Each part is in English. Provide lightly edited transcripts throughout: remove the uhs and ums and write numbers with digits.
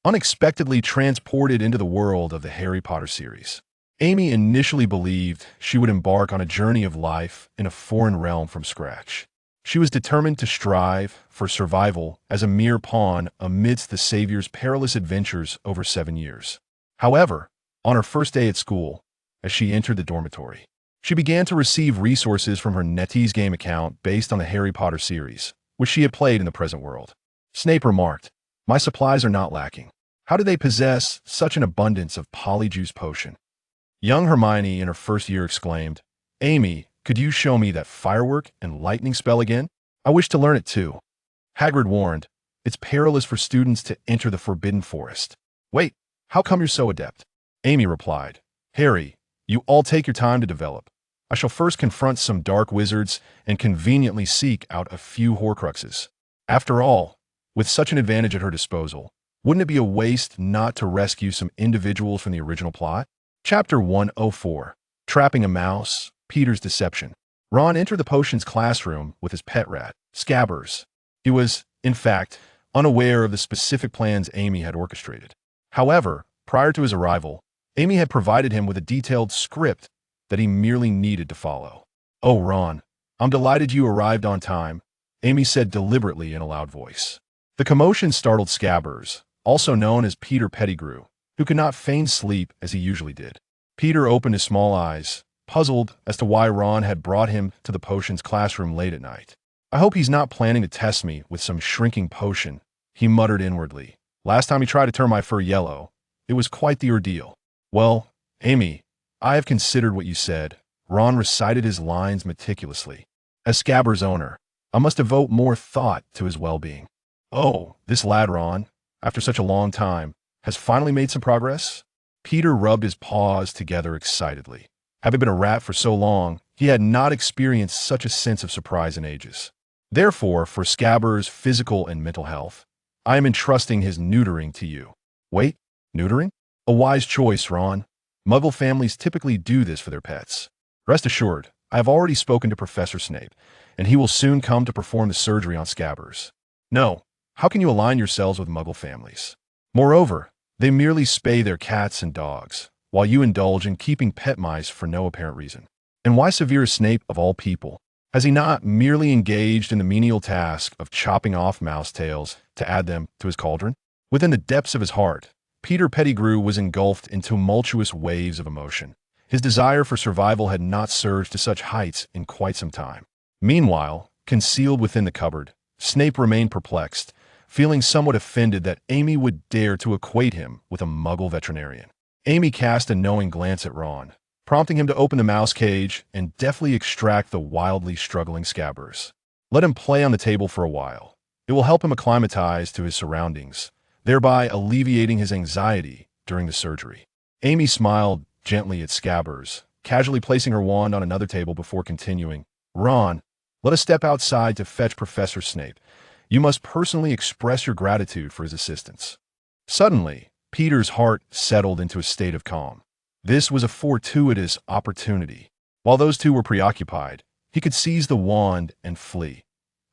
unexpectedly transported into the world of the Harry Potter series. Amy initially believed she would embark on a journey of life in a foreign realm from scratch. She was determined to strive for survival as a mere pawn amidst the Savior's perilous adventures over 7 years. However, on her first day at school, as she entered the dormitory, she began to receive resources from her NetEase game account based on the Harry Potter series, which she had played in the present world. Snape remarked, "My supplies are not lacking. How do they possess such an abundance of Polyjuice Potion?" Young Hermione in her first year exclaimed, "Amy, could you show me that firework and lightning spell again? I wish to learn it too." Hagrid warned, "It's perilous for students to enter the Forbidden Forest." "Wait, how come you're so adept?" Amy replied, "Harry, you all take your time to develop. I shall first confront some dark wizards and conveniently seek out a few Horcruxes. After all, with such an advantage at her disposal, wouldn't it be a waste not to rescue some individuals from the original plot?" Chapter 104, Trapping a Mouse, Peter's Deception. Ron entered the potions classroom with his pet rat, Scabbers. He was, in fact, unaware of the specific plans Amy had orchestrated. However, prior to his arrival, Amy had provided him with a detailed script that he merely needed to follow. "Oh, Ron, I'm delighted you arrived on time," Amy said deliberately in a loud voice. The commotion startled Scabbers, also known as Peter Pettigrew, who could not feign sleep as he usually did. Peter opened his small eyes, puzzled as to why Ron had brought him to the potions classroom late at night. "I hope he's not planning to test me with some shrinking potion," he muttered inwardly. "Last time he tried to turn my fur yellow, it was quite the ordeal." "Well, Amy, I have considered what you said." Ron recited his lines meticulously. "As Scabbers' owner, I must devote more thought to his well-being." "Oh, this lad Ron, after such a long time, has finally made some progress?" Peter rubbed his paws together excitedly. Having been a rat for so long, he had not experienced such a sense of surprise in ages. "Therefore, for Scabbers' physical and mental health, I am entrusting his neutering to you." "Wait, neutering?" "A wise choice, Ron. Muggle families typically do this for their pets. Rest assured, I have already spoken to Professor Snape, and he will soon come to perform the surgery on Scabbers." "No, how can you align yourselves with Muggle families? Moreover, they merely spay their cats and dogs, while you indulge in keeping pet mice for no apparent reason. And why Severus Snape of all people? Has he not merely engaged in the menial task of chopping off mouse tails to add them to his cauldron?" Within the depths of his heart, Peter Pettigrew was engulfed in tumultuous waves of emotion. His desire for survival had not surged to such heights in quite some time. Meanwhile, concealed within the cupboard, Snape remained perplexed, feeling somewhat offended that Amy would dare to equate him with a Muggle veterinarian. Amy cast a knowing glance at Ron, prompting him to open the mouse cage and deftly extract the wildly struggling Scabbers. "Let him play on the table for a while. It will help him acclimatize to his surroundings, thereby alleviating his anxiety during the surgery." Amy smiled gently at Scabbers, casually placing her wand on another table before continuing, "Ron, let us step outside to fetch Professor Snape. You must personally express your gratitude for his assistance." Suddenly, Peter's heart settled into a state of calm. This was a fortuitous opportunity. While those two were preoccupied, he could seize the wand and flee.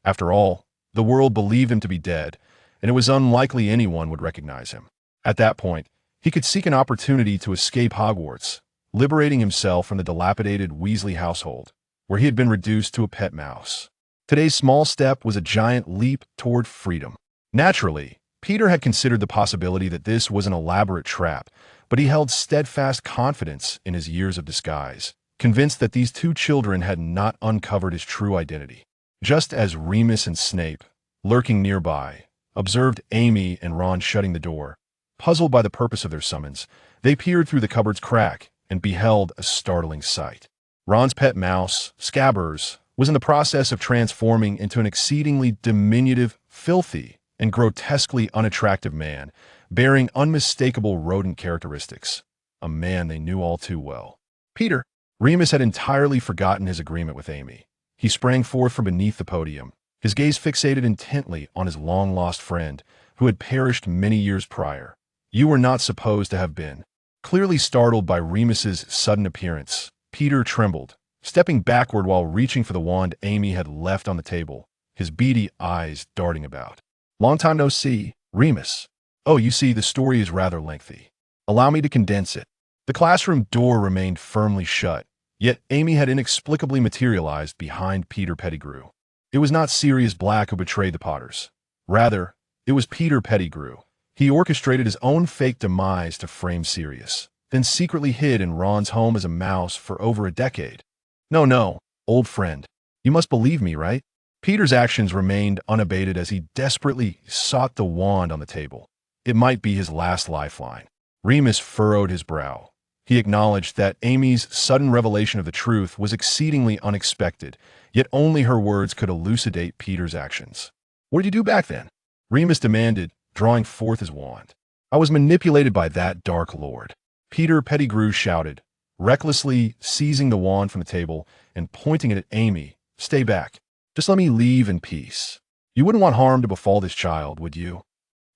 After all, the world believed him to be dead, and it was unlikely anyone would recognize him. At that point, he could seek an opportunity to escape Hogwarts, liberating himself from the dilapidated Weasley household, where he had been reduced to a pet mouse. Today's small step was a giant leap toward freedom. Naturally, Peter had considered the possibility that this was an elaborate trap, but he held steadfast confidence in his years of disguise, convinced that these two children had not uncovered his true identity. Just as Remus and Snape, lurking nearby, observed Amy and Ron shutting the door, puzzled by the purpose of their summons, they peered through the cupboard's crack and beheld a startling sight. Ron's pet mouse, Scabbers, was in the process of transforming into an exceedingly diminutive, filthy, and grotesquely unattractive man, bearing unmistakable rodent characteristics, a man they knew all too well. "Peter!" Remus had entirely forgotten his agreement with Amy. He sprang forth from beneath the podium, his gaze fixated intently on his long-lost friend, who had perished many years prior. "You were not supposed to have been." Clearly startled by Remus's sudden appearance, Peter trembled, stepping backward while reaching for the wand Amy had left on the table, his beady eyes darting about. "Long time no see, Remus." Oh, you see, the story is rather lengthy. Allow me to condense it. The classroom door remained firmly shut, yet Amy had inexplicably materialized behind Peter Pettigrew. It was not Sirius Black who betrayed the Potters. Rather, it was Peter Pettigrew. He orchestrated his own fake demise to frame Sirius, then secretly hid in Ron's home as a mouse for over a decade. No, old friend. You must believe me, right? Peter's actions remained unabated as he desperately sought the wand on the table. It might be his last lifeline. Remus furrowed his brow. He acknowledged that Amy's sudden revelation of the truth was exceedingly unexpected, yet only her words could elucidate Peter's actions. What did you do back then? Remus demanded, drawing forth his wand. I was manipulated by that dark lord. Peter Pettigrew shouted, recklessly seizing the wand from the table and pointing it at Amy. Stay back. Just let me leave in peace. You wouldn't want harm to befall this child, would you?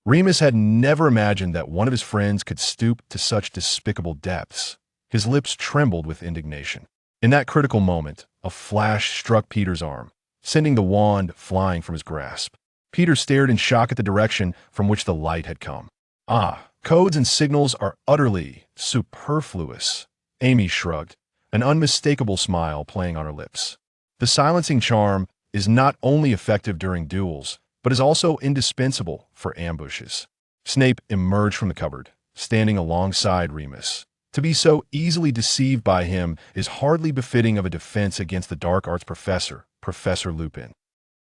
Remus had never imagined that one of his friends could stoop to such despicable depths. His lips trembled with indignation. In that critical moment, a flash struck Peter's arm, sending the wand flying from his grasp. Peter stared in shock at the direction from which the light had come. Ah, codes and signals are utterly superfluous. Amy shrugged, an unmistakable smile playing on her lips. The silencing charm is not only effective during duels, but is also indispensable for ambushes. Snape emerged from the cupboard, standing alongside Remus. To be so easily deceived by him is hardly befitting of a defense against the dark arts professor, Professor Lupin.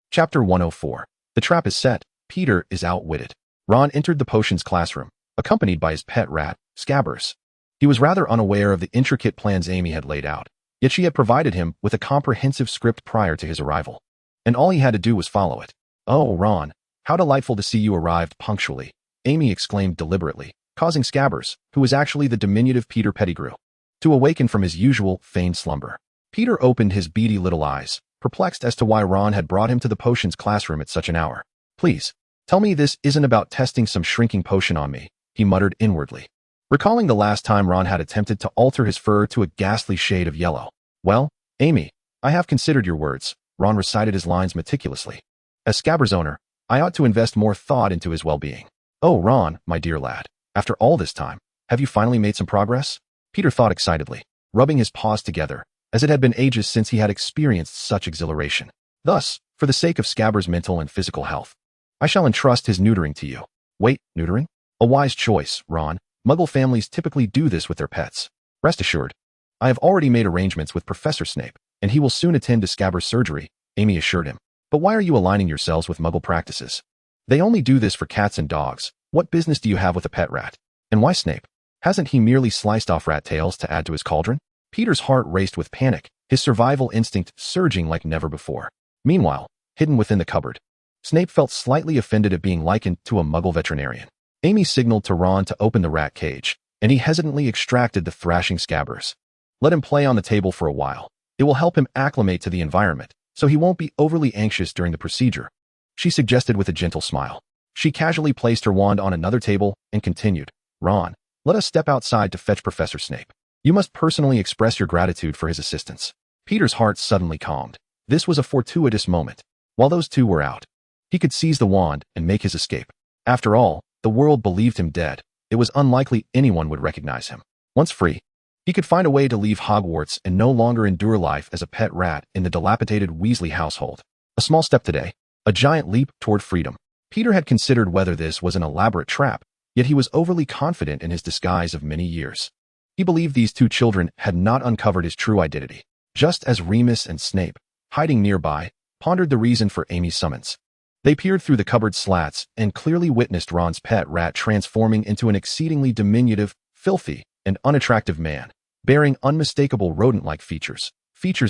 Chapter 104. The trap is set. Peter is outwitted. Ron entered the potions classroom, accompanied by his pet rat, Scabbers. He was rather unaware of the intricate plans Amy had laid out, yet she had provided him with a comprehensive script prior to his arrival, and all he had to do was follow it. Oh, Ron, how delightful to see you arrived punctually, Amy exclaimed deliberately, causing Scabbers, who was actually the diminutive Peter Pettigrew, to awaken from his usual feigned slumber. Peter opened his beady little eyes, perplexed as to why Ron had brought him to the potions classroom at such an hour. Please, tell me this isn't about testing some shrinking potion on me, he muttered inwardly, recalling the last time Ron had attempted to alter his fur to a ghastly shade of yellow. Well, Amy, I have considered your words, Ron recited his lines meticulously. As Scabbers' owner, I ought to invest more thought into his well-being. Oh, Ron, my dear lad, after all this time, have you finally made some progress? Peter thought excitedly, rubbing his paws together, as it had been ages since he had experienced such exhilaration. Thus, for the sake of Scabbers' mental and physical health, I shall entrust his neutering to you. Wait, neutering? A wise choice, Ron. Muggle families typically do this with their pets. Rest assured, I have already made arrangements with Professor Snape, and he will soon attend to Scabbers' surgery, Amy assured him. But why are you aligning yourselves with Muggle practices? They only do this for cats and dogs. What business do you have with a pet rat? And why Snape? Hasn't he merely sliced off rat tails to add to his cauldron? Peter's heart raced with panic, his survival instinct surging like never before. Meanwhile, hidden within the cupboard, Snape felt slightly offended at being likened to a Muggle veterinarian. Amy signaled to Ron to open the rat cage, and he hesitantly extracted the thrashing Scabbers. Let him play on the table for a while. It will help him acclimate to the environment, so he won't be overly anxious during the procedure, she suggested with a gentle smile. She casually placed her wand on another table and continued, Ron, let us step outside to fetch Professor Snape. You must personally express your gratitude for his assistance. Peter's heart suddenly calmed. This was a fortuitous moment. While those two were out, he could seize the wand and make his escape. After all, the world believed him dead. It was unlikely anyone would recognize him. Once free, he could find a way to leave Hogwarts and no longer endure life as a pet rat in the dilapidated Weasley household. A small step today, a giant leap toward freedom. Peter had considered whether this was an elaborate trap, yet he was overly confident in his disguise of many years. He believed these two children had not uncovered his true identity, just as Remus and Snape, hiding nearby, pondered the reason for Amy's summons. They peered through the cupboard slats and clearly witnessed Ron's pet rat transforming into an exceedingly diminutive, filthy, and unattractive man, bearing unmistakable rodent-like features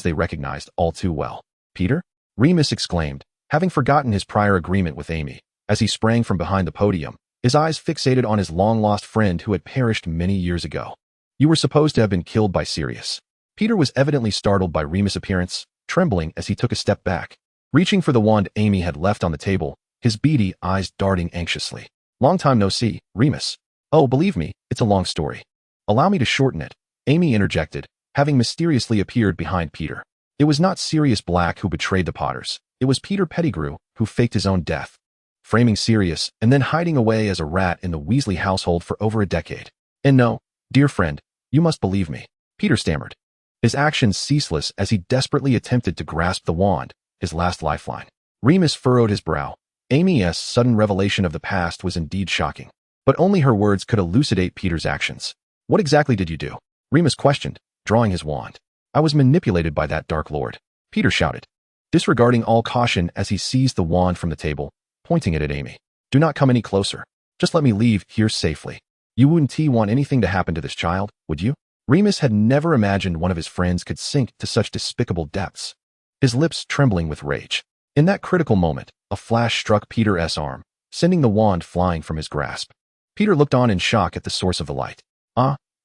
they recognized all too well. Peter? Remus exclaimed, having forgotten his prior agreement with Amy, as he sprang from behind the podium, his eyes fixated on his long-lost friend who had perished many years ago. You were supposed to have been killed by Sirius. Peter was evidently startled by Remus' appearance, trembling as he took a step back. Reaching for the wand Amy had left on the table, his beady eyes darting anxiously. Long time no see, Remus. Oh, believe me, it's a long story. Allow me to shorten it, Amy interjected, having mysteriously appeared behind Peter. It was not Sirius Black who betrayed the Potters. It was Peter Pettigrew who faked his own death. framing Sirius, and then hiding away as a rat in the Weasley household for over a decade. And no, dear friend, you must believe me, Peter stammered, his actions ceaseless as he desperately attempted to grasp the wand, his last lifeline. Remus furrowed his brow. Amy's sudden revelation of the past was indeed shocking, but only her words could elucidate Peter's actions. What exactly did you do? Remus questioned, drawing his wand. I was manipulated by that Dark Lord, Peter shouted, disregarding all caution as he seized the wand from the table, pointing it at Amy. Do not come any closer. Just let me leave here safely. You wouldn't want anything to happen to this child, would you? Remus had never imagined one of his friends could sink to such despicable depths, his lips trembling with rage. In that critical moment, a flash struck Peter's arm, sending the wand flying from his grasp. Peter looked on in shock at the source of the light.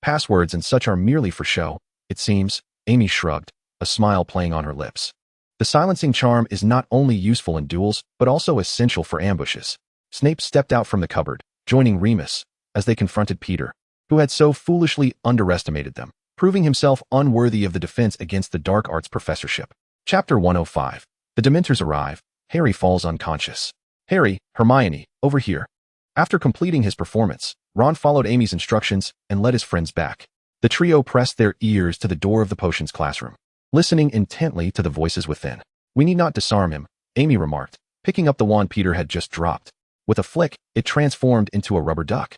Passwords and such are merely for show, it seems, Amy shrugged, a smile playing on her lips. The silencing charm is not only useful in duels, but also essential for ambushes. Snape stepped out from the cupboard, joining Remus, as they confronted Peter, who had so foolishly underestimated them, proving himself unworthy of the defense against the dark arts professorship. Chapter 105. The Dementors arrive. Harry falls unconscious. Harry, Hermione, over here. After completing his performance, Ron followed Amy's instructions and led his friends back. The trio pressed their ears to the door of the potions classroom, listening intently to the voices within. We need not disarm him, Amy remarked, picking up the wand Peter had just dropped. With a flick, it transformed into a rubber duck,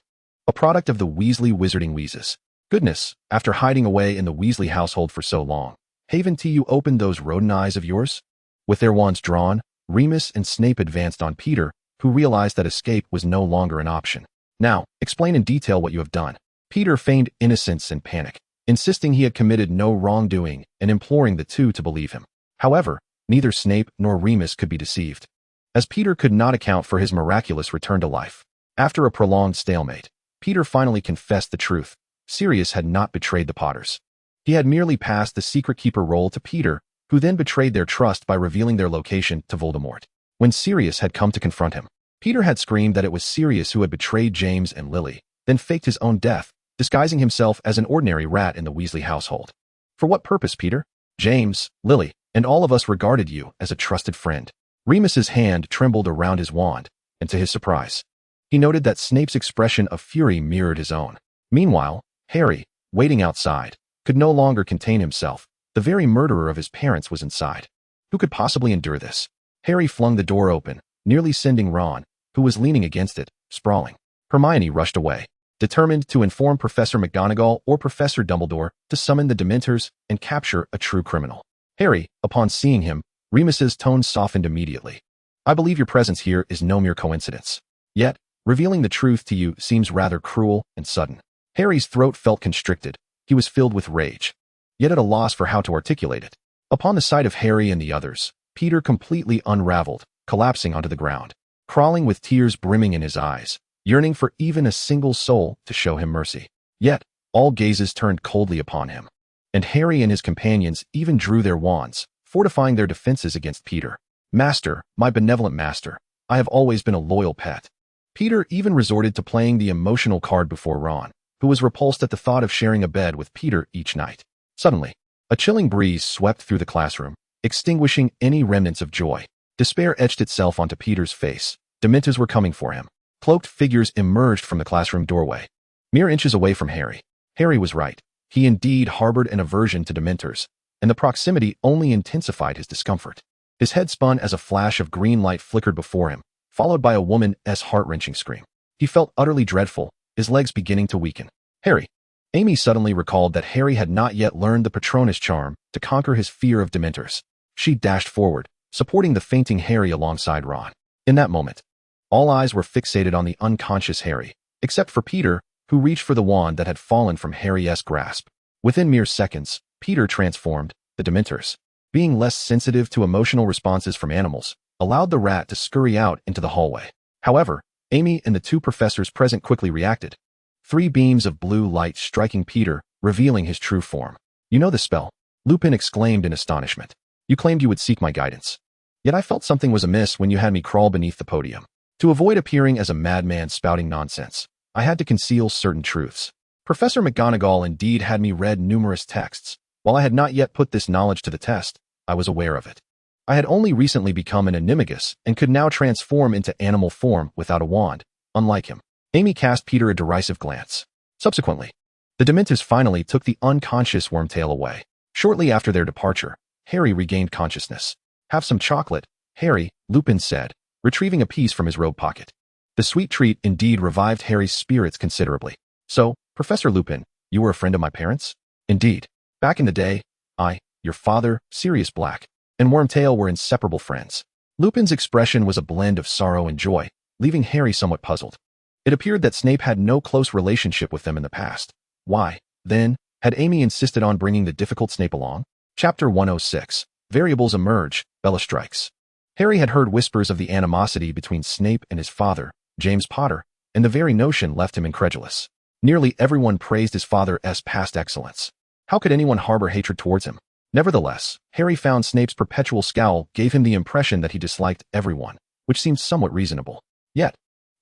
a product of the Weasley wizarding wheezes. Goodness, after hiding away in the Weasley household for so long, haven't you opened those rodent eyes of yours? With their wands drawn, Remus and Snape advanced on Peter, who realized that escape was no longer an option. Now, explain in detail what you have done. Peter feigned innocence and panic, insisting he had committed no wrongdoing and imploring the two to believe him. However, neither Snape nor Remus could be deceived, as Peter could not account for his miraculous return to life. After a prolonged stalemate, Peter finally confessed the truth. Sirius had not betrayed the Potters. He had merely passed the secret keeper role to Peter, who then betrayed their trust by revealing their location to Voldemort. When Sirius had come to confront him, Peter had screamed that it was Sirius who had betrayed James and Lily, then faked his own death, disguising himself as an ordinary rat in the Weasley household. For what purpose, Peter? James, Lily, and all of us regarded you as a trusted friend. Remus's hand trembled around his wand, and to his surprise, he noted that Snape's expression of fury mirrored his own. Meanwhile, Harry, waiting outside, could no longer contain himself. The very murderer of his parents was inside. Who could possibly endure this? Harry flung the door open, nearly sending Ron, who was leaning against it, sprawling. Hermione rushed away, determined to inform Professor McGonagall or Professor Dumbledore to summon the Dementors and capture a true criminal. Harry, upon seeing him, Remus's tone softened immediately. I believe your presence here is no mere coincidence. Yet, revealing the truth to you seems rather cruel and sudden. Harry's throat felt constricted. He was filled with rage, yet at a loss for how to articulate it. Upon the sight of Harry and the others, Peter completely unraveled, collapsing onto the ground, crawling with tears brimming in his eyes, yearning for even a single soul to show him mercy. Yet, all gazes turned coldly upon him, and Harry and his companions even drew their wands, fortifying their defenses against Peter. Master, my benevolent master, I have always been a loyal pet. Peter even resorted to playing the emotional card before Ron, who was repulsed at the thought of sharing a bed with Peter each night. Suddenly, a chilling breeze swept through the classroom, extinguishing any remnants of joy. Despair etched itself onto Peter's face. Dementors were coming for him. Cloaked figures emerged from the classroom doorway, mere inches away from Harry. Harry was right. He indeed harbored an aversion to Dementors, and the proximity only intensified his discomfort. His head spun as a flash of green light flickered before him, followed by a woman's heart-wrenching scream. He felt utterly dreadful, his legs beginning to weaken. Harry. Amy suddenly recalled that Harry had not yet learned the Patronus charm to conquer his fear of Dementors. She dashed forward, supporting the fainting Harry alongside Ron. In that moment, all eyes were fixated on the unconscious Harry, except for Peter, who reached for the wand that had fallen from Harry's grasp. Within mere seconds, Peter transformed. The Dementors, being less sensitive to emotional responses from animals, allowed the rat to scurry out into the hallway. However, Amy and the two professors present quickly reacted. 3 beams of blue light striking Peter, revealing his true form. You know the spell, Lupin exclaimed in astonishment. You claimed you would seek my guidance. Yet I felt something was amiss when you had me crawl beneath the podium. To avoid appearing as a madman spouting nonsense, I had to conceal certain truths. Professor McGonagall indeed had me read numerous texts. While I had not yet put this knowledge to the test, I was aware of it. I had only recently become an animagus and could now transform into animal form without a wand, unlike him. Amy cast Peter a derisive glance. Subsequently, the Dementors finally took the unconscious Wormtail away. Shortly after their departure, Harry regained consciousness. "Have some chocolate, Harry," Lupin said, retrieving a piece from his robe pocket. The sweet treat indeed revived Harry's spirits considerably. "So, Professor Lupin, you were a friend of my parents?" "Indeed. Back in the day, your father, Sirius Black, and Wormtail were inseparable friends." Lupin's expression was a blend of sorrow and joy, leaving Harry somewhat puzzled. It appeared that Snape had no close relationship with them in the past. Why, then, had Amy insisted on bringing the difficult Snape along? Chapter 106. Variables emerge, Bella strikes. Harry had heard whispers of the animosity between Snape and his father, James Potter, and the very notion left him incredulous. Nearly everyone praised his father's past excellence. How could anyone harbor hatred towards him? Nevertheless, Harry found Snape's perpetual scowl gave him the impression that he disliked everyone, which seemed somewhat reasonable. Yet,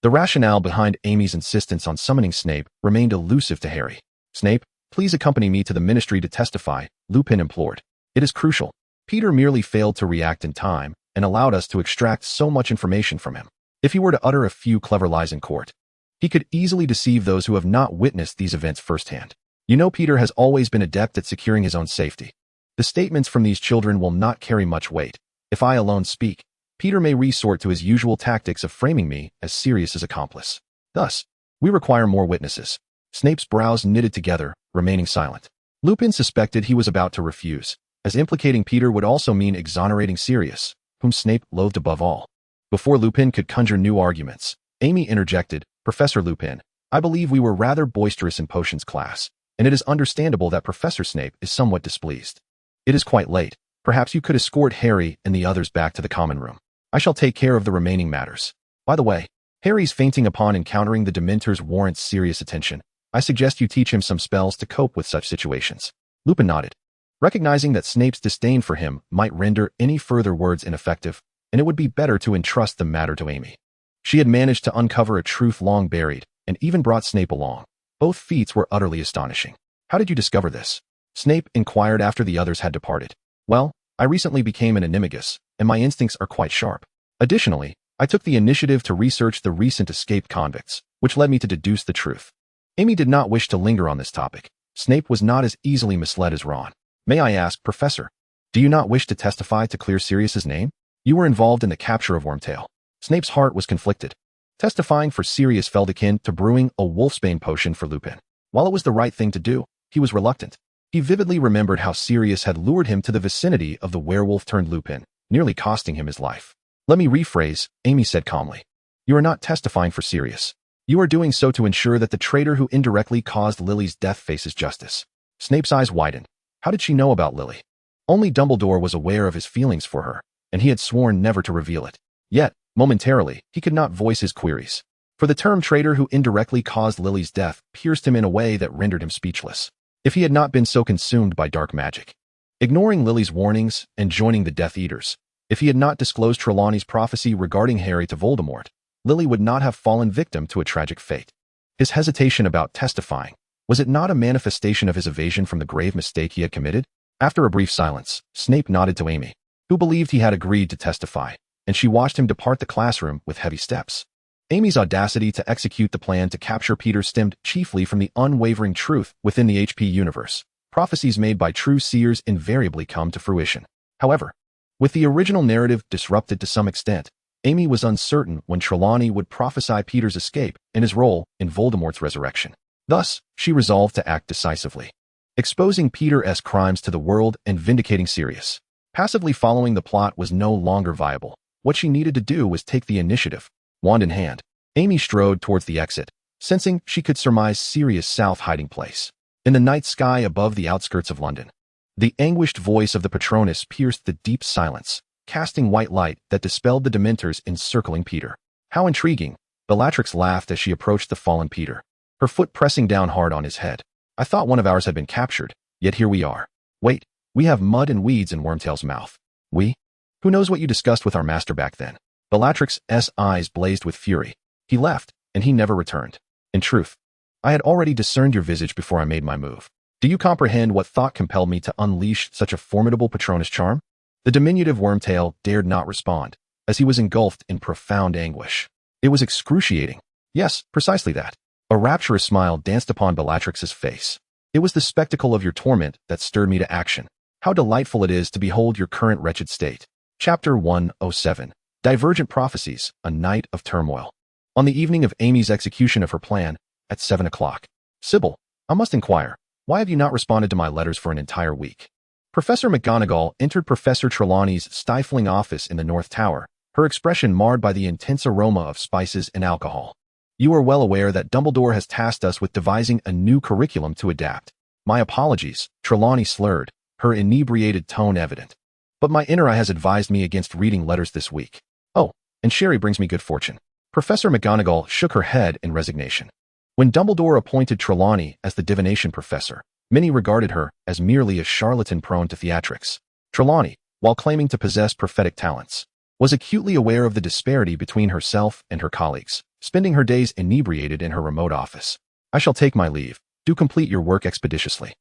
the rationale behind Amy's insistence on summoning Snape remained elusive to Harry. "Snape, please accompany me to the ministry to testify," Lupin implored. "It is crucial. Peter merely failed to react in time and allowed us to extract so much information from him. If he were to utter a few clever lies in court, he could easily deceive those who have not witnessed these events firsthand. You know Peter has always been adept at securing his own safety. The statements from these children will not carry much weight. If I alone speak, Peter may resort to his usual tactics of framing me as Sirius's accomplice. Thus, we require more witnesses." Snape's brows knitted together, remaining silent. Lupin suspected he was about to refuse, as implicating Peter would also mean exonerating Sirius, whom Snape loathed above all. Before Lupin could conjure new arguments, Amy interjected, "Professor Lupin, I believe we were rather boisterous in potions class, and it is understandable that Professor Snape is somewhat displeased. It is quite late. Perhaps you could escort Harry and the others back to the common room. I shall take care of the remaining matters. By the way, Harry's fainting upon encountering the Dementors warrants serious attention. I suggest you teach him some spells to cope with such situations." Lupin nodded, recognizing that Snape's disdain for him might render any further words ineffective, and it would be better to entrust the matter to Amy. She had managed to uncover a truth long buried, and even brought Snape along. Both feats were utterly astonishing. "How did you discover this?" Snape inquired after the others had departed. "Well, I recently became an animagus, and my instincts are quite sharp. Additionally, I took the initiative to research the recent escaped convicts, which led me to deduce the truth." Amy did not wish to linger on this topic. Snape was not as easily misled as Ron. "May I ask, Professor, do you not wish to testify to clear Sirius's name? You were involved in the capture of Wormtail." Snape's heart was conflicted. Testifying for Sirius felt akin to brewing a wolfsbane potion for Lupin. While it was the right thing to do, he was reluctant. He vividly remembered how Sirius had lured him to the vicinity of the werewolf-turned-Lupin, nearly costing him his life. "Let me rephrase," Amy said calmly. "You are not testifying for Sirius. You are doing so to ensure that the traitor who indirectly caused Lily's death faces justice." Snape's eyes widened. How did she know about Lily? Only Dumbledore was aware of his feelings for her, and he had sworn never to reveal it. Yet, momentarily, he could not voice his queries. For the term traitor who indirectly caused Lily's death pierced him in a way that rendered him speechless. If he had not been so consumed by dark magic, ignoring Lily's warnings and joining the Death Eaters, if he had not disclosed Trelawney's prophecy regarding Harry to Voldemort, Lily would not have fallen victim to a tragic fate. His hesitation about testifying, was it not a manifestation of his evasion from the grave mistake he had committed? After a brief silence, Snape nodded to Amy, who believed he had agreed to testify, and she watched him depart the classroom with heavy steps. Amy's audacity to execute the plan to capture Peter stemmed chiefly from the unwavering truth within the HP universe. Prophecies made by true seers invariably come to fruition. However, with the original narrative disrupted to some extent, Amy was uncertain when Trelawney would prophesy Peter's escape and his role in Voldemort's resurrection. Thus, she resolved to act decisively, exposing Peter's crimes to the world and vindicating Sirius. Passively following the plot was no longer viable. What she needed to do was take the initiative. Wand in hand, Amy strode towards the exit, sensing she could surmise Sirius' south hiding place. In the night sky above the outskirts of London, the anguished voice of the Patronus pierced the deep silence, casting white light that dispelled the Dementors encircling Peter. "How intriguing," Bellatrix laughed as she approached the fallen Peter, her foot pressing down hard on his head. "I thought one of ours had been captured, yet here we are. Wait, we have mud and weeds in Wormtail's mouth. We? Who knows what you discussed with our master back then?" Bellatrix's eyes blazed with fury. "He left, and he never returned. In truth, I had already discerned your visage before I made my move. Do you comprehend what thought compelled me to unleash such a formidable Patronus charm?" The diminutive Wormtail dared not respond, as he was engulfed in profound anguish. It was excruciating. Yes, precisely that. A rapturous smile danced upon Bellatrix's face. It was the spectacle of your torment that stirred me to action. How delightful it is to behold your current wretched state. Chapter 107. Divergent Prophecies, A Night of Turmoil. On the evening of Amy's execution of her plan, at 7 o'clock. Sybil, I must inquire, why have you not responded to my letters for an entire week? Professor McGonagall entered Professor Trelawney's stifling office in the North Tower, her expression marred by the intense aroma of spices and alcohol. You are well aware that Dumbledore has tasked us with devising a new curriculum to adapt. My apologies, Trelawney slurred, her inebriated tone evident. But my inner eye has advised me against reading letters this week. Oh, and sherry brings me good fortune. Professor McGonagall shook her head in resignation. When Dumbledore appointed Trelawney as the divination professor, many regarded her as merely a charlatan prone to theatrics. Trelawney, while claiming to possess prophetic talents, was acutely aware of the disparity between herself and her colleagues, spending her days inebriated in her remote office. I shall take my leave. Do complete your work expeditiously.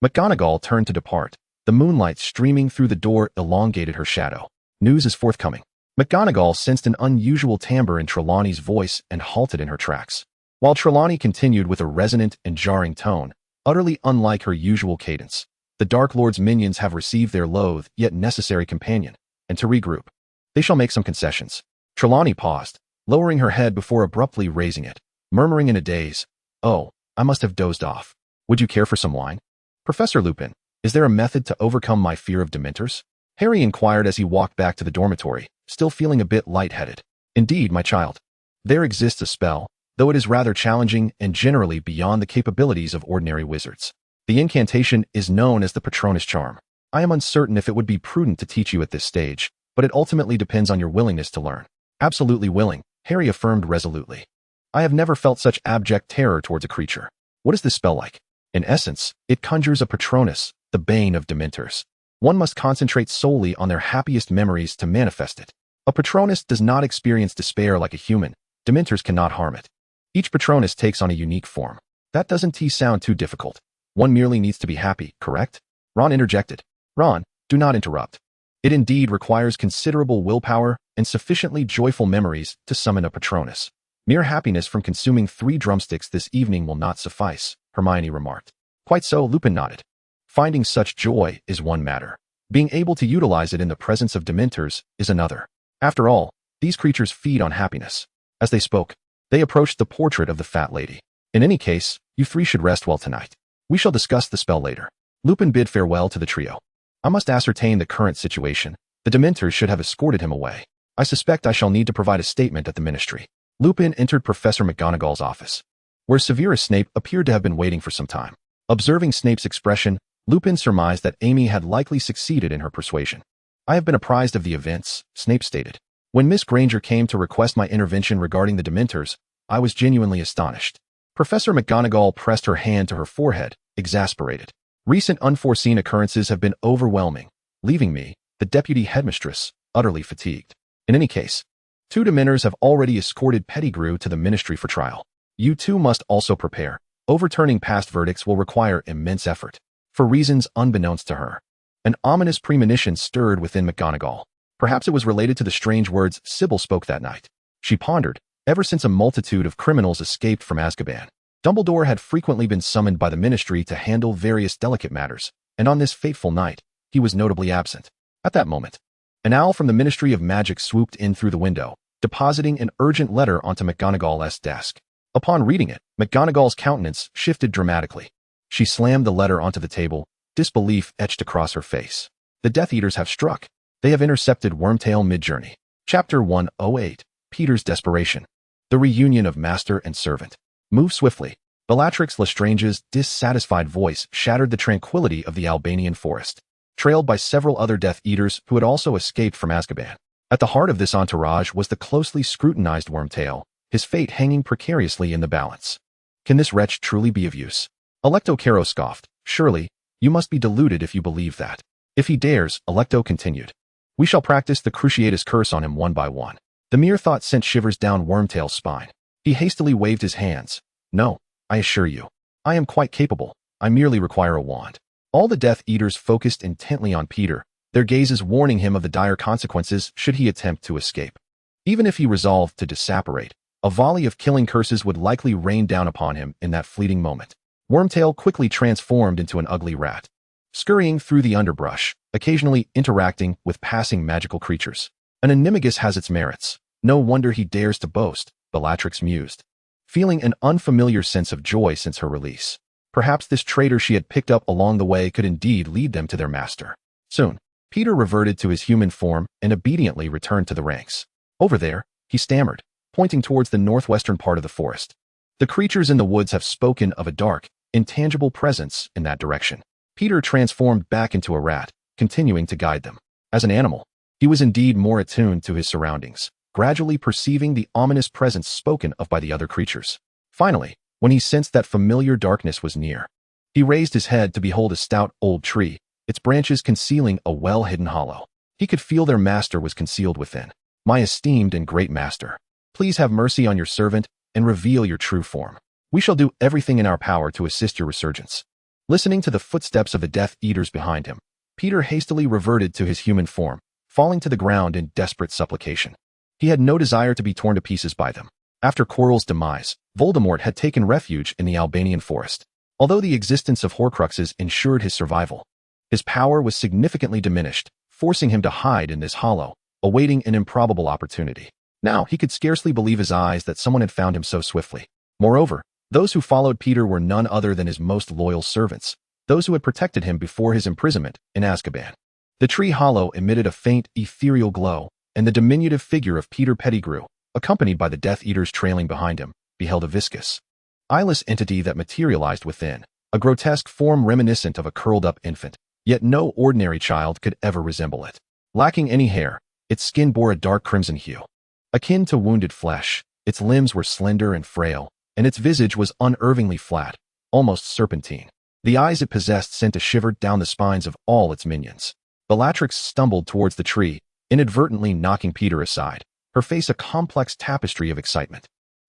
McGonagall turned to depart. The moonlight streaming through the door elongated her shadow. News is forthcoming. McGonagall sensed an unusual timbre in Trelawney's voice and halted in her tracks, while Trelawney continued with a resonant and jarring tone, utterly unlike her usual cadence. The Dark Lord's minions have received their loathed yet necessary companion, and to regroup, they shall make some concessions. Trelawney paused, lowering her head before abruptly raising it, murmuring in a daze, "Oh, I must have dozed off. Would you care for some wine? Professor Lupin, is there a method to overcome my fear of Dementors?" Harry inquired as he walked back to the dormitory, still feeling a bit lightheaded. "Indeed, my child. There exists a spell, though it is rather challenging and generally beyond the capabilities of ordinary wizards. The incantation is known as the Patronus Charm. I am uncertain if it would be prudent to teach you at this stage, but it ultimately depends on your willingness to learn." "Absolutely willing," Harry affirmed resolutely. "I have never felt such abject terror towards a creature. What is this spell like?" "In essence, it conjures a Patronus, the bane of Dementors. One must concentrate solely on their happiest memories to manifest it. A Patronus does not experience despair like a human. Dementors cannot harm it. Each Patronus takes on a unique form. That doesn't sound too difficult. One merely needs to be happy, correct?" Ron interjected. "Ron, do not interrupt. It indeed requires considerable willpower and sufficiently joyful memories to summon a Patronus. Mere happiness from consuming 3 drumsticks this evening will not suffice," Hermione remarked. "Quite so," Lupin nodded. "Finding such joy is one matter. Being able to utilize it in the presence of Dementors is another. After all, these creatures feed on happiness." As they spoke, they approached the portrait of the fat lady. "In any case, you 3 should rest well tonight. We shall discuss the spell later." Lupin bid farewell to the trio. "I must ascertain the current situation. The Dementors should have escorted him away. I suspect I shall need to provide a statement at the ministry." Lupin entered Professor McGonagall's office, where Severus Snape appeared to have been waiting for some time. Observing Snape's expression, Lupin surmised that Amy had likely succeeded in her persuasion. "I have been apprised of the events," Snape stated. "When Miss Granger came to request my intervention regarding the Dementors, I was genuinely astonished." Professor McGonagall pressed her hand to her forehead, exasperated. "Recent unforeseen occurrences have been overwhelming, leaving me, the deputy headmistress, utterly fatigued. In any case, 2 Dementors have already escorted Pettigrew to the ministry for trial. You 2 must also prepare. Overturning past verdicts will require immense effort." For reasons unbeknownst to her, an ominous premonition stirred within McGonagall. Perhaps it was related to the strange words Sybil spoke that night. She pondered, ever since a multitude of criminals escaped from Azkaban, Dumbledore had frequently been summoned by the ministry to handle various delicate matters, and on this fateful night, he was notably absent. At that moment, an owl from the Ministry of Magic swooped in through the window, depositing an urgent letter onto McGonagall's desk. Upon reading it, McGonagall's countenance shifted dramatically. She slammed the letter onto the table, disbelief etched across her face. "The Death Eaters have struck. They have intercepted Wormtail mid-journey." Chapter 108. Peter's Desperation. The Reunion of Master and Servant. "Move swiftly." Bellatrix Lestrange's dissatisfied voice shattered the tranquility of the Albanian forest, trailed by several other Death Eaters who had also escaped from Azkaban. At the heart of this entourage was the closely scrutinized Wormtail, his fate hanging precariously in the balance. "Can this wretch truly be of use?" Electo Caro scoffed. "Surely, you must be deluded if you believe that." "If he dares," Electo continued, "we shall practice the Cruciatus curse on him one by one." The mere thought sent shivers down Wormtail's spine. He hastily waved his hands. "No, I assure you. I am quite capable. I merely require a wand." All the Death Eaters focused intently on Peter, their gazes warning him of the dire consequences should he attempt to escape. Even if he resolved to disapparate, a volley of killing curses would likely rain down upon him in that fleeting moment. Wormtail quickly transformed into an ugly rat, scurrying through the underbrush, occasionally interacting with passing magical creatures. An animagus has its merits. No wonder he dares to boast, Bellatrix mused, feeling an unfamiliar sense of joy since her release. Perhaps this traitor she had picked up along the way could indeed lead them to their master. Soon, Peter reverted to his human form and obediently returned to the ranks. Over there, he stammered, pointing towards the northwestern part of the forest. The creatures in the woods have spoken of a dark, intangible presence in that direction. Peter transformed back into a rat, continuing to guide them. As an animal, he was indeed more attuned to his surroundings, gradually perceiving the ominous presence spoken of by the other creatures. Finally, when he sensed that familiar darkness was near, he raised his head to behold a stout old tree, its branches concealing a well-hidden hollow. He could feel their master was concealed within. My esteemed and great master, please have mercy on your servant and reveal your true form. We shall do everything in our power to assist your resurgence. Listening to the footsteps of the Death Eaters behind him, Peter hastily reverted to his human form, falling to the ground in desperate supplication. He had no desire to be torn to pieces by them. After Quirrell's demise, Voldemort had taken refuge in the Albanian forest. Although the existence of Horcruxes ensured his survival, his power was significantly diminished, forcing him to hide in this hollow, awaiting an improbable opportunity. Now, he could scarcely believe his eyes that someone had found him so swiftly. Moreover, those who followed Peter were none other than his most loyal servants, those who had protected him before his imprisonment in Azkaban. The tree hollow emitted a faint, ethereal glow, and the diminutive figure of Peter Pettigrew, accompanied by the Death Eaters trailing behind him, beheld a viscous, eyeless entity that materialized within, a grotesque form reminiscent of a curled-up infant, yet no ordinary child could ever resemble it. Lacking any hair, its skin bore a dark crimson hue. Akin to wounded flesh, its limbs were slender and frail, and its visage was unervingly flat, almost serpentine. The eyes it possessed sent a shiver down the spines of all its minions. Bellatrix stumbled towards the tree, inadvertently knocking Peter aside, her face a complex tapestry of excitement,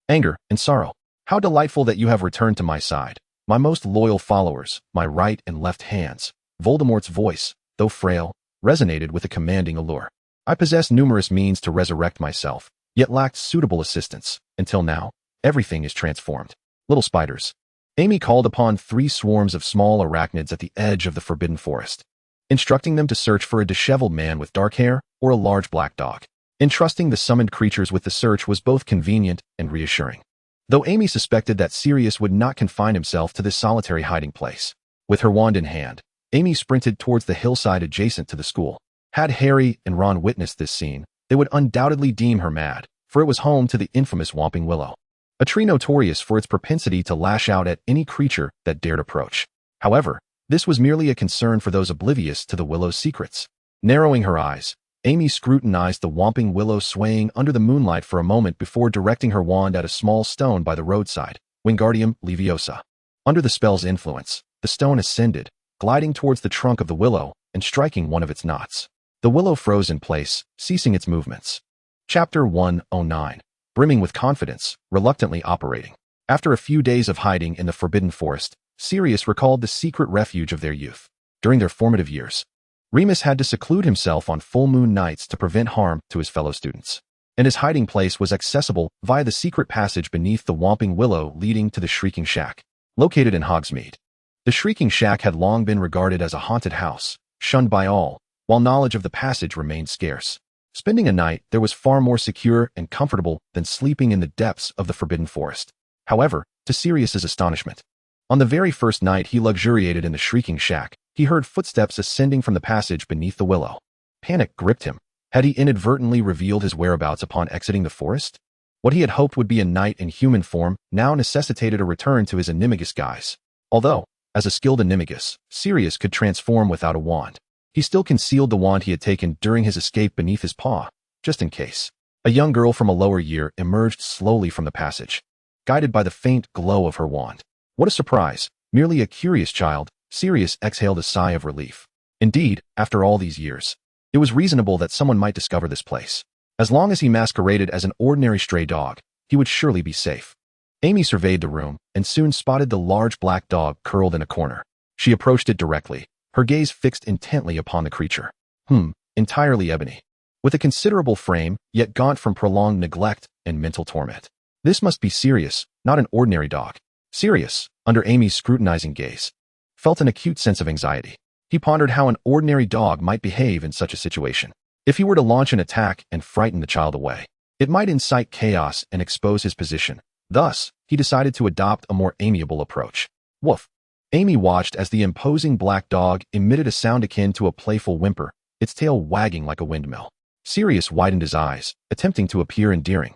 anger, and sorrow. How delightful that you have returned to my side, my most loyal followers, my right and left hands. Voldemort's voice, though frail, resonated with a commanding allure. I possess numerous means to resurrect myself, yet lacked suitable assistance. Until now, everything is transformed. Little spiders. Amy called upon 3 swarms of small arachnids at the edge of the forbidden forest, instructing them to search for a disheveled man with dark hair or a large black dog. Entrusting the summoned creatures with the search was both convenient and reassuring, though Amy suspected that Sirius would not confine himself to this solitary hiding place. With her wand in hand, Amy sprinted towards the hillside adjacent to the school. Had Harry and Ron witnessed this scene, they would undoubtedly deem her mad, for it was home to the infamous Whomping Willow, a tree notorious for its propensity to lash out at any creature that dared approach. However, this was merely a concern for those oblivious to the Willow's secrets. Narrowing her eyes, Amy scrutinized the Whomping Willow swaying under the moonlight for a moment before directing her wand at a small stone by the roadside, Wingardium Leviosa. Under the spell's influence, the stone ascended, gliding towards the trunk of the willow and striking one of its knots. The willow froze in place, ceasing its movements. Chapter 109. Brimming with confidence, reluctantly operating. After a few days of hiding in the Forbidden Forest, Sirius recalled the secret refuge of their youth. During their formative years, Remus had to seclude himself on full moon nights to prevent harm to his fellow students, and his hiding place was accessible via the secret passage beneath the Whomping Willow leading to the Shrieking Shack, located in Hogsmeade. The Shrieking Shack had long been regarded as a haunted house, shunned by all, while knowledge of the passage remained scarce. Spending a night there was far more secure and comfortable than sleeping in the depths of the Forbidden Forest. However, to Sirius's astonishment, on the very first night he luxuriated in the Shrieking Shack, he heard footsteps ascending from the passage beneath the willow. Panic gripped him. Had he inadvertently revealed his whereabouts upon exiting the forest? What he had hoped would be a knight in human form now necessitated a return to his animagus guise. Although, as a skilled animagus, Sirius could transform without a wand, he still concealed the wand he had taken during his escape beneath his paw, just in case. A young girl from a lower year emerged slowly from the passage, guided by the faint glow of her wand. What a surprise! Merely a curious child. Sirius exhaled a sigh of relief. Indeed, after all these years, it was reasonable that someone might discover this place. As long as he masqueraded as an ordinary stray dog, he would surely be safe. Amy surveyed the room and soon spotted the large black dog curled in a corner. She approached it directly, her gaze fixed intently upon the creature. Entirely ebony. With a considerable frame, yet gaunt from prolonged neglect and mental torment. This must be Sirius, not an ordinary dog. Sirius, under Amy's scrutinizing gaze, felt an acute sense of anxiety. He pondered how an ordinary dog might behave in such a situation. If he were to launch an attack and frighten the child away, it might incite chaos and expose his position. Thus, he decided to adopt a more amiable approach. Woof. Amy watched as the imposing black dog emitted a sound akin to a playful whimper, its tail wagging like a windmill. Sirius widened his eyes, attempting to appear endearing.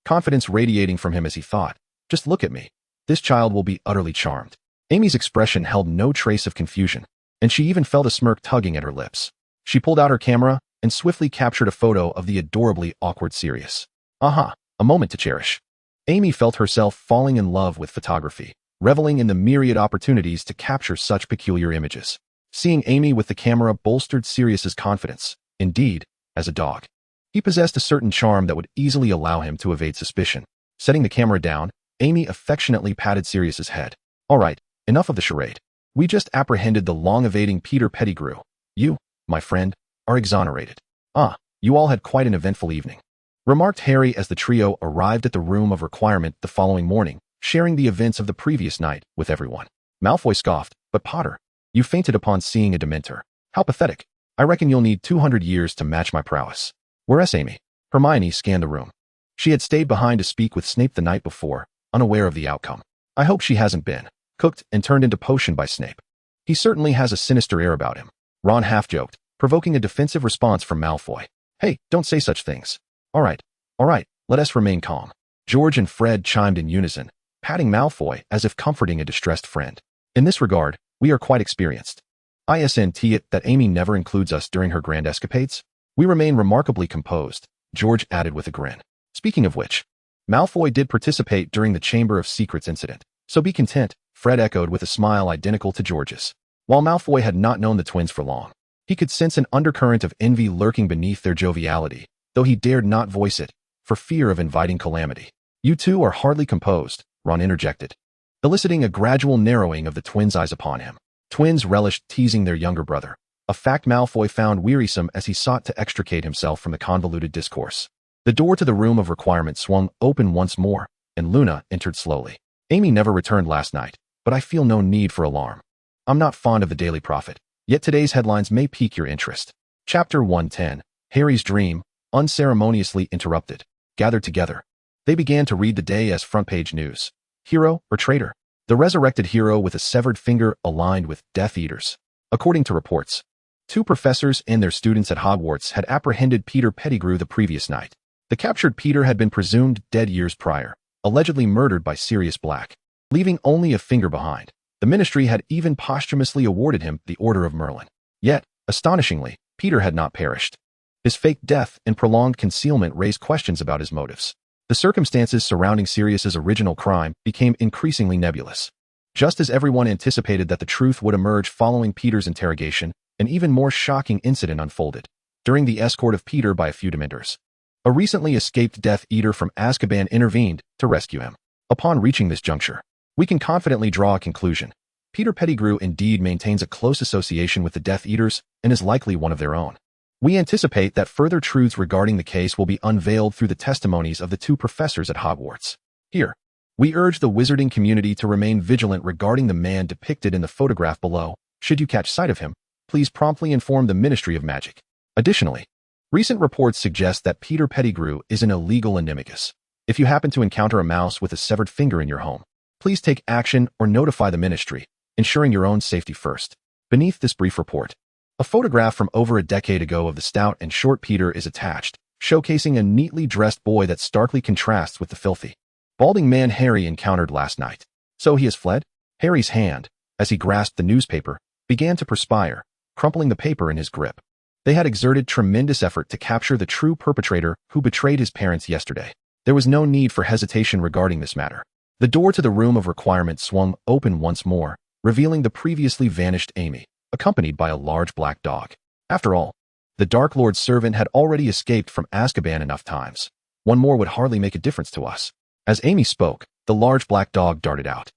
Confidence radiating from him as he thought, just look at me. This child will be utterly charmed. Amy's expression held no trace of confusion, and she even felt a smirk tugging at her lips. She pulled out her camera and swiftly captured a photo of the adorably awkward Sirius. Aha, a moment to cherish. Amy felt herself falling in love with photography, reveling in the myriad opportunities to capture such peculiar images. Seeing Amy with the camera bolstered Sirius's confidence. Indeed, as a dog, he possessed a certain charm that would easily allow him to evade suspicion. Setting the camera down, Amy affectionately patted Sirius's head. All right, enough of the charade. We just apprehended the long-evading Peter Pettigrew. You, my friend, are exonerated. Ah, you all had quite an eventful evening, remarked Harry as the trio arrived at the room of requirement the following morning, sharing the events of the previous night with everyone. Malfoy scoffed, but Potter, you fainted upon seeing a Dementor. How pathetic. I reckon you'll need 200 years to match my prowess. Whereas Amy? Hermione scanned the room. She had stayed behind to speak with Snape the night before, unaware of the outcome. I hope she hasn't been cooked and turned into potion by Snape. He certainly has a sinister air about him. Ron half-joked, provoking a defensive response from Malfoy. Hey, don't say such things. All right, let us remain calm. George and Fred chimed in unison, patting Malfoy as if comforting a distressed friend. In this regard, we are quite experienced. Isn't it that Amy never includes us during her grand escapades? We remain remarkably composed, George added with a grin. Speaking of which, Malfoy did participate during the Chamber of Secrets incident, so be content, Fred echoed with a smile identical to George's. While Malfoy had not known the twins for long, he could sense an undercurrent of envy lurking beneath their joviality, though he dared not voice it, for fear of inviting calamity. You two are hardly composed, Ron interjected, eliciting a gradual narrowing of the twins' eyes upon him. Twins relished teasing their younger brother, a fact Malfoy found wearisome as he sought to extricate himself from the convoluted discourse. The door to the room of requirement swung open once more, and Luna entered slowly. Amy never returned last night, but I feel no need for alarm. I'm not fond of the Daily Prophet, yet today's headlines may pique your interest. Chapter 110, Harry's Dream, unceremoniously interrupted. Gathered together, they began to read the day as front-page news. Hero or traitor? The resurrected hero with a severed finger aligned with Death Eaters. According to reports, 2 professors and their students at Hogwarts had apprehended Peter Pettigrew the previous night. The captured Peter had been presumed dead years prior, allegedly murdered by Sirius Black, leaving only a finger behind. The Ministry had even posthumously awarded him the Order of Merlin. Yet, astonishingly, Peter had not perished. His fake death and prolonged concealment raised questions about his motives. The circumstances surrounding Sirius's original crime became increasingly nebulous. Just as everyone anticipated that the truth would emerge following Peter's interrogation, an even more shocking incident unfolded. During the escort of Peter by a few Dementors, a recently escaped Death Eater from Azkaban intervened to rescue him. Upon reaching this juncture, we can confidently draw a conclusion. Peter Pettigrew indeed maintains a close association with the Death Eaters and is likely one of their own. We anticipate that further truths regarding the case will be unveiled through the testimonies of the 2 professors at Hogwarts. Here, we urge the wizarding community to remain vigilant regarding the man depicted in the photograph below. Should you catch sight of him, please promptly inform the Ministry of Magic. Additionally, recent reports suggest that Peter Pettigrew is an illegal animagus. If you happen to encounter a mouse with a severed finger in your home, please take action or notify the Ministry, ensuring your own safety first. Beneath this brief report, a photograph from over a decade ago of the stout and short Peter is attached, showcasing a neatly dressed boy that starkly contrasts with the filthy, balding man Harry encountered last night. So he has fled? Harry's hand, as he grasped the newspaper, began to perspire, crumpling the paper in his grip. They had exerted tremendous effort to capture the true perpetrator who betrayed his parents yesterday. There was no need for hesitation regarding this matter. The door to the room of requirement swung open once more, revealing the previously vanished Amy, accompanied by a large black dog. After all, the Dark Lord's servant had already escaped from Azkaban enough times. One more would hardly make a difference to us. As Amy spoke, the large black dog darted out,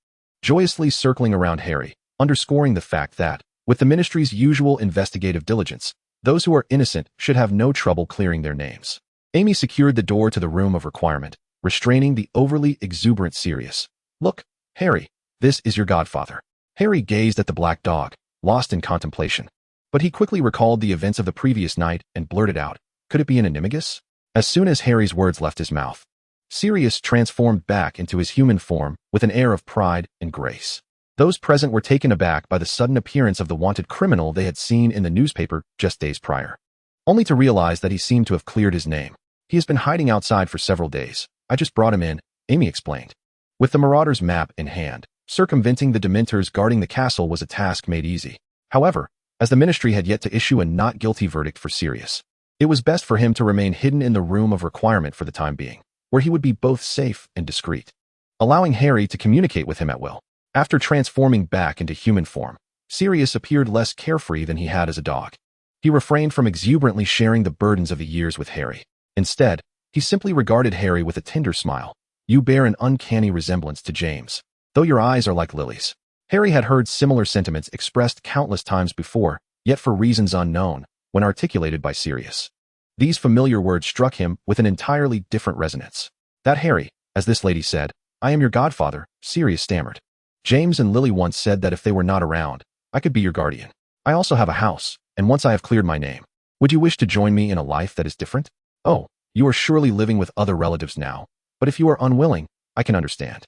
joyously circling around Harry, underscoring the fact that, with the Ministry's usual investigative diligence, Those who are innocent should have no trouble clearing their names. Amy secured the door to the room of requirement, restraining the overly exuberant Sirius. Look, Harry, this is your godfather. Harry gazed at the black dog, lost in contemplation. But he quickly recalled the events of the previous night and blurted out, could it be an animagus? As soon as Harry's words left his mouth, Sirius transformed back into his human form with an air of pride and grace. Those present were taken aback by the sudden appearance of the wanted criminal they had seen in the newspaper just days prior, only to realize that he seemed to have cleared his name. He has been hiding outside for several days. I just brought him in, Amy explained. With the Marauder's map in hand, circumventing the Dementors guarding the castle was a task made easy. However, as the Ministry had yet to issue a not guilty verdict for Sirius, it was best for him to remain hidden in the room of requirement for the time being, where he would be both safe and discreet, allowing Harry to communicate with him at will. After transforming back into human form, Sirius appeared less carefree than he had as a dog. He refrained from exuberantly sharing the burdens of the years with Harry. Instead, he simply regarded Harry with a tender smile. You bear an uncanny resemblance to James, though your eyes are like lilies. Harry had heard similar sentiments expressed countless times before, yet for reasons unknown, when articulated by Sirius. These familiar words struck him with an entirely different resonance. That Harry, as this lady said, I am your godfather, Sirius stammered. James and Lily once said that if they were not around, I could be your guardian. I also have a house, and once I have cleared my name, would you wish to join me in a life that is different? Oh, you are surely living with other relatives now, but if you are unwilling, I can understand.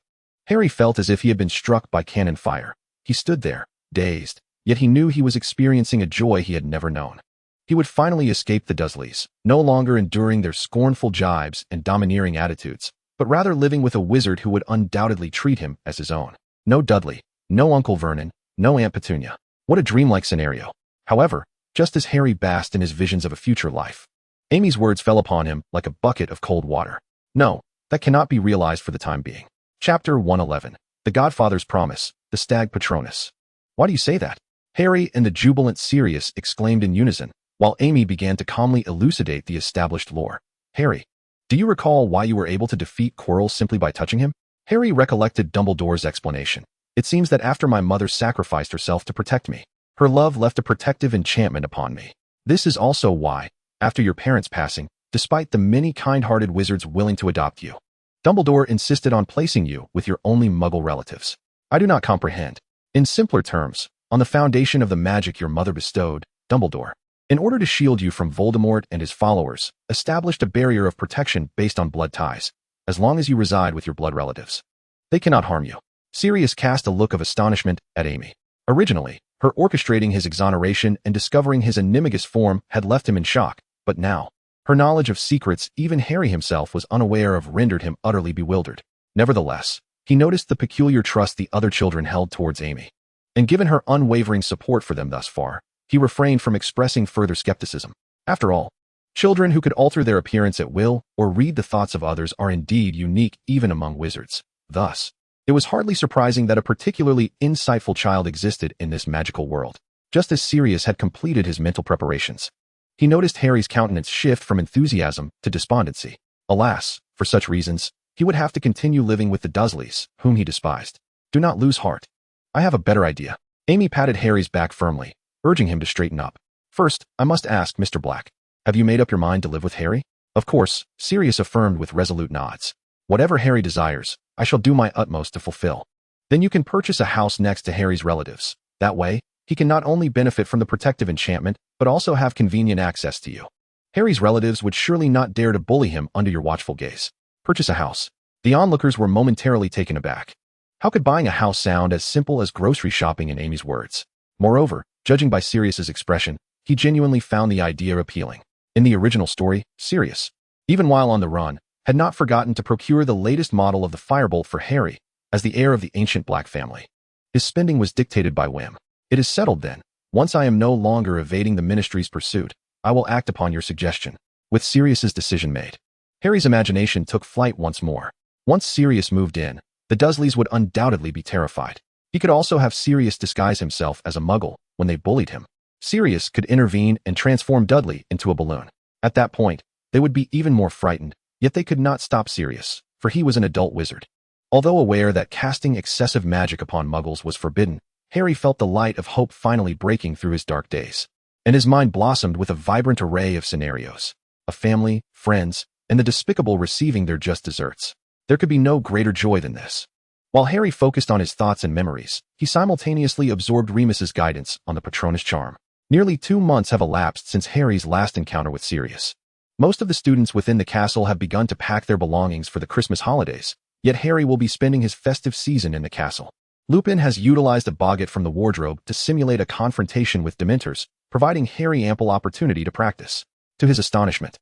Harry felt as if he had been struck by cannon fire. He stood there, dazed, yet he knew he was experiencing a joy he had never known. He would finally escape the Dursleys, no longer enduring their scornful jibes and domineering attitudes, but rather living with a wizard who would undoubtedly treat him as his own. No Dudley, no Uncle Vernon, no Aunt Petunia. What a dreamlike scenario. However, just as Harry basked in his visions of a future life, Amy's words fell upon him like a bucket of cold water. No, that cannot be realized for the time being. Chapter 111. The Godfather's Promise, the Stag Patronus. Why do you say that? Harry and the jubilant Sirius exclaimed in unison, while Amy began to calmly elucidate the established lore. Harry, do you recall why you were able to defeat Quirrell simply by touching him? Harry recollected Dumbledore's explanation. It seems that after my mother sacrificed herself to protect me, her love left a protective enchantment upon me. This is also why, after your parents' passing, despite the many kind-hearted wizards willing to adopt you, Dumbledore insisted on placing you with your only Muggle relatives. I do not comprehend. In simpler terms, on the foundation of the magic your mother bestowed, Dumbledore, in order to shield you from Voldemort and his followers, established a barrier of protection based on blood ties, as long as you reside with your blood relatives. They cannot harm you. Sirius cast a look of astonishment at Amy. Originally, her orchestrating his exoneration and discovering his animagus form had left him in shock, but now, her knowledge of secrets even Harry himself was unaware of rendered him utterly bewildered. Nevertheless, he noticed the peculiar trust the other children held towards Amy. And given her unwavering support for them thus far, he refrained from expressing further skepticism. After all, children who could alter their appearance at will or read the thoughts of others are indeed unique even among wizards. Thus, it was hardly surprising that a particularly insightful child existed in this magical world. Just as Sirius had completed his mental preparations, he noticed Harry's countenance shift from enthusiasm to despondency. Alas, for such reasons, he would have to continue living with the Dursleys, whom he despised. Do not lose heart. I have a better idea. Amy patted Harry's back firmly, urging him to straighten up. First, I must ask, Mr. Black, have you made up your mind to live with Harry? Of course, Sirius affirmed with resolute nods. Whatever Harry desires, I shall do my utmost to fulfill. Then you can purchase a house next to Harry's relatives. That way, he can not only benefit from the protective enchantment, but also have convenient access to you. Harry's relatives would surely not dare to bully him under your watchful gaze. Purchase a house. The onlookers were momentarily taken aback. How could buying a house sound as simple as grocery shopping in Amy's words? Moreover, judging by Sirius's expression, he genuinely found the idea appealing. In the original story, Sirius, even while on the run, had not forgotten to procure the latest model of the firebolt for Harry, as the heir of the ancient Black family. His spending was dictated by whim. It is settled then. Once I am no longer evading the Ministry's pursuit, I will act upon your suggestion. With Sirius's decision made, Harry's imagination took flight once more. Once Sirius moved in, the Dursleys would undoubtedly be terrified. He could also have Sirius disguise himself as a Muggle when they bullied him. Sirius could intervene and transform Dudley into a balloon. At that point, they would be even more frightened, yet they could not stop Sirius, for he was an adult wizard. Although aware that casting excessive magic upon Muggles was forbidden, Harry felt the light of hope finally breaking through his dark days. and his mind blossomed with a vibrant array of scenarios. A family, friends, and the despicable receiving their just desserts. There could be no greater joy than this. While Harry focused on his thoughts and memories, he simultaneously absorbed Remus's guidance on the Patronus charm. Nearly 2 months have elapsed since Harry's last encounter with Sirius. Most of the students within the castle have begun to pack their belongings for the Christmas holidays, yet Harry will be spending his festive season in the castle. Lupin has utilized a boggart from the wardrobe to simulate a confrontation with Dementors, providing Harry ample opportunity to practice. To his astonishment,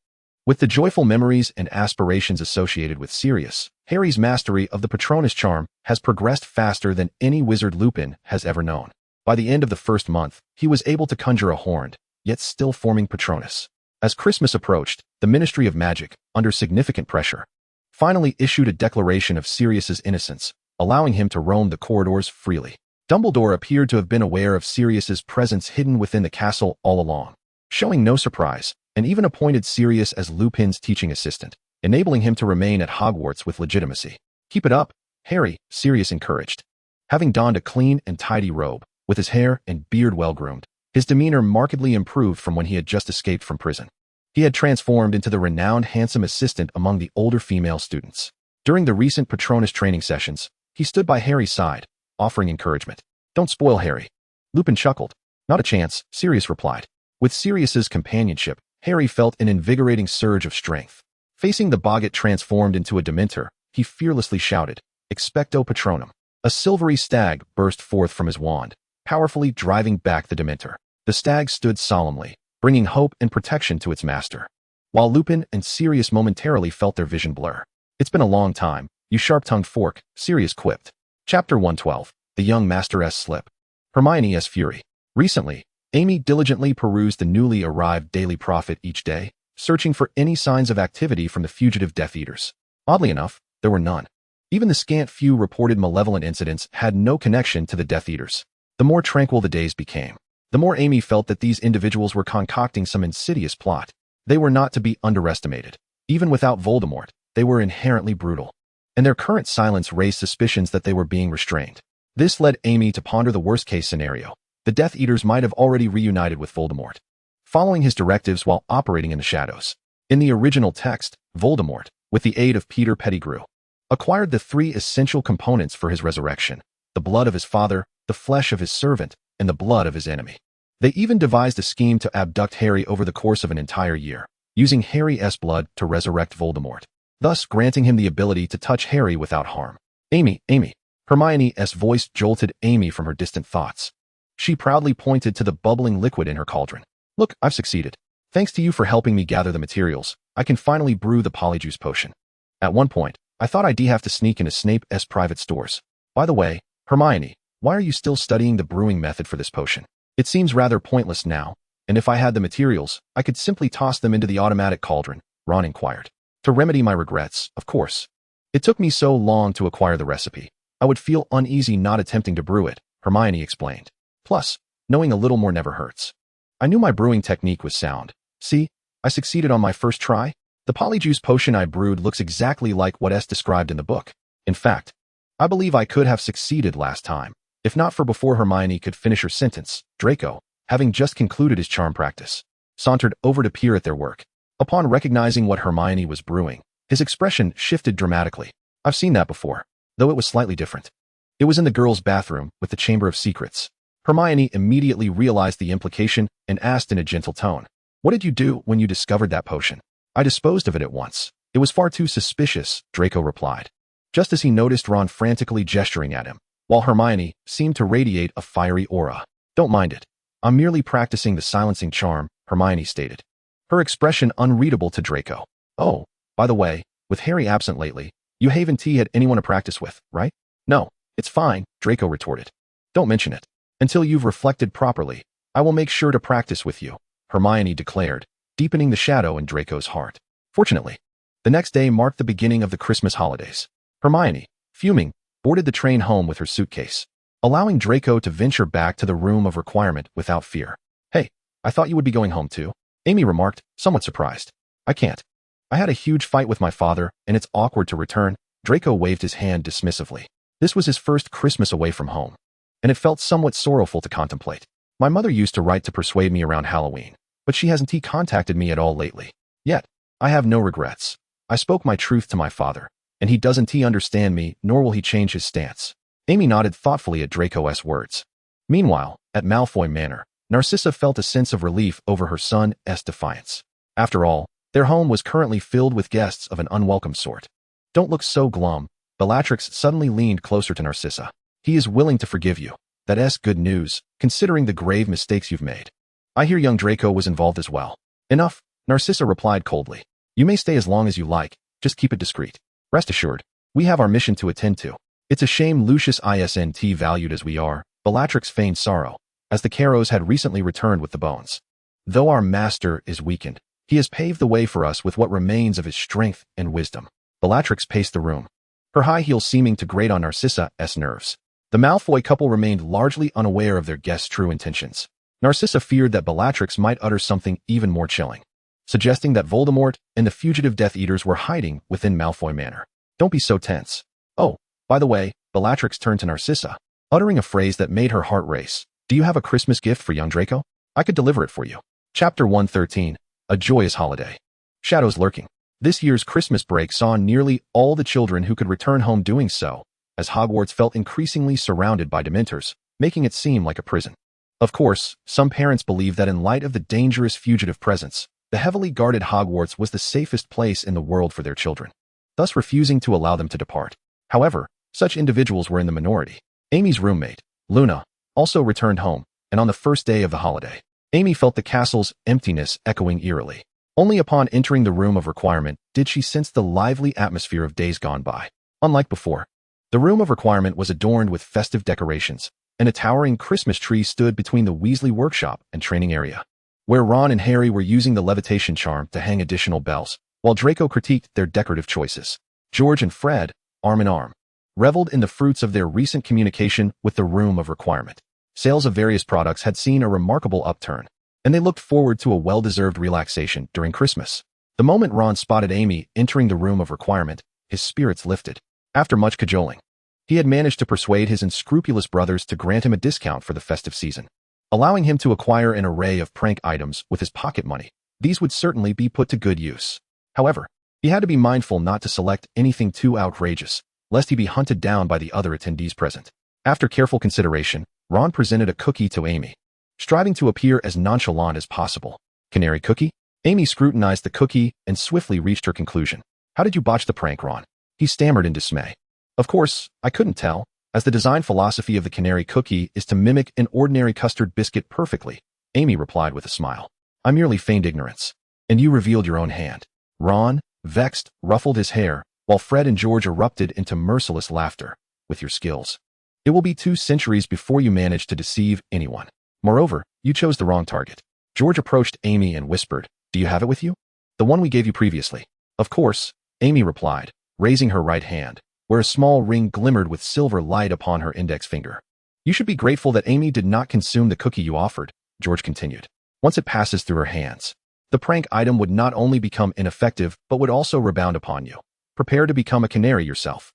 with the joyful memories and aspirations associated with Sirius, Harry's mastery of the Patronus charm has progressed faster than any wizard Lupin has ever known. By the end of the first month, he was able to conjure a horned, yet still forming Patronus. As Christmas approached, the Ministry of Magic, under significant pressure, finally issued a declaration of Sirius's innocence, allowing him to roam the corridors freely. Dumbledore appeared to have been aware of Sirius's presence hidden within the castle all along, showing no surprise, and even appointed Sirius as Lupin's teaching assistant, enabling him to remain at Hogwarts with legitimacy. "Keep it up, Harry," Sirius encouraged. Having donned a clean and tidy robe, with his hair and beard well-groomed, his demeanor markedly improved from when he had just escaped from prison. He had transformed into the renowned handsome assistant among the older female students. During the recent Patronus training sessions, he stood by Harry's side, offering encouragement. "Don't spoil Harry." Lupin chuckled. "Not a chance," Sirius replied. With Sirius's companionship, Harry felt an invigorating surge of strength. Facing the boggart transformed into a Dementor, he fearlessly shouted, "Expecto Patronum." A silvery stag burst forth from his wand, powerfully driving back the Dementor. The stag stood solemnly, bringing hope and protection to its master. While Lupin and Sirius momentarily felt their vision blur. "It's been a long time, you sharp-tongued fork," Sirius quipped. Chapter 112, The Young Master's Slip. Hermione's Fury. Recently, Amy diligently perused the newly arrived Daily Prophet each day, searching for any signs of activity from the fugitive Death Eaters. Oddly enough, there were none. Even the scant few reported malevolent incidents had no connection to the Death Eaters. The more tranquil the days became, the more Amy felt that these individuals were concocting some insidious plot. They were not to be underestimated. Even without Voldemort, they were inherently brutal, and their current silence raised suspicions that they were being restrained. This led Amy to ponder the worst-case scenario. The Death Eaters might have already reunited with Voldemort, following his directives while operating in the shadows. In the original text, Voldemort, with the aid of Peter Pettigrew, acquired the 3 essential components for his resurrection: the blood of his father, the flesh of his servant, and the blood of his enemy. They even devised a scheme to abduct Harry over the course of an entire year, using Harry's blood to resurrect Voldemort, thus granting him the ability to touch Harry without harm. "Amy, Amy." Hermione's voice jolted Amy from her distant thoughts. She proudly pointed to the bubbling liquid in her cauldron. "Look, I've succeeded. Thanks to you for helping me gather the materials, I can finally brew the Polyjuice Potion. At one point, I thought I'd have to sneak into Snape's private stores. By the way, Hermione, why are you still studying the brewing method for this potion? It seems rather pointless now, and if I had the materials, I could simply toss them into the automatic cauldron," Ron inquired. "To remedy my regrets, of course. It took me so long to acquire the recipe. I would feel uneasy not attempting to brew it," Hermione explained. "Plus, knowing a little more never hurts. I knew my brewing technique was sound. See, I succeeded on my first try. The Polyjuice Potion I brewed looks exactly like what's described in the book. In fact, I believe I could have succeeded last time, if not for before Hermione could finish her sentence. Draco, having just concluded his charm practice, sauntered over to peer at their work. Upon recognizing what Hermione was brewing, his expression shifted dramatically. "I've seen that before, though it was slightly different. It was in the girls' bathroom with the Chamber of Secrets." Hermione immediately realized the implication and asked in a gentle tone, "What did you do when you discovered that potion?" "I disposed of it at once. It was far too suspicious," Draco replied, just as he noticed Ron frantically gesturing at him, while Hermione seemed to radiate a fiery aura. "Don't mind it. I'm merely practicing the silencing charm," Hermione stated, her expression unreadable to Draco. "Oh, by the way, with Harry absent lately, you haven't had anyone to practice with, right?" "No, it's fine," Draco retorted. "Don't mention it. Until you've reflected properly, I will make sure to practice with you," Hermione declared, deepening the shadow in Draco's heart. Fortunately, the next day marked the beginning of the Christmas holidays. Hermione, fuming, boarded the train home with her suitcase, allowing Draco to venture back to the room of requirement without fear. "Hey, I thought you would be going home too," Amy remarked, somewhat surprised. "I can't. I had a huge fight with my father, and it's awkward to return." Draco waved his hand dismissively. This was his first Christmas away from home, and it felt somewhat sorrowful to contemplate. My mother used to write to persuade me around Halloween, but she hasn't contacted me at all lately. Yet, I have no regrets. I spoke my truth to my father, and he doesn't understand me, nor will he change his stance. Amy nodded thoughtfully at Draco's words. Meanwhile, at Malfoy Manor, Narcissa felt a sense of relief over her son's defiance. After all, their home was currently filled with guests of an unwelcome sort. Don't look so glum. Bellatrix suddenly leaned closer to Narcissa. He is willing to forgive you. That's good news, considering the grave mistakes you've made. I hear young Draco was involved as well. Enough, Narcissa replied coldly. You may stay as long as you like, just keep it discreet. Rest assured, we have our mission to attend to. It's a shame Lucius isn't valued as we are, Bellatrix feigned sorrow, as the Caros had recently returned with the bones. Though our master is weakened, he has paved the way for us with what remains of his strength and wisdom. Bellatrix paced the room, her high heels seeming to grate on Narcissa's nerves. The Malfoy couple remained largely unaware of their guest's true intentions. Narcissa feared that Bellatrix might utter something even more chilling, suggesting that Voldemort and the fugitive Death Eaters were hiding within Malfoy Manor. Don't be so tense. Oh, by the way, Bellatrix turned to Narcissa, uttering a phrase that made her heart race. Do you have a Christmas gift for young Draco? I could deliver it for you. Chapter 113, A Joyous Holiday. Shadows lurking. This year's Christmas break saw nearly all the children who could return home doing so, as Hogwarts felt increasingly surrounded by Dementors, making it seem like a prison. Of course, some parents believed that in light of the dangerous fugitive presence, the heavily guarded Hogwarts was the safest place in the world for their children, thus refusing to allow them to depart. However, such individuals were in the minority. Amy's roommate, Luna, also returned home, and on the first day of the holiday, Amy felt the castle's emptiness echoing eerily. Only upon entering the room of requirement did she sense the lively atmosphere of days gone by. Unlike before, the room of requirement was adorned with festive decorations, and a towering Christmas tree stood between the Weasley workshop and training area, where Ron and Harry were using the levitation charm to hang additional bells, while Draco critiqued their decorative choices. George and Fred, arm in arm, reveled in the fruits of their recent communication with the room of requirement. Sales of various products had seen a remarkable upturn, and they looked forward to a well-deserved relaxation during Christmas. The moment Ron spotted Amy entering the room of requirement, his spirits lifted. After much cajoling, he had managed to persuade his unscrupulous brothers to grant him a discount for the festive season, allowing him to acquire an array of prank items with his pocket money. These would certainly be put to good use. However, he had to be mindful not to select anything too outrageous, lest he be hunted down by the other attendees present. After careful consideration, Ron presented a cookie to Amy, striving to appear as nonchalant as possible. Canary cookie? Amy scrutinized the cookie and swiftly reached her conclusion. How did you botch the prank, Ron? He stammered in dismay. Of course, I couldn't tell, as the design philosophy of the canary cookie is to mimic an ordinary custard biscuit perfectly, Amy replied with a smile. I merely feigned ignorance. And you revealed your own hand. Ron, vexed, ruffled his hair, while Fred and George erupted into merciless laughter. With your skills, it will be 2 centuries before you manage to deceive anyone. Moreover, you chose the wrong target. George approached Amy and whispered, Do you have it with you? The one we gave you previously. Of course, Amy replied, raising her right hand, where a small ring glimmered with silver light upon her index finger. You should be grateful that Amy did not consume the cookie you offered, George continued. Once it passes through her hands, the prank item would not only become ineffective but would also rebound upon you. Prepare to become a canary yourself.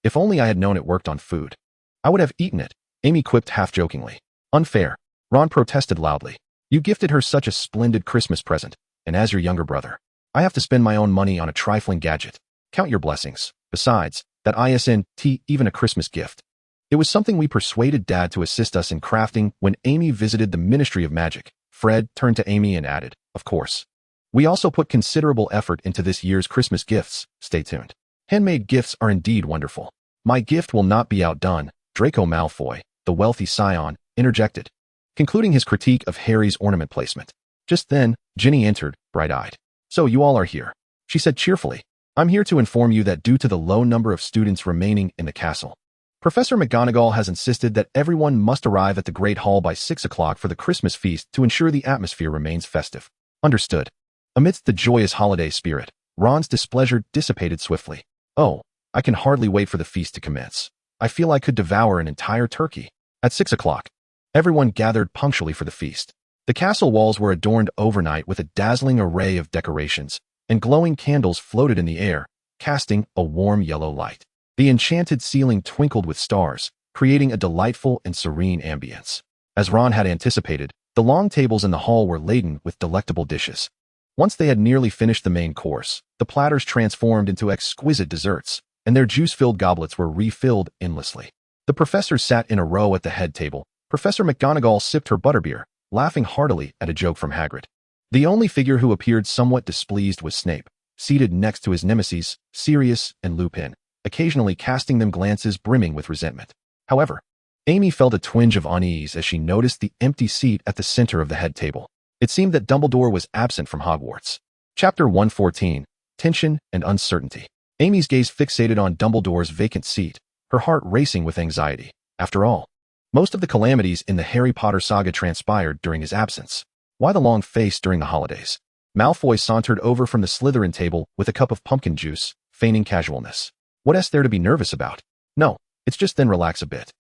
If only I had known it worked on food. I would have eaten it, Amy quipped half-jokingly. Unfair, Ron protested loudly. You gifted her such a splendid Christmas present, and as your younger brother, I have to spend my own money on a trifling gadget. Count your blessings. Besides, that isn't even a Christmas gift. It was something we persuaded Dad to assist us in crafting when Amy visited the Ministry of Magic. Fred turned to Amy and added, Of course. We also put considerable effort into this year's Christmas gifts. Stay tuned. Handmade gifts are indeed wonderful. My gift will not be outdone, Draco Malfoy, the wealthy scion, interjected, concluding his critique of Harry's ornament placement. Just then, Ginny entered, bright-eyed. So you all are here, she said cheerfully. I'm here to inform you that due to the low number of students remaining in the castle, Professor McGonagall has insisted that everyone must arrive at the Great Hall by 6 o'clock for the Christmas feast to ensure the atmosphere remains festive. Understood. Amidst the joyous holiday spirit, Ron's displeasure dissipated swiftly. Oh, I can hardly wait for the feast to commence. I feel I could devour an entire turkey. At 6 o'clock, everyone gathered punctually for the feast. The castle walls were adorned overnight with a dazzling array of decorations, and glowing candles floated in the air, casting a warm yellow light. The enchanted ceiling twinkled with stars, creating a delightful and serene ambience. As Ron had anticipated, the long tables in the hall were laden with delectable dishes. Once they had nearly finished the main course, the platters transformed into exquisite desserts, and their juice-filled goblets were refilled endlessly. The professors sat in a row at the head table. Professor McGonagall sipped her butterbeer, laughing heartily at a joke from Hagrid. The only figure who appeared somewhat displeased was Snape, seated next to his nemeses, Sirius and Lupin, occasionally casting them glances brimming with resentment. However, Amy felt a twinge of unease as she noticed the empty seat at the center of the head table. It seemed that Dumbledore was absent from Hogwarts. Chapter 114, Tension and Uncertainty. Amy's gaze fixated on Dumbledore's vacant seat, her heart racing with anxiety. After all, most of the calamities in the Harry Potter saga transpired during his absence. Why the long face during the holidays? Malfoy sauntered over from the Slytherin table with a cup of pumpkin juice, feigning casualness. What is there to be nervous about? No, it's just then relax a bit.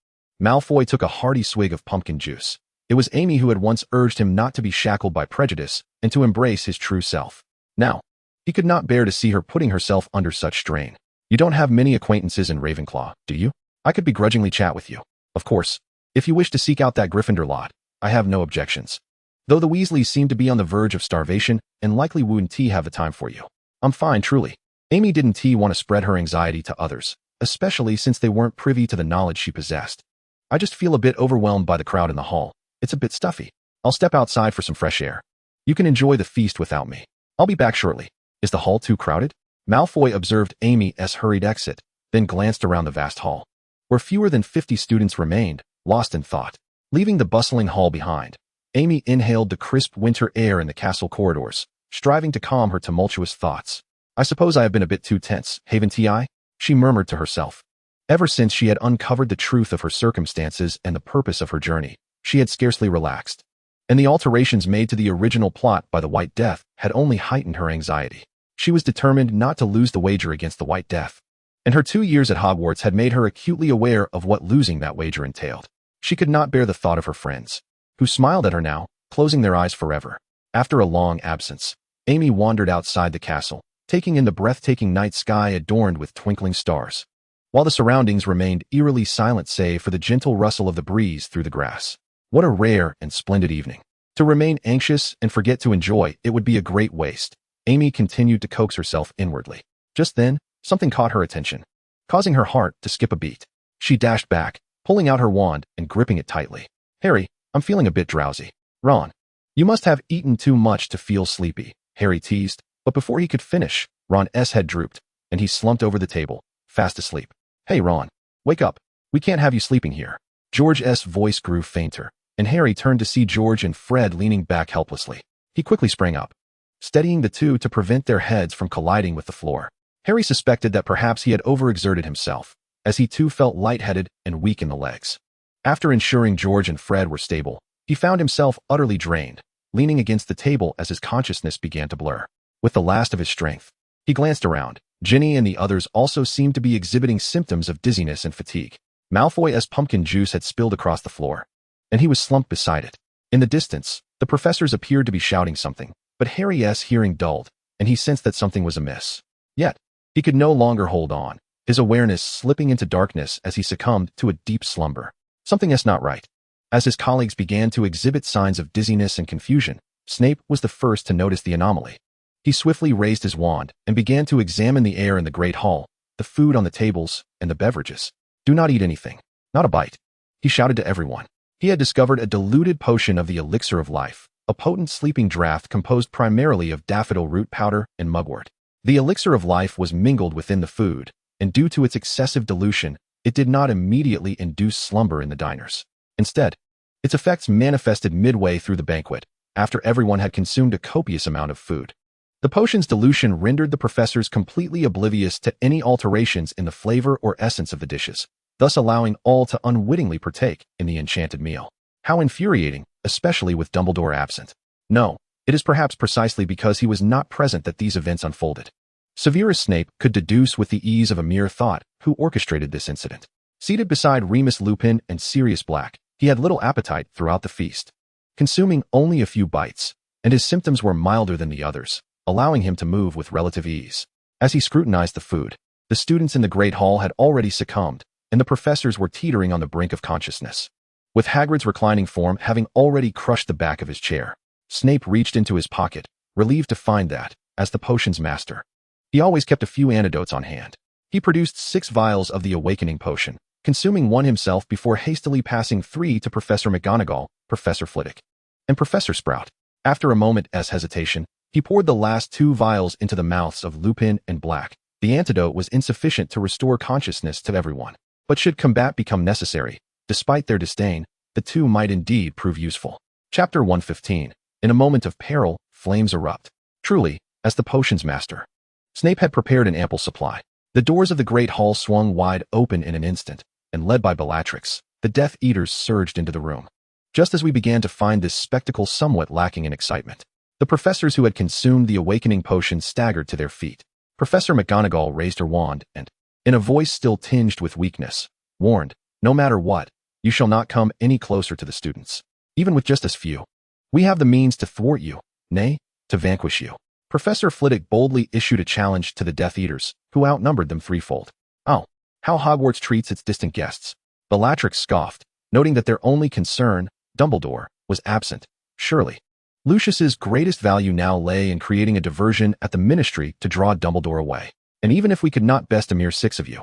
Malfoy took a hearty swig of pumpkin juice. It was Amy who had once urged him not to be shackled by prejudice and to embrace his true self. Now, he could not bear to see her putting herself under such strain. You don't have many acquaintances in Ravenclaw, do you? I could begrudgingly chat with you. Of course, if you wish to seek out that Gryffindor lot, I have no objections. Though the Weasleys seem to be on the verge of starvation and likely wouldn't have the time for you. I'm fine, truly. Amy didn't want to spread her anxiety to others, especially since they weren't privy to the knowledge she possessed. I just feel a bit overwhelmed by the crowd in the hall. It's a bit stuffy. I'll step outside for some fresh air. You can enjoy the feast without me. I'll be back shortly. Is the hall too crowded? Malfoy observed Amy's hurried exit, then glanced around the vast hall, where fewer than 50 students remained, lost in thought. Leaving the bustling hall behind, Amy inhaled the crisp winter air in the castle corridors, striving to calm her tumultuous thoughts. I suppose I have been a bit too tense, haven't I? She murmured to herself. Ever since she had uncovered the truth of her circumstances and the purpose of her journey, she had scarcely relaxed. And the alterations made to the original plot by the White Death had only heightened her anxiety. She was determined not to lose the wager against the White Death. And her 2 years at Hogwarts had made her acutely aware of what losing that wager entailed. She could not bear the thought of her friends, who smiled at her now, closing their eyes forever. After a long absence, Amy wandered outside the castle, taking in the breathtaking night sky adorned with twinkling stars, while the surroundings remained eerily silent save for the gentle rustle of the breeze through the grass. What a rare and splendid evening. To remain anxious and forget to enjoy it would be a great waste. Amy continued to coax herself inwardly. Just then, something caught her attention, causing her heart to skip a beat. She dashed back, pulling out her wand and gripping it tightly. Harry, I'm feeling a bit drowsy. Ron, you must have eaten too much to feel sleepy, Harry teased, but before he could finish, Ron's head drooped, and he slumped over the table, fast asleep. Hey Ron, wake up. We can't have you sleeping here. George's voice grew fainter, and Harry turned to see George and Fred leaning back helplessly. He quickly sprang up, steadying the two to prevent their heads from colliding with the floor. Harry suspected that perhaps he had overexerted himself, as he too felt lightheaded and weak in the legs. After ensuring George and Fred were stable, he found himself utterly drained, leaning against the table as his consciousness began to blur. With the last of his strength, he glanced around. Ginny and the others also seemed to be exhibiting symptoms of dizziness and fatigue. Malfoy's pumpkin juice had spilled across the floor, and he was slumped beside it. In the distance, the professors appeared to be shouting something, but Harry's hearing dulled, and he sensed that something was amiss. Yet, he could no longer hold on, his awareness slipping into darkness as he succumbed to a deep slumber. Something's not right. As his colleagues began to exhibit signs of dizziness and confusion, Snape was the first to notice the anomaly. He swiftly raised his wand and began to examine the air in the great hall, the food on the tables, and the beverages. Do not eat anything. Not a bite. He shouted to everyone. He had discovered a diluted potion of the elixir of life, a potent sleeping draught composed primarily of daffodil root powder and mugwort. The elixir of life was mingled within the food, and due to its excessive dilution, it did not immediately induce slumber in the diners. Instead, its effects manifested midway through the banquet, after everyone had consumed a copious amount of food. The potion's dilution rendered the professors completely oblivious to any alterations in the flavor or essence of the dishes, thus allowing all to unwittingly partake in the enchanted meal. How infuriating, especially with Dumbledore absent. No, it is perhaps precisely because he was not present that these events unfolded. Severus Snape could deduce with the ease of a mere thought who orchestrated this incident. Seated beside Remus Lupin and Sirius Black, he had little appetite throughout the feast, consuming only a few bites, and his symptoms were milder than the others, allowing him to move with relative ease. As he scrutinized the food, the students in the Great Hall had already succumbed, and the professors were teetering on the brink of consciousness. with Hagrid's reclining form having already crushed the back of his chair. Snape reached into his pocket, relieved to find that, as the potion's master, he always kept a few antidotes on hand. He produced 6 vials of the awakening potion, consuming one himself before hastily passing 3 to Professor McGonagall, Professor Flitwick, and Professor Sprout. After a moment's hesitation, he poured the last 2 vials into the mouths of Lupin and Black. The antidote was insufficient to restore consciousness to everyone, but should combat become necessary, despite their disdain, the 2 might indeed prove useful. Chapter 115. In a moment of peril, flames erupt. Truly, as the potion's master, Snape had prepared an ample supply. The doors of the Great Hall swung wide open in an instant, and led by Bellatrix, the Death Eaters surged into the room. Just as we began to find this spectacle somewhat lacking in excitement, the professors who had consumed the awakening potion staggered to their feet. Professor McGonagall raised her wand and, in a voice still tinged with weakness, warned, "No matter what, you shall not come any closer to the students, even with just as few. We have the means to thwart you, nay, to vanquish you." Professor Flitwick boldly issued a challenge to the Death Eaters, who outnumbered them threefold. "Oh, how Hogwarts treats its distant guests." Bellatrix scoffed, noting that their only concern, Dumbledore, was absent. Surely, Lucius's greatest value now lay in creating a diversion at the Ministry to draw Dumbledore away. And even if we could not best a mere 6 of you,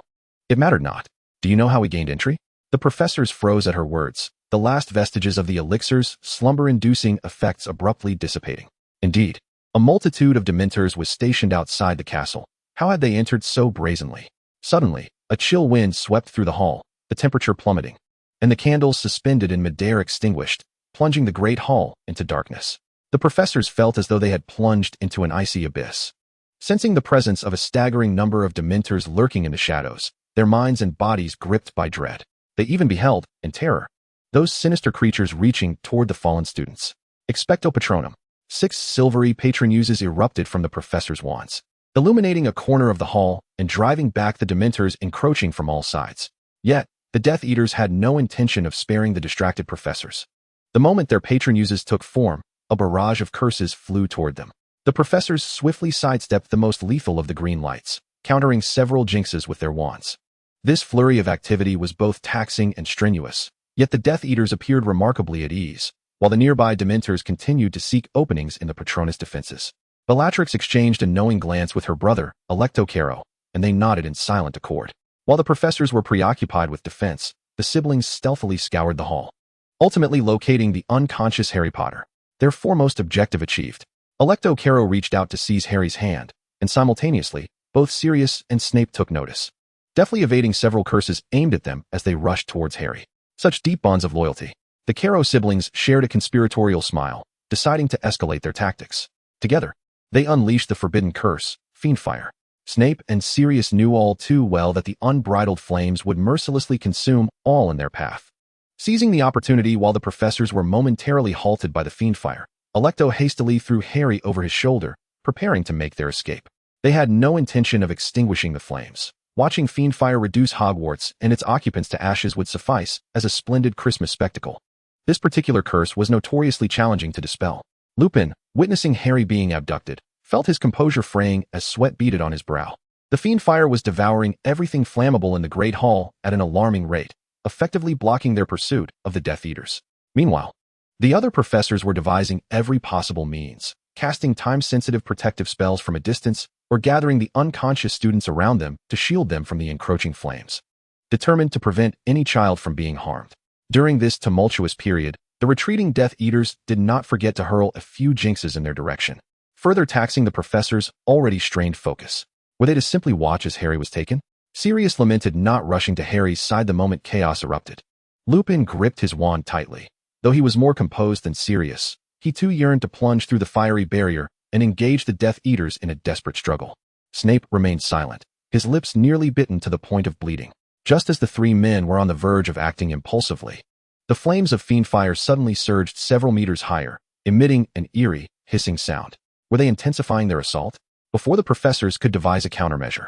it mattered not. Do you know how we gained entry? The professors froze at her words, the last vestiges of the elixir's slumber-inducing effects abruptly dissipating. Indeed, a multitude of Dementors was stationed outside the castle. How had they entered so brazenly? Suddenly, a chill wind swept through the hall, the temperature plummeting, and the candles suspended in midair extinguished, plunging the great hall into darkness. The professors felt as though they had plunged into an icy abyss. Sensing the presence of a staggering number of Dementors lurking in the shadows, their minds and bodies gripped by dread, they even beheld, in terror, those sinister creatures reaching toward the fallen students. Expecto Patronum. 6 silvery Patronuses erupted from the professors' wands, illuminating a corner of the hall and driving back the Dementors encroaching from all sides. Yet, the Death Eaters had no intention of sparing the distracted professors. The moment their Patronuses took form, a barrage of curses flew toward them. The professors swiftly sidestepped the most lethal of the green lights, countering several jinxes with their wands. This flurry of activity was both taxing and strenuous, yet the Death Eaters appeared remarkably at ease, while the nearby Dementors continued to seek openings in the Patronus defenses. Bellatrix exchanged a knowing glance with her brother, Alecto Caro, and they nodded in silent accord. While the professors were preoccupied with defense, the siblings stealthily scoured the hall, ultimately locating the unconscious Harry Potter. Their foremost objective achieved, Alecto Caro reached out to seize Harry's hand, and simultaneously, both Sirius and Snape took notice, deftly evading several curses aimed at them as they rushed towards Harry. Such deep bonds of loyalty. The Caro siblings shared a conspiratorial smile, deciding to escalate their tactics. Together, they unleashed the forbidden curse, Fiendfire. Snape and Sirius knew all too well that the unbridled flames would mercilessly consume all in their path. Seizing the opportunity while the professors were momentarily halted by the Fiendfire, Alecto hastily threw Harry over his shoulder, preparing to make their escape. They had no intention of extinguishing the flames. Watching Fiendfire reduce Hogwarts and its occupants to ashes would suffice as a splendid Christmas spectacle. This particular curse was notoriously challenging to dispel. Lupin, witnessing Harry being abducted, felt his composure fraying as sweat beaded on his brow. The Fiendfire was devouring everything flammable in the Great Hall at an alarming rate, effectively blocking their pursuit of the Death Eaters. Meanwhile, the other professors were devising every possible means, casting time-sensitive protective spells from a distance or gathering the unconscious students around them to shield them from the encroaching flames, determined to prevent any child from being harmed. During this tumultuous period, the retreating Death Eaters did not forget to hurl a few jinxes in their direction, further taxing the professors' already strained focus. Were they to simply watch as Harry was taken? Sirius lamented not rushing to Harry's side the moment chaos erupted. Lupin gripped his wand tightly. Though he was more composed than Sirius, he too yearned to plunge through the fiery barrier and engage the Death Eaters in a desperate struggle. Snape remained silent, his lips nearly bitten to the point of bleeding. Just as the 3 men were on the verge of acting impulsively, the flames of Fiendfire suddenly surged several meters higher, emitting an eerie, hissing sound. Were they intensifying their assault? Before the professors could devise a countermeasure,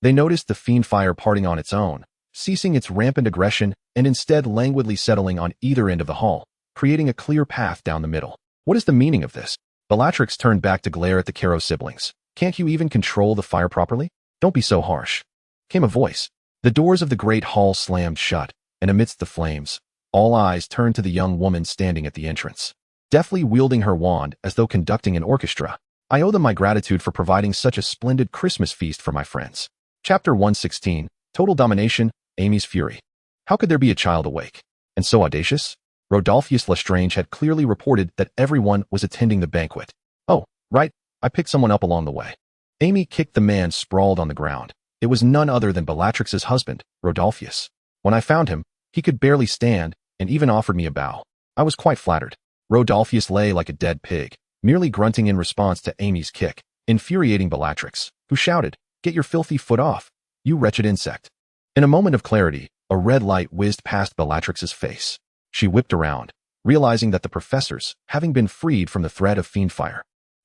they noticed the Fiendfire parting on its own, ceasing its rampant aggression and instead languidly settling on either end of the hall, creating a clear path down the middle. What is the meaning of this? Bellatrix turned back to glare at the Caro siblings. Can't you even control the fire properly? Don't be so harsh. Came a voice. The doors of the Great Hall slammed shut, and amidst the flames, All eyes turned to the young woman standing at the entrance, deftly wielding her wand as though conducting an orchestra. I owe them my gratitude for providing such a splendid Christmas feast for my friends. Chapter 116, Total Domination, Amy's Fury. How could there be a child awake? And so audacious? Rodolphus Lestrange had clearly reported that everyone was attending the banquet. Oh, right, I picked someone up along the way. Amy kicked the man sprawled on the ground. It was none other than Bellatrix's husband, Rodolphus. When I found him, he could barely stand and even offered me a bow. I was quite flattered. Rodolphus lay like a dead pig, merely grunting in response to Amy's kick, infuriating Bellatrix, who shouted, "Get your filthy foot off, you wretched insect." In a moment of clarity, a red light whizzed past Bellatrix's face. She whipped around, realizing that the professors, having been freed from the threat of fiendfire,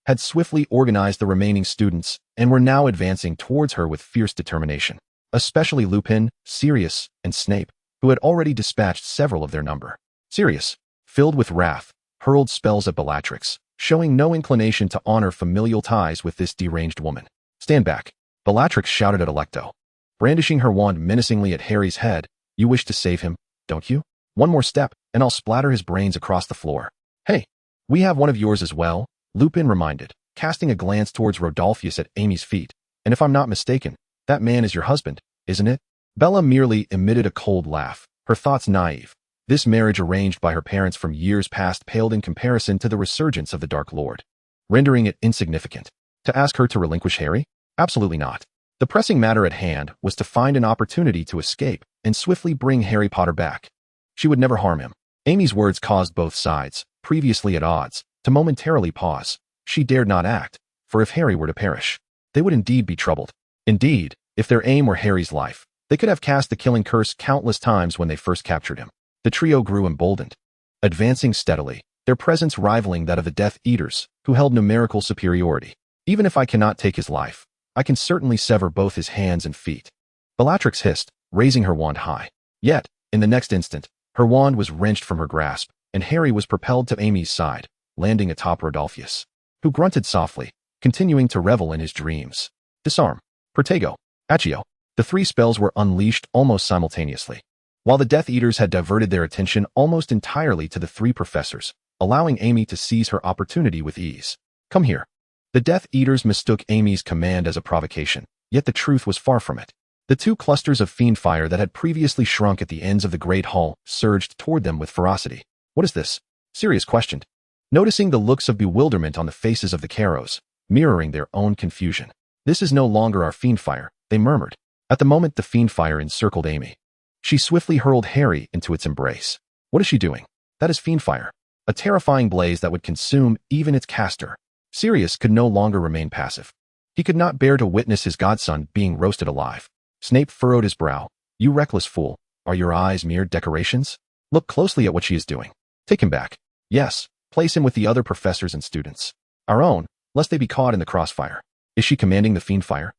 had swiftly organized the remaining students and were now advancing towards her with fierce determination, especially Lupin, Sirius, and Snape, who had already dispatched several of their number. Sirius, filled with wrath, hurled spells at Bellatrix, showing no inclination to honor familial ties with this deranged woman. "Stand back," Bellatrix shouted at Alecto, brandishing her wand menacingly at Harry's head. "You wish to save him, don't you? One more step, and I'll splatter his brains across the floor." "Hey, we have one of yours as well," Lupin reminded, casting a glance towards Rodolphus at Amy's feet. "And if I'm not mistaken, that man is your husband, isn't it?" Bella merely emitted a cold laugh, her thoughts naive. This marriage arranged by her parents from years past paled in comparison to the resurgence of the Dark Lord, rendering it insignificant. To ask her to relinquish Harry? Absolutely not. The pressing matter at hand was to find an opportunity to escape and swiftly bring Harry Potter back. She would never harm him. Amy's words caused both sides, previously at odds, to momentarily pause. She dared not act, for if Harry were to perish, they would indeed be troubled. Indeed, if their aim were Harry's life, they could have cast the killing curse countless times when they first captured him. The trio grew emboldened, advancing steadily, their presence rivaling that of the Death Eaters, who held numerical superiority. "Even if I cannot take his life, I can certainly sever both his hands and feet," Bellatrix hissed, raising her wand high. Yet, in the next instant, her wand was wrenched from her grasp, and Harry was propelled to Amy's side, landing atop Rodolphus, who grunted softly, continuing to revel in his dreams. Disarm, Protego, Accio. The three spells were unleashed almost simultaneously, while the Death Eaters had diverted their attention almost entirely to the three professors, allowing Amy to seize her opportunity with ease. "Come here." The Death Eaters mistook Amy's command as a provocation, yet the truth was far from it. The two clusters of fiend fire that had previously shrunk at the ends of the Great Hall surged toward them with ferocity. "What is this?" Sirius questioned, noticing the looks of bewilderment on the faces of the Carrows, mirroring their own confusion. "This is no longer our fiend fire," they murmured. At the moment the fiend fire encircled Amy, she swiftly hurled Harry into its embrace. "What is she doing?" "That is fiend fire, a terrifying blaze that would consume even its caster." Sirius could no longer remain passive. He could not bear to witness his godson being roasted alive. Snape furrowed his brow. "You reckless fool, are your eyes mere decorations? Look closely at what she is doing. Take him back. Yes, place him with the other professors and students. Our own, lest they be caught in the crossfire." "Is she commanding the fiend fire?"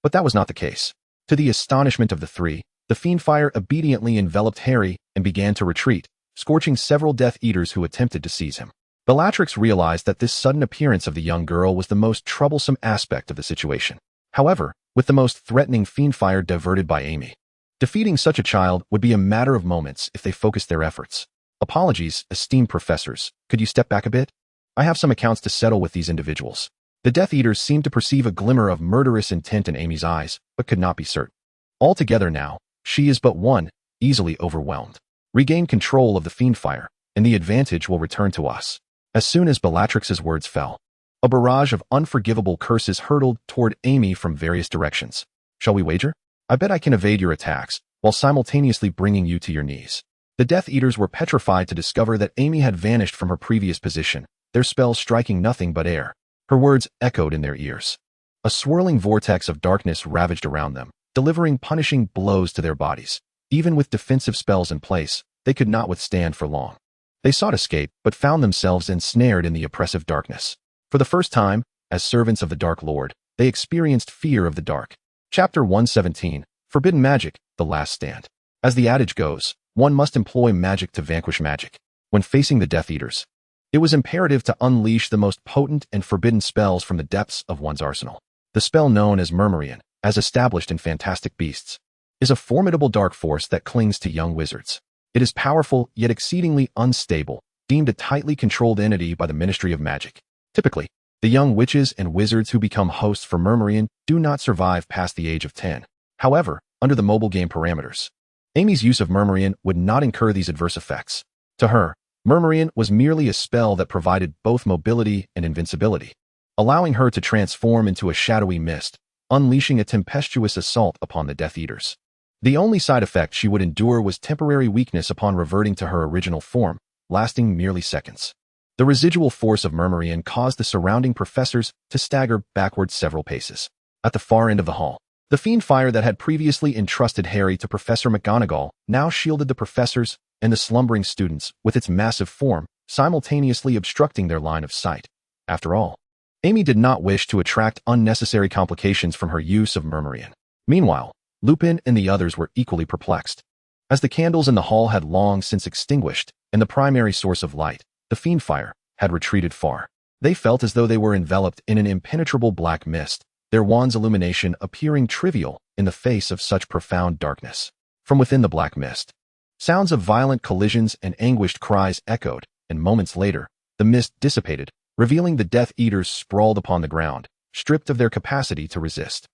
But that was not the case. To the astonishment of the three, the fiend fire obediently enveloped Harry and began to retreat, scorching several Death Eaters who attempted to seize him. Bellatrix realized that this sudden appearance of the young girl was the most troublesome aspect of the situation. However, with the most threatening fiend fire diverted by Amy, defeating such a child would be a matter of moments if they focused their efforts. "Apologies, esteemed professors, could you step back a bit? I have some accounts to settle with these individuals." The Death Eaters seemed to perceive a glimmer of murderous intent in Amy's eyes, but could not be certain. Altogether now, she is but one, easily overwhelmed. Regain control of the fiend fire, and the advantage will return to us. As soon as Bellatrix's words fell, a barrage of unforgivable curses hurtled toward Amy from various directions. "Shall we wager? I bet I can evade your attacks, while simultaneously bringing you to your knees." The Death Eaters were petrified to discover that Amy had vanished from her previous position, their spells striking nothing but air. Her words echoed in their ears. A swirling vortex of darkness ravaged around them, delivering punishing blows to their bodies. Even with defensive spells in place, they could not withstand for long. They sought escape, but found themselves ensnared in the oppressive darkness. For the first time, as servants of the Dark Lord, they experienced fear of the dark. Chapter 117, Forbidden Magic, The Last Stand. As the adage goes, one must employ magic to vanquish magic. When facing the Death Eaters, it was imperative to unleash the most potent and forbidden spells from the depths of one's arsenal. The spell known as Murmurian, as established in Fantastic Beasts, is a formidable dark force that clings to young wizards. It is powerful, yet exceedingly unstable, deemed a tightly controlled entity by the Ministry of Magic. Typically, the young witches and wizards who become hosts for Murmurian do not survive past the age of 10. However, under the mobile game parameters, Amy's use of Murmurian would not incur these adverse effects. To her, Murmurian was merely a spell that provided both mobility and invincibility, allowing her to transform into a shadowy mist, unleashing a tempestuous assault upon the Death Eaters. The only side effect she would endure was temporary weakness upon reverting to her original form, lasting merely seconds. The residual force of Murmurian caused the surrounding professors to stagger backward several paces. At the far end of the hall, the fiend fire that had previously entrusted Harry to Professor McGonagall now shielded the professors and the slumbering students with its massive form, simultaneously obstructing their line of sight. After all, Amy did not wish to attract unnecessary complications from her use of Murmurian. Meanwhile, Lupin and the others were equally perplexed. As the candles in the hall had long since extinguished, and the primary source of light, the fiend fire, had retreated far, they felt as though they were enveloped in an impenetrable black mist, their wand's illumination appearing trivial in the face of such profound darkness. From within the black mist, sounds of violent collisions and anguished cries echoed, and moments later, the mist dissipated, revealing the Death Eaters sprawled upon the ground, stripped of their capacity to resist.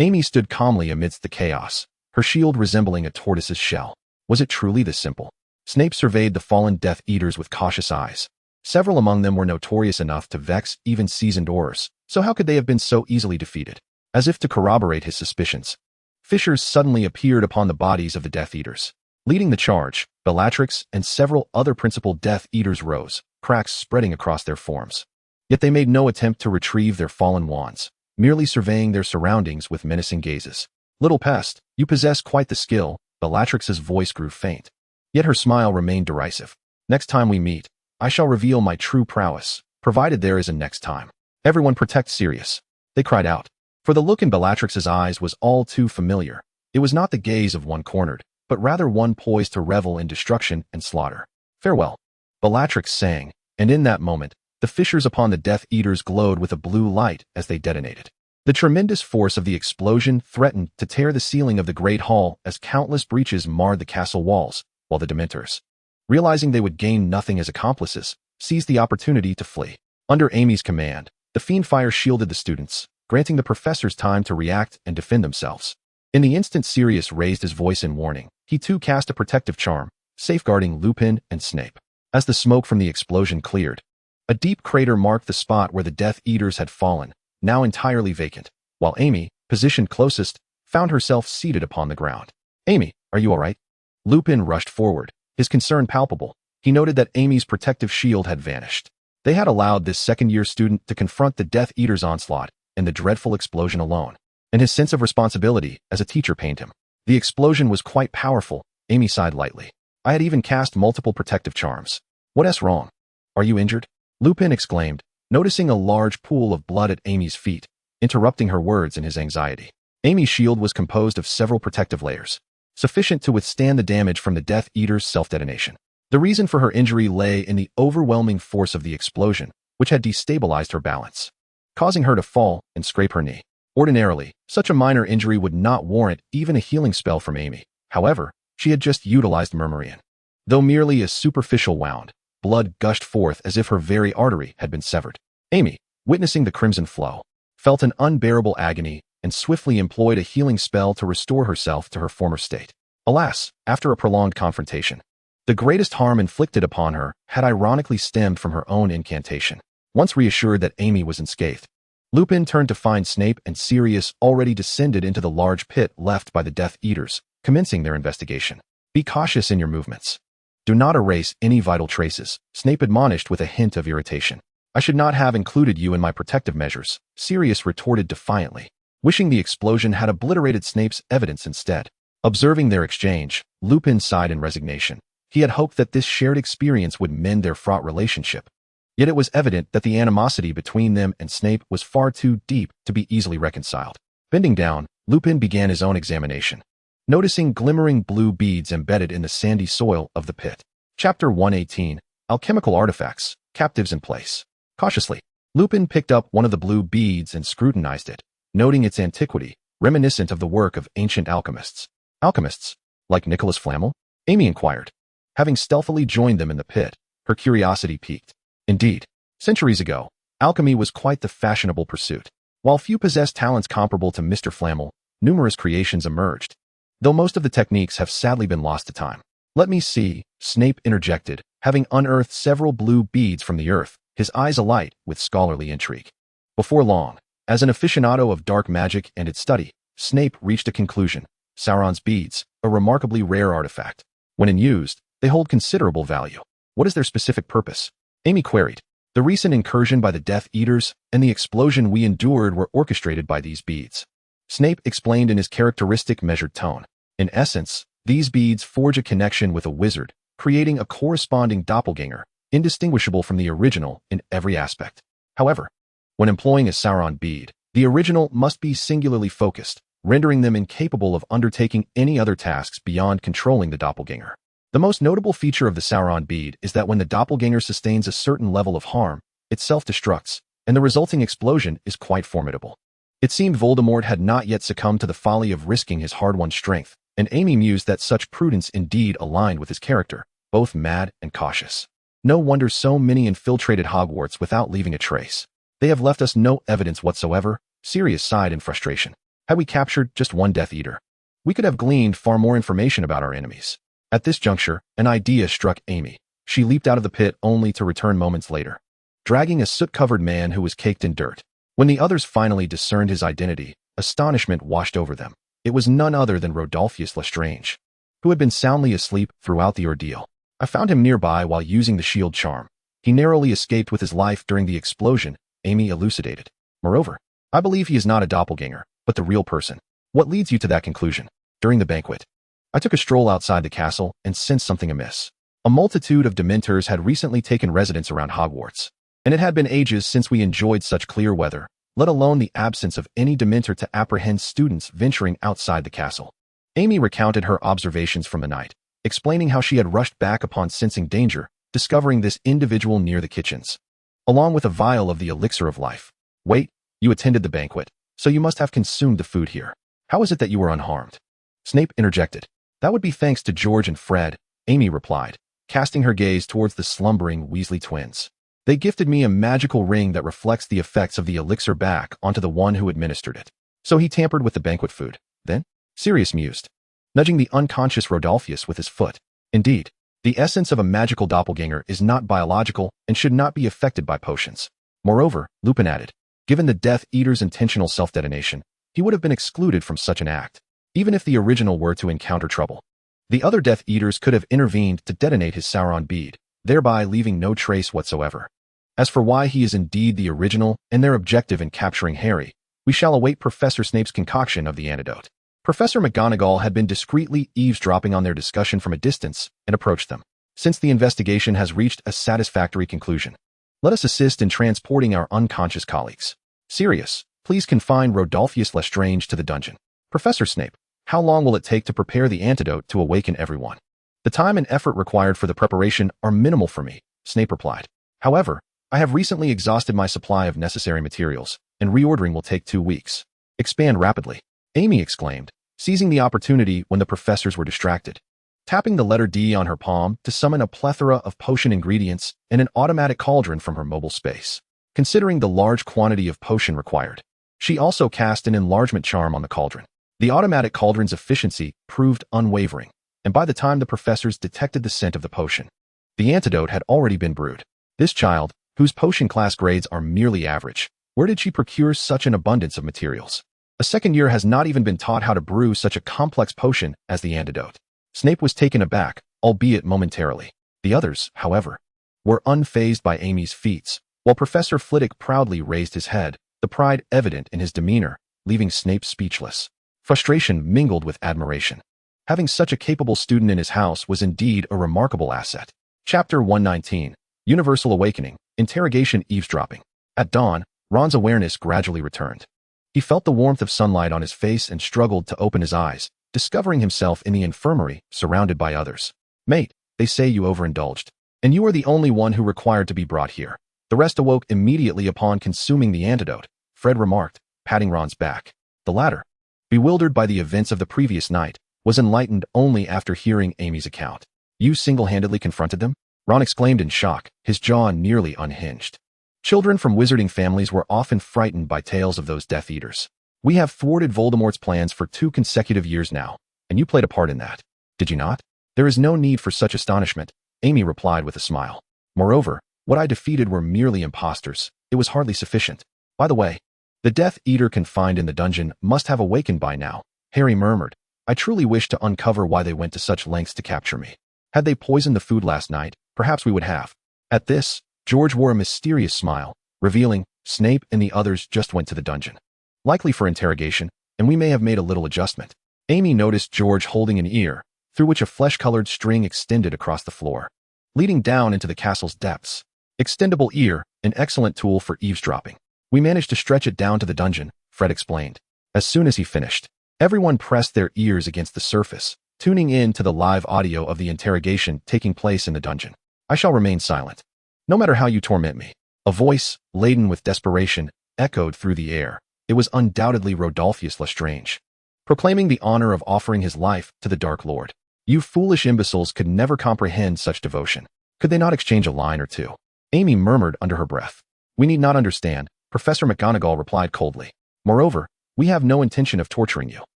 Amy stood calmly amidst the chaos, her shield resembling a tortoise's shell. Was it truly this simple? Snape surveyed the fallen Death Eaters with cautious eyes. Several among them were notorious enough to vex even seasoned Aurors, so how could they have been so easily defeated? As if to corroborate his suspicions, fissures suddenly appeared upon the bodies of the Death Eaters. Leading the charge, Bellatrix and several other principal Death Eaters rose, cracks spreading across their forms. Yet they made no attempt to retrieve their fallen wands, merely surveying their surroundings with menacing gazes. "Little pest, you possess quite the skill," Bellatrix's voice grew faint. Yet her smile remained derisive. "Next time we meet, I shall reveal my true prowess, provided there is a next time. Everyone protect Sirius," they cried out. For the look in Bellatrix's eyes was all too familiar. It was not the gaze of one cornered, but rather one poised to revel in destruction and slaughter. "Farewell," Bellatrix sang, and in that moment, the fissures upon the Death Eaters glowed with a blue light as they detonated. The tremendous force of the explosion threatened to tear the ceiling of the Great Hall as countless breaches marred the castle walls, while the Dementors, realizing they would gain nothing as accomplices, seized the opportunity to flee. Under Amy's command, the fiend fire shielded the students, granting the professors time to react and defend themselves. In the instant Sirius raised his voice in warning, he too cast a protective charm, safeguarding Lupin and Snape. As the smoke from the explosion cleared, a deep crater marked the spot where the Death Eaters had fallen, now entirely vacant, while Amy, positioned closest, found herself seated upon the ground. "Amy, are you all right?" Lupin rushed forward, his concern palpable. He noted that Amy's protective shield had vanished. They had allowed this second-year student to confront the Death Eaters' onslaught and the dreadful explosion alone, and his sense of responsibility as a teacher pained him. The explosion was quite powerful, Amy sighed lightly. "I had even cast multiple protective charms. What's wrong? Are you injured?" Lupin exclaimed, noticing a large pool of blood at Amy's feet, interrupting her words in his anxiety. Amy's shield was composed of several protective layers, sufficient to withstand the damage from the Death Eater's self-detonation. The reason for her injury lay in the overwhelming force of the explosion, which had destabilized her balance, causing her to fall and scrape her knee. Ordinarily, such a minor injury would not warrant even a healing spell from Amy. However, she had just utilized Murmurian. Though merely a superficial wound, blood gushed forth as if her very artery had been severed. Amy, witnessing the crimson flow, felt an unbearable agony and swiftly employed a healing spell to restore herself to her former state. Alas, after a prolonged confrontation, the greatest harm inflicted upon her had ironically stemmed from her own incantation. Once reassured that Amy was unscathed, Lupin turned to find Snape and Sirius already descended into the large pit left by the Death Eaters, commencing their investigation. "Be cautious in your movements. Do not erase any vital traces," Snape admonished with a hint of irritation. "I should not have included you in my protective measures," Sirius retorted defiantly, wishing the explosion had obliterated Snape's evidence instead. Observing their exchange, Lupin sighed in resignation. He had hoped that this shared experience would mend their fraught relationship. Yet it was evident that the animosity between them and Snape was far too deep to be easily reconciled. Bending down, Lupin began his own examination, noticing glimmering blue beads embedded in the sandy soil of the pit. Chapter 118, Alchemical Artifacts, Captives in Place. Cautiously, Lupin picked up one of the blue beads and scrutinized it, noting its antiquity, reminiscent of the work of ancient alchemists. "Alchemists? Like Nicholas Flamel?" Amy inquired. Having stealthily joined them in the pit, her curiosity piqued. Indeed, centuries ago, alchemy was quite the fashionable pursuit. While few possessed talents comparable to Mr. Flammel, numerous creations emerged, though most of the techniques have sadly been lost to time. "Let me see," Snape interjected, having unearthed several blue beads from the earth, his eyes alight with scholarly intrigue. Before long, as an aficionado of dark magic and its study, Snape reached a conclusion: Sauron's beads, a remarkably rare artifact. When unused, they hold considerable value. What is their specific purpose? Amy queried. The recent incursion by the Death Eaters and the explosion we endured were orchestrated by these beads. Snape explained in his characteristic measured tone. In essence, these beads forge a connection with a wizard, creating a corresponding doppelganger, indistinguishable from the original in every aspect. However, when employing a Sauron bead, the original must be singularly focused, rendering them incapable of undertaking any other tasks beyond controlling the doppelganger. The most notable feature of the Sauron bead is that when the doppelganger sustains a certain level of harm, it self-destructs, and the resulting explosion is quite formidable. It seemed Voldemort had not yet succumbed to the folly of risking his hard-won strength, and Amy mused that such prudence indeed aligned with his character, both mad and cautious. No wonder so many infiltrated Hogwarts without leaving a trace. They have left us no evidence whatsoever. Sirius sighed in frustration. Had we captured just one Death Eater, we could have gleaned far more information about our enemies. At this juncture, an idea struck Amy. She leaped out of the pit only to return moments later, dragging a soot-covered man who was caked in dirt. When the others finally discerned his identity, astonishment washed over them. It was none other than Rodolphus Lestrange, who had been soundly asleep throughout the ordeal. I found him nearby while using the shield charm. He narrowly escaped with his life during the explosion, Amy elucidated. Moreover, I believe he is not a doppelganger, but the real person. What leads you to that conclusion? During the banquet, I took a stroll outside the castle and sensed something amiss. A multitude of Dementors had recently taken residence around Hogwarts, and it had been ages since we enjoyed such clear weather, let alone the absence of any Dementor to apprehend students venturing outside the castle. Amy recounted her observations from the night, explaining how she had rushed back upon sensing danger, discovering this individual near the kitchens, along with a vial of the elixir of life. Wait, you attended the banquet, so you must have consumed the food here. How is it that you were unharmed? Snape interjected. That would be thanks to George and Fred, Amy replied, casting her gaze towards the slumbering Weasley twins. They gifted me a magical ring that reflects the effects of the elixir back onto the one who administered it. So he tampered with the banquet food, then? Sirius mused, nudging the unconscious Rodolphus with his foot. Indeed, the essence of a magical doppelganger is not biological and should not be affected by potions. Moreover, Lupin added, given the Death Eater's intentional self-detonation, he would have been excluded from such an act, even if the original were to encounter trouble. The other Death Eaters could have intervened to detonate his Sauron bead, thereby leaving no trace whatsoever. As for why he is indeed the original and their objective in capturing Harry, we shall await Professor Snape's concoction of the antidote. Professor McGonagall had been discreetly eavesdropping on their discussion from a distance and approached them. Since the investigation has reached a satisfactory conclusion, let us assist in transporting our unconscious colleagues. Sirius, please confine Rodolphus Lestrange to the dungeon. Professor Snape, how long will it take to prepare the antidote to awaken everyone? The time and effort required for the preparation are minimal for me, Snape replied. However, I have recently exhausted my supply of necessary materials, and reordering will take 2 weeks. Expand rapidly, Amy exclaimed, seizing the opportunity when the professors were distracted. Tapping the letter D on her palm to summon a plethora of potion ingredients and an automatic cauldron from her mobile space. Considering the large quantity of potion required, she also cast an enlargement charm on the cauldron. The automatic cauldron's efficiency proved unwavering, and by the time the professors detected the scent of the potion, the antidote had already been brewed. This child, whose potion class grades are merely average, where did she procure such an abundance of materials? A second year has not even been taught how to brew such a complex potion as the antidote. Snape was taken aback, albeit momentarily. The others, however, were unfazed by Amy's feats, while Professor Flitwick proudly raised his head, the pride evident in his demeanor, leaving Snape speechless. Frustration mingled with admiration. Having such a capable student in his house was indeed a remarkable asset. Chapter 119, Universal Awakening, Interrogation Eavesdropping. At dawn, Ron's awareness gradually returned. He felt the warmth of sunlight on his face and struggled to open his eyes, discovering himself in the infirmary, surrounded by others. Mate, they say you overindulged, and you are the only one who required to be brought here. The rest awoke immediately upon consuming the antidote, Fred remarked, patting Ron's back. The latter, bewildered by the events of the previous night, was enlightened only after hearing Amy's account. You single-handedly confronted them? Ron exclaimed in shock, his jaw nearly unhinged. Children from wizarding families were often frightened by tales of those Death Eaters. We have thwarted Voldemort's plans for 2 consecutive years now, and you played a part in that. Did you not? There is no need for such astonishment, Amy replied with a smile. Moreover, what I defeated were merely imposters. It was hardly sufficient. By the way, the Death Eater confined in the dungeon must have awakened by now, Harry murmured. I truly wish to uncover why they went to such lengths to capture me. Had they poisoned the food last night, perhaps we would have. At this, George wore a mysterious smile, revealing Snape and the others just went to the dungeon. Likely for interrogation, and we may have made a little adjustment. Amy noticed George holding an ear, through which a flesh-colored string extended across the floor, leading down into the castle's depths. Extendable ear, an excellent tool for eavesdropping. We managed to stretch it down to the dungeon, Fred explained. As soon as he finished, everyone pressed their ears against the surface, tuning in to the live audio of the interrogation taking place in the dungeon. I shall remain silent. No matter how you torment me. A voice, laden with desperation, echoed through the air. It was undoubtedly Rodolphus Lestrange, proclaiming the honor of offering his life to the Dark Lord. You foolish imbeciles could never comprehend such devotion. Could they not exchange a line or two? Amy murmured under her breath. We need not understand, Professor McGonagall replied coldly. Moreover, we have no intention of torturing you.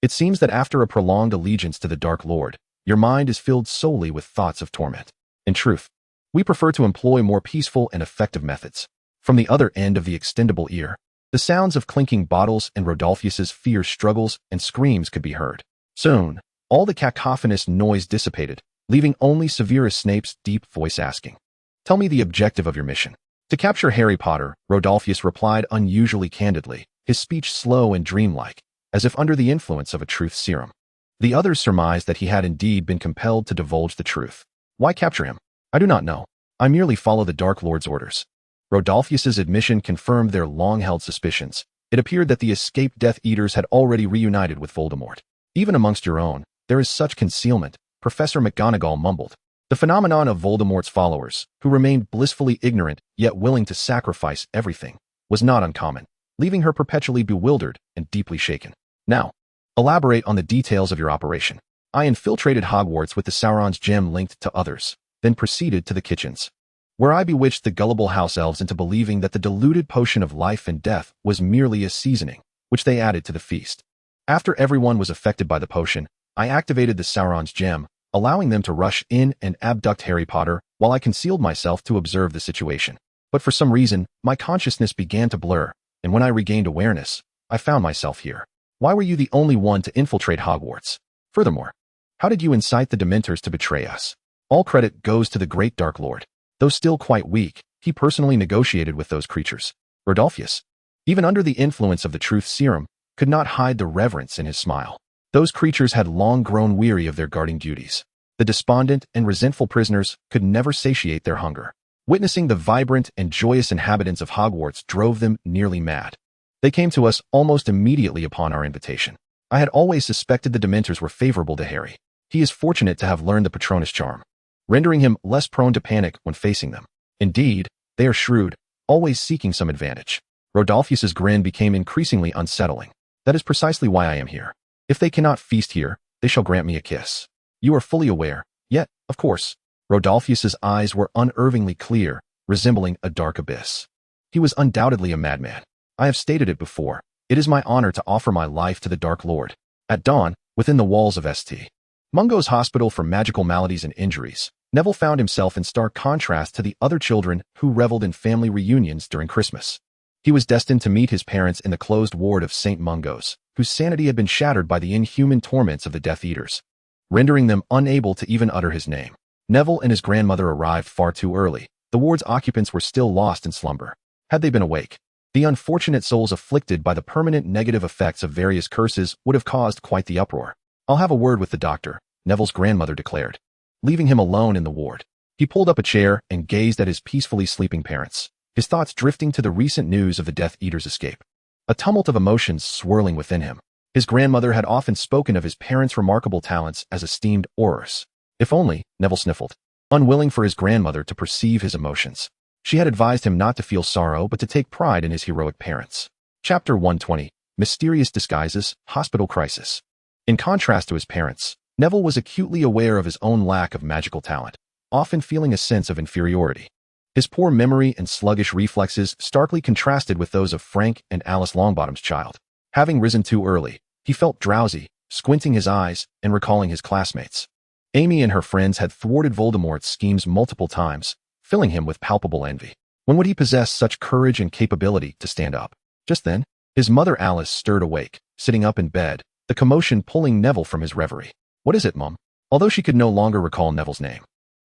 It seems that after a prolonged allegiance to the Dark Lord, your mind is filled solely with thoughts of torment. In truth, we prefer to employ more peaceful and effective methods. From the other end of the extendable ear, the sounds of clinking bottles and Rodolphus's fierce struggles and screams could be heard. Soon, all the cacophonous noise dissipated, leaving only Severus Snape's deep voice asking, Tell me the objective of your mission. To capture Harry Potter, Rodolphus replied unusually candidly, his speech slow and dreamlike, as if under the influence of a truth serum. The others surmised that he had indeed been compelled to divulge the truth. Why capture him? I do not know. I merely follow the Dark Lord's orders. Rodolphus's admission confirmed their long-held suspicions. It appeared that the escaped Death Eaters had already reunited with Voldemort. Even amongst your own, there is such concealment, Professor McGonagall mumbled. The phenomenon of Voldemort's followers, who remained blissfully ignorant yet willing to sacrifice everything, was not uncommon, leaving her perpetually bewildered and deeply shaken. Now, elaborate on the details of your operation. I infiltrated Hogwarts with the Sauron's gem linked to others, then proceeded to the kitchens, where I bewitched the gullible house elves into believing that the diluted potion of life and death was merely a seasoning, which they added to the feast. After everyone was affected by the potion, I activated the Sauron's gem, allowing them to rush in and abduct Harry Potter while I concealed myself to observe the situation. But for some reason, my consciousness began to blur, and when I regained awareness, I found myself here. Why were you the only one to infiltrate Hogwarts? Furthermore, how did you incite the Dementors to betray us? All credit goes to the great Dark Lord. Though still quite weak, he personally negotiated with those creatures. Rodolphus, even under the influence of the truth serum, could not hide the reverence in his smile. Those creatures had long grown weary of their guarding duties. The despondent and resentful prisoners could never satiate their hunger. Witnessing the vibrant and joyous inhabitants of Hogwarts drove them nearly mad. They came to us almost immediately upon our invitation. I had always suspected the Dementors were favorable to Harry. He is fortunate to have learned the Patronus charm, rendering him less prone to panic when facing them. Indeed, they are shrewd, always seeking some advantage. Rodolphus's grin became increasingly unsettling. That is precisely why I am here. If they cannot feast here, they shall grant me a kiss. You are fully aware, yet, of course. Rodolphus's eyes were unervingly clear, resembling a dark abyss. He was undoubtedly a madman. I have stated it before. It is my honor to offer my life to the Dark Lord. At dawn, within the walls of St. Mungo's Hospital for Magical Maladies and Injuries, Neville found himself in stark contrast to the other children who reveled in family reunions during Christmas. He was destined to meet his parents in the closed ward of St. Mungo's, whose sanity had been shattered by the inhuman torments of the Death Eaters, rendering them unable to even utter his name. Neville and his grandmother arrived far too early. The ward's occupants were still lost in slumber. Had they been awake, the unfortunate souls afflicted by the permanent negative effects of various curses would have caused quite the uproar. I'll have a word with the doctor, Neville's grandmother declared. Leaving him alone in the ward, he pulled up a chair and gazed at his peacefully sleeping parents, his thoughts drifting to the recent news of the Death Eaters' escape. A tumult of emotions swirling within him. His grandmother had often spoken of his parents' remarkable talents as esteemed aurors. If only, Neville sniffled, unwilling for his grandmother to perceive his emotions. She had advised him not to feel sorrow but to take pride in his heroic parents. Chapter 120, Mysterious Disguises, Hospital Crisis. In contrast to his parents, Neville was acutely aware of his own lack of magical talent, often feeling a sense of inferiority. His poor memory and sluggish reflexes starkly contrasted with those of Frank and Alice Longbottom's child. Having risen too early, he felt drowsy, squinting his eyes and recalling his classmates. Amy and her friends had thwarted Voldemort's schemes multiple times, filling him with palpable envy. When would he possess such courage and capability to stand up? Just then, his mother Alice stirred awake, sitting up in bed, the commotion pulling Neville from his reverie. "What is it, Mum?" Although she could no longer recall Neville's name,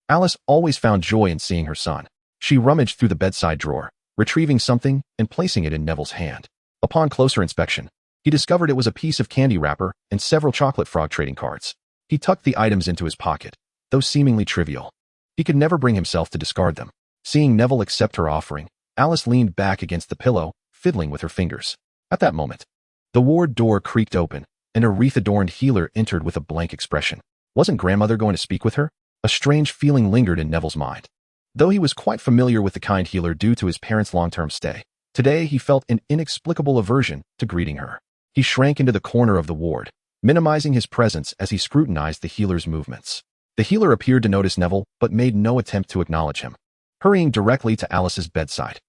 Alice always found joy in seeing her son. She rummaged through the bedside drawer, retrieving something and placing it in Neville's hand. Upon closer inspection, he discovered it was a piece of candy wrapper and several chocolate frog trading cards. He tucked the items into his pocket, though seemingly trivial. He could never bring himself to discard them. Seeing Neville accept her offering, Alice leaned back against the pillow, fiddling with her fingers. At that moment, the ward door creaked open, and a wreath-adorned healer entered with a blank expression. Wasn't grandmother going to speak with her? A strange feeling lingered in Neville's mind. Though he was quite familiar with the kind healer due to his parents' long-term stay, today he felt an inexplicable aversion to greeting her. He shrank into the corner of the ward, minimizing his presence as he scrutinized the healer's movements. The healer appeared to notice Neville, but made no attempt to acknowledge him. Hurrying directly to Alice's bedside.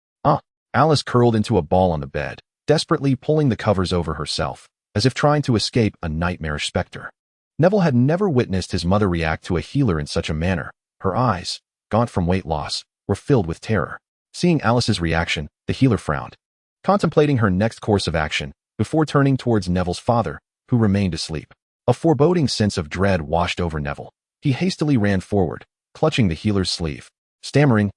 Alice curled into a ball on the bed, desperately pulling the covers over herself, as if trying to escape a nightmarish specter. Neville had never witnessed his mother react to a healer in such a manner. Her eyes, gaunt from weight loss, were filled with terror. Seeing Alice's reaction, the healer frowned, contemplating her next course of action, before turning towards Neville's father, who remained asleep. A foreboding sense of dread washed over Neville. He hastily ran forward, clutching the healer's sleeve, stammering,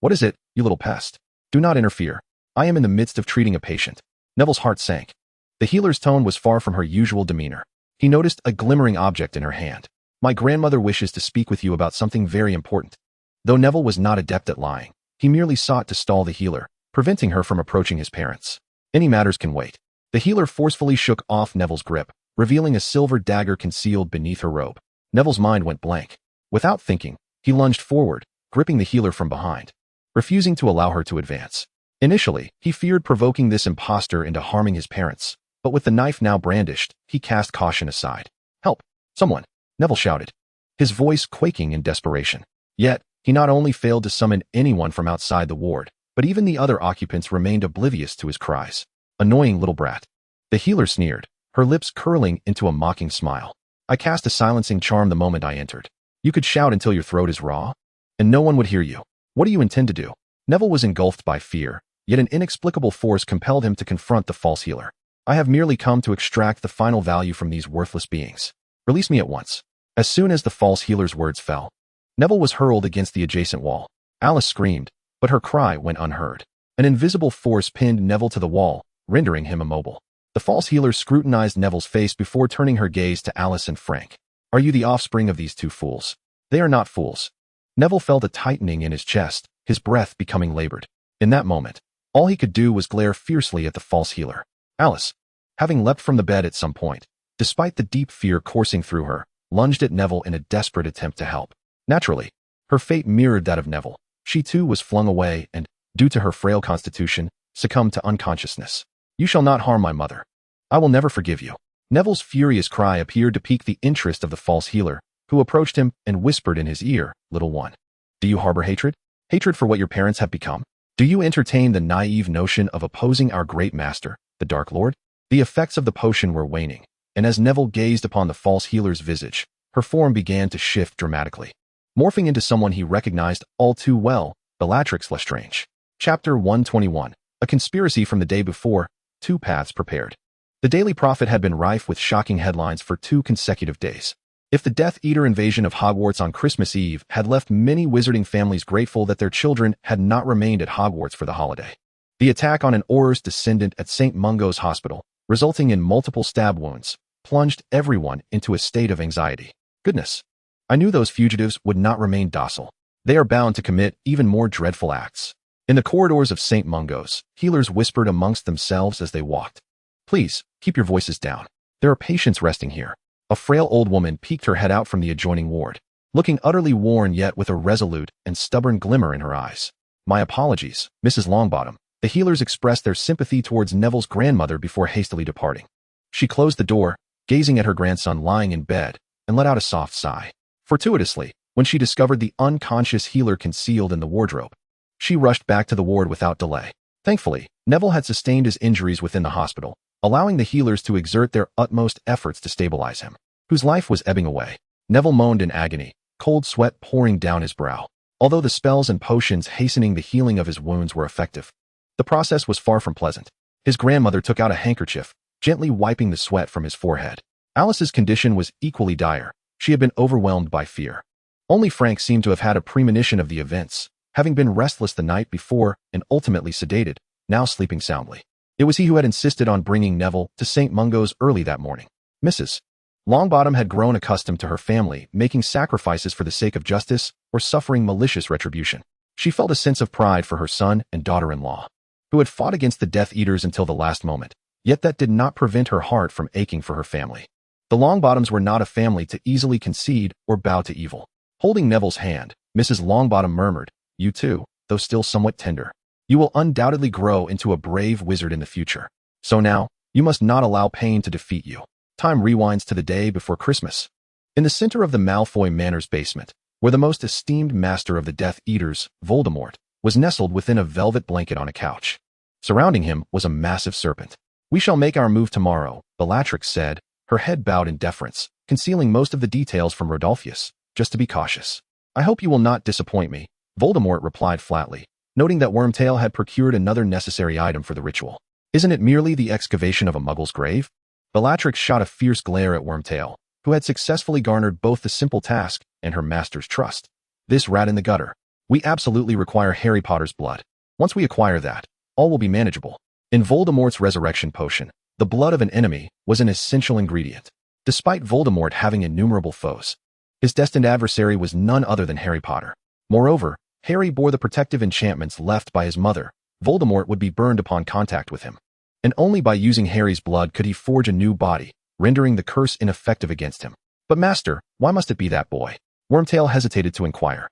"What is it, you little pest? Do not interfere. I am in the midst of treating a patient." Neville's heart sank. The healer's tone was far from her usual demeanor. He noticed a glimmering object in her hand. "My grandmother wishes to speak with you about something very important." Though Neville was not adept at lying, he merely sought to stall the healer, preventing her from approaching his parents. Any matters can wait. The healer forcefully shook off Neville's grip, revealing a silver dagger concealed beneath her robe. Neville's mind went blank. Without thinking, he lunged forward, gripping the healer from behind, refusing to allow her to advance. Initially, he feared provoking this impostor into harming his parents, but with the knife now brandished, he cast caution aside. "Help! Someone!" Neville shouted, his voice quaking in desperation. Yet, he not only failed to summon anyone from outside the ward, but even the other occupants remained oblivious to his cries. "Annoying little brat." The healer sneered, her lips curling into a mocking smile. "I cast a silencing charm the moment I entered. You could shout until your throat is raw, and no one would hear you. What do you intend to do?" Neville was engulfed by fear, yet an inexplicable force compelled him to confront the false healer. "I have merely come to extract the final value from these worthless beings. Release me at once." As soon as the false healer's words fell, Neville was hurled against the adjacent wall. Alice screamed, but her cry went unheard. An invisible force pinned Neville to the wall, rendering him immobile. The false healer scrutinized Neville's face before turning her gaze to Alice and Frank. "Are you the offspring of these two fools?" "They are not fools." Neville felt a tightening in his chest, his breath becoming labored. In that moment, all he could do was glare fiercely at the false healer. Alice, having leapt from the bed at some point, despite the deep fear coursing through her, lunged at Neville in a desperate attempt to help. Naturally, her fate mirrored that of Neville. She too was flung away and, due to her frail constitution, succumbed to unconsciousness. "You shall not harm my mother. I will never forgive you." Neville's furious cry appeared to pique the interest of the false healer, who approached him and whispered in his ear, "Little one, do you harbor hatred? Hatred for what your parents have become? Do you entertain the naive notion of opposing our great master, the Dark Lord?" The effects of the potion were waning, and as Neville gazed upon the false healer's visage, her form began to shift dramatically, morphing into someone he recognized all too well, Bellatrix Lestrange. Chapter 121. A conspiracy from the day before, two paths prepared. The Daily Prophet had been rife with shocking headlines for 2 consecutive days. If the Death Eater invasion of Hogwarts on Christmas Eve had left many wizarding families grateful that their children had not remained at Hogwarts for the holiday, the attack on an Auror's descendant at St. Mungo's Hospital, resulting in multiple stab wounds, plunged everyone into a state of anxiety. Goodness, I knew those fugitives would not remain docile. They are bound to commit even more dreadful acts. In the corridors of St. Mungo's, healers whispered amongst themselves as they walked. "Please, keep your voices down. There are patients resting here." A frail old woman peeked her head out from the adjoining ward, looking utterly worn yet with a resolute and stubborn glimmer in her eyes. "My apologies, Mrs. Longbottom." The healers expressed their sympathy towards Neville's grandmother before hastily departing. She closed the door, gazing at her grandson lying in bed, and let out a soft sigh. Fortuitously, when she discovered the unconscious healer concealed in the wardrobe, she rushed back to the ward without delay. Thankfully, Neville had sustained his injuries within the hospital, allowing the healers to exert their utmost efforts to stabilize him, whose life was ebbing away. Neville moaned in agony, cold sweat pouring down his brow. Although the spells and potions hastening the healing of his wounds were effective, the process was far from pleasant. His grandmother took out a handkerchief, gently wiping the sweat from his forehead. Alice's condition was equally dire. She had been overwhelmed by fear. Only Frank seemed to have had a premonition of the events, having been restless the night before and ultimately sedated, now sleeping soundly. It was he who had insisted on bringing Neville to St. Mungo's early that morning. Mrs. Longbottom had grown accustomed to her family making sacrifices for the sake of justice or suffering malicious retribution. She felt a sense of pride for her son and daughter-in-law, who had fought against the Death Eaters until the last moment, yet that did not prevent her heart from aching for her family. The Longbottoms were not a family to easily concede or bow to evil. Holding Neville's hand, Mrs. Longbottom murmured, "You too, though still somewhat tender. You will undoubtedly grow into a brave wizard in the future. So now, you must not allow pain to defeat you." Time rewinds to the day before Christmas. In the center of the Malfoy Manor's basement, where the most esteemed master of the Death Eaters, Voldemort, was nestled within a velvet blanket on a couch. Surrounding him was a massive serpent. "We shall make our move tomorrow," Bellatrix said, her head bowed in deference, concealing most of the details from Rodolphus, just to be cautious. "I hope you will not disappoint me," Voldemort replied flatly, noting that Wormtail had procured another necessary item for the ritual. "Isn't it merely the excavation of a muggle's grave?" Bellatrix shot a fierce glare at Wormtail, who had successfully garnered both the simple task and her master's trust. "This rat in the gutter. We absolutely require Harry Potter's blood. Once we acquire that, all will be manageable." In Voldemort's resurrection potion, the blood of an enemy was an essential ingredient. Despite Voldemort having innumerable foes, his destined adversary was none other than Harry Potter. Moreover, Harry bore the protective enchantments left by his mother. Voldemort would be burned upon contact with him, and only by using Harry's blood could he forge a new body, rendering the curse ineffective against him. "But Master, why must it be that boy?" Wormtail hesitated to inquire.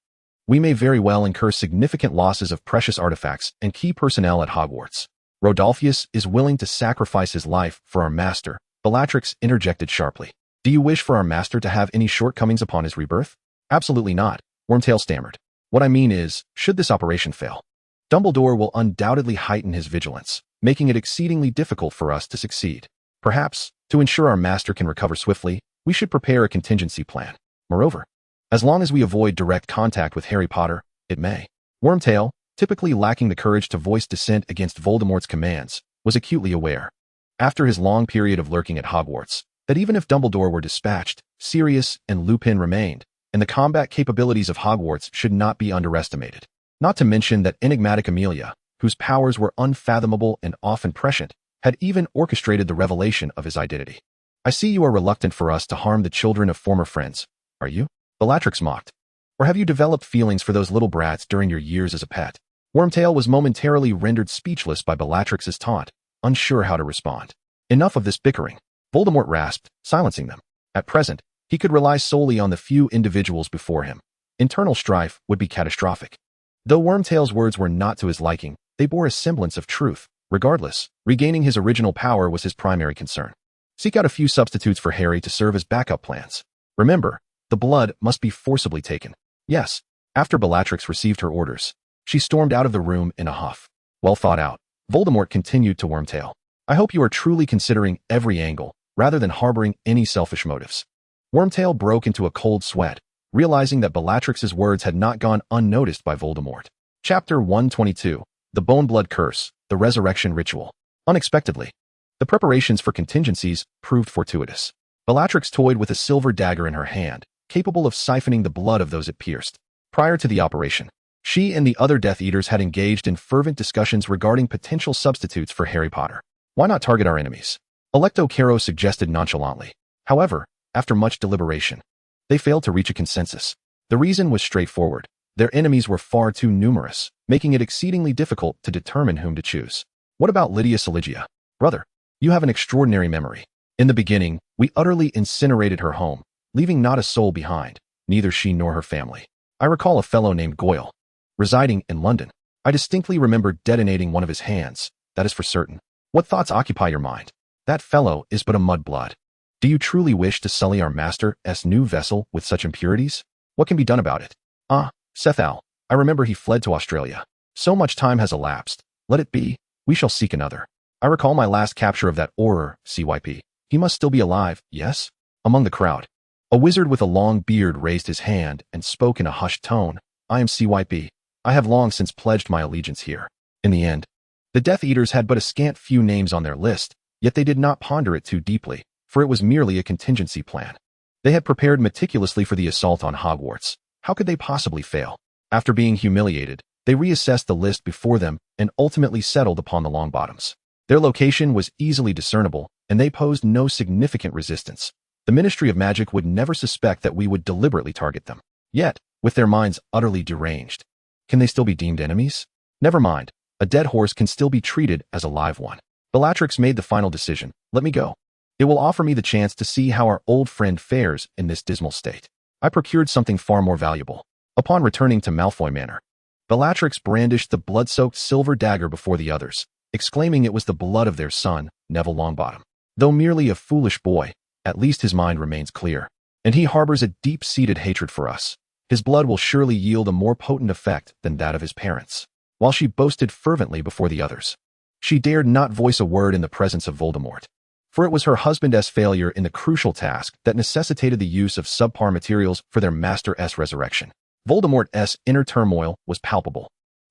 "We may very well incur significant losses of precious artifacts and key personnel at Hogwarts. Rodolphus is willing to sacrifice his life for our master," Bellatrix interjected sharply. "Do you wish for our master to have any shortcomings upon his rebirth?" "Absolutely not," Wormtail stammered. "What I mean is, should this operation fail, Dumbledore will undoubtedly heighten his vigilance, making it exceedingly difficult for us to succeed. Perhaps, to ensure our master can recover swiftly, we should prepare a contingency plan. Moreover, as long as we avoid direct contact with Harry Potter, it may." Wormtail, typically lacking the courage to voice dissent against Voldemort's commands, was acutely aware, after his long period of lurking at Hogwarts, that even if Dumbledore were dispatched, Sirius and Lupin remained, and the combat capabilities of Hogwarts should not be underestimated. Not to mention that enigmatic Amelia, whose powers were unfathomable and often prescient, had even orchestrated the revelation of his identity. "I see you are reluctant for us to harm the children of former friends, are you?" Bellatrix mocked. "Or have you developed feelings for those little brats during your years as a pet?" Wormtail was momentarily rendered speechless by Bellatrix's taunt, unsure how to respond. "Enough of this bickering," Voldemort rasped, silencing them. At present, he could rely solely on the few individuals before him. Internal strife would be catastrophic. Though Wormtail's words were not to his liking, they bore a semblance of truth. Regardless, regaining his original power was his primary concern. Seek out a few substitutes for Harry to serve as backup plans. Remember, the blood must be forcibly taken. Yes. After Bellatrix received her orders, she stormed out of the room in a huff. Well thought out, Voldemort continued to Wormtail. "I hope you are truly considering every angle, rather than harboring any selfish motives." Wormtail broke into a cold sweat, realizing that Bellatrix's words had not gone unnoticed by Voldemort. Chapter 122, The Bone-Blood Curse, The Resurrection Ritual. Unexpectedly, the preparations for contingencies proved fortuitous. Bellatrix toyed with a silver dagger in her hand, capable of siphoning the blood of those it pierced. Prior to the operation, she and the other Death Eaters had engaged in fervent discussions regarding potential substitutes for Harry Potter. "Why not target our enemies?" Electo Caro suggested nonchalantly. However, after much deliberation, they failed to reach a consensus. The reason was straightforward. Their enemies were far too numerous, making it exceedingly difficult to determine whom to choose. "What about Lydia Soligia?" "Brother, you have an extraordinary memory. In the beginning, we utterly incinerated her home, leaving not a soul behind, neither she nor her family. I recall a fellow named Goyle, residing in London. I distinctly remember detonating one of his hands, that is for certain. What thoughts occupy your mind?" "That fellow is but a mudblood. Do you truly wish to sully our master's new vessel with such impurities? What can be done about it? Ah, Sethal, I remember he fled to Australia. So much time has elapsed. Let it be. We shall seek another. I recall my last capture of that Auror, CYP. He must still be alive, yes? Among the crowd. A wizard with a long beard raised his hand and spoke in a hushed tone. I am CYP. I have long since pledged my allegiance here. In the end, the Death Eaters had but a scant few names on their list, yet they did not ponder it too deeply, for it was merely a contingency plan. They had prepared meticulously for the assault on Hogwarts. How could they possibly fail? After being humiliated, they reassessed the list before them and ultimately settled upon the Longbottoms. Their location was easily discernible, and they posed no significant resistance. The Ministry of Magic would never suspect that we would deliberately target them. Yet, with their minds utterly deranged, can they still be deemed enemies? Never mind. A dead horse can still be treated as a live one. Bellatrix made the final decision. Let me go. It will offer me the chance to see how our old friend fares in this dismal state. I procured something far more valuable. Upon returning to Malfoy Manor, Bellatrix brandished the blood-soaked silver dagger before the others, exclaiming it was the blood of their son, Neville Longbottom. Though merely a foolish boy, at least his mind remains clear, and he harbors a deep-seated hatred for us. His blood will surely yield a more potent effect than that of his parents. While she boasted fervently before the others, she dared not voice a word in the presence of Voldemort, for it was her husband's failure in the crucial task that necessitated the use of subpar materials for their master's resurrection. Voldemort's inner turmoil was palpable.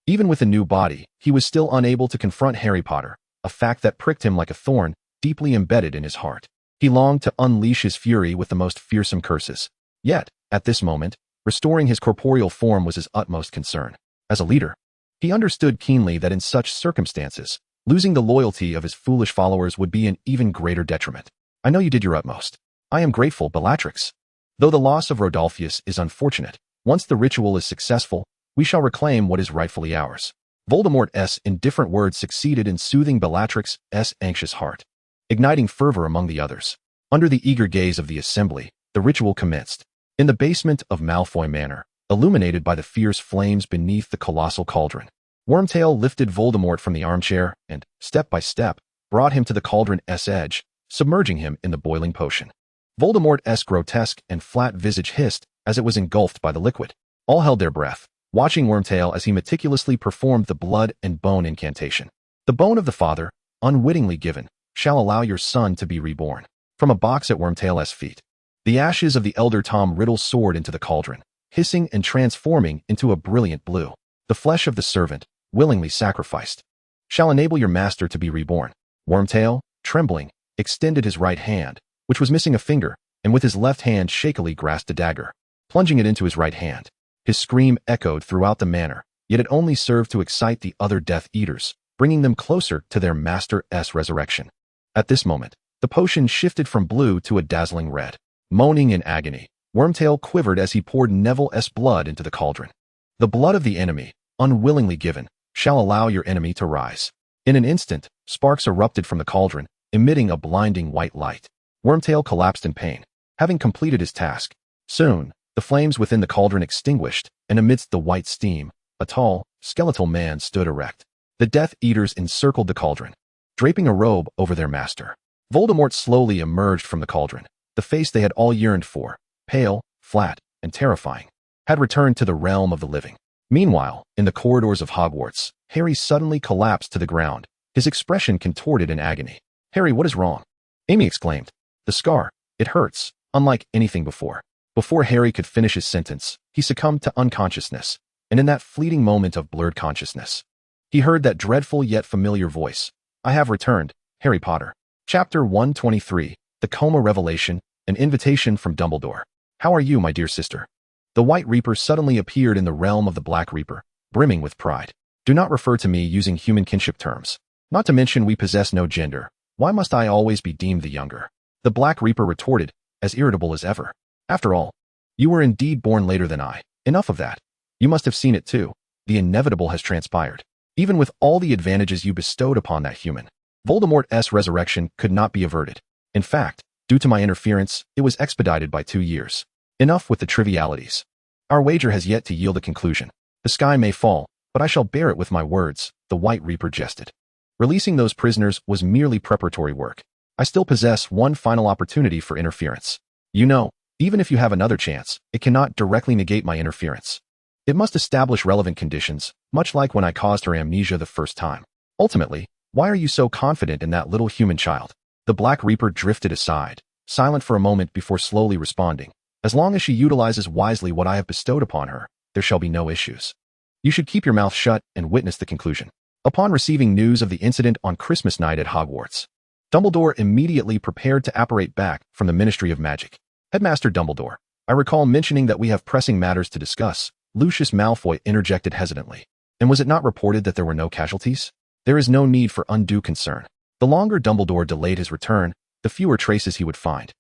Even with a new body, he was still unable to confront Harry Potter, a fact that pricked him like a thorn, deeply embedded in his heart. He longed to unleash his fury with the most fearsome curses. Yet, at this moment, restoring his corporeal form was his utmost concern. As a leader, he understood keenly that in such circumstances, losing the loyalty of his foolish followers would be an even greater detriment. I know you did your utmost. I am grateful, Bellatrix. Though the loss of Rodolphus is unfortunate, once the ritual is successful, we shall reclaim what is rightfully ours. Voldemort's indifferent words succeeded in soothing Bellatrix's anxious heart, igniting fervor among the others. Under the eager gaze of the assembly, the ritual commenced. In the basement of Malfoy Manor, illuminated by the fierce flames beneath the colossal cauldron, Wormtail lifted Voldemort from the armchair and, step by step, brought him to the cauldron's edge, submerging him in the boiling potion. Voldemort's grotesque and flat visage hissed as it was engulfed by the liquid. All held their breath, watching Wormtail as he meticulously performed the blood and bone incantation. The bone of the father, unwittingly given, shall allow your son to be reborn. From a box at Wormtail's feet, the ashes of the elder Tom Riddle soared into the cauldron, hissing and transforming into a brilliant blue. The flesh of the servant, willingly sacrificed, shall enable your master to be reborn. Wormtail, trembling, extended his right hand, which was missing a finger, and with his left hand shakily grasped a dagger, plunging it into his right hand. His scream echoed throughout the manor, yet it only served to excite the other Death Eaters, bringing them closer to their master's resurrection. At this moment, the potion shifted from blue to a dazzling red. Moaning in agony, Wormtail quivered as he poured Neville's blood into the cauldron. The blood of the enemy, unwillingly given, shall allow your enemy to rise. In an instant, sparks erupted from the cauldron, emitting a blinding white light. Wormtail collapsed in pain, having completed his task. Soon, the flames within the cauldron extinguished, and amidst the white steam, a tall, skeletal man stood erect. The Death Eaters encircled the cauldron, draping a robe over their master. Voldemort slowly emerged from the cauldron. The face they had all yearned for, pale, flat, and terrifying, had returned to the realm of the living. Meanwhile, in the corridors of Hogwarts, Harry suddenly collapsed to the ground, his expression contorted in agony. Harry, what is wrong? Amy exclaimed. The scar. It hurts, unlike anything before. Before Harry could finish his sentence, he succumbed to unconsciousness, and in that fleeting moment of blurred consciousness, he heard that dreadful yet familiar voice. I have returned, Harry Potter. Chapter 123, The Coma Revelation, an invitation from Dumbledore. How are you, my dear sister? The White Reaper suddenly appeared in the realm of the Black Reaper, brimming with pride. Do not refer to me using human kinship terms. Not to mention we possess no gender. Why must I always be deemed the younger? The Black Reaper retorted, as irritable as ever. After all, you were indeed born later than I. Enough of that. You must have seen it too. The inevitable has transpired. Even with all the advantages you bestowed upon that human, Voldemort's resurrection could not be averted. In fact, due to my interference, it was expedited by 2 years. Enough with the trivialities. Our wager has yet to yield a conclusion. The sky may fall, but I shall bear it with my words, the White Reaper jested. Releasing those prisoners was merely preparatory work. I still possess one final opportunity for interference. You know, even if you have another chance, it cannot directly negate my interference. It must establish relevant conditions, much like when I caused her amnesia the first time. Ultimately, why are you so confident in that little human child? The Black Reaper drifted aside, silent for a moment before slowly responding. As long as she utilizes wisely what I have bestowed upon her, there shall be no issues. You should keep your mouth shut and witness the conclusion. Upon receiving news of the incident on Christmas night at Hogwarts, Dumbledore immediately prepared to apparate back from the Ministry of Magic. Headmaster Dumbledore, I recall mentioning that we have pressing matters to discuss. Lucius Malfoy interjected hesitantly. And was it not reported that there were no casualties? There is no need for undue concern. The longer Dumbledore delayed his return, the fewer traces he would find,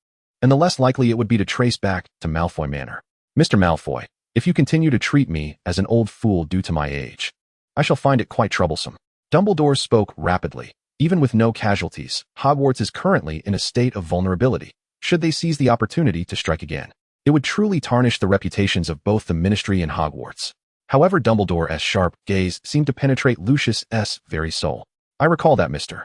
and the less likely it would be to trace back to Malfoy Manor. Mr. Malfoy, if you continue to treat me as an old fool due to my age, I shall find it quite troublesome. Dumbledore spoke rapidly. Even with no casualties, Hogwarts is currently in a state of vulnerability. Should they seize the opportunity to strike again, it would truly tarnish the reputations of both the Ministry and Hogwarts. However, Dumbledore's sharp gaze seemed to penetrate Lucius's very soul. I recall that Mr.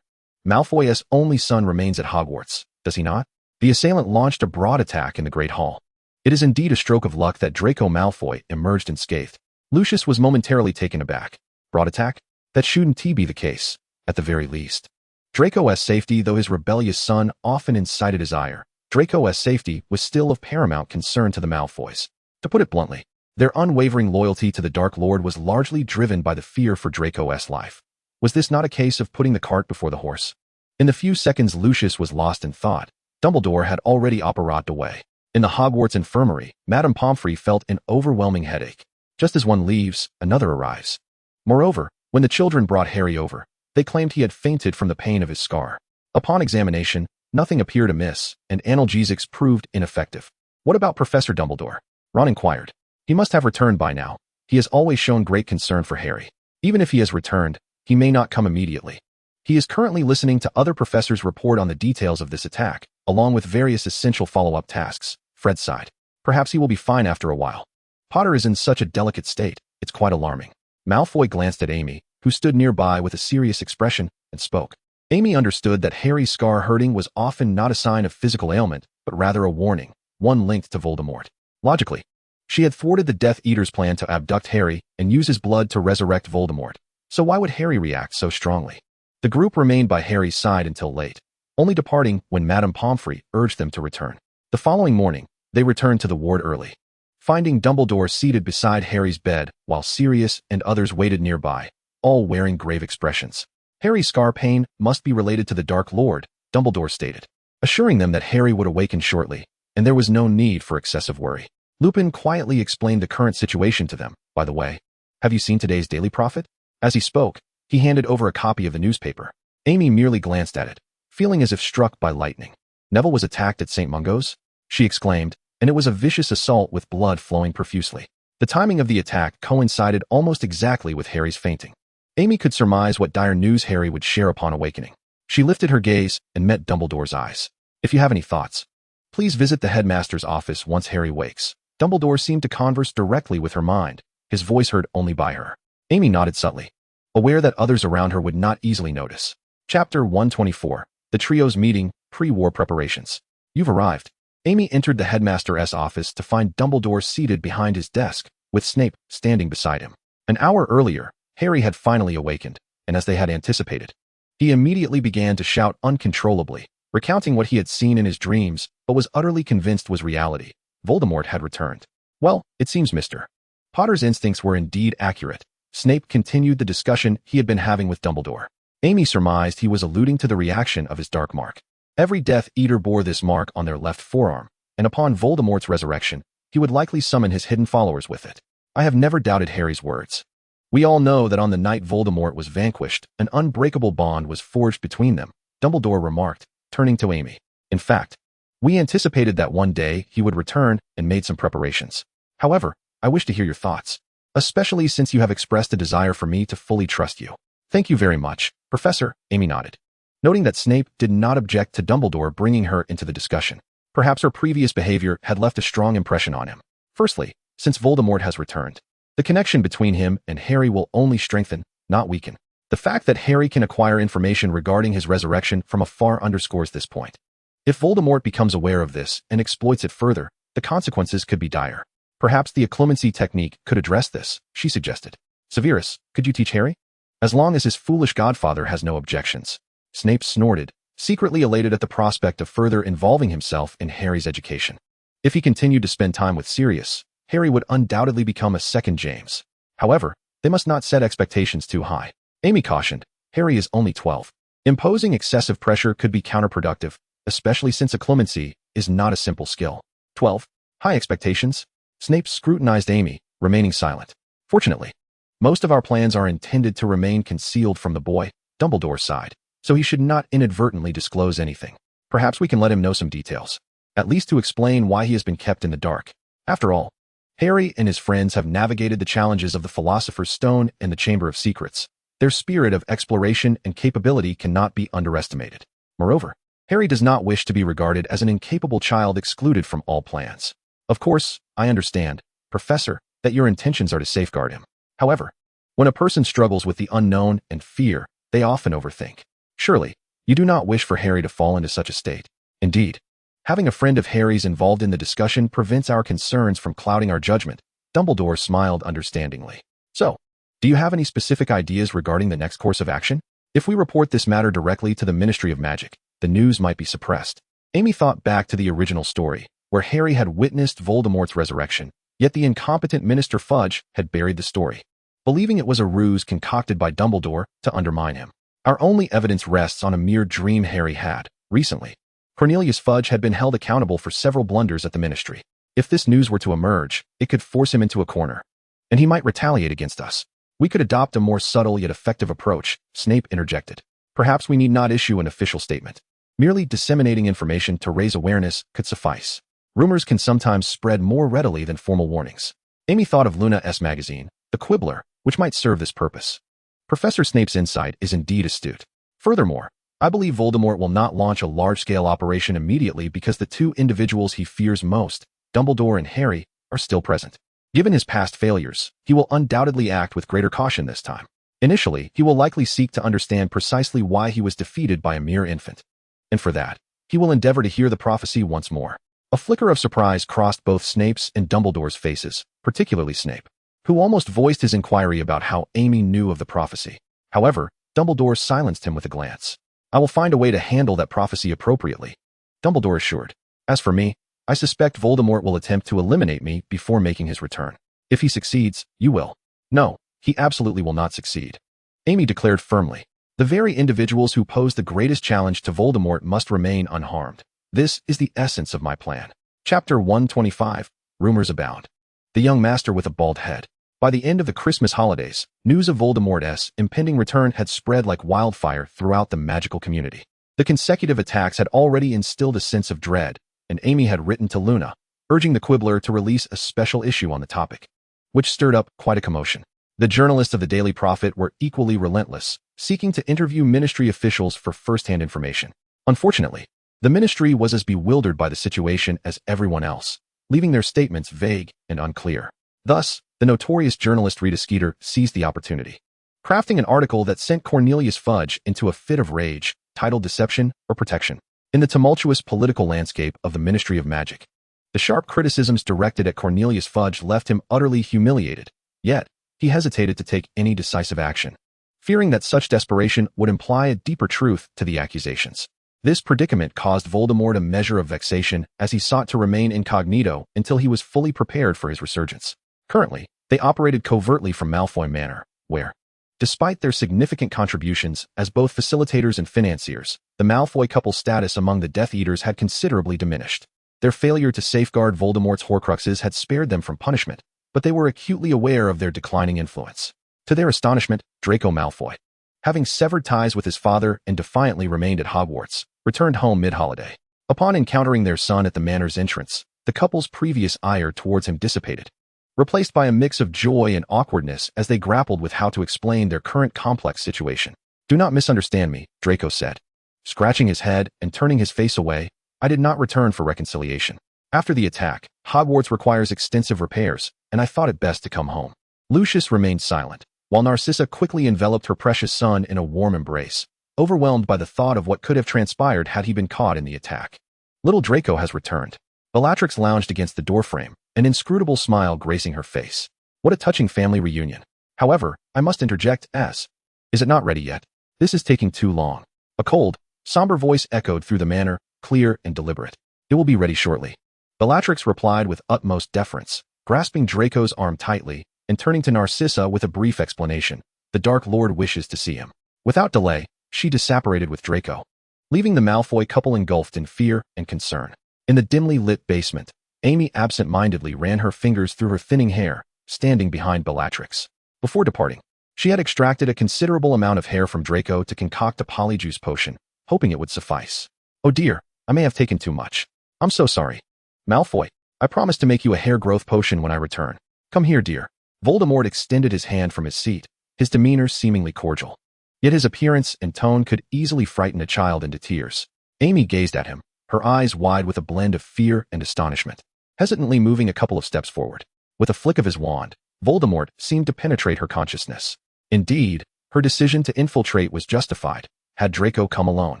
Malfoy's only son remains at Hogwarts, does he not? The assailant launched a broad attack in the Great Hall. It is indeed a stroke of luck that Draco Malfoy emerged unscathed. Lucius was momentarily taken aback. Broad attack? That shouldn't be the case, at the very least. Draco's safety, though his rebellious son often incited his ire, Draco's safety was still of paramount concern to the Malfoys. To put it bluntly, their unwavering loyalty to the Dark Lord was largely driven by the fear for Draco's life. Was this not a case of putting the cart before the horse? In the few seconds Lucius was lost in thought, Dumbledore had already operated away. In the Hogwarts infirmary, Madame Pomfrey felt an overwhelming headache. Just as one leaves, another arrives. Moreover, when the children brought Harry over, they claimed he had fainted from the pain of his scar. Upon examination, nothing appeared amiss, and analgesics proved ineffective. What about Professor Dumbledore? Ron inquired. He must have returned by now. He has always shown great concern for Harry. Even if he has returned, he may not come immediately. He is currently listening to other professors report on the details of this attack, along with various essential follow-up tasks. Fred sighed. Perhaps he will be fine after a while. Potter is in such a delicate state, it's quite alarming. Malfoy glanced at Amy, who stood nearby with a serious expression, and spoke. Amy understood that Harry's scar hurting was often not a sign of physical ailment, but rather a warning, one linked to Voldemort. Logically, she had thwarted the Death Eater's plan to abduct Harry and use his blood to resurrect Voldemort. So why would Harry react so strongly? The group remained by Harry's side until late, only departing when Madame Pomfrey urged them to return. The following morning, they returned to the ward early. Finding Dumbledore seated beside Harry's bed while Sirius and others waited nearby, all wearing grave expressions. Harry's scar pain must be related to the Dark Lord, Dumbledore stated, assuring them that Harry would awaken shortly, and there was no need for excessive worry. Lupin quietly explained the current situation to them. By the way, have you seen today's Daily Prophet? As he spoke, he handed over a copy of the newspaper. Amy merely glanced at it, feeling as if struck by lightning. Neville was attacked at St. Mungo's? She exclaimed, and it was a vicious assault with blood flowing profusely. The timing of the attack coincided almost exactly with Harry's fainting. Amy could surmise what dire news Harry would share upon awakening. She lifted her gaze and met Dumbledore's eyes. If you have any thoughts, please visit the headmaster's office once Harry wakes. Dumbledore seemed to converse directly with her mind, his voice heard only by her. Amy nodded subtly, aware that others around her would not easily notice. Chapter 124. The trio's meeting, pre-war preparations. You've arrived. Amy entered the headmaster's office to find Dumbledore seated behind his desk, with Snape standing beside him. An hour earlier, Harry had finally awakened, and as they had anticipated, he immediately began to shout uncontrollably, recounting what he had seen in his dreams, but was utterly convinced was reality. Voldemort had returned. Well, it seems Mr. Potter's instincts were indeed accurate. Snape continued the discussion he had been having with Dumbledore. Amy surmised he was alluding to the reaction of his dark mark. Every Death Eater bore this mark on their left forearm, and upon Voldemort's resurrection, he would likely summon his hidden followers with it. I have never doubted Harry's words. We all know that on the night Voldemort was vanquished, an unbreakable bond was forged between them, Dumbledore remarked, turning to Amy. In fact, we anticipated that one day he would return and made some preparations. However, I wish to hear your thoughts, especially since you have expressed a desire for me to fully trust you. Thank you very much, Professor, Amy nodded, noting that Snape did not object to Dumbledore bringing her into the discussion. Perhaps her previous behavior had left a strong impression on him. Firstly, since Voldemort has returned, the connection between him and Harry will only strengthen, not weaken. The fact that Harry can acquire information regarding his resurrection from afar underscores this point. If Voldemort becomes aware of this and exploits it further, the consequences could be dire. Perhaps the occlumency technique could address this, she suggested. Severus, could you teach Harry? As long as his foolish godfather has no objections. Snape snorted, secretly elated at the prospect of further involving himself in Harry's education. If he continued to spend time with Sirius, Harry would undoubtedly become a second James. However, they must not set expectations too high. Amy cautioned, Harry is only 12. Imposing excessive pressure could be counterproductive, especially since occlumency is not a simple skill. 12. High expectations? Snape scrutinized Amy, remaining silent. Fortunately, most of our plans are intended to remain concealed from the boy, Dumbledore sighed, so he should not inadvertently disclose anything. Perhaps we can let him know some details, at least to explain why he has been kept in the dark. After all, Harry and his friends have navigated the challenges of the Philosopher's Stone and the Chamber of Secrets. Their spirit of exploration and capability cannot be underestimated. Moreover, Harry does not wish to be regarded as an incapable child excluded from all plans. Of course, I understand, Professor, that your intentions are to safeguard him. However, when a person struggles with the unknown and fear, they often overthink. Surely, you do not wish for Harry to fall into such a state. Indeed, having a friend of Harry's involved in the discussion prevents our concerns from clouding our judgment. Dumbledore smiled understandingly. So, do you have any specific ideas regarding the next course of action? If we report this matter directly to the Ministry of Magic, the news might be suppressed. Amy thought back to the original story, where Harry had witnessed Voldemort's resurrection, yet the incompetent Minister Fudge had buried the story, believing it was a ruse concocted by Dumbledore to undermine him. Our only evidence rests on a mere dream Harry had. Recently, Cornelius Fudge had been held accountable for several blunders at the Ministry. If this news were to emerge, it could force him into a corner, and he might retaliate against us. We could adopt a more subtle yet effective approach, Snape interjected. Perhaps we need not issue an official statement. Merely disseminating information to raise awareness could suffice. Rumors can sometimes spread more readily than formal warnings. Amy thought of Luna's magazine, The Quibbler, which might serve this purpose. Professor Snape's insight is indeed astute. Furthermore, I believe Voldemort will not launch a large-scale operation immediately because the two individuals he fears most, Dumbledore and Harry, are still present. Given his past failures, he will undoubtedly act with greater caution this time. Initially, he will likely seek to understand precisely why he was defeated by a mere infant. And for that, he will endeavor to hear the prophecy once more. A flicker of surprise crossed both Snape's and Dumbledore's faces, particularly Snape, who almost voiced his inquiry about how Amy knew of the prophecy. However, Dumbledore silenced him with a glance. I will find a way to handle that prophecy appropriately, Dumbledore assured. As for me, I suspect Voldemort will attempt to eliminate me before making his return. If he succeeds, you will. No, he absolutely will not succeed, Amy declared firmly. The very individuals who pose the greatest challenge to Voldemort must remain unharmed. This is the essence of my plan. Chapter 125, Rumors Abound. The young master with a bald head. By the end of the Christmas holidays, news of Voldemort's impending return had spread like wildfire throughout the magical community. The consecutive attacks had already instilled a sense of dread, and Amy had written to Luna, urging the Quibbler to release a special issue on the topic, which stirred up quite a commotion. The journalists of the Daily Prophet were equally relentless, seeking to interview ministry officials for first-hand information. Unfortunately, the ministry was as bewildered by the situation as everyone else, leaving their statements vague and unclear. Thus, the notorious journalist Rita Skeeter seized the opportunity, crafting an article that sent Cornelius Fudge into a fit of rage, titled Deception or Protection. In the tumultuous political landscape of the Ministry of Magic, the sharp criticisms directed at Cornelius Fudge left him utterly humiliated, yet he hesitated to take any decisive action, fearing that such desperation would imply a deeper truth to the accusations. This predicament caused Voldemort a measure of vexation as he sought to remain incognito until he was fully prepared for his resurgence. Currently, they operated covertly from Malfoy Manor, where, despite their significant contributions as both facilitators and financiers, the Malfoy couple's status among the Death Eaters had considerably diminished. Their failure to safeguard Voldemort's Horcruxes had spared them from punishment, but they were acutely aware of their declining influence. To their astonishment, Draco Malfoy, having severed ties with his father and defiantly remained at Hogwarts, returned home mid-holiday. Upon encountering their son at the manor's entrance, the couple's previous ire towards him dissipated, replaced by a mix of joy and awkwardness as they grappled with how to explain their current complex situation. Do not misunderstand me, Draco said. Scratching his head and turning his face away, I did not return for reconciliation. After the attack, Hogwarts requires extensive repairs, and I thought it best to come home. Lucius remained silent, while Narcissa quickly enveloped her precious son in a warm embrace, overwhelmed by the thought of what could have transpired had he been caught in the attack. Little Draco has returned. Bellatrix lounged against the doorframe, an inscrutable smile gracing her face. What a touching family reunion. However, I must interject as, is it not ready yet? This is taking too long. A cold, somber voice echoed through the manor, clear and deliberate. It will be ready shortly. Bellatrix replied with utmost deference, grasping Draco's arm tightly, and turning to Narcissa with a brief explanation. The Dark Lord wishes to see him. Without delay, she disapparated with Draco, leaving the Malfoy couple engulfed in fear and concern. In the dimly lit basement, Amy absent-mindedly ran her fingers through her thinning hair, standing behind Bellatrix. Before departing, she had extracted a considerable amount of hair from Draco to concoct a Polyjuice Potion, hoping it would suffice. Oh dear, I may have taken too much. I'm so sorry. Malfoy, I promise to make you a hair growth potion when I return. Come here, dear. Voldemort extended his hand from his seat, his demeanor seemingly cordial. Yet his appearance and tone could easily frighten a child into tears. Amy gazed at him, her eyes wide with a blend of fear and astonishment, hesitantly moving a couple of steps forward. With a flick of his wand, Voldemort seemed to penetrate her consciousness. Indeed, her decision to infiltrate was justified. Had Draco come alone,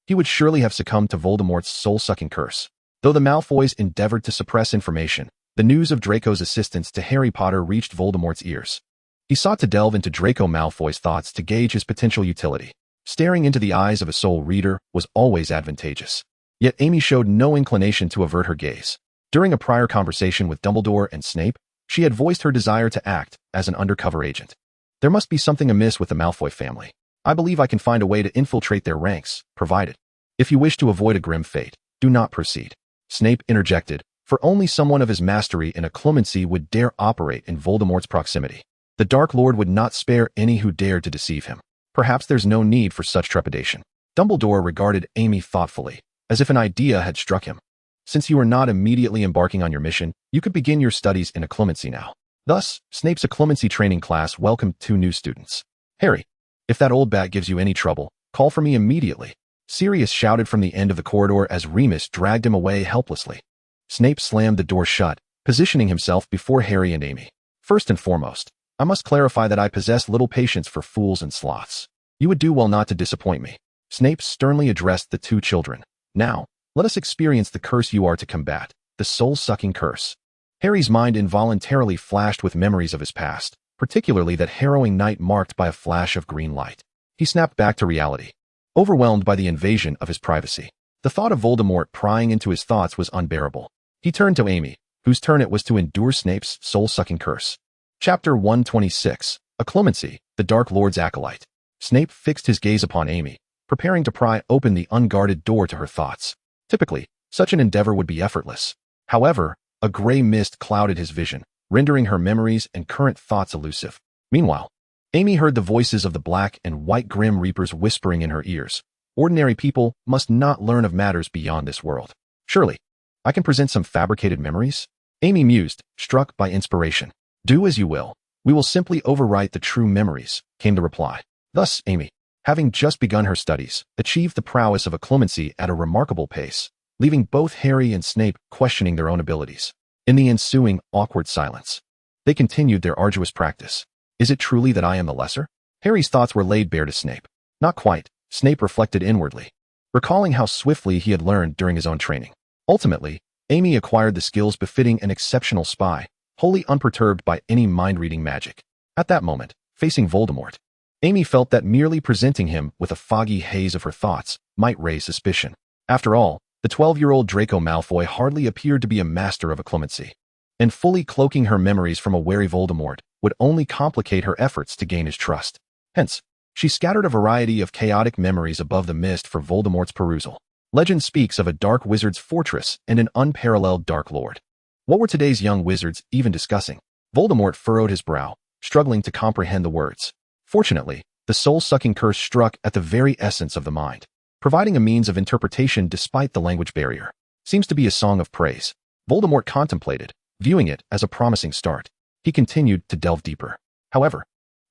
he would surely have succumbed to Voldemort's soul-sucking curse. Though the Malfoys endeavored to suppress information, the news of Draco's assistance to Harry Potter reached Voldemort's ears. He sought to delve into Draco Malfoy's thoughts to gauge his potential utility. Staring into the eyes of a soul reader was always advantageous. Yet Amy showed no inclination to avert her gaze. During a prior conversation with Dumbledore and Snape, she had voiced her desire to act as an undercover agent. There must be something amiss with the Malfoy family. I believe I can find a way to infiltrate their ranks, provided. If you wish to avoid a grim fate, do not proceed. Snape interjected, for only someone of his mastery in occlumency would dare operate in Voldemort's proximity. The Dark Lord would not spare any who dared to deceive him. Perhaps there's no need for such trepidation. Dumbledore regarded Amy thoughtfully, as if an idea had struck him. Since you are not immediately embarking on your mission, you could begin your studies in occlumency now. Thus, Snape's occlumency training class welcomed 2 new students. Harry, if that old bat gives you any trouble, call for me immediately. Sirius shouted from the end of the corridor as Remus dragged him away helplessly. Snape slammed the door shut, positioning himself before Harry and Amy. First and foremost, I must clarify that I possess little patience for fools and sloths. You would do well not to disappoint me. Snape sternly addressed the 2 children. Now, let us experience the curse you are to combat, the soul-sucking curse. Harry's mind involuntarily flashed with memories of his past, particularly that harrowing night marked by a flash of green light. He snapped back to reality, overwhelmed by the invasion of his privacy. The thought of Voldemort prying into his thoughts was unbearable. He turned to Amy, whose turn it was to endure Snape's soul-sucking curse. Chapter 126, Occlumency, the Dark Lord's Acolyte. Snape fixed his gaze upon Amy, preparing to pry open the unguarded door to her thoughts. Typically, such an endeavor would be effortless. However, a gray mist clouded his vision, rendering her memories and current thoughts elusive. Meanwhile, Amy heard the voices of the Black and White Grim Reapers whispering in her ears. Ordinary people must not learn of matters beyond this world. Surely, I can present some fabricated memories? Amy mused, struck by inspiration. Do as you will. We will simply overwrite the true memories, came the reply. Thus, Amy, having just begun her studies, achieved the prowess of occlumency at a remarkable pace, leaving both Harry and Snape questioning their own abilities. In the ensuing awkward silence, they continued their arduous practice. Is it truly that I am the lesser? Harry's thoughts were laid bare to Snape. Not quite, Snape reflected inwardly, recalling how swiftly he had learned during his own training. Ultimately, Amy acquired the skills befitting an exceptional spy, wholly unperturbed by any mind-reading magic. At that moment, facing Voldemort, Amy felt that merely presenting him with a foggy haze of her thoughts might raise suspicion. After all, the 12-year-old Draco Malfoy hardly appeared to be a master of occlumency, and fully cloaking her memories from a wary Voldemort would only complicate her efforts to gain his trust. Hence, she scattered a variety of chaotic memories above the mist for Voldemort's perusal. Legend speaks of a dark wizard's fortress and an unparalleled Dark Lord. What were today's young wizards even discussing? Voldemort furrowed his brow, struggling to comprehend the words. Fortunately, the soul-sucking curse struck at the very essence of the mind, providing a means of interpretation despite the language barrier. Seems to be a song of praise. Voldemort contemplated, viewing it as a promising start. He continued to delve deeper. However,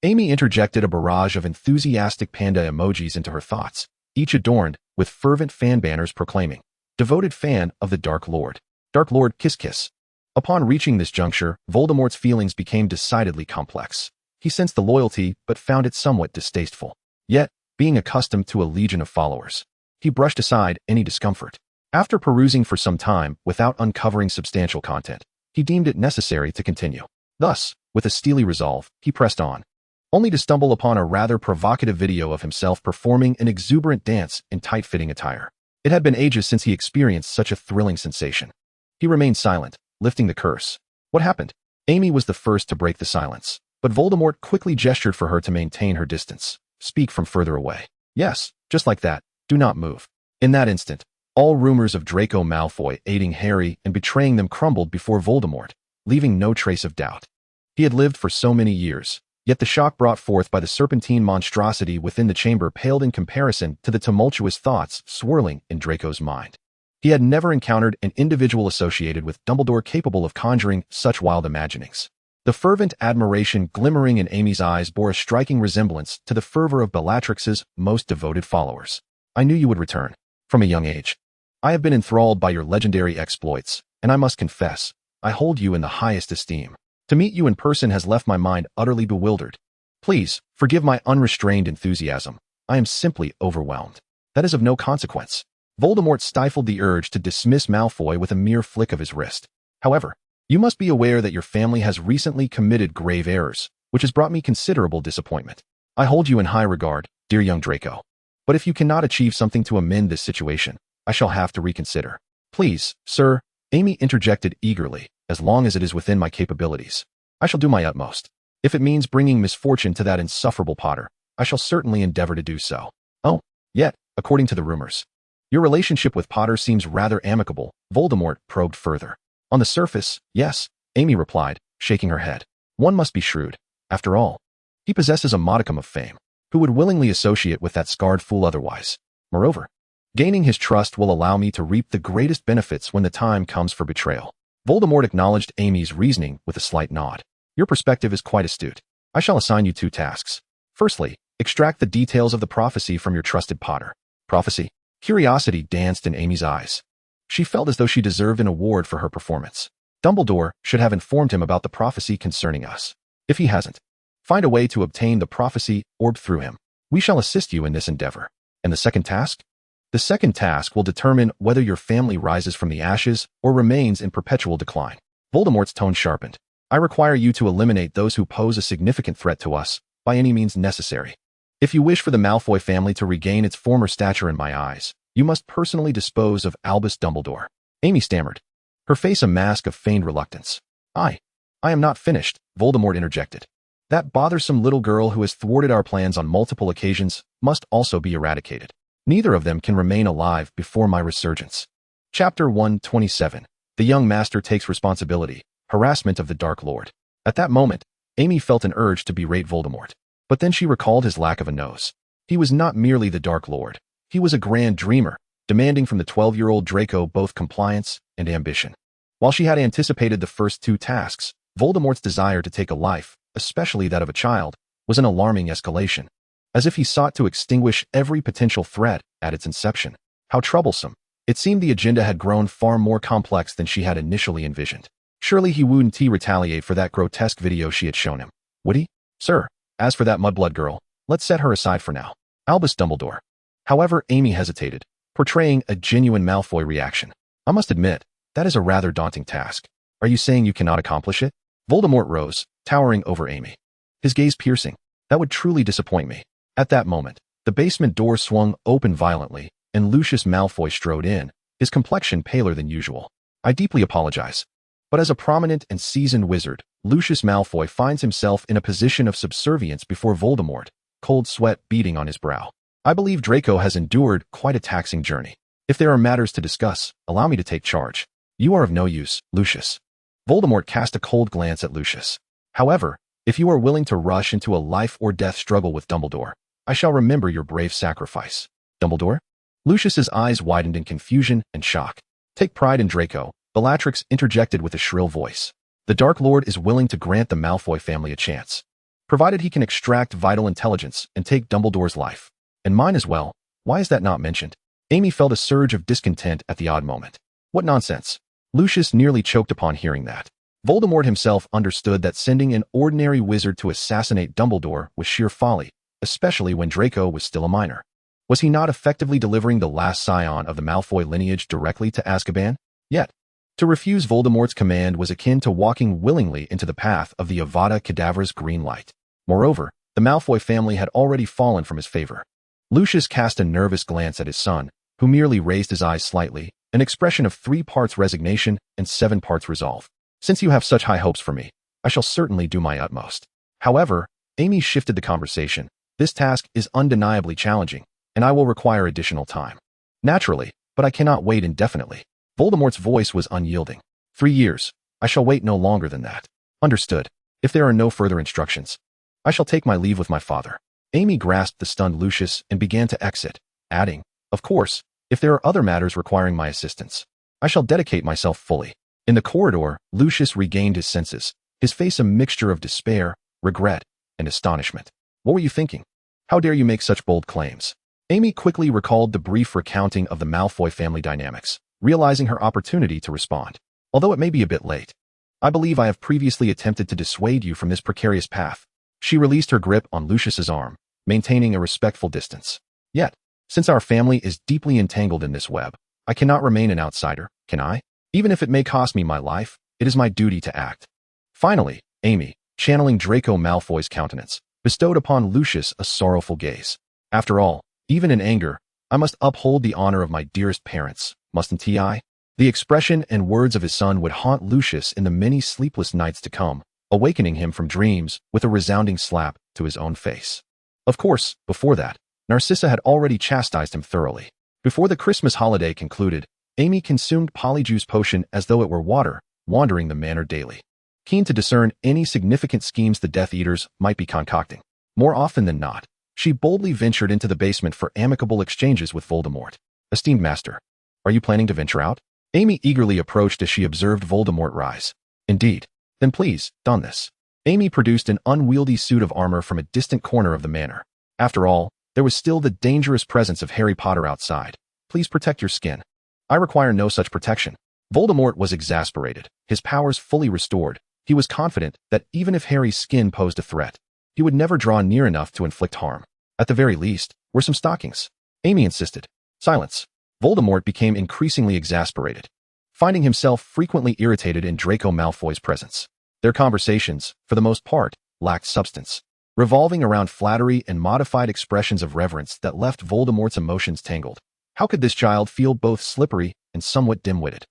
Amy interjected a barrage of enthusiastic panda emojis into her thoughts, each adorned with fervent fan banners proclaiming, "Devoted fan of the Dark Lord. Dark Lord Kiss Kiss." Upon reaching this juncture, Voldemort's feelings became decidedly complex. He sensed the loyalty, but found it somewhat distasteful. Yet, being accustomed to a legion of followers, he brushed aside any discomfort. After perusing for some time without uncovering substantial content, he deemed it necessary to continue. Thus, with a steely resolve, he pressed on, only to stumble upon a rather provocative video of himself performing an exuberant dance in tight-fitting attire. It had been ages since he experienced such a thrilling sensation. He remained silent, lifting the curse. What happened? Amy was the first to break the silence, but Voldemort quickly gestured for her to maintain her distance. Speak from further away. Yes, just like that. Do not move. In that instant, all rumors of Draco Malfoy aiding Harry and betraying them crumbled before Voldemort, leaving no trace of doubt. He had lived for so many years, yet the shock brought forth by the serpentine monstrosity within the chamber paled in comparison to the tumultuous thoughts swirling in Draco's mind. He had never encountered an individual associated with Dumbledore capable of conjuring such wild imaginings. The fervent admiration glimmering in Amy's eyes bore a striking resemblance to the fervor of Bellatrix's most devoted followers. I knew you would return. From a young age, I have been enthralled by your legendary exploits, and I must confess, I hold you in the highest esteem. To meet you in person has left my mind utterly bewildered. Please, forgive my unrestrained enthusiasm. I am simply overwhelmed. That is of no consequence. Voldemort stifled the urge to dismiss Malfoy with a mere flick of his wrist. However, you must be aware that your family has recently committed grave errors, which has brought me considerable disappointment. I hold you in high regard, dear young Draco. But if you cannot achieve something to amend this situation, I shall have to reconsider. Please, sir, Amy interjected eagerly, as long as it is within my capabilities. I shall do my utmost. If it means bringing misfortune to that insufferable Potter, I shall certainly endeavor to do so. Oh, yet, according to the rumors, your relationship with Potter seems rather amicable, Voldemort probed further. On the surface, yes, Amy replied, shaking her head. One must be shrewd. After all, he possesses a modicum of fame. Who would willingly associate with that scarred fool otherwise? Moreover, gaining his trust will allow me to reap the greatest benefits when the time comes for betrayal. Voldemort acknowledged Amy's reasoning with a slight nod. Your perspective is quite astute. I shall assign you 2 tasks. Firstly, extract the details of the prophecy from your trusted Potter. Prophecy? Curiosity danced in Amy's eyes. She felt as though she deserved an award for her performance. Dumbledore should have informed him about the prophecy concerning us. If he hasn't, find a way to obtain the prophecy orb through him. We shall assist you in this endeavor. And the second task? The second task will determine whether your family rises from the ashes or remains in perpetual decline. Voldemort's tone sharpened. I require you to eliminate those who pose a significant threat to us, by any means necessary. If you wish for the Malfoy family to regain its former stature in my eyes, you must personally dispose of Albus Dumbledore. Amy stammered, her face a mask of feigned reluctance. I am not finished, Voldemort interjected. That bothersome little girl who has thwarted our plans on multiple occasions must also be eradicated. Neither of them can remain alive before my resurgence. Chapter 127. The young master takes responsibility. Harassment of the Dark Lord. At that moment, Amy felt an urge to berate Voldemort. But then she recalled his lack of a nose. He was not merely the Dark Lord. He was a grand dreamer, demanding from the 12-year-old Draco both compliance and ambition. While she had anticipated the first 2 tasks, Voldemort's desire to take a life, especially that of a child, was an alarming escalation. As if he sought to extinguish every potential threat at its inception. How troublesome. It seemed the agenda had grown far more complex than she had initially envisioned. Surely he wouldn't retaliate for that grotesque video she had shown him, would he? Sir, as for that mudblood girl, let's set her aside for now. Albus Dumbledore. However, Amy hesitated, portraying a genuine Malfoy reaction. I must admit, that is a rather daunting task. Are you saying you cannot accomplish it? Voldemort rose, towering over Amy. His gaze piercing. That would truly disappoint me. At that moment, the basement door swung open violently, and Lucius Malfoy strode in, his complexion paler than usual. I deeply apologize. But as a prominent and seasoned wizard, Lucius Malfoy finds himself in a position of subservience before Voldemort, cold sweat beading on his brow. I believe Draco has endured quite a taxing journey. If there are matters to discuss, allow me to take charge. You are of no use, Lucius. Voldemort cast a cold glance at Lucius. However, if you are willing to rush into a life-or-death struggle with Dumbledore, I shall remember your brave sacrifice. Dumbledore? Lucius's eyes widened in confusion and shock. Take pride in Draco, Bellatrix interjected with a shrill voice. The Dark Lord is willing to grant the Malfoy family a chance, provided he can extract vital intelligence and take Dumbledore's life. And mine as well. Why is that not mentioned? Amy felt a surge of discontent at the odd moment. What nonsense. Lucius nearly choked upon hearing that. Voldemort himself understood that sending an ordinary wizard to assassinate Dumbledore was sheer folly, especially when Draco was still a minor. Was he not effectively delivering the last scion of the Malfoy lineage directly to Azkaban? Yet, to refuse Voldemort's command was akin to walking willingly into the path of the Avada Kedavra's green light. Moreover, the Malfoy family had already fallen from his favor. Lucius cast a nervous glance at his son, who merely raised his eyes slightly, an expression of 3 parts resignation and 7 parts resolve. Since you have such high hopes for me, I shall certainly do my utmost. However, Amy shifted the conversation. This task is undeniably challenging, and I will require additional time. Naturally, but I cannot wait indefinitely. Voldemort's voice was unyielding. 3 years. I shall wait no longer than that. Understood. If there are no further instructions, I shall take my leave with my father. Amy grasped the stunned Lucius and began to exit, adding, of course, if there are other matters requiring my assistance, I shall dedicate myself fully. In the corridor, Lucius regained his senses, his face a mixture of despair, regret, and astonishment. What were you thinking? How dare you make such bold claims? Amy quickly recalled the brief recounting of the Malfoy family dynamics, realizing her opportunity to respond. Although it may be a bit late, I believe I have previously attempted to dissuade you from this precarious path. She released her grip on Lucius's arm, maintaining a respectful distance. Yet, since our family is deeply entangled in this web, I cannot remain an outsider, can I? Even if it may cost me my life, it is my duty to act. Finally, Amy, channeling Draco Malfoy's countenance, bestowed upon Lucius a sorrowful gaze. After all, even in anger, I must uphold the honor of my dearest parents, mustn't I? The expression and words of his son would haunt Lucius in the many sleepless nights to come, awakening him from dreams with a resounding slap to his own face. Of course, before that, Narcissa had already chastised him thoroughly. Before the Christmas holiday concluded, Amy consumed Polyjuice Potion as though it were water, wandering the manor daily, keen to discern any significant schemes the Death Eaters might be concocting. More often than not, she boldly ventured into the basement for amicable exchanges with Voldemort. Esteemed master, are you planning to venture out? Amy eagerly approached as she observed Voldemort rise. Indeed. Then please, don this. Amy produced an unwieldy suit of armor from a distant corner of the manor. After all, there was still the dangerous presence of Harry Potter outside. Please protect your skin. I require no such protection. Voldemort was exasperated, his powers fully restored. He was confident that even if Harry's skin posed a threat, he would never draw near enough to inflict harm. At the very least, wear some stockings. Amy insisted. Silence. Voldemort became increasingly exasperated, finding himself frequently irritated in Draco Malfoy's presence. Their conversations, for the most part, lacked substance, revolving around flattery and modified expressions of reverence that left Voldemort's emotions tangled. How could this child feel both slippery and somewhat dim-witted?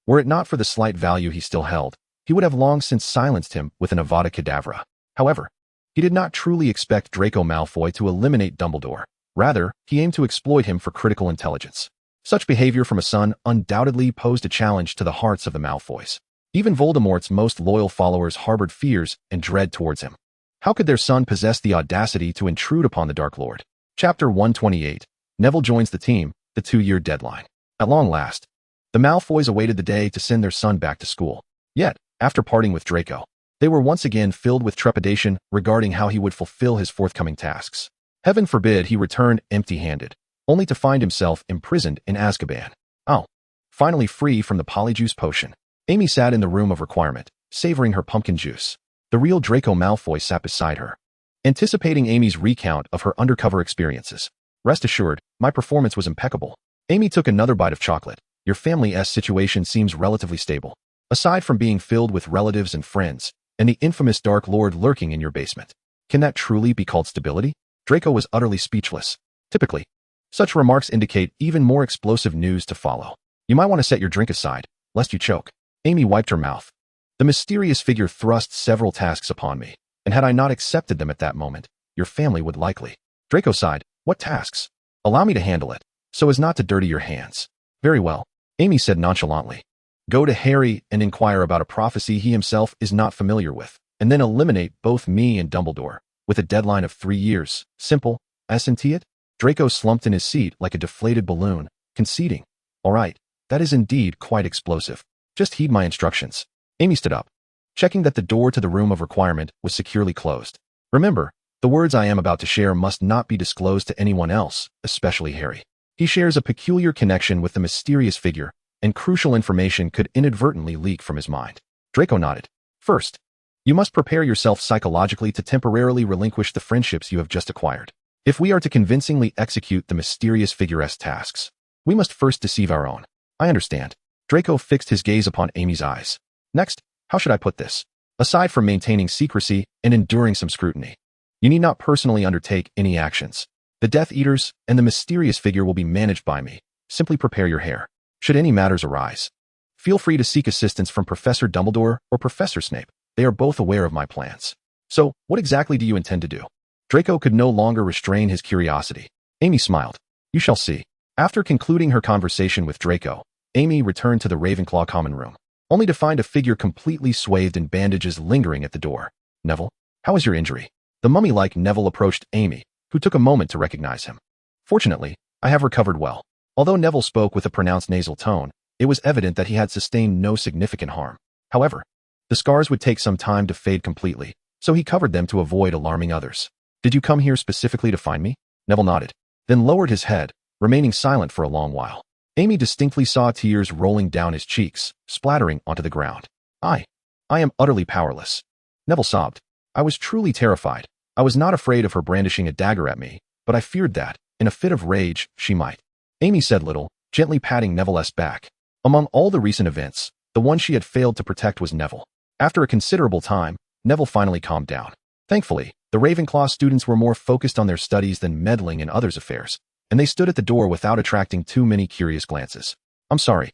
Were it not for the slight value he still held, he would have long since silenced him with an Avada Kedavra. However, he did not truly expect Draco Malfoy to eliminate Dumbledore. Rather, he aimed to exploit him for critical intelligence. Such behavior from a son undoubtedly posed a challenge to the hearts of the Malfoys. Even Voldemort's most loyal followers harbored fears and dread towards him. How could their son possess the audacity to intrude upon the Dark Lord? Chapter 128. Neville joins the team, the 2-year deadline. At long last, the Malfoys awaited the day to send their son back to school. Yet, after parting with Draco, they were once again filled with trepidation regarding how he would fulfill his forthcoming tasks. Heaven forbid he return empty-handed, only to find himself imprisoned in Azkaban. Oh, finally free from the Polyjuice Potion. Amy sat in the room of requirement, savoring her pumpkin juice. The real Draco Malfoy sat beside her, anticipating Amy's recount of her undercover experiences. Rest assured, my performance was impeccable. Amy took another bite of chocolate. Your family's situation seems relatively stable, aside from being filled with relatives and friends, and the infamous Dark Lord lurking in your basement. Can that truly be called stability? Draco was utterly speechless. Typically, such remarks indicate even more explosive news to follow. You might want to set your drink aside, lest you choke. Amy wiped her mouth. The mysterious figure thrust several tasks upon me, and had I not accepted them at that moment, your family would likely. Draco sighed. What tasks? Allow me to handle it, so as not to dirty your hands. Very well, Amy said nonchalantly. Go to Harry and inquire about a prophecy he himself is not familiar with, and then eliminate both me and Dumbledore, with a deadline of 3 years. Simple, isn't it? Draco slumped in his seat like a deflated balloon, conceding. All right, that is indeed quite explosive. Just heed my instructions. Amy stood up, checking that the door to the room of requirement was securely closed. Remember, the words I am about to share must not be disclosed to anyone else, especially Harry. He shares a peculiar connection with the mysterious figure, and crucial information could inadvertently leak from his mind. Draco nodded. First, you must prepare yourself psychologically to temporarily relinquish the friendships you have just acquired. If we are to convincingly execute the mysterious figure's tasks, we must first deceive our own. I understand. Draco fixed his gaze upon Amy's eyes. Next, how should I put this? Aside from maintaining secrecy and enduring some scrutiny, you need not personally undertake any actions. The Death Eaters and the mysterious figure will be managed by me. Simply prepare your hair. Should any matters arise, feel free to seek assistance from Professor Dumbledore or Professor Snape. They are both aware of my plans. So, what exactly do you intend to do? Draco could no longer restrain his curiosity. Amy smiled. You shall see. After concluding her conversation with Draco, Amy returned to the Ravenclaw common room, only to find a figure completely swathed in bandages lingering at the door. Neville, how is your injury? The mummy-like Neville approached Amy, who took a moment to recognize him. Fortunately, I have recovered well. Although Neville spoke with a pronounced nasal tone, it was evident that he had sustained no significant harm. However, the scars would take some time to fade completely, so he covered them to avoid alarming others. Did you come here specifically to find me? Neville nodded, then lowered his head, remaining silent for a long while. Amy distinctly saw tears rolling down his cheeks, splattering onto the ground. I am utterly powerless. Neville sobbed. I was truly terrified. I was not afraid of her brandishing a dagger at me, but I feared that, in a fit of rage, she might. Amy said little, gently patting Neville's back. Among all the recent events, the one she had failed to protect was Neville. After a considerable time, Neville finally calmed down. Thankfully, the Ravenclaw students were more focused on their studies than meddling in others' affairs, and they stood at the door without attracting too many curious glances. I'm sorry.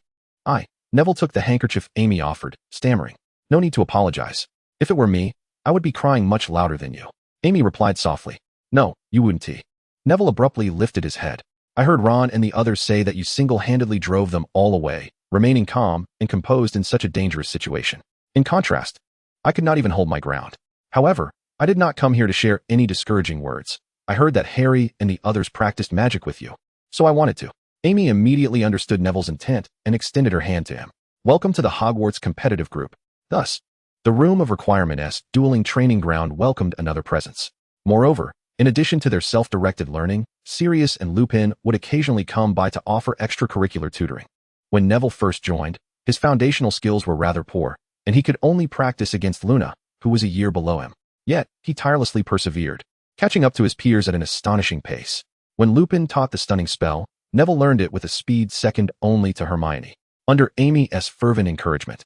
Neville took the handkerchief Amy offered, stammering. No need to apologize. If it were me, I would be crying much louder than you. Amy replied softly. No, you wouldn't. Neville abruptly lifted his head. I heard Ron and the others say that you single-handedly drove them all away, remaining calm and composed in such a dangerous situation. In contrast, I could not even hold my ground. However, I did not come here to share any discouraging words. I heard that Harry and the others practiced magic with you, so I wanted to. Amy immediately understood Neville's intent and extended her hand to him. Welcome to the Hogwarts competitive group. Thus, the Room of Requirement-esque dueling training ground welcomed another presence. Moreover, in addition to their self-directed learning, Sirius and Lupin would occasionally come by to offer extracurricular tutoring. When Neville first joined, his foundational skills were rather poor, and he could only practice against Luna, who was a year below him. Yet, he tirelessly persevered, catching up to his peers at an astonishing pace. When Lupin taught the stunning spell, Neville learned it with a speed second only to Hermione, under Amy's fervent encouragement.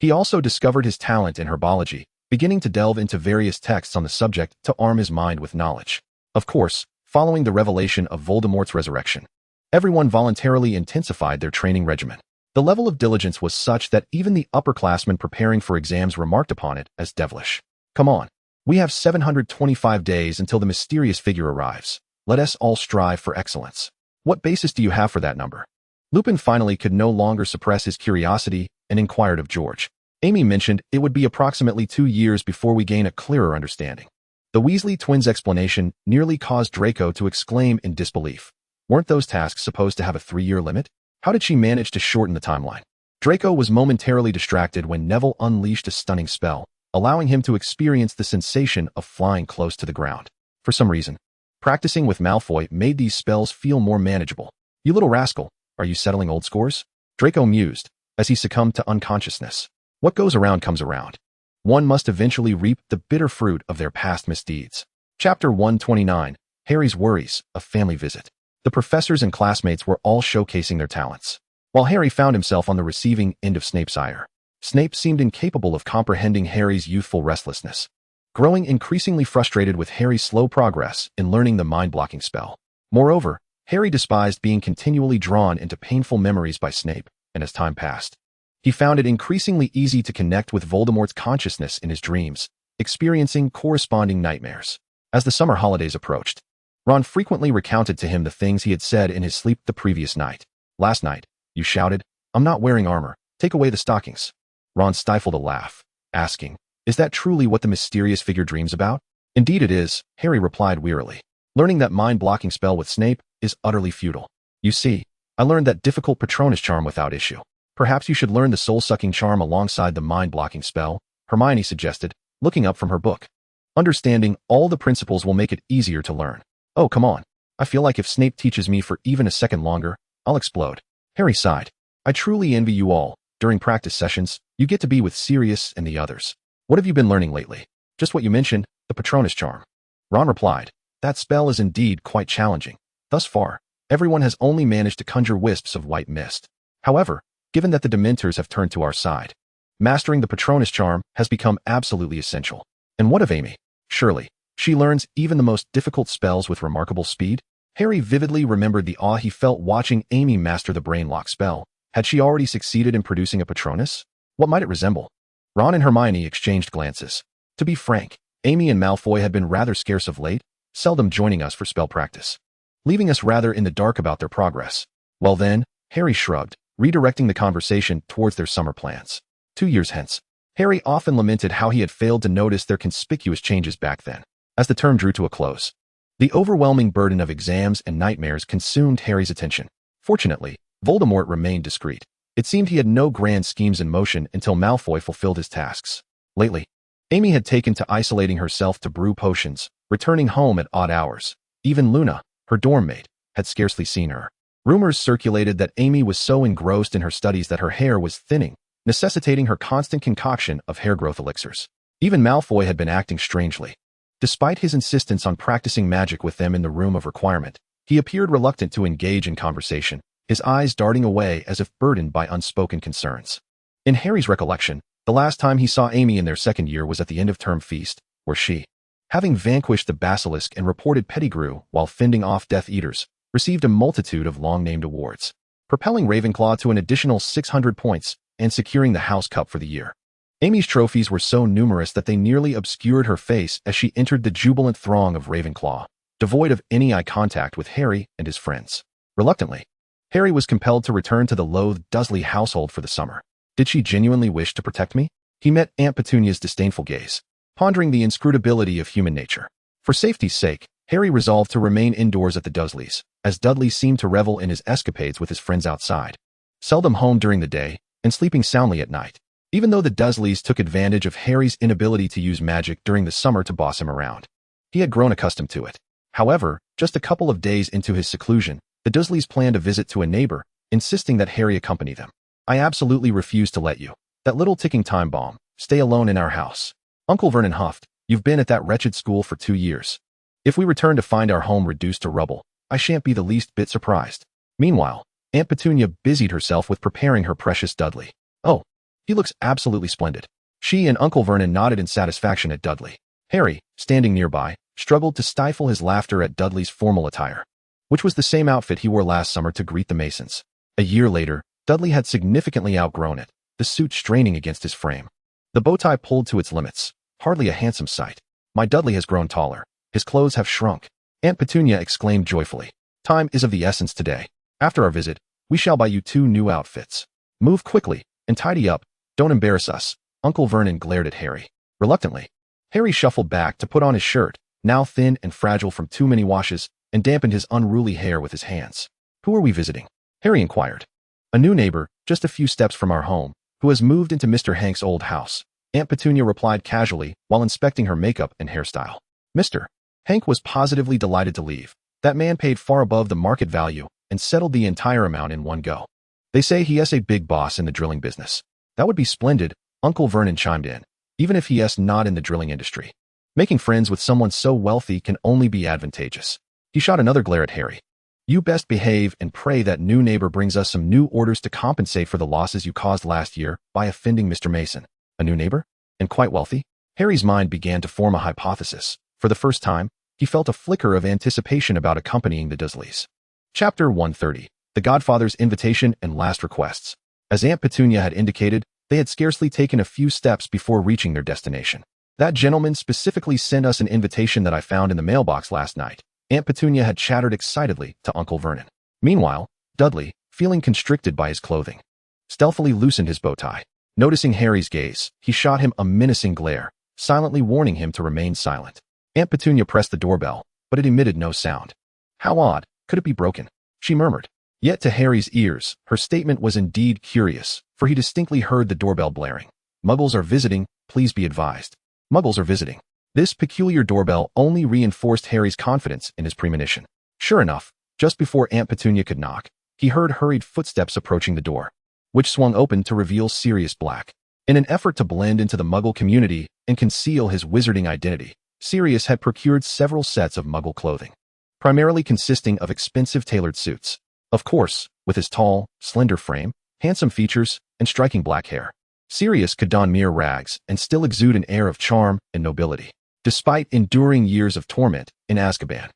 He also discovered his talent in herbology, beginning to delve into various texts on the subject to arm his mind with knowledge. Of course, following the revelation of Voldemort's resurrection, everyone voluntarily intensified their training regimen. The level of diligence was such that even the upperclassmen preparing for exams remarked upon it as devilish. Come on. We have 725 days until the mysterious figure arrives. Let us all strive for excellence. What basis do you have for that number? Lupin finally could no longer suppress his curiosity and inquired of George. Amy mentioned it would be approximately 2 years before we gain a clearer understanding. The Weasley twins' explanation nearly caused Draco to exclaim in disbelief. Weren't those tasks supposed to have a 3-year limit? How did she manage to shorten the timeline? Draco was momentarily distracted when Neville unleashed a stunning spell, allowing him to experience the sensation of flying close to the ground. For some reason, practicing with Malfoy made these spells feel more manageable. You little rascal, are you settling old scores? Draco mused, as he succumbed to unconsciousness. What goes around comes around. One must eventually reap the bitter fruit of their past misdeeds. Chapter 129, Harry's Worries, a Family Visit. The professors and classmates were all showcasing their talents, while Harry found himself on the receiving end of Snape's ire. Snape seemed incapable of comprehending Harry's youthful restlessness, growing increasingly frustrated with Harry's slow progress in learning the mind-blocking spell. Moreover, Harry despised being continually drawn into painful memories by Snape, and as time passed, he found it increasingly easy to connect with Voldemort's consciousness in his dreams, experiencing corresponding nightmares. As the summer holidays approached, Ron frequently recounted to him the things he had said in his sleep the previous night. Last night, you shouted, "I'm not wearing armor, take away the stockings." Ron stifled a laugh, asking, "Is that truly what the mysterious figure dreams about?" "Indeed it is," Harry replied wearily. "Learning that mind-blocking spell with Snape is utterly futile. You see, I learned that difficult Patronus charm without issue. Perhaps you should learn the soul-sucking charm alongside the mind-blocking spell," Hermione suggested, looking up from her book. "Understanding all the principles will make it easier to learn." "Oh, come on. I feel like if Snape teaches me for even a second longer, I'll explode." Harry sighed. "I truly envy you all. During practice sessions, you get to be with Sirius and the others. What have you been learning lately? Just what you mentioned, the Patronus charm. Ron replied, that spell is indeed quite challenging. Thus far, everyone has only managed to conjure wisps of white mist. However, given that the Dementors have turned to our side, mastering the Patronus charm has become absolutely essential. And what of Amy? Surely, she learns even the most difficult spells with remarkable speed? Harry vividly remembered the awe he felt watching Amy master the brainlock spell. Had she already succeeded in producing a Patronus? What might it resemble? Ron and Hermione exchanged glances. To be frank, Amy and Malfoy had been rather scarce of late, seldom joining us for spell practice, leaving us rather in the dark about their progress. Well then, Harry shrugged, redirecting the conversation towards their summer plans. 2 years hence, Harry often lamented how he had failed to notice their conspicuous changes back then. As the term drew to a close, the overwhelming burden of exams and nightmares consumed Harry's attention. Fortunately, Voldemort remained discreet. It seemed he had no grand schemes in motion until Malfoy fulfilled his tasks. Lately, Amy had taken to isolating herself to brew potions, returning home at odd hours. Even Luna, her dorm mate, had scarcely seen her. Rumors circulated that Amy was so engrossed in her studies that her hair was thinning, necessitating her constant concoction of hair growth elixirs. Even Malfoy had been acting strangely. Despite his insistence on practicing magic with them in the room of requirement, he appeared reluctant to engage in conversation, his eyes darting away as if burdened by unspoken concerns. In Harry's recollection, the last time he saw Amy in their second year was at the end-of-term feast, where she, having vanquished the basilisk and reported Pettigrew while fending off Death Eaters, received a multitude of long-named awards, propelling Ravenclaw to an additional 600 points and securing the House Cup for the year. Amy's trophies were so numerous that they nearly obscured her face as she entered the jubilant throng of Ravenclaw, devoid of any eye contact with Harry and his friends. Reluctantly, Harry was compelled to return to the loathed Dursley household for the summer. Did she genuinely wish to protect me? He met Aunt Petunia's disdainful gaze, pondering the inscrutability of human nature. For safety's sake, Harry resolved to remain indoors at the Dursleys, as Dudley seemed to revel in his escapades with his friends outside, seldom home during the day and sleeping soundly at night. Even though the Dursleys took advantage of Harry's inability to use magic during the summer to boss him around, he had grown accustomed to it. However, just a couple of days into his seclusion, the Dursleys planned a visit to a neighbor, insisting that Harry accompany them. I absolutely refuse to let you, that little ticking time bomb, stay alone in our house. Uncle Vernon huffed, you've been at that wretched school for 2 years. If we return to find our home reduced to rubble, I shan't be the least bit surprised. Meanwhile, Aunt Petunia busied herself with preparing her precious Dudley. Oh, he looks absolutely splendid. She and Uncle Vernon nodded in satisfaction at Dudley. Harry, standing nearby, struggled to stifle his laughter at Dudley's formal attire, which was the same outfit he wore last summer to greet the Masons. A year later, Dudley had significantly outgrown it, the suit straining against his frame. The bow tie pulled to its limits, hardly a handsome sight. My Dudley has grown taller. His clothes have shrunk. Aunt Petunia exclaimed joyfully. Time is of the essence today. After our visit, we shall buy you 2 new outfits. Move quickly and tidy up. Don't embarrass us. Uncle Vernon glared at Harry. Reluctantly, Harry shuffled back to put on his shirt, now thin and fragile from too many washes, and dampened his unruly hair with his hands. Who are we visiting? Harry inquired. A new neighbor, just a few steps from our home, who has moved into Mr. Hank's old house. Aunt Petunia replied casually while inspecting her makeup and hairstyle. Mr. Hank was positively delighted to leave. That man paid far above the market value and settled the entire amount in one go. They say he is a big boss in the drilling business. That would be splendid, Uncle Vernon chimed in, even if he is not in the drilling industry. Making friends with someone so wealthy can only be advantageous. He shot another glare at Harry. You best behave and pray that new neighbor brings us some new orders to compensate for the losses you caused last year by offending Mr. Mason. A new neighbor? And quite wealthy? Harry's mind began to form a hypothesis. For the first time, he felt a flicker of anticipation about accompanying the Dursleys. Chapter 130. The Godfather's Invitation and Last Requests. As Aunt Petunia had indicated, they had scarcely taken a few steps before reaching their destination. That gentleman specifically sent us an invitation that I found in the mailbox last night. Aunt Petunia had chattered excitedly to Uncle Vernon. Meanwhile, Dudley, feeling constricted by his clothing, stealthily loosened his bow tie. Noticing Harry's gaze, he shot him a menacing glare, silently warning him to remain silent. Aunt Petunia pressed the doorbell, but it emitted no sound. How odd, could it be broken? She murmured. Yet to Harry's ears, her statement was indeed curious, for he distinctly heard the doorbell blaring. Muggles are visiting, please be advised. Muggles are visiting. This peculiar doorbell only reinforced Harry's confidence in his premonition. Sure enough, just before Aunt Petunia could knock, he heard hurried footsteps approaching the door, which swung open to reveal Sirius Black. In an effort to blend into the Muggle community and conceal his wizarding identity, Sirius had procured several sets of Muggle clothing, primarily consisting of expensive tailored suits. Of course, with his tall, slender frame, handsome features, and striking black hair, Sirius could don mere rags and still exude an air of charm and nobility, despite enduring years of torment in Azkaban.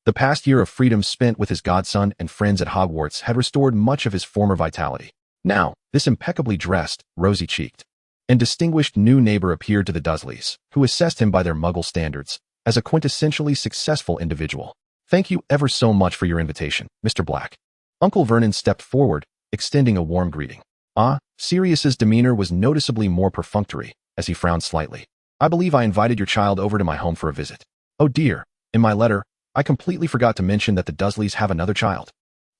The past year of freedom spent with his godson and friends at Hogwarts had restored much of his former vitality. Now, this impeccably dressed, rosy-cheeked, and distinguished new neighbor appeared to the Dursleys, who assessed him by their Muggle standards as a quintessentially successful individual. "Thank you ever so much for your invitation, Mr. Black." Uncle Vernon stepped forward, extending a warm greeting. Sirius's demeanor was noticeably more perfunctory, as he frowned slightly. "I believe I invited your child over to my home for a visit." "Oh dear, in my letter, I completely forgot to mention that the Dursleys have another child."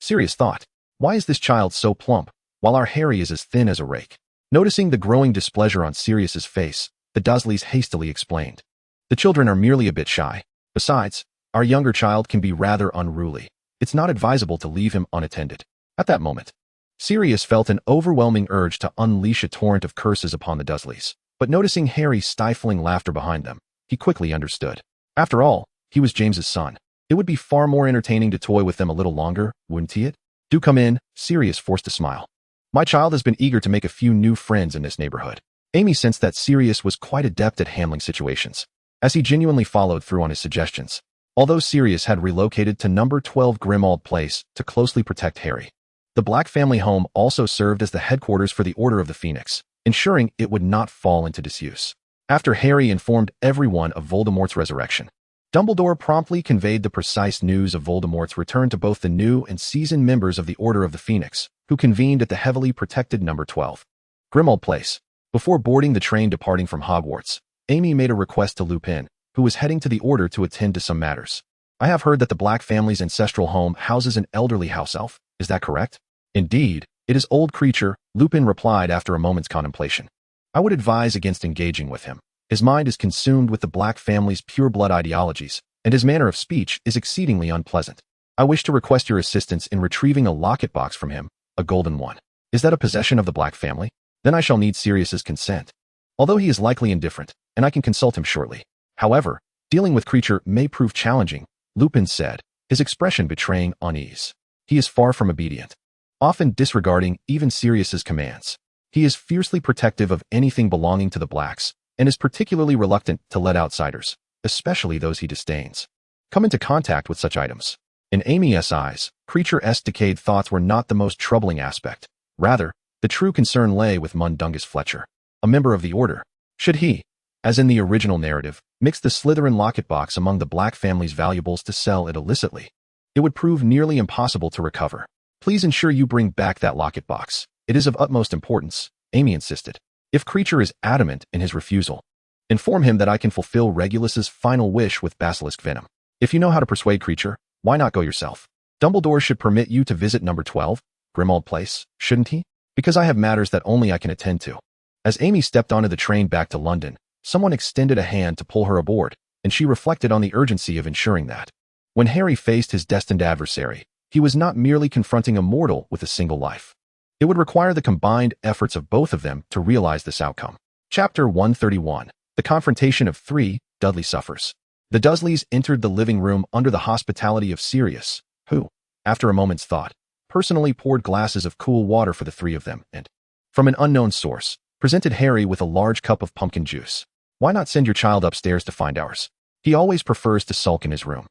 Sirius thought, "Why is this child so plump, while our Harry is as thin as a rake?" Noticing the growing displeasure on Sirius's face, the Dursleys hastily explained. "The children are merely a bit shy. Besides, our younger child can be rather unruly. It's not advisable to leave him unattended." At that moment, Sirius felt an overwhelming urge to unleash a torrent of curses upon the Dursleys, but noticing Harry's stifling laughter behind them, he quickly understood. After all, he was James's son. It would be far more entertaining to toy with them a little longer, wouldn't it? "Do come in," Sirius forced a smile. "My child has been eager to make a few new friends in this neighborhood." Amy sensed that Sirius was quite adept at handling situations, as he genuinely followed through on his suggestions. Although Sirius had relocated to number 12 Grimmauld Place to closely protect Harry, the Black family home also served as the headquarters for the Order of the Phoenix, ensuring it would not fall into disuse. After Harry informed everyone of Voldemort's resurrection, Dumbledore promptly conveyed the precise news of Voldemort's return to both the new and seasoned members of the Order of the Phoenix, who convened at the heavily protected number 12 Grimmauld Place. Before boarding the train departing from Hogwarts, Amy made a request to Lupin, who was heading to the Order to attend to some matters. "I have heard that the Black family's ancestral home houses an elderly house elf. Is that correct?" "Indeed, it is old creature," Lupin replied after a moment's contemplation. "I would advise against engaging with him. His mind is consumed with the Black family's pure-blood ideologies, and his manner of speech is exceedingly unpleasant. I wish to request your assistance in retrieving a locket box from him, a golden one. Is that a possession of the Black family? Then I shall need Sirius's consent. Although he is likely indifferent, and I can consult him shortly. However, dealing with creature may prove challenging," Lupin said, his expression betraying unease. "He is far from obedient, often disregarding even Sirius's commands. He is fiercely protective of anything belonging to the Blacks, and is particularly reluctant to let outsiders, especially those he disdains, come into contact with such items." In Amy's eyes, Creature's decayed thoughts were not the most troubling aspect. Rather, the true concern lay with Mundungus Fletcher, a member of the Order. Should he, as in the original narrative, mix the Slytherin locket box among the Black family's valuables to sell it illicitly, it would prove nearly impossible to recover. "Please ensure you bring back that locket box. It is of utmost importance," Amy insisted. "If Creature is adamant in his refusal, inform him that I can fulfill Regulus's final wish with basilisk venom. If you know how to persuade Creature, why not go yourself? Dumbledore should permit you to visit number 12, Grimmauld Place, shouldn't he? Because I have matters that only I can attend to." As Amy stepped onto the train back to London, someone extended a hand to pull her aboard, and she reflected on the urgency of ensuring that, when Harry faced his destined adversary, he was not merely confronting a mortal with a single life. It would require the combined efforts of both of them to realize this outcome. Chapter 131. The Confrontation of 3, Dudley Suffers. The Dursleys entered the living room under the hospitality of Sirius, who, after a moment's thought, personally poured glasses of cool water for the three of them and, from an unknown source, presented Harry with a large cup of pumpkin juice. "Why not send your child upstairs to find ours? He always prefers to sulk in his room.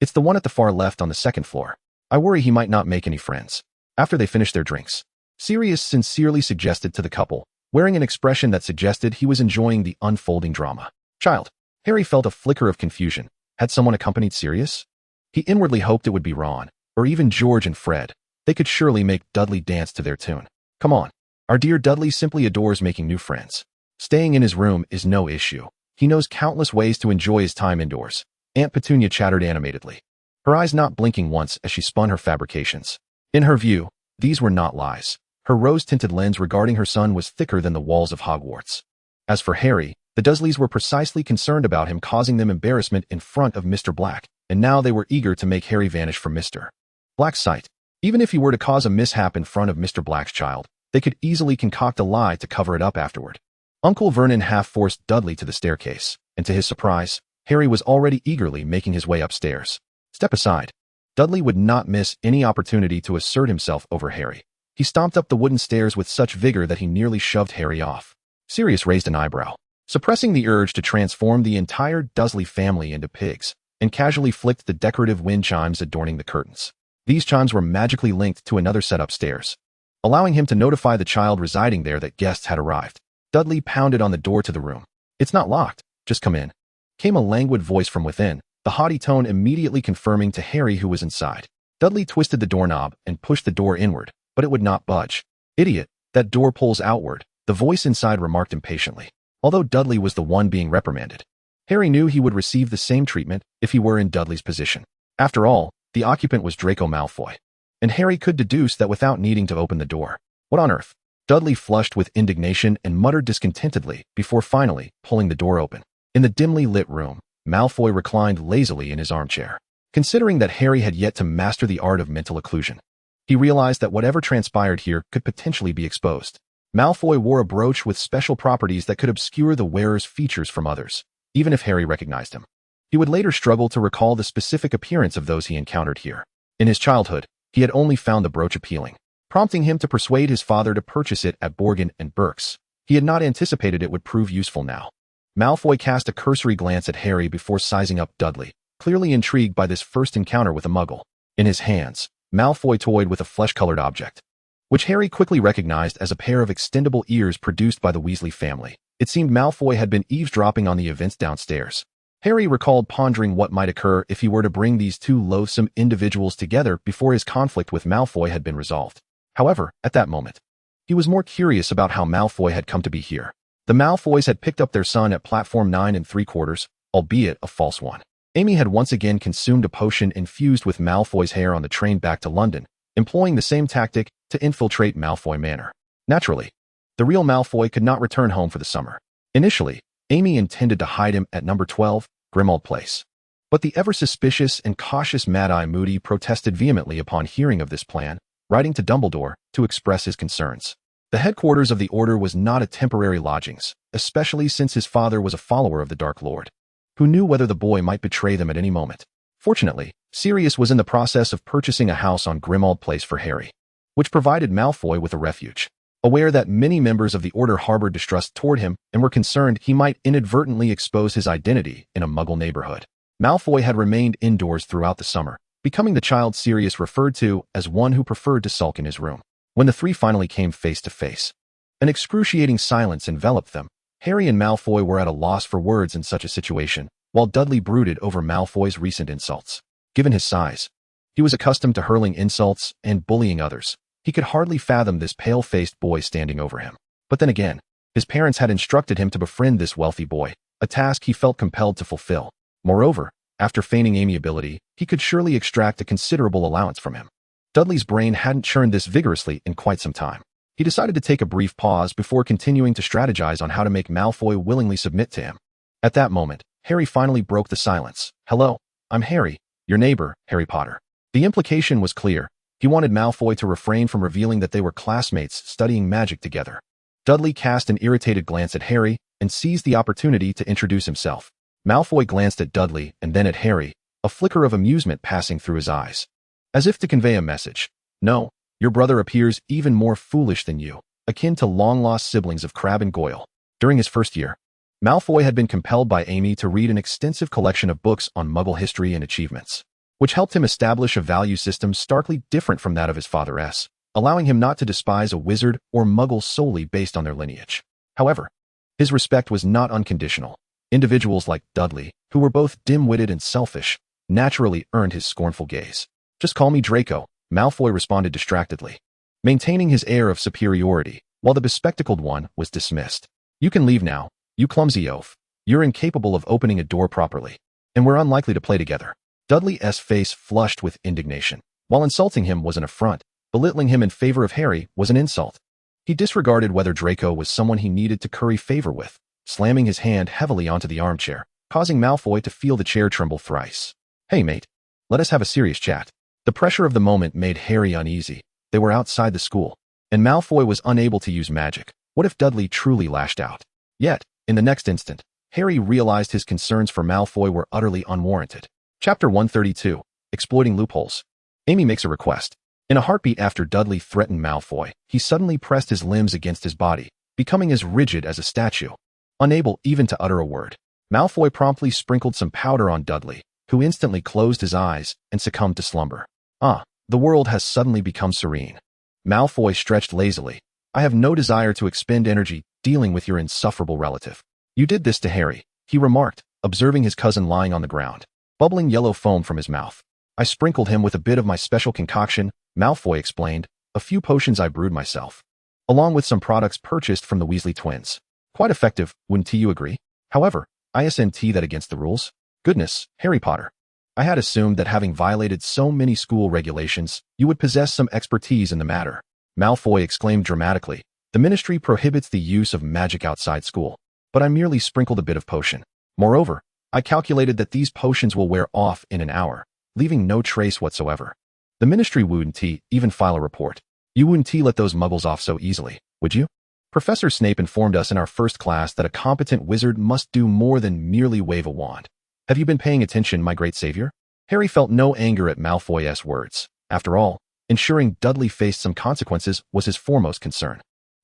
It's the one at the far left on the second floor. I worry he might not make any friends." After they finished their drinks, Sirius sincerely suggested to the couple, wearing an expression that suggested he was enjoying the unfolding drama. "Child." Harry felt a flicker of confusion. Had someone accompanied Sirius? He inwardly hoped it would be Ron, or even George and Fred. They could surely make Dudley dance to their tune. "Come on. Our dear Dudley simply adores making new friends. Staying in his room is no issue. He knows countless ways to enjoy his time indoors." Aunt Petunia chattered animatedly, her eyes not blinking once as she spun her fabrications. In her view, these were not lies. Her rose-tinted lens regarding her son was thicker than the walls of Hogwarts. As for Harry, the Dursleys were precisely concerned about him causing them embarrassment in front of Mr. Black, and now they were eager to make Harry vanish from Mr. Black's sight. Even if he were to cause a mishap in front of Mr. Black's child, they could easily concoct a lie to cover it up afterward. Uncle Vernon half-forced Dudley to the staircase, and to his surprise, Harry was already eagerly making his way upstairs. Step aside. Dudley would not miss any opportunity to assert himself over Harry. He stomped up the wooden stairs with such vigor that he nearly shoved Harry off. Sirius raised an eyebrow, suppressing the urge to transform the entire Dursley family into pigs, and casually flicked the decorative wind chimes adorning the curtains. These chimes were magically linked to another set upstairs, allowing him to notify the child residing there that guests had arrived. Dudley pounded on the door to the room. "It's not locked. Just come in," came a languid voice from within, the haughty tone immediately confirming to Harry who was inside. Dudley twisted the doorknob and pushed the door inward, but it would not budge. "Idiot, that door pulls outward," the voice inside remarked impatiently. Although Dudley was the one being reprimanded, Harry knew he would receive the same treatment if he were in Dudley's position. After all, the occupant was Draco Malfoy, and Harry could deduce that without needing to open the door. What on earth? Dudley flushed with indignation and muttered discontentedly before finally pulling the door open. In the dimly lit room, Malfoy reclined lazily in his armchair. Considering that Harry had yet to master the art of mental occlusion, he realized that whatever transpired here could potentially be exposed. Malfoy wore a brooch with special properties that could obscure the wearer's features from others, even if Harry recognized him. He would later struggle to recall the specific appearance of those he encountered here. In his childhood, he had only found the brooch appealing, prompting him to persuade his father to purchase it at Borgin and Burke's. He had not anticipated it would prove useful now. Malfoy cast a cursory glance at Harry before sizing up Dudley, clearly intrigued by this first encounter with a muggle. In his hands, Malfoy toyed with a flesh-colored object, which Harry quickly recognized as a pair of extendable ears produced by the Weasley family. It seemed Malfoy had been eavesdropping on the events downstairs. Harry recalled pondering what might occur if he were to bring these two loathsome individuals together before his conflict with Malfoy had been resolved. However, at that moment, he was more curious about how Malfoy had come to be here. The Malfoys had picked up their son at platform 9 3/4, albeit a false one. Amy had once again consumed a potion infused with Malfoy's hair on the train back to London, employing the same tactic to infiltrate Malfoy Manor. Naturally, the real Malfoy could not return home for the summer. Initially, Amy intended to hide him at number 12, Grimmauld Place. But the ever-suspicious and cautious Mad-Eye Moody protested vehemently upon hearing of this plan, writing to Dumbledore to express his concerns. The headquarters of the Order was not a temporary lodgings, especially since his father was a follower of the Dark Lord, who knew whether the boy might betray them at any moment. Fortunately, Sirius was in the process of purchasing a house on Grimmauld Place for Harry, which provided Malfoy with a refuge. Aware that many members of the Order harbored distrust toward him and were concerned he might inadvertently expose his identity in a Muggle neighborhood, Malfoy had remained indoors throughout the summer, becoming the child Sirius referred to as one who preferred to sulk in his room. When the three finally came face to face, an excruciating silence enveloped them. Harry and Malfoy were at a loss for words in such a situation, while Dudley brooded over Malfoy's recent insults. Given his size, he was accustomed to hurling insults and bullying others. He could hardly fathom this pale-faced boy standing over him. But then again, his parents had instructed him to befriend this wealthy boy, a task he felt compelled to fulfill. Moreover, after feigning amiability, he could surely extract a considerable allowance from him. Dudley's brain hadn't churned this vigorously in quite some time. He decided to take a brief pause before continuing to strategize on how to make Malfoy willingly submit to him. At that moment, Harry finally broke the silence. "Hello, I'm Harry, your neighbor, Harry Potter." The implication was clear. He wanted Malfoy to refrain from revealing that they were classmates studying magic together. Dudley cast an irritated glance at Harry and seized the opportunity to introduce himself. Malfoy glanced at Dudley and then at Harry, a flicker of amusement passing through his eyes, as if to convey a message. "No, your brother appears even more foolish than you, akin to long-lost siblings of Crabbe and Goyle." During his first year, Malfoy had been compelled by Amy to read an extensive collection of books on Muggle history and achievements, which helped him establish a value system starkly different from that of his father S, allowing him not to despise a wizard or Muggle solely based on their lineage. However, his respect was not unconditional. Individuals like Dudley, who were both dim-witted and selfish, naturally earned his scornful gaze. "Just call me Draco," Malfoy responded distractedly, maintaining his air of superiority, while the bespectacled one was dismissed. "You can leave now, you clumsy oaf. You're incapable of opening a door properly, and we're unlikely to play together." Dudley's face flushed with indignation. While insulting him was an affront, belittling him in favor of Harry was an insult. He disregarded whether Draco was someone he needed to curry favor with, slamming his hand heavily onto the armchair, causing Malfoy to feel the chair tremble thrice. "Hey mate, let us have a serious chat." The pressure of the moment made Harry uneasy. They were outside the school, and Malfoy was unable to use magic. What if Dudley truly lashed out? Yet, in the next instant, Harry realized his concerns for Malfoy were utterly unwarranted. Chapter 132, Exploiting Loopholes. Amy makes a request. In a heartbeat after Dudley threatened Malfoy, he suddenly pressed his limbs against his body, becoming as rigid as a statue. Unable even to utter a word, Malfoy promptly sprinkled some powder on Dudley, who instantly closed his eyes and succumbed to slumber. The world has suddenly become serene. Malfoy stretched lazily. I have no desire to expend energy dealing with your insufferable relative. You did this to Harry, he remarked, observing his cousin lying on the ground, bubbling yellow foam from his mouth. I sprinkled him with a bit of my special concoction, Malfoy explained, a few potions I brewed myself, along with some products purchased from the Weasley twins. Quite effective, wouldn't you agree? However, isn't that against the rules? Goodness, Harry Potter. I had assumed that having violated so many school regulations, you would possess some expertise in the matter. Malfoy exclaimed dramatically. The ministry prohibits the use of magic outside school, but I merely sprinkled a bit of potion. Moreover, I calculated that these potions will wear off in an hour, leaving no trace whatsoever. The ministry wouldn't even file a report. You wouldn't let those muggles off so easily, would you? Professor Snape informed us in our first class that a competent wizard must do more than merely wave a wand. Have you been paying attention, my great savior? Harry felt no anger at Malfoy's words. After all, ensuring Dudley faced some consequences was his foremost concern.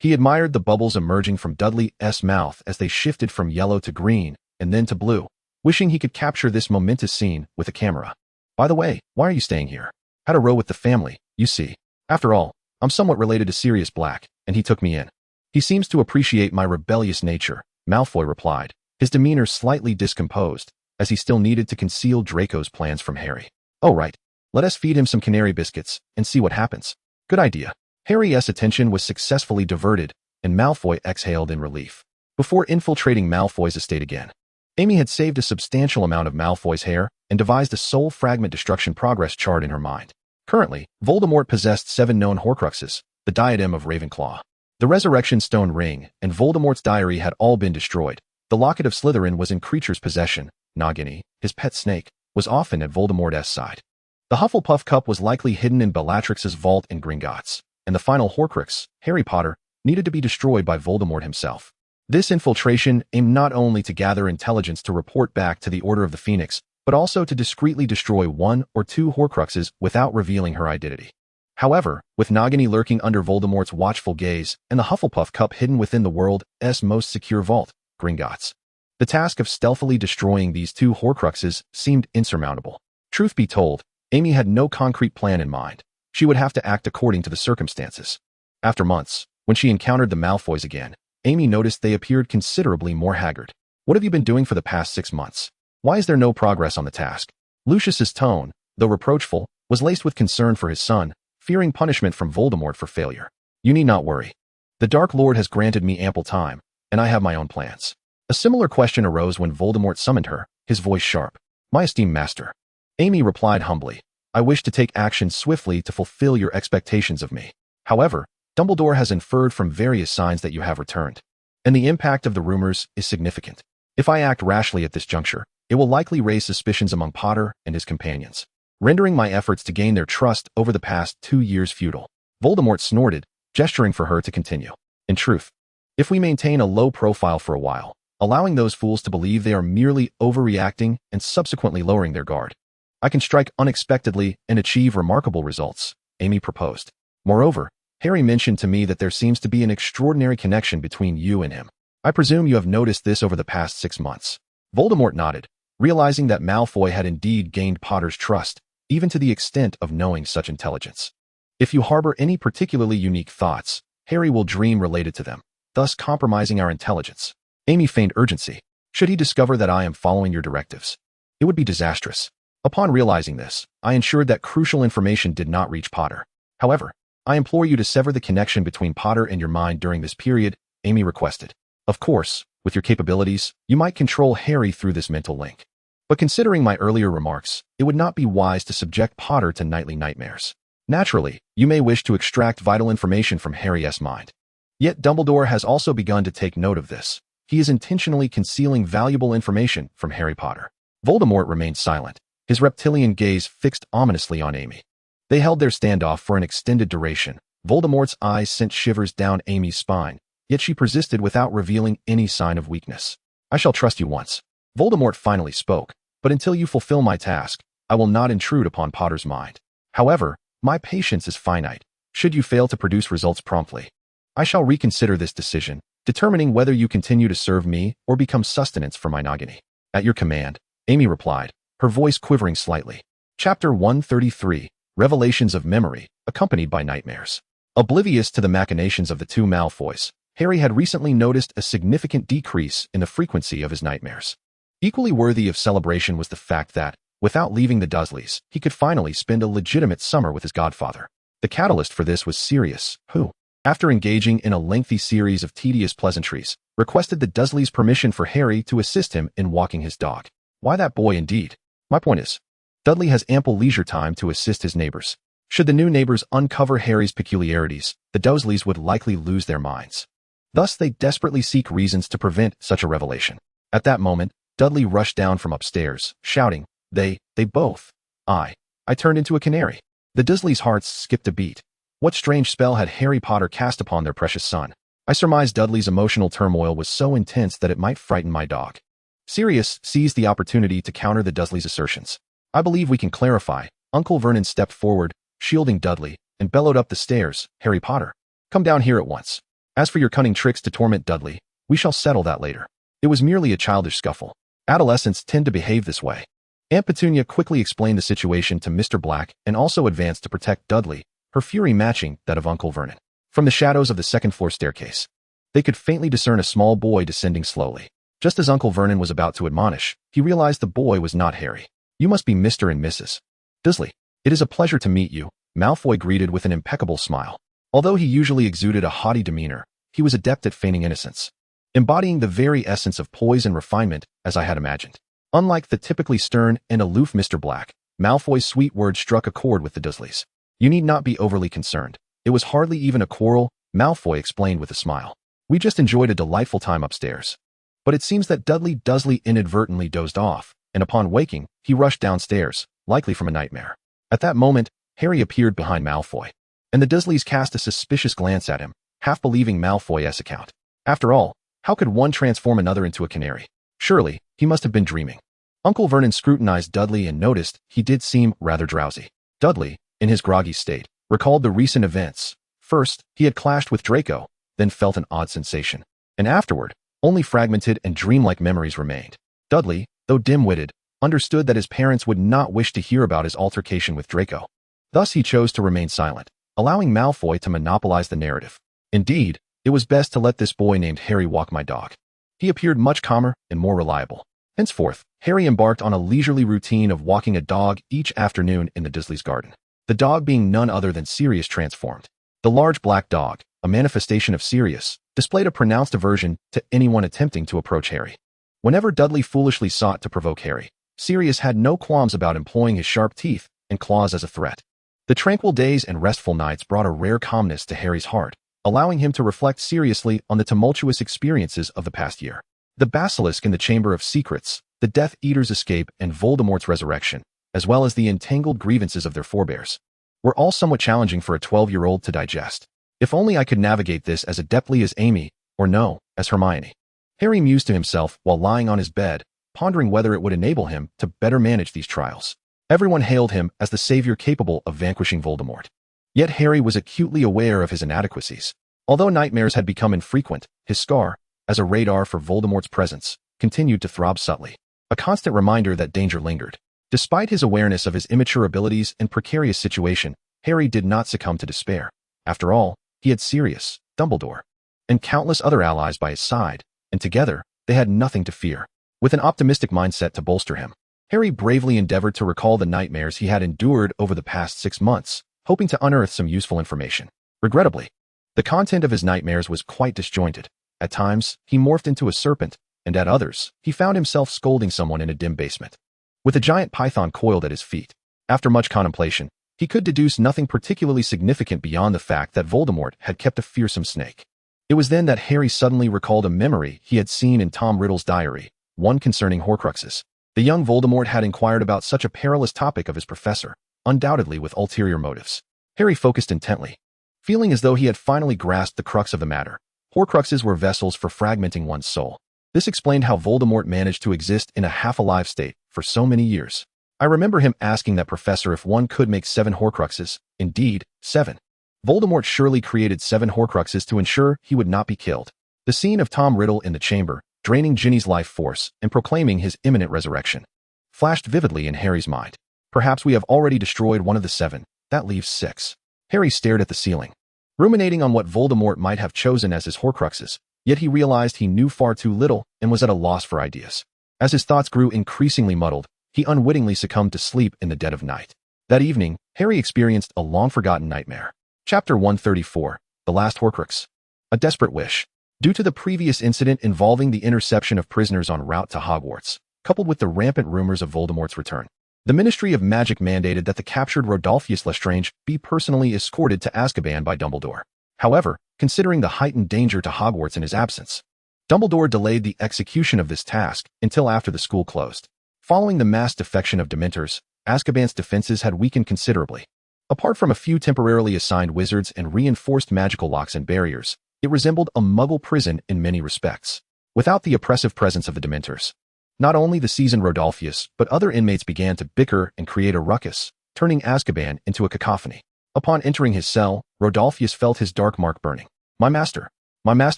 He admired the bubbles emerging from Dudley's mouth as they shifted from yellow to green and then to blue, wishing he could capture this momentous scene with a camera. By the way, why are you staying here? Had a row with the family, you see. After all, I'm somewhat related to Sirius Black, and he took me in. He seems to appreciate my rebellious nature, Malfoy replied, his demeanor slightly discomposed, as he still needed to conceal Draco's plans from Harry. Oh right, let us feed him some canary biscuits and see what happens. Good idea. Harry's attention was successfully diverted, and Malfoy exhaled in relief. Before infiltrating Malfoy's estate again, Amy had saved a substantial amount of Malfoy's hair and devised a soul fragment destruction progress chart in her mind. Currently, Voldemort possessed 7 known Horcruxes, the diadem of Ravenclaw, the Resurrection Stone ring, and Voldemort's diary had all been destroyed. The locket of Slytherin was in Creature's possession. Nagini, his pet snake, was often at Voldemort's side. The Hufflepuff cup was likely hidden in Bellatrix's vault in Gringotts, and the final Horcrux, Harry Potter, needed to be destroyed by Voldemort himself. This infiltration aimed not only to gather intelligence to report back to the Order of the Phoenix, but also to discreetly destroy 1 or 2 Horcruxes without revealing her identity. However, with Nagini lurking under Voldemort's watchful gaze and the Hufflepuff cup hidden within the world's most secure vault, Gringotts, the task of stealthily destroying these 2 Horcruxes seemed insurmountable. Truth be told, Amy had no concrete plan in mind. She would have to act according to the circumstances. After months, when she encountered the Malfoys again, Amy noticed they appeared considerably more haggard. What have you been doing for the past 6 months? Why is there no progress on the task? Lucius's tone, though reproachful, was laced with concern for his son, fearing punishment from Voldemort for failure. You need not worry. The Dark Lord has granted me ample time, and I have my own plans. A similar question arose when Voldemort summoned her, his voice sharp. My esteemed master. Amy replied humbly, I wish to take action swiftly to fulfill your expectations of me. However, Dumbledore has inferred from various signs that you have returned, and the impact of the rumors is significant. If I act rashly at this juncture, it will likely raise suspicions among Potter and his companions, rendering my efforts to gain their trust over the past 2 years futile. Voldemort snorted, gesturing for her to continue. In truth, if we maintain a low profile for a while, allowing those fools to believe they are merely overreacting and subsequently lowering their guard, I can strike unexpectedly and achieve remarkable results, Amy proposed. Moreover, Harry mentioned to me that there seems to be an extraordinary connection between you and him. I presume you have noticed this over the past 6 months. Voldemort nodded, realizing that Malfoy had indeed gained Potter's trust, even to the extent of knowing such intelligence. If you harbor any particularly unique thoughts, Harry will dream related to them, thus compromising our intelligence. Amy feigned urgency. Should he discover that I am following your directives, it would be disastrous. Upon realizing this, I ensured that crucial information did not reach Potter. However, I implore you to sever the connection between Potter and your mind during this period, Amy requested. Of course, with your capabilities, you might control Harry through this mental link. But considering my earlier remarks, it would not be wise to subject Potter to nightly nightmares. Naturally, you may wish to extract vital information from Harry's mind. Yet Dumbledore has also begun to take note of this. He is intentionally concealing valuable information from Harry Potter. Voldemort remained silent, his reptilian gaze fixed ominously on Amy. They held their standoff for an extended duration. Voldemort's eyes sent shivers down Amy's spine, yet she persisted without revealing any sign of weakness. "I shall trust you once." Voldemort finally spoke, "but until you fulfill my task, I will not intrude upon Potter's mind. However, my patience is finite. Should you fail to produce results promptly, I shall reconsider this decision, determining whether you continue to serve me or become sustenance for my Nagini." "At your command," Amy replied, her voice quivering slightly. Chapter 133, Revelations of Memory, accompanied by nightmares. Oblivious to the machinations of the two Malfoys, Harry had recently noticed a significant decrease in the frequency of his nightmares. Equally worthy of celebration was the fact that, without leaving the Dursleys, he could finally spend a legitimate summer with his godfather. The catalyst for this was Sirius, who, after engaging in a lengthy series of tedious pleasantries, requested the Dursleys' permission for Harry to assist him in walking his dog. Why that boy indeed? My point is, Dudley has ample leisure time to assist his neighbors. Should the new neighbors uncover Harry's peculiarities, the Dursleys would likely lose their minds. Thus, they desperately seek reasons to prevent such a revelation. At that moment, Dudley rushed down from upstairs, shouting, They both. I turned into a canary." The Dursleys' hearts skipped a beat. What strange spell had Harry Potter cast upon their precious son? I surmise Dudley's emotional turmoil was so intense that it might frighten my dog. Sirius seized the opportunity to counter the Dursleys' assertions. "I believe we can clarify." Uncle Vernon stepped forward, shielding Dudley, and bellowed up the stairs, "Harry Potter, come down here at once. As for your cunning tricks to torment Dudley, we shall settle that later. It was merely a childish scuffle. Adolescents tend to behave this way." Aunt Petunia quickly explained the situation to Mr. Black and also advanced to protect Dudley, her fury matching that of Uncle Vernon. From the shadows of the second-floor staircase, they could faintly discern a small boy descending slowly. Just as Uncle Vernon was about to admonish, he realized the boy was not Harry. "You must be Mr. and Mrs. Dursley. It is a pleasure to meet you," Malfoy greeted with an impeccable smile. Although he usually exuded a haughty demeanor, he was adept at feigning innocence, embodying the very essence of poise and refinement, as I had imagined. Unlike the typically stern and aloof Mr. Black, Malfoy's sweet words struck a chord with the Dursleys. "You need not be overly concerned. It was hardly even a quarrel," Malfoy explained with a smile. "We just enjoyed a delightful time upstairs." But it seems that Dudley Dursley inadvertently dozed off, and upon waking, he rushed downstairs, likely from a nightmare. At that moment, Harry appeared behind Malfoy, and the Dursleys cast a suspicious glance at him, half believing Malfoy's account. After all, how could one transform another into a canary? Surely, he must have been dreaming. Uncle Vernon scrutinized Dudley and noticed he did seem rather drowsy. Dudley, in his groggy state, recalled the recent events. First, he had clashed with Draco, then felt an odd sensation. And afterward, only fragmented and dreamlike memories remained. Dudley, though dim-witted, understood that his parents would not wish to hear about his altercation with Draco. Thus he chose to remain silent, allowing Malfoy to monopolize the narrative. Indeed, it was best to let this boy named Harry walk my dog. He appeared much calmer and more reliable. Henceforth, Harry embarked on a leisurely routine of walking a dog each afternoon in the Dursleys' garden. The dog being none other than Sirius transformed. The large black dog, a manifestation of Sirius, displayed a pronounced aversion to anyone attempting to approach Harry. Whenever Dudley foolishly sought to provoke Harry, Sirius had no qualms about employing his sharp teeth and claws as a threat. The tranquil days and restful nights brought a rare calmness to Harry's heart, allowing him to reflect seriously on the tumultuous experiences of the past year. The basilisk in the Chamber of Secrets, the Death Eater's escape, and Voldemort's resurrection, as well as the entangled grievances of their forebears, were all somewhat challenging for a 12-year-old to digest. If only I could navigate this as adeptly as Amy, or no, as Hermione. Harry mused to himself while lying on his bed, pondering whether it would enable him to better manage these trials. Everyone hailed him as the savior capable of vanquishing Voldemort. Yet Harry was acutely aware of his inadequacies. Although nightmares had become infrequent, his scar, as a radar for Voldemort's presence, continued to throb subtly, a constant reminder that danger lingered. Despite his awareness of his immature abilities and precarious situation, Harry did not succumb to despair. After all, he had Sirius, Dumbledore, and countless other allies by his side, and together, they had nothing to fear. With an optimistic mindset to bolster him, Harry bravely endeavored to recall the nightmares he had endured over the past 6 months, hoping to unearth some useful information. Regrettably, the content of his nightmares was quite disjointed. At times, he morphed into a serpent, and at others, he found himself scolding someone in a dim basement, with a giant python coiled at his feet. After much contemplation, he could deduce nothing particularly significant beyond the fact that Voldemort had kept a fearsome snake. It was then that Harry suddenly recalled a memory he had seen in Tom Riddle's diary, one concerning Horcruxes. The young Voldemort had inquired about such a perilous topic of his professor, undoubtedly with ulterior motives. Harry focused intently, feeling as though he had finally grasped the crux of the matter. Horcruxes were vessels for fragmenting one's soul. This explained how Voldemort managed to exist in a half-alive state for so many years. I remember him asking that professor if one could make 7 Horcruxes. Indeed, 7. Voldemort surely created 7 Horcruxes to ensure he would not be killed. The scene of Tom Riddle in the chamber, draining Ginny's life force and proclaiming his imminent resurrection, flashed vividly in Harry's mind. Perhaps we have already destroyed one of the 7. That leaves 6. Harry stared at the ceiling, ruminating on what Voldemort might have chosen as his Horcruxes, yet he realized he knew far too little and was at a loss for ideas. As his thoughts grew increasingly muddled, he unwittingly succumbed to sleep in the dead of night. That evening, Harry experienced a long-forgotten nightmare. Chapter 134, The Last Horcrux. A Desperate Wish. Due to the previous incident involving the interception of prisoners en route to Hogwarts, coupled with the rampant rumors of Voldemort's return, the Ministry of Magic mandated that the captured Rodolphus Lestrange be personally escorted to Azkaban by Dumbledore. However, considering the heightened danger to Hogwarts in his absence, Dumbledore delayed the execution of this task until after the school closed. Following the mass defection of Dementors, Azkaban's defenses had weakened considerably. Apart from a few temporarily assigned wizards and reinforced magical locks and barriers, it resembled a Muggle prison in many respects. Without the oppressive presence of the Dementors, not only the seasoned Rodolphus, but other inmates began to bicker and create a ruckus, turning Azkaban into a cacophony. Upon entering his cell, Rodolphus felt his dark mark burning. My master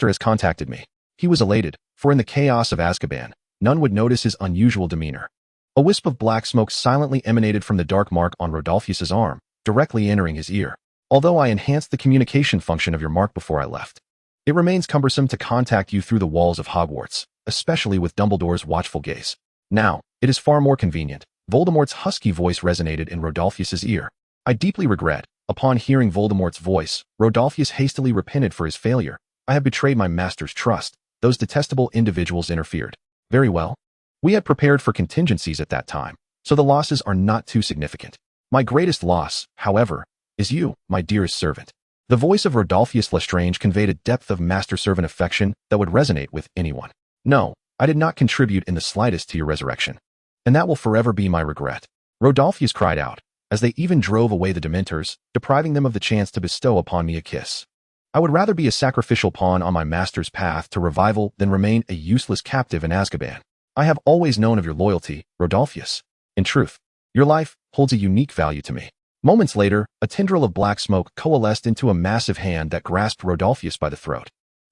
has contacted me. He was elated, for in the chaos of Azkaban, none would notice his unusual demeanor. A wisp of black smoke silently emanated from the dark mark on Rodolphus's arm, directly entering his ear. Although I enhanced the communication function of your mark before I left, it remains cumbersome to contact you through the walls of Hogwarts, especially with Dumbledore's watchful gaze. Now, it is far more convenient. Voldemort's husky voice resonated in Rodolphus's ear. I deeply regret. Upon hearing Voldemort's voice, Rodolphus hastily repented for his failure. I have betrayed my master's trust. Those detestable individuals interfered. Very well. We had prepared for contingencies at that time, so the losses are not too significant. My greatest loss, however, is you, my dearest servant. The voice of Rodolphus Lestrange conveyed a depth of master-servant affection that would resonate with anyone. No, I did not contribute in the slightest to your resurrection, and that will forever be my regret. Rodolphus cried out, as they even drove away the Dementors, depriving them of the chance to bestow upon me a kiss. I would rather be a sacrificial pawn on my master's path to revival than remain a useless captive in Azkaban. I have always known of your loyalty, Rodolphus. In truth, your life holds a unique value to me. Moments later, a tendril of black smoke coalesced into a massive hand that grasped Rodolphus by the throat.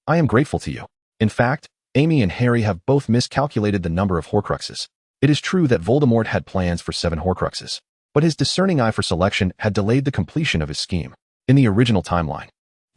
I am grateful to you. In fact, Amy and Harry have both miscalculated the number of Horcruxes. It is true that Voldemort had plans for 7 Horcruxes, but his discerning eye for selection had delayed the completion of his scheme. In the original timeline,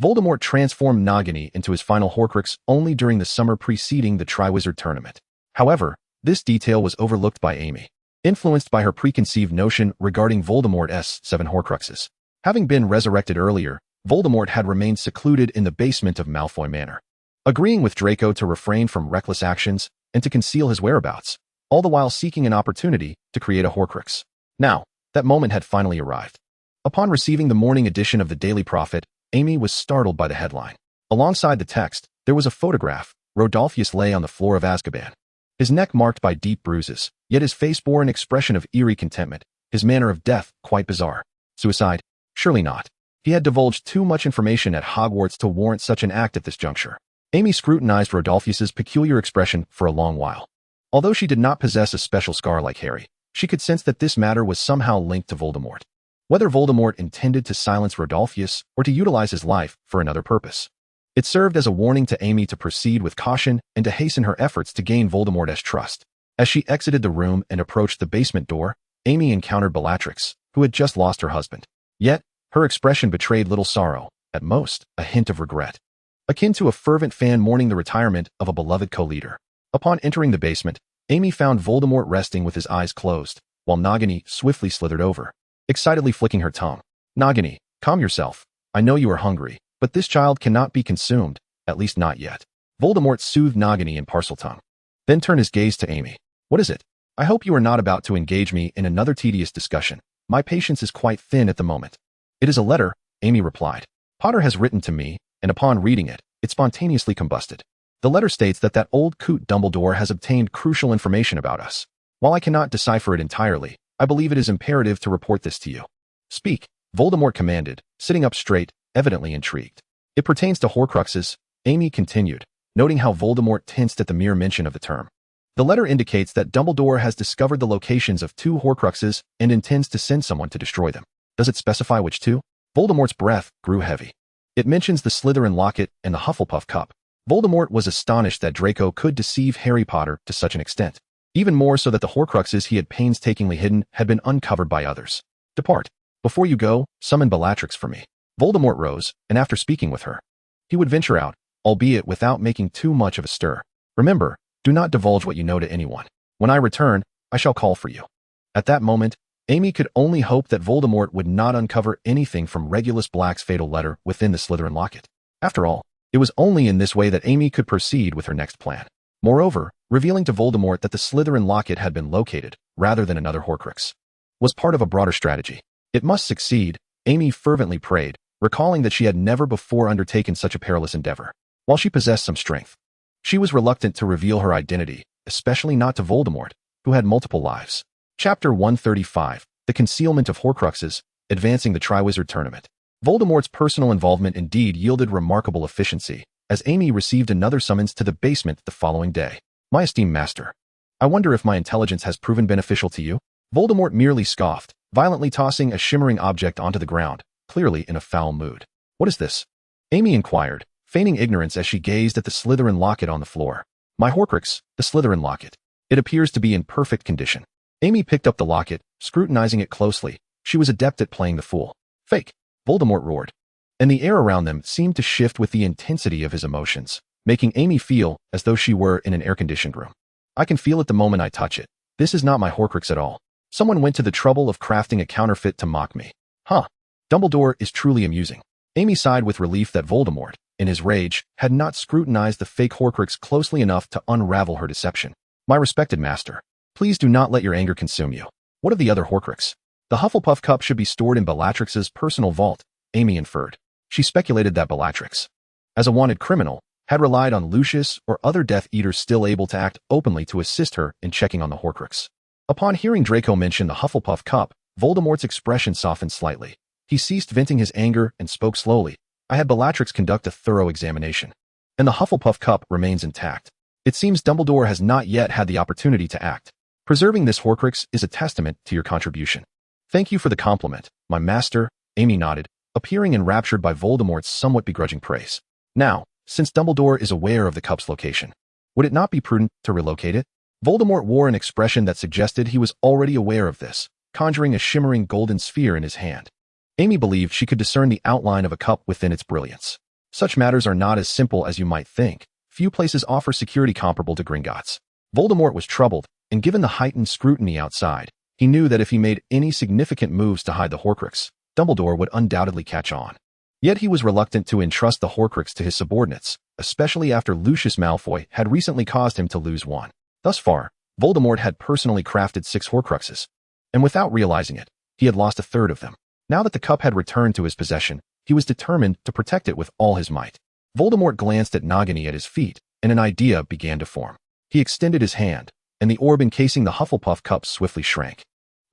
Voldemort transformed Nagini into his final Horcrux only during the summer preceding the Triwizard Tournament. However, this detail was overlooked by Amy, influenced by her preconceived notion regarding Voldemort's 7 Horcruxes. Having been resurrected earlier, Voldemort had remained secluded in the basement of Malfoy Manor, agreeing with Draco to refrain from reckless actions and to conceal his whereabouts, all the while seeking an opportunity to create a Horcrux. Now, that moment had finally arrived. Upon receiving the morning edition of the Daily Prophet, Amy was startled by the headline. Alongside the text, there was a photograph. Rodolphus lay on the floor of Azkaban, his neck marked by deep bruises, yet his face bore an expression of eerie contentment, his manner of death quite bizarre. Suicide? Surely not. He had divulged too much information at Hogwarts to warrant such an act at this juncture. Amy scrutinized Rodolphus's peculiar expression for a long while. Although she did not possess a special scar like Harry, she could sense that this matter was somehow linked to Voldemort. Whether Voldemort intended to silence Rodolphus or to utilize his life for another purpose, it served as a warning to Amy to proceed with caution and to hasten her efforts to gain Voldemort's trust. As she exited the room and approached the basement door, Amy encountered Bellatrix, who had just lost her husband. Yet, her expression betrayed little sorrow, at most, a hint of regret, akin to a fervent fan mourning the retirement of a beloved co-leader. Upon entering the basement, Amy found Voldemort resting with his eyes closed, while Nagini swiftly slithered over, excitedly flicking her tongue. Nagini, calm yourself. I know you are hungry, but this child cannot be consumed, at least not yet. Voldemort soothed Nagini in Parseltongue, then turned his gaze to Amy. What is it? I hope you are not about to engage me in another tedious discussion. My patience is quite thin at the moment. It is a letter, Amy replied. Potter has written to me, and upon reading it, it spontaneously combusted. The letter states that old coot Dumbledore has obtained crucial information about us. While I cannot decipher it entirely, I believe it is imperative to report this to you. Speak, Voldemort commanded, sitting up straight, evidently intrigued. It pertains to Horcruxes, Amy continued, noting how Voldemort tensed at the mere mention of the term. The letter indicates that Dumbledore has discovered the locations of 2 Horcruxes and intends to send someone to destroy them. Does it specify which 2? Voldemort's breath grew heavy. It mentions the Slytherin locket and the Hufflepuff cup. Voldemort was astonished that Draco could deceive Harry Potter to such an extent. Even more so that the Horcruxes he had painstakingly hidden had been uncovered by others. Depart. Before you go, summon Bellatrix for me. Voldemort rose, and after speaking with her, he would venture out, albeit without making too much of a stir. Remember, do not divulge what you know to anyone. When I return, I shall call for you. At that moment, Amy could only hope that Voldemort would not uncover anything from Regulus Black's fatal letter within the Slytherin locket. After all, it was only in this way that Amy could proceed with her next plan. Moreover, revealing to Voldemort that the Slytherin locket had been located, rather than another Horcrux, was part of a broader strategy. It must succeed, Amy fervently prayed, recalling that she had never before undertaken such a perilous endeavor. While she possessed some strength, she was reluctant to reveal her identity, especially not to Voldemort, who had multiple lives. Chapter 135, The Concealment of Horcruxes, Advancing the Triwizard Tournament. Voldemort's personal involvement indeed yielded remarkable efficiency, as Amy received another summons to the basement the following day. My esteemed master, I wonder if my intelligence has proven beneficial to you? Voldemort merely scoffed, violently tossing a shimmering object onto the ground, clearly in a foul mood. What is this? Amy inquired, feigning ignorance as she gazed at the Slytherin locket on the floor. My Horcrux, the Slytherin locket. It appears to be in perfect condition. Amy picked up the locket, scrutinizing it closely. She was adept at playing the fool. Fake! Voldemort roared. And the air around them seemed to shift with the intensity of his emotions, making Amy feel as though she were in an air-conditioned room. I can feel it the moment I touch it. This is not my Horcrux at all. Someone went to the trouble of crafting a counterfeit to mock me. Huh. Dumbledore is truly amusing. Amy sighed with relief that Voldemort, in his rage, had not scrutinized the fake Horcrux closely enough to unravel her deception. My respected master, please do not let your anger consume you. What of the other Horcrux? The Hufflepuff cup should be stored in Bellatrix's personal vault, Amy inferred. She speculated that Bellatrix, as a wanted criminal, had relied on Lucius or other Death Eaters still able to act openly to assist her in checking on the Horcrux. Upon hearing Draco mention the Hufflepuff cup, Voldemort's expression softened slightly. He ceased venting his anger and spoke slowly. I had Bellatrix conduct a thorough examination, and the Hufflepuff cup remains intact. It seems Dumbledore has not yet had the opportunity to act. Preserving this Horcrux is a testament to your contribution. Thank you for the compliment, my master, Amy nodded, appearing enraptured by Voldemort's somewhat begrudging praise. Now, since Dumbledore is aware of the cup's location, would it not be prudent to relocate it? Voldemort wore an expression that suggested he was already aware of this, conjuring a shimmering golden sphere in his hand. Amy believed she could discern the outline of a cup within its brilliance. Such matters are not as simple as you might think. Few places offer security comparable to Gringotts. Voldemort was troubled, and given the heightened scrutiny outside, he knew that if he made any significant moves to hide the Horcrux, Dumbledore would undoubtedly catch on. Yet he was reluctant to entrust the Horcrux to his subordinates, especially after Lucius Malfoy had recently caused him to lose one. Thus far, Voldemort had personally crafted 6 Horcruxes, and without realizing it, he had lost a third of them. Now that the cup had returned to his possession, he was determined to protect it with all his might. Voldemort glanced at Nagini at his feet, and an idea began to form. He extended his hand, and the orb encasing the Hufflepuff cup swiftly shrank,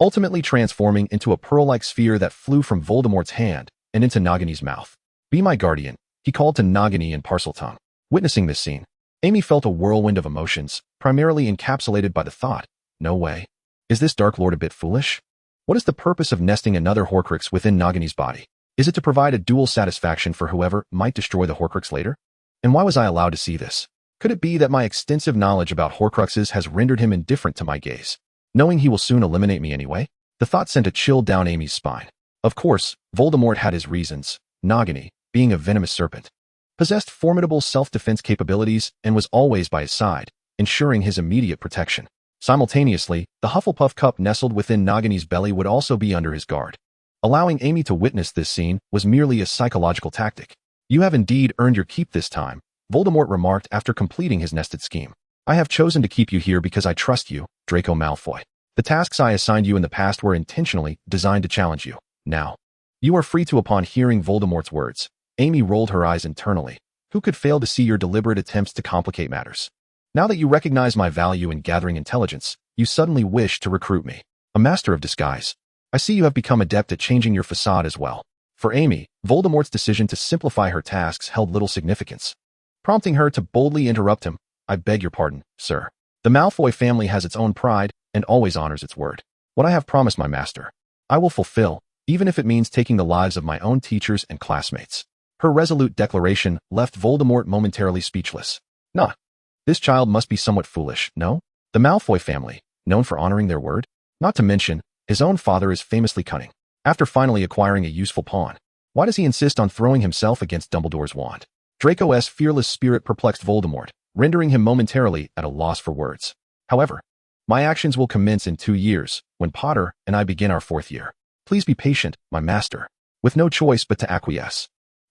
ultimately transforming into a pearl-like sphere that flew from Voldemort's hand and into Nagini's mouth. Be my guardian, he called to Nagini in Parseltongue. Witnessing this scene, Amy felt a whirlwind of emotions, primarily encapsulated by the thought, no way. Is this Dark Lord a bit foolish? What is the purpose of nesting another Horcrux within Nagini's body? Is it to provide a dual satisfaction for whoever might destroy the Horcrux later? And why was I allowed to see this? Could it be that my extensive knowledge about Horcruxes has rendered him indifferent to my gaze, knowing he will soon eliminate me anyway? The thought sent a chill down Amy's spine. Of course, Voldemort had his reasons. Nagini, being a venomous serpent, possessed formidable self-defense capabilities and was always by his side, ensuring his immediate protection. Simultaneously, the Hufflepuff cup nestled within Nagini's belly would also be under his guard. Allowing Amy to witness this scene was merely a psychological tactic. You have indeed earned your keep this time, Voldemort remarked after completing his nested scheme. I have chosen to keep you here because I trust you, Draco Malfoy. The tasks I assigned you in the past were intentionally designed to challenge you. Now, you are free to. Upon hearing Voldemort's words, Amy rolled her eyes internally. Who could fail to see your deliberate attempts to complicate matters? Now that you recognize my value in gathering intelligence, you suddenly wish to recruit me. A master of disguise. I see you have become adept at changing your facade as well. For Amy, Voldemort's decision to simplify her tasks held little significance. prompting her to boldly interrupt him. I beg your pardon, sir. The Malfoy family has its own pride and always honors its word. What I have promised my master, I will fulfill, even if it means taking the lives of my own teachers and classmates. Her resolute declaration left Voldemort momentarily speechless. Nah, this child must be somewhat foolish, no? The Malfoy family, known for honoring their word? Not to mention, his own father is famously cunning. After finally acquiring a useful pawn, why does he insist on throwing himself against Dumbledore's wand? Draco's fearless spirit perplexed Voldemort, rendering him momentarily at a loss for words. However, my actions will commence in 2 years, when Potter and I begin our 4th year. Please be patient, my master. With no choice but to acquiesce.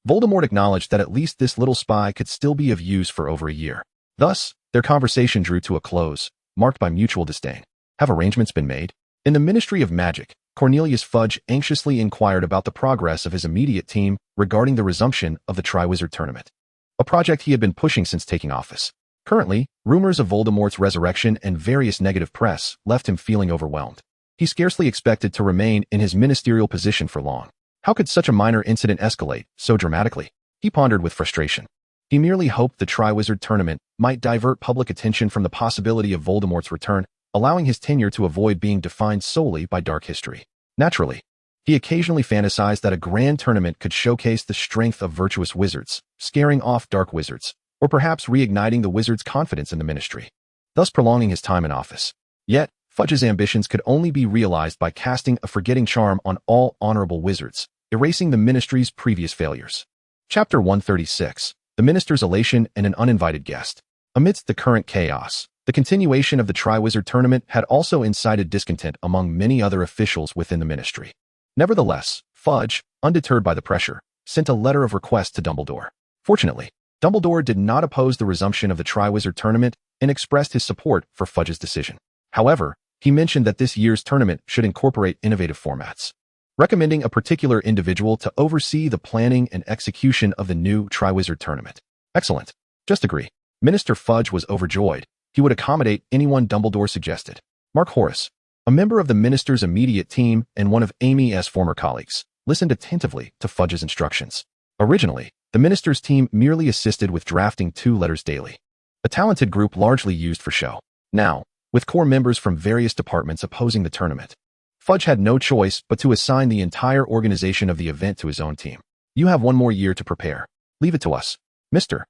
Voldemort acknowledged that at least this little spy could still be of use for over a year. Thus, their conversation drew to a close, marked by mutual disdain. Have arrangements been made? In the Ministry of Magic, Cornelius Fudge anxiously inquired about the progress of his immediate team regarding the resumption of the Triwizard Tournament, a project he had been pushing since taking office. Currently, rumors of Voldemort's resurrection and various negative press left him feeling overwhelmed. He scarcely expected to remain in his ministerial position for long. How could such a minor incident escalate so dramatically? He pondered with frustration. He merely hoped the Triwizard Tournament might divert public attention from the possibility of Voldemort's return, allowing his tenure to avoid being defined solely by dark history. Naturally, he occasionally fantasized that a grand tournament could showcase the strength of virtuous wizards, scaring off dark wizards, or perhaps reigniting the wizard's confidence in the ministry, thus prolonging his time in office. Yet, Fudge's ambitions could only be realized by casting a forgetting charm on all honorable wizards, erasing the ministry's previous failures. Chapter 136. The Minister's Elation and an Uninvited Guest. Amidst the current chaos, the continuation of the Triwizard Tournament had also incited discontent among many other officials within the ministry. Nevertheless, Fudge, undeterred by the pressure, sent a letter of request to Dumbledore. Fortunately, Dumbledore did not oppose the resumption of the Triwizard Tournament and expressed his support for Fudge's decision. However, he mentioned that this year's tournament should incorporate innovative formats, recommending a particular individual to oversee the planning and execution of the new Triwizard Tournament. Excellent. Just agree. Minister Fudge was overjoyed. He would accommodate anyone Dumbledore suggested. Mark Horace, a member of the minister's immediate team and one of Amy's former colleagues, listened attentively to Fudge's instructions. Originally, the minister's team merely assisted with drafting 2 letters daily, a talented group largely used for show. Now, with core members from various departments opposing the tournament, Fudge had no choice but to assign the entire organization of the event to his own team. You have 1 more year to prepare. Leave it to us, Mr.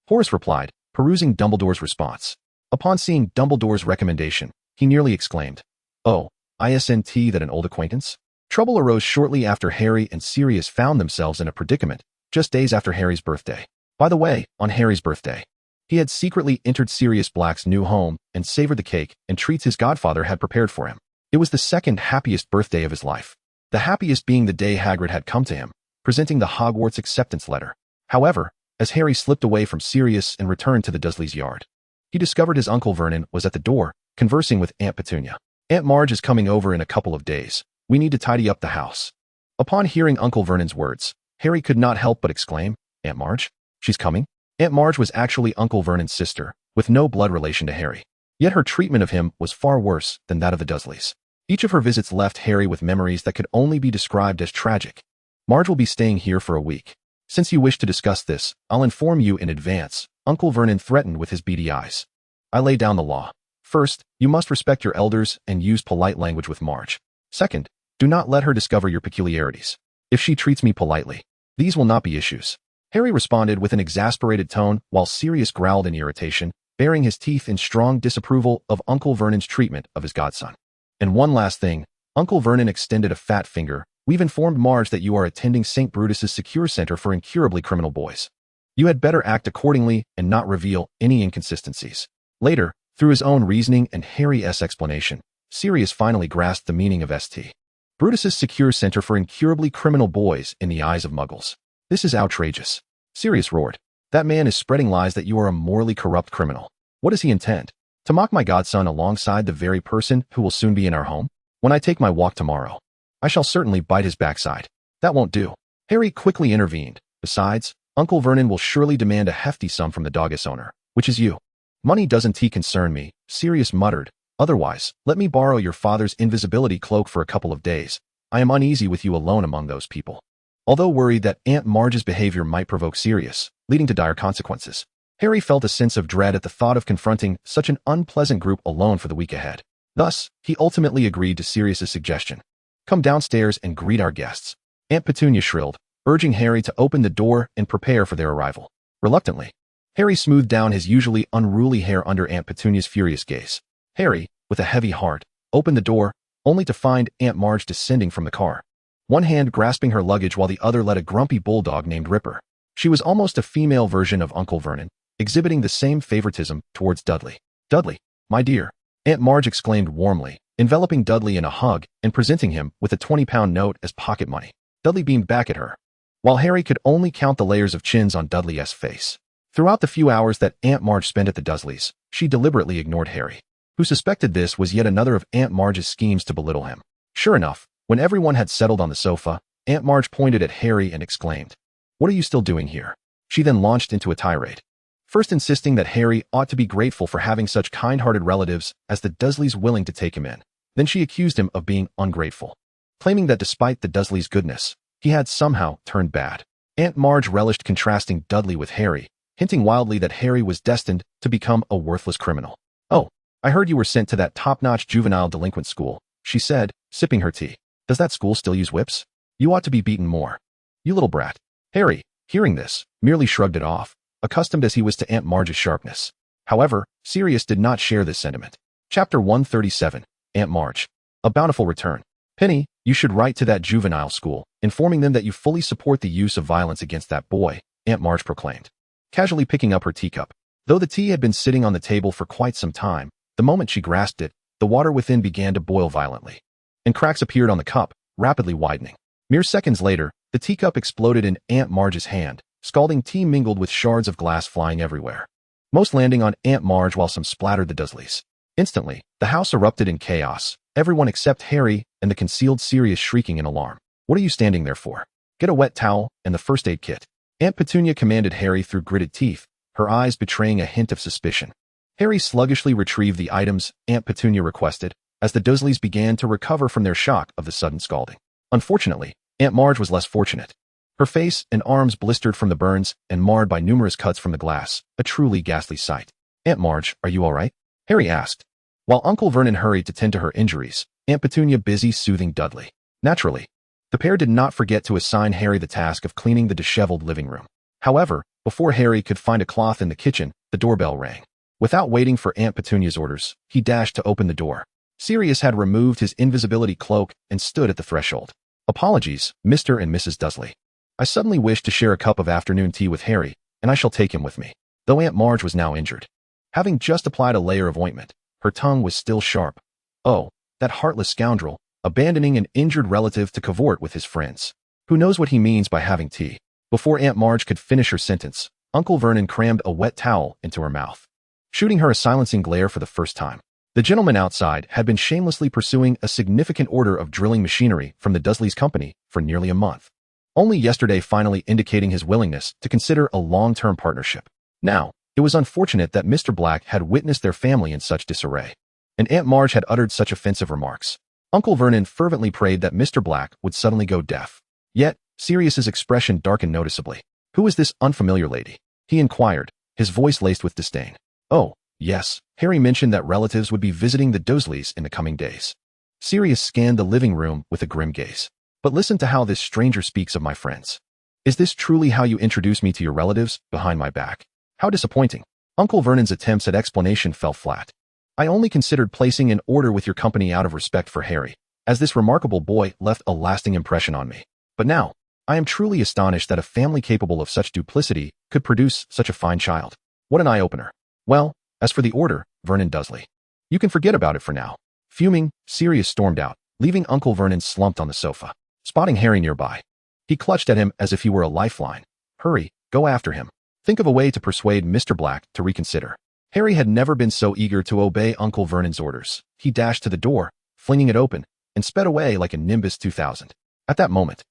Horace replied, perusing Dumbledore's response. Upon seeing Dumbledore's recommendation, he nearly exclaimed, "Oh, isn't that an old acquaintance?" Trouble arose shortly after Harry and Sirius found themselves in a predicament, just days after Harry's birthday. By the way, on Harry's birthday, he had secretly entered Sirius Black's new home and savored the cake and treats his godfather had prepared for him. It was the second happiest birthday of his life, the happiest being the day Hagrid had come to him, presenting the Hogwarts acceptance letter. However, as Harry slipped away from Sirius and returned to the Dursleys' yard, he discovered his Uncle Vernon was at the door, conversing with Aunt Petunia. "Aunt Marge is coming over in a couple of days. We need to tidy up the house." Upon hearing Uncle Vernon's words, Harry could not help but exclaim, "Aunt Marge? She's coming?" Aunt Marge was actually Uncle Vernon's sister, with no blood relation to Harry. Yet her treatment of him was far worse than that of the Dursleys. Each of her visits left Harry with memories that could only be described as tragic. "Marge will be staying here for a week. Since you wish to discuss this, I'll inform you in advance," Uncle Vernon threatened with his beady eyes. "I lay down the law. First, you must respect your elders and use polite language with Marge. Second, do not let her discover your peculiarities. If she treats me politely, these will not be issues." Harry responded with an exasperated tone while Sirius growled in irritation, baring his teeth in strong disapproval of Uncle Vernon's treatment of his godson. "And one last thing," Uncle Vernon extended a fat finger. "We've informed Marge that you are attending St. Brutus's secure center for incurably criminal boys. You had better act accordingly and not reveal any inconsistencies." Later, through his own reasoning and Harry's explanation, Sirius finally grasped the meaning of St. Brutus's secure center for incurably criminal boys in the eyes of muggles. "This is outrageous," Sirius roared. "That man is spreading lies that you are a morally corrupt criminal. What does he intend? To mock my godson alongside the very person who will soon be in our home? When I take my walk tomorrow, I shall certainly bite his backside. That won't do." Harry quickly intervened. "Besides, Uncle Vernon will surely demand a hefty sum from the doggess owner, which is you." "Money doesn't concern me," Sirius muttered. "Otherwise, let me borrow your father's invisibility cloak for a couple of days. I am uneasy with you alone among those people." Although worried that Aunt Marge's behavior might provoke Sirius, leading to dire consequences, Harry felt a sense of dread at the thought of confronting such an unpleasant group alone for the week ahead. Thus, he ultimately agreed to Sirius's suggestion. "Come downstairs and greet our guests," Aunt Petunia shrilled, urging Harry to open the door and prepare for their arrival. Reluctantly, Harry smoothed down his usually unruly hair under Aunt Petunia's furious gaze. Harry, with a heavy heart, opened the door, only to find Aunt Marge descending from the car, one hand grasping her luggage while the other led a grumpy bulldog named Ripper. She was almost a female version of Uncle Vernon, exhibiting the same favoritism towards Dudley. "Dudley, my dear," Aunt Marge exclaimed warmly, enveloping Dudley in a hug and presenting him with a 20-pound note as pocket money. Dudley beamed back at her, while Harry could only count the layers of chins on Dudley's face. Throughout the few hours that Aunt Marge spent at the Dursleys, she deliberately ignored Harry, who suspected this was yet another of Aunt Marge's schemes to belittle him. Sure enough, when everyone had settled on the sofa, Aunt Marge pointed at Harry and exclaimed, "What are you still doing here?" She then launched into a tirade, first insisting that Harry ought to be grateful for having such kind-hearted relatives as the Dursleys willing to take him in. Then she accused him of being ungrateful, claiming that despite the Dursleys' goodness, he had somehow turned bad. Aunt Marge relished contrasting Dudley with Harry, hinting wildly that Harry was destined to become a worthless criminal. "Oh, I heard you were sent to that top-notch juvenile delinquent school," she said, sipping her tea. "Does that school still use whips? You ought to be beaten more. You little brat." Harry, hearing this, merely shrugged it off, accustomed as he was to Aunt Marge's sharpness. However, Sirius did not share this sentiment. Chapter 137, Aunt Marge. A bountiful return. "Penny, you should write to that juvenile school, informing them that you fully support the use of violence against that boy," Aunt Marge proclaimed, casually picking up her teacup. Though the tea had been sitting on the table for quite some time, the moment she grasped it, the water within began to boil violently, and cracks appeared on the cup, rapidly widening. Mere seconds later, the teacup exploded in Aunt Marge's hand, scalding tea mingled with shards of glass flying everywhere, most landing on Aunt Marge while some splattered the Dursleys. Instantly, the house erupted in chaos, everyone except Harry and the concealed Sirius shrieking in alarm. "What are you standing there for? Get a wet towel and the first aid kit," Aunt Petunia commanded Harry through gritted teeth, her eyes betraying a hint of suspicion. Harry sluggishly retrieved the items Aunt Petunia requested as the Dursleys began to recover from their shock of the sudden scalding. Unfortunately, Aunt Marge was less fortunate. Her face and arms blistered from the burns and marred by numerous cuts from the glass, a truly ghastly sight. "Aunt Marge, are you all right?" Harry asked. While Uncle Vernon hurried to tend to her injuries, Aunt Petunia busy soothing Dudley. Naturally, the pair did not forget to assign Harry the task of cleaning the disheveled living room. However, before Harry could find a cloth in the kitchen, the doorbell rang. Without waiting for Aunt Petunia's orders, he dashed to open the door. Sirius had removed his invisibility cloak and stood at the threshold. "Apologies, Mr. and Mrs. Dursley. I suddenly wish to share a cup of afternoon tea with Harry, and I shall take him with me." Though Aunt Marge was now injured, having just applied a layer of ointment, her tongue was still sharp. Oh, that heartless scoundrel, abandoning an injured relative to cavort with his friends. Who knows what he means by having tea? Before Aunt Marge could finish her sentence, Uncle Vernon crammed a wet towel into her mouth, shooting her a silencing glare for the first time. The gentleman outside had been shamelessly pursuing a significant order of drilling machinery from the Dursleys' company for nearly a month, only yesterday finally indicating his willingness to consider a long-term partnership. Now, it was unfortunate that Mr. Black had witnessed their family in such disarray, and Aunt Marge had uttered such offensive remarks. Uncle Vernon fervently prayed that Mr. Black would suddenly go deaf. Yet, Sirius's expression darkened noticeably. "Who is this unfamiliar lady?" he inquired, his voice laced with disdain. "Oh, yes, Harry mentioned that relatives would be visiting the Dursleys in the coming days." Sirius scanned the living room with a grim gaze. "But listen to how this stranger speaks of my friends. Is this truly how you introduce me to your relatives, behind my back? How disappointing." Uncle Vernon's attempts at explanation fell flat. "I only considered placing an order with your company out of respect for Harry, as this remarkable boy left a lasting impression on me. But now, I am truly astonished that a family capable of such duplicity could produce such a fine child. What an eye-opener. Well, as for the order, Vernon Dursley, you can forget about it for now." Fuming, Sirius stormed out, leaving Uncle Vernon slumped on the sofa. Spotting Harry nearby, he clutched at him as if he were a lifeline. "Hurry, go after him. Think of a way to persuade Mr. Black to reconsider." Harry had never been so eager to obey Uncle Vernon's orders. He dashed to the door, flinging it open, and sped away like a Nimbus 2000. At that moment,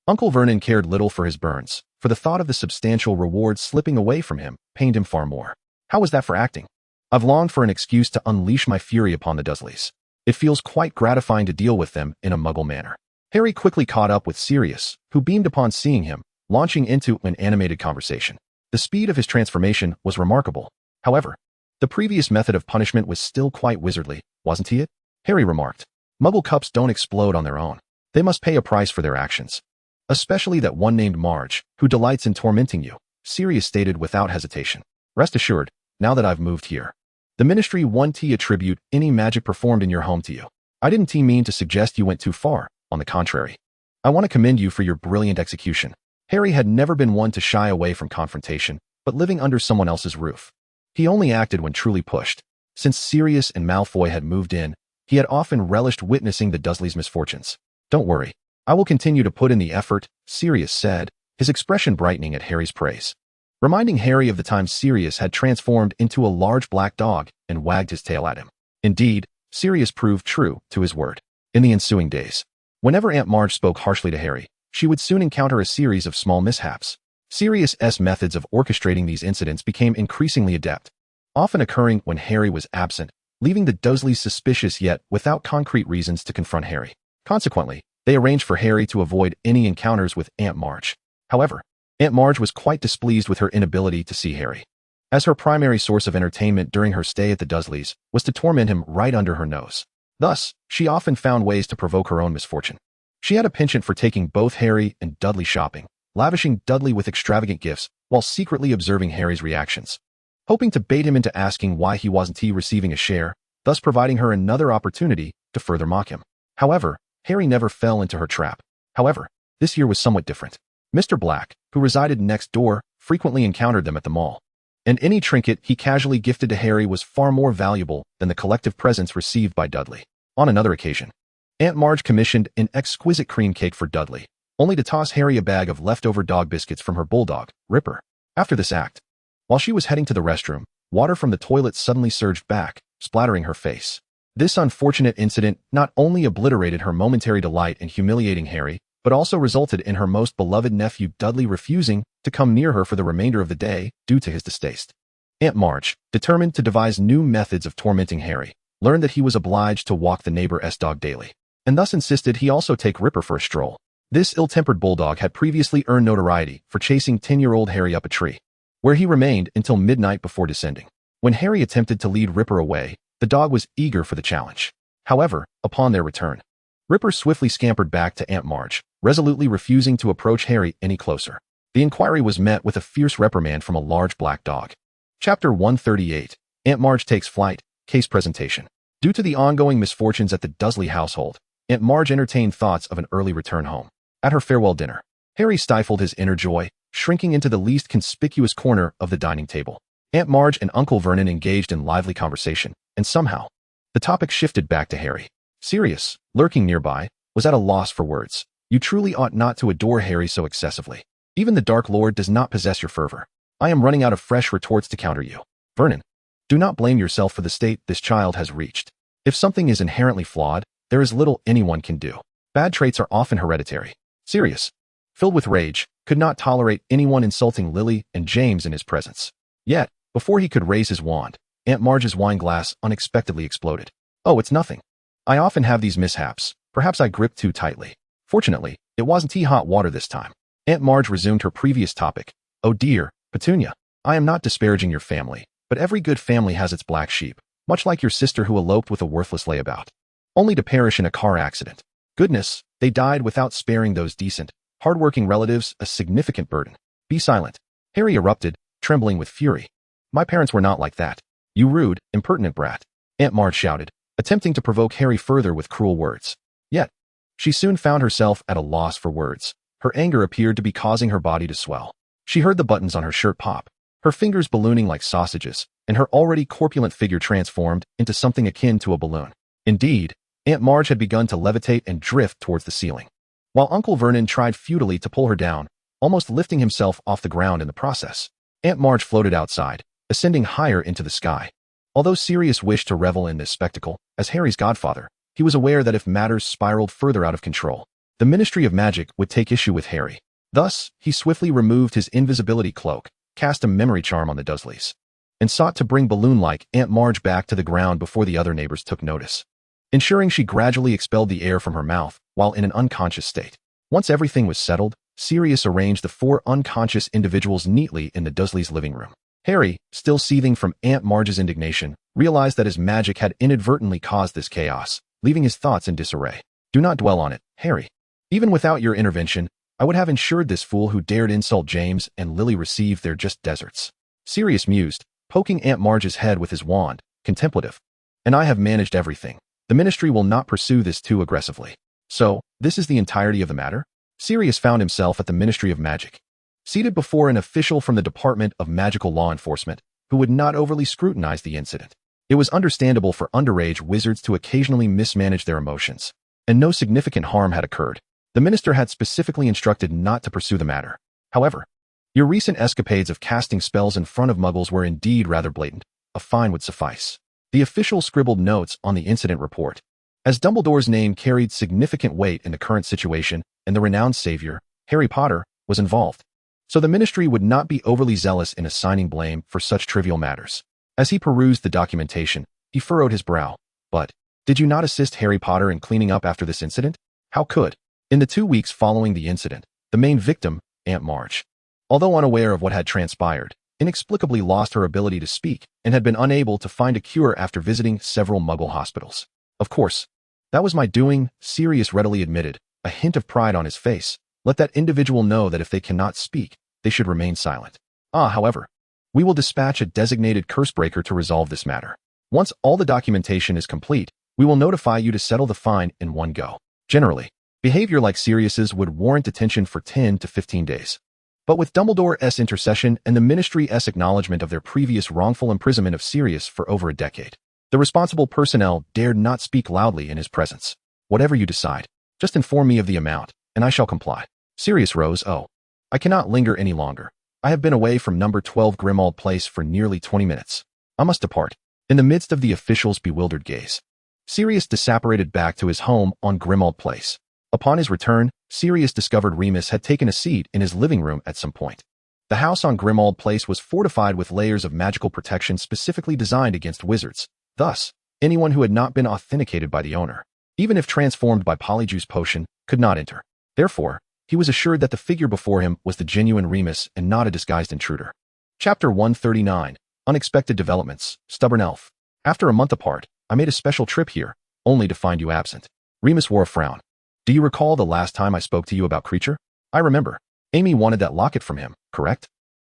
Uncle Vernon cared little for his burns, for the thought of the substantial reward slipping away from him pained him far more. How was that for acting? "I've longed for an excuse to unleash my fury upon the Dursleys. It feels quite gratifying to deal with them in a Muggle manner." Harry quickly caught up with Sirius, who beamed upon seeing him, launching into an animated conversation. The speed of his transformation was remarkable. However, the previous method of punishment was still quite wizardly, wasn't it? Harry remarked. Muggle cups don't explode on their own. They must pay a price for their actions. Especially that one named Marge, who delights in tormenting you, Sirius stated without hesitation. Rest assured, now that I've moved here, the Ministry won't attribute any magic performed in your home to you. I didn't mean to suggest you went too far, on the contrary. I want to commend you for your brilliant execution. Harry had never been one to shy away from confrontation, but living under someone else's roof. He only acted when truly pushed. Since Sirius and Malfoy had moved in, he had often relished witnessing the Dursleys' misfortunes. Don't worry, I will continue to put in the effort, Sirius said, his expression brightening at Harry's praise. Reminding Harry of the time Sirius had transformed into a large black dog and wagged his tail at him. Indeed, Sirius proved true to his word. In the ensuing days, whenever Aunt Marge spoke harshly to Harry, she would soon encounter a series of small mishaps. Sirius's methods of orchestrating these incidents became increasingly adept, often occurring when Harry was absent, leaving the Dursleys suspicious yet without concrete reasons to confront Harry. Consequently, they arranged for Harry to avoid any encounters with Aunt Marge. However, Aunt Marge was quite displeased with her inability to see Harry, as her primary source of entertainment during her stay at the Dursleys was to torment him right under her nose. Thus, she often found ways to provoke her own misfortune. She had a penchant for taking both Harry and Dudley shopping, lavishing Dudley with extravagant gifts while secretly observing Harry's reactions, hoping to bait him into asking why he wasn't receiving a share, thus providing her another opportunity to further mock him. However, Harry never fell into her trap. However, this year was somewhat different. Mr. Black, who resided next door, frequently encountered them at the mall, and any trinket he casually gifted to Harry was far more valuable than the collective presents received by Dudley. On another occasion, Aunt Marge commissioned an exquisite cream cake for Dudley, only to toss Harry a bag of leftover dog biscuits from her bulldog, Ripper. After this act, while she was heading to the restroom, water from the toilet suddenly surged back, splattering her face. This unfortunate incident not only obliterated her momentary delight in humiliating Harry, but also resulted in her most beloved nephew Dudley refusing to come near her for the remainder of the day due to his distaste. Aunt Marge, determined to devise new methods of tormenting Harry, learned that he was obliged to walk the neighbor's dog daily, and thus insisted he also take Ripper for a stroll. This ill-tempered bulldog had previously earned notoriety for chasing 10-year-old Harry up a tree, where he remained until midnight before descending. When Harry attempted to lead Ripper away, the dog was eager for the challenge. However, upon their return, Ripper swiftly scampered back to Aunt Marge, resolutely refusing to approach Harry any closer. The inquiry was met with a fierce reprimand from a large black dog. Chapter 138. Aunt Marge Takes Flight. Case Presentation. Due to the ongoing misfortunes at the Dursley household, Aunt Marge entertained thoughts of an early return home. At her farewell dinner, Harry stifled his inner joy, shrinking into the least conspicuous corner of the dining table. Aunt Marge and Uncle Vernon engaged in lively conversation, and somehow, the topic shifted back to Harry. Sirius, lurking nearby, was at a loss for words. You truly ought not to adore Harry so excessively. Even the Dark Lord does not possess your fervor. I am running out of fresh retorts to counter you. Vernon, do not blame yourself for the state this child has reached. If something is inherently flawed, there is little anyone can do. Bad traits are often hereditary. Sirius, filled with rage, could not tolerate anyone insulting Lily and James in his presence. Yet, before he could raise his wand, Aunt Marge's wine glass unexpectedly exploded. Oh, it's nothing. I often have these mishaps. Perhaps I gripped too tightly. Fortunately, it wasn't hot water this time. Aunt Marge resumed her previous topic. Oh dear, Petunia, I am not disparaging your family, but every good family has its black sheep, much like your sister who eloped with a worthless layabout, only to perish in a car accident. Goodness, they died without sparing those decent, hard-working relatives a significant burden. Be silent. Harry erupted, trembling with fury. My parents were not like that. You rude, impertinent brat, Aunt Marge shouted, attempting to provoke Harry further with cruel words. Yet, she soon found herself at a loss for words. Her anger appeared to be causing her body to swell. She heard the buttons on her shirt pop, her fingers ballooning like sausages, and her already corpulent figure transformed into something akin to a balloon. Indeed, Aunt Marge had begun to levitate and drift towards the ceiling, while Uncle Vernon tried futilely to pull her down, almost lifting himself off the ground in the process. Aunt Marge floated outside, ascending higher into the sky. Although Sirius wished to revel in this spectacle, as Harry's godfather, he was aware that if matters spiraled further out of control, the Ministry of Magic would take issue with Harry. Thus, he swiftly removed his invisibility cloak, cast a memory charm on the Dursleys, and sought to bring balloon-like Aunt Marge back to the ground before the other neighbors took notice, ensuring she gradually expelled the air from her mouth while in an unconscious state. Once everything was settled, Sirius arranged the 4 unconscious individuals neatly in the Dursleys' living room. Harry, still seething from Aunt Marge's indignation, realized that his magic had inadvertently caused this chaos, leaving his thoughts in disarray. Do not dwell on it, Harry. Even without your intervention, I would have ensured this fool who dared insult James and Lily receive their just deserts. Sirius mused, poking Aunt Marge's head with his wand, contemplative. And I have managed everything. The Ministry will not pursue this too aggressively. So, this is the entirety of the matter? Sirius found himself at the Ministry of Magic, seated before an official from the Department of Magical Law Enforcement, who would not overly scrutinize the incident. It was understandable for underage wizards to occasionally mismanage their emotions, and no significant harm had occurred. The minister had specifically instructed not to pursue the matter. However, your recent escapades of casting spells in front of muggles were indeed rather blatant. A fine would suffice. The official scribbled notes on the incident report. As Dumbledore's name carried significant weight in the current situation, and the renowned savior, Harry Potter, was involved, so the ministry would not be overly zealous in assigning blame for such trivial matters. As he perused the documentation, he furrowed his brow. But, did you not assist Harry Potter in cleaning up after this incident? How could? In the 2 weeks following the incident, the main victim, Aunt Marge, although unaware of what had transpired, inexplicably lost her ability to speak and had been unable to find a cure after visiting several Muggle hospitals. Of course, that was my doing, Sirius readily admitted, a hint of pride on his face. Let that individual know that if they cannot speak, they should remain silent. However, we will dispatch a designated cursebreaker to resolve this matter. Once all the documentation is complete, we will notify you to settle the fine in one go. Generally, behavior like Sirius's would warrant detention for 10 to 15 days. But with Dumbledore's intercession and the Ministry's acknowledgement of their previous wrongful imprisonment of Sirius for over a decade, the responsible personnel dared not speak loudly in his presence. Whatever you decide, just inform me of the amount, and I shall comply. Sirius rose. I cannot linger any longer. I have been away from number 12 Grimmauld Place for nearly 20 minutes. I must depart. In the midst of the official's bewildered gaze, Sirius disapparated back to his home on Grimmauld Place. Upon his return, Sirius discovered Remus had taken a seat in his living room at some point. The house on Grimmauld Place was fortified with layers of magical protection specifically designed against wizards. Thus, anyone who had not been authenticated by the owner, even if transformed by Polyjuice Potion, could not enter. Therefore, he was assured that the figure before him was the genuine Remus and not a disguised intruder. Chapter 139. Unexpected Developments. Stubborn Elf. After a month apart, I made a special trip here, only to find you absent. Remus wore a frown. Do you recall the last time I spoke to you about Creature? I remember. Amy wanted that locket from him, correct?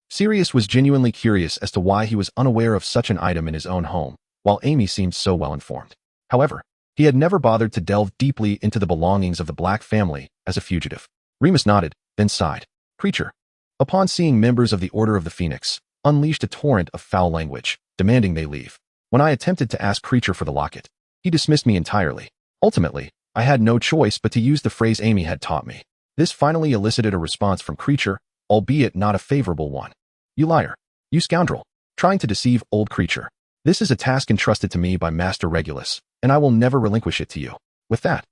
Sirius was genuinely curious as to why he was unaware of such an item in his own home, while Amy seemed so well informed. However, he had never bothered to delve deeply into the belongings of the Black family as a fugitive. Remus nodded, then sighed. Creature, upon seeing members of the Order of the Phoenix, unleashed a torrent of foul language, demanding they leave. When I attempted to ask Creature for the locket, he dismissed me entirely. Ultimately, I had no choice but to use the phrase Amy had taught me. This finally elicited a response from Creature, albeit not a favorable one. You liar. You scoundrel. Trying to deceive old Creature. This is a task entrusted to me by Master Regulus, and I will never relinquish it to you. With that,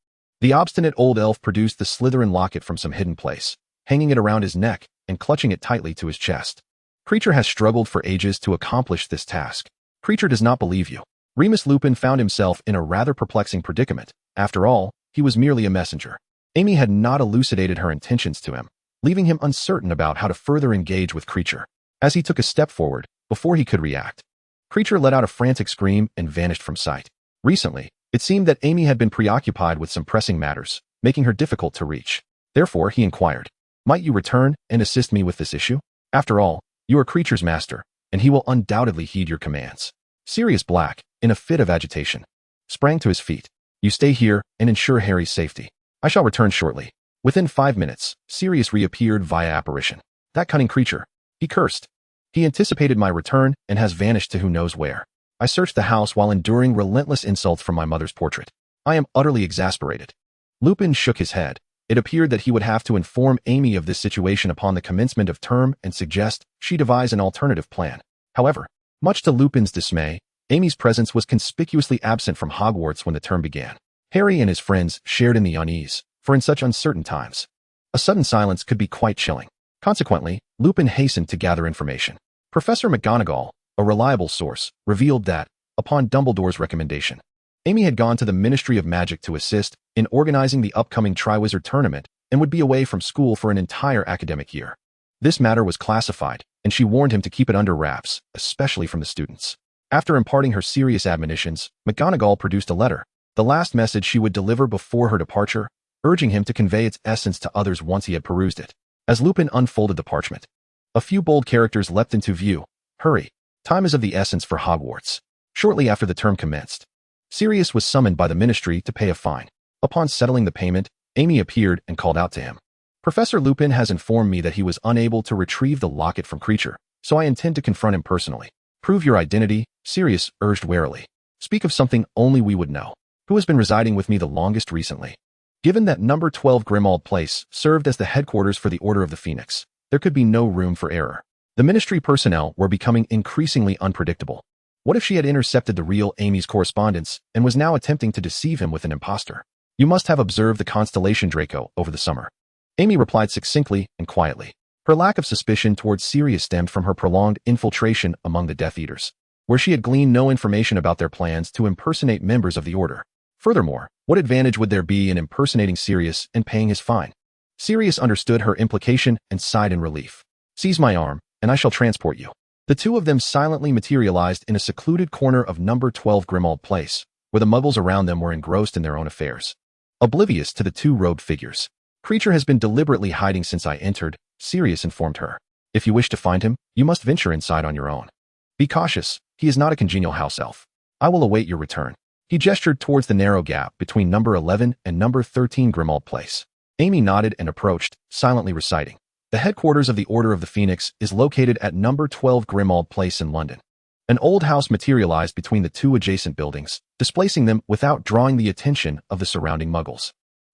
the obstinate old elf produced the Slytherin locket from some hidden place, hanging it around his neck and clutching it tightly to his chest. Creature has struggled for ages to accomplish this task. Creature does not believe you. Remus Lupin found himself in a rather perplexing predicament. After all, he was merely a messenger. Amy had not elucidated her intentions to him, leaving him uncertain about how to further engage with Creature. As he took a step forward, before he could react, Creature let out a frantic scream and vanished from sight. Recently, it seemed that Amy had been preoccupied with some pressing matters, making her difficult to reach. Therefore, he inquired, might you return and assist me with this issue? After all, you are Creature's master, and he will undoubtedly heed your commands. Sirius Black, in a fit of agitation, sprang to his feet. You stay here and ensure Harry's safety. I shall return shortly. Within 5 minutes, Sirius reappeared via apparition. That cunning creature, he cursed. He anticipated my return and has vanished to who knows where. I searched the house while enduring relentless insults from my mother's portrait. I am utterly exasperated. Lupin shook his head. It appeared that he would have to inform Amy of this situation upon the commencement of term and suggest she devise an alternative plan. However, much to Lupin's dismay, Amy's presence was conspicuously absent from Hogwarts when the term began. Harry and his friends shared in the unease, for in such uncertain times, a sudden silence could be quite chilling. Consequently, Lupin hastened to gather information. Professor McGonagall, a reliable source, revealed that, upon Dumbledore's recommendation, Amy had gone to the Ministry of Magic to assist in organizing the upcoming Triwizard Tournament and would be away from school for an entire academic year. This matter was classified, and she warned him to keep it under wraps, especially from the students. After imparting her serious admonitions, McGonagall produced a letter, the last message she would deliver before her departure, urging him to convey its essence to others once he had perused it. As Lupin unfolded the parchment, a few bold characters leapt into view. Hurry! Time is of the essence for Hogwarts. Shortly after the term commenced, Sirius was summoned by the Ministry to pay a fine. Upon settling the payment, Amy appeared and called out to him. Professor Lupin has informed me that he was unable to retrieve the locket from Creature, so I intend to confront him personally. Prove your identity, Sirius urged warily. Speak of something only we would know. Who has been residing with me the longest recently? Given that number 12 Grimmauld Place served as the headquarters for the Order of the Phoenix, there could be no room for error. The Ministry personnel were becoming increasingly unpredictable. What if she had intercepted the real Amy's correspondence and was now attempting to deceive him with an impostor? You must have observed the constellation Draco over the summer. Amy replied succinctly and quietly. Her lack of suspicion towards Sirius stemmed from her prolonged infiltration among the Death Eaters, where she had gleaned no information about their plans to impersonate members of the Order. Furthermore, what advantage would there be in impersonating Sirius and paying his fine? Sirius understood her implication and sighed in relief. Seize my arm, and I shall transport you. The two of them silently materialized in a secluded corner of number 12 Grimmauld Place, where the muggles around them were engrossed in their own affairs, oblivious to the two robed figures. Creature has been deliberately hiding since I entered, Sirius informed her. If you wish to find him, you must venture inside on your own. Be cautious, he is not a congenial house elf. I will await your return. He gestured towards the narrow gap between number 11 and number 13 Grimmauld Place. Amy nodded and approached, silently reciting. The headquarters of the Order of the Phoenix is located at number 12 Grimmauld Place in London. An old house materialized between the two adjacent buildings, displacing them without drawing the attention of the surrounding muggles.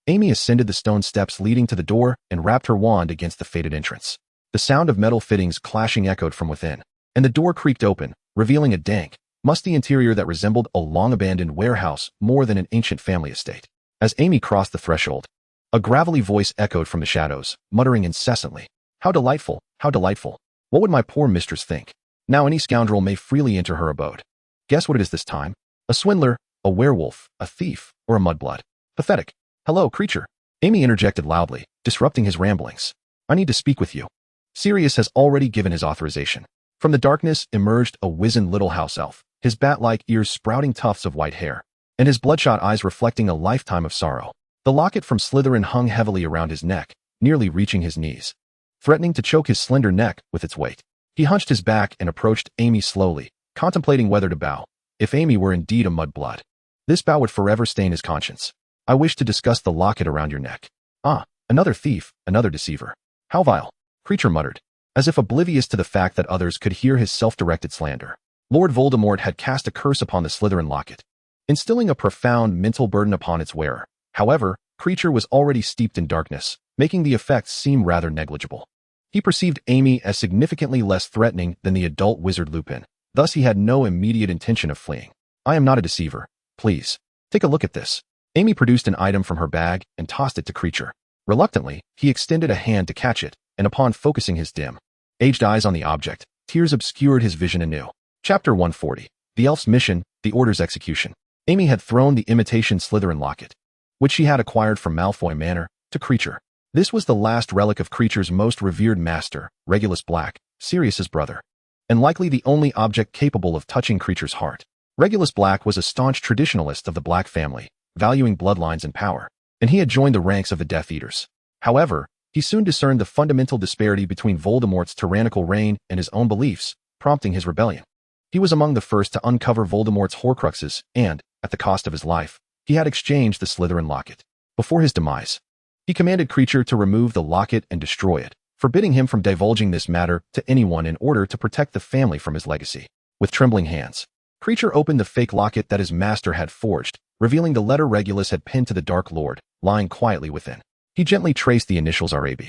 Amy ascended the stone steps leading to the door and rapped her wand against the fated entrance. The sound of metal fittings clashing echoed from within, and the door creaked open, revealing a dank, musty interior that resembled a long-abandoned warehouse more than an ancient family estate. As Amy crossed the threshold, a gravelly voice echoed from the shadows, muttering incessantly, How delightful, how delightful. What would my poor mistress think? Now any scoundrel may freely enter her abode. Guess what it is this time? A swindler, a werewolf, a thief, or a mudblood. Pathetic. Hello, Creature. Amy interjected loudly, disrupting his ramblings. I need to speak with you. Sirius has already given his authorization. From the darkness emerged a wizened little house elf, his bat-like ears sprouting tufts of white hair, and his bloodshot eyes reflecting a lifetime of sorrow. The locket from Slytherin hung heavily around his neck, nearly reaching his knees, threatening to choke his slender neck with its weight. He hunched his back and approached Amy slowly, contemplating whether to bow. If Amy were indeed a mudblood, this bow would forever stain his conscience. I wish to discuss the locket around your neck. Ah, another thief, another deceiver. How vile, Creature muttered, as if oblivious to the fact that others could hear his self-directed slander. Lord Voldemort had cast a curse upon the Slytherin locket, instilling a profound mental burden upon its wearer. However, Creature was already steeped in darkness, making the effects seem rather negligible. He perceived Amy as significantly less threatening than the adult wizard Lupin, thus he had no immediate intention of fleeing. I am not a deceiver. Please, take a look at this. Amy produced an item from her bag and tossed it to Creature. Reluctantly, he extended a hand to catch it, and upon focusing his dim-aged eyes on the object, tears obscured his vision anew. Chapter 140. The Elf's Mission, the Order's Execution. Amy had thrown the imitation Slytherin locket, which she had acquired from Malfoy Manor, to Creature. This was the last relic of Creature's most revered master, Regulus Black, Sirius's brother, and likely the only object capable of touching Creature's heart. Regulus Black was a staunch traditionalist of the Black family, valuing bloodlines and power, and he had joined the ranks of the Death Eaters. However, he soon discerned the fundamental disparity between Voldemort's tyrannical reign and his own beliefs, prompting his rebellion. He was among the first to uncover Voldemort's Horcruxes and, at the cost of his life, he had exchanged the Slytherin locket. Before his demise, he commanded Creature to remove the locket and destroy it, forbidding him from divulging this matter to anyone in order to protect the family from his legacy. With trembling hands, Creature opened the fake locket that his master had forged, revealing the letter Regulus had pinned to the Dark Lord, lying quietly within. He gently traced the initials RAB,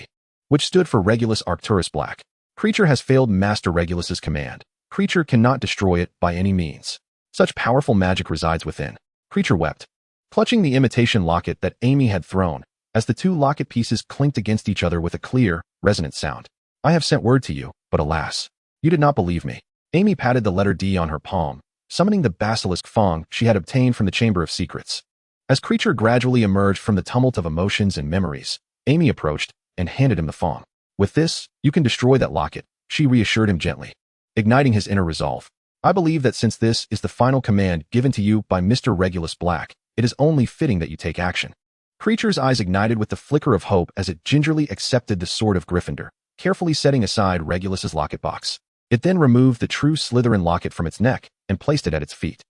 which stood for Regulus Arcturus Black. Creature has failed Master Regulus's command. Creature cannot destroy it by any means. Such powerful magic resides within. Creature wept, clutching the imitation locket that Amy had thrown, as the two locket pieces clinked against each other with a clear, resonant sound. I have sent word to you, but alas, you did not believe me. Amy patted the letter D on her palm, summoning the basilisk Fong she had obtained from the Chamber of Secrets. As Creature gradually emerged from the tumult of emotions and memories, Amy approached and handed him the thong. With this, you can destroy that locket, she reassured him gently, igniting his inner resolve. I believe that since this is the final command given to you by Mr. Regulus Black, it is only fitting that you take action. Kreacher's eyes ignited with the flicker of hope as it gingerly accepted the sword of Gryffindor, carefully setting aside Regulus's locket box. It then removed the true Slytherin locket from its neck and placed it at its feet.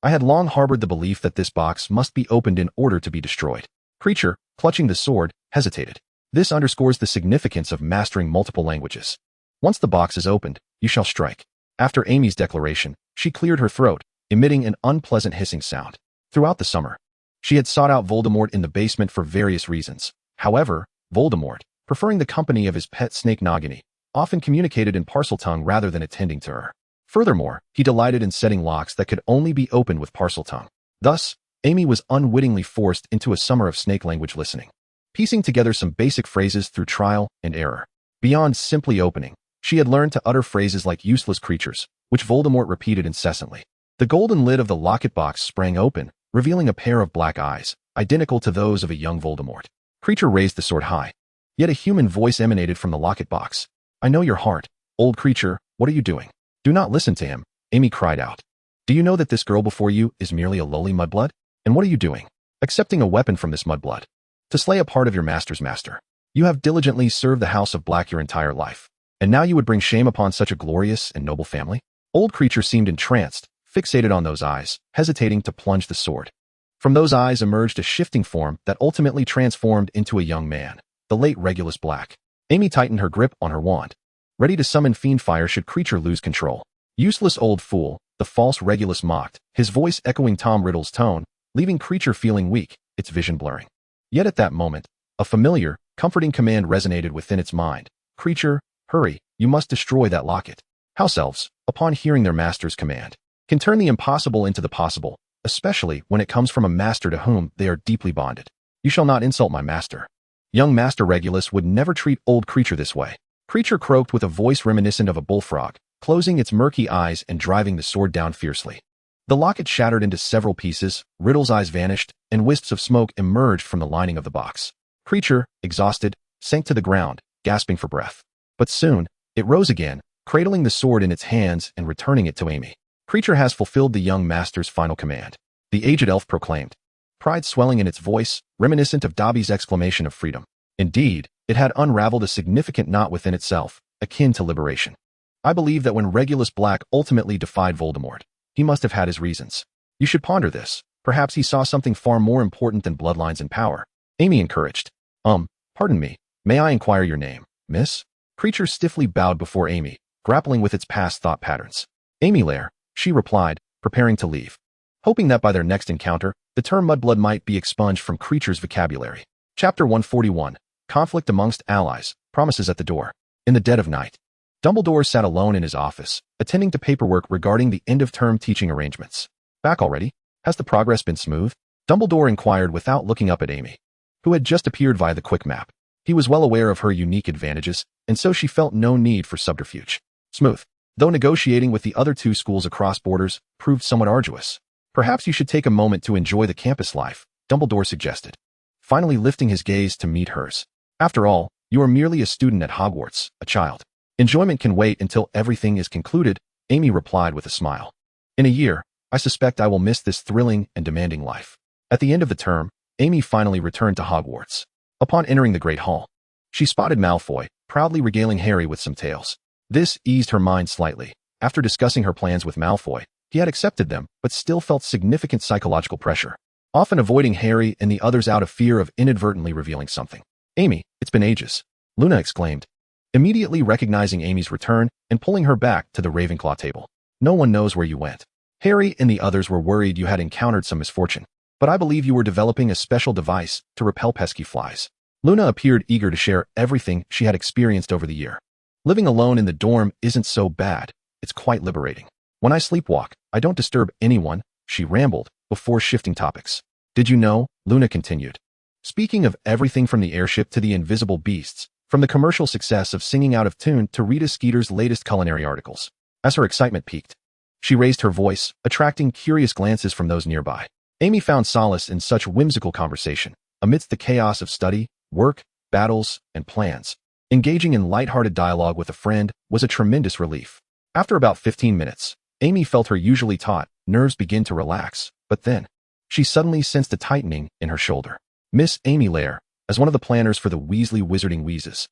I had long harbored the belief that this box must be opened in order to be destroyed. Kreacher, clutching the sword, hesitated. This underscores the significance of mastering multiple languages. Once the box is opened, you shall strike. After Amy's declaration, she cleared her throat, emitting an unpleasant hissing sound. Throughout the summer, she had sought out Voldemort in the basement for various reasons. However, Voldemort, preferring the company of his pet snake Nagini, often communicated in Parseltongue rather than attending to her. Furthermore, he delighted in setting locks that could only be opened with Parseltongue. Thus, Amy was unwittingly forced into a summer of snake language listening, piecing together some basic phrases through trial and error. Beyond simply opening, she had learned to utter phrases like useless creatures, which Voldemort repeated incessantly. The golden lid of the locket box sprang open, revealing a pair of black eyes, identical to those of a young Voldemort. Kreacher raised the sword high. Yet a human voice emanated from the locket box. I know your heart, old creature, what are you doing? Do not listen to him, Amy cried out. Do you know that this girl before you is merely a lowly mudblood? And what are you doing? Accepting a weapon from this mudblood. To slay a part of your master's master. You have diligently served the House of Black your entire life. And now you would bring shame upon such a glorious and noble family? Old Kreacher seemed entranced, fixated on those eyes, hesitating to plunge the sword. From those eyes emerged a shifting form that ultimately transformed into a young man, the late Regulus Black. Amy tightened her grip on her wand, ready to summon fiend fire should Kreacher lose control. Useless old fool, the false Regulus mocked, his voice echoing Tom Riddle's tone, leaving Kreacher feeling weak, its vision blurring. Yet at that moment, a familiar, comforting command resonated within its mind. Kreacher, hurry, you must destroy that locket. House elves, upon hearing their master's command, can turn the impossible into the possible, especially when it comes from a master to whom they are deeply bonded. You shall not insult my master. Young Master Regulus would never treat old Kreacher this way. Kreacher croaked with a voice reminiscent of a bullfrog, closing its murky eyes and driving the sword down fiercely. The locket shattered into several pieces, Riddle's eyes vanished, and wisps of smoke emerged from the lining of the box. Kreacher, exhausted, sank to the ground, gasping for breath. But soon, it rose again, cradling the sword in its hands and returning it to Amy. Kreacher has fulfilled the young master's final command, the aged elf proclaimed, pride swelling in its voice, reminiscent of Dobby's exclamation of freedom. Indeed, it had unraveled a significant knot within itself, akin to liberation. I believe that when Regulus Black ultimately defied Voldemort, he must have had his reasons. You should ponder this. Perhaps he saw something far more important than bloodlines and power. Amy encouraged. Pardon me, may I inquire your name, miss? Kreacher stiffly bowed before Amy, grappling with its past thought patterns. Amy Lair, she replied, preparing to leave, hoping that by their next encounter, the term mudblood might be expunged from Kreacher's vocabulary. Chapter 141, Conflict Amongst Allies, Promises at the Door. In the dead of night, Dumbledore sat alone in his office, attending to paperwork regarding the end-of-term teaching arrangements. Back already? Has the progress been smooth? Dumbledore inquired without looking up at Amy, who had just appeared via the quick map. He was well aware of her unique advantages, and so she felt no need for subterfuge. Smooth. Though negotiating with the other two schools across borders proved somewhat arduous. Perhaps you should take a moment to enjoy the campus life, Dumbledore suggested, finally lifting his gaze to meet hers. After all, you are merely a student at Hogwarts, a child. Enjoyment can wait until everything is concluded, Amy replied with a smile. In a year, I suspect I will miss this thrilling and demanding life. At the end of the term, Amy finally returned to Hogwarts. Upon entering the Great Hall, she spotted Malfoy, proudly regaling Harry with some tales. This eased her mind slightly. After discussing her plans with Malfoy, he had accepted them, but still felt significant psychological pressure, often avoiding Harry and the others out of fear of inadvertently revealing something. Amy, it's been ages, Luna exclaimed, immediately recognizing Amy's return and pulling her back to the Ravenclaw table. No one knows where you went. Harry and the others were worried you had encountered some misfortune, but I believe you were developing a special device to repel pesky flies. Luna appeared eager to share everything she had experienced over the year. Living alone in the dorm isn't so bad. It's quite liberating. When I sleepwalk, I don't disturb anyone, she rambled, before shifting topics. Did you know? Luna continued, speaking of everything from the airship to the invisible beasts, from the commercial success of Singing Out of Tune to Rita Skeeter's latest culinary articles. As her excitement peaked, she raised her voice, attracting curious glances from those nearby. Amy found solace in such whimsical conversation, amidst the chaos of study, work, battles, and plans. Engaging in lighthearted dialogue with a friend was a tremendous relief. After about 15 minutes, Amy felt her usually taut nerves begin to relax, but then she suddenly sensed a tightening in her shoulder. Miss Amy Lair, as one of the planners for the Weasley Wizarding Wheezes,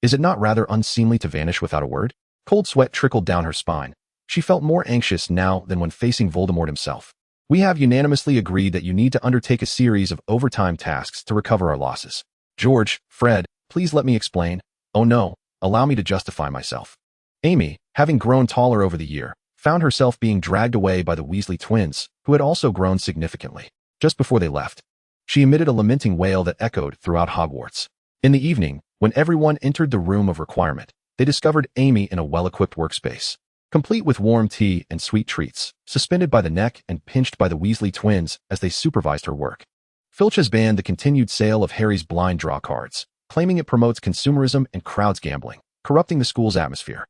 is it not rather unseemly to vanish without a word? Cold sweat trickled down her spine. She felt more anxious now than when facing Voldemort himself. We have unanimously agreed that you need to undertake a series of overtime tasks to recover our losses. George, Fred, please let me explain. Oh no, allow me to justify myself. Amy, having grown taller over the year, found herself being dragged away by the Weasley twins, who had also grown significantly. Just before they left, she emitted a lamenting wail that echoed throughout Hogwarts. In the evening, when everyone entered the room of requirement, they discovered Amy in a well-equipped workspace, complete with warm tea and sweet treats, suspended by the neck and pinched by the Weasley twins as they supervised her work. Filch has banned the continued sale of Harry's blind draw cards, claiming it promotes consumerism and crowds gambling, corrupting the school's atmosphere.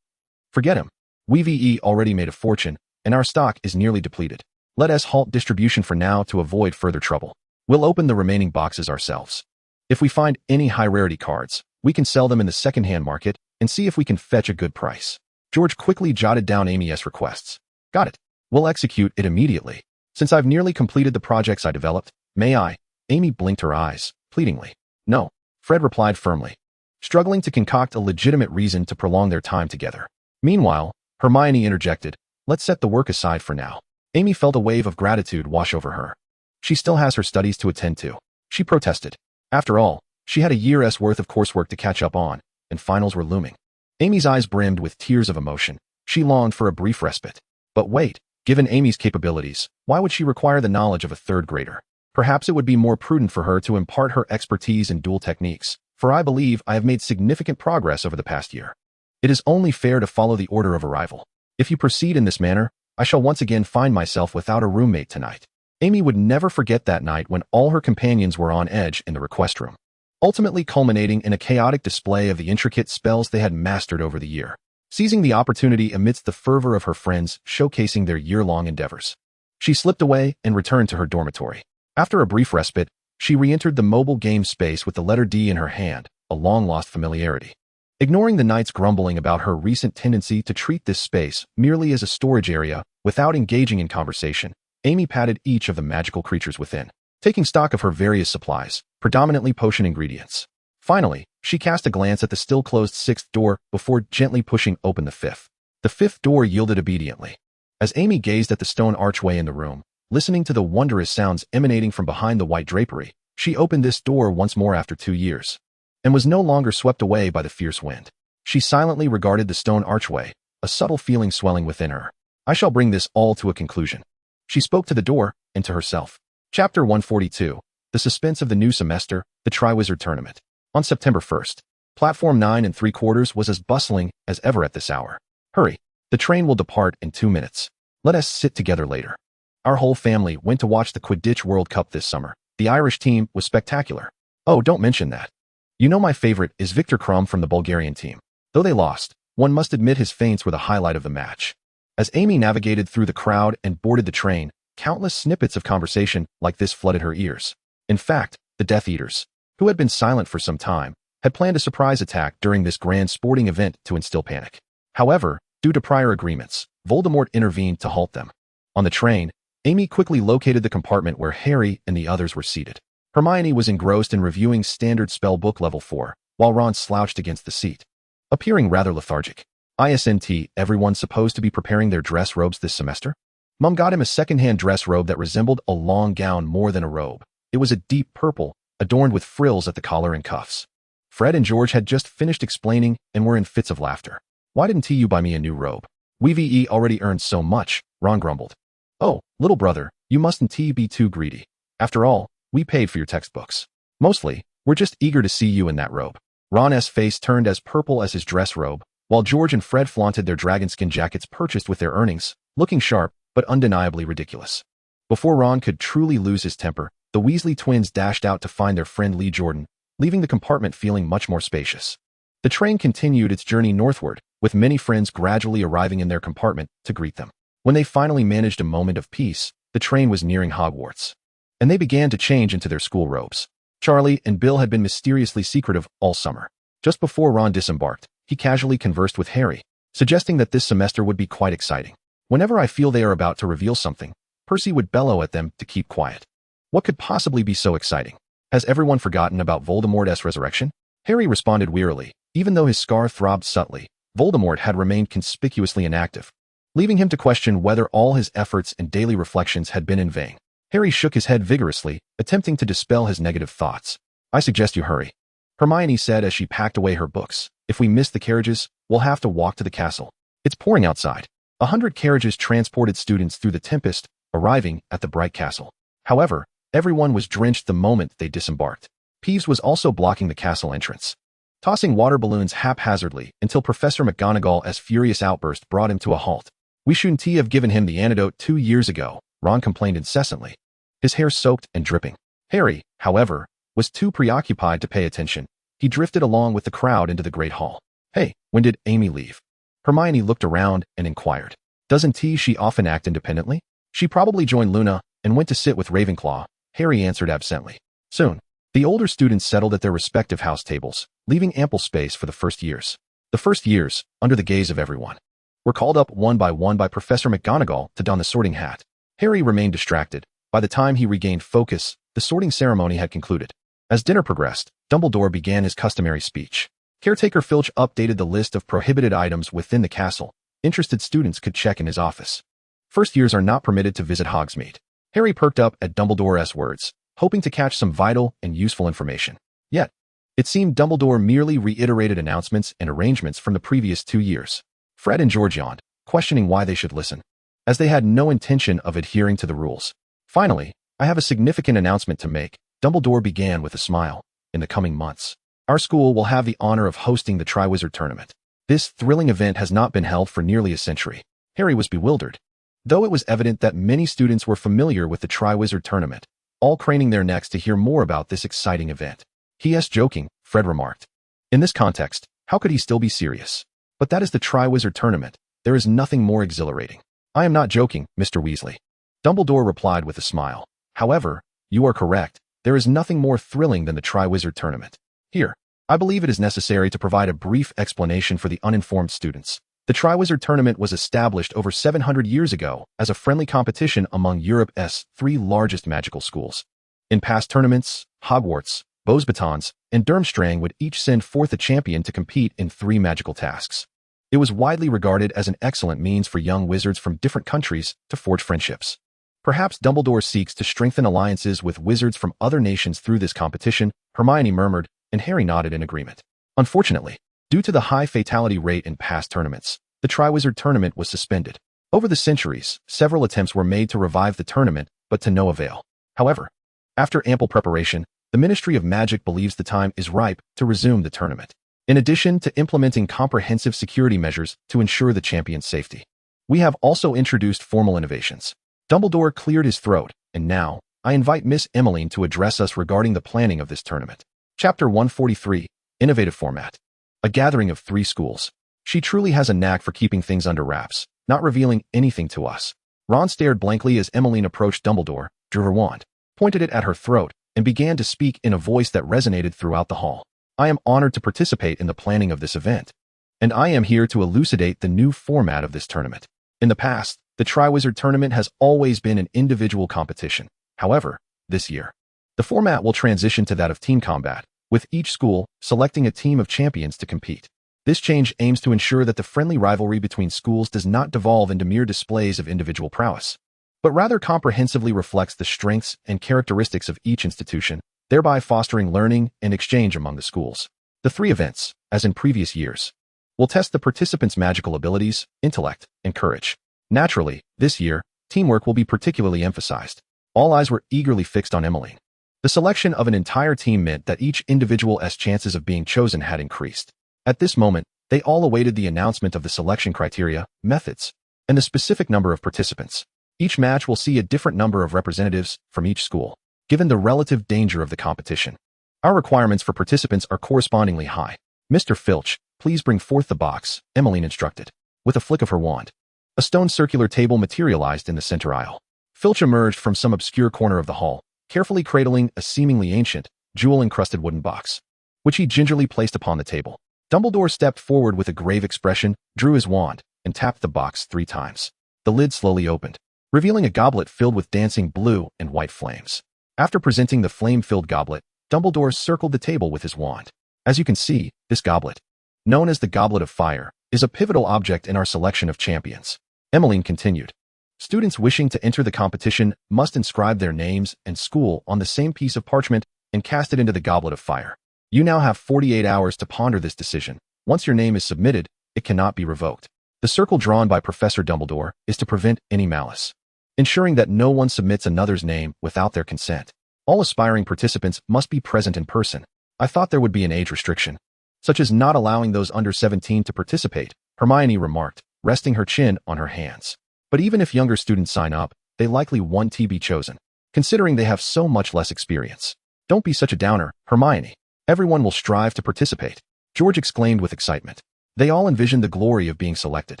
Forget him. We've already made a fortune, and our stock is nearly depleted. Let us halt distribution for now to avoid further trouble. We'll open the remaining boxes ourselves. If we find any high-rarity cards, we can sell them in the second-hand market and see if we can fetch a good price. George quickly jotted down Amy's requests. Got it. We'll execute it immediately. Since I've nearly completed the projects I developed, may I? Amy blinked her eyes, pleadingly. No, Fred replied firmly, struggling to concoct a legitimate reason to prolong their time together. Meanwhile, Hermione interjected, let's set the work aside for now. Amy felt a wave of gratitude wash over her. She still has her studies to attend to. She protested. After all, she had a year's worth of coursework to catch up on, and finals were looming. Amy's eyes brimmed with tears of emotion. She longed for a brief respite. But wait, given Amy's capabilities, why would she require the knowledge of a third grader? Perhaps it would be more prudent for her to impart her expertise in duel techniques, for I believe I have made significant progress over the past year. It is only fair to follow the order of arrival. If you proceed in this manner, I shall once again find myself without a roommate tonight. Amy would never forget that night when all her companions were on edge in the request room, ultimately culminating in a chaotic display of the intricate spells they had mastered over the year, seizing the opportunity amidst the fervor of her friends showcasing their year-long endeavors. She slipped away and returned to her dormitory. After a brief respite, she re-entered the mobile game space with the letter D in her hand, a long-lost familiarity. Ignoring the knight's grumbling about her recent tendency to treat this space merely as a storage area without engaging in conversation, Amy patted each of the magical creatures within, taking stock of her various supplies, predominantly potion ingredients. Finally, she cast a glance at the still-closed sixth door before gently pushing open the fifth. The fifth door yielded obediently. As Amy gazed at the stone archway in the room, listening to the wondrous sounds emanating from behind the white drapery, she opened this door once more after 2 years, and was no longer swept away by the fierce wind. She silently regarded the stone archway, a subtle feeling swelling within her. I shall bring this all to a conclusion. She spoke to the door and to herself. Chapter 142, The Suspense of the New Semester, the Triwizard Tournament. On September 1st, Platform 9 3/4 was as bustling as ever at this hour. Hurry, the train will depart in 2 minutes. Let us sit together later. Our whole family went to watch the Quidditch World Cup this summer. The Irish team was spectacular. Oh, don't mention that. You know my favorite is Victor Krum from the Bulgarian team. Though they lost, one must admit his feints were the highlight of the match. As Amy navigated through the crowd and boarded the train, countless snippets of conversation like this flooded her ears. In fact, the Death Eaters, who had been silent for some time, had planned a surprise attack during this grand sporting event to instill panic. However, due to prior agreements, Voldemort intervened to halt them. On the train, Amy quickly located the compartment where Harry and the others were seated. Hermione was engrossed in reviewing Standard Spellbook Level 4, while Ron slouched against the seat, appearing rather lethargic. Isn't everyone supposed to be preparing their dress robes this semester? Mum got him a second-hand dress robe that resembled a long gown more than a robe. It was a deep purple, adorned with frills at the collar and cuffs. Fred and George had just finished explaining and were in fits of laughter. Why didn't you buy me a new robe? We've already earned so much, Ron grumbled. Oh, little brother, you mustn't be too greedy. After all, we paid for your textbooks. Mostly, we're just eager to see you in that robe. Ron's face turned as purple as his dress robe, while George and Fred flaunted their dragonskin jackets purchased with their earnings, looking sharp but undeniably ridiculous. Before Ron could truly lose his temper, the Weasley twins dashed out to find their friend Lee Jordan, leaving the compartment feeling much more spacious. The train continued its journey northward, with many friends gradually arriving in their compartment to greet them. When they finally managed a moment of peace, the train was nearing Hogwarts, and they began to change into their school robes. Charlie and Bill had been mysteriously secretive all summer. Just before Ron disembarked, he casually conversed with Harry, suggesting that this semester would be quite exciting. Whenever I feel they are about to reveal something, Percy would bellow at them to keep quiet. What could possibly be so exciting? Has everyone forgotten about Voldemort's resurrection? Harry responded wearily. Even though his scar throbbed subtly, Voldemort had remained conspicuously inactive, leaving him to question whether all his efforts and daily reflections had been in vain. Harry shook his head vigorously, attempting to dispel his negative thoughts. I suggest you hurry, Hermione said as she packed away her books. If we miss the carriages, we'll have to walk to the castle. It's pouring outside. 100 carriages transported students through the tempest, arriving at the bright castle. However, everyone was drenched the moment they disembarked. Peeves was also blocking the castle entrance, tossing water balloons haphazardly until Professor McGonagall's furious outburst brought him to a halt. We shouldn't have given him the antidote 2 years ago, Ron complained incessantly, his hair soaked and dripping. Harry, however, was too preoccupied to pay attention. He drifted along with the crowd into the Great Hall. Hey, when did Amy leave? Hermione looked around and inquired. Doesn't she often act independently? She probably joined Luna and went to sit with Ravenclaw, Harry answered absently. Soon, the older students settled at their respective house tables, leaving ample space for the first years. The first years, under the gaze of everyone, were called up one by Professor McGonagall to don the sorting hat. Harry remained distracted. By the time he regained focus, the sorting ceremony had concluded. As dinner progressed, Dumbledore began his customary speech. Caretaker Filch updated the list of prohibited items within the castle. Interested students could check in his office. First years are not permitted to visit Hogsmeade. Harry perked up at Dumbledore's words, hoping to catch some vital and useful information. Yet, it seemed Dumbledore merely reiterated announcements and arrangements from the previous 2 years. Fred and George yawned, questioning why they should listen, as they had no intention of adhering to the rules. Finally, I have a significant announcement to make, Dumbledore began with a smile. In the coming months, our school will have the honor of hosting the Triwizard Tournament. This thrilling event has not been held for nearly a century. Harry was bewildered, though it was evident that many students were familiar with the Triwizard Tournament, all craning their necks to hear more about this exciting event. P.S. joking, Fred remarked. In this context, how could he still be serious? But that is the Triwizard Tournament. There is nothing more exhilarating. I am not joking, Mr. Weasley, Dumbledore replied with a smile. However, you are correct. There is nothing more thrilling than the Triwizard Tournament. Here, I believe it is necessary to provide a brief explanation for the uninformed students. The Triwizard Tournament was established over 700 years ago as a friendly competition among Europe's 3 largest magical schools. In past tournaments, Hogwarts, Beauxbatons, and Durmstrang would each send forth a champion to compete in 3 magical tasks. It was widely regarded as an excellent means for young wizards from different countries to forge friendships. Perhaps Dumbledore seeks to strengthen alliances with wizards from other nations through this competition, Hermione murmured, and Harry nodded in agreement. Unfortunately, due to the high fatality rate in past tournaments, the Triwizard Tournament was suspended. Over the centuries, several attempts were made to revive the tournament, but to no avail. However, after ample preparation, the Ministry of Magic believes the time is ripe to resume the tournament. In addition to implementing comprehensive security measures to ensure the champion's safety, we have also introduced formal innovations. Dumbledore cleared his throat, and now, I invite Miss Emmeline to address us regarding the planning of this tournament. Chapter 143, Innovative Format. A gathering of 3 schools. She truly has a knack for keeping things under wraps, not revealing anything to us. Ron stared blankly as Emmeline approached Dumbledore, drew her wand, pointed it at her throat, and began to speak in a voice that resonated throughout the hall. I am honored to participate in the planning of this event, and I am here to elucidate the new format of this tournament. In the past, the Triwizard Tournament has always been an individual competition. However, this year, the format will transition to that of team combat, with each school selecting a team of champions to compete. This change aims to ensure that the friendly rivalry between schools does not devolve into mere displays of individual prowess, but rather comprehensively reflects the strengths and characteristics of each institution, thereby fostering learning and exchange among the schools. The 3 events, as in previous years, will test the participants' magical abilities, intellect, and courage. Naturally, this year, teamwork will be particularly emphasized. All eyes were eagerly fixed on Emmeline. The selection of an entire team meant that each individual's chances of being chosen had increased. At this moment, they all awaited the announcement of the selection criteria, methods, and the specific number of participants. Each match will see a different number of representatives from each school, given the relative danger of the competition. Our requirements for participants are correspondingly high. Mr. Filch, please bring forth the box, Emmeline instructed. With a flick of her wand, a stone circular table materialized in the center aisle. Filch emerged from some obscure corner of the hall, carefully cradling a seemingly ancient, jewel-encrusted wooden box, which he gingerly placed upon the table. Dumbledore stepped forward with a grave expression, drew his wand, and tapped the box 3 times. The lid slowly opened, revealing a goblet filled with dancing blue and white flames. After presenting the flame-filled goblet, Dumbledore circled the table with his wand. As you can see, this goblet, known as the Goblet of Fire, is a pivotal object in our selection of champions. Emmeline continued. Students wishing to enter the competition must inscribe their names and school on the same piece of parchment and cast it into the Goblet of Fire. You now have 48 hours to ponder this decision. Once your name is submitted, it cannot be revoked. The circle drawn by Professor Dumbledore is to prevent any malice, ensuring that no one submits another's name without their consent. All aspiring participants must be present in person. I thought there would be an age restriction, such as not allowing those under 17 to participate, Hermione remarked, resting her chin on her hands. But even if younger students sign up, they likely want to be chosen, considering they have so much less experience. Don't be such a downer, Hermione. Everyone will strive to participate, George exclaimed with excitement. They all envisioned the glory of being selected,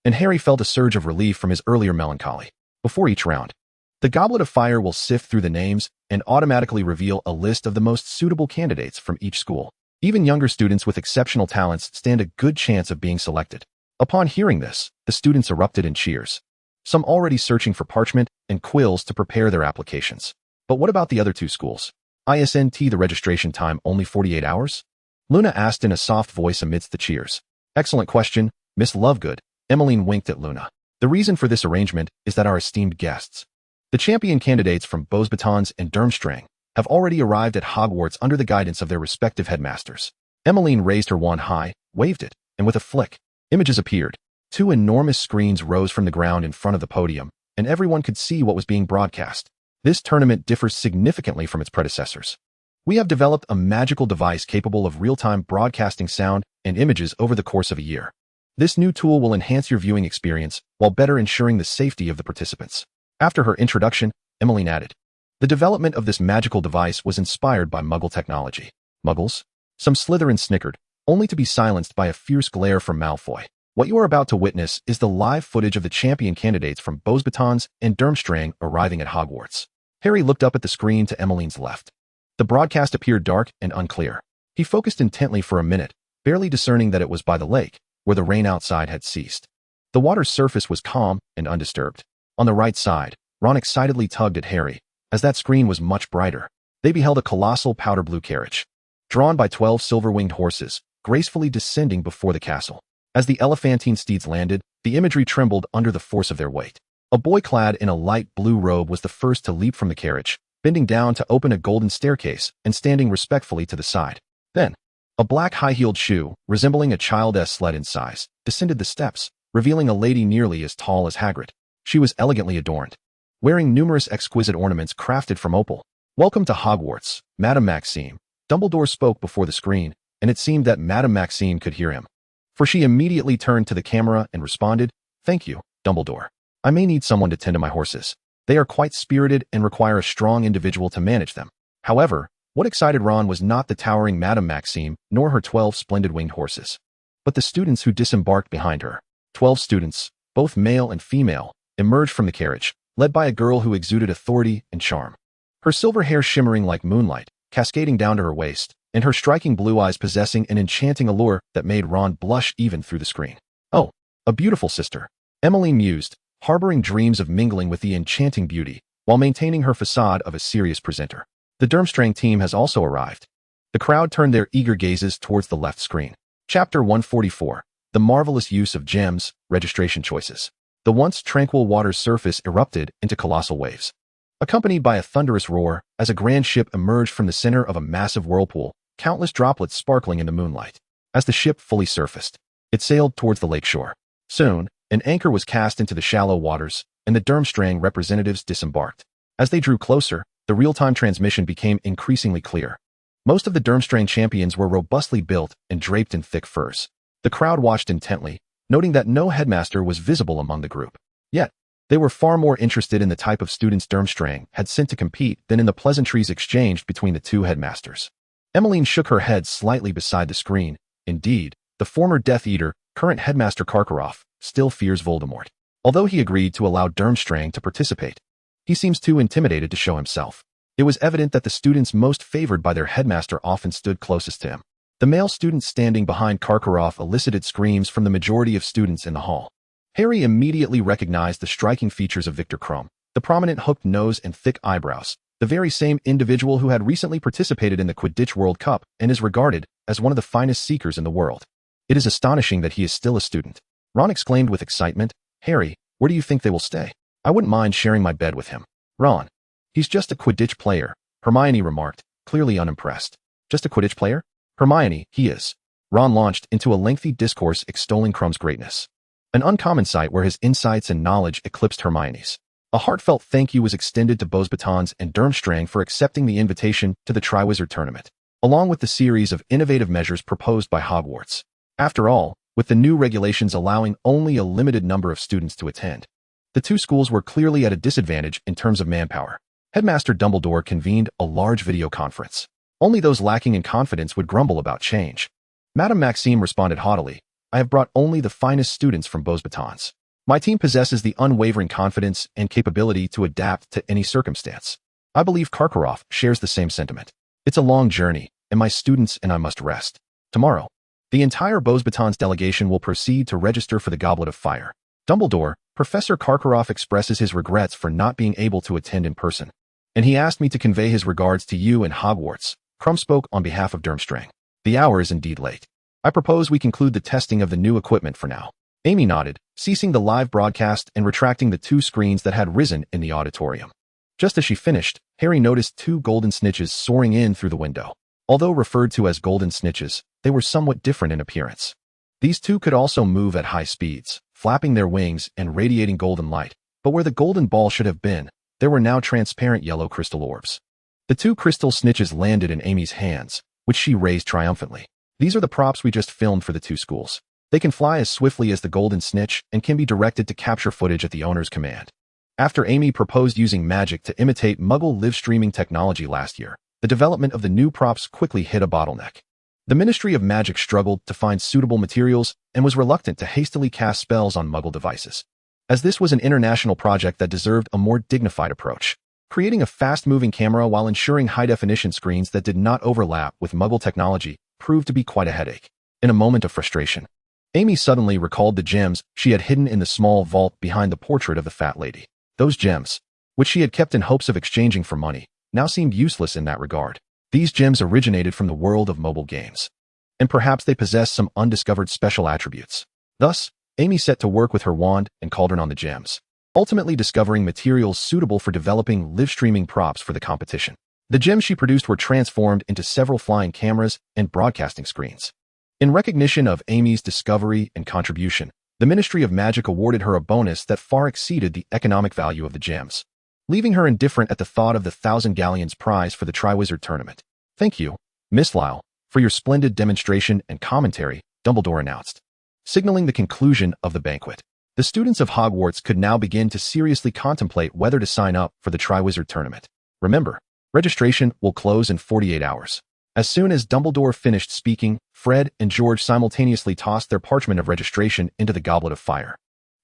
and Harry felt a surge of relief from his earlier melancholy. Before each round, the Goblet of Fire will sift through the names and automatically reveal a list of the most suitable candidates from each school. Even younger students with exceptional talents stand a good chance of being selected. Upon hearing this, the students erupted in cheers, some already searching for parchment and quills to prepare their applications. But what about the other 2 schools? Isn't the registration time only 48 hours? Luna asked in a soft voice amidst the cheers. Excellent question, Miss Lovegood. Emmeline winked at Luna. The reason for this arrangement is that our esteemed guests, the champion candidates from Beauxbatons and Durmstrang, have already arrived at Hogwarts under the guidance of their respective headmasters. Emmeline raised her wand high, waved it, and with a flick, images appeared. 2 enormous screens rose from the ground in front of the podium, and everyone could see what was being broadcast. This tournament differs significantly from its predecessors. We have developed a magical device capable of real-time broadcasting sound and images over the course of a year. This new tool will enhance your viewing experience while better ensuring the safety of the participants. After her introduction, Emmeline added, the development of this magical device was inspired by Muggle technology. Muggles? Some Slytherin snickered, only to be silenced by a fierce glare from Malfoy. What you are about to witness is the live footage of the champion candidates from Beauxbatons and Durmstrang arriving at Hogwarts. Harry looked up at the screen to Emmeline's left. The broadcast appeared dark and unclear. He focused intently for a minute, barely discerning that it was by the lake, where the rain outside had ceased. The water's surface was calm and undisturbed. On the right side, Ron excitedly tugged at Harry, as that screen was much brighter. They beheld a colossal powder blue carriage, drawn by 12 silver-winged horses, gracefully descending before the castle. As the elephantine steeds landed, the imagery trembled under the force of their weight. A boy clad in a light blue robe was the first to leap from the carriage, bending down to open a golden staircase and standing respectfully to the side. Then, a black high-heeled shoe, resembling a child's sled in size, descended the steps, revealing a lady nearly as tall as Hagrid. She was elegantly adorned, wearing numerous exquisite ornaments crafted from opal. Welcome to Hogwarts, Madame Maxime. Dumbledore spoke before the screen, and it seemed that Madame Maxime could hear him, for she immediately turned to the camera and responded, Thank you, Dumbledore. I may need someone to tend to my horses. They are quite spirited and require a strong individual to manage them. However, what excited Ron was not the towering Madame Maxime, nor her 12 splendid winged horses, but the students who disembarked behind her. 12 students, both male and female, emerged from the carriage, led by a girl who exuded authority and charm. Her silver hair shimmering like moonlight, cascading down to her waist, and her striking blue eyes possessing an enchanting allure that made Ron blush even through the screen. Oh, a beautiful sister, Emmeline mused, harboring dreams of mingling with the enchanting beauty, while maintaining her facade of a serious presenter. The Durmstrang team has also arrived. The crowd turned their eager gazes towards the left screen. Chapter 144. The marvelous use of gems, registration choices. The once tranquil water's surface erupted into colossal waves, accompanied by a thunderous roar as a grand ship emerged from the center of a massive whirlpool, countless droplets sparkling in the moonlight. As the ship fully surfaced, it sailed towards the lakeshore. Soon, an anchor was cast into the shallow waters, and the Durmstrang representatives disembarked. As they drew closer, the real-time transmission became increasingly clear. Most of the Durmstrang champions were robustly built and draped in thick furs. The crowd watched intently, noting that no headmaster was visible among the group. Yet, they were far more interested in the type of students Durmstrang had sent to compete than in the pleasantries exchanged between the 2 headmasters. Emmeline shook her head slightly beside the screen. Indeed, the former Death Eater, current headmaster Karkaroff, still fears Voldemort. Although he agreed to allow Durmstrang to participate, he seems too intimidated to show himself. It was evident that the students most favored by their headmaster often stood closest to him. The male student standing behind Karkaroff elicited screams from the majority of students in the hall. Harry immediately recognized the striking features of Victor Krum, the prominent hooked nose and thick eyebrows, the very same individual who had recently participated in the Quidditch World Cup and is regarded as one of the finest seekers in the world. It is astonishing that he is still a student. Ron exclaimed with excitement. Harry, where do you think they will stay? I wouldn't mind sharing my bed with him. Ron. He's just a Quidditch player, Hermione remarked, clearly unimpressed. Just a Quidditch player? Hermione, he is. Ron launched into a lengthy discourse extolling Krum's greatness. An uncommon sight where his insights and knowledge eclipsed Hermione's. A heartfelt thank you was extended to Beauxbatons and Durmstrang for accepting the invitation to the Triwizard Tournament, along with the series of innovative measures proposed by Hogwarts. After all, with the new regulations allowing only a limited number of students to attend, the two schools were clearly at a disadvantage in terms of manpower. Headmaster Dumbledore convened a large video conference. Only those lacking in confidence would grumble about change. Madame Maxime responded haughtily, I have brought only the finest students from Beauxbatons. My team possesses the unwavering confidence and capability to adapt to any circumstance. I believe Karkaroff shares the same sentiment. It's a long journey, and my students and I must rest. Tomorrow, the entire Beauxbatons delegation will proceed to register for the Goblet of Fire. Dumbledore, Professor Karkaroff expresses his regrets for not being able to attend in person, and he asked me to convey his regards to you and Hogwarts. Krum spoke on behalf of Durmstrang. The hour is indeed late. I propose we conclude the testing of the new equipment for now. Amy nodded, ceasing the live broadcast and retracting the two screens that had risen in the auditorium. Just as she finished, Harry noticed two golden snitches soaring in through the window. Although referred to as golden snitches, they were somewhat different in appearance. These two could also move at high speeds, flapping their wings and radiating golden light, but where the golden ball should have been, there were now transparent yellow crystal orbs. The two crystal snitches landed in Amy's hands, which she raised triumphantly. These are the props we just filmed for the two schools. They can fly as swiftly as the golden snitch and can be directed to capture footage at the owner's command. After Amy proposed using magic to imitate Muggle live streaming technology last year, the development of the new props quickly hit a bottleneck. The Ministry of Magic struggled to find suitable materials and was reluctant to hastily cast spells on Muggle devices, as this was an international project that deserved a more dignified approach. Creating a fast-moving camera while ensuring high-definition screens that did not overlap with Muggle technology proved to be quite a headache. In a moment of frustration, Amy suddenly recalled the gems she had hidden in the small vault behind the portrait of the fat lady. Those gems, which she had kept in hopes of exchanging for money, now seemed useless in that regard. These gems originated from the world of mobile games, and perhaps they possessed some undiscovered special attributes. Thus, Amy set to work with her wand and cauldron on the gems, ultimately discovering materials suitable for developing live-streaming props for the competition. The gems she produced were transformed into several flying cameras and broadcasting screens. In recognition of Amy's discovery and contribution, the Ministry of Magic awarded her a bonus that far exceeded the economic value of the gems, leaving her indifferent at the thought of the 1,000 galleons prize for the Triwizard Tournament. Thank you, Miss Lyle, for your splendid demonstration and commentary, Dumbledore announced, signaling the conclusion of the banquet. The students of Hogwarts could now begin to seriously contemplate whether to sign up for the Triwizard Tournament. Remember, registration will close in 48 hours. As soon as Dumbledore finished speaking, Fred and George simultaneously tossed their parchment of registration into the Goblet of Fire.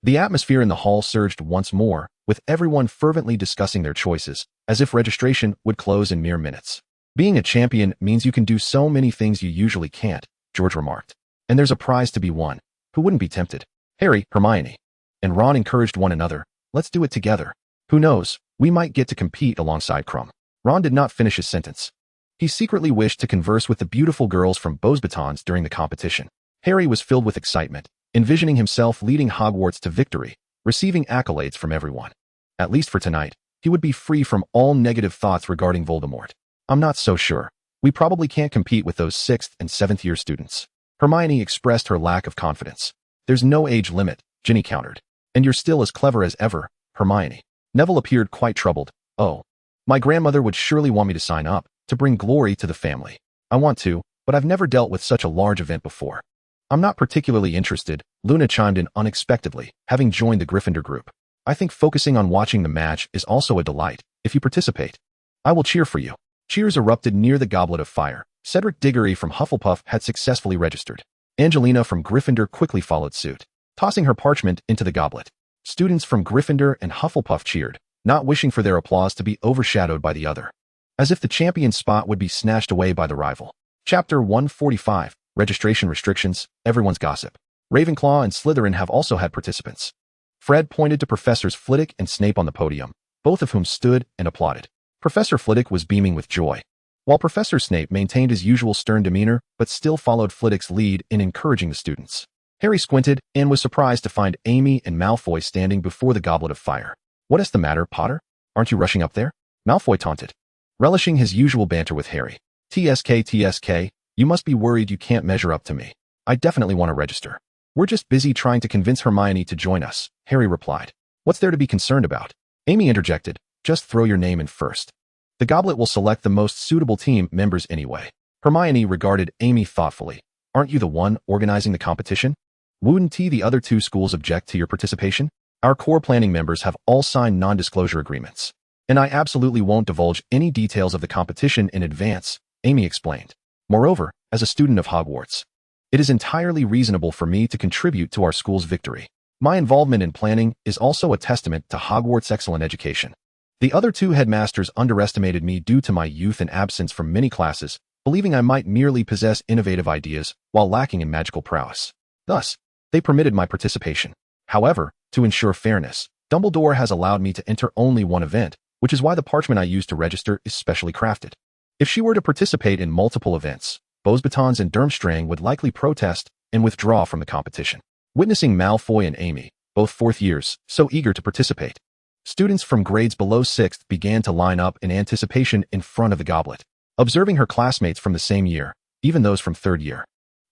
The atmosphere in the hall surged once more, with everyone fervently discussing their choices, as if registration would close in mere minutes. Being a champion means you can do so many things you usually can't, George remarked. And there's a prize to be won. Who wouldn't be tempted? Harry, Hermione, and Ron encouraged one another. Let's do it together. Who knows, we might get to compete alongside Krum. Ron did not finish his sentence. He secretly wished to converse with the beautiful girls from Beauxbatons during the competition. Harry was filled with excitement, envisioning himself leading Hogwarts to victory, receiving accolades from everyone. At least for tonight, he would be free from all negative thoughts regarding Voldemort. I'm not so sure. We probably can't compete with those 6th and 7th year students. Hermione expressed her lack of confidence. There's no age limit, Ginny countered. And you're still as clever as ever, Hermione. Neville appeared quite troubled. Oh, my grandmother would surely want me to sign up, to bring glory to the family. I want to, but I've never dealt with such a large event before. I'm not particularly interested, Luna chimed in unexpectedly, having joined the Gryffindor group. I think focusing on watching the match is also a delight, if you participate. I will cheer for you. Cheers erupted near the Goblet of Fire. Cedric Diggory from Hufflepuff had successfully registered. Angelina from Gryffindor quickly followed suit, tossing her parchment into the goblet. Students from Gryffindor and Hufflepuff cheered, not wishing for their applause to be overshadowed by the other. as if the champion spot would be snatched away by the rival. Chapter 145, Registration Restrictions, Everyone's Gossip. Ravenclaw and Slytherin have also had participants. Fred pointed to Professors Flitwick and Snape on the podium, both of whom stood and applauded. Professor Flitwick was beaming with joy, while Professor Snape maintained his usual stern demeanor but still followed Flitwick's lead in encouraging the students. Harry squinted and was surprised to find Amy and Malfoy standing before the Goblet of Fire. "What is the matter, Potter? Aren't you rushing up there?" Malfoy taunted, relishing his usual banter with Harry. TSK, you must be worried you can't measure up to me. I definitely want to register." "We're just busy trying to convince Hermione to join us," Harry replied. "What's there to be concerned about?" Amy interjected, "Just throw your name in first. The Goblet will select the most suitable team members anyway." Hermione regarded Amy thoughtfully. "Aren't you the one organizing the competition? Wouldn't the other two schools object to your participation? Our core planning members have all signed non-disclosure agreements, and I absolutely won't divulge any details of the competition in advance," Amy explained. "Moreover, as a student of Hogwarts, it is entirely reasonable for me to contribute to our school's victory. My involvement in planning is also a testament to Hogwarts' excellent education. The other two headmasters underestimated me due to my youth and absence from many classes, believing I might merely possess innovative ideas while lacking in magical prowess. Thus, they permitted my participation. However, to ensure fairness, Dumbledore has allowed me to enter only one event, which is why the parchment I used to register is specially crafted. If she were to participate in multiple events, Beauxbatons and Durmstrang would likely protest and withdraw from the competition." Witnessing Malfoy and Amy, both fourth years, so eager to participate, students from grades below 6th began to line up in anticipation in front of the goblet, observing her classmates from the same year, even those from 3rd year.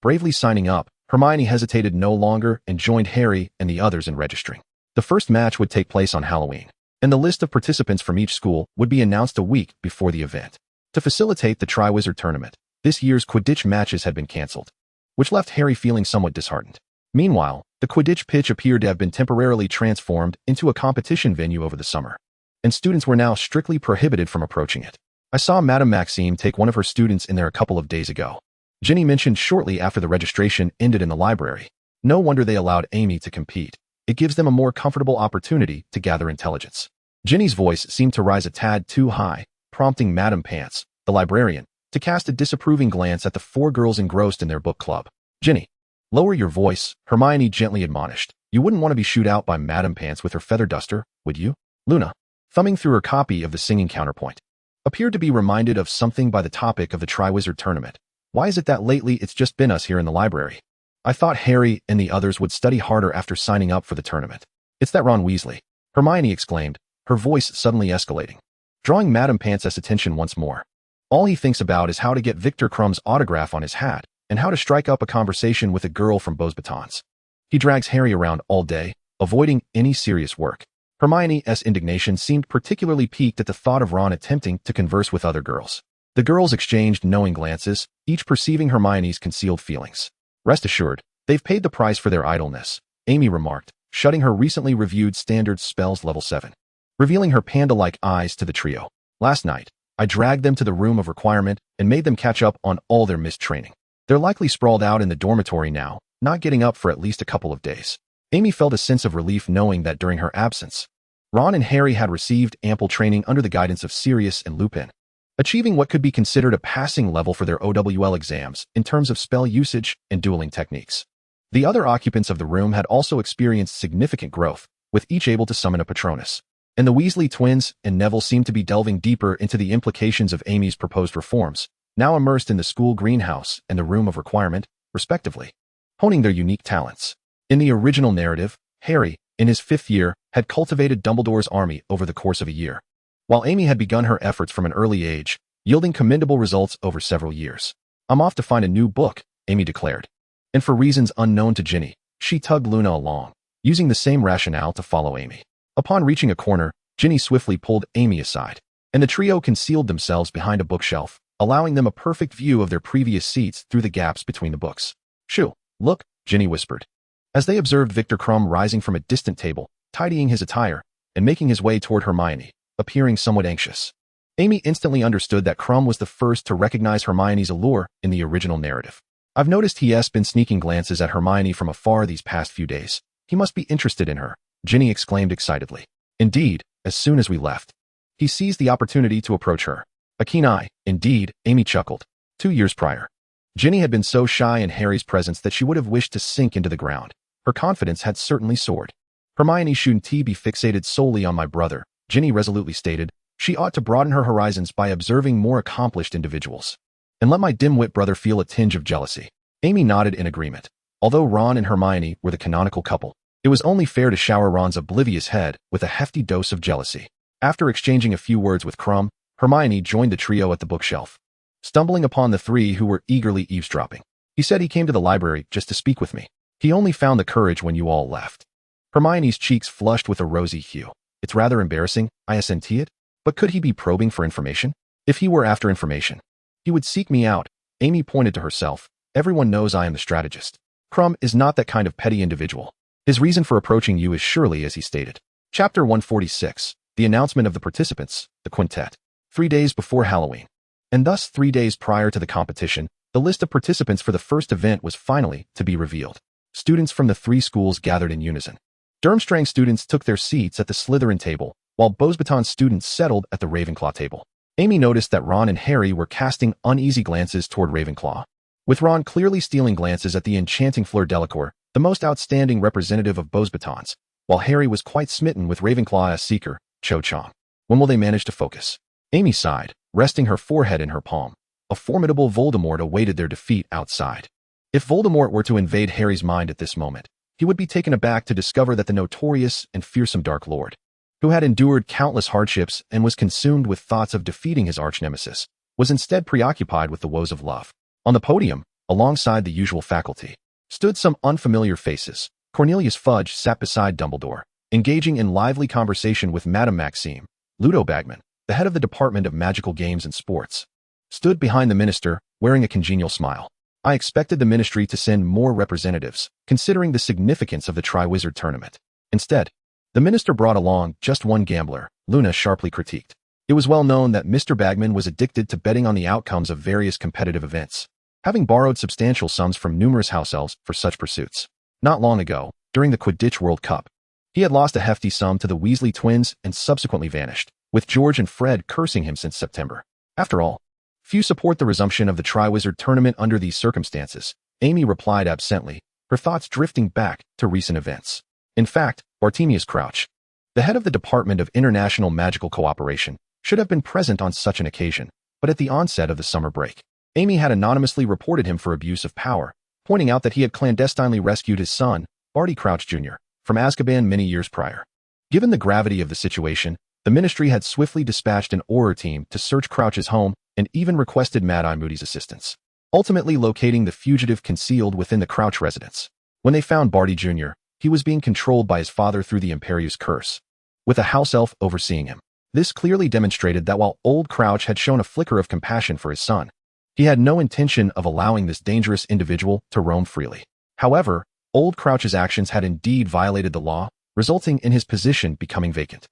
Bravely signing up, Hermione hesitated no longer and joined Harry and the others in registering. The first match would take place on Halloween, and the list of participants from each school would be announced a week before the event. To facilitate the Triwizard Tournament, this year's Quidditch matches had been cancelled, which left Harry feeling somewhat disheartened. Meanwhile, the Quidditch pitch appeared to have been temporarily transformed into a competition venue over the summer, and students were now strictly prohibited from approaching it. "I saw Madame Maxime take one of her students in there a couple of days ago," Ginny mentioned shortly after the registration ended in the library. "No wonder they allowed Amy to compete. It gives them a more comfortable opportunity to gather intelligence." Ginny's voice seemed to rise a tad too high, prompting Madame Pants, the librarian, to cast a disapproving glance at the 4 girls engrossed in their book club. "Ginny, lower your voice," Hermione gently admonished. "You wouldn't want to be shooed out by Madame Pants with her feather duster, would you?" Luna, thumbing through her copy of the singing counterpoint, appeared to be reminded of something by the topic of the Triwizard Tournament. "Why is it that lately it's just been us here in the library? I thought Harry and the others would study harder after signing up for the tournament." "It's that Ron Weasley," Hermione exclaimed, her voice suddenly escalating, drawing Madame Pants's attention once more. "All he thinks about is how to get Victor Crumb's autograph on his hat and how to strike up a conversation with a girl from Beauxbatons. He drags Harry around all day, avoiding any serious work." Hermione's indignation seemed particularly piqued at the thought of Ron attempting to converse with other girls. The girls exchanged knowing glances, each perceiving Hermione's concealed feelings. "Rest assured, they've paid the price for their idleness," Amy remarked, shutting her recently reviewed standard spells level 7. Revealing her panda-like eyes to the trio. "Last night, I dragged them to the room of requirement and made them catch up on all their missed training. They're likely sprawled out in the dormitory now, not getting up for at least a couple of days." Amy felt a sense of relief knowing that during her absence, Ron and Harry had received ample training under the guidance of Sirius and Lupin, achieving what could be considered a passing level for their OWL exams in terms of spell usage and dueling techniques. The other occupants of the room had also experienced significant growth, with each able to summon a Patronus. And the Weasley twins and Neville seemed to be delving deeper into the implications of Amy's proposed reforms, now immersed in the school greenhouse and the room of requirement, respectively, honing their unique talents. In the original narrative, Harry, in his 5th year, had cultivated Dumbledore's army over the course of a year, while Amy had begun her efforts from an early age, yielding commendable results over several years. "I'm off to find a new book," Amy declared. And for reasons unknown to Ginny, she tugged Luna along, using the same rationale to follow Amy. Upon reaching a corner, Ginny swiftly pulled Amy aside, and the trio concealed themselves behind a bookshelf, allowing them a perfect view of their previous seats through the gaps between the books. "Shoo, look," Ginny whispered, as they observed Victor Crumb rising from a distant table, tidying his attire, and making his way toward Hermione, appearing somewhat anxious. Amy instantly understood that Crumb was the first to recognize Hermione's allure in the original narrative. "I've noticed he has been sneaking glances at Hermione from afar these past few days. He must be interested in her," Ginny exclaimed excitedly. "Indeed, as soon as we left, he seized the opportunity to approach her." A keen eye, indeed, Amy chuckled. 2 years prior, Ginny had been so shy in Harry's presence that she would have wished to sink into the ground. Her confidence had certainly soared. Hermione shouldn't be fixated solely on my brother, Ginny resolutely stated. She ought to broaden her horizons by observing more accomplished individuals. And let my dim-wit brother feel a tinge of jealousy. Amy nodded in agreement. Although Ron and Hermione were the canonical couple, it was only fair to shower Ron's oblivious head with a hefty dose of jealousy. After exchanging a few words with Crumb, Hermione joined the trio at the bookshelf, stumbling upon the three who were eagerly eavesdropping. He said he came to the library just to speak with me. He only found the courage when you all left. Hermione's cheeks flushed with a rosy hue. It's rather embarrassing, I assented. But could he be probing for information? If he were after information, he would seek me out. Amy pointed to herself. Everyone knows I am the strategist. Crumb is not that kind of petty individual. His reason for approaching you is surely as he stated. Chapter 146. The announcement of the participants, the quintet. 3 days before Halloween, and thus 3 days prior to the competition, the list of participants for the first event was finally to be revealed. Students from the 3 schools gathered in unison. Durmstrang students took their seats at the Slytherin table, while Beauxbatons students settled at the Ravenclaw table. Amy noticed that Ron and Harry were casting uneasy glances toward Ravenclaw, with Ron clearly stealing glances at the enchanting Fleur Delacour, the most outstanding representative of Beauxbatons, while Harry was quite smitten with Ravenclaw as seeker, Cho Chang. When will they manage to focus? Amy sighed, resting her forehead in her palm. A formidable Voldemort awaited their defeat outside. If Voldemort were to invade Harry's mind at this moment, he would be taken aback to discover that the notorious and fearsome Dark Lord, who had endured countless hardships and was consumed with thoughts of defeating his arch-nemesis, was instead preoccupied with the woes of love. On the podium, alongside the usual faculty, stood some unfamiliar faces. Cornelius Fudge sat beside Dumbledore, engaging in lively conversation with Madame Maxime. Ludo Bagman, the head of the Department of Magical Games and Sports, stood behind the minister, wearing a congenial smile. I expected the ministry to send more representatives, considering the significance of the Triwizard Tournament. Instead, the minister brought along just one gambler, Luna sharply critiqued. It was well known that Mr. Bagman was addicted to betting on the outcomes of various competitive events, having borrowed substantial sums from numerous house elves for such pursuits. Not long ago, during the Quidditch World Cup, he had lost a hefty sum to the Weasley twins and subsequently vanished, with George and Fred cursing him since September. After all, few support the resumption of the Triwizard Tournament under these circumstances, Amy replied absently, her thoughts drifting back to recent events. In fact, Bartemius Crouch, the head of the Department of International Magical Cooperation, should have been present on such an occasion, but at the onset of the summer break, Amy had anonymously reported him for abuse of power, pointing out that he had clandestinely rescued his son, Barty Crouch Jr., from Azkaban many years prior. Given the gravity of the situation, the ministry had swiftly dispatched an Auror team to search Crouch's home and even requested Mad-Eye Moody's assistance, ultimately locating the fugitive concealed within the Crouch residence. When they found Barty Jr., he was being controlled by his father through the Imperius Curse, with a house elf overseeing him. This clearly demonstrated that while old Crouch had shown a flicker of compassion for his son, he had no intention of allowing this dangerous individual to roam freely. However, old Crouch's actions had indeed violated the law, resulting in his position becoming vacant.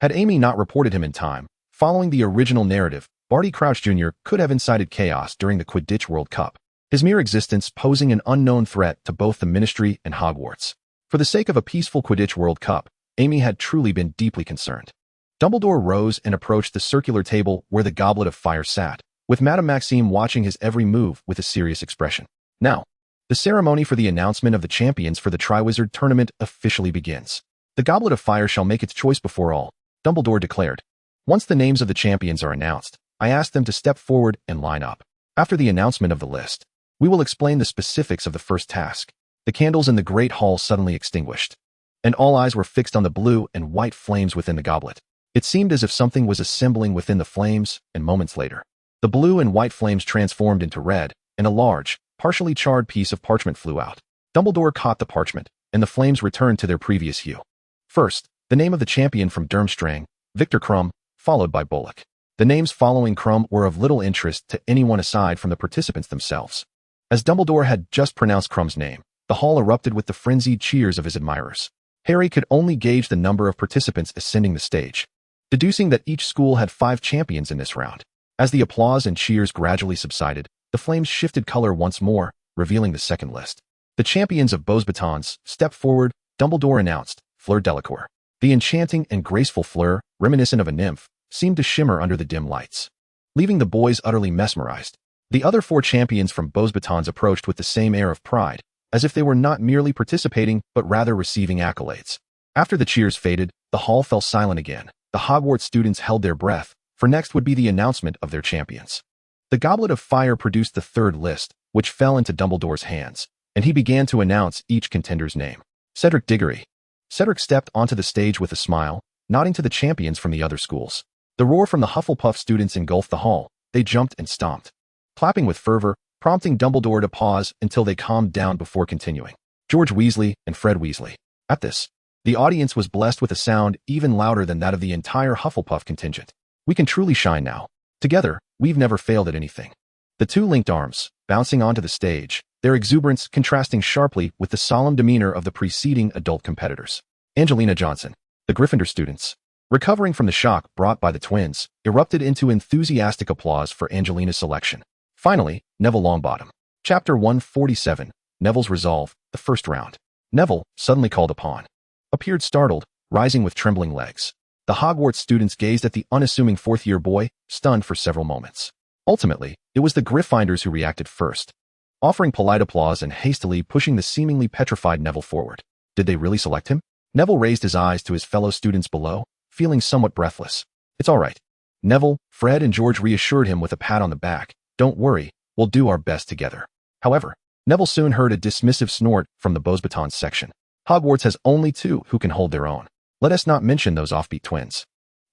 Had Amy not reported him in time, following the original narrative, Barty Crouch Jr. could have incited chaos during the Quidditch World Cup, his mere existence posing an unknown threat to both the Ministry and Hogwarts. For the sake of a peaceful Quidditch World Cup, Amy had truly been deeply concerned. Dumbledore rose and approached the circular table where the Goblet of Fire sat, with Madame Maxime watching his every move with a serious expression. Now, the ceremony for the announcement of the champions for the Triwizard Tournament officially begins. The Goblet of Fire shall make its choice before all, Dumbledore declared. Once the names of the champions are announced, I ask them to step forward and line up. After the announcement of the list, we will explain the specifics of the first task. The candles in the Great Hall suddenly extinguished, and all eyes were fixed on the blue and white flames within the goblet. It seemed as if something was assembling within the flames, and moments later, the blue and white flames transformed into red, and a large, partially charred piece of parchment flew out. Dumbledore caught the parchment, and the flames returned to their previous hue. First, the name of the champion from Durmstrang, Victor Krum, followed by Bullock. The names following Krum were of little interest to anyone aside from the participants themselves. As Dumbledore had just pronounced Krum's name, the hall erupted with the frenzied cheers of his admirers. Harry could only gauge the number of participants ascending the stage, deducing that each school had 5 champions in this round. As the applause and cheers gradually subsided, the flames shifted color once more, revealing the second list. The champions of Beauxbatons stepped forward, Dumbledore announced, Fleur Delacour. The enchanting and graceful Fleur, reminiscent of a nymph, seemed to shimmer under the dim lights. leaving the boys utterly mesmerized. The other 4 champions from Beauxbatons approached with the same air of pride, as if they were not merely participating but rather receiving accolades. After the cheers faded, the hall fell silent again. The Hogwarts students held their breath, for next would be the announcement of their champions. The Goblet of Fire produced the 3rd list, which fell into Dumbledore's hands, and he began to announce each contender's name. Cedric Diggory. Cedric stepped onto the stage with a smile, nodding to the champions from the other schools. The roar from the Hufflepuff students engulfed the hall. They jumped and stomped, clapping with fervor, prompting Dumbledore to pause until they calmed down before continuing. George Weasley and Fred Weasley. At this, the audience was blessed with a sound even louder than that of the entire Hufflepuff contingent. We can truly shine now. Together, we've never failed at anything. The 2 linked arms, bouncing onto the stage, their exuberance contrasting sharply with the solemn demeanor of the preceding adult competitors. Angelina Johnson. The Gryffindor students, recovering from the shock brought by the twins, erupted into enthusiastic applause for Angelina's selection. Finally, Neville Longbottom. Chapter 147, Neville's Resolve, the first round. Neville, suddenly called upon, appeared startled, rising with trembling legs. The Hogwarts students gazed at the unassuming 4th-year boy, stunned for several moments. Ultimately, it was the Gryffindors who reacted first, offering polite applause and hastily pushing the seemingly petrified Neville forward. Did they really select him? Neville raised his eyes to his fellow students below, feeling somewhat breathless. It's all right. Neville, Fred, and George reassured him with a pat on the back. Don't worry, we'll do our best together. However, Neville soon heard a dismissive snort from the Beauxbatons section. Hogwarts has only 2 who can hold their own. Let us not mention those offbeat twins.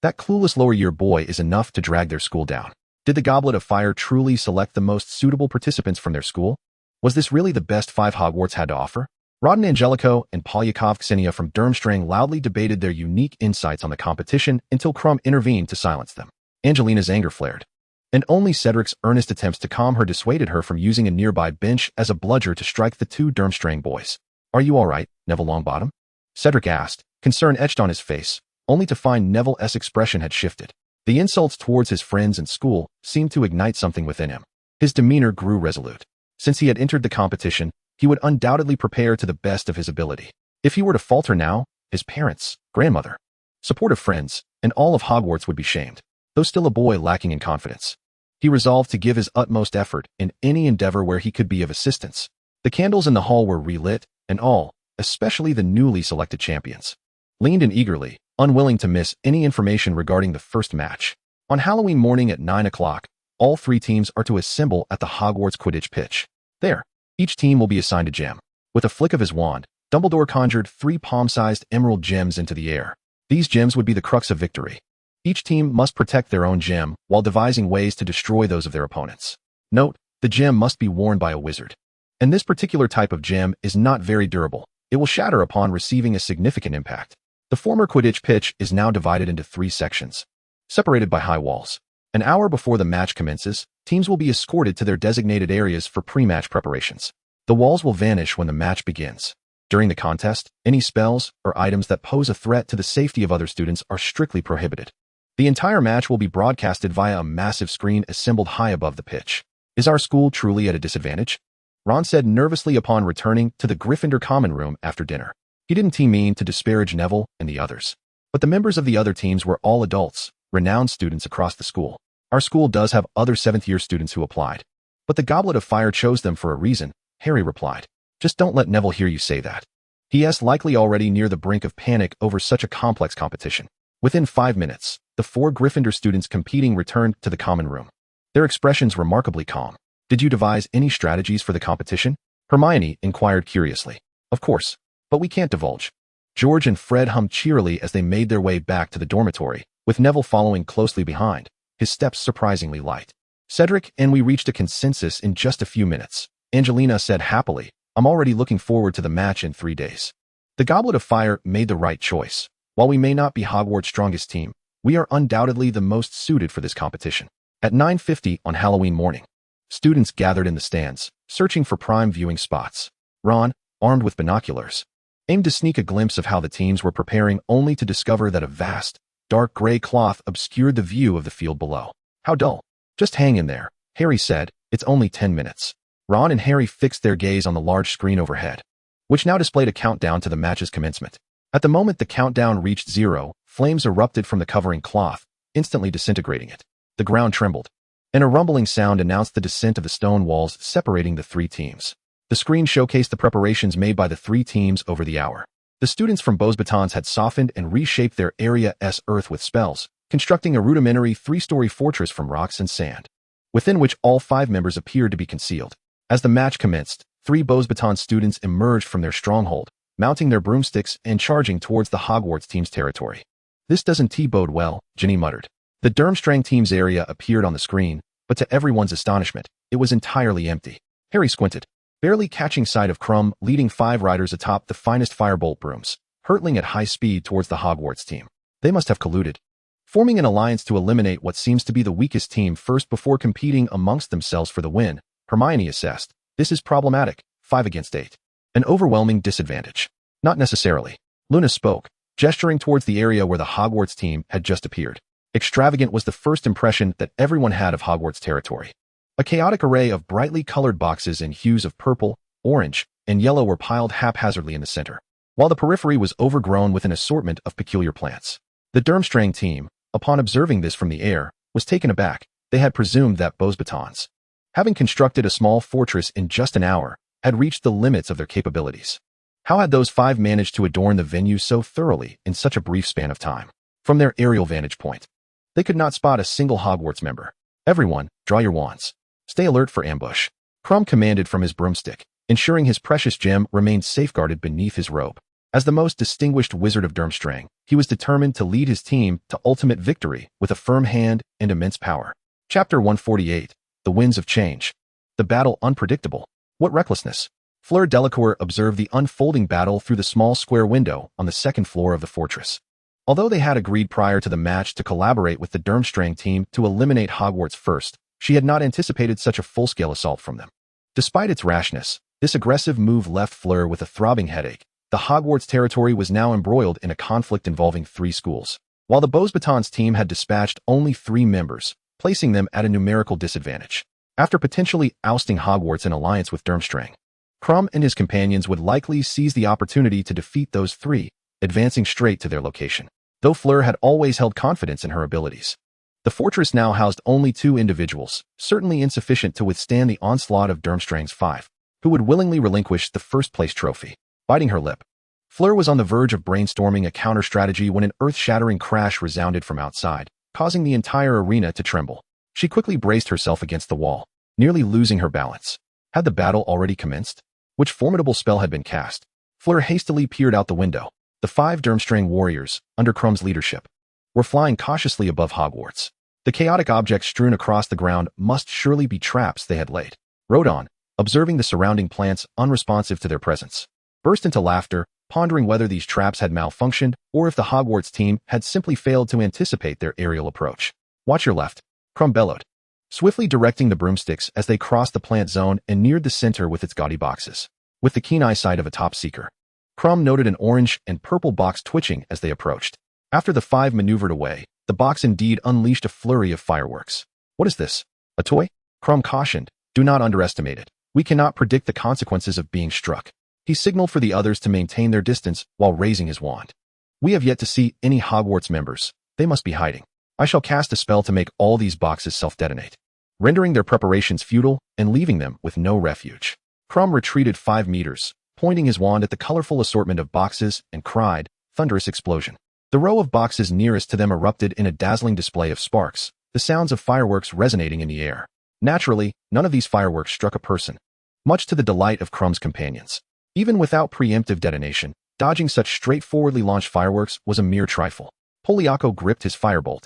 That clueless lower-year boy is enough to drag their school down. Did the Goblet of Fire truly select the most suitable participants from their school? Was this really the best 5 Hogwarts had to offer? Rodden Angelico and Polyakov Ksenia from Durmstrang loudly debated their unique insights on the competition until Crumb intervened to silence them. Angelina's anger flared, and only Cedric's earnest attempts to calm her dissuaded her from using a nearby bench as a bludger to strike the 2 Durmstrang boys. Are you all right, Neville Longbottom? Cedric asked, concern etched on his face, only to find Neville's expression had shifted. The insults towards his friends and school seemed to ignite something within him. His demeanor grew resolute. Since he had entered the competition, he would undoubtedly prepare to the best of his ability. If he were to falter now, his parents, grandmother, supportive friends, and all of Hogwarts would be shamed. Though still a boy lacking in confidence, he resolved to give his utmost effort in any endeavor where he could be of assistance. The candles in the hall were relit, and all, especially the newly selected champions, leaned in eagerly, unwilling to miss any information regarding the first match. On Halloween morning at 9 o'clock, all 3 teams are to assemble at the Hogwarts Quidditch pitch. There, each team will be assigned a gem. With a flick of his wand, Dumbledore conjured 3 palm-sized emerald gems into the air. These gems would be the crux of victory. Each team must protect their own gem while devising ways to destroy those of their opponents. Note, the gem must be worn by a wizard. And this particular type of gem is not very durable. It will shatter upon receiving a significant impact. The former Quidditch pitch is now divided into 3 sections, separated by high walls. An hour before the match commences, teams will be escorted to their designated areas for pre-match preparations. The walls will vanish when the match begins. During the contest, any spells or items that pose a threat to the safety of other students are strictly prohibited. The entire match will be broadcasted via a massive screen assembled high above the pitch. Is our school truly at a disadvantage? Ron said nervously upon returning to the Gryffindor common room after dinner. He didn't mean to disparage Neville and the others, but the members of the other teams were all adults, renowned students across the school. Our school does have other 7th-year students who applied, but the Goblet of Fire chose them for a reason, Harry replied. Just don't let Neville hear you say that. He is likely already near the brink of panic over such a complex competition. Within 5 minutes, the 4 Gryffindor students competing returned to the common room, their expressions remarkably calm. Did you devise any strategies for the competition? Hermione inquired curiously. Of course, but we can't divulge. George and Fred hummed cheerily as they made their way back to the dormitory, with Neville following closely behind, his steps surprisingly light. Cedric and we reached a consensus in just a few minutes, Angelina said happily. I'm already looking forward to the match in 3 days. The Goblet of Fire made the right choice. While we may not be Hogwarts' strongest team, we are undoubtedly the most suited for this competition. At 9:50 on Halloween morning, students gathered in the stands, searching for prime viewing spots. Ron, armed with binoculars, aimed to sneak a glimpse of how the teams were preparing, only to discover that a vast, dark gray cloth obscured the view of the field below. How dull. Just hang in there, Harry said. It's only 10 minutes. Ron and Harry fixed their gaze on the large screen overhead, which now displayed a countdown to the match's commencement. At the moment the countdown reached 0, flames erupted from the covering cloth, instantly disintegrating it. The ground trembled. and a rumbling sound announced the descent of the stone walls separating the three teams. The screen showcased the preparations made by the three teams over the hour. The students from Beaux Batons had softened and reshaped their area's earth with spells, constructing a rudimentary three-story fortress from rocks and sand, within which all 5 members appeared to be concealed. As the match commenced, 3 Beaux Batons students emerged from their stronghold, mounting their broomsticks and charging towards the Hogwarts team's territory. "This doesn't bode well," Ginny muttered. The Durmstrang team's area appeared on the screen, but to everyone's astonishment, it was entirely empty. Harry squinted, barely catching sight of Krum leading 5 riders atop the finest firebolt brooms, hurtling at high speed towards the Hogwarts team. They must have colluded, forming an alliance to eliminate what seems to be the weakest team first before competing amongst themselves for the win, Hermione assessed. This is problematic. 5 against 8. An overwhelming disadvantage. Not necessarily. Luna spoke, gesturing towards the area where the Hogwarts team had just appeared. Extravagant was the first impression that everyone had of Hogwarts territory. A chaotic array of brightly colored boxes in hues of purple, orange, and yellow were piled haphazardly in the center, while the periphery was overgrown with an assortment of peculiar plants. The Durmstrang team, upon observing this from the air, was taken aback. They had presumed that Beaux Batons, having constructed a small fortress in just an hour, had reached the limits of their capabilities. How had those 5 managed to adorn the venue so thoroughly in such a brief span of time? From their aerial vantage point, they could not spot a single Hogwarts member. "Everyone, draw your wands. Stay alert for ambush," Krum commanded from his broomstick, ensuring his precious gem remained safeguarded beneath his robe. As the most distinguished wizard of Durmstrang, he was determined to lead his team to ultimate victory with a firm hand and immense power. Chapter 148, The Winds of Change. The battle unpredictable. What recklessness! Fleur Delacour observed the unfolding battle through the small square window on the second floor of the fortress. Although they had agreed prior to the match to collaborate with the Durmstrang team to eliminate Hogwarts first, she had not anticipated such a full-scale assault from them. Despite its rashness, this aggressive move left Fleur with a throbbing headache. The Hogwarts territory was now embroiled in a conflict involving 3 schools, while the Beaux Batons team had dispatched only 3 members, placing them at a numerical disadvantage. After potentially ousting Hogwarts in alliance with Durmstrang, Krum and his companions would likely seize the opportunity to defeat those 3, advancing straight to their location. Though Fleur had always held confidence in her abilities, the fortress now housed only 2 individuals, certainly insufficient to withstand the onslaught of Durmstrang's 5, who would willingly relinquish the first-place trophy. Biting her lip, Fleur was on the verge of brainstorming a counter-strategy when an earth-shattering crash resounded from outside, causing the entire arena to tremble. She quickly braced herself against the wall, nearly losing her balance. Had the battle already commenced? Which formidable spell had been cast? Fleur hastily peered out the window. The 5 Durmstrang warriors, under Krum's leadership, were flying cautiously above Hogwarts. The chaotic objects strewn across the ground must surely be traps they had laid. Rodon, observing the surrounding plants unresponsive to their presence, burst into laughter, pondering whether these traps had malfunctioned or if the Hogwarts team had simply failed to anticipate their aerial approach. "Watch your left," Krum bellowed, swiftly directing the broomsticks as they crossed the plant zone and neared the center with its gaudy boxes. With the keen eyesight of a top seeker, Krum noted an orange and purple box twitching as they approached. After the 5 maneuvered away, the box indeed unleashed a flurry of fireworks. "What is this? A toy?" Krum cautioned. "Do not underestimate it. We cannot predict the consequences of being struck." He signaled for the others to maintain their distance while raising his wand. "We have yet to see any Hogwarts members. They must be hiding. I shall cast a spell to make all these boxes self-detonate, rendering their preparations futile and leaving them with no refuge." Krum retreated 5 meters, pointing his wand at the colorful assortment of boxes, and cried, "Thunderous explosion." The row of boxes nearest to them erupted in a dazzling display of sparks, the sounds of fireworks resonating in the air. Naturally, none of these fireworks struck a person, much to the delight of Krum's companions. Even without preemptive detonation, dodging such straightforwardly launched fireworks was a mere trifle. Polyjuice gripped his firebolt,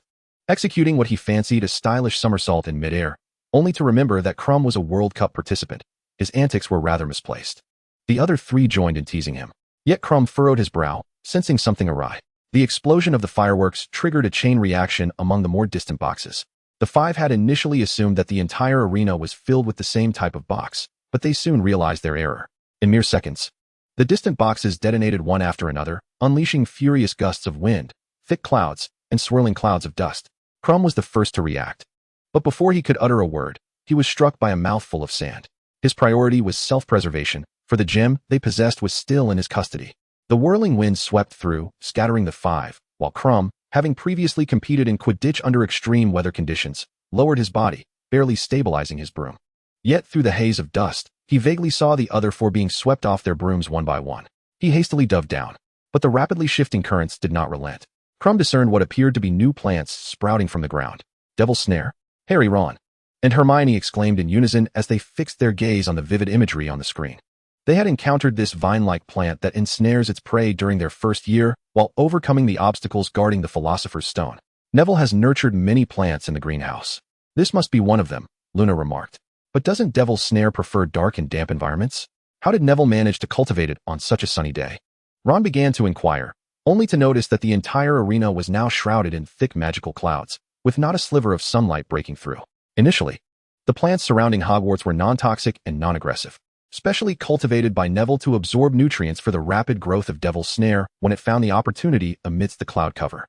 executing what he fancied a stylish somersault in midair, only to remember that Krum was a World Cup participant. His antics were rather misplaced. The other 3 joined in teasing him. Yet Krum furrowed his brow, sensing something awry. The explosion of the fireworks triggered a chain reaction among the more distant boxes. The 5 had initially assumed that the entire arena was filled with the same type of box, but they soon realized their error. In mere seconds, the distant boxes detonated one after another, unleashing furious gusts of wind, thick clouds, and swirling clouds of dust. Krum was the first to react. But before he could utter a word, he was struck by a mouthful of sand. His priority was self-preservation, for the gem they possessed was still in his custody. The whirling wind swept through, scattering the 5, while Krum, having previously competed in Quidditch under extreme weather conditions, lowered his body, barely stabilizing his broom. Yet through the haze of dust, he vaguely saw the other four being swept off their brooms one by one. He hastily dove down, but the rapidly shifting currents did not relent. Krum discerned what appeared to be new plants sprouting from the ground. Devil's Snare. Harry, Ron, and Hermione exclaimed in unison as they fixed their gaze on the vivid imagery on the screen. They had encountered this vine-like plant that ensnares its prey during their first year while overcoming the obstacles guarding the Philosopher's Stone. Neville has nurtured many plants in the greenhouse. This must be one of them, Luna remarked. But doesn't Devil's Snare prefer dark and damp environments? How did Neville manage to cultivate it on such a sunny day? Ron began to inquire, only to notice that the entire arena was now shrouded in thick magical clouds, with not a sliver of sunlight breaking through. Initially, the plants surrounding Hogwarts were non-toxic and non-aggressive, specially cultivated by Neville to absorb nutrients for the rapid growth of Devil's Snare when it found the opportunity amidst the cloud cover.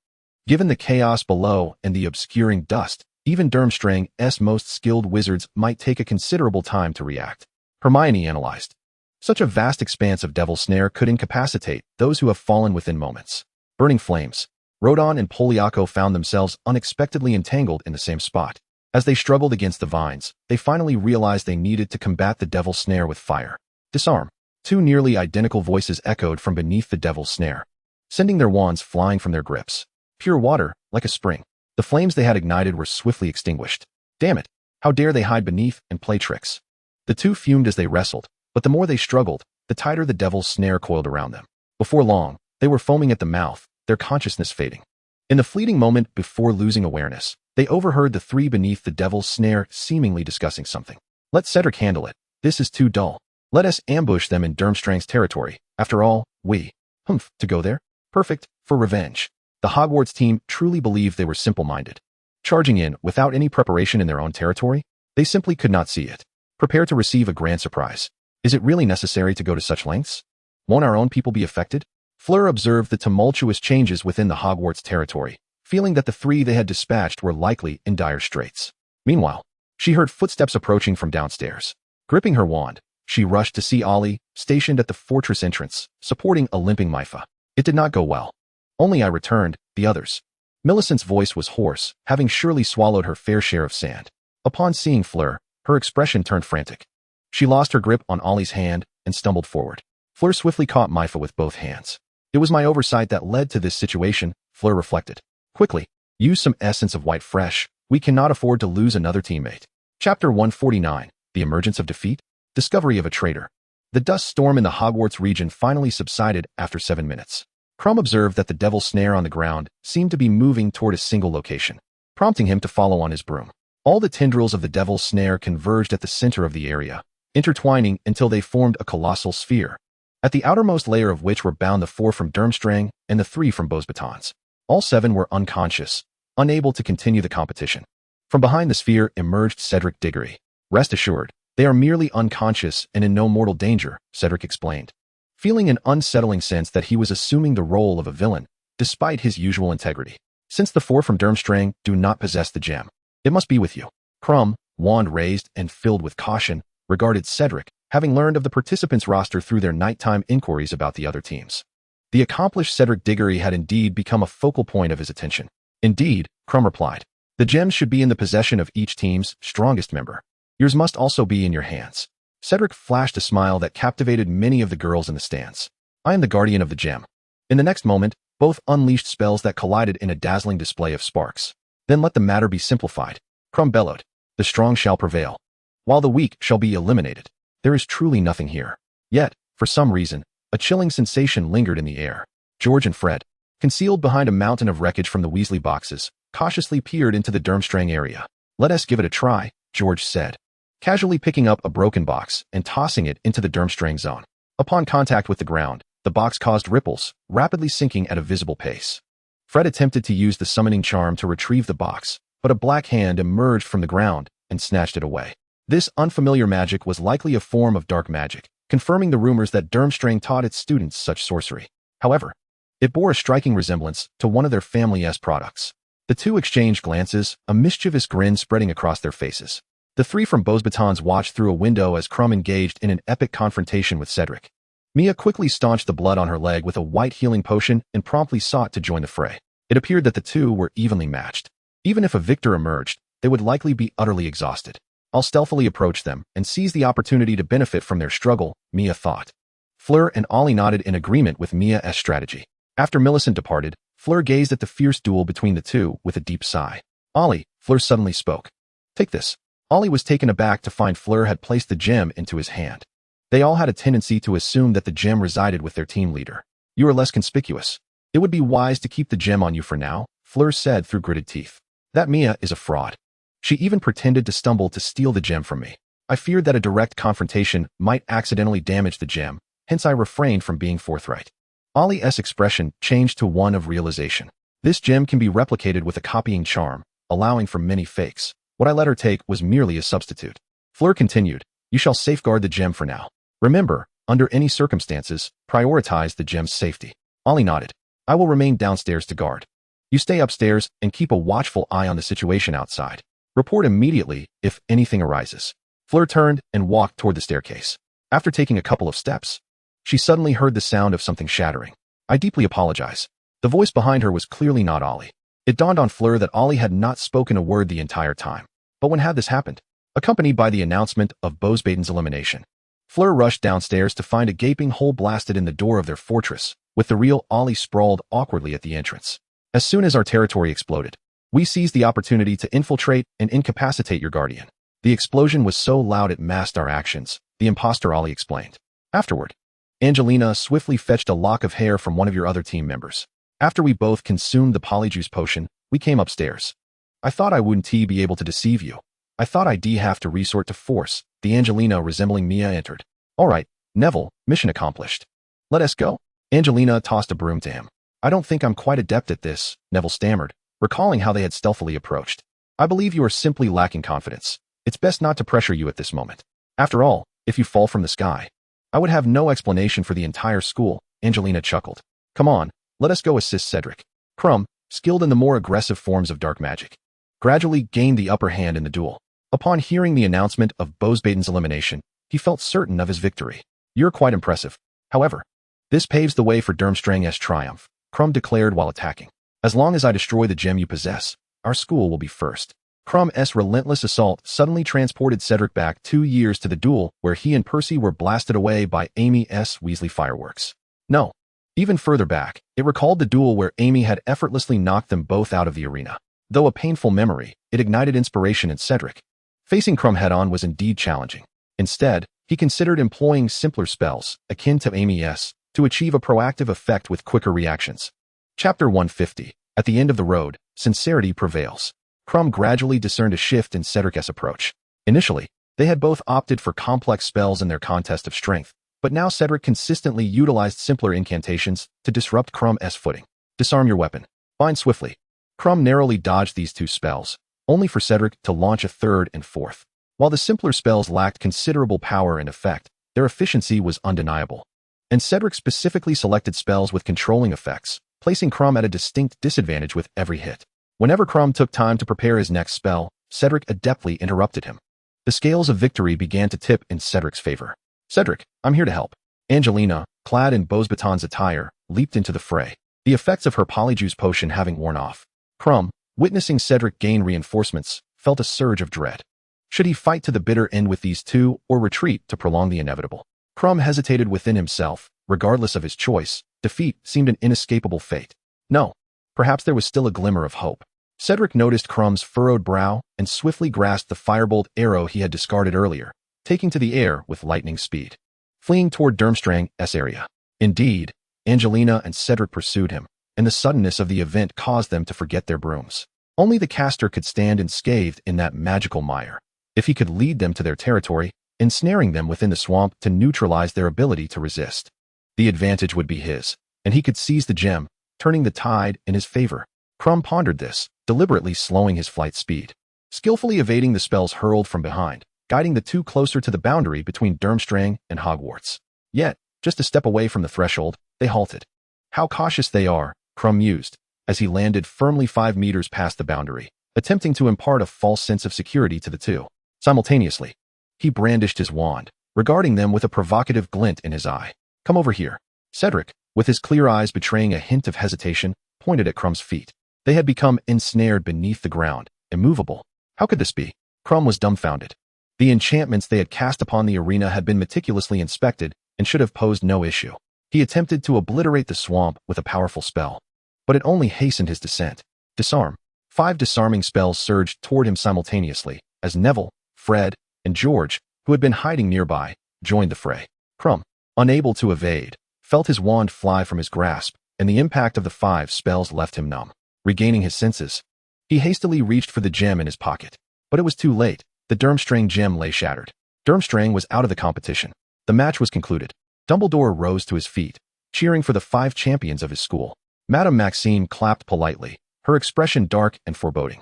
Given the chaos below and the obscuring dust, even Durmstrang's most skilled wizards might take a considerable time to react. Hermione analyzed. Such a vast expanse of Devil's Snare could incapacitate those who have fallen within moments. Burning flames. Rodon and Polyjuice found themselves unexpectedly entangled in the same spot. As they struggled against the vines, they finally realized they needed to combat the Devil's Snare with fire. Disarm. Two nearly identical voices echoed from beneath the Devil's Snare, sending their wands flying from their grips. Pure water, like a spring. The flames they had ignited were swiftly extinguished. Damn it! How dare they hide beneath and play tricks? The two fumed as they wrestled, but the more they struggled, the tighter the Devil's Snare coiled around them. Before long, they were foaming at the mouth, their consciousness fading. In the fleeting moment before losing awareness, they overheard the three beneath the Devil's Snare seemingly discussing something. Let Cedric handle it. This is too dull. Let us ambush them in Durmstrang's territory. After all, to go there? Perfect, for revenge. The Hogwarts team truly believed they were simple-minded. Charging in without any preparation in their own territory, they simply could not see it. Prepare to receive a grand surprise. Is it really necessary to go to such lengths? Won't our own people be affected? Fleur observed the tumultuous changes within the Hogwarts territory, feeling that the three they had dispatched were likely in dire straits. Meanwhile, she heard footsteps approaching from downstairs. Gripping her wand, she rushed to see Ollie, stationed at the fortress entrance, supporting a limping Maifa. It did not go well. Only I returned, the others. Millicent's voice was hoarse, having surely swallowed her fair share of sand. Upon seeing Fleur, her expression turned frantic. She lost her grip on Ollie's hand and stumbled forward. Fleur swiftly caught Maifa with both hands. It was my oversight that led to this situation, Fleur reflected. Quickly, use some essence of white fresh. We cannot afford to lose another teammate. Chapter 149, The Emergence of Defeat, Discovery of a Traitor. The dust storm in the Hogwarts region finally subsided after 7 minutes. Krum observed that the Devil's Snare on the ground seemed to be moving toward a single location, prompting him to follow on his broom. All the tendrils of the Devil's Snare converged at the center of the area, intertwining until they formed a colossal sphere, at the outermost layer of which were bound the 4 from Durmstrang and the 3 from Beauxbatons. All 7 were unconscious, unable to continue the competition. From behind the sphere emerged Cedric Diggory. Rest assured, they are merely unconscious and in no mortal danger, Cedric explained, feeling an unsettling sense that he was assuming the role of a villain, despite his usual integrity. Since the 4 from Durmstrang do not possess the gem, it must be with you. Krum, wand raised and filled with caution, regarded Cedric, having learned of the participants' roster through their nighttime inquiries about the other teams. The accomplished Cedric Diggory had indeed become a focal point of his attention. Indeed, Krum replied, the gems should be in the possession of each team's strongest member. Yours must also be in your hands. Cedric flashed a smile that captivated many of the girls in the stands. I am the guardian of the gem. In the next moment, both unleashed spells that collided in a dazzling display of sparks. Then let the matter be simplified. Krum bellowed. The strong shall prevail, while the weak shall be eliminated. There is truly nothing here. Yet, for some reason, a chilling sensation lingered in the air. George and Fred, concealed behind a mountain of wreckage from the Weasley boxes, cautiously peered into the Durmstrang area. Let us give it a try, George said, casually picking up a broken box and tossing it into the Durmstrang zone. Upon contact with the ground, the box caused ripples, rapidly sinking at a visible pace. Fred attempted to use the summoning charm to retrieve the box, but a black hand emerged from the ground and snatched it away. This unfamiliar magic was likely a form of dark magic, confirming the rumors that Durmstrang taught its students such sorcery. However, it bore a striking resemblance to one of their family's products. The two exchanged glances, a mischievous grin spreading across their faces. The 3 from Beauxbatons watched through a window as Krum engaged in an epic confrontation with Cedric. Mia quickly staunched the blood on her leg with a white healing potion and promptly sought to join the fray. It appeared that the two were evenly matched. Even if a victor emerged, they would likely be utterly exhausted. I'll stealthily approach them and seize the opportunity to benefit from their struggle, Mia thought. Fleur and Ollie nodded in agreement with Mia's strategy. After Millicent departed, Fleur gazed at the fierce duel between the two with a deep sigh. Ollie, Fleur suddenly spoke. Take this. Ollie was taken aback to find Fleur had placed the gem into his hand. They all had a tendency to assume that the gem resided with their team leader. You are less conspicuous. It would be wise to keep the gem on you for now, Fleur said through gritted teeth. That Mia is a fraud. She even pretended to stumble to steal the gem from me. I feared that a direct confrontation might accidentally damage the gem, hence I refrained from being forthright. Ollie's expression changed to one of realization. This gem can be replicated with a copying charm, allowing for many fakes. What I let her take was merely a substitute. Fleur continued, you shall safeguard the gem for now. Remember, under any circumstances, prioritize the gem's safety. Ollie nodded. I will remain downstairs to guard. You stay upstairs and keep a watchful eye on the situation outside. Report immediately if anything arises. Fleur turned and walked toward the staircase. After taking a couple of steps, she suddenly heard the sound of something shattering. I deeply apologize. The voice behind her was clearly not Ollie. It dawned on Fleur that Ollie had not spoken a word the entire time. But when had this happened? Accompanied by the announcement of Bosbaden's elimination. Fleur rushed downstairs to find a gaping hole blasted in the door of their fortress, with the real Ollie sprawled awkwardly at the entrance. As soon as our territory exploded, we seized the opportunity to infiltrate and incapacitate your guardian. The explosion was so loud it masked our actions, the imposter Ollie explained. Afterward, Angelina swiftly fetched a lock of hair from one of your other team members. After we both consumed the Polyjuice Potion, we came upstairs. I thought I wouldn't be able to deceive you. I thought I'd have to resort to force, the Angelina resembling Mia entered. All right, Neville, mission accomplished. Let us go. Angelina tossed a broom to him. I don't think I'm quite adept at this, Neville stammered, recalling how they had stealthily approached. I believe you are simply lacking confidence. It's best not to pressure you at this moment. After all, if you fall from the sky, I would have no explanation for the entire school, Angelina chuckled. Come on, let us go assist Cedric. Crumb, skilled in the more aggressive forms of dark magic, gradually gained the upper hand in the duel. Upon hearing the announcement of Bosbaden's elimination, he felt certain of his victory. You're quite impressive. However, this paves the way for Durmstrang's triumph, Crumb declared while attacking. As long as I destroy the gem you possess, our school will be first. Crumb's relentless assault suddenly transported Cedric back 2 years to the duel where he and Percy were blasted away by Amy's Weasley fireworks. No, even further back, it recalled the duel where Amy had effortlessly knocked them both out of the arena. Though a painful memory, it ignited inspiration in Cedric. Facing Crumb head-on was indeed challenging. Instead, he considered employing simpler spells, akin to Amy's, to achieve a proactive effect with quicker reactions. Chapter 150. At the end of the road, sincerity prevails. Crumb gradually discerned a shift in Cedric's approach. Initially, they had both opted for complex spells in their contest of strength, but now Cedric consistently utilized simpler incantations to disrupt Crumb's footing. Disarm your weapon. Bind swiftly. Crumb narrowly dodged these two spells, only for Cedric to launch a third and fourth. While the simpler spells lacked considerable power and effect, their efficiency was undeniable. And Cedric specifically selected spells with controlling effects, placing Crumb at a distinct disadvantage with every hit. Whenever Crumb took time to prepare his next spell, Cedric adeptly interrupted him. The scales of victory began to tip in Cedric's favor. Cedric, I'm here to help. Angelina, clad in Bosbaton's attire, leaped into the fray, the effects of her Polyjuice Potion having worn off. Crumb, witnessing Cedric gain reinforcements, felt a surge of dread. Should he fight to the bitter end with these two or retreat to prolong the inevitable? Crumb hesitated within himself. Regardless of his choice, defeat seemed an inescapable fate. No, perhaps there was still a glimmer of hope. Cedric noticed Crumb's furrowed brow and swiftly grasped the firebolt arrow he had discarded earlier, taking to the air with lightning speed, fleeing toward Durmstrang's area. Indeed, Angelina and Cedric pursued him, and the suddenness of the event caused them to forget their brooms. Only the caster could stand unscathed in that magical mire. If he could lead them to their territory, ensnaring them within the swamp to neutralize their ability to resist, the advantage would be his, and he could seize the gem, turning the tide in his favor. Crumb pondered this, deliberately slowing his flight speed, skillfully evading the spells hurled from behind, guiding the two closer to the boundary between Durmstrang and Hogwarts. Yet, just a step away from the threshold, they halted. How cautious they are, Crumb mused, as he landed firmly 5 meters past the boundary, attempting to impart a false sense of security to the two. Simultaneously, he brandished his wand, regarding them with a provocative glint in his eye. Come over here. Cedric, with his clear eyes betraying a hint of hesitation, pointed at Crumb's feet. They had become ensnared beneath the ground, immovable. How could this be? Crumb was dumbfounded. The enchantments they had cast upon the arena had been meticulously inspected and should have posed no issue. He attempted to obliterate the swamp with a powerful spell, but it only hastened his descent. Disarm. 5 disarming spells surged toward him simultaneously, as Neville, Fred, and George, who had been hiding nearby, joined the fray. Crumb, unable to evade, felt his wand fly from his grasp, and the impact of the 5 spells left him numb. Regaining his senses, he hastily reached for the gem in his pocket. But it was too late. The Durmstrang gem lay shattered. Durmstrang was out of the competition. The match was concluded. Dumbledore rose to his feet, cheering for the 5 champions of his school. Madame Maxime clapped politely, her expression dark and foreboding.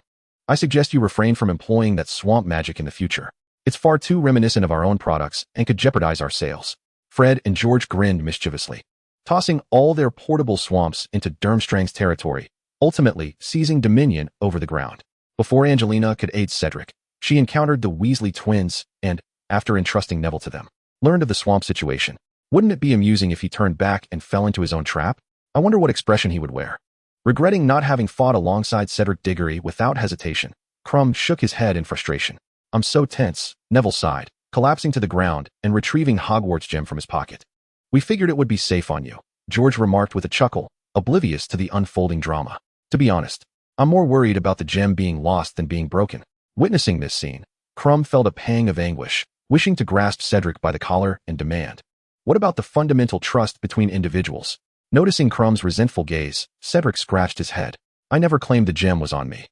I suggest you refrain from employing that swamp magic in the future. It's far too reminiscent of our own products and could jeopardize our sales. Fred and George grinned mischievously, tossing all their portable swamps into Durmstrang's territory, ultimately seizing dominion over the ground. Before Angelina could aid Cedric, she encountered the Weasley twins and, after entrusting Neville to them, learned of the swamp situation. Wouldn't it be amusing if he turned back and fell into his own trap? I wonder what expression he would wear. Regretting not having fought alongside Cedric Diggory without hesitation, Crumb shook his head in frustration. I'm so tense, Neville sighed, collapsing to the ground and retrieving Hogwarts gem from his pocket. We figured it would be safe on you, George remarked with a chuckle, oblivious to the unfolding drama. To be honest, I'm more worried about the gem being lost than being broken. Witnessing this scene, Crumb felt a pang of anguish, wishing to grasp Cedric by the collar and demand, what about the fundamental trust between individuals? Noticing Crumb's resentful gaze, Cedric scratched his head. I never claimed the gem was on me.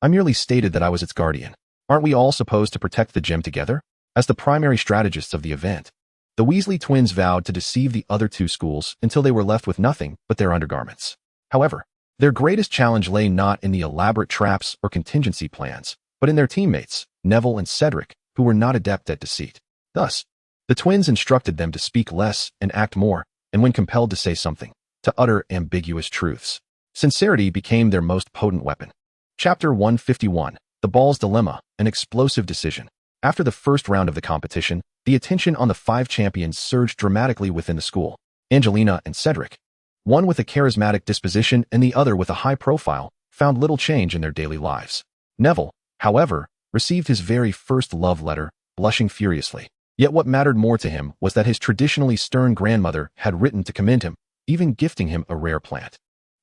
I merely stated that I was its guardian. Aren't we all supposed to protect the gem together? As the primary strategists of the event, the Weasley twins vowed to deceive the other 2 schools until they were left with nothing but their undergarments. However, their greatest challenge lay not in the elaborate traps or contingency plans, but in their teammates, Neville and Cedric, who were not adept at deceit. Thus, the twins instructed them to speak less and act more, and when compelled to say something, to utter ambiguous truths. Sincerity became their most potent weapon. Chapter 151, The Ball's Dilemma, an Explosive Decision. After the first round of the competition, the attention on the 5 champions surged dramatically within the school. Angelina and Cedric, one with a charismatic disposition and the other with a high profile, found little change in their daily lives. Neville, however, received his very first love letter, blushing furiously. Yet what mattered more to him was that his traditionally stern grandmother had written to commend him, even gifting him a rare plant.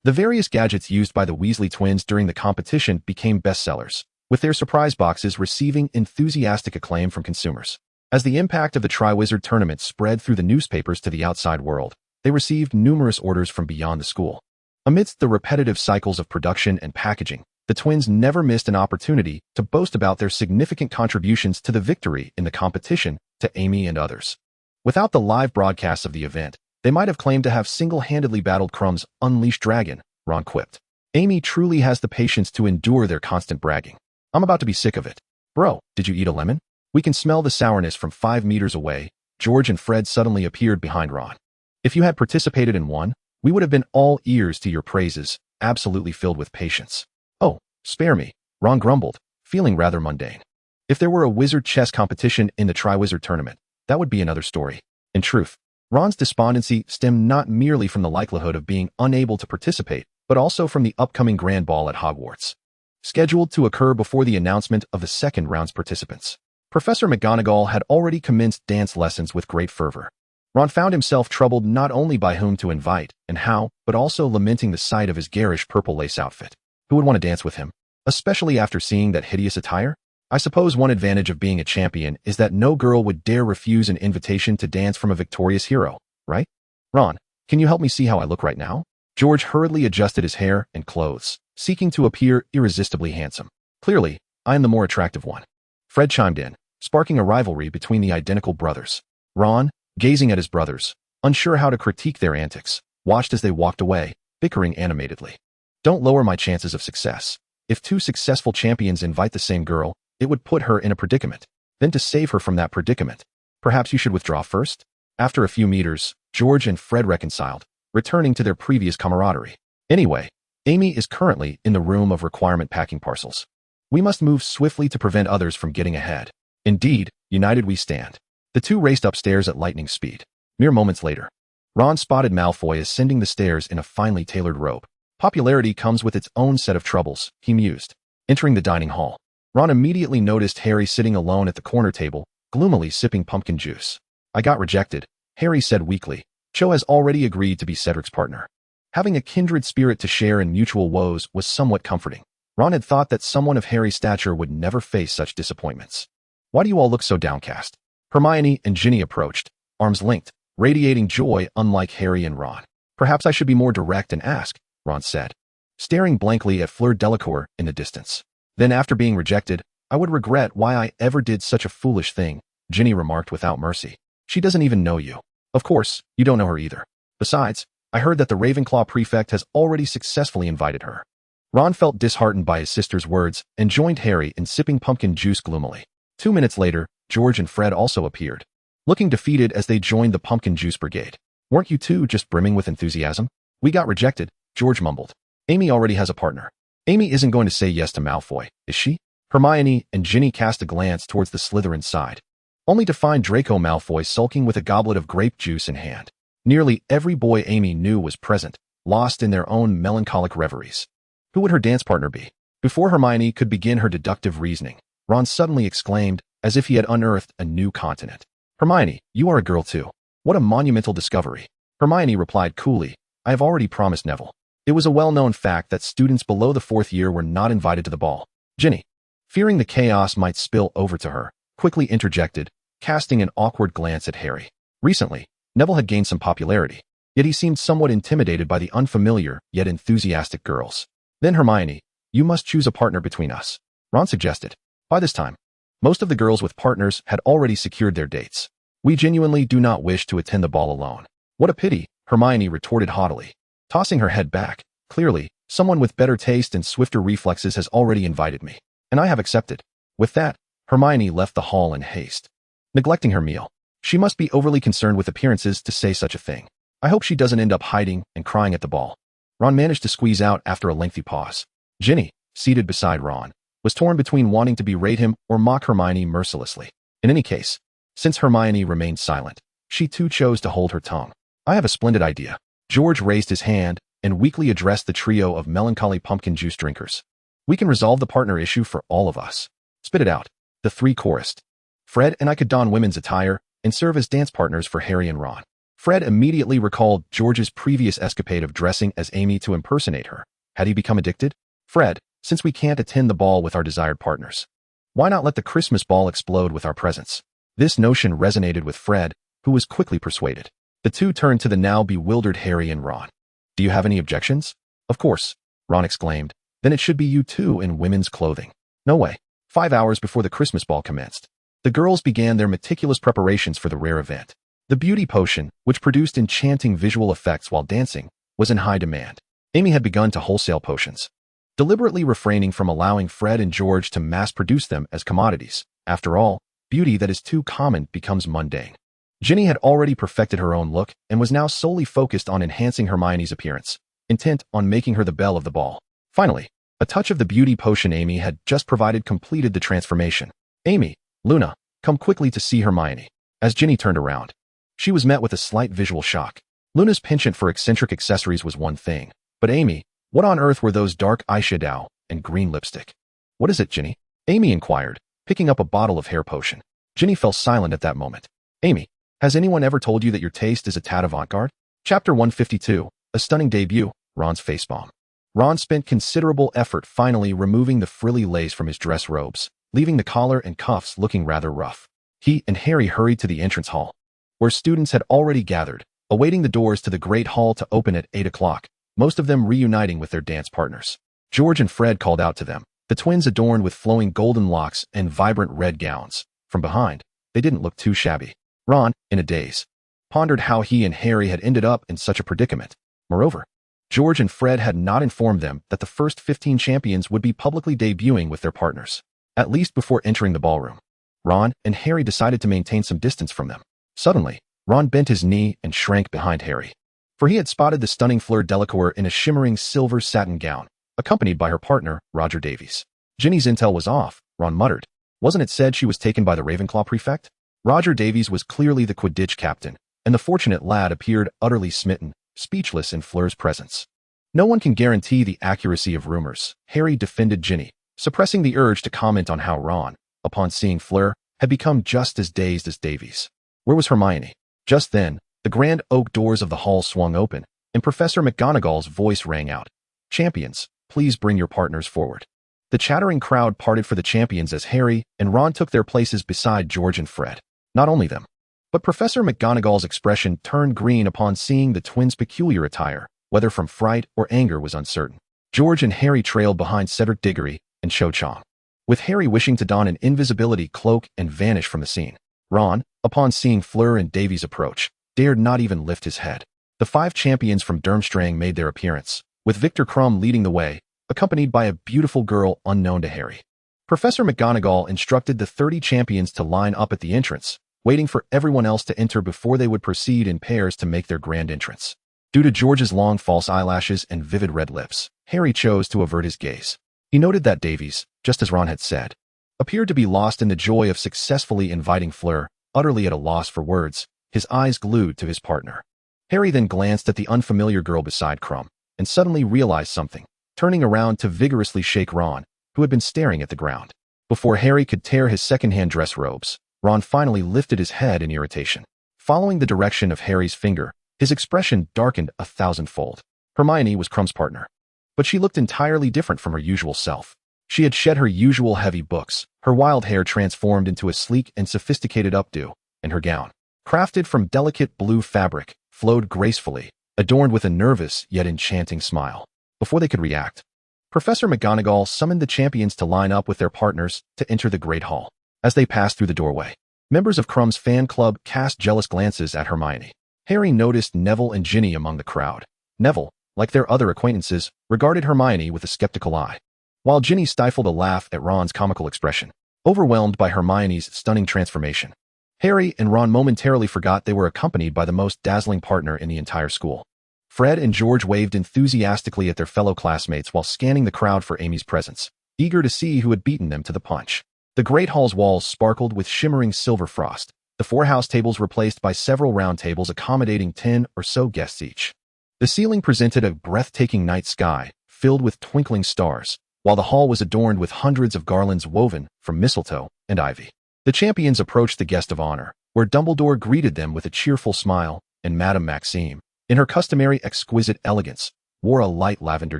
The various gadgets used by the Weasley twins during the competition became bestsellers, with their surprise boxes receiving enthusiastic acclaim from consumers. As the impact of the Triwizard Tournament spread through the newspapers to the outside world, they received numerous orders from beyond the school. Amidst the repetitive cycles of production and packaging, the twins never missed an opportunity to boast about their significant contributions to the victory in the competition to Amy and others. Without the live broadcasts of the event, they might have claimed to have single-handedly battled Crumb's unleashed dragon, Ron quipped. Amy truly has the patience to endure their constant bragging. I'm about to be sick of it. Bro, did you eat a lemon? We can smell the sourness from 5 meters away. George and Fred suddenly appeared behind Ron. If you had participated in one, we would have been all ears to your praises, absolutely filled with patience. Oh, spare me, Ron grumbled, feeling rather mundane. If there were a wizard chess competition in the Triwizard Tournament, that would be another story. In truth, Ron's despondency stemmed not merely from the likelihood of being unable to participate, but also from the upcoming Grand Ball at Hogwarts, scheduled to occur before the announcement of the second round's participants. Professor McGonagall had already commenced dance lessons with great fervor. Ron found himself troubled not only by whom to invite and how, but also lamenting the sight of his garish purple lace outfit. Who would want to dance with him, especially after seeing that hideous attire? I suppose one advantage of being a champion is that no girl would dare refuse an invitation to dance from a victorious hero, right? Ron, can you help me see how I look right now? George hurriedly adjusted his hair and clothes, seeking to appear irresistibly handsome. Clearly, I am the more attractive one. Fred chimed in, sparking a rivalry between the identical brothers. Ron, gazing at his brothers, unsure how to critique their antics, watched as they walked away, bickering animatedly. Don't lower my chances of success. If 2 successful champions invite the same girl, it would put her in a predicament. Then to save her from that predicament, perhaps you should withdraw first? After a few meters, George and Fred reconciled, returning to their previous camaraderie. Anyway, Amy is currently in the room of requirement packing parcels. We must move swiftly to prevent others from getting ahead. Indeed, united we stand. The 2 raced upstairs at lightning speed. Mere moments later, Ron spotted Malfoy ascending the stairs in a finely tailored robe. Popularity comes with its own set of troubles, he mused. Entering the dining hall, Ron immediately noticed Harry sitting alone at the corner table, gloomily sipping pumpkin juice. I got rejected, Harry said weakly. Cho has already agreed to be Cedric's partner. Having a kindred spirit to share in mutual woes was somewhat comforting. Ron had thought that someone of Harry's stature would never face such disappointments. Why do you all look so downcast? Hermione and Ginny approached, arms linked, radiating joy unlike Harry and Ron. Perhaps I should be more direct and ask, Ron said, staring blankly at Fleur Delacour in the distance. Then after being rejected, I would regret why I ever did such a foolish thing, Ginny remarked without mercy. She doesn't even know you. Of course, you don't know her either. Besides, I heard that the Ravenclaw prefect has already successfully invited her. Ron felt disheartened by his sister's words and joined Harry in sipping pumpkin juice gloomily. 2 minutes later, George and Fred also appeared, looking defeated as they joined the pumpkin juice brigade. Weren't you two just brimming with enthusiasm? We got rejected, George mumbled. Amy already has a partner. Amy isn't going to say yes to Malfoy, is she? Hermione and Ginny cast a glance towards the Slytherin side, only to find Draco Malfoy sulking with a goblet of grape juice in hand. Nearly every boy Amy knew was present, lost in their own melancholic reveries. Who would her dance partner be? Before Hermione could begin her deductive reasoning, Ron suddenly exclaimed, as if he had unearthed a new continent. Hermione, you are a girl too. What a monumental discovery. Hermione replied coolly, I have already promised Neville. It was a well-known fact that students below the 4th year were not invited to the ball. Ginny, fearing the chaos might spill over to her, quickly interjected, casting an awkward glance at Harry. Recently, Neville had gained some popularity, yet he seemed somewhat intimidated by the unfamiliar yet enthusiastic girls. Then Hermione, you must choose a partner between us, Ron suggested. By this time, most of the girls with partners had already secured their dates. We genuinely do not wish to attend the ball alone. What a pity, Hermione retorted haughtily, tossing her head back. Clearly, someone with better taste and swifter reflexes has already invited me, and I have accepted. With that, Hermione left the hall in haste, neglecting her meal. She must be overly concerned with appearances to say such a thing. I hope she doesn't end up hiding and crying at the ball, Ron managed to squeeze out after a lengthy pause. Ginny, seated beside Ron, was torn between wanting to berate him or mock Hermione mercilessly. In any case, since Hermione remained silent, she too chose to hold her tongue. I have a splendid idea. George raised his hand and weakly addressed the trio of melancholy pumpkin juice drinkers. We can resolve the partner issue for all of us. Spit it out, the three chorused. Fred and I could don women's attire and serve as dance partners for Harry and Ron. Fred immediately recalled George's previous escapade of dressing as Amy to impersonate her. Had he become addicted? Fred, since we can't attend the ball with our desired partners, why not let the Christmas ball explode with our presence? This notion resonated with Fred, who was quickly persuaded. The two turned to the now bewildered Harry and Ron. Do you have any objections? Of course, Ron exclaimed. Then it should be you two in women's clothing. No way. 5 hours before the Christmas ball commenced, the girls began their meticulous preparations for the rare event. The beauty potion, which produced enchanting visual effects while dancing, was in high demand. Amy had begun to wholesale potions, deliberately refraining from allowing Fred and George to mass-produce them as commodities. After all, beauty that is too common becomes mundane. Ginny had already perfected her own look and was now solely focused on enhancing Hermione's appearance, intent on making her the belle of the ball. Finally, a touch of the beauty potion Amy had just provided completed the transformation. Amy, Luna, come quickly to see Hermione. As Ginny turned around, she was met with a slight visual shock. Luna's penchant for eccentric accessories was one thing, but Amy, what on earth were those dark eyeshadow and green lipstick? What is it, Ginny? Amy inquired, picking up a bottle of hair potion. Ginny fell silent at that moment. Amy, has anyone ever told you that your taste is a tad avant-garde? Chapter 152, a stunning debut, Ron's facepalm. Ron spent considerable effort finally removing the frilly lace from his dress robes, leaving the collar and cuffs looking rather rough. He and Harry hurried to the entrance hall, where students had already gathered, awaiting the doors to the great hall to open at 8 o'clock, most of them reuniting with their dance partners. George and Fred called out to them, the twins adorned with flowing golden locks and vibrant red gowns. From behind, they didn't look too shabby. Ron, in a daze, pondered how he and Harry had ended up in such a predicament. Moreover, George and Fred had not informed them that the first 15 champions would be publicly debuting with their partners, at least before entering the ballroom. Ron and Harry decided to maintain some distance from them. Suddenly, Ron bent his knee and shrank behind Harry, for he had spotted the stunning Fleur Delacour in a shimmering silver satin gown, accompanied by her partner, Roger Davies. Ginny's intel was off, Ron muttered. Wasn't it said she was taken by the Ravenclaw prefect? Roger Davies was clearly the Quidditch captain, and the fortunate lad appeared utterly smitten, speechless in Fleur's presence. No one can guarantee the accuracy of rumors, Harry defended Ginny, suppressing the urge to comment on how Ron, upon seeing Fleur, had become just as dazed as Davies. Where was Hermione? Just then, the grand oak doors of the hall swung open, and Professor McGonagall's voice rang out. Champions, please bring your partners forward. The chattering crowd parted for the champions as Harry and Ron took their places beside George and Fred. Not only them, but Professor McGonagall's expression turned green upon seeing the twins' peculiar attire, whether from fright or anger was uncertain. George and Harry trailed behind Cedric Diggory and Cho Chang, with Harry wishing to don an invisibility cloak and vanish from the scene. Ron, upon seeing Fleur and Davies approach, dared not even lift his head. The 5 champions from Durmstrang made their appearance, with Victor Krum leading the way, accompanied by a beautiful girl unknown to Harry. Professor McGonagall instructed the 30 champions to line up at the entrance, waiting for everyone else to enter before they would proceed in pairs to make their grand entrance. Due to George's long false eyelashes and vivid red lips, Harry chose to avert his gaze. He noted that Davies, just as Ron had said, appeared to be lost in the joy of successfully inviting Fleur, utterly at a loss for words, his eyes glued to his partner. Harry then glanced at the unfamiliar girl beside Krum, and suddenly realized something, turning around to vigorously shake Ron, who had been staring at the ground. Before Harry could tear his second-hand dress robes, Ron finally lifted his head in irritation. Following the direction of Harry's finger, his expression darkened 1,000-fold. Hermione was Krum's partner, but she looked entirely different from her usual self. She had shed her usual heavy books, her wild hair transformed into a sleek and sophisticated updo, and her gown, crafted from delicate blue fabric, flowed gracefully, adorned with a nervous yet enchanting smile. Before they could react, Professor McGonagall summoned the champions to line up with their partners to enter the Great Hall. As they passed through the doorway, members of Krum's fan club cast jealous glances at Hermione. Harry noticed Neville and Ginny among the crowd. Neville, like their other acquaintances, regarded Hermione with a skeptical eye, while Ginny stifled a laugh at Ron's comical expression, overwhelmed by Hermione's stunning transformation. Harry and Ron momentarily forgot they were accompanied by the most dazzling partner in the entire school. Fred and George waved enthusiastically at their fellow classmates while scanning the crowd for Amy's presence, eager to see who had beaten them to the punch. The Great Hall's walls sparkled with shimmering silver frost. The 4 house tables were placed by several round tables accommodating 10 or so guests each. The ceiling presented a breathtaking night sky, filled with twinkling stars, while the hall was adorned with hundreds of garlands woven from mistletoe and ivy. The champions approached the guest of honor, where Dumbledore greeted them with a cheerful smile, and Madame Maxime, in her customary exquisite elegance, wore a light lavender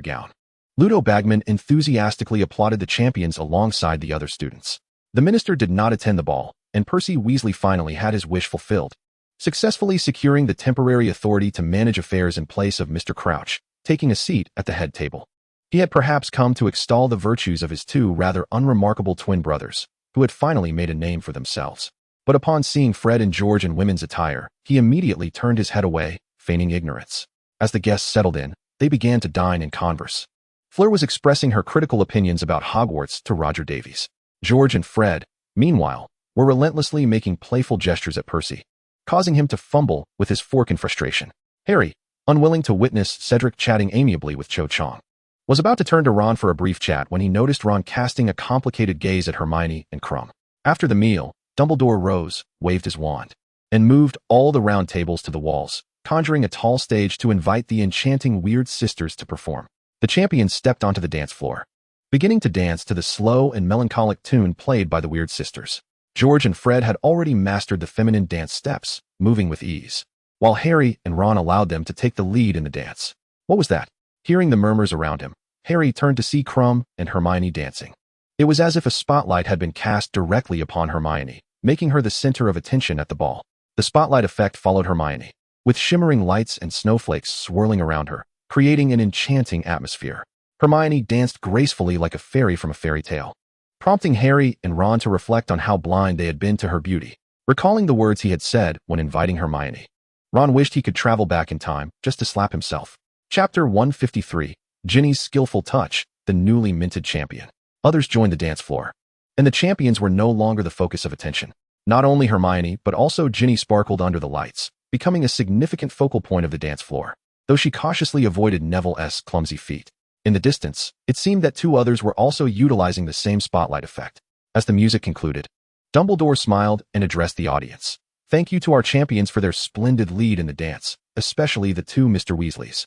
gown. Ludo Bagman enthusiastically applauded the champions alongside the other students. The minister did not attend the ball, and Percy Weasley finally had his wish fulfilled, successfully securing the temporary authority to manage affairs in place of Mr. Crouch, taking a seat at the head table. He had perhaps come to extol the virtues of his 2 rather unremarkable twin brothers, who had finally made a name for themselves. But upon seeing Fred and George in women's attire, he immediately turned his head away, feigning ignorance. As the guests settled in, they began to dine and converse. Fleur was expressing her critical opinions about Hogwarts to Roger Davies. George and Fred, meanwhile, were relentlessly making playful gestures at Percy, causing him to fumble with his fork in frustration. Harry, unwilling to witness Cedric chatting amiably with Cho Chang, was about to turn to Ron for a brief chat when he noticed Ron casting a complicated gaze at Hermione and Krum. After the meal, Dumbledore rose, waved his wand, and moved all the round tables to the walls, conjuring a tall stage to invite the enchanting Weird Sisters to perform. The champions stepped onto the dance floor, beginning to dance to the slow and melancholic tune played by the Weird Sisters. George and Fred had already mastered the feminine dance steps, moving with ease, while Harry and Ron allowed them to take the lead in the dance. What was that? Hearing the murmurs around him, Harry turned to see Krum and Hermione dancing. It was as if a spotlight had been cast directly upon Hermione, making her the center of attention at the ball. The spotlight effect followed Hermione, with shimmering lights and snowflakes swirling around her, creating an enchanting atmosphere. Hermione danced gracefully like a fairy from a fairy tale, prompting Harry and Ron to reflect on how blind they had been to her beauty, recalling the words he had said when inviting Hermione. Ron wished he could travel back in time just to slap himself. Chapter 153, Ginny's Skillful Touch, the newly minted champion. Others joined the dance floor, and the champions were no longer the focus of attention. Not only Hermione, but also Ginny sparkled under the lights, becoming a significant focal point of the dance floor, though she cautiously avoided Neville's clumsy feet. In the distance, it seemed that 2 others were also utilizing the same spotlight effect. As the music concluded, Dumbledore smiled and addressed the audience. Thank you to our champions for their splendid lead in the dance, especially the 2 Mr. Weasleys,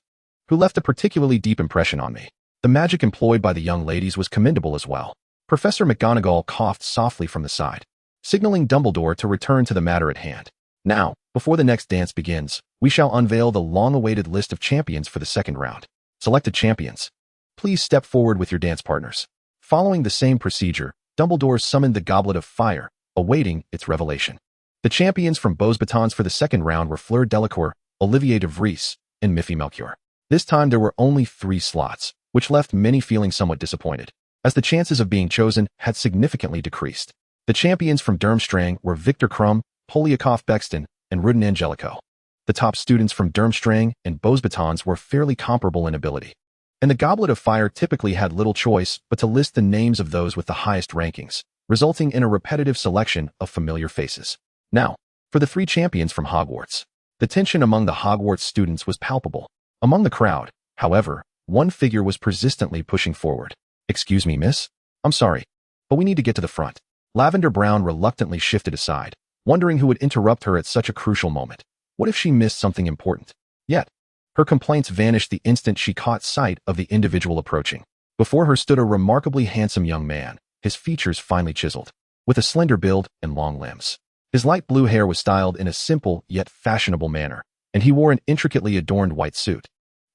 who left a particularly deep impression on me. The magic employed by the young ladies was commendable as well. Professor McGonagall coughed softly from the side, signaling Dumbledore to return to the matter at hand. Now, before the next dance begins, we shall unveil the long-awaited list of champions for the second round. Selected champions, please step forward with your dance partners. Following the same procedure, Dumbledore summoned the Goblet of Fire, awaiting its revelation. The champions from Beaux Batons for the second round were Fleur Delacour, Olivier de Vries, and Miffy Melchior. This time there were only 3 slots, which left many feeling somewhat disappointed, as the chances of being chosen had significantly decreased. The champions from Durmstrang were Victor Krum, Poliakoff Bexton, and Rudin Angelico. The top students from Durmstrang and Beaux Batons were fairly comparable in ability, and the Goblet of Fire typically had little choice but to list the names of those with the highest rankings, resulting in a repetitive selection of familiar faces. Now, for the 3 champions from Hogwarts. The tension among the Hogwarts students was palpable. Among the crowd, however, one figure was persistently pushing forward. "Excuse me, miss? I'm sorry, but we need to get to the front." Lavender Brown reluctantly shifted aside, wondering who would interrupt her at such a crucial moment. What if she missed something important? Yet, her complaints vanished the instant she caught sight of the individual approaching. Before her stood a remarkably handsome young man, his features finely chiseled, with a slender build and long limbs. His light blue hair was styled in a simple yet fashionable manner, and he wore an intricately adorned white suit,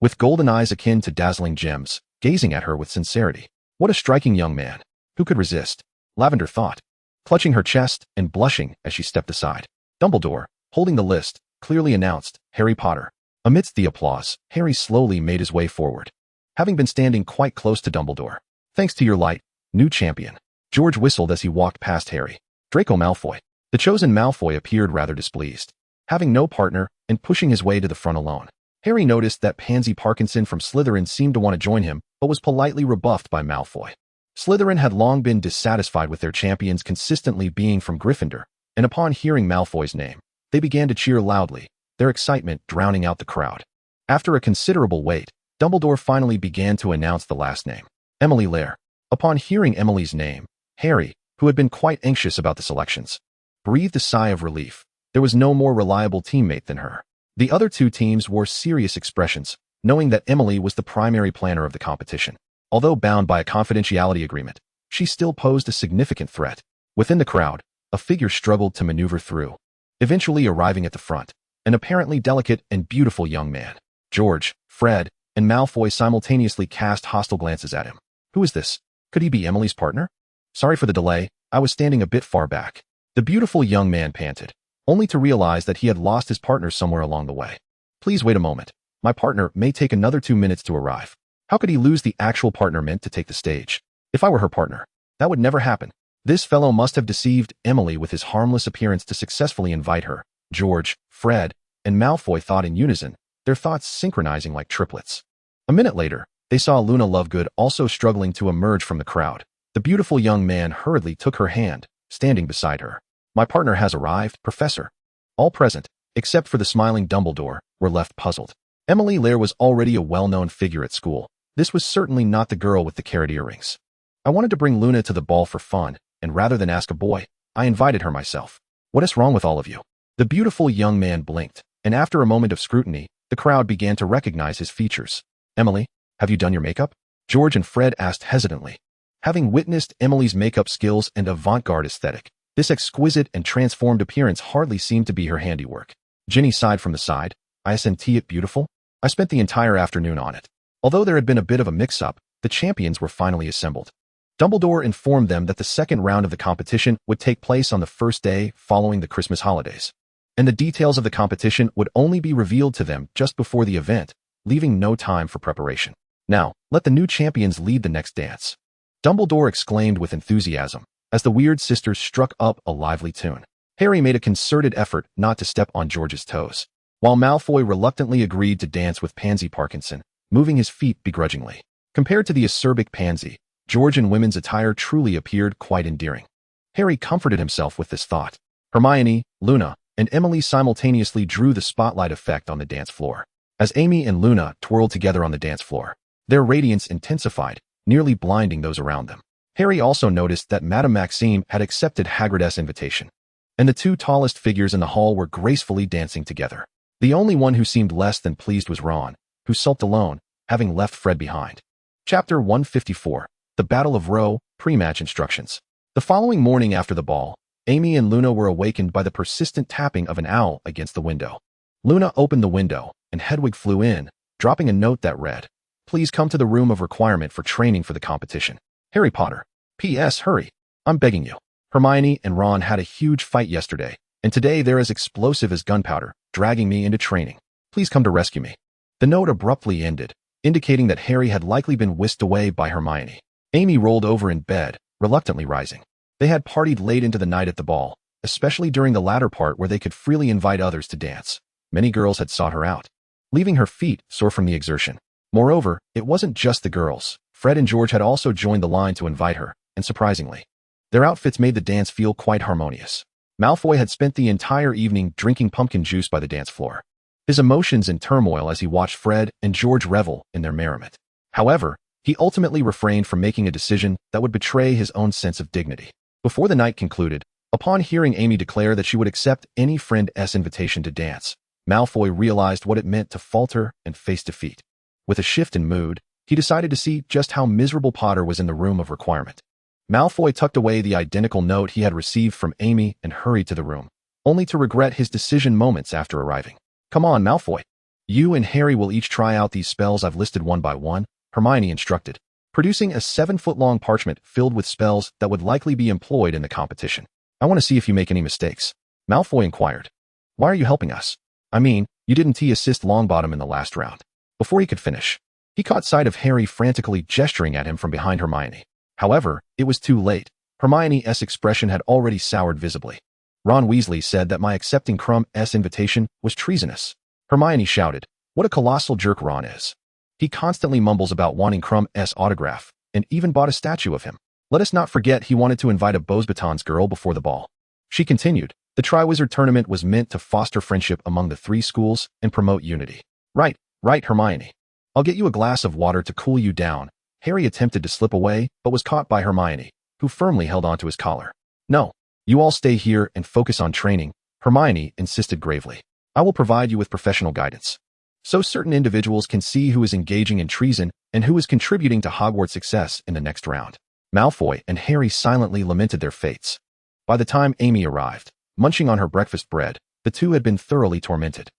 with golden eyes akin to dazzling gems, gazing at her with sincerity. What a striking young man! Who could resist? Lavender thought, clutching her chest and blushing as she stepped aside. Dumbledore, holding the list, clearly announced, "Harry Potter." Amidst the applause, Harry slowly made his way forward, having been standing quite close to Dumbledore. "Thanks to your light, new champion." George whistled as he walked past Harry. "Draco Malfoy." The chosen Malfoy appeared rather displeased, having no partner and pushing his way to the front alone. Harry noticed that Pansy Parkinson from Slytherin seemed to want to join him, but was politely rebuffed by Malfoy. Slytherin had long been dissatisfied with their champions consistently being from Gryffindor, and upon hearing Malfoy's name, they began to cheer loudly, their excitement drowning out the crowd. After a considerable wait, Dumbledore finally began to announce the last name, Emily Lair. Upon hearing Emily's name, Harry, who had been quite anxious about the selections, breathed a sigh of relief. There was no more reliable teammate than her. The other 2 teams wore serious expressions, knowing that Emily was the primary planner of the competition. Although bound by a confidentiality agreement, she still posed a significant threat. Within the crowd, a figure struggled to maneuver through, eventually arriving at the front, an apparently delicate and beautiful young man. George, Fred, and Malfoy simultaneously cast hostile glances at him. Who is this? Could he be Emily's partner? Sorry for the delay, I was standing a bit far back. The beautiful young man panted, only to realize that he had lost his partner somewhere along the way. Please wait a moment. My partner may take another 2 minutes to arrive. How could he lose the actual partner meant to take the stage? If I were her partner, that would never happen. This fellow must have deceived Emily with his harmless appearance to successfully invite her. George, Fred, and Malfoy thought in unison, their thoughts synchronizing like triplets. A minute later, they saw Luna Lovegood also struggling to emerge from the crowd. The beautiful young man hurriedly took her hand, standing beside her. My partner has arrived, Professor. All present, except for the smiling Dumbledore, were left puzzled. Emily Lair was already a well-known figure at school. This was certainly not the girl with the carrot earrings. I wanted to bring Luna to the ball for fun, and rather than ask a boy, I invited her myself. What is wrong with all of you? The beautiful young man blinked, and after a moment of scrutiny, the crowd began to recognize his features. Emily, have you done your makeup? George and Fred asked hesitantly. Having witnessed Emily's makeup skills and avant-garde aesthetic, this exquisite and transformed appearance hardly seemed to be her handiwork. Ginny sighed from the side. Isn't it beautiful? I spent the entire afternoon on it. Although there had been a bit of a mix-up, the champions were finally assembled. Dumbledore informed them that the second round of the competition would take place on the first day following the Christmas holidays, and the details of the competition would only be revealed to them just before the event, leaving no time for preparation. Now, let the new champions lead the next dance. Dumbledore exclaimed with enthusiasm, as the Weird Sisters struck up a lively tune. Harry made a concerted effort not to step on George's toes, while Malfoy reluctantly agreed to dance with Pansy Parkinson, moving his feet begrudgingly. Compared to the acerbic Pansy, George in women's attire truly appeared quite endearing. Harry comforted himself with this thought. Hermione, Luna, and Emily simultaneously drew the spotlight effect on the dance floor. As Amy and Luna twirled together on the dance floor, their radiance intensified, nearly blinding those around them. Harry also noticed that Madame Maxime had accepted Hagrid's invitation, and the 2 tallest figures in the hall were gracefully dancing together. The only one who seemed less than pleased was Ron, who sulked alone, having left Fred behind. Chapter 154, The Battle of Row, Pre-Match Instructions. The following morning after the ball, Amy and Luna were awakened by the persistent tapping of an owl against the window. Luna opened the window, and Hedwig flew in, dropping a note that read, "Please come to the room of requirement for training for the competition. Harry Potter. P.S. Hurry. I'm begging you. Hermione and Ron had a huge fight yesterday, and today they're as explosive as gunpowder, dragging me into training. Please come to rescue me." The note abruptly ended, indicating that Harry had likely been whisked away by Hermione. Amy rolled over in bed, reluctantly rising. They had partied late into the night at the ball, especially during the latter part where they could freely invite others to dance. Many girls had sought her out, leaving her feet sore from the exertion. Moreover, it wasn't just the girls. Fred and George had also joined the line to invite her, and surprisingly, their outfits made the dance feel quite harmonious. Malfoy had spent the entire evening drinking pumpkin juice by the dance floor, his emotions in turmoil as he watched Fred and George revel in their merriment. However, he ultimately refrained from making a decision that would betray his own sense of dignity. Before the night concluded, upon hearing Amy declare that she would accept any friend's invitation to dance, Malfoy realized what it meant to falter and face defeat. With a shift in mood, he decided to see just how miserable Potter was in the room of requirement. Malfoy tucked away the identical note he had received from Amy and hurried to the room, only to regret his decision moments after arriving. "Come on, Malfoy. You and Harry will each try out these spells I've listed one by one," Hermione instructed, producing a 7-foot-long parchment filled with spells that would likely be employed in the competition. "I want to see if you make any mistakes." Malfoy inquired. "Why are you helping us? I mean, you didn't assist Longbottom in the last round." Before he could finish, he caught sight of Harry frantically gesturing at him from behind Hermione. However, it was too late. Hermione's expression had already soured visibly. "Ron Weasley said that my accepting Crum's invitation was treasonous." Hermione shouted, "What a colossal jerk Ron is. He constantly mumbles about wanting Crum's autograph, and even bought a statue of him. Let us not forget he wanted to invite a Beauxbatons girl before the ball." She continued, "The Triwizard Tournament was meant to foster friendship among the 3 schools and promote unity." Right, Hermione. "I'll get you a glass of water to cool you down." Harry attempted to slip away, but was caught by Hermione, who firmly held onto his collar. "No, you all stay here and focus on training," Hermione insisted gravely. "I will provide you with professional guidance, so certain individuals can see who is engaging in treason and who is contributing to Hogwarts' success in the next round." Malfoy and Harry silently lamented their fates. By the time Amy arrived, munching on her breakfast bread, the two had been thoroughly tormented.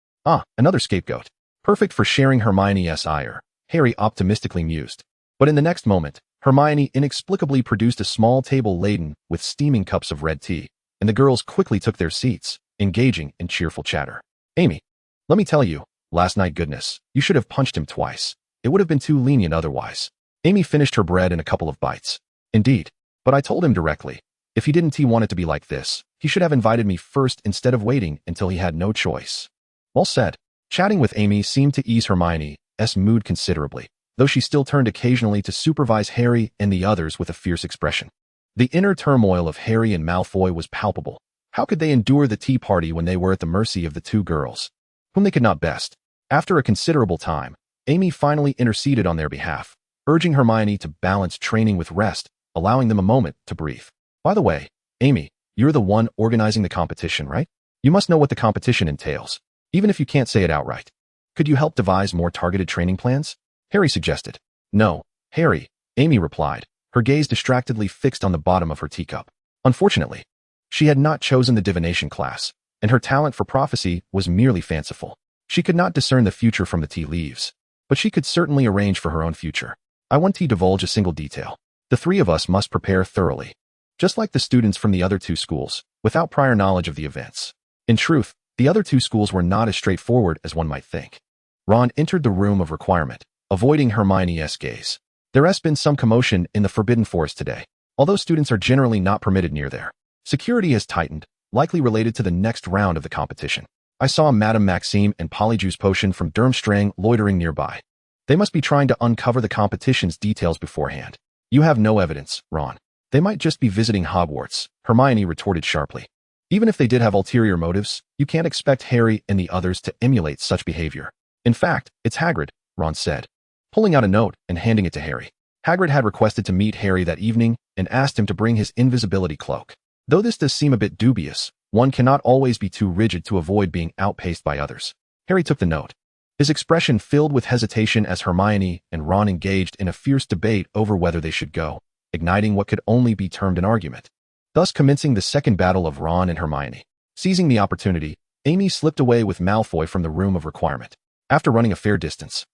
Another scapegoat. Perfect for sharing Hermione's ire, Harry optimistically mused. But in the next moment, Hermione inexplicably produced a small table laden with steaming cups of red tea, and the girls quickly took their seats, engaging in cheerful chatter. "Amy, let me tell you, last night goodness, you should have punched him twice. It would have been too lenient otherwise." Amy finished her bread in a couple of bites. "Indeed, but I told him directly, if he didn't want it to be like this, he should have invited me first instead of waiting until he had no choice." Well said. Chatting with Amy seemed to ease Hermione's mood considerably, though she still turned occasionally to supervise Harry and the others with a fierce expression. The inner turmoil of Harry and Malfoy was palpable. How could they endure the tea party when they were at the mercy of the 2 girls, whom they could not best? After a considerable time, Amy finally interceded on their behalf, urging Hermione to balance training with rest, allowing them a moment to breathe. "By the way, Amy, you're the one organizing the competition, right? You must know what the competition entails, even if you can't say it outright. Could you help devise more targeted training plans?" Harry suggested. "No, Harry," Amy replied, her gaze distractedly fixed on the bottom of her teacup. Unfortunately, she had not chosen the divination class, and her talent for prophecy was merely fanciful. She could not discern the future from the tea leaves, but she could certainly arrange for her own future. "I want to divulge a single detail. The 3 of us must prepare thoroughly, just like the students from the other 2 schools, without prior knowledge of the events." In truth, the other 2 schools were not as straightforward as one might think. Ron entered the room of requirement, avoiding Hermione's gaze. "There has been some commotion in the Forbidden Forest today, although students are generally not permitted near there. Security has tightened, likely related to the next round of the competition. I saw Madame Maxime and Polyjuice Potion from Durmstrang loitering nearby. They must be trying to uncover the competition's details beforehand." "You have no evidence, Ron. They might just be visiting Hogwarts," Hermione retorted sharply. "Even if they did have ulterior motives, you can't expect Harry and the others to emulate such behavior." "In fact, it's Hagrid," Ron said, pulling out a note and handing it to Harry. Hagrid had requested to meet Harry that evening and asked him to bring his invisibility cloak. Though this does seem a bit dubious, one cannot always be too rigid to avoid being outpaced by others. Harry took the note, His expression filled with hesitation as Hermione and Ron engaged in a fierce debate over whether they should go, igniting what could only be termed an argument, thus commencing the second battle of Ron and Hermione. Seizing the opportunity, Amy slipped away with Malfoy from the room of requirement. After running a fair distance,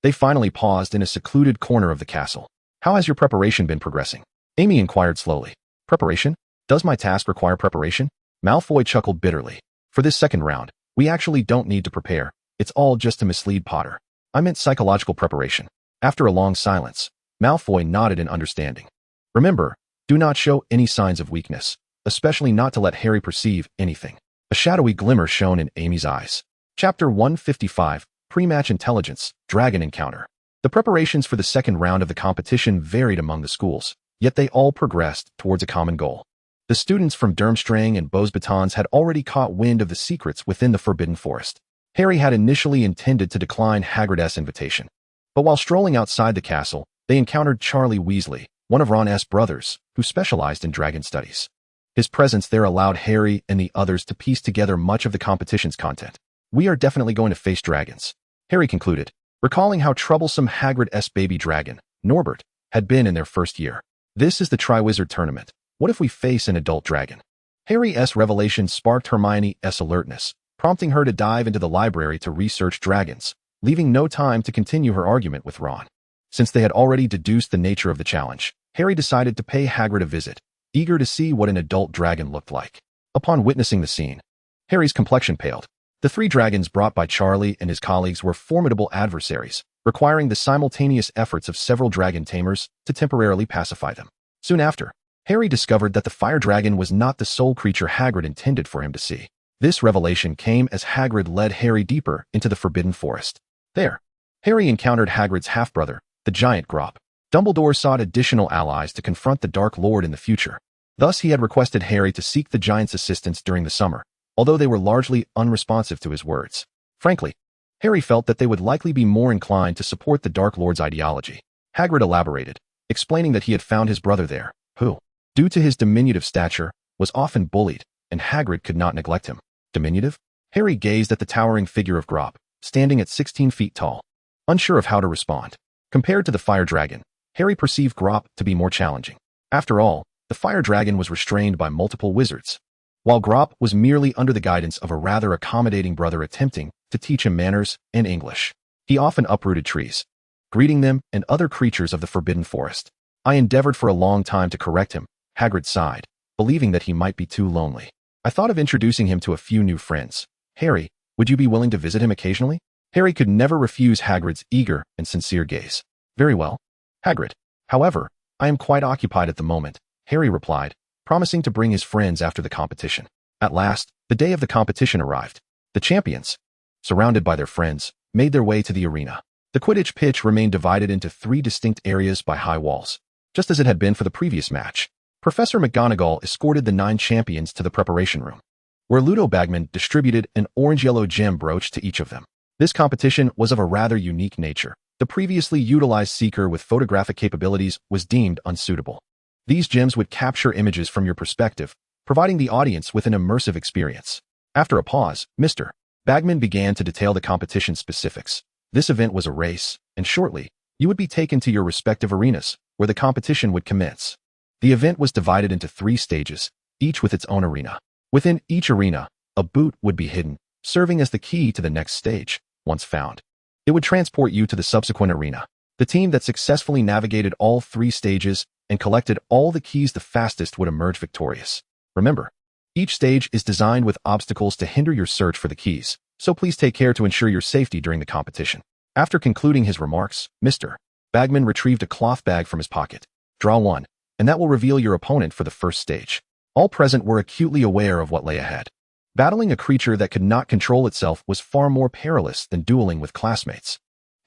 they finally paused in a secluded corner of the castle. "How has your preparation been progressing?" Amy inquired slowly. "Preparation? Does my task require preparation?" Malfoy chuckled bitterly. "For this second round, we actually don't need to prepare. It's all just to mislead Potter. I meant psychological preparation." After a long silence, Malfoy nodded in understanding. "Remember, do not show any signs of weakness, especially not to let Harry perceive anything." A shadowy glimmer shone in Amy's eyes. Chapter 155, Pre-Match Intelligence, Dragon Encounter. The preparations for the second round of the competition varied among the schools, yet they all progressed towards a common goal. The students from Durmstrang and Beauxbatons had already caught wind of the secrets within the Forbidden Forest. Harry had initially intended to decline Hagrid's invitation, but while strolling outside the castle, they encountered Charlie Weasley, one of Ron's brothers, who specialized in dragon studies. His presence there allowed Harry and the others to piece together much of the competition's content. "We are definitely going to face dragons," Harry concluded, recalling how troublesome Hagrid's baby dragon, Norbert, had been in their first year. "This is the Triwizard Tournament. What if we face an adult dragon?" Harry's revelation sparked Hermione's alertness, prompting her to dive into the library to research dragons, leaving no time to continue her argument with Ron. Since they had already deduced the nature of the challenge, Harry decided to pay Hagrid a visit, eager to see what an adult dragon looked like. Upon witnessing the scene, Harry's complexion paled. The three dragons brought by Charlie and his colleagues were formidable adversaries, requiring the simultaneous efforts of several dragon tamers to temporarily pacify them. Soon after, Harry discovered that the fire dragon was not the sole creature Hagrid intended for him to see. This revelation came as Hagrid led Harry deeper into the Forbidden Forest. There, Harry encountered Hagrid's half-brother, the giant Grop. Dumbledore sought additional allies to confront the Dark Lord in the future. Thus, he had requested Harry to seek the giant's assistance during the summer, although they were largely unresponsive to his words. Frankly, Harry felt that they would likely be more inclined to support the Dark Lord's ideology. Hagrid elaborated, explaining that he had found his brother there, who, due to his diminutive stature, was often bullied, and Hagrid could not neglect him. Diminutive? Harry gazed at the towering figure of Grop, standing at 16 feet tall, unsure of how to respond. Compared to the fire dragon, Harry perceived Grop to be more challenging. After all, the fire dragon was restrained by multiple wizards, while Grop was merely under the guidance of a rather accommodating brother attempting to teach him manners and English. He often uprooted trees, greeting them and other creatures of the Forbidden Forest. "I endeavored for a long time to correct him," Hagrid sighed, believing that he might be too lonely. "I thought of introducing him to a few new friends. Harry, would you be willing to visit him occasionally?" Harry could never refuse Hagrid's eager and sincere gaze. "Very well, Hagrid. However, I am quite occupied at the moment," Harry replied, promising to bring his friends after the competition. At last, the day of the competition arrived. The champions, surrounded by their friends, made their way to the arena. The Quidditch pitch remained divided into three distinct areas by high walls, just as it had been for the previous match. Professor McGonagall escorted the 9 champions to the preparation room, where Ludo Bagman distributed an orange-yellow gem brooch to each of them. This competition was of a rather unique nature. The previously utilized seeker with photographic capabilities was deemed unsuitable. These gems would capture images from your perspective, providing the audience with an immersive experience. After a pause, Mr. Bagman began to detail the competition specifics. This event was a race, and shortly, you would be taken to your respective arenas, where the competition would commence. The event was divided into 3 stages, each with its own arena. Within each arena, a boot would be hidden, serving as the key to the next stage. Once found, it would transport you to the subsequent arena. The team that successfully navigated all 3 stages and collected all the keys the fastest would emerge victorious. Remember, each stage is designed with obstacles to hinder your search for the keys, so please take care to ensure your safety during the competition. After concluding his remarks, Mr. Bagman retrieved a cloth bag from his pocket. "Draw 1, and that will reveal your opponent for the first stage." All present were acutely aware of what lay ahead. Battling a creature that could not control itself was far more perilous than dueling with classmates.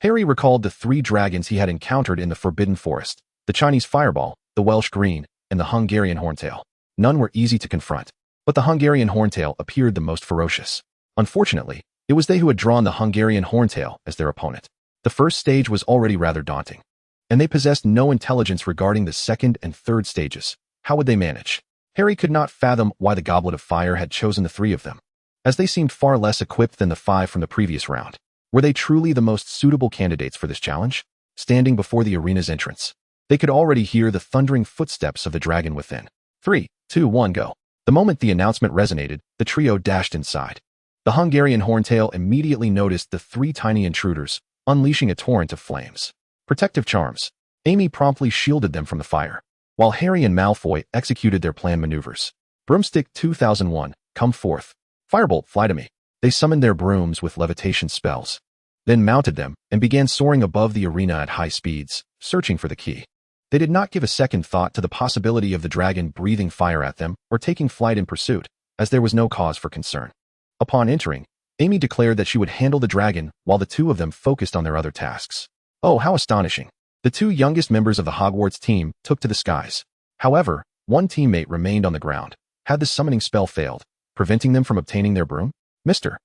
Harry recalled the 3 dragons he had encountered in the Forbidden Forest: the Chinese Fireball, the Welsh Green, and the Hungarian Horntail. None were easy to confront, but the Hungarian Horntail appeared the most ferocious. Unfortunately, it was they who had drawn the Hungarian Horntail as their opponent. The first stage was already rather daunting, and they possessed no intelligence regarding the second and third stages. How would they manage? Harry could not fathom why the Goblet of Fire had chosen the 3 of them, as they seemed far less equipped than the 5 from the previous round. Were they truly the most suitable candidates for this challenge? Standing before the arena's entrance, they could already hear the thundering footsteps of the dragon within. 3, 2, 1, go. The moment the announcement resonated, the trio dashed inside. The Hungarian Horntail immediately noticed the 3 tiny intruders, unleashing a torrent of flames. Protective charms. Amy promptly shielded them from the fire, while Harry and Malfoy executed their planned maneuvers. Broomstick 2001, come forth. Firebolt, fly to me. They summoned their brooms with levitation spells, then mounted them and began soaring above the arena at high speeds, searching for the key. They did not give a second thought to the possibility of the dragon breathing fire at them or taking flight in pursuit, as there was no cause for concern. Upon entering, Amy declared that she would handle the dragon while the 2 of them focused on their other tasks. Oh, how astonishing. The 2 youngest members of the Hogwarts team took to the skies. However, one teammate remained on the ground. Had the summoning spell failed, preventing them from obtaining their broom? Mr.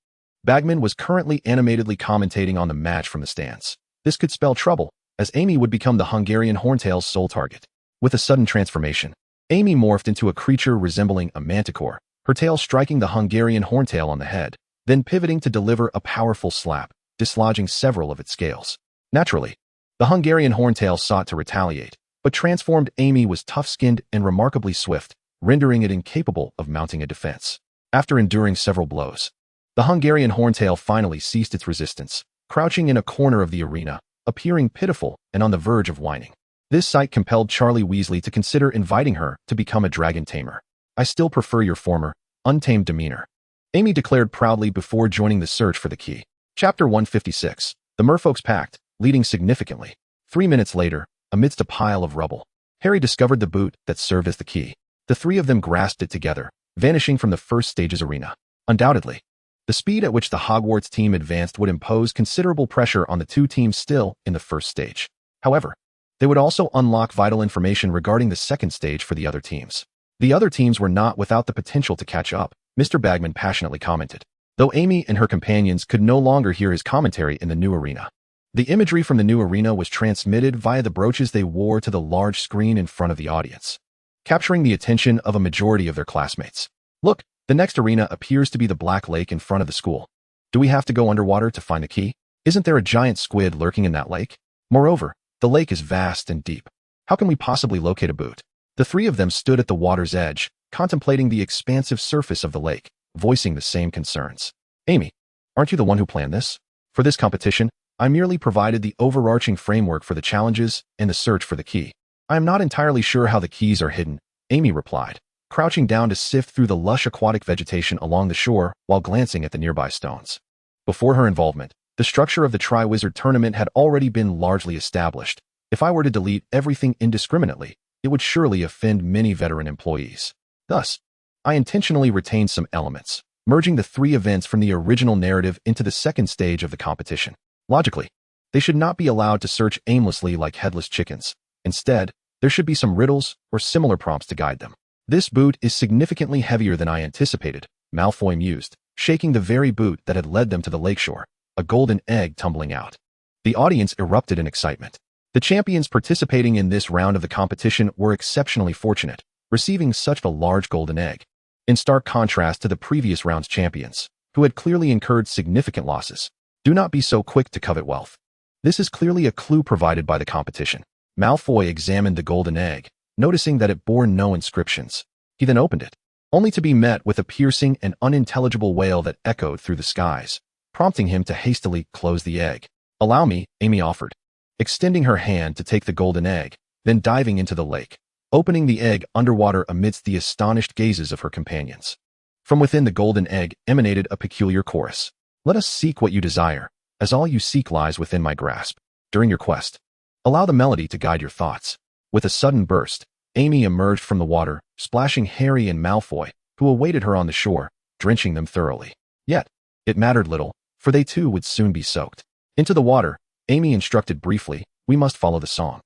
Bagman was currently animatedly commentating on the match from the stands. This could spell trouble, as Amy would become the Hungarian Horntail's sole target. With a sudden transformation, Amy morphed into a creature resembling a manticore, her tail striking the Hungarian Horntail on the head, then pivoting to deliver a powerful slap, dislodging several of its scales. Naturally, the Hungarian Horntail sought to retaliate, but transformed Amy was tough-skinned and remarkably swift, rendering it incapable of mounting a defense. After enduring several blows, the Hungarian Horntail finally ceased its resistance, crouching in a corner of the arena, appearing pitiful and on the verge of whining. This sight compelled Charlie Weasley to consider inviting her to become a dragon tamer. I still prefer your former, untamed demeanor, Amy declared proudly before joining the search for the key. Chapter 156. The Merfolk's Pact, leading significantly. 3 minutes later, amidst a pile of rubble, Harry discovered the boot that served as the key. The 3 of them grasped it together, vanishing from the first stage's arena. Undoubtedly, the speed at which the Hogwarts team advanced would impose considerable pressure on the 2 teams still in the first stage. However, they would also unlock vital information regarding the second stage for the other teams. The other teams were not without the potential to catch up, Mr. Bagman passionately commented, though Amy and her companions could no longer hear his commentary in the new arena. The imagery from the new arena was transmitted via the brooches they wore to the large screen in front of the audience, capturing the attention of a majority of their classmates. Look, the next arena appears to be the Black Lake in front of the school. Do we have to go underwater to find the key? Isn't there a giant squid lurking in that lake? Moreover, the lake is vast and deep. How can we possibly locate a boot? The 3 of them stood at the water's edge, contemplating the expansive surface of the lake, voicing the same concerns. Amy, aren't you the one who planned this? For this competition, I merely provided the overarching framework for the challenges and the search for the key. I am not entirely sure how the keys are hidden, Amy replied, crouching down to sift through the lush aquatic vegetation along the shore while glancing at the nearby stones. Before her involvement, the structure of the Triwizard Tournament had already been largely established. If I were to delete everything indiscriminately, it would surely offend many veteran employees. Thus, I intentionally retained some elements, merging the 3 events from the original narrative into the second stage of the competition. Logically, they should not be allowed to search aimlessly like headless chickens. Instead, there should be some riddles or similar prompts to guide them. This boot is significantly heavier than I anticipated, Malfoy mused, shaking the very boot that had led them to the lakeshore, a golden egg tumbling out. The audience erupted in excitement. The champions participating in this round of the competition were exceptionally fortunate, receiving such a large golden egg, in stark contrast to the previous round's champions, who had clearly incurred significant losses. Do not be so quick to covet wealth. This is clearly a clue provided by the competition. Malfoy examined the golden egg, noticing that it bore no inscriptions. He then opened it, only to be met with a piercing and unintelligible wail that echoed through the skies, prompting him to hastily close the egg. Allow me, Amy offered, extending her hand to take the golden egg, then diving into the lake, opening the egg underwater amidst the astonished gazes of her companions. From within the golden egg emanated a peculiar chorus. Let us seek what you desire, as all you seek lies within my grasp. During your quest, allow the melody to guide your thoughts. With a sudden burst, Amy emerged from the water, splashing Harry and Malfoy, who awaited her on the shore, drenching them thoroughly. Yet, it mattered little, for they too would soon be soaked. Into the water, Amy instructed briefly, we must follow the song.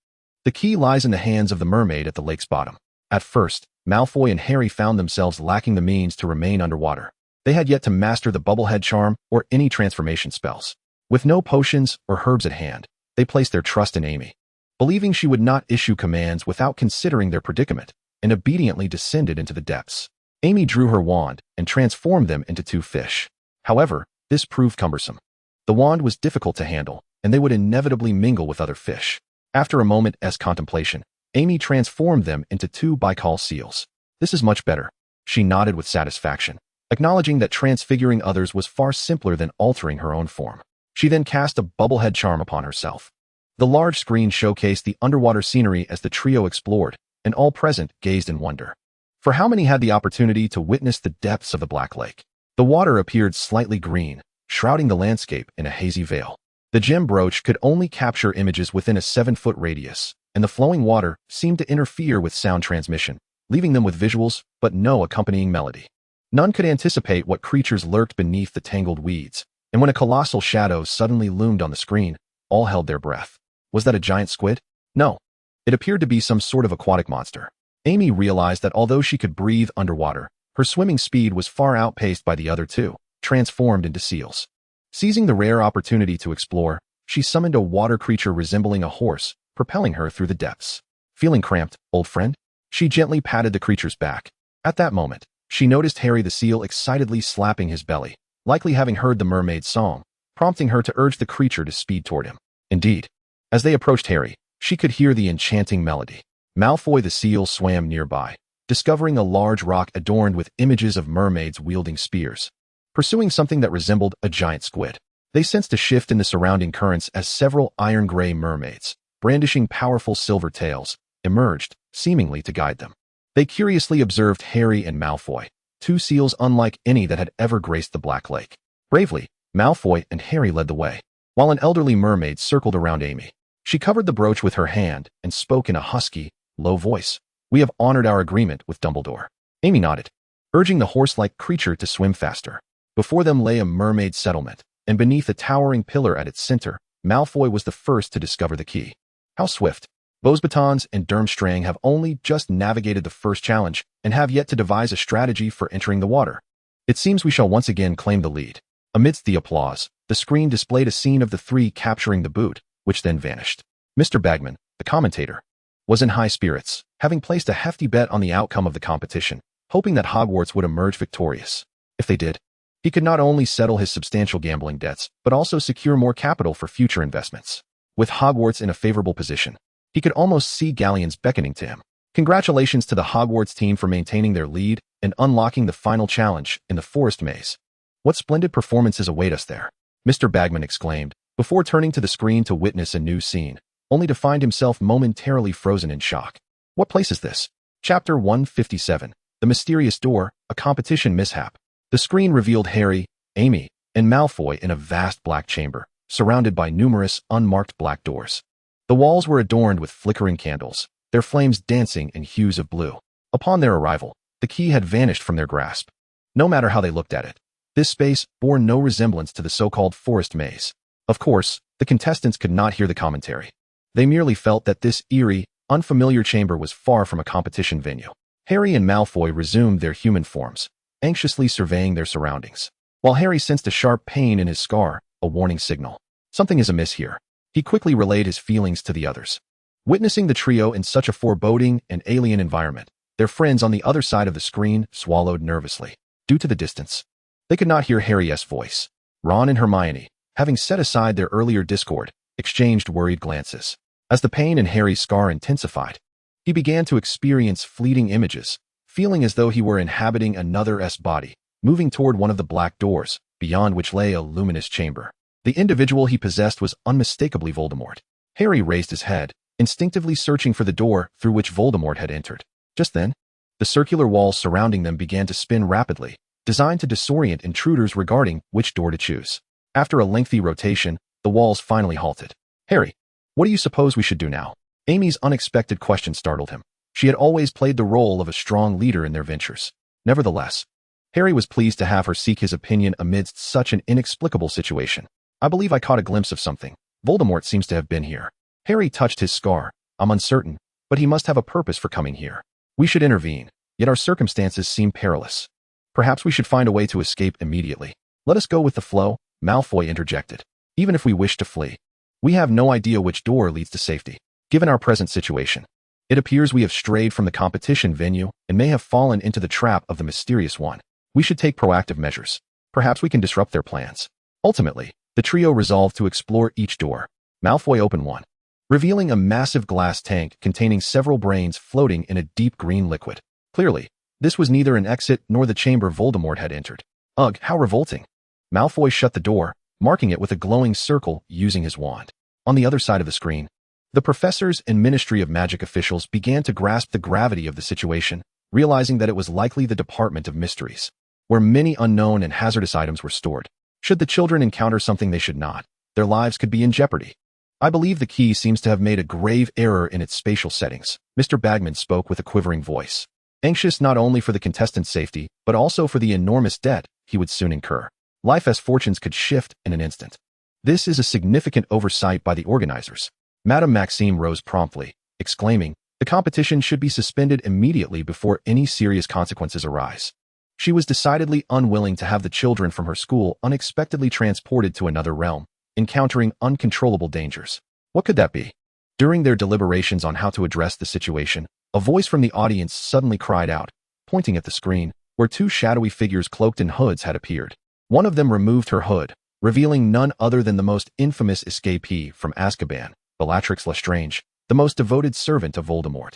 The key lies in the hands of the mermaid at the lake's bottom. At first, Malfoy and Harry found themselves lacking the means to remain underwater. They had yet to master the bubblehead charm or any transformation spells. With no potions or herbs at hand, they placed their trust in Amy, believing she would not issue commands without considering their predicament, and obediently descended into the depths. Amy drew her wand and transformed them into 2 fish. However, this proved cumbersome. The wand was difficult to handle, and they would inevitably mingle with other fish. After a moment's contemplation, Amy transformed them into 2 Baikal seals. This is much better. She nodded with satisfaction, acknowledging that transfiguring others was far simpler than altering her own form. She then cast a bubblehead charm upon herself. The large screen showcased the underwater scenery as the trio explored, and all present gazed in wonder. For how many had the opportunity to witness the depths of the Black Lake? The water appeared slightly green, shrouding the landscape in a hazy veil. The gem brooch could only capture images within a 7-foot radius, and the flowing water seemed to interfere with sound transmission, leaving them with visuals but no accompanying melody. None could anticipate what creatures lurked beneath the tangled weeds, and when a colossal shadow suddenly loomed on the screen, all held their breath. Was that a giant squid? No. It appeared to be some sort of aquatic monster. Amy realized that although she could breathe underwater, her swimming speed was far outpaced by the other 2, transformed into seals. Seizing the rare opportunity to explore, she summoned a water creature resembling a horse, propelling her through the depths. Feeling cramped, old friend? She gently patted the creature's back. At that moment, she noticed Harry the seal excitedly slapping his belly, likely having heard the mermaid's song, prompting her to urge the creature to speed toward him. Indeed, as they approached Harry, she could hear the enchanting melody. Malfoy the seal swam nearby, discovering a large rock adorned with images of mermaids wielding spears, pursuing something that resembled a giant squid. They sensed a shift in the surrounding currents as several iron-gray mermaids, brandishing powerful silver tails, emerged, seemingly to guide them. They curiously observed Harry and Malfoy, 2 seals unlike any that had ever graced the Black Lake. Bravely, Malfoy and Harry led the way, while an elderly mermaid circled around Amy. She covered the brooch with her hand and spoke in a husky, low voice. "We have honored our agreement with Dumbledore." Amy nodded, urging the horse-like creature to swim faster. Before them lay a mermaid settlement, and beneath a towering pillar at its center, Malfoy was the first to discover the key. How swift! Beauxbatons and Durmstrang have only just navigated the first challenge and have yet to devise a strategy for entering the water. It seems we shall once again claim the lead. Amidst the applause, the screen displayed a scene of the 3 capturing the boot, which then vanished. Mr. Bagman, the commentator, was in high spirits, having placed a hefty bet on the outcome of the competition, hoping that Hogwarts would emerge victorious. If they did, he could not only settle his substantial gambling debts, but also secure more capital for future investments. With Hogwarts in a favorable position, he could almost see galleons beckoning to him. Congratulations to the Hogwarts team for maintaining their lead and unlocking the final challenge in the forest maze. What splendid performances await us there, Mr. Bagman exclaimed, before turning to the screen to witness a new scene, only to find himself momentarily frozen in shock. What place is this? Chapter 157, The Mysterious Door, A Competition Mishap. The screen revealed Harry, Amy, and Malfoy in a vast black chamber, surrounded by numerous unmarked black doors. The walls were adorned with flickering candles, their flames dancing in hues of blue. Upon their arrival, the key had vanished from their grasp. No matter how they looked at it, this space bore no resemblance to the so-called forest maze. Of course, the contestants could not hear the commentary. They merely felt that this eerie, unfamiliar chamber was far from a competition venue. Harry and Malfoy resumed their human forms, anxiously surveying their surroundings. While Harry sensed a sharp pain in his scar, a warning signal. Something is amiss here. He quickly relayed his feelings to the others. Witnessing the trio in such a foreboding and alien environment, their friends on the other side of the screen swallowed nervously. Due to the distance, they could not hear Harry's voice. Ron and Hermione, having set aside their earlier discord, exchanged worried glances. As the pain in Harry's scar intensified, he began to experience fleeting images, feeling as though he were inhabiting another's body, moving toward one of the black doors, beyond which lay a luminous chamber. The individual he possessed was unmistakably Voldemort. Harry raised his head, instinctively searching for the door through which Voldemort had entered. Just then, the circular walls surrounding them began to spin rapidly, designed to disorient intruders regarding which door to choose. After a lengthy rotation, the walls finally halted. "Harry, what do you suppose we should do now?" Amy's unexpected question startled him. She had always played the role of a strong leader in their ventures. Nevertheless, Harry was pleased to have her seek his opinion amidst such an inexplicable situation. "I believe I caught a glimpse of something. Voldemort seems to have been here." Harry touched his scar. "I'm uncertain, but he must have a purpose for coming here. We should intervene, yet our circumstances seem perilous. Perhaps we should find a way to escape immediately." "Let us go with the flow," Malfoy interjected. "Even if we wish to flee, we have no idea which door leads to safety. Given our present situation, it appears we have strayed from the competition venue and may have fallen into the trap of the mysterious one. We should take proactive measures. Perhaps we can disrupt their plans. Ultimately, The trio resolved to explore each door. Malfoy opened one, revealing a massive glass tank containing several brains floating in a deep green liquid. Clearly, this was neither an exit nor the chamber Voldemort had entered. Ugh, how revolting. Malfoy shut the door, marking it with a glowing circle using his wand. On the other side of the screen, the professors and Ministry of Magic officials began to grasp the gravity of the situation, realizing that it was likely the Department of Mysteries, where many unknown and hazardous items were stored. Should the children encounter something they should not, their lives could be in jeopardy. I believe the key seems to have made a grave error in its spatial settings. Mr. Bagman spoke with a quivering voice, anxious not only for the contestants' safety, but also for the enormous debt he would soon incur. Life as fortunes could shift in an instant. This is a significant oversight by the organizers. Madame Maxime rose promptly, exclaiming, the competition should be suspended immediately before any serious consequences arise. She was decidedly unwilling to have the children from her school unexpectedly transported to another realm, encountering uncontrollable dangers. What could that be? During their deliberations on how to address the situation, a voice from the audience suddenly cried out, pointing at the screen, where two shadowy figures cloaked in hoods had appeared. One of them removed her hood, revealing none other than the most infamous escapee from Azkaban, Bellatrix Lestrange, the most devoted servant of Voldemort,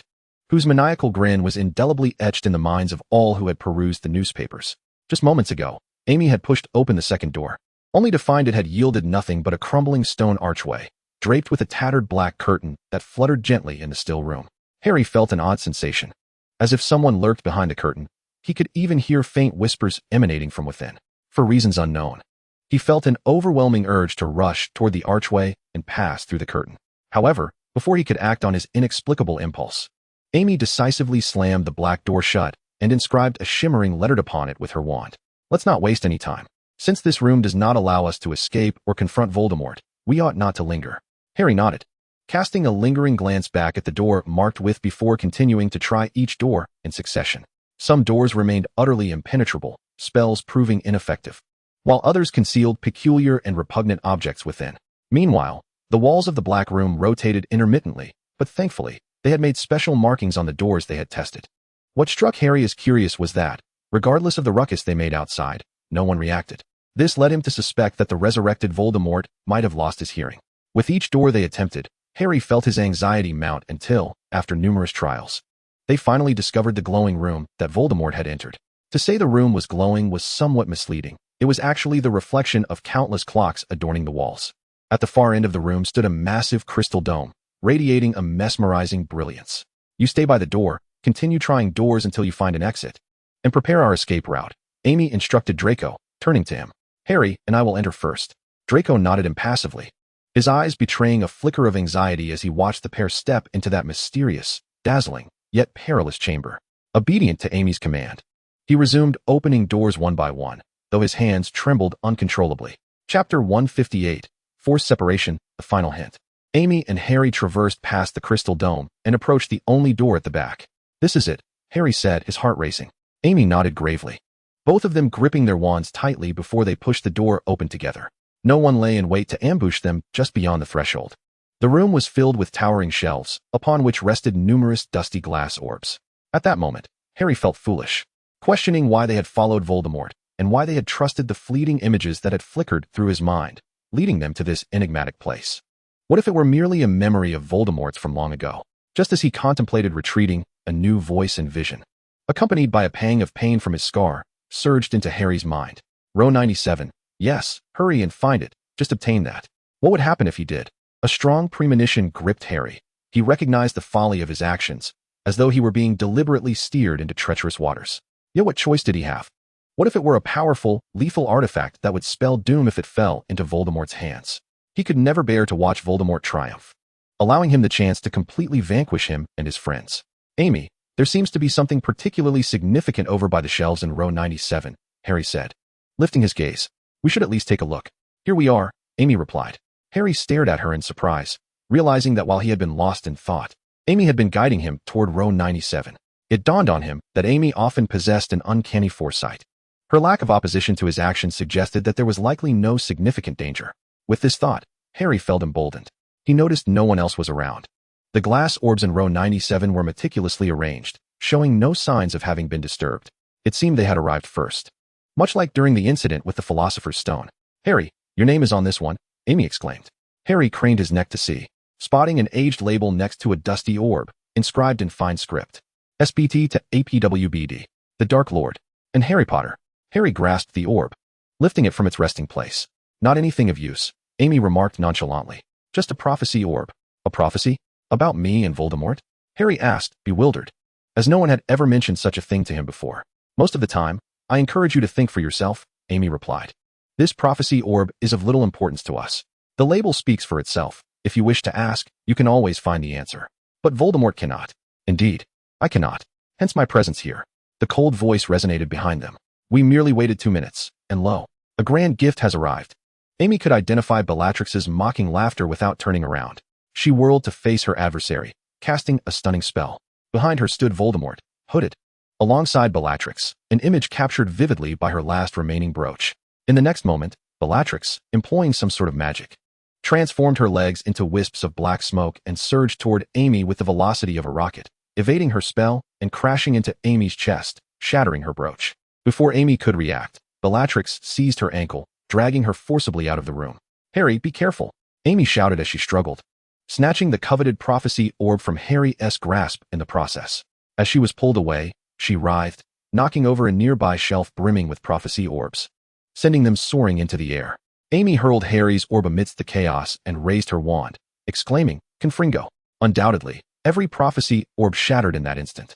whose maniacal grin was indelibly etched in the minds of all who had perused the newspapers. Just moments ago, Amy had pushed open the second door, only to find it had yielded nothing but a crumbling stone archway, draped with a tattered black curtain that fluttered gently in the still room. Harry felt an odd sensation, as if someone lurked behind the curtain. He could even hear faint whispers emanating from within. For reasons unknown, he felt an overwhelming urge to rush toward the archway and pass through the curtain. However, before he could act on his inexplicable impulse, Amy decisively slammed the black door shut and inscribed a shimmering letter upon it with her wand. Let's not waste any time. Since this room does not allow us to escape or confront Voldemort, we ought not to linger. Harry nodded, casting a lingering glance back at the door marked with before continuing to try each door in succession. Some doors remained utterly impenetrable, spells proving ineffective, while others concealed peculiar and repugnant objects within. Meanwhile, the walls of the black room rotated intermittently, but thankfully, they had made special markings on the doors they had tested. What struck Harry as curious was that, regardless of the ruckus they made outside, no one reacted. This led him to suspect that the resurrected Voldemort might have lost his hearing. With each door they attempted, Harry felt his anxiety mount until, after numerous trials, they finally discovered the glowing room that Voldemort had entered. To say the room was glowing was somewhat misleading. It was actually the reflection of countless clocks adorning the walls. At the far end of the room stood a massive crystal dome, radiating a mesmerizing brilliance. You stay by the door, continue trying doors until you find an exit, and prepare our escape route, Amy instructed Draco, turning to him. Harry and I will enter first. Draco nodded impassively, his eyes betraying a flicker of anxiety as he watched the pair step into that mysterious, dazzling, yet perilous chamber. Obedient to Amy's command, he resumed opening doors one by one, though his hands trembled uncontrollably. Chapter 158, Forced Separation, The Final Hint. Amy and Harry traversed past the crystal dome and approached the only door at the back. This is it, Harry said, his heart racing. Amy nodded gravely, both of them gripping their wands tightly before they pushed the door open together. No one lay in wait to ambush them just beyond the threshold. The room was filled with towering shelves, upon which rested numerous dusty glass orbs. At that moment, Harry felt foolish, questioning why they had followed Voldemort and why they had trusted the fleeting images that had flickered through his mind, leading them to this enigmatic place. What if it were merely a memory of Voldemort's from long ago? Just as he contemplated retreating, a new voice and vision, accompanied by a pang of pain from his scar, surged into Harry's mind. Row 97. Yes, hurry and find it. Just obtain that. What would happen if he did? A strong premonition gripped Harry. He recognized the folly of his actions, as though he were being deliberately steered into treacherous waters. Yet what choice did he have? What if it were a powerful, lethal artifact that would spell doom if it fell into Voldemort's hands? He could never bear to watch Voldemort triumph, allowing him the chance to completely vanquish him and his friends. Amy, there seems to be something particularly significant over by the shelves in row 97, Harry said, lifting his gaze. We should at least take a look. Here we are, Amy replied. Harry stared at her in surprise, realizing that while he had been lost in thought, Amy had been guiding him toward row 97. It dawned on him that Amy often possessed an uncanny foresight. Her lack of opposition to his actions suggested that there was likely no significant danger. With this thought, Harry felt emboldened. He noticed no one else was around. The glass orbs in row 97 were meticulously arranged, showing no signs of having been disturbed. It seemed they had arrived first. Much like during the incident with the Philosopher's Stone. Harry, Your name is on this one, Amy exclaimed. Harry craned his neck to see, spotting an aged label next to a dusty orb, inscribed in fine script. SBT to APWBD, the Dark Lord, and Harry Potter. Harry grasped the orb, lifting it from its resting place. Not anything of use, Amy remarked nonchalantly. Just a prophecy orb. A prophecy? About me and Voldemort? Harry asked, bewildered, as no one had ever mentioned such a thing to him before. Most of the time, I encourage you to think for yourself, Amy replied. This prophecy orb is of little importance to us. The label speaks for itself. If you wish to ask, you can always find the answer. But Voldemort cannot. Indeed, I cannot. Hence my presence here. The cold voice resonated behind them. We merely waited 2 minutes, and lo, a grand gift has arrived. Amy could identify Bellatrix's mocking laughter without turning around. She whirled to face her adversary, casting a stunning spell. Behind her stood Voldemort, hooded. Alongside Bellatrix, an image captured vividly by her last remaining brooch. In the next moment, Bellatrix, employing some sort of magic, transformed her legs into wisps of black smoke and surged toward Amy with the velocity of a rocket, evading her spell and crashing into Amy's chest, shattering her brooch. Before Amy could react, Bellatrix seized her ankle, dragging her forcibly out of the room. Harry, be careful, Amy shouted as she struggled, snatching the coveted prophecy orb from Harry's grasp in the process. As she was pulled away, she writhed, knocking over a nearby shelf brimming with prophecy orbs, sending them soaring into the air. Amy hurled Harry's orb amidst the chaos and raised her wand, exclaiming, Confringo. Undoubtedly, every prophecy orb shattered in that instant,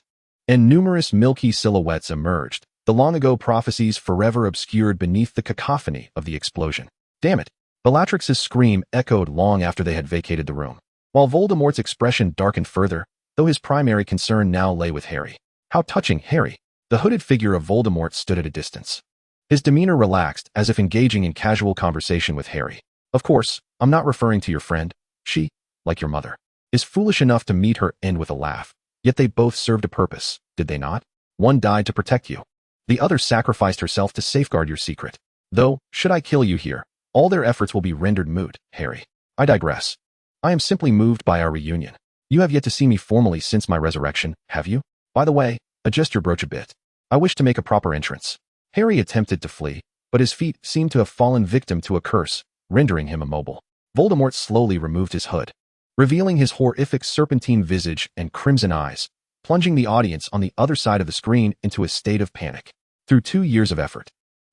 and numerous milky silhouettes emerged, the long-ago prophecies forever obscured beneath the cacophony of the explosion. Damn it! Bellatrix's scream echoed long after they had vacated the room, while Voldemort's expression darkened further, though his primary concern now lay with Harry. How touching, Harry! The hooded figure of Voldemort stood at a distance, his demeanor relaxed as if engaging in casual conversation with Harry. Of course, I'm not referring to your friend. She, like your mother, is foolish enough to meet her end with a laugh. Yet they both served a purpose, did they not? One died to protect you. The other sacrificed herself to safeguard your secret. Though, should I kill you here, all their efforts will be rendered moot, Harry. I digress. I am simply moved by our reunion. You have yet to see me formally since my resurrection, have you? By the way, adjust your brooch a bit. I wish to make a proper entrance. Harry attempted to flee, but his feet seemed to have fallen victim to a curse, rendering him immobile. Voldemort slowly removed his hood, revealing his horrific serpentine visage and crimson eyes, plunging the audience on the other side of the screen into a state of panic. Through 2 years of effort,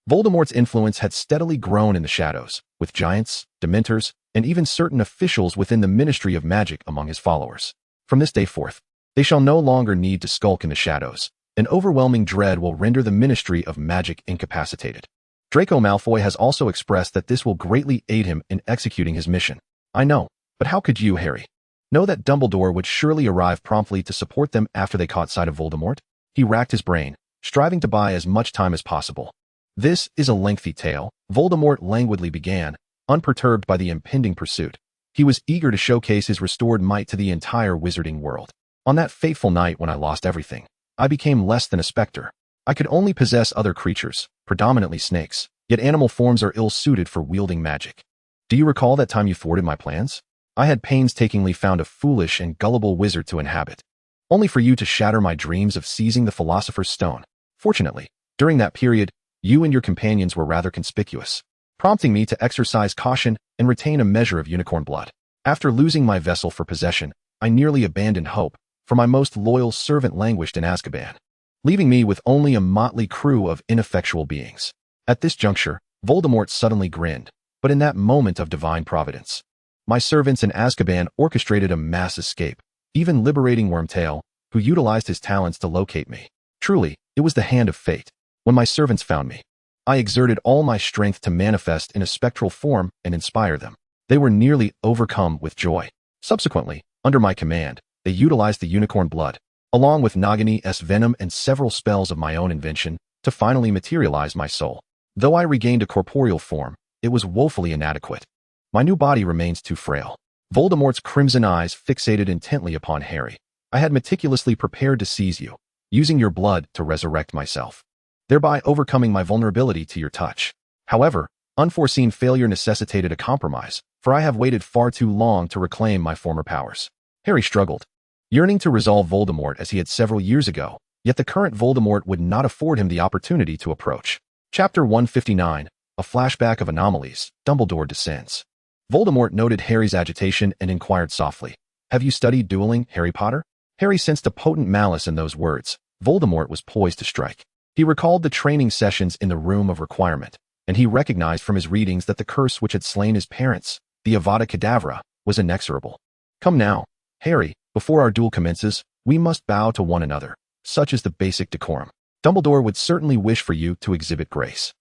Voldemort's influence had steadily grown in the shadows, with giants, dementors, and even certain officials within the Ministry of Magic among his followers. From this day forth, they shall no longer need to skulk in the shadows. An overwhelming dread will render the Ministry of Magic incapacitated. Draco Malfoy has also expressed that this will greatly aid him in executing his mission. I know, but how could you, Harry, know that Dumbledore would surely arrive promptly to support them after they caught sight of Voldemort? He racked his brain, striving to buy as much time as possible. This is a lengthy tale, Voldemort languidly began, unperturbed by the impending pursuit. He was eager to showcase his restored might to the entire wizarding world. On that fateful night when I lost everything, I became less than a specter. I could only possess other creatures, predominantly snakes, yet animal forms are ill-suited for wielding magic. Do you recall that time you thwarted my plans? I had painstakingly found a foolish and gullible wizard to inhabit, only for you to shatter my dreams of seizing the Philosopher's Stone. Fortunately, during that period, you and your companions were rather conspicuous, prompting me to exercise caution and retain a measure of unicorn blood. After losing my vessel for possession, I nearly abandoned hope, for my most loyal servant languished in Azkaban, leaving me with only a motley crew of ineffectual beings. At this juncture, Voldemort suddenly grinned, but in that moment of divine providence, my servants in Azkaban orchestrated a mass escape, even liberating Wormtail, who utilized his talents to locate me. Truly, it was the hand of fate. When my servants found me, I exerted all my strength to manifest in a spectral form and inspire them. They were nearly overcome with joy. Subsequently, under my command, they utilized the unicorn blood, along with Nagini's venom and several spells of my own invention, to finally materialize my soul. Though I regained a corporeal form, it was woefully inadequate. My new body remains too frail. Voldemort's crimson eyes fixated intently upon Harry. I had meticulously prepared to seize you, using your blood to resurrect myself, thereby overcoming my vulnerability to your touch. However, unforeseen failure necessitated a compromise, for I have waited far too long to reclaim my former powers. Harry struggled, yearning to resolve Voldemort as he had several years ago, yet the current Voldemort would not afford him the opportunity to approach. Chapter 159, A flashback of anomalies. Dumbledore descends. Voldemort noted Harry's agitation and inquired softly, "Have you studied dueling, Harry Potter?" Harry sensed a potent malice in those words. Voldemort was poised to strike. He recalled the training sessions in the Room of Requirement, and he recognized from his readings that the curse which had slain his parents, the Avada Kedavra, was inexorable. "Come now, Harry, before our duel commences, we must bow to one another. Such is the basic decorum. Dumbledore would certainly wish for you to exhibit grace."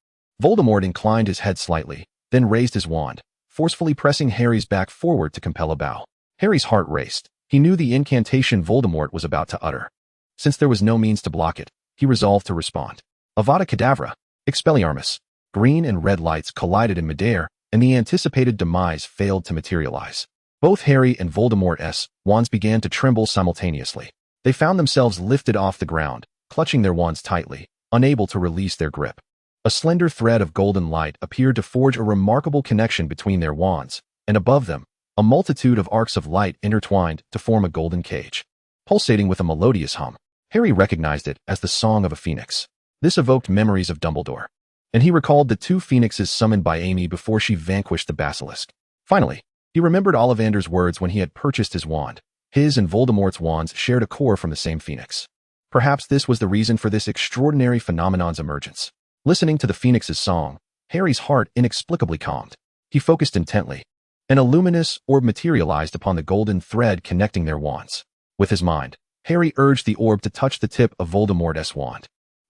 Voldemort inclined his head slightly, then raised his wand, forcefully pressing Harry's back forward to compel a bow. Harry's heart raced. He knew the incantation Voldemort was about to utter. Since there was no means to block it, he resolved to respond. Avada Kedavra, Expelliarmus. Green and red lights collided in midair, and the anticipated demise failed to materialize. Both Harry and Voldemort's wands began to tremble simultaneously. They found themselves lifted off the ground, clutching their wands tightly, unable to release their grip. A slender thread of golden light appeared to forge a remarkable connection between their wands, and above them, a multitude of arcs of light intertwined to form a golden cage. Pulsating with a melodious hum, Harry recognized it as the Song of a Phoenix. This evoked memories of Dumbledore, and he recalled the two phoenixes summoned by Amy before she vanquished the basilisk. Finally, he remembered Ollivander's words when he had purchased his wand. His and Voldemort's wands shared a core from the same phoenix. Perhaps this was the reason for this extraordinary phenomenon's emergence. Listening to the phoenix's song, Harry's heart inexplicably calmed. He focused intently. An luminous orb materialized upon the golden thread connecting their wands. With his mind, Harry urged the orb to touch the tip of Voldemort's wand.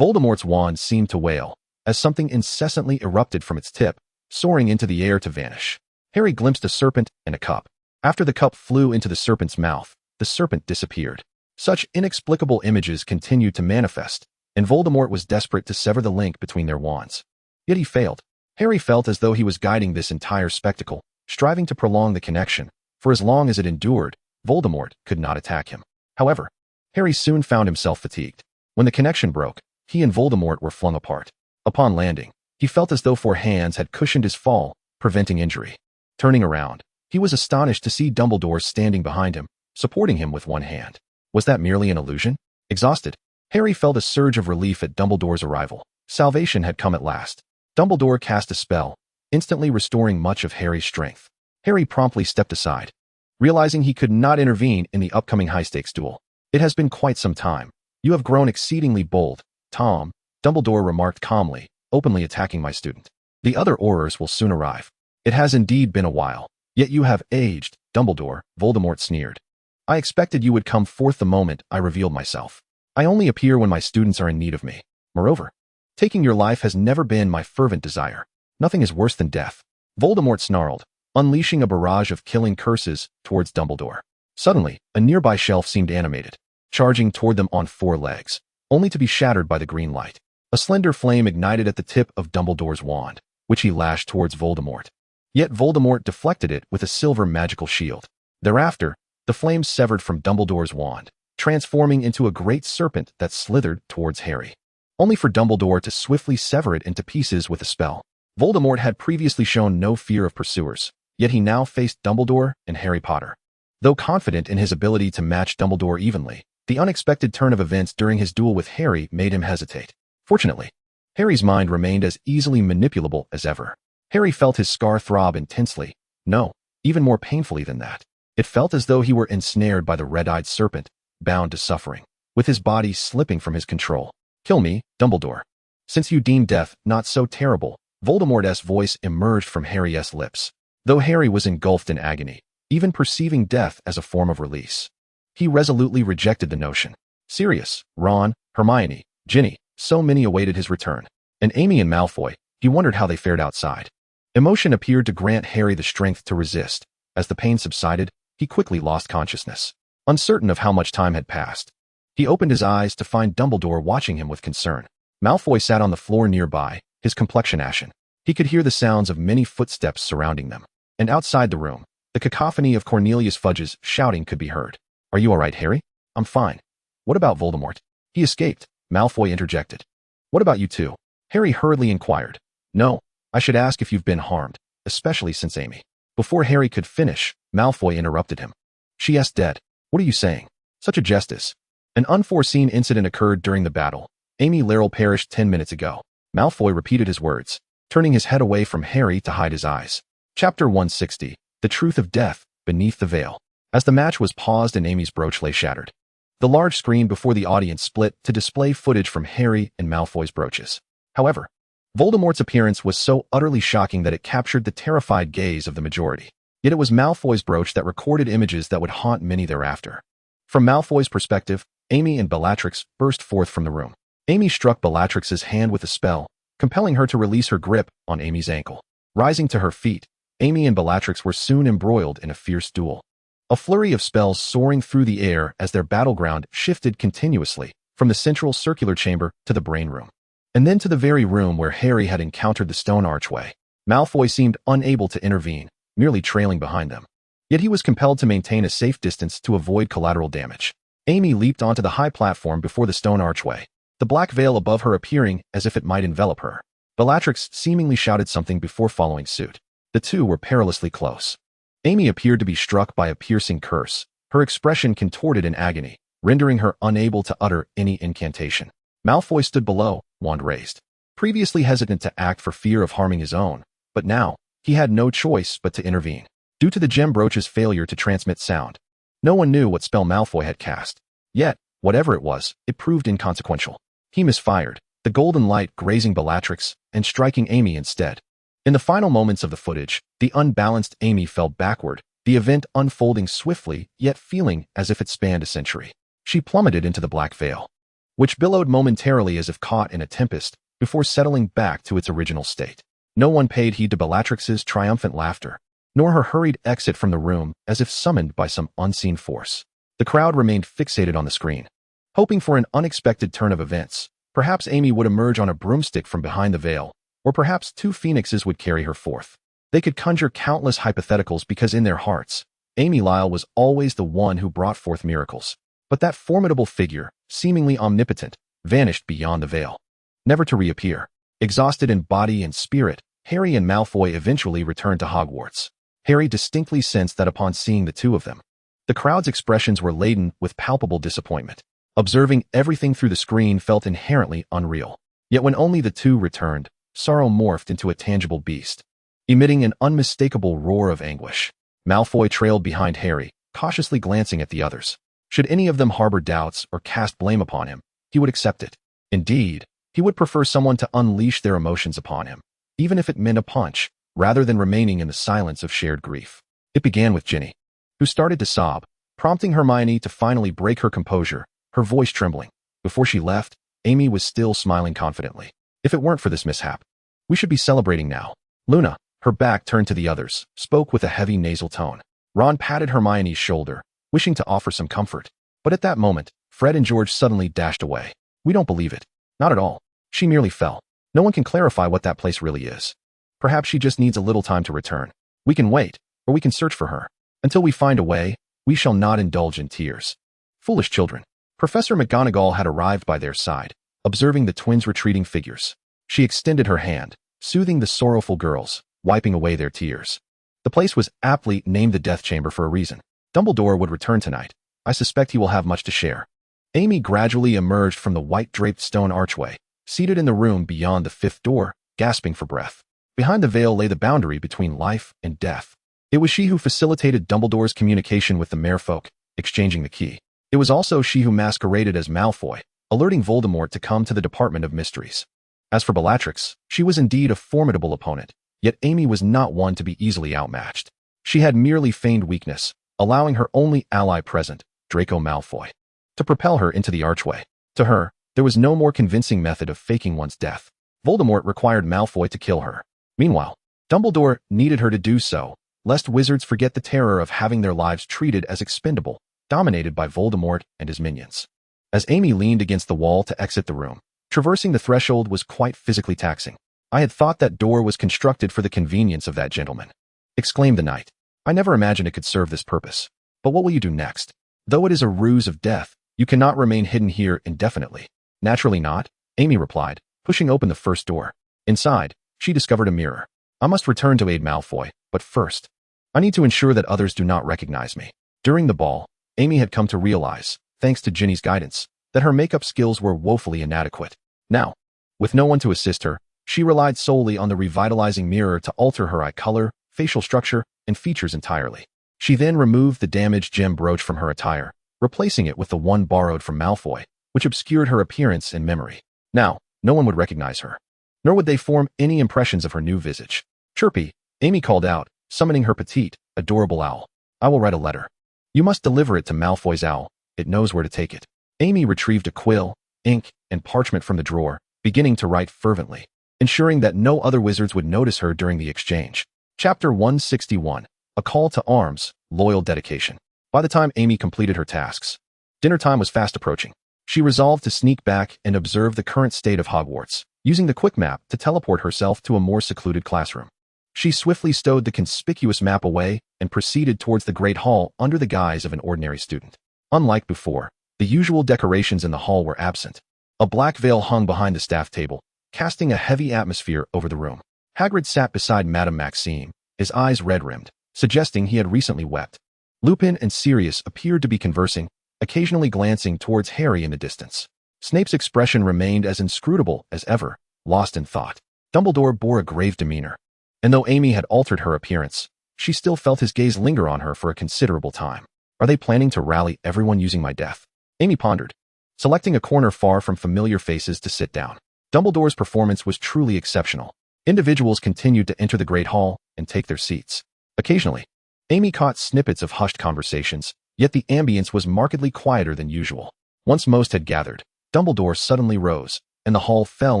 Voldemort's wand seemed to wail, as something incessantly erupted from its tip, soaring into the air to vanish. Harry glimpsed a serpent and a cup. After the cup flew into the serpent's mouth, the serpent disappeared. Such inexplicable images continued to manifest, and Voldemort was desperate to sever the link between their wands. Yet he failed. Harry felt as though he was guiding this entire spectacle, striving to prolong the connection. For as long as it endured, Voldemort could not attack him. However, Harry soon found himself fatigued. When the connection broke, he and Voldemort were flung apart. Upon landing, he felt as though four hands had cushioned his fall, preventing injury. Turning around, he was astonished to see Dumbledore standing behind him, supporting him with one hand. Was that merely an illusion? Exhausted, Harry felt a surge of relief at Dumbledore's arrival. Salvation had come at last. Dumbledore cast a spell, instantly restoring much of Harry's strength. Harry promptly stepped aside, realizing he could not intervene in the upcoming high-stakes duel. "It has been quite some time. You have grown exceedingly bold, Tom," Dumbledore remarked calmly, openly attacking my student. "The other Aurors will soon arrive. It has indeed been a while. Yet you have aged, Dumbledore," Voldemort sneered. "I expected you would come forth the moment I revealed myself. I only appear when my students are in need of me. Moreover, taking your life has never been my fervent desire. Nothing is worse than death." Voldemort snarled, unleashing a barrage of killing curses towards Dumbledore. Suddenly, a nearby shelf seemed animated, charging toward them on four legs, only to be shattered by the green light. A slender flame ignited at the tip of Dumbledore's wand, which he lashed towards Voldemort. Yet Voldemort deflected it with a silver magical shield. Thereafter, the flame severed from Dumbledore's wand, transforming into a great serpent that slithered towards Harry, only for Dumbledore to swiftly sever it into pieces with a spell. Voldemort had previously shown no fear of pursuers, yet he now faced Dumbledore and Harry Potter. Though confident in his ability to match Dumbledore evenly, the unexpected turn of events during his duel with Harry made him hesitate. Fortunately, Harry's mind remained as easily manipulable as ever. Harry felt his scar throb intensely. No, even more painfully than that. It felt as though he were ensnared by the red-eyed serpent, bound to suffering, with his body slipping from his control. "Kill me, Dumbledore. Since you deem death not so terrible," Voldemort's voice emerged from Harry's lips. Though Harry was engulfed in agony, even perceiving death as a form of release, he resolutely rejected the notion. Sirius, Ron, Hermione, Ginny, so many awaited his return. And Amy and Malfoy, he wondered how they fared outside. Emotion appeared to grant Harry the strength to resist. As the pain subsided, he quickly lost consciousness. Uncertain of how much time had passed, he opened his eyes to find Dumbledore watching him with concern. Malfoy sat on the floor nearby, his complexion ashen. He could hear the sounds of many footsteps surrounding them. And outside the room, the cacophony of Cornelius Fudge's shouting could be heard. "Are you all right, Harry?" "I'm fine." "What about Voldemort?" "He escaped," Malfoy interjected. "What about you two?" Harry hurriedly inquired. "No, I should ask if you've been harmed, especially since Amy." Before Harry could finish, Malfoy interrupted him. "She is dead. What are you saying? Such a justice. An unforeseen incident occurred during the battle. Amy Laurel perished 10 minutes ago." Malfoy repeated his words, turning his head away from Harry to hide his eyes. Chapter 160, The Truth of Death, Beneath the Veil. As the match was paused and Amy's brooch lay shattered, the large screen before the audience split to display footage from Harry and Malfoy's brooches. However, Voldemort's appearance was so utterly shocking that it captured the terrified gaze of the majority. Yet it was Malfoy's brooch that recorded images that would haunt many thereafter. From Malfoy's perspective, Amy and Bellatrix burst forth from the room. Amy struck Bellatrix's hand with a spell, compelling her to release her grip on Amy's ankle. Rising to her feet, Amy and Bellatrix were soon embroiled in a fierce duel. A flurry of spells soaring through the air as their battleground shifted continuously, from the central circular chamber to the brain room, and then to the very room where Harry had encountered the stone archway. Malfoy seemed unable to intervene, merely trailing behind them. Yet he was compelled to maintain a safe distance to avoid collateral damage. Amy leaped onto the high platform before the stone archway, the black veil above her appearing as if it might envelop her. Bellatrix seemingly shouted something before following suit. The two were perilously close. Amy appeared to be struck by a piercing curse, her expression contorted in agony, rendering her unable to utter any incantation. Malfoy stood below, wand raised, previously hesitant to act for fear of harming his own, but now, he had no choice but to intervene. Due to the gem brooch's failure to transmit sound, no one knew what spell Malfoy had cast. Yet, whatever it was, it proved inconsequential. He misfired, the golden light grazing Bellatrix and striking Amy instead. In the final moments of the footage, the unbalanced Amy fell backward, the event unfolding swiftly, yet feeling as if it spanned a century. She plummeted into the black veil, which billowed momentarily as if caught in a tempest, before settling back to its original state. No one paid heed to Bellatrix's triumphant laughter, nor her hurried exit from the room as if summoned by some unseen force. The crowd remained fixated on the screen, hoping for an unexpected turn of events. Perhaps Amy would emerge on a broomstick from behind the veil, or perhaps two phoenixes would carry her forth. They could conjure countless hypotheticals because in their hearts, Amy Lyle was always the one who brought forth miracles. But that formidable figure, seemingly omnipotent, vanished beyond the veil, never to reappear. Exhausted in body and spirit, Harry and Malfoy eventually returned to Hogwarts. Harry distinctly sensed that upon seeing the two of them, the crowd's expressions were laden with palpable disappointment. Observing everything through the screen felt inherently unreal. Yet when only the two returned, sorrow morphed into a tangible beast, emitting an unmistakable roar of anguish. Malfoy trailed behind Harry, cautiously glancing at the others. Should any of them harbor doubts or cast blame upon him, he would accept it. Indeed, he would prefer someone to unleash their emotions upon him, even if it meant a punch, rather than remaining in the silence of shared grief. It began with Ginny, who started to sob, prompting Hermione to finally break her composure, her voice trembling. Before she left, Amy was still smiling confidently. If it weren't for this mishap, we should be celebrating now. Luna, her back turned to the others, spoke with a heavy nasal tone. Ron patted Hermione's shoulder, wishing to offer some comfort. But at that moment, Fred and George suddenly dashed away. We don't believe it. Not at all. She merely fell. No one can clarify what that place really is. Perhaps she just needs a little time to return. We can wait, or we can search for her. Until we find a way, we shall not indulge in tears. Foolish children. Professor McGonagall had arrived by their side, observing the twins' retreating figures. She extended her hand, soothing the sorrowful girls, wiping away their tears. The place was aptly named the Death Chamber for a reason. Dumbledore would return tonight. I suspect he will have much to share. Amy gradually emerged from the white-draped stone archway, seated in the room beyond the fifth door, gasping for breath. Behind the veil lay the boundary between life and death. It was she who facilitated Dumbledore's communication with the merfolk, exchanging the key. It was also she who masqueraded as Malfoy, alerting Voldemort to come to the Department of Mysteries. As for Bellatrix, she was indeed a formidable opponent, yet Amy was not one to be easily outmatched. She had merely feigned weakness, allowing her only ally present, Draco Malfoy, to propel her into the archway. To her, there was no more convincing method of faking one's death. Voldemort required Malfoy to kill her. Meanwhile, Dumbledore needed her to do so, lest wizards forget the terror of having their lives treated as expendable, dominated by Voldemort and his minions. As Amy leaned against the wall to exit the room, traversing the threshold was quite physically taxing. I had thought that door was constructed for the convenience of that gentleman, exclaimed the knight. I never imagined it could serve this purpose. But what will you do next? Though it is a ruse of death, you cannot remain hidden here indefinitely. Naturally not, Amy replied, pushing open the first door. Inside, she discovered a mirror. I must return to aid Malfoy, but first, I need to ensure that others do not recognize me. During the ball, Amy had come to realize, thanks to Ginny's guidance, that her makeup skills were woefully inadequate. Now, with no one to assist her, She relied solely on the revitalizing mirror to alter her eye color, facial structure, and features entirely. She then removed the damaged gem brooch from her attire, replacing it with the one borrowed from Malfoy, which obscured her appearance and memory. Now, no one would recognize her, nor would they form any impressions of her new visage. Chirpy, Amy called out, summoning her petite, adorable owl. I will write a letter. You must deliver it to Malfoy's owl. It knows where to take it. Amy retrieved a quill, ink, and parchment from the drawer, beginning to write fervently, ensuring that no other wizards would notice her during the exchange. Chapter 161. A Call to Arms, Loyal Dedication. By the time Amy completed her tasks, dinner time was fast approaching. She resolved to sneak back and observe the current state of Hogwarts, using the quick map to teleport herself to a more secluded classroom. She swiftly stowed the conspicuous map away and proceeded towards the Great Hall under the guise of an ordinary student. Unlike before, the usual decorations in the hall were absent. A black veil hung behind the staff table, casting a heavy atmosphere over the room. Hagrid sat beside Madame Maxime, his eyes red-rimmed, suggesting he had recently wept. Lupin and Sirius appeared to be conversing, occasionally glancing towards Harry in the distance. Snape's expression remained as inscrutable as ever, lost in thought. Dumbledore bore a grave demeanor, and though Amy had altered her appearance, she still felt his gaze linger on her for a considerable time. Are they planning to rally everyone using my death? Amy pondered, selecting a corner far from familiar faces to sit down. Dumbledore's performance was truly exceptional. Individuals continued to enter the Great Hall and take their seats. Occasionally, Amy caught snippets of hushed conversations, yet the ambience was markedly quieter than usual. Once most had gathered, Dumbledore suddenly rose, and the hall fell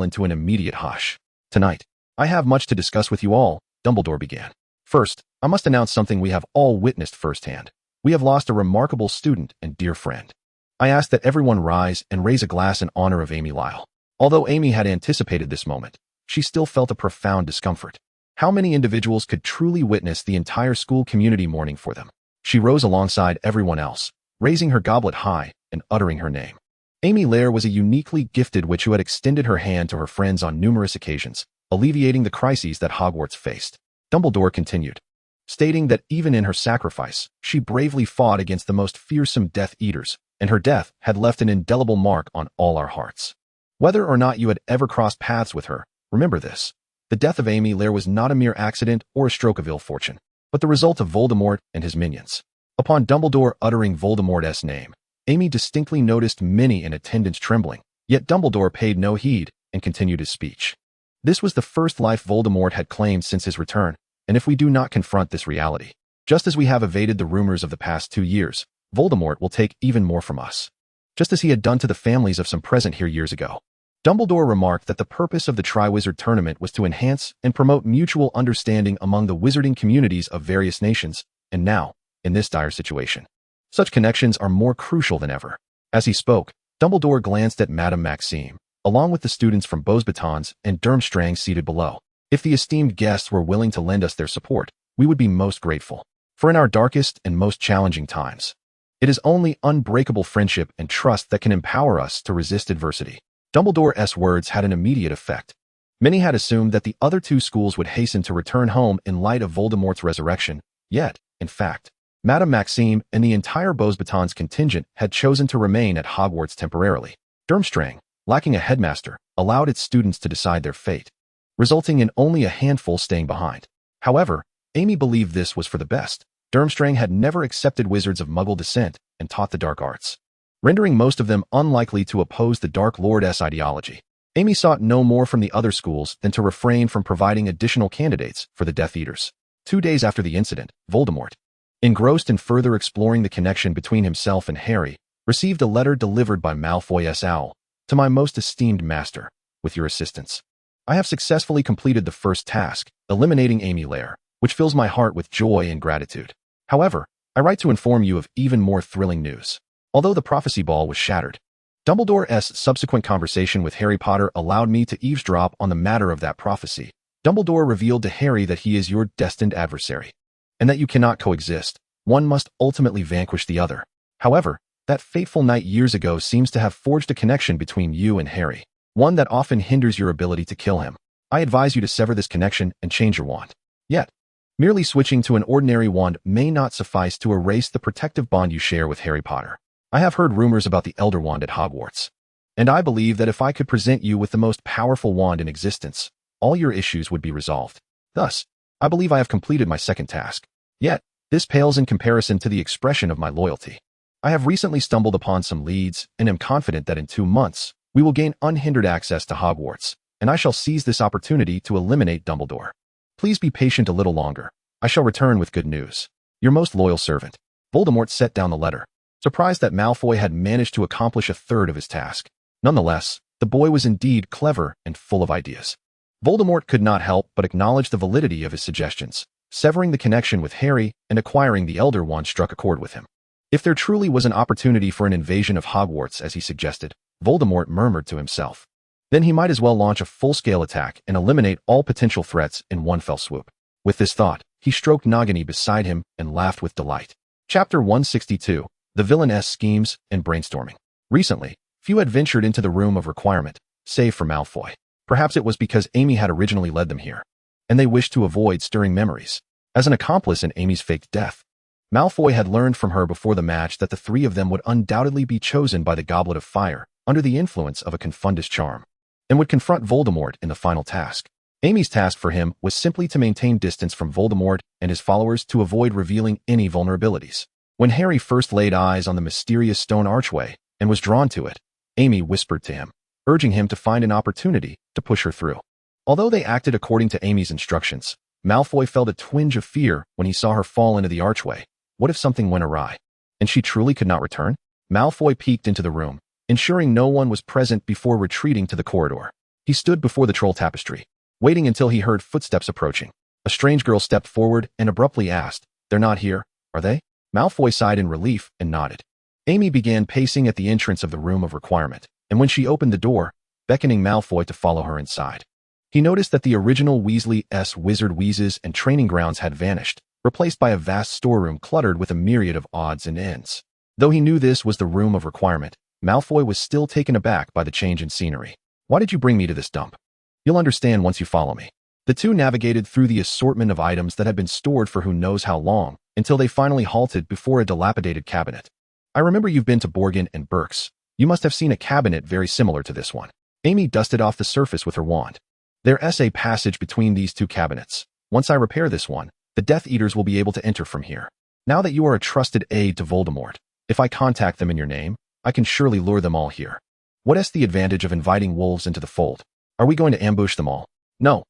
into an immediate hush. Tonight, I have much to discuss with you all, Dumbledore began. First, I must announce something we have all witnessed firsthand. We have lost a remarkable student and dear friend. I ask that everyone rise and raise a glass in honor of Amy Lyle. Although Amy had anticipated this moment, she still felt a profound discomfort. How many individuals could truly witness the entire school community mourning for them? She rose alongside everyone else, raising her goblet high and uttering her name. Amy Lair was a uniquely gifted witch who had extended her hand to her friends on numerous occasions, alleviating the crises that Hogwarts faced. Dumbledore continued, stating that even in her sacrifice, she bravely fought against the most fearsome Death Eaters, and her death had left an indelible mark on all our hearts. Whether or not you had ever crossed paths with her, remember this. The death of Amy Lair was not a mere accident or a stroke of ill fortune, but the result of Voldemort and his minions. Upon Dumbledore uttering Voldemort's name, Amy distinctly noticed many in attendance trembling, yet Dumbledore paid no heed and continued his speech. This was the first life Voldemort had claimed since his return, and if we do not confront this reality, just as we have evaded the rumors of the past 2 years, Voldemort will take even more from us, just as he had done to the families of some present here years ago. Dumbledore remarked that the purpose of the Triwizard Tournament was to enhance and promote mutual understanding among the wizarding communities of various nations, and now, in this dire situation, such connections are more crucial than ever. As he spoke, Dumbledore glanced at Madame Maxime, along with the students from Beauxbatons and Durmstrang seated below. If the esteemed guests were willing to lend us their support, we would be most grateful. For in our darkest and most challenging times, it is only unbreakable friendship and trust that can empower us to resist adversity. Dumbledore's words had an immediate effect. Many had assumed that the other 2 schools would hasten to return home in light of Voldemort's resurrection, yet, in fact, Madame Maxime and the entire Beauxbatons contingent had chosen to remain at Hogwarts temporarily. Durmstrang, lacking a headmaster, allowed its students to decide their fate, resulting in only a handful staying behind. However, Amy believed this was for the best. Durmstrang had never accepted wizards of Muggle descent and taught the dark arts, rendering most of them unlikely to oppose the Dark Lord's ideology. Amy sought no more from the other schools than to refrain from providing additional candidates for the Death Eaters. 2 days after the incident, Voldemort, engrossed in further exploring the connection between himself and Harry, received a letter delivered by Malfoy's owl. To my most esteemed master, with your assistance, I have successfully completed the first task, eliminating Amy Lair, which fills my heart with joy and gratitude. However, I write to inform you of even more thrilling news. Although the prophecy ball was shattered, Dumbledore's subsequent conversation with Harry Potter allowed me to eavesdrop on the matter of that prophecy. Dumbledore revealed to Harry that he is your destined adversary, and that you cannot coexist. One must ultimately vanquish the other. However, that fateful night years ago seems to have forged a connection between you and Harry, one that often hinders your ability to kill him. I advise you to sever this connection and change your wand. Yet, merely switching to an ordinary wand may not suffice to erase the protective bond you share with Harry Potter. I have heard rumors about the Elder Wand at Hogwarts, and I believe that if I could present you with the most powerful wand in existence, all your issues would be resolved. Thus, I believe I have completed my second task. Yet, this pales in comparison to the expression of my loyalty. I have recently stumbled upon some leads and am confident that in 2 months, we will gain unhindered access to Hogwarts, and I shall seize this opportunity to eliminate Dumbledore. Please be patient a little longer. I shall return with good news. Your most loyal servant. Voldemort set down the letter, surprised that Malfoy had managed to accomplish a third of his task. Nonetheless, the boy was indeed clever and full of ideas. Voldemort could not help but acknowledge the validity of his suggestions. Severing the connection with Harry and acquiring the Elder Wand struck a chord with him. If there truly was an opportunity for an invasion of Hogwarts, as he suggested, Voldemort murmured to himself, then he might as well launch a full-scale attack and eliminate all potential threats in one fell swoop. With this thought, he stroked Nagini beside him and laughed with delight. Chapter 162, The Villainess Schemes and Brainstorming. Recently, few had ventured into the Room of Requirement, save for Malfoy. Perhaps it was because Amy had originally led them here, and they wished to avoid stirring memories. As an accomplice in Amy's faked death, Malfoy had learned from her before the match that the three of them would undoubtedly be chosen by the Goblet of Fire under the influence of a Confundus charm, and would confront Voldemort in the final task. Amy's task for him was simply to maintain distance from Voldemort and his followers to avoid revealing any vulnerabilities. When Harry first laid eyes on the mysterious stone archway and was drawn to it, Amy whispered to him, urging him to find an opportunity to push her through. Although they acted according to Amy's instructions, Malfoy felt a twinge of fear when he saw her fall into the archway. What if something went awry, and she truly could not return? Malfoy peeked into the room, ensuring no one was present before retreating to the corridor. He stood before the troll tapestry, waiting until he heard footsteps approaching. A strange girl stepped forward and abruptly asked, "They're not here, are they?" Malfoy sighed in relief and nodded. Amy began pacing at the entrance of the Room of Requirement, and when she opened the door, beckoning Malfoy to follow her inside. He noticed that the original Weasley's wizard wheezes and training grounds had vanished, replaced by a vast storeroom cluttered with a myriad of odds and ends. Though he knew this was the Room of Requirement, Malfoy was still taken aback by the change in scenery. "Why did you bring me to this dump?" "You'll understand once you follow me." The two navigated through the assortment of items that had been stored for who knows how long, until they finally halted before a dilapidated cabinet. "I remember you've been to Borgin and Burke's. You must have seen a cabinet very similar to this one." Amy dusted off the surface with her wand. "There's a passage between these two cabinets. Once I repair this one, the Death Eaters will be able to enter from here. Now that you are a trusted aide to Voldemort, if I contact them in your name, I can surely lure them all here. What's the advantage of inviting wolves into the fold? Are we going to ambush them all?" No.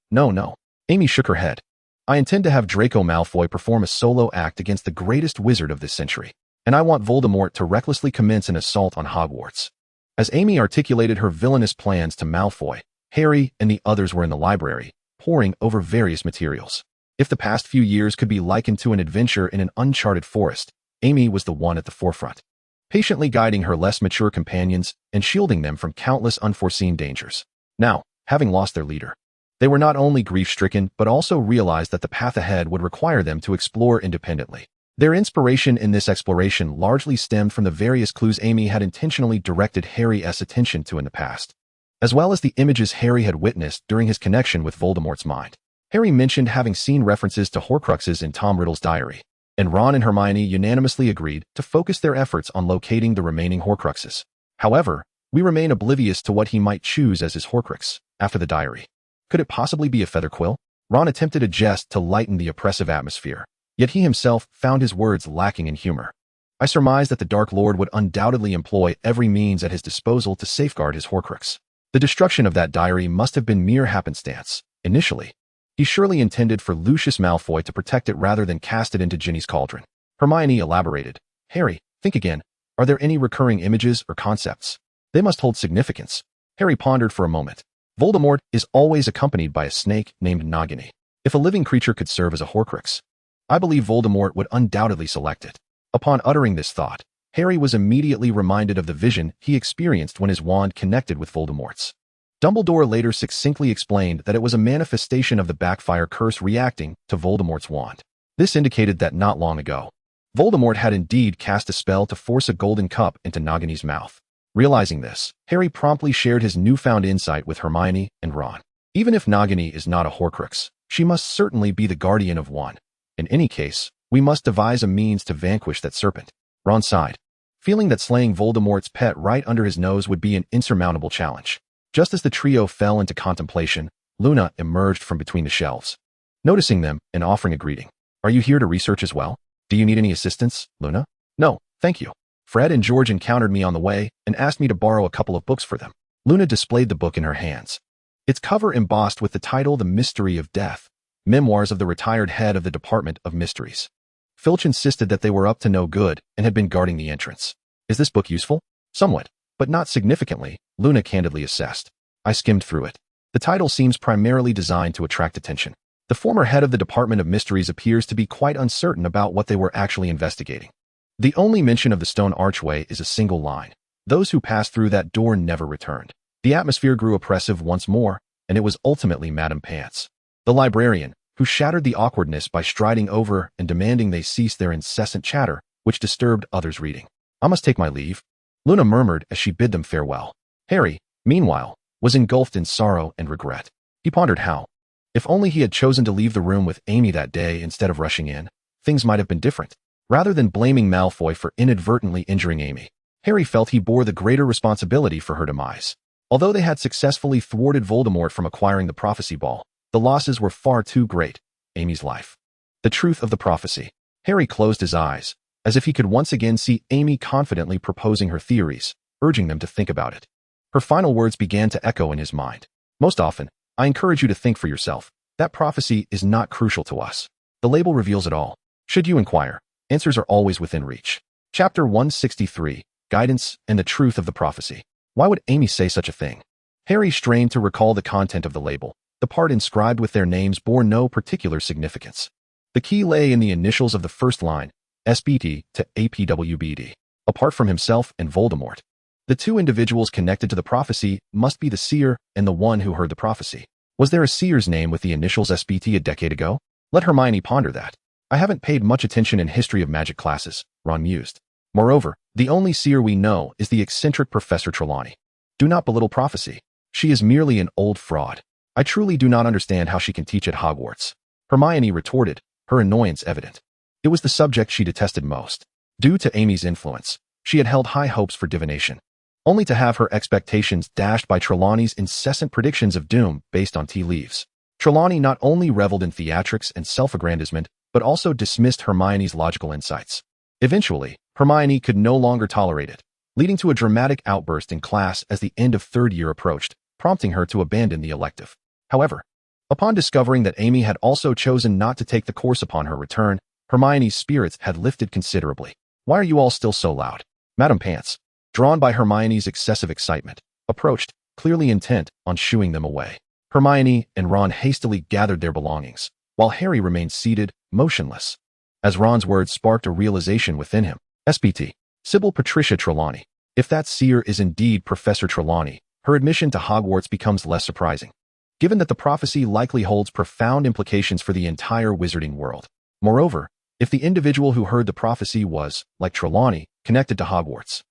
Amy shook her head. "I intend to have Draco Malfoy perform a solo act against the greatest wizard of this century, and I want Voldemort to recklessly commence an assault on Hogwarts." As Amy articulated her villainous plans to Malfoy, Harry and the others were in the library, poring over various materials. If the past few years could be likened to an adventure in an uncharted forest, Amy was the one at the forefront, patiently guiding her less mature companions and shielding them from countless unforeseen dangers. Now, having lost their leader, they were not only grief-stricken but also realized that the path ahead would require them to explore independently. Their inspiration in this exploration largely stemmed from the various clues Amy had intentionally directed Harry's attention to in the past, as well as the images Harry had witnessed during his connection with Voldemort's mind. Harry mentioned having seen references to Horcruxes in Tom Riddle's diary, and Ron and Hermione unanimously agreed to focus their efforts on locating the remaining Horcruxes. However, we remain oblivious to what he might choose as his Horcrux after the diary. Could it possibly be a feather quill? Ron attempted a jest to lighten the oppressive atmosphere, yet he himself found his words lacking in humor. "I surmise that the Dark Lord would undoubtedly employ every means at his disposal to safeguard his Horcrux. The destruction of that diary must have been mere happenstance. Initially, he surely intended for Lucius Malfoy to protect it rather than cast it into Ginny's cauldron." Hermione elaborated. "Harry, think again. Are there any recurring images or concepts? They must hold significance." Harry pondered for a moment. "Voldemort is always accompanied by a snake named Nagini. If a living creature could serve as a Horcrux, I believe Voldemort would undoubtedly select it." Upon uttering this thought, Harry was immediately reminded of the vision he experienced when his wand connected with Voldemort's. Dumbledore later succinctly explained that it was a manifestation of the backfire curse reacting to Voldemort's wand. This indicated that not long ago, Voldemort had indeed cast a spell to force a golden cup into Nagini's mouth. Realizing this, Harry promptly shared his newfound insight with Hermione and Ron. Even if Nagini is not a Horcrux, she must certainly be the guardian of one. In any case, we must devise a means to vanquish that serpent. Ron sighed, feeling that slaying Voldemort's pet right under his nose would be an insurmountable challenge. Just as the trio fell into contemplation, Luna emerged from between the shelves, noticing them and offering a greeting. Are you here to research as well? Do you need any assistance, Luna? No, thank you. Fred and George encountered me on the way and asked me to borrow a couple of books for them. Luna displayed the book in her hands. Its cover embossed with the title The Mystery of Death, Memoirs of the Retired Head of the Department of Mysteries. Filch insisted that they were up to no good and had been guarding the entrance. Is this book useful? Somewhat, but not significantly, Luna candidly assessed. I skimmed through it. The title seems primarily designed to attract attention. The former head of the Department of Mysteries appears to be quite uncertain about what they were actually investigating. The only mention of the stone archway is a single line. Those who passed through that door never returned. The atmosphere grew oppressive once more, and it was ultimately Madame Pants, the librarian, who shattered the awkwardness by striding over and demanding they cease their incessant chatter, which disturbed others reading. I must take my leave, Luna murmured as she bid them farewell. Harry, meanwhile, was engulfed in sorrow and regret. He pondered how, if only he had chosen to leave the room with Amy that day instead of rushing in, things might have been different. Rather than blaming Malfoy for inadvertently injuring Amy, Harry felt he bore the greater responsibility for her demise. Although they had successfully thwarted Voldemort from acquiring the prophecy ball, the losses were far too great. Amy's life. The truth of the prophecy. Harry closed his eyes, as if he could once again see Amy confidently proposing her theories, urging them to think about it. Her final words began to echo in his mind. Most often, I encourage you to think for yourself. That prophecy is not crucial to us. The label reveals it all. Should you inquire, answers are always within reach. Chapter 163, Guidance and the Truth of the Prophecy. Why would Amy say such a thing? Harry strained to recall the content of the label. The part inscribed with their names bore no particular significance. The key lay in the initials of the first line, SBT to APWBD. Apart from himself and Voldemort, the two individuals connected to the prophecy must be the seer and the one who heard the prophecy. Was there a seer's name with the initials SBT a decade ago? Let Hermione ponder that. I haven't paid much attention in history of magic classes, Ron mused. Moreover, the only seer we know is the eccentric Professor Trelawney. Do not belittle prophecy. She is merely an old fraud. I truly do not understand how she can teach at Hogwarts. Hermione retorted, her annoyance evident. It was the subject she detested most. Due to Amy's influence, she had held high hopes for divination, only to have her expectations dashed by Trelawney's incessant predictions of doom based on tea leaves. Trelawney not only reveled in theatrics and self-aggrandizement, but also dismissed Hermione's logical insights. Eventually, Hermione could no longer tolerate it, leading to a dramatic outburst in class as the end of third year approached, prompting her to abandon the elective. However, upon discovering that Amy had also chosen not to take the course upon her return, Hermione's spirits had lifted considerably. Why are you all still so loud? Madame Pants, drawn by Hermione's excessive excitement, approached, clearly intent on shooing them away. Hermione and Ron hastily gathered their belongings, while Harry remained seated, motionless. As Ron's words sparked a realization within him. SPT. Sybil Patricia Trelawney. If that seer is indeed Professor Trelawney, her admission to Hogwarts becomes less surprising, given that the prophecy likely holds profound implications for the entire wizarding world. Moreover, if the individual who heard the prophecy was, like Trelawney, connected to Hogwarts.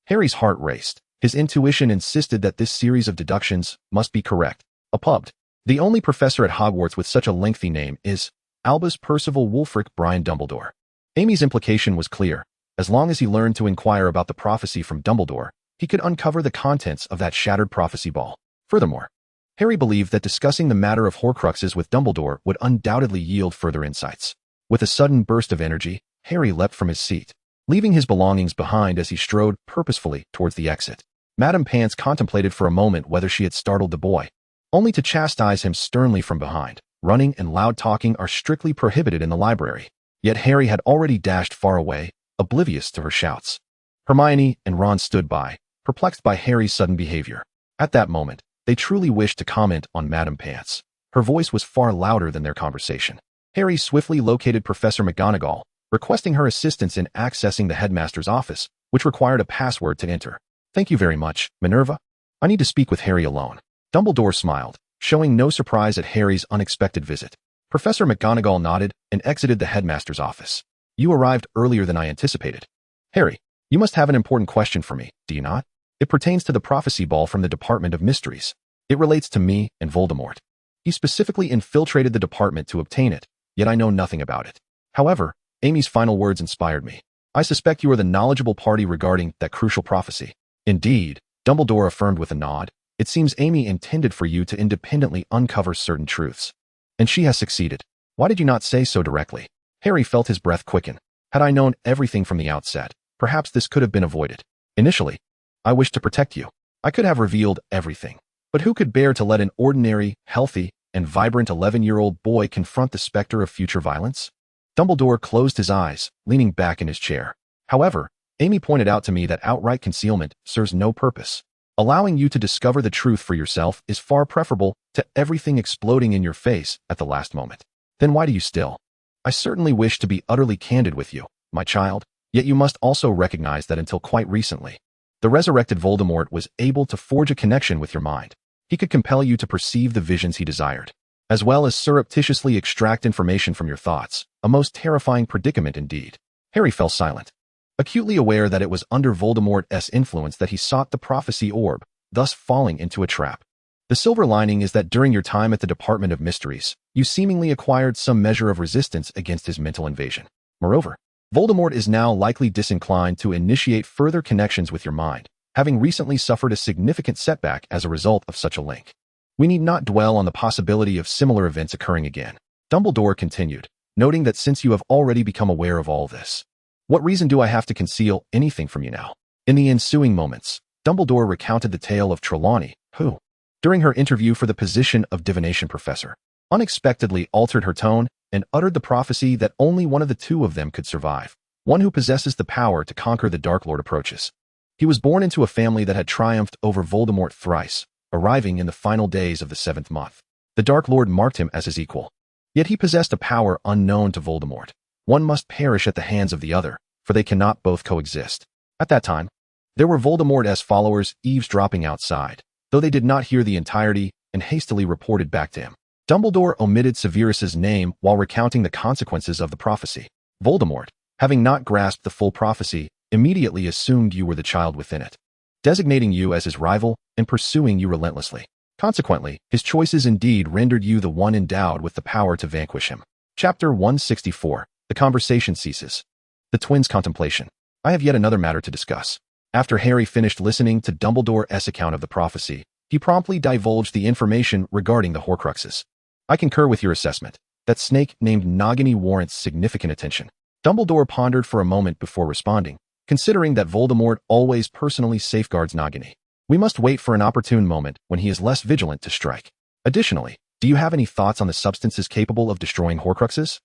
Harry's heart raced. His intuition insisted that this series of deductions must be correct. Appalled. The only professor at Hogwarts with such a lengthy name is Albus Percival Wulfric Brian Dumbledore. Amy's implication was clear. As long as he learned to inquire about the prophecy from Dumbledore, he could uncover the contents of that shattered prophecy ball. Furthermore, Harry believed that discussing the matter of Horcruxes with Dumbledore would undoubtedly yield further insights. With a sudden burst of energy, Harry leapt from his seat, leaving his belongings behind as he strode purposefully towards the exit. Madame Pants contemplated for a moment whether she had startled the boy, only to chastise him sternly from behind. Running and loud talking are strictly prohibited in the library. Yet Harry had already dashed far away, oblivious to her shouts. Hermione and Ron stood by, perplexed by Harry's sudden behavior. At that moment, they truly wished to comment on Madame Pants. Her voice was far louder than their conversation. Harry swiftly located Professor McGonagall, requesting her assistance in accessing the headmaster's office, which required a password to enter. Thank you very much, Minerva. I need to speak with Harry alone. Dumbledore smiled, showing no surprise at Harry's unexpected visit. Professor McGonagall nodded and exited the headmaster's office. You arrived earlier than I anticipated. Harry, you must have an important question for me, do you not? It pertains to the prophecy ball from the Department of Mysteries. It relates to me and Voldemort. He specifically infiltrated the department to obtain it, yet I know nothing about it. However, Amy's final words inspired me. I suspect you are the knowledgeable party regarding that crucial prophecy. Indeed, Dumbledore affirmed with a nod. It seems Amy intended for you to independently uncover certain truths. And she has succeeded. Why did you not say so directly? Harry felt his breath quicken. Had I known everything from the outset, perhaps this could have been avoided. Initially, I wished to protect you. I could have revealed everything. But who could bear to let an ordinary, healthy, and vibrant 11-year-old boy confront the specter of future violence? Dumbledore closed his eyes, leaning back in his chair. However, Amy pointed out to me that outright concealment serves no purpose. Allowing you to discover the truth for yourself is far preferable to everything exploding in your face at the last moment. Then why do you still? I certainly wish to be utterly candid with you, my child, yet you must also recognize that until quite recently, the resurrected Voldemort was able to forge a connection with your mind. He could compel you to perceive the visions he desired, as well as surreptitiously extract information from your thoughts, a most terrifying predicament indeed. Harry fell silent, acutely aware that it was under Voldemort's influence that he sought the prophecy orb, thus falling into a trap. The silver lining is that during your time at the Department of Mysteries, you seemingly acquired some measure of resistance against his mental invasion. Moreover, Voldemort is now likely disinclined to initiate further connections with your mind, having recently suffered a significant setback as a result of such a link. We need not dwell on the possibility of similar events occurring again. Dumbledore continued, noting that since you have already become aware of all this, what reason do I have to conceal anything from you now? In the ensuing moments, Dumbledore recounted the tale of Trelawney, who, during her interview for the position of divination professor, unexpectedly altered her tone and uttered the prophecy that only one of the two of them could survive, one who possesses the power to conquer the Dark Lord approaches. He was born into a family that had triumphed over Voldemort thrice, arriving in the final days of the 7th month. The Dark Lord marked him as his equal. Yet he possessed a power unknown to Voldemort. One must perish at the hands of the other, for they cannot both coexist. At that time, there were Voldemort's followers eavesdropping outside, though they did not hear the entirety and hastily reported back to him. Dumbledore omitted Severus's name while recounting the consequences of the prophecy. Voldemort, having not grasped the full prophecy, immediately assumed you were the child within it, designating you as his rival and pursuing you relentlessly. Consequently, his choices indeed rendered you the one endowed with the power to vanquish him. Chapter 164. The conversation ceases. The twins' contemplation. I have yet another matter to discuss. After Harry finished listening to Dumbledore's account of the prophecy, he promptly divulged the information regarding the Horcruxes. I concur with your assessment that snake named Nagini warrants significant attention. Dumbledore pondered for a moment before responding, considering that Voldemort always personally safeguards Nagini. We must wait for an opportune moment when he is less vigilant to strike. Additionally, do you have any thoughts on the substances capable of destroying Horcruxes?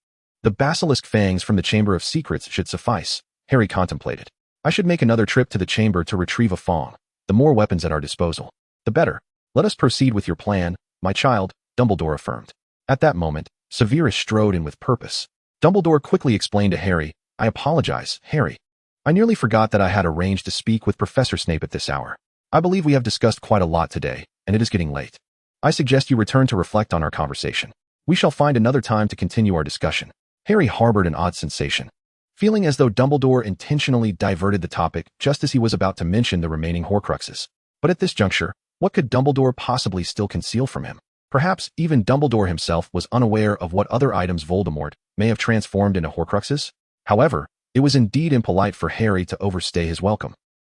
The basilisk fangs from the Chamber of Secrets should suffice, Harry contemplated. I should make another trip to the chamber to retrieve a fang. The more weapons at our disposal, the better. Let us proceed with your plan, my child, Dumbledore affirmed. At that moment, Severus strode in with purpose. Dumbledore quickly explained to Harry, I apologize, Harry. I nearly forgot that I had arranged to speak with Professor Snape at this hour. I believe we have discussed quite a lot today, and it is getting late. I suggest you return to reflect on our conversation. We shall find another time to continue our discussion. Harry harbored an odd sensation, feeling as though Dumbledore intentionally diverted the topic just as he was about to mention the remaining Horcruxes. But at this juncture, what could Dumbledore possibly still conceal from him? Perhaps even Dumbledore himself was unaware of what other items Voldemort may have transformed into Horcruxes. However, it was indeed impolite for Harry to overstay his welcome,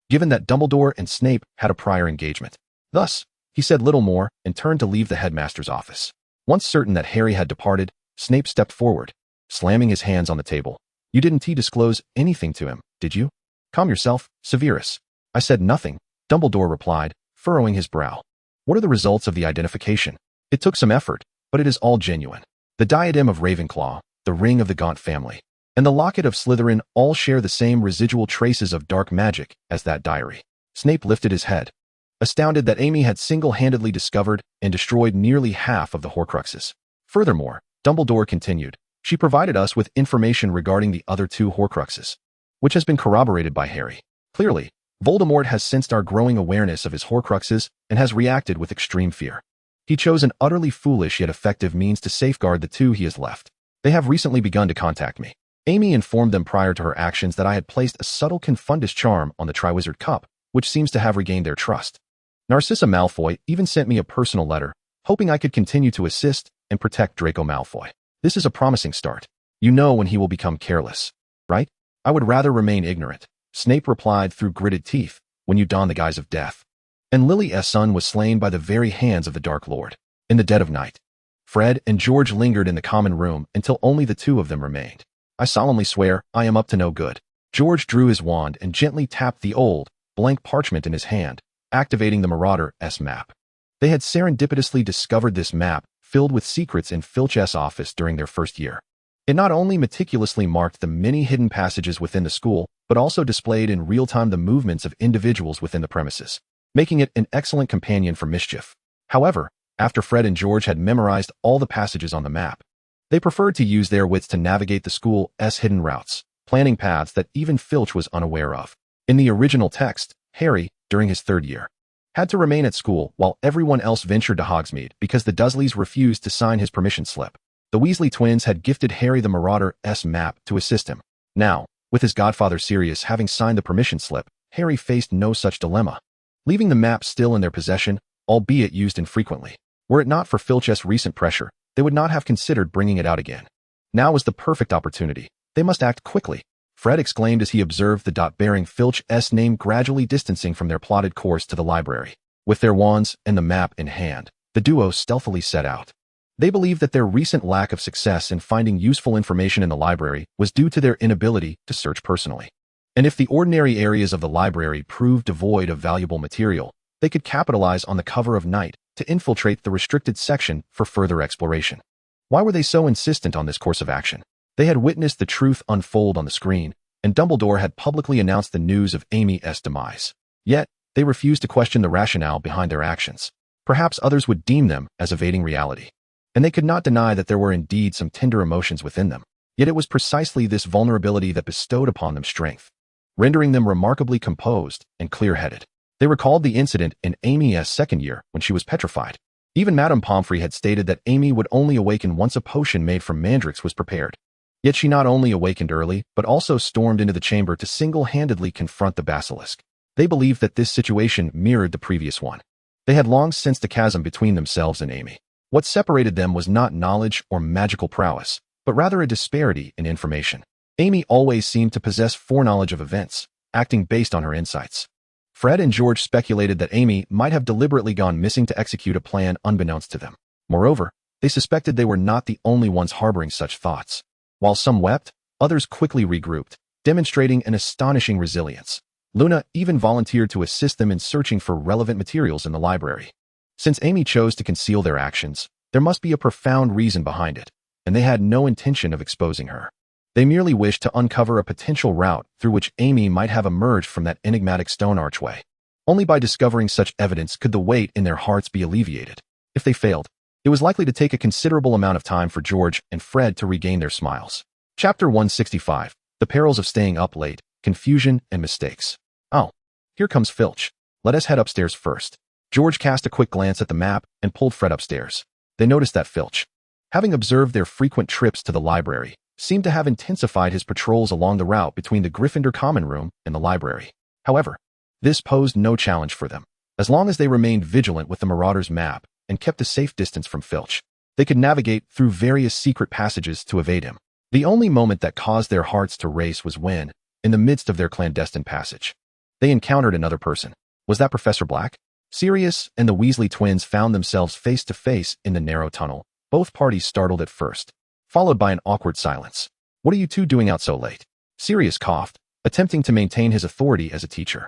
given that Dumbledore and Snape had a prior engagement. Thus, he said little more and turned to leave the headmaster's office. Once certain that Harry had departed, Snape stepped forward, slamming his hands on the table. You didn't disclose anything to him, did you? Calm yourself, Severus. I said nothing, Dumbledore replied, furrowing his brow. What are the results of the identification? It took some effort, but it is all genuine. The diadem of Ravenclaw, the ring of the Gaunt family, and the locket of Slytherin all share the same residual traces of dark magic as that diary. Snape lifted his head, astounded that Amy had single-handedly discovered and destroyed nearly half of the Horcruxes. Furthermore, Dumbledore continued, she provided us with information regarding the other two Horcruxes, which has been corroborated by Harry. Clearly, Voldemort has sensed our growing awareness of his Horcruxes and has reacted with extreme fear. He chose an utterly foolish yet effective means to safeguard the two he has left. They have recently begun to contact me. Amy informed them prior to her actions that I had placed a subtle Confundus charm on the Triwizard Cup, which seems to have regained their trust. Narcissa Malfoy even sent me a personal letter, hoping I could continue to assist and protect Draco Malfoy. This is a promising start. You know when he will become careless, right? I would rather remain ignorant, Snape replied through gritted teeth, when you don the guise of death. and Lily's son was slain by the very hands of the Dark Lord. In the dead of night, Fred and George lingered in the common room until only the two of them remained. I solemnly swear I am up to no good. George drew his wand and gently tapped the old, blank parchment in his hand, activating the Marauder's map. They had serendipitously discovered this map, filled with secrets in Filch's office during their first year. It not only meticulously marked the many hidden passages within the school, but also displayed in real time the movements of individuals within the premises, making it an excellent companion for mischief. However, after Fred and George had memorized all the passages on the map, they preferred to use their wits to navigate the school's hidden routes, planning paths that even Filch was unaware of. In the original text, Harry, during his third year, had to remain at school while everyone else ventured to Hogsmeade because the Dursleys refused to sign his permission slip. The Weasley twins had gifted Harry the Marauder's map to assist him. Now, with his godfather Sirius having signed the permission slip, Harry faced no such dilemma, leaving the map still in their possession, albeit used infrequently. Were it not for Filch's recent pressure, they would not have considered bringing it out again. Now was the perfect opportunity. They must act quickly. Fred exclaimed as he observed the dot bearing Filch's name gradually distancing from their plotted course to the library. With their wands and the map in hand, the duo stealthily set out. They believed that their recent lack of success in finding useful information in the library was due to their inability to search personally. And if the ordinary areas of the library proved devoid of valuable material, they could capitalize on the cover of night to infiltrate the restricted section for further exploration. Why were they so insistent on this course of action? They had witnessed the truth unfold on the screen, and Dumbledore had publicly announced the news of Amy's demise. Yet, they refused to question the rationale behind their actions. Perhaps others would deem them as evading reality. And they could not deny that there were indeed some tender emotions within them. Yet it was precisely this vulnerability that bestowed upon them strength, rendering them remarkably composed and clear-headed. They recalled the incident in Amy's second year when she was petrified. Even Madame Pomfrey had stated that Amy would only awaken once a potion made from mandrakes was prepared. Yet she not only awakened early, but also stormed into the chamber to single-handedly confront the basilisk. They believed that this situation mirrored the previous one. They had long sensed the chasm between themselves and Amy. What separated them was not knowledge or magical prowess, but rather a disparity in information. Amy always seemed to possess foreknowledge of events, acting based on her insights. Fred and George speculated that Amy might have deliberately gone missing to execute a plan unbeknownst to them. Moreover, they suspected they were not the only ones harboring such thoughts. While some wept, others quickly regrouped, demonstrating an astonishing resilience. Luna even volunteered to assist them in searching for relevant materials in the library. Since Amy chose to conceal their actions, there must be a profound reason behind it, and they had no intention of exposing her. They merely wished to uncover a potential route through which Amy might have emerged from that enigmatic stone archway. Only by discovering such evidence could the weight in their hearts be alleviated. If they failed, it was likely to take a considerable amount of time for George and Fred to regain their smiles. Chapter 165, The Perils of Staying Up Late, Confusion and Mistakes. Oh, here comes Filch. Let us head upstairs first. George cast a quick glance at the map and pulled Fred upstairs. They noticed that Filch, having observed their frequent trips to the library, seemed to have intensified his patrols along the route between the Gryffindor common room and the library. However, this posed no challenge for them. As long as they remained vigilant with the Marauder's map and kept a safe distance from Filch, they could navigate through various secret passages to evade him. The only moment that caused their hearts to race was when, in the midst of their clandestine passage, they encountered another person. Was that Professor Black? Sirius and the Weasley twins found themselves face to face in the narrow tunnel, both parties startled at first, followed by an awkward silence. What are you two doing out so late? Sirius coughed, attempting to maintain his authority as a teacher.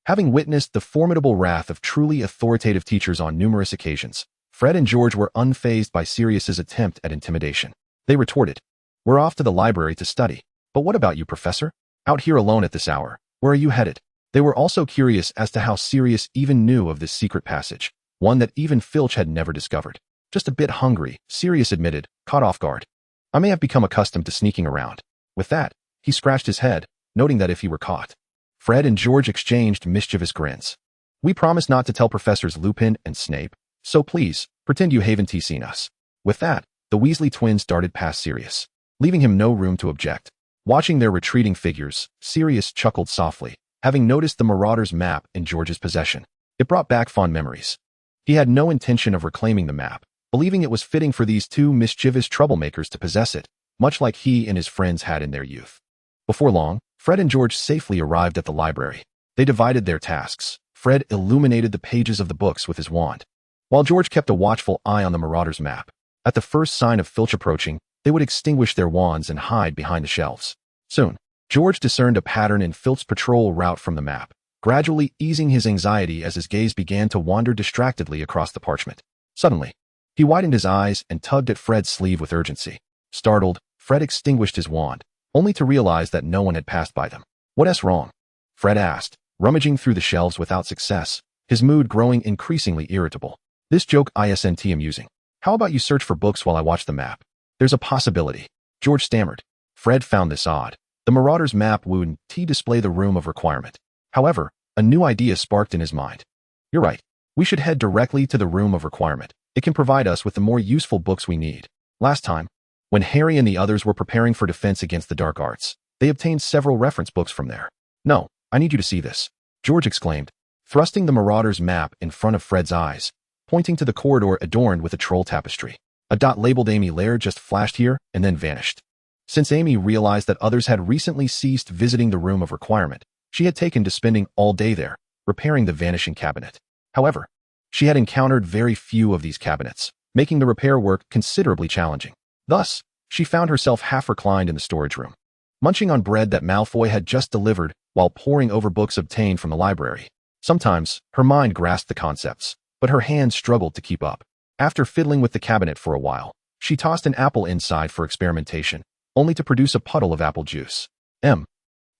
Having witnessed the formidable wrath of truly authoritative teachers on numerous occasions, Fred and George were unfazed by Sirius's attempt at intimidation. They retorted, "We're off to the library to study. But what about you, Professor? Out here alone at this hour. Where are you headed?" They were also curious as to how Sirius even knew of this secret passage, one that even Filch had never discovered. "Just a bit hungry," Sirius admitted, caught off guard. "I may have become accustomed to sneaking around." With that, he scratched his head, noting that if he were caught. Fred and George exchanged mischievous grins. "We promise not to tell Professors Lupin and Snape, so please, pretend you haven't seen us." With that, the Weasley twins darted past Sirius, leaving him no room to object. Watching their retreating figures, Sirius chuckled softly, having noticed the Marauder's map in George's possession. It brought back fond memories. He had no intention of reclaiming the map, believing it was fitting for these two mischievous troublemakers to possess it, much like he and his friends had in their youth. Before long, Fred and George safely arrived at the library. They divided their tasks. Fred illuminated the pages of the books with his wand, while George kept a watchful eye on the Marauders' map. At the first sign of Filch approaching, they would extinguish their wands and hide behind the shelves. Soon, George discerned a pattern in Filch's patrol route from the map, gradually easing his anxiety as his gaze began to wander distractedly across the parchment. Suddenly, he widened his eyes and tugged at Fred's sleeve with urgency. Startled, Fred extinguished his wand, only to realize that no one had passed by them. "What's wrong?" Fred asked, rummaging through the shelves without success, his mood growing increasingly irritable. "This joke isn't amusing. How about you search for books while I watch the map? There's a possibility," George stammered. Fred found this odd. The Marauders' map wouldn't display the room of requirement. However, a new idea sparked in his mind. "You're right. We should head directly to the room of requirement. It can provide us with the more useful books we need." Last time, when Harry and the others were preparing for defense against the dark arts, they obtained several reference books from there. "No, I need you to see this," George exclaimed, thrusting the Marauders' map in front of Fred's eyes, pointing to the corridor adorned with a troll tapestry. A dot labeled Amy Lair just flashed here and then vanished. Since Amy realized that others had recently ceased visiting the room of requirement, she had taken to spending all day there, repairing the vanishing cabinet. However, she had encountered very few of these cabinets, making the repair work considerably challenging. Thus, she found herself half reclined in the storage room, munching on bread that Malfoy had just delivered while poring over books obtained from the library. Sometimes, her mind grasped the concepts, but her hands struggled to keep up. After fiddling with the cabinet for a while, she tossed an apple inside for experimentation, only to produce a puddle of apple juice.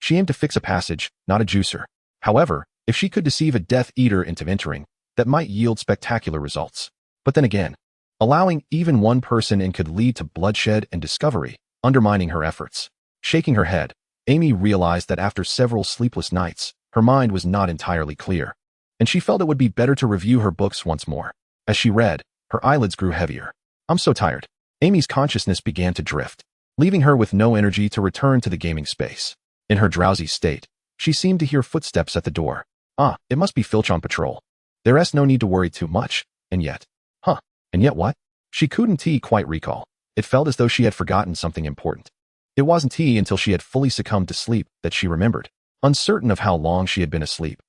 She aimed to fix a passage, not a juicer. However, if she could deceive a Death Eater into entering, that might yield spectacular results. But then again, allowing even one person in could lead to bloodshed and discovery, undermining her efforts. Shaking her head, Amy realized that after several sleepless nights, her mind was not entirely clear, and she felt it would be better to review her books once more. As she read, her eyelids grew heavier. "I'm so tired." Amy's consciousness began to drift, leaving her with no energy to return to the gaming space. In her drowsy state, she seemed to hear footsteps at the door. It must be Filch on patrol. There's no need to worry too much, and yet what? She couldn't quite recall. It felt as though she had forgotten something important. It wasn't until she had fully succumbed to sleep that she remembered. Uncertain of how long she had been asleep,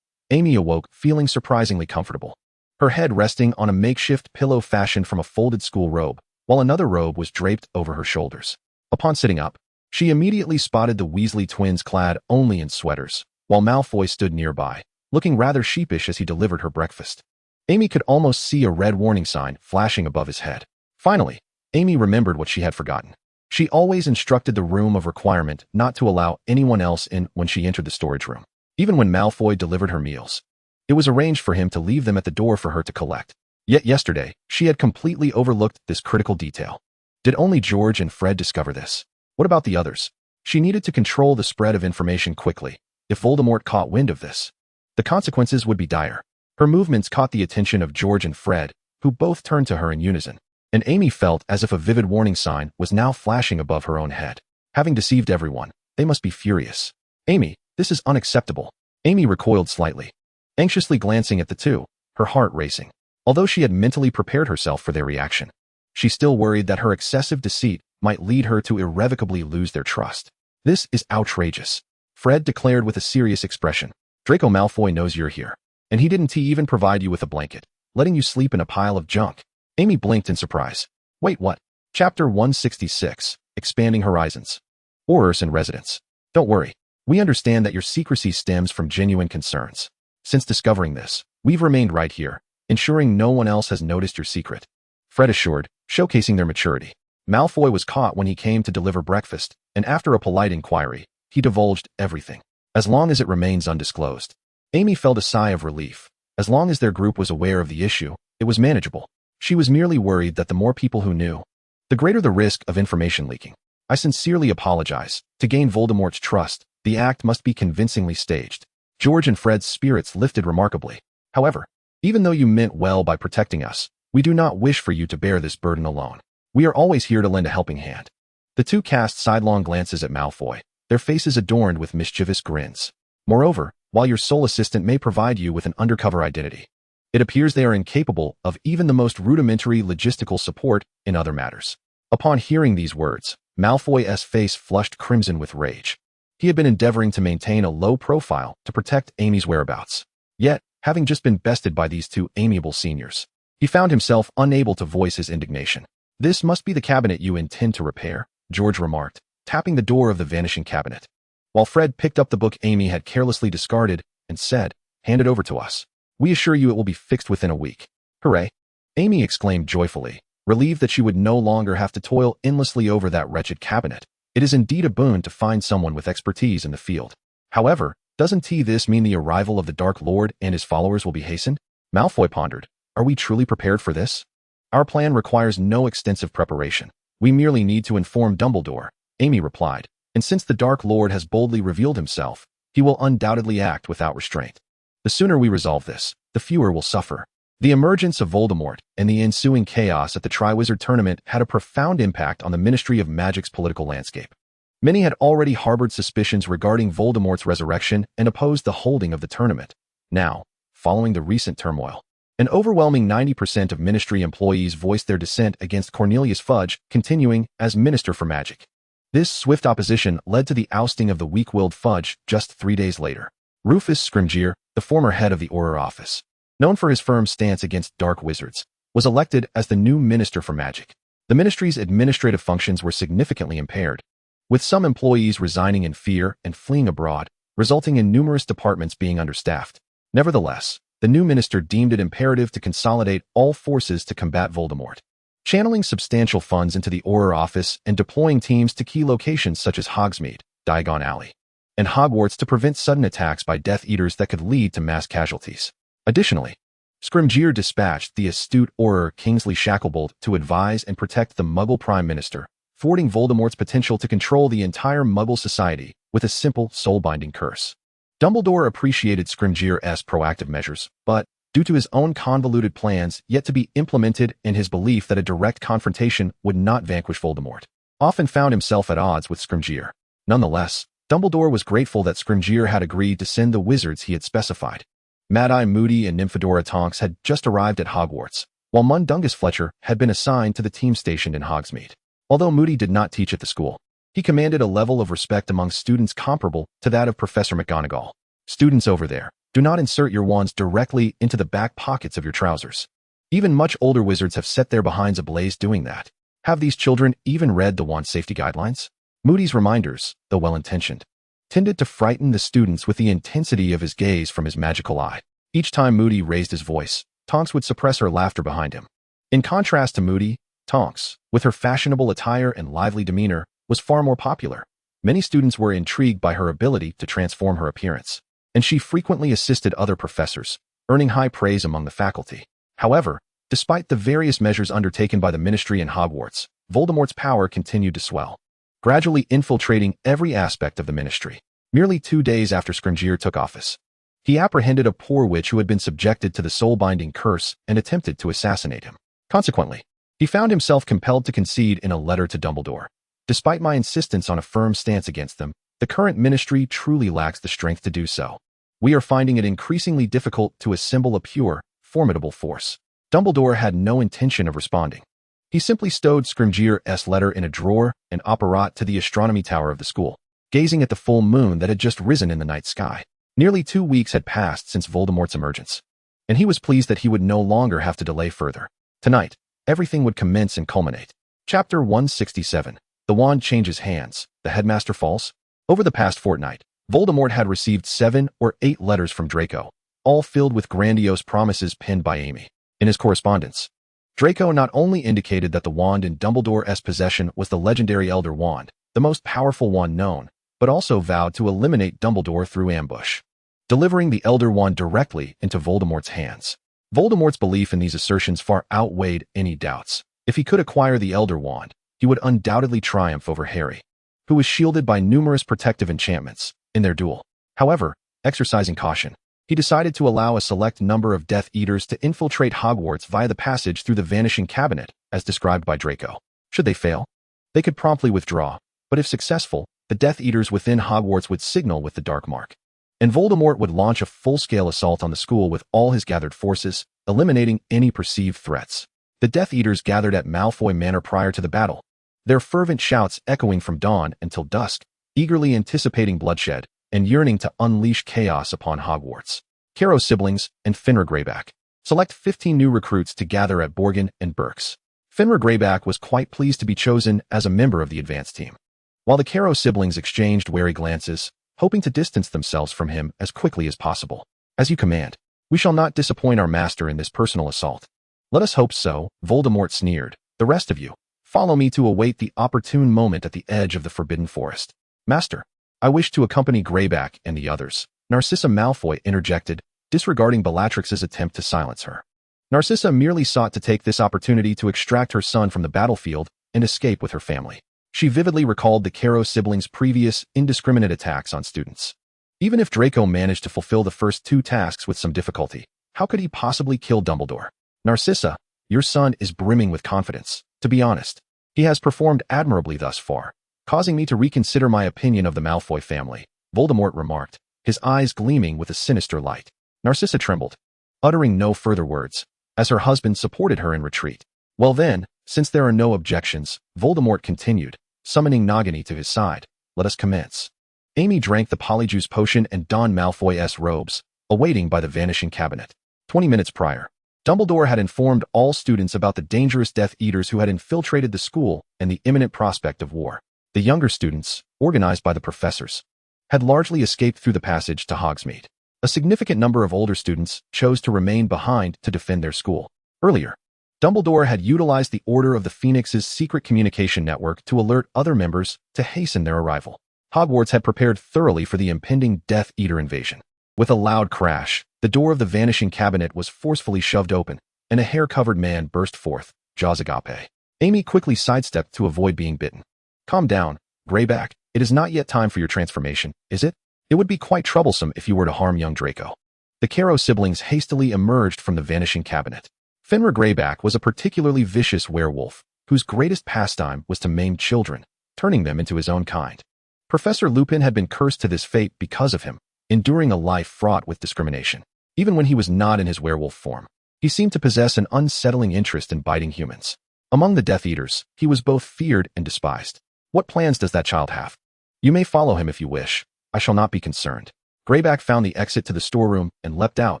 Amy awoke feeling surprisingly comfortable, her head resting on a makeshift pillow fashioned from a folded school robe, while another robe was draped over her shoulders. Upon sitting up, she immediately spotted the Weasley twins clad only in sweaters, while Malfoy stood nearby, looking rather sheepish as he delivered her breakfast. Amy could almost see a red warning sign flashing above his head. Finally, Amy remembered what she had forgotten. She always instructed the room of requirement not to allow anyone else in when she entered the storage room. Even when Malfoy delivered her meals, it was arranged for him to leave them at the door for her to collect. Yet yesterday, she had completely overlooked this critical detail. Did only George and Fred discover this? What about the others? She needed to control the spread of information quickly. If Voldemort caught wind of this, the consequences would be dire. Her movements caught the attention of George and Fred, who both turned to her in unison, and Amy felt as if a vivid warning sign was now flashing above her own head. Having deceived everyone, they must be furious. "Amy, this is unacceptable." Amy recoiled slightly, anxiously glancing at the two, her heart racing. Although she had mentally prepared herself for their reaction, she still worried that her excessive deceit might lead her to irrevocably lose their trust. "This is outrageous," Fred declared with a serious expression. "Draco Malfoy knows you're here, and he didn't even provide you with a blanket, letting you sleep in a pile of junk." Amy blinked in surprise. "Wait, what?" Chapter 166, Expanding Horizons. Horrors in Residence. "Don't worry. We understand that your secrecy stems from genuine concerns. Since discovering this, we've remained right here, ensuring no one else has noticed your secret," Fred assured, showcasing their maturity. Malfoy was caught when he came to deliver breakfast, and after a polite inquiry, he divulged everything. As long as it remains undisclosed. Amy felt a sigh of relief. As long as their group was aware of the issue, it was manageable. She was merely worried that the more people who knew, the greater the risk of information leaking. "I sincerely apologize. To gain Voldemort's trust, the act must be convincingly staged." George and Fred's spirits lifted remarkably. "However, even though you meant well by protecting us, we do not wish for you to bear this burden alone. We are always here to lend a helping hand." The two cast sidelong glances at Malfoy, their faces adorned with mischievous grins. "Moreover, while your sole assistant may provide you with an undercover identity, it appears they are incapable of even the most rudimentary logistical support in other matters." Upon hearing these words, Malfoy's face flushed crimson with rage. He had been endeavoring to maintain a low profile to protect Amy's whereabouts. Yet, having just been bested by these two amiable seniors. He found himself unable to voice his indignation. "This must be the cabinet you intend to repair," George remarked, tapping the door of the vanishing cabinet. While Fred picked up the book Amy had carelessly discarded and said, "Hand it over to us. We assure you it will be fixed within a week." "Hooray!" Amy exclaimed joyfully, relieved that she would no longer have to toil endlessly over that wretched cabinet. It is indeed a boon to find someone with expertise in the field. However, doesn't this mean the arrival of the Dark Lord and his followers will be hastened? Malfoy pondered. Are we truly prepared for this? Our plan requires no extensive preparation. We merely need to inform Dumbledore, Amy replied, and since the Dark Lord has boldly revealed himself, he will undoubtedly act without restraint. The sooner we resolve this, the fewer will suffer. The emergence of Voldemort and the ensuing chaos at the Triwizard Tournament had a profound impact on the Ministry of Magic's political landscape. Many had already harbored suspicions regarding Voldemort's resurrection and opposed the holding of the tournament. Now, following the recent turmoil, an overwhelming 90% of Ministry employees voiced their dissent against Cornelius Fudge continuing as Minister for Magic. This swift opposition led to the ousting of the weak-willed Fudge just 3 days later. Rufus Scrimgeour, the former head of the Auror Office, known for his firm stance against dark wizards, was elected as the new Minister for Magic. The ministry's administrative functions were significantly impaired, with some employees resigning in fear and fleeing abroad, resulting in numerous departments being understaffed. Nevertheless, the new minister deemed it imperative to consolidate all forces to combat Voldemort, channeling substantial funds into the Auror Office and deploying teams to key locations such as Hogsmeade, Diagon Alley, and Hogwarts to prevent sudden attacks by Death Eaters that could lead to mass casualties. Additionally, Scrimgeour dispatched the astute Auror Kingsley Shacklebolt to advise and protect the Muggle Prime Minister, thwarting Voldemort's potential to control the entire Muggle society with a simple soul-binding curse. Dumbledore appreciated Scrimgeour's proactive measures, but, due to his own convoluted plans yet to be implemented and his belief that a direct confrontation would not vanquish Voldemort, often found himself at odds with Scrimgeour. Nonetheless, Dumbledore was grateful that Scrimgeour had agreed to send the wizards he had specified. Mad-Eye Moody and Nymphadora Tonks had just arrived at Hogwarts, while Mundungus Fletcher had been assigned to the team stationed in Hogsmeade. Although Moody did not teach at the school, he commanded a level of respect among students comparable to that of Professor McGonagall. "Students over there, do not insert your wands directly into the back pockets of your trousers. Even much older wizards have set their behinds ablaze doing that. Have these children even read the wand safety guidelines?" Moody's reminders, though well-intentioned, tended to frighten the students with the intensity of his gaze from his magical eye. Each time Moody raised his voice, Tonks would suppress her laughter behind him. In contrast to Moody, Tonks, with her fashionable attire and lively demeanor, was far more popular. Many students were intrigued by her ability to transform her appearance, and she frequently assisted other professors, earning high praise among the faculty. However, despite the various measures undertaken by the Ministry and Hogwarts, Voldemort's power continued to swell, gradually infiltrating every aspect of the Ministry. Merely 2 days after Scrimgeour took office, he apprehended a poor witch who had been subjected to the soul-binding curse and attempted to assassinate him. Consequently, he found himself compelled to concede in a letter to Dumbledore. "Despite my insistence on a firm stance against them, the current ministry truly lacks the strength to do so. We are finding it increasingly difficult to assemble a pure, formidable force." Dumbledore had no intention of responding. He simply stowed Scrimgeour's letter in a drawer and apparat to the astronomy tower of the school, gazing at the full moon that had just risen in the night sky. Nearly 2 weeks had passed since Voldemort's emergence, and he was pleased that he would no longer have to delay further. Tonight, everything would commence and culminate. Chapter 167. The Wand Changes Hands. The Headmaster Falls. Over the past fortnight, Voldemort had received 7 or 8 letters from Draco, all filled with grandiose promises penned by Amy. In his correspondence, Draco not only indicated that the wand in Dumbledore's possession was the legendary Elder Wand, the most powerful wand known, but also vowed to eliminate Dumbledore through ambush, delivering the Elder Wand directly into Voldemort's hands. Voldemort's belief in these assertions far outweighed any doubts. If he could acquire the Elder Wand, he would undoubtedly triumph over Harry, who was shielded by numerous protective enchantments, in their duel. However, exercising caution, he decided to allow a select number of Death Eaters to infiltrate Hogwarts via the passage through the Vanishing Cabinet, as described by Draco. Should they fail, they could promptly withdraw, but if successful, the Death Eaters within Hogwarts would signal with the Dark Mark, and Voldemort would launch a full-scale assault on the school with all his gathered forces, eliminating any perceived threats. The Death Eaters gathered at Malfoy Manor prior to the battle, their fervent shouts echoing from dawn until dusk, eagerly anticipating bloodshed and yearning to unleash chaos upon Hogwarts. Caro siblings, and Finra Greyback. Select 15 new recruits to gather at Borgin and Burke's. Finra Greyback was quite pleased to be chosen as a member of the advanced team. While the Caro siblings exchanged wary glances, hoping to distance themselves from him as quickly as possible. As you command. We shall not disappoint our master in this personal assault. Let us hope so, Voldemort sneered. The rest of you, follow me to await the opportune moment at the edge of the Forbidden Forest. Master, I wish to accompany Greyback and the others. Narcissa Malfoy interjected, disregarding Bellatrix's attempt to silence her. Narcissa merely sought to take this opportunity to extract her son from the battlefield and escape with her family. She vividly recalled the Caro siblings' previous indiscriminate attacks on students. Even if Draco managed to fulfill the first 2 tasks with some difficulty, how could he possibly kill Dumbledore? Narcissa, your son is brimming with confidence. To be honest, he has performed admirably thus far, causing me to reconsider my opinion of the Malfoy family, Voldemort remarked, his eyes gleaming with a sinister light. Narcissa trembled, uttering no further words, as her husband supported her in retreat. Well then, since there are no objections, Voldemort continued, summoning Nagini to his side, let us commence. Amy drank the Polyjuice Potion and donned Malfoy's robes, awaiting by the vanishing cabinet. 20 minutes prior, Dumbledore had informed all students about the dangerous Death Eaters who had infiltrated the school and the imminent prospect of war. The younger students, organized by the professors, had largely escaped through the passage to Hogsmeade. A significant number of older students chose to remain behind to defend their school. Earlier, Dumbledore had utilized the Order of the Phoenix's secret communication network to alert other members to hasten their arrival. Hogwarts had prepared thoroughly for the impending Death Eater invasion. With a loud crash, the door of the vanishing cabinet was forcefully shoved open, and a hair-covered man burst forth, jaws agape. Amy quickly sidestepped to avoid being bitten. Calm down, Greyback. It is not yet time for your transformation, is it? It would be quite troublesome if you were to harm young Draco. The Caro siblings hastily emerged from the vanishing cabinet. Finra Greyback was a particularly vicious werewolf, whose greatest pastime was to maim children, turning them into his own kind. Professor Lupin had been cursed to this fate because of him, enduring a life fraught with discrimination. Even when he was not in his werewolf form, he seemed to possess an unsettling interest in biting humans. Among the Death Eaters, he was both feared and despised. What plans does that child have? You may follow him if you wish. I shall not be concerned. Greyback found the exit to the storeroom and leapt out,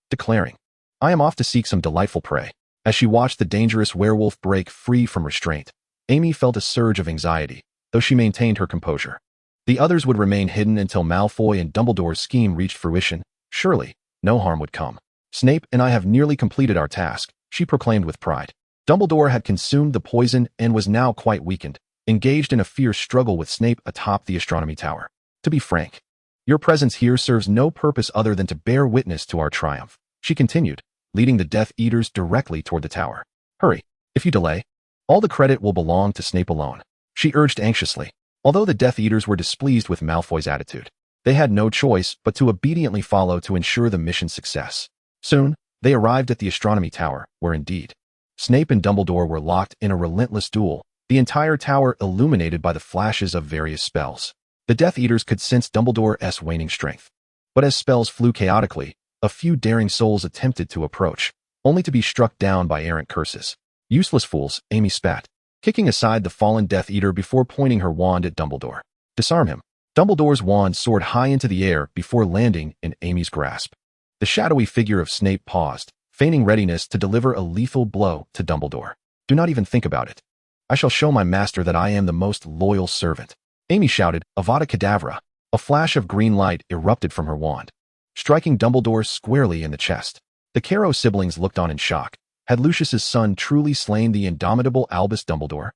declaring, I am off to seek some delightful prey. As she watched the dangerous werewolf break free from restraint, Amy felt a surge of anxiety, though she maintained her composure. The others would remain hidden until Malfoy and Dumbledore's scheme reached fruition. Surely, no harm would come. Snape and I have nearly completed our task, she proclaimed with pride. Dumbledore had consumed the poison and was now quite weakened, engaged in a fierce struggle with Snape atop the astronomy tower. To be frank, your presence here serves no purpose other than to bear witness to our triumph, she continued, leading the Death Eaters directly toward the tower. Hurry, if you delay, all the credit will belong to Snape alone, she urged anxiously. Although the Death Eaters were displeased with Malfoy's attitude, they had no choice but to obediently follow to ensure the mission's success. Soon, they arrived at the astronomy tower, where indeed, Snape and Dumbledore were locked in a relentless duel, the entire tower illuminated by the flashes of various spells. The Death Eaters could sense Dumbledore's waning strength. But as spells flew chaotically, a few daring souls attempted to approach, only to be struck down by errant curses. Useless fools, Amy spat, kicking aside the fallen Death Eater before pointing her wand at Dumbledore. Disarm him. Dumbledore's wand soared high into the air before landing in Amy's grasp. The shadowy figure of Snape paused, feigning readiness to deliver a lethal blow to Dumbledore. Do not even think about it. I shall show my master that I am the most loyal servant. Amy shouted, Avada Kedavra. A flash of green light erupted from her wand, striking Dumbledore squarely in the chest. The Caro siblings looked on in shock. Had Lucius's son truly slain the indomitable Albus Dumbledore?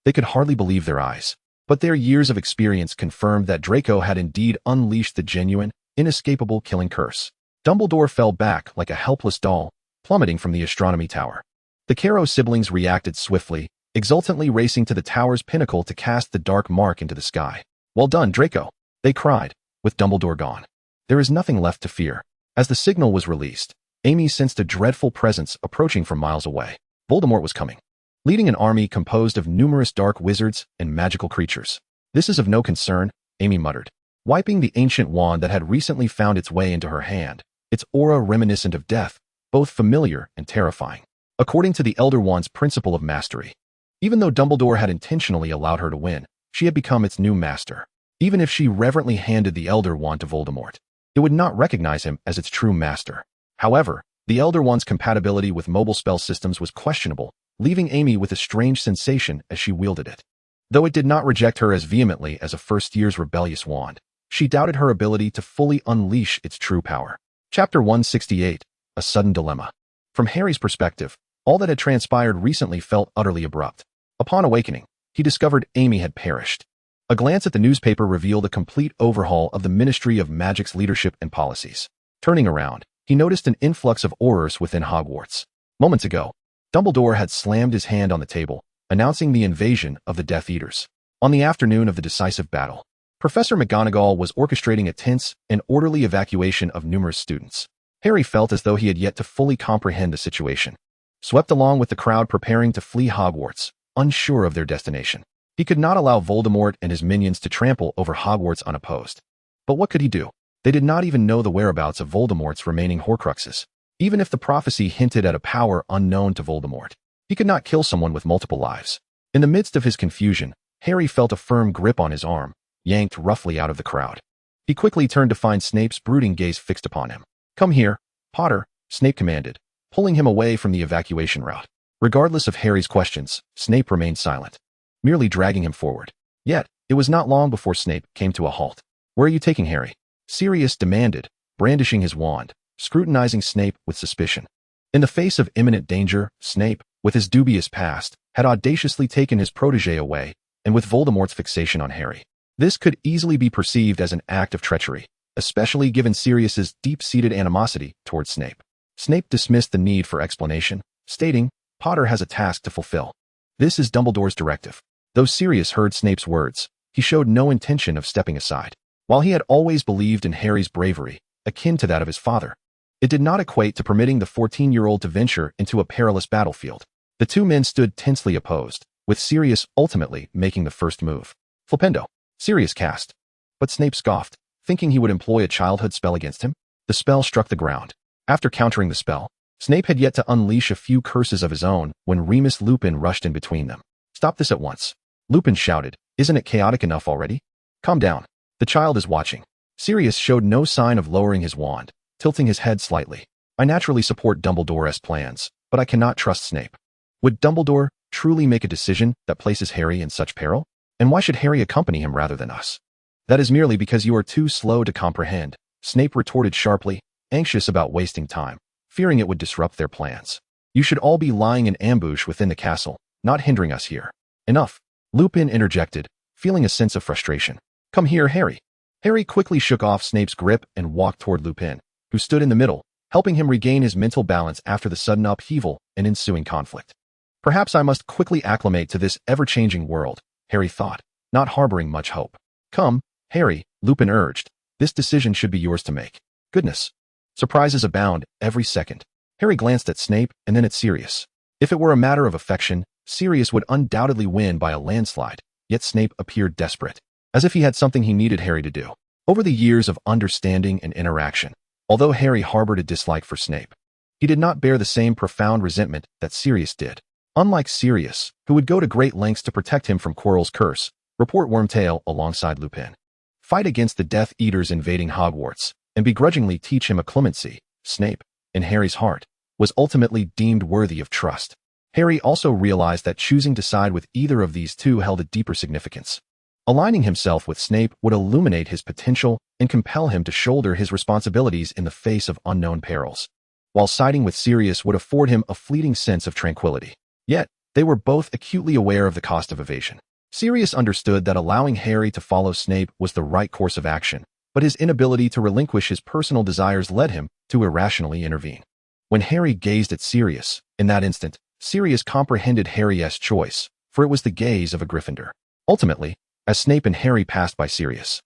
They could hardly believe their eyes, but their years of experience confirmed that Draco had indeed unleashed the genuine, inescapable killing curse. Dumbledore fell back like a helpless doll, plummeting from the astronomy tower. The Caro siblings reacted swiftly, exultantly racing to the tower's pinnacle to cast the dark mark into the sky. Well done, Draco, they cried, with Dumbledore gone. There is nothing left to fear. As the signal was released, Amy sensed a dreadful presence approaching from miles away. Voldemort was coming, leading an army composed of numerous dark wizards and magical creatures. This is of no concern, Amy muttered, wiping the ancient wand that had recently found its way into her hand, its aura reminiscent of death, both familiar and terrifying. According to the Elder Wand's principle of mastery, even though Dumbledore had intentionally allowed her to win, she had become its new master, even if she reverently handed the Elder Wand to Voldemort. it would not recognize him as its true master. However, the Elder One's compatibility with mobile spell systems was questionable, leaving Amy with a strange sensation as she wielded it. Though it did not reject her as vehemently as a first-year's rebellious wand, she doubted her ability to fully unleash its true power. Chapter 168, A Sudden Dilemma. From Harry's perspective, all that had transpired recently felt utterly abrupt. Upon awakening, he discovered Amy had perished. A glance at the newspaper revealed a complete overhaul of the Ministry of Magic's leadership and policies. Turning around, he noticed an influx of Aurors within Hogwarts. Moments ago, Dumbledore had slammed his hand on the table, announcing the invasion of the Death Eaters. On the afternoon of the decisive battle, Professor McGonagall was orchestrating a tense and orderly evacuation of numerous students. Harry felt as though he had yet to fully comprehend the situation. Swept along with the crowd preparing to flee Hogwarts, unsure of their destination, he could not allow Voldemort and his minions to trample over Hogwarts unopposed. But what could he do? They did not even know the whereabouts of Voldemort's remaining Horcruxes. Even if the prophecy hinted at a power unknown to Voldemort, he could not kill someone with multiple lives. In the midst of his confusion, Harry felt a firm grip on his arm, yanked roughly out of the crowd. He quickly turned to find Snape's brooding gaze fixed upon him. "Come here, Potter," Snape commanded, pulling him away from the evacuation route. Regardless of Harry's questions, Snape remained silent, merely dragging him forward. Yet, it was not long before Snape came to a halt. "Where are you taking Harry?" Sirius demanded, brandishing his wand, scrutinizing Snape with suspicion. In the face of imminent danger, Snape, with his dubious past, had audaciously taken his protégé away, and with Voldemort's fixation on Harry. This could easily be perceived as an act of treachery, especially given Sirius's deep-seated animosity towards Snape. Snape dismissed the need for explanation, stating, "Potter has a task to fulfill. This is Dumbledore's directive." Though Sirius heard Snape's words, he showed no intention of stepping aside. While he had always believed in Harry's bravery, akin to that of his father, it did not equate to permitting the 14-year-old to venture into a perilous battlefield. The two men stood tensely opposed, with Sirius ultimately making the first move. "Flipendo," Sirius cast. But Snape scoffed, thinking he would employ a childhood spell against him. The spell struck the ground. After countering the spell, Snape had yet to unleash a few curses of his own when Remus Lupin rushed in between them. "Stop this at once," Lupin shouted. "Isn't it chaotic enough already? Calm down. The child is watching." Sirius showed no sign of lowering his wand, tilting his head slightly. "I naturally support Dumbledore's plans, but I cannot trust Snape. Would Dumbledore truly make a decision that places Harry in such peril? And why should Harry accompany him rather than us?" "That is merely because you are too slow to comprehend," Snape retorted sharply, anxious about wasting time, fearing it would disrupt their plans. "You should all be lying in ambush within the castle, not hindering us here." "Enough," Lupin interjected, feeling a sense of frustration. "Come here, Harry." Harry quickly shook off Snape's grip and walked toward Lupin, who stood in the middle, helping him regain his mental balance after the sudden upheaval and ensuing conflict. "Perhaps I must quickly acclimate to this ever-changing world," Harry thought, not harboring much hope. "Come, Harry," Lupin urged. "This decision should be yours to make." Goodness. Surprises abound every second. Harry glanced at Snape and then at Sirius. If it were a matter of affection, Sirius would undoubtedly win by a landslide, yet Snape appeared desperate, as if he had something he needed Harry to do. Over the years of understanding and interaction, although Harry harbored a dislike for Snape, he did not bear the same profound resentment that Sirius did. Unlike Sirius, who would go to great lengths to protect him from Quirrell's curse, report Wormtail alongside Lupin, fight against the Death Eaters invading Hogwarts, and begrudgingly teach him a clemency, Snape, in Harry's heart, was ultimately deemed worthy of trust. Harry also realized that choosing to side with either of these two held a deeper significance. Aligning himself with Snape would illuminate his potential and compel him to shoulder his responsibilities in the face of unknown perils, while siding with Sirius would afford him a fleeting sense of tranquility. Yet, they were both acutely aware of the cost of evasion. Sirius understood that allowing Harry to follow Snape was the right course of action, but his inability to relinquish his personal desires led him to irrationally intervene. When Harry gazed at Sirius, in that instant, Sirius comprehended Harry's choice, for it was the gaze of a Gryffindor. Ultimately, as Snape and Harry passed by Sirius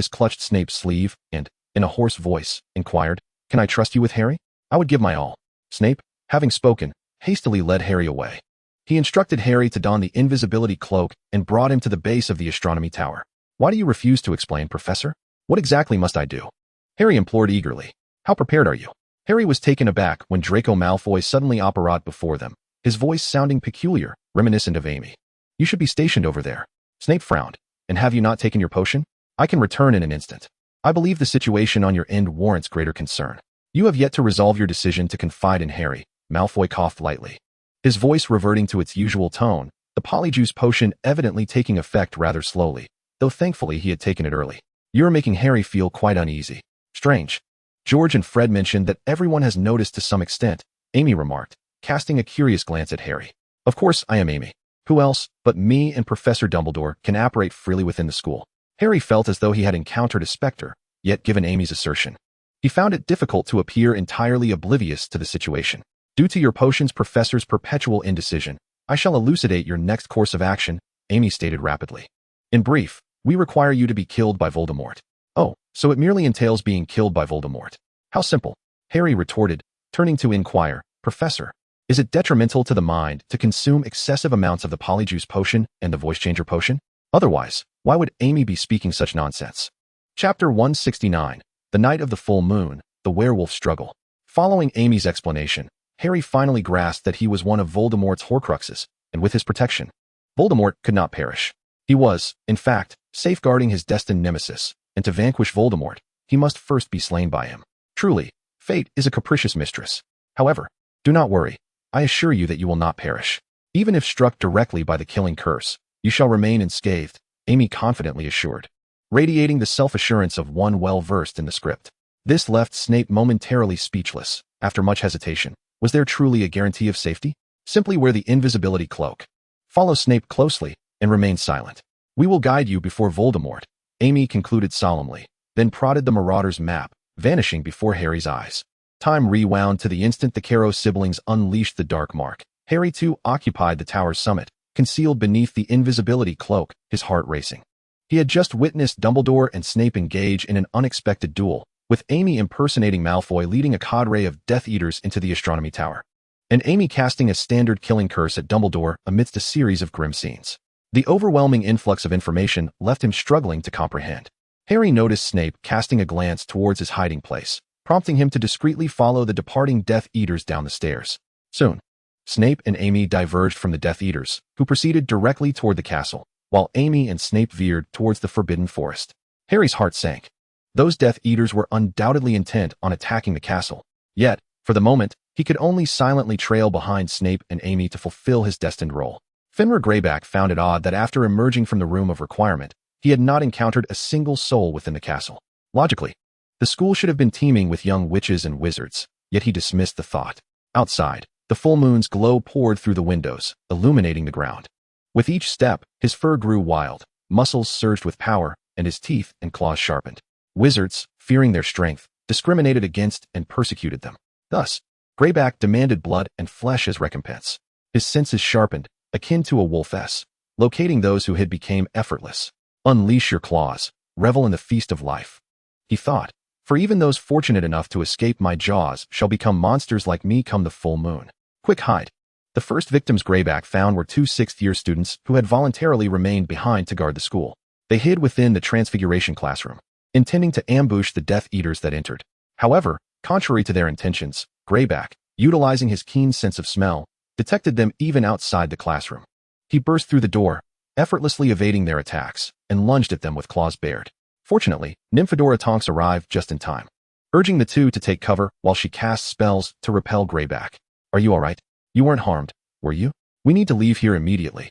clutched Snape's sleeve and, in a hoarse voice, inquired, "Can I trust you with Harry?" "I would give my all." Snape, having spoken, hastily led Harry away. He instructed Harry to don the invisibility cloak and brought him to the base of the astronomy tower. "Why do you refuse to explain, Professor? What exactly must I do?" Harry implored eagerly. "How prepared are you?" Harry was taken aback when Draco Malfoy suddenly apparat before them, his voice sounding peculiar, reminiscent of Amy. "You should be stationed over there." Snape frowned. "And have you not taken your potion?" "I can return in an instant." I believe the situation on your end warrants greater concern. You have yet to resolve your decision to confide in Harry. Malfoy coughed lightly. His voice reverting to its usual tone, the Polyjuice Potion evidently taking effect rather slowly, though thankfully he had taken it early. You're making Harry feel quite uneasy. Strange. George and Fred mentioned that everyone has noticed to some extent, Amy remarked, casting a curious glance at Harry. Of course I am Amy. Who else, but me and Professor Dumbledore, can operate freely within the school? Harry felt as though he had encountered a specter, yet given Amy's assertion, he found it difficult to appear entirely oblivious to the situation. Due to your potion's professor's perpetual indecision, I shall elucidate your next course of action, Amy stated rapidly. In brief, we require you to be killed by Voldemort. Oh, so it merely entails being killed by Voldemort. How simple, Harry retorted, turning to inquire, Professor, is it detrimental to the mind to consume excessive amounts of the Polyjuice Potion and the Voice Changer Potion? Otherwise, why would Amy be speaking such nonsense? Chapter 169, The Night of the Full Moon, The Werewolf Struggle. Following Amy's explanation, Harry finally grasped that he was one of Voldemort's Horcruxes, and with his protection, Voldemort could not perish. He was, in fact, safeguarding his destined nemesis, and to vanquish Voldemort, he must first be slain by him. Truly, fate is a capricious mistress. However, do not worry. I assure you that you will not perish. Even if struck directly by the killing curse, you shall remain unscathed, Amy confidently assured, radiating the self-assurance of one well-versed in the script. This left Snape momentarily speechless. After much hesitation, was there truly a guarantee of safety? Simply wear the invisibility cloak. Follow Snape closely, and remain silent. We will guide you before Voldemort, Amy concluded solemnly, then prodded the Marauder's map, vanishing before Harry's eyes. Time rewound to the instant the Caro siblings unleashed the Dark Mark. Harry too occupied the tower's summit, concealed beneath the invisibility cloak, his heart racing. He had just witnessed Dumbledore and Snape engage in an unexpected duel, with Amy impersonating Malfoy leading a cadre of Death Eaters into the Astronomy Tower, and Amy casting a standard killing curse at Dumbledore amidst a series of grim scenes. The overwhelming influx of information left him struggling to comprehend. Harry noticed Snape casting a glance towards his hiding place, prompting him to discreetly follow the departing Death Eaters down the stairs. Soon, Snape and Amy diverged from the Death Eaters, who proceeded directly toward the castle, while Amy and Snape veered towards the Forbidden Forest. Harry's heart sank. Those Death Eaters were undoubtedly intent on attacking the castle. Yet, for the moment, he could only silently trail behind Snape and Amy to fulfill his destined role. Fenrir Greyback found it odd that after emerging from the Room of Requirement, he had not encountered a single soul within the castle. Logically, the school should have been teeming with young witches and wizards, yet he dismissed the thought. Outside, the full moon's glow poured through the windows, illuminating the ground. With each step, his fur grew wild, muscles surged with power, and his teeth and claws sharpened. Wizards, fearing their strength, discriminated against and persecuted them. Thus, Greyback demanded blood and flesh as recompense. His senses sharpened, akin to a wolfess, locating those who had became effortless. Unleash your claws, revel in the feast of life. He thought, for even those fortunate enough to escape my jaws shall become monsters like me come the full moon. Quick hide. The first victims Greyback found were two sixth-year students who had voluntarily remained behind to guard the school. They hid within the Transfiguration classroom, intending to ambush the Death Eaters that entered. However, contrary to their intentions, Greyback, utilizing his keen sense of smell, detected them even outside the classroom. He burst through the door, effortlessly evading their attacks, and lunged at them with claws bared. Fortunately, Nymphadora Tonks arrived just in time, urging the two to take cover while she cast spells to repel Greyback. Are you all right? You weren't harmed, were you? We need to leave here immediately.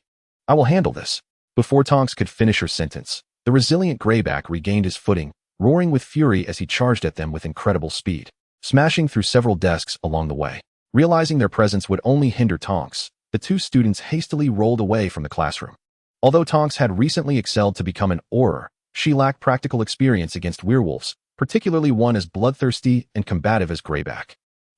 I will handle this. Before Tonks could finish her sentence, the resilient Greyback regained his footing, roaring with fury as he charged at them with incredible speed, smashing through several desks along the way. Realizing their presence would only hinder Tonks, the two students hastily rolled away from the classroom. Although Tonks had recently excelled to become an Auror, she lacked practical experience against werewolves, particularly one as bloodthirsty and combative as Greyback.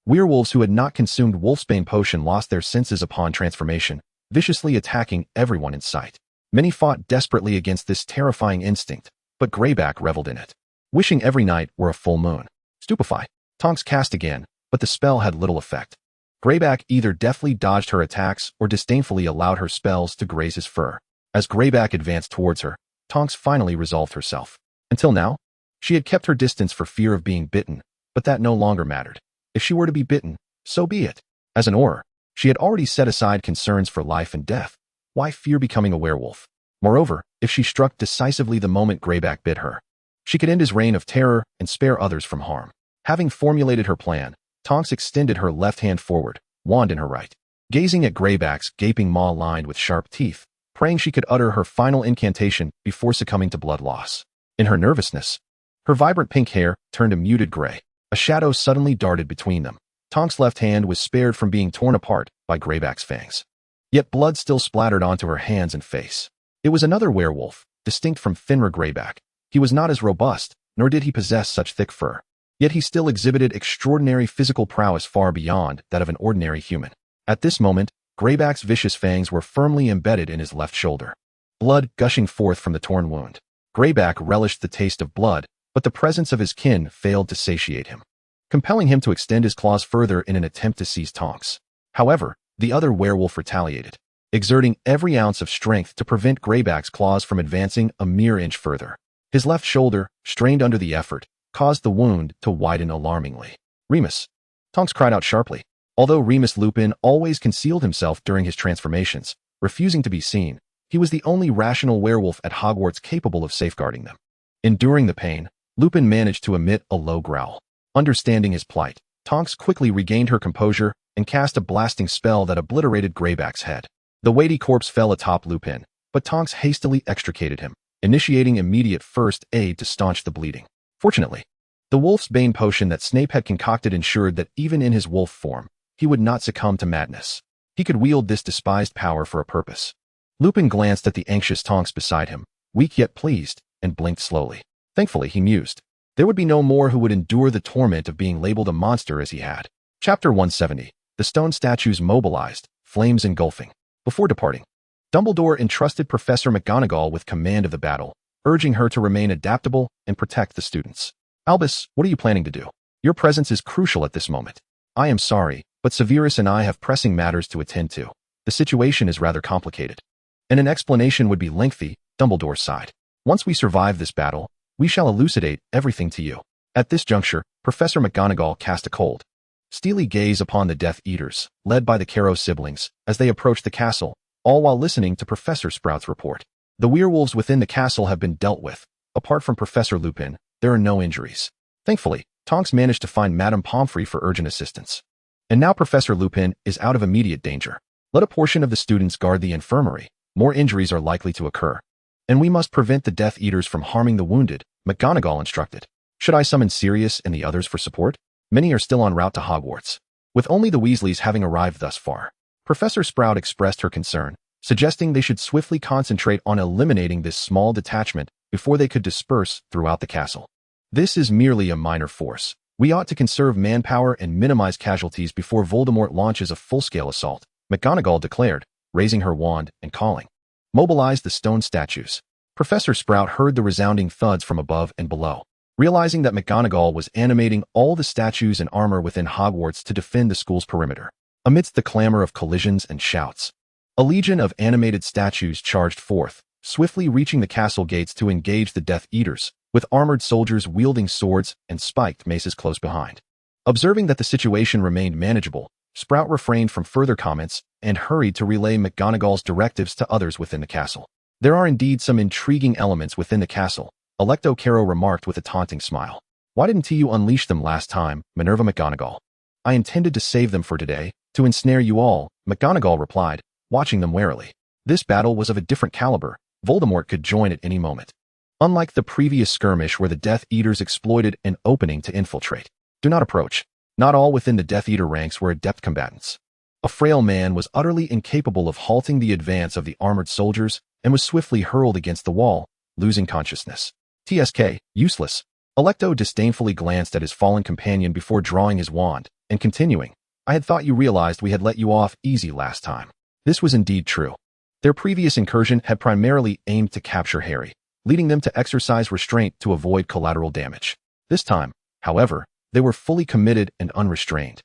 Werewolves who had not consumed Wolfsbane Potion lost their senses upon transformation, viciously attacking everyone in sight. Many fought desperately against this terrifying instinct, but Greyback reveled in it, wishing every night were a full moon. Stupefy. Tonks cast again, but the spell had little effect. Greyback either deftly dodged her attacks or disdainfully allowed her spells to graze his fur. As Greyback advanced towards her, Tonks finally resolved herself. Until now, she had kept her distance for fear of being bitten, but that no longer mattered. If she were to be bitten, so be it. As an Auror, she had already set aside concerns for life and death. Why fear becoming a werewolf? Moreover, if she struck decisively the moment Greyback bit her, She could end his reign of terror and spare others from harm. Having formulated her plan, Tonks extended her left hand forward, wand in her right. Gazing at Greyback's gaping maw lined with sharp teeth, praying she could utter her final incantation before succumbing to blood loss. In her nervousness, her vibrant pink hair turned a muted gray. A shadow suddenly darted between them. Tonks' left hand was spared from being torn apart by Greyback's fangs. Yet blood still splattered onto her hands and face. It was another werewolf, distinct from Finra Greyback. He was not as robust, nor did he possess such thick fur. Yet he still exhibited extraordinary physical prowess far beyond that of an ordinary human. At this moment, Greyback's vicious fangs were firmly embedded in his left shoulder. Blood gushing forth from the torn wound. Greyback relished the taste of blood, but the presence of his kin failed to satiate him, compelling him to extend his claws further in an attempt to seize Tonks. However, the other werewolf retaliated, exerting every ounce of strength to prevent Greyback's claws from advancing a mere inch further. His left shoulder, strained under the effort, caused the wound to widen alarmingly. Remus! Tonks cried out sharply. Although Remus Lupin always concealed himself during his transformations, refusing to be seen, he was the only rational werewolf at Hogwarts capable of safeguarding them. Enduring the pain, Lupin managed to emit a low growl. Understanding his plight, Tonks quickly regained her composure and cast a blasting spell that obliterated Greyback's head. The weighty corpse fell atop Lupin, but Tonks hastily extricated him, initiating immediate first aid to staunch the bleeding. Fortunately, the Wolf's Bane potion that Snape had concocted ensured that even in his wolf form, he would not succumb to madness. He could wield this despised power for a purpose. Lupin glanced at the anxious Tonks beside him, weak yet pleased, and blinked slowly. Thankfully, he mused. There would be no more who would endure the torment of being labeled a monster as he had. Chapter 170. The stone statues mobilized, flames engulfing. Before departing, Dumbledore entrusted Professor McGonagall with command of the battle, urging her to remain adaptable and protect the students. Albus, what are you planning to do? Your presence is crucial at this moment. I am sorry, but Severus and I have pressing matters to attend to. The situation is rather complicated, and an explanation would be lengthy, Dumbledore sighed. Once we survive this battle, we shall elucidate everything to you. At this juncture, Professor McGonagall cast a cold, steely gaze upon the Death Eaters, led by the Carrow siblings, as they approached the castle, all while listening to Professor Sprout's report. The werewolves within the castle have been dealt with. Apart from Professor Lupin, there are no injuries. Thankfully, Tonks managed to find Madame Pomfrey for urgent assistance. And now Professor Lupin is out of immediate danger. Let a portion of the students guard the infirmary. More injuries are likely to occur. And we must prevent the Death Eaters from harming the wounded, McGonagall instructed. Should I summon Sirius and the others for support? Many are still en route to Hogwarts, with only the Weasleys having arrived thus far. Professor Sprout expressed her concern, suggesting they should swiftly concentrate on eliminating this small detachment before they could disperse throughout the castle. This is merely a minor force. We ought to conserve manpower and minimize casualties before Voldemort launches a full-scale assault, McGonagall declared, raising her wand and calling. Mobilize the stone statues. Professor Sprout heard the resounding thuds from above and below. Realizing that McGonagall was animating all the statues and armor within Hogwarts to defend the school's perimeter. Amidst the clamor of collisions and shouts, a legion of animated statues charged forth, swiftly reaching the castle gates to engage the Death Eaters, with armored soldiers wielding swords and spiked maces close behind. Observing that the situation remained manageable, Sprout refrained from further comments and hurried to relay McGonagall's directives to others within the castle. There are indeed some intriguing elements within the castle, Alecto Carrow remarked with a taunting smile. Why didn't you unleash them last time, Minerva McGonagall? I intended to save them for today, to ensnare you all, McGonagall replied, watching them warily. This battle was of a different caliber. Voldemort could join at any moment. Unlike the previous skirmish where the Death Eaters exploited an opening to infiltrate. Do not approach. Not all within the Death Eater ranks were adept combatants. A frail man was utterly incapable of halting the advance of the armored soldiers and was swiftly hurled against the wall, losing consciousness. TSK, useless. Alecto disdainfully glanced at his fallen companion before drawing his wand, and continuing, I had thought you realized we had let you off easy last time. This was indeed true. Their previous incursion had primarily aimed to capture Harry, leading them to exercise restraint to avoid collateral damage. This time, however, they were fully committed and unrestrained.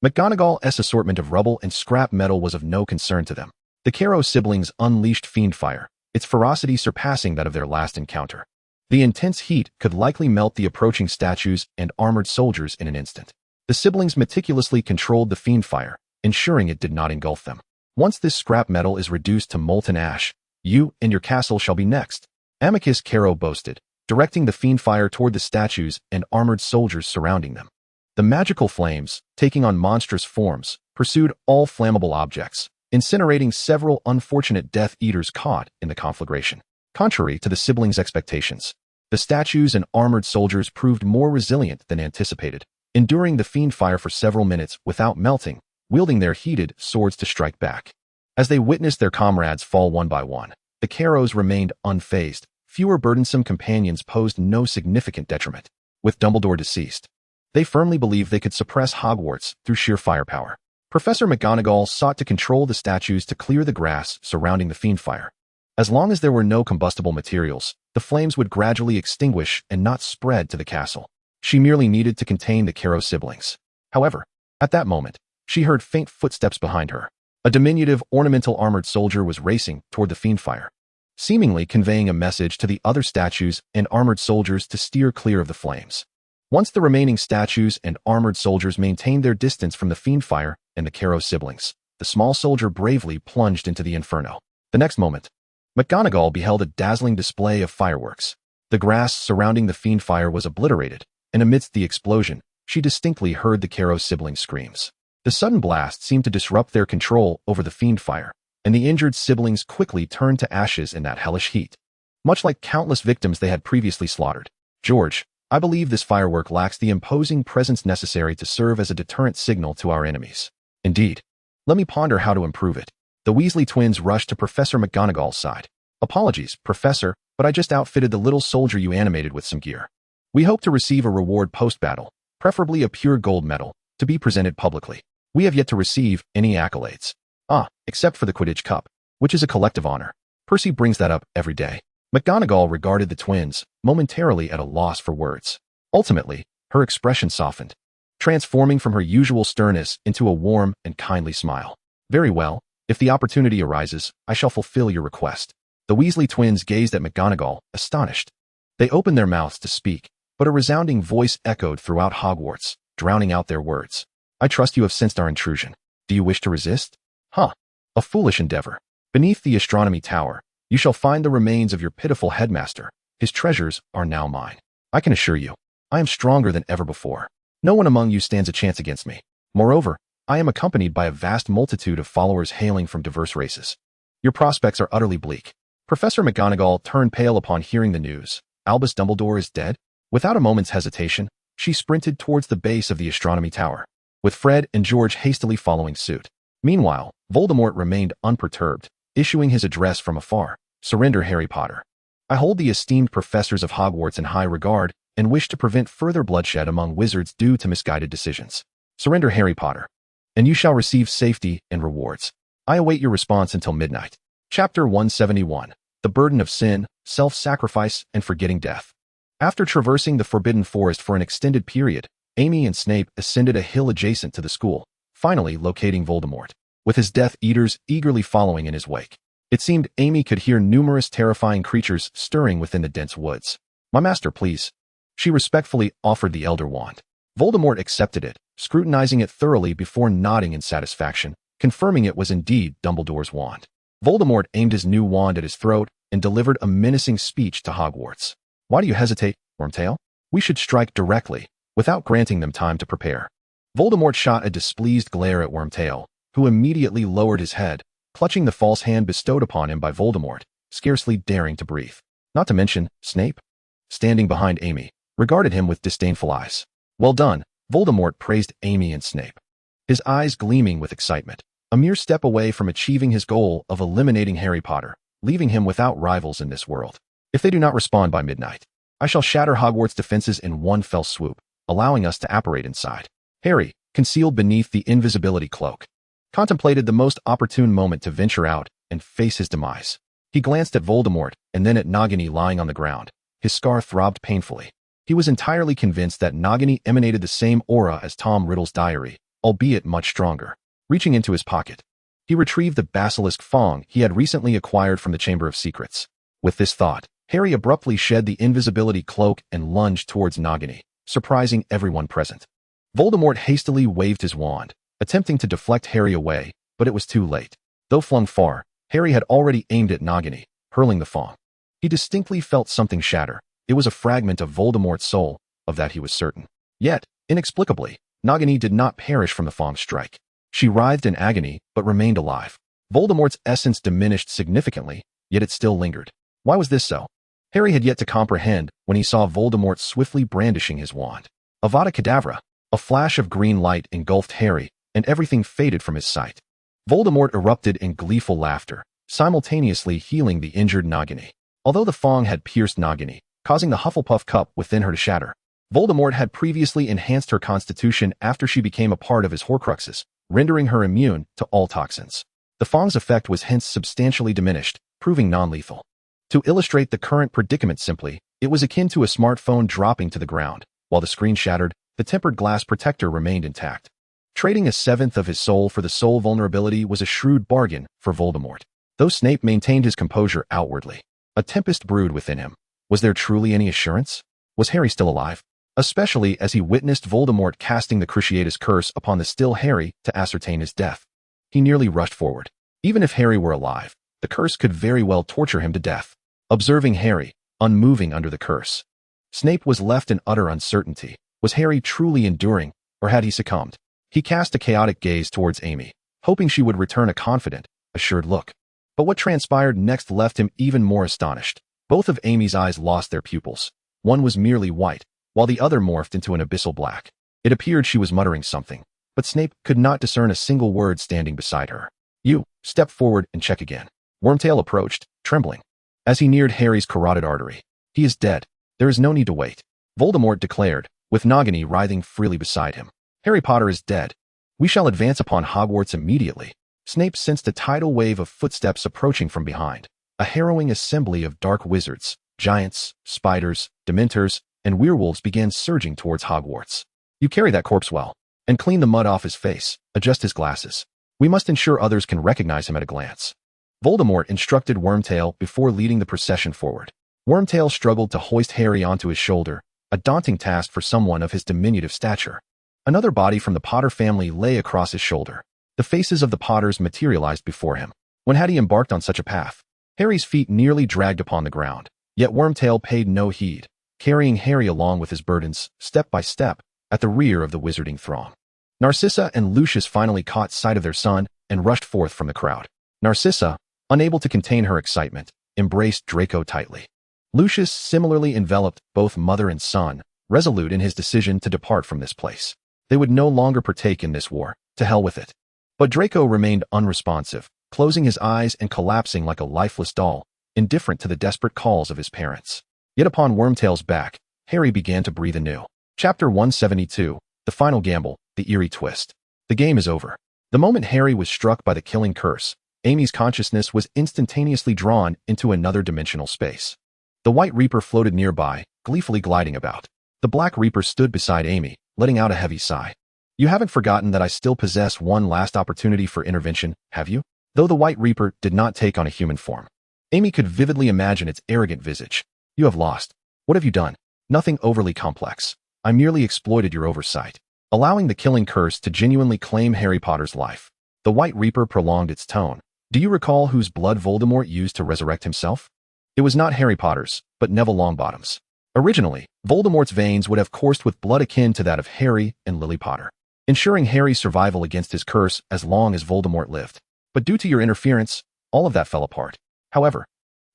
McGonagall's assortment of rubble and scrap metal was of no concern to them. The Carrow siblings unleashed fiend fire, its ferocity surpassing that of their last encounter. The intense heat could likely melt the approaching statues and armored soldiers in an instant. The siblings meticulously controlled the fiend fire, ensuring it did not engulf them. Once this scrap metal is reduced to molten ash, you and your castle shall be next, Amicus Carrow boasted, directing the fiend fire toward the statues and armored soldiers surrounding them. The magical flames, taking on monstrous forms, pursued all flammable objects, incinerating several unfortunate Death Eaters caught in the conflagration. Contrary to the siblings' expectations, the statues and armored soldiers proved more resilient than anticipated, enduring the fiend fire for several minutes without melting, wielding their heated swords to strike back. As they witnessed their comrades fall one by one, the Carrows remained unfazed. Fewer burdensome companions posed no significant detriment. With Dumbledore deceased, they firmly believed they could suppress Hogwarts through sheer firepower. Professor McGonagall sought to control the statues to clear the grass surrounding the fiend fire. As long as there were no combustible materials, the flames would gradually extinguish and not spread to the castle. She merely needed to contain the Carrow siblings. However, at that moment, she heard faint footsteps behind her. A diminutive, ornamental armored soldier was racing toward the fiend fire, seemingly conveying a message to the other statues and armored soldiers to steer clear of the flames. Once the remaining statues and armored soldiers maintained their distance from the fiend fire and the Carrow siblings, the small soldier bravely plunged into the inferno. The next moment, McGonagall beheld a dazzling display of fireworks. The grass surrounding the fiend fire was obliterated, and amidst the explosion, she distinctly heard the Carrow siblings' screams. The sudden blast seemed to disrupt their control over the fiend fire, and the injured siblings quickly turned to ashes in that hellish heat. Much like countless victims they had previously slaughtered. George, I believe this firework lacks the imposing presence necessary to serve as a deterrent signal to our enemies. Indeed. Let me ponder how to improve it. The Weasley twins rushed to Professor McGonagall's side. Apologies, Professor, but I just outfitted the little soldier you animated with some gear. We hope to receive a reward post-battle, preferably a pure gold medal, to be presented publicly. We have yet to receive any accolades. Except for the Quidditch Cup, which is a collective honor. Percy brings that up every day. McGonagall regarded the twins, momentarily at a loss for words. Ultimately, her expression softened, transforming from her usual sternness into a warm and kindly smile. Very well, if the opportunity arises, I shall fulfill your request. The Weasley twins gazed at McGonagall, astonished. They opened their mouths to speak, but a resounding voice echoed throughout Hogwarts, drowning out their words. I trust you have sensed our intrusion. Do you wish to resist? A foolish endeavor. Beneath the astronomy tower, you shall find the remains of your pitiful headmaster. His treasures are now mine. I can assure you, I am stronger than ever before. No one among you stands a chance against me. Moreover, I am accompanied by a vast multitude of followers hailing from diverse races. Your prospects are utterly bleak. Professor McGonagall turned pale upon hearing the news. Albus Dumbledore is dead? Without a moment's hesitation, she sprinted towards the base of the astronomy tower, with Fred and George hastily following suit. Meanwhile, Voldemort remained unperturbed, issuing his address from afar. Surrender, Harry Potter. I hold the esteemed professors of Hogwarts in high regard and wish to prevent further bloodshed among wizards due to misguided decisions. Surrender, Harry Potter, and you shall receive safety and rewards. I await your response until midnight. Chapter 171. The Burden of Sin, Self-Sacrifice, and Forgetting Death. After traversing the Forbidden Forest for an extended period, Amy and Snape ascended a hill adjacent to the school, finally locating Voldemort, with his Death Eaters eagerly following in his wake. It seemed Amy could hear numerous terrifying creatures stirring within the dense woods. My master, please. She respectfully offered the Elder Wand. Voldemort accepted it, scrutinizing it thoroughly before nodding in satisfaction, confirming it was indeed Dumbledore's wand. Voldemort aimed his new wand at his throat and delivered a menacing speech to Hogwarts. Why do you hesitate, Wormtail? We should strike directly, without granting them time to prepare. Voldemort shot a displeased glare at Wormtail, who immediately lowered his head, clutching the false hand bestowed upon him by Voldemort, scarcely daring to breathe. Not to mention, Snape, standing behind Amy, regarded him with disdainful eyes. Well done, Voldemort praised Amy and Snape, his eyes gleaming with excitement. A mere step away from achieving his goal of eliminating Harry Potter, leaving him without rivals in this world. If they do not respond by midnight, I shall shatter Hogwarts' defenses in one fell swoop, allowing us to apparate inside. Harry, concealed beneath the invisibility cloak, contemplated the most opportune moment to venture out and face his demise. He glanced at Voldemort and then at Nagini lying on the ground. His scar throbbed painfully. He was entirely convinced that Nagini emanated the same aura as Tom Riddle's diary, albeit much stronger. Reaching into his pocket, he retrieved the basilisk fong he had recently acquired from the Chamber of Secrets. With this thought, Harry abruptly shed the invisibility cloak and lunged towards Nagini, surprising everyone present. Voldemort hastily waved his wand, attempting to deflect Harry away, but it was too late. Though flung far, Harry had already aimed at Nagini, hurling the fong. He distinctly felt something shatter, It was a fragment of Voldemort's soul, of that he was certain. Yet, inexplicably, Nagini did not perish from the Fong's strike. She writhed in agony, but remained alive. Voldemort's essence diminished significantly, yet it still lingered. Why was this so? Harry had yet to comprehend when he saw Voldemort swiftly brandishing his wand. Avada Kedavra! A flash of green light engulfed Harry, and everything faded from his sight. Voldemort erupted in gleeful laughter, simultaneously healing the injured Nagini. Although the Fong had pierced Nagini, causing the Hufflepuff cup within her to shatter, Voldemort had previously enhanced her constitution after she became a part of his Horcruxes, rendering her immune to all toxins. The Fong's effect was hence substantially diminished, proving non-lethal. To illustrate the current predicament simply, it was akin to a smartphone dropping to the ground. While the screen shattered, the tempered glass protector remained intact. Trading a seventh of his soul for the soul vulnerability was a shrewd bargain for Voldemort. Though Snape maintained his composure outwardly, a tempest brewed within him. Was there truly any assurance? Was Harry still alive? Especially as he witnessed Voldemort casting the Cruciatus curse upon the still Harry to ascertain his death. He nearly rushed forward. Even if Harry were alive, the curse could very well torture him to death. Observing Harry, unmoving under the curse, Snape was left in utter uncertainty. Was Harry truly enduring, or had he succumbed? He cast a chaotic gaze towards Amy, hoping she would return a confident, assured look. But what transpired next left him even more astonished. Both of Amy's eyes lost their pupils. One was merely white, while the other morphed into an abyssal black. It appeared she was muttering something, but Snape could not discern a single word standing beside her. "You, step forward and check again." Wormtail approached, trembling. As he neared Harry's carotid artery, "He is dead. There is no need to wait," Voldemort declared, with Nagini writhing freely beside him. "Harry Potter is dead. We shall advance upon Hogwarts immediately." Snape sensed a tidal wave of footsteps approaching from behind. A harrowing assembly of dark wizards, giants, spiders, dementors, and werewolves began surging towards Hogwarts. "You carry that corpse well, and clean the mud off his face, adjust his glasses. We must ensure others can recognize him at a glance." Voldemort instructed Wormtail before leading the procession forward. Wormtail struggled to hoist Harry onto his shoulder, a daunting task for someone of his diminutive stature. Another body from the Potter family lay across his shoulder. The faces of the Potters materialized before him. When had he embarked on such a path? Harry's feet nearly dragged upon the ground, yet Wormtail paid no heed, carrying Harry along with his burdens, step by step, at the rear of the wizarding throng. Narcissa and Lucius finally caught sight of their son and rushed forth from the crowd. Narcissa, unable to contain her excitement, embraced Draco tightly. Lucius similarly enveloped both mother and son, resolute in his decision to depart from this place. They would no longer partake in this war. To hell with it. But Draco remained unresponsive, closing his eyes and collapsing like a lifeless doll, indifferent to the desperate calls of his parents. Yet upon Wormtail's back, Harry began to breathe anew. Chapter 172, The Final Gamble, The Eerie Twist. The game is over. The moment Harry was struck by the killing curse, Amy's consciousness was instantaneously drawn into another dimensional space. The White Reaper floated nearby, gleefully gliding about. The Black Reaper stood beside Amy, letting out a heavy sigh. "You haven't forgotten that I still possess one last opportunity for intervention, have you?" Though the White Reaper did not take on a human form, Amy could vividly imagine its arrogant visage. "You have lost. What have you done?" "Nothing overly complex. I merely exploited your oversight, allowing the killing curse to genuinely claim Harry Potter's life." The White Reaper prolonged its tone. "Do you recall whose blood Voldemort used to resurrect himself? It was not Harry Potter's, but Neville Longbottom's. Originally, Voldemort's veins would have coursed with blood akin to that of Harry and Lily Potter, ensuring Harry's survival against his curse as long as Voldemort lived. But due to your interference, all of that fell apart. However,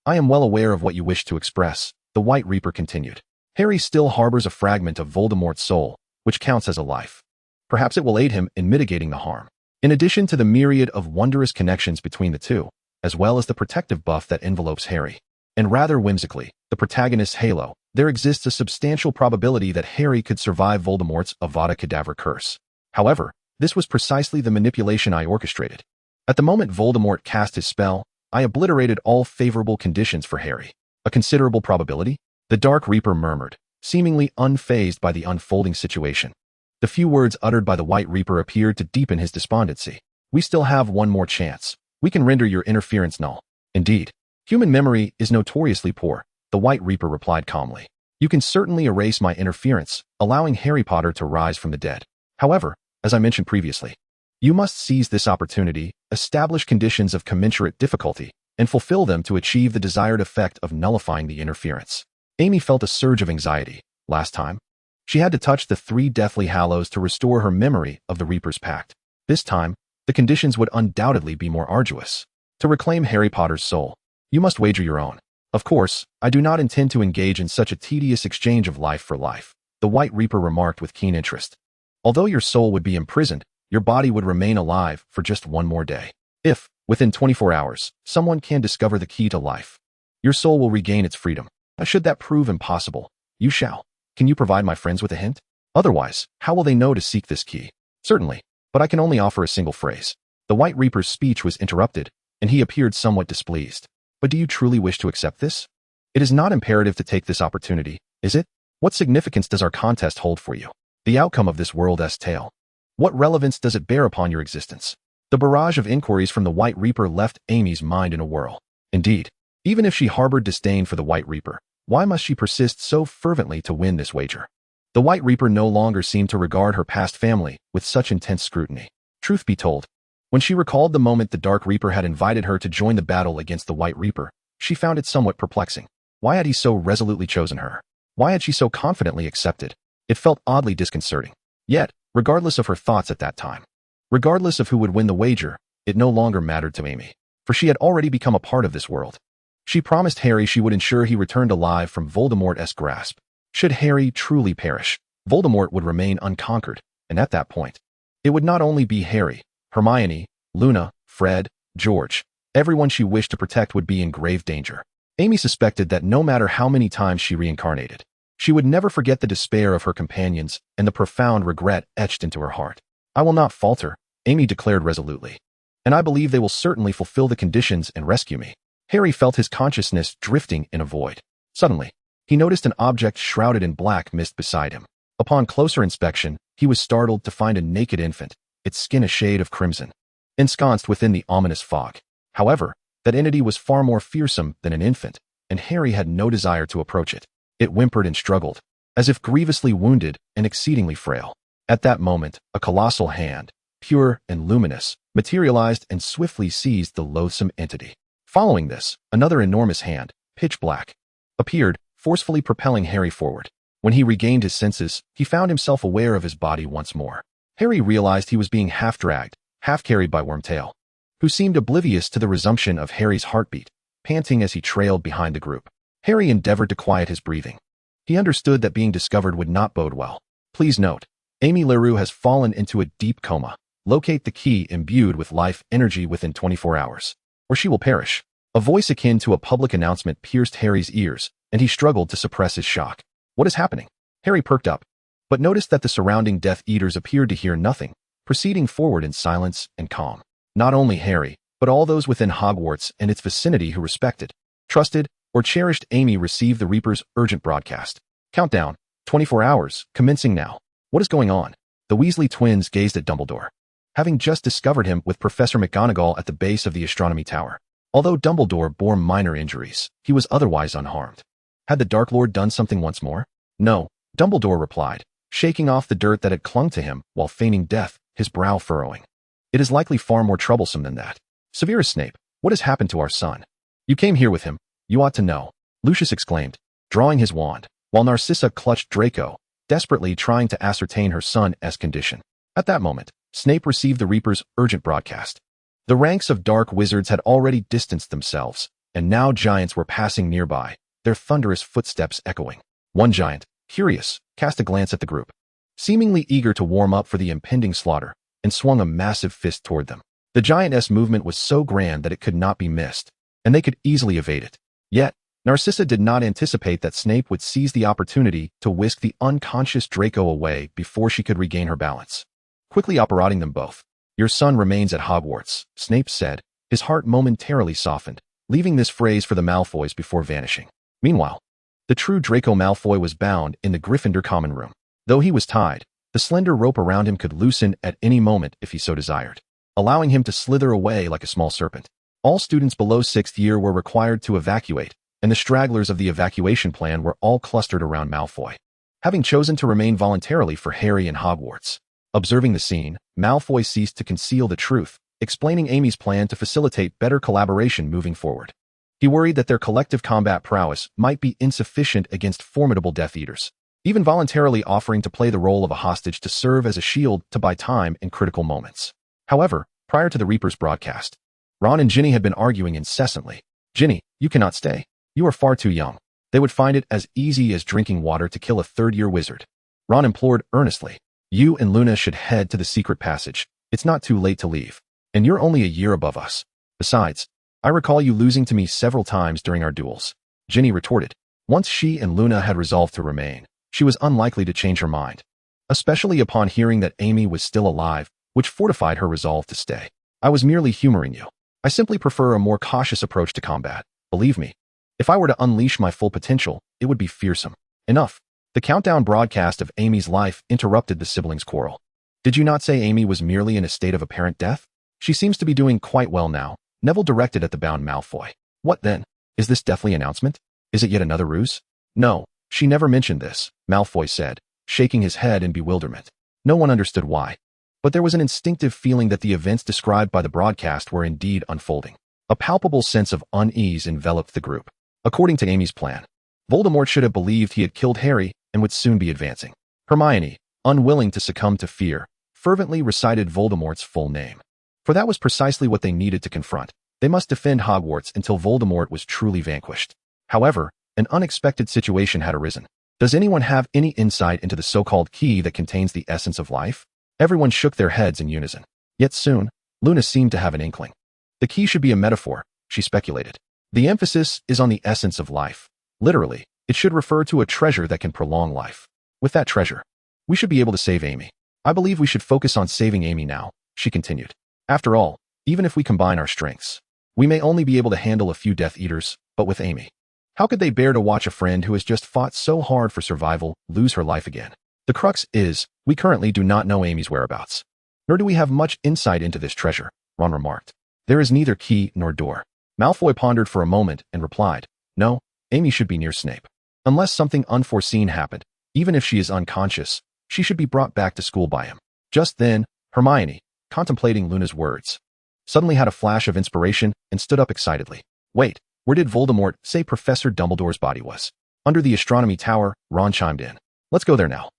I am well aware of what you wish to express," the White Reaper continued. "Harry still harbors a fragment of Voldemort's soul, which counts as a life. Perhaps it will aid him in mitigating the harm. In addition to the myriad of wondrous connections between the two, as well as the protective buff that envelopes Harry, and rather whimsically, the protagonist's halo, there exists a substantial probability that Harry could survive Voldemort's Avada Kedavra curse. However, this was precisely the manipulation I orchestrated. At the moment Voldemort cast his spell, I obliterated all favorable conditions for Harry. A considerable probability?" The Dark Reaper murmured, seemingly unfazed by the unfolding situation. The few words uttered by the White Reaper appeared to deepen his despondency. "We still have one more chance. We can render your interference null." "Indeed. Human memory is notoriously poor," the White Reaper replied calmly. "You can certainly erase my interference, allowing Harry Potter to rise from the dead. However, as I mentioned previously, you must seize this opportunity, establish conditions of commensurate difficulty, and fulfill them to achieve the desired effect of nullifying the interference. Amy felt a surge of anxiety. Last time, she had to touch the 3 Deathly Hallows to restore her memory of the Reaper's Pact. This time, the conditions would undoubtedly be more arduous. To reclaim Harry Potter's soul, you must wager your own. Of course, I do not intend to engage in such a tedious exchange of life for life, the White Reaper remarked with keen interest. Although your soul would be imprisoned, your body would remain alive for just one more day. If, within 24 hours, someone can discover the key to life, your soul will regain its freedom. Should that prove impossible, you shall. Can you provide my friends with a hint? Otherwise, how will they know to seek this key? Certainly, but I can only offer a single phrase. The White Reaper's speech was interrupted, and he appeared somewhat displeased. But do you truly wish to accept this? It is not imperative to take this opportunity, is it? What significance does our contest hold for you? The outcome of this world's tale. What relevance does it bear upon your existence? The barrage of inquiries from the White Reaper left Amy's mind in a whirl. Indeed, even if she harbored disdain for the White Reaper, why must she persist so fervently to win this wager? The White Reaper no longer seemed to regard her past family with such intense scrutiny. Truth be told, when she recalled the moment the Dark Reaper had invited her to join the battle against the White Reaper, she found it somewhat perplexing. Why had he so resolutely chosen her? Why had she so confidently accepted? It felt oddly disconcerting. Yet, regardless of her thoughts at that time, regardless of who would win the wager, it no longer mattered to Amy, for she had already become a part of this world. She promised Harry she would ensure he returned alive from Voldemort's grasp. Should Harry truly perish, Voldemort would remain unconquered, and at that point, it would not only be Harry, Hermione, Luna, Fred, George, everyone she wished to protect would be in grave danger. Amy suspected that no matter how many times she reincarnated, she would never forget the despair of her companions and the profound regret etched into her heart. I will not falter, Amy declared resolutely. And I believe they will certainly fulfill the conditions and rescue me. Harry felt his consciousness drifting in a void. Suddenly, he noticed an object shrouded in black mist beside him. Upon closer inspection, he was startled to find a naked infant, its skin a shade of crimson, ensconced within the ominous fog. However, that entity was far more fearsome than an infant, and Harry had no desire to approach it. It whimpered and struggled, as if grievously wounded and exceedingly frail. At that moment, a colossal hand, pure and luminous, materialized and swiftly seized the loathsome entity. Following this, another enormous hand, pitch black, appeared, forcefully propelling Harry forward. When he regained his senses, he found himself aware of his body once more. Harry realized he was being half-dragged, half-carried by Wormtail, who seemed oblivious to the resumption of Harry's heartbeat, panting as he trailed behind the group. Harry endeavored to quiet his breathing. He understood that being discovered would not bode well. Please note, Amy LaRue has fallen into a deep coma. Locate the key imbued with life energy within 24 hours, or she will perish. A voice akin to a public announcement pierced Harry's ears, and he struggled to suppress his shock. What is happening? Harry perked up, but noticed that the surrounding Death Eaters appeared to hear nothing, proceeding forward in silence and calm. Not only Harry, but all those within Hogwarts and its vicinity who respected, trusted, or cherished Amy received the Reaper's urgent broadcast. Countdown, 24 hours, commencing now. What is going on? The Weasley twins gazed at Dumbledore, having just discovered him with Professor McGonagall at the base of the astronomy tower. Although Dumbledore bore minor injuries, he was otherwise unharmed. Had the Dark Lord done something once more? No, Dumbledore replied, shaking off the dirt that had clung to him while feigning death, his brow furrowing. It is likely far more troublesome than that. Severus Snape, what has happened to our son? You came here with him. You ought to know, Lucius exclaimed, drawing his wand, while Narcissa clutched Draco, desperately trying to ascertain her son's condition. At that moment, Snape received the Reaper's urgent broadcast. The ranks of dark wizards had already distanced themselves, and now giants were passing nearby, their thunderous footsteps echoing. One giant, curious, cast a glance at the group, seemingly eager to warm up for the impending slaughter, and swung a massive fist toward them. The giantess' movement was so grand that it could not be missed, and they could easily evade it. Yet, Narcissa did not anticipate that Snape would seize the opportunity to whisk the unconscious Draco away before she could regain her balance. Quickly apparating them both. Your son remains at Hogwarts, Snape said, his heart momentarily softened, leaving this phrase for the Malfoys before vanishing. Meanwhile, the true Draco Malfoy was bound in the Gryffindor common room. Though he was tied, the slender rope around him could loosen at any moment if he so desired, allowing him to slither away like a small serpent. All students below 6th year were required to evacuate, and the stragglers of the evacuation plan were all clustered around Malfoy, having chosen to remain voluntarily for Harry and Hogwarts. Observing the scene, Malfoy ceased to conceal the truth, explaining Amy's plan to facilitate better collaboration moving forward. He worried that their collective combat prowess might be insufficient against formidable Death Eaters, even voluntarily offering to play the role of a hostage to serve as a shield to buy time in critical moments. However, prior to the Reaper's broadcast, Ron and Ginny had been arguing incessantly. "Ginny, you cannot stay. You are far too young. They would find it as easy as drinking water to kill a third-year wizard." Ron implored earnestly. "You and Luna should head to the secret passage. It's not too late to leave. And you're only a year above us. Besides, I recall you losing to me several times during our duels." Ginny retorted. Once she and Luna had resolved to remain, she was unlikely to change her mind, especially upon hearing that Amy was still alive, which fortified her resolve to stay. "I was merely humoring you. I simply prefer a more cautious approach to combat. Believe me, if I were to unleash my full potential, it would be fearsome." Enough. The countdown broadcast of Amy's life interrupted the siblings' quarrel. "Did you not say Amy was merely in a state of apparent death? She seems to be doing quite well now," Neville directed at the bound Malfoy. "What then? Is this deathly announcement? Is it yet another ruse?" "No, she never mentioned this," Malfoy said, shaking his head in bewilderment. No one understood why, but there was an instinctive feeling that the events described by the broadcast were indeed unfolding. A palpable sense of unease enveloped the group. According to Amy's plan, Voldemort should have believed he had killed Harry and would soon be advancing. Hermione, unwilling to succumb to fear, fervently recited Voldemort's full name. For that was precisely what they needed to confront. They must defend Hogwarts until Voldemort was truly vanquished. However, an unexpected situation had arisen. Does anyone have any insight into the so-called key that contains the essence of life? Everyone shook their heads in unison. Yet soon, Luna seemed to have an inkling. The key should be a metaphor, she speculated. The emphasis is on the essence of life. Literally, it should refer to a treasure that can prolong life. With that treasure, we should be able to save Amy. I believe we should focus on saving Amy now, she continued. After all, even if we combine our strengths, we may only be able to handle a few Death Eaters, but with Amy, how could they bear to watch a friend who has just fought so hard for survival lose her life again? The crux is, we currently do not know Amy's whereabouts. Nor do we have much insight into this treasure, Ron remarked. There is neither key nor door. Malfoy pondered for a moment and replied, "No, Amy should be near Snape. Unless something unforeseen happened, even if she is unconscious, she should be brought back to school by him." Just then, Hermione, contemplating Luna's words, suddenly had a flash of inspiration and stood up excitedly. "Wait, where did Voldemort say Professor Dumbledore's body was?" "Under the astronomy tower," Ron chimed in. "Let's go there now."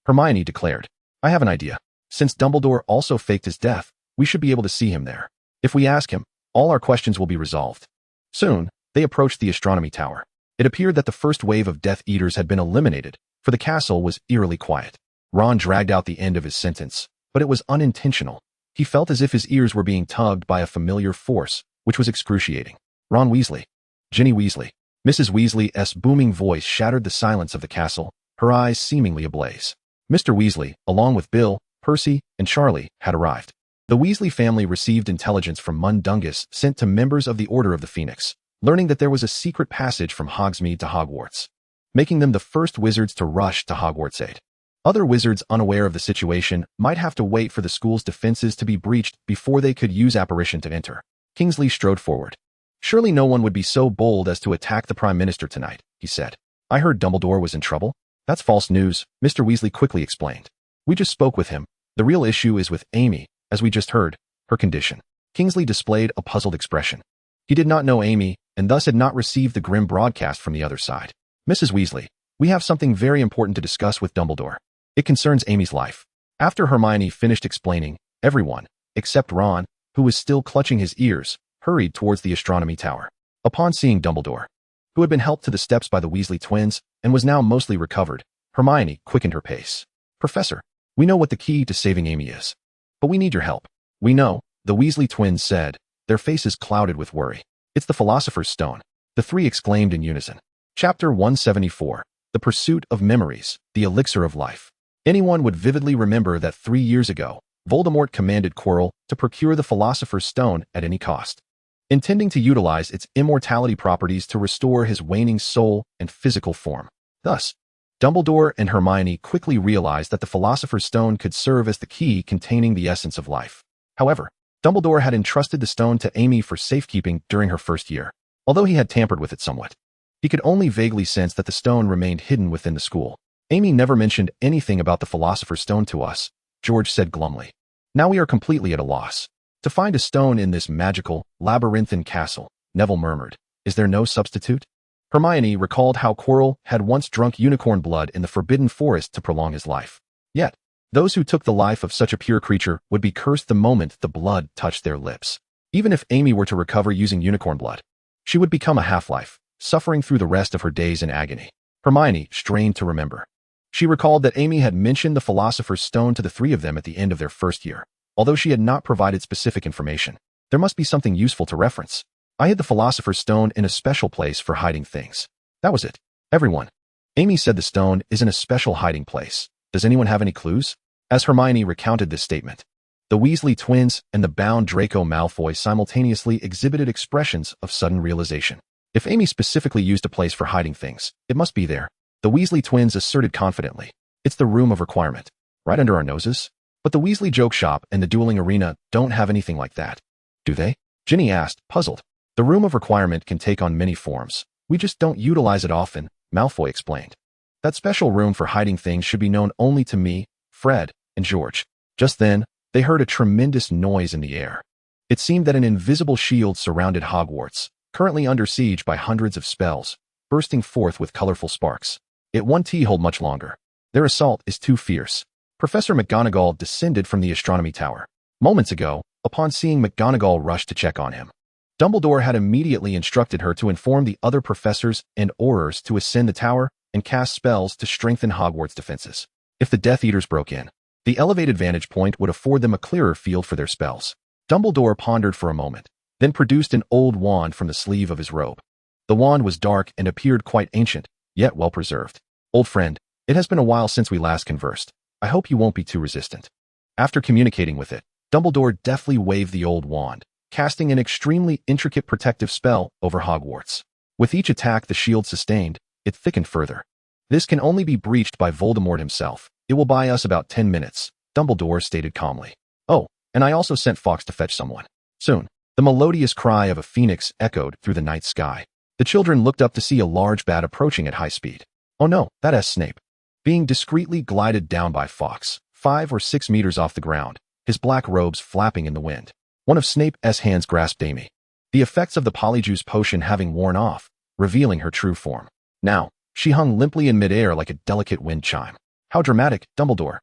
Hermione declared, "I have an idea. Since Dumbledore also faked his death, we should be able to see him there. If we ask him, all our questions will be resolved." Soon, they approached the astronomy tower. It appeared that the first wave of Death Eaters had been eliminated, for the castle was eerily quiet. Ron dragged out the end of his sentence, but it was unintentional. He felt as if his ears were being tugged by a familiar force, which was excruciating. "Ron Weasley. Ginny Weasley." Mrs. Weasley's booming voice shattered the silence of the castle, her eyes seemingly ablaze. Mr. Weasley, along with Bill, Percy, and Charlie, had arrived. The Weasley family received intelligence from Mundungus sent to members of the Order of the Phoenix, learning that there was a secret passage from Hogsmeade to Hogwarts, making them the first wizards to rush to Hogwarts aid. Other wizards unaware of the situation might have to wait for the school's defenses to be breached before they could use apparition to enter. Kingsley strode forward. "Surely no one would be so bold as to attack the Prime Minister tonight," he said. "I heard Dumbledore was in trouble." "That's false news," Mr. Weasley quickly explained. "We just spoke with him. The real issue is with Amy, as we just heard, her condition." Kingsley displayed a puzzled expression. He did not know Amy, and thus had not received the grim broadcast from the other side. "Mrs. Weasley, we have something very important to discuss with Dumbledore. It concerns Amy's life." After Hermione finished explaining, everyone, except Ron, who was still clutching his ears, hurried towards the astronomy tower. Upon seeing Dumbledore, who had been helped to the steps by the Weasley twins and was now mostly recovered, Hermione quickened her pace. "Professor, we know what the key to saving Amy is, but we need your help." "We know," the Weasley twins said, their faces clouded with worry. "It's the Philosopher's Stone," the three exclaimed in unison. Chapter 174, The Pursuit of Memories, the Elixir of Life. Anyone would vividly remember that 3 years ago, Voldemort commanded Quirrell to procure the Philosopher's Stone at any cost, intending to utilize its immortality properties to restore his waning soul and physical form. Thus, Dumbledore and Hermione quickly realized that the Philosopher's Stone could serve as the key containing the essence of life. However, Dumbledore had entrusted the stone to Amy for safekeeping during her first year. Although he had tampered with it somewhat, he could only vaguely sense that the stone remained hidden within the school. "Amy never mentioned anything about the Philosopher's Stone to us," George said glumly. "Now we are completely at a loss. To find a stone in this magical, labyrinthine castle," Neville murmured. Is there no substitute? Hermione recalled how Quirrell had once drunk unicorn blood in the Forbidden Forest to prolong his life. Yet, those who took the life of such a pure creature would be cursed the moment the blood touched their lips. Even if Amy were to recover using unicorn blood, she would become a half-life, suffering through the rest of her days in agony. Hermione strained to remember. She recalled that Amy had mentioned the Philosopher's Stone to the three of them at the end of their first year. Although she had not provided specific information, there must be something useful to reference. I hid the Philosopher's Stone in a special place for hiding things. That was it. Everyone. Amy said the stone is in a special hiding place. Does anyone have any clues? As Hermione recounted this statement, the Weasley twins and the bound Draco Malfoy simultaneously exhibited expressions of sudden realization. If Amy specifically used a place for hiding things, it must be there. The Weasley twins asserted confidently. It's the room of requirement. Right under our noses? But the Weasley joke shop and the dueling arena don't have anything like that. Do they? Ginny asked, puzzled. The room of requirement can take on many forms. We just don't utilize it often, Malfoy explained. That special room for hiding things should be known only to me, Fred, and George. Just then, they heard a tremendous noise in the air. It seemed that an invisible shield surrounded Hogwarts, currently under siege by hundreds of spells, bursting forth with colorful sparks. It won't hold much longer. Their assault is too fierce. Professor McGonagall descended from the astronomy tower. Moments ago, upon seeing McGonagall rush to check on him, Dumbledore had immediately instructed her to inform the other professors and Aurors to ascend the tower and cast spells to strengthen Hogwarts' defenses. If the Death Eaters broke in, the elevated vantage point would afford them a clearer field for their spells. Dumbledore pondered for a moment, then produced an old wand from the sleeve of his robe. The wand was dark and appeared quite ancient, yet well preserved. Old friend, it has been a while since we last conversed. I hope you won't be too resistant. After communicating with it, Dumbledore deftly waved the old wand, casting an extremely intricate protective spell over Hogwarts. With each attack the shield sustained, it thickened further. This can only be breached by Voldemort himself. It will buy us about 10 minutes, Dumbledore stated calmly. Oh, and I also sent Fawkes to fetch someone. Soon, the melodious cry of a phoenix echoed through the night sky. The children looked up to see a large bat approaching at high speed. Oh no, that's Snape. Being discreetly glided down by Fawkes, 5 or 6 meters off the ground, his black robes flapping in the wind. One of Snape's hands grasped Amy, the effects of the Polyjuice Potion having worn off, revealing her true form. Now, she hung limply in midair like a delicate wind chime. How dramatic, Dumbledore.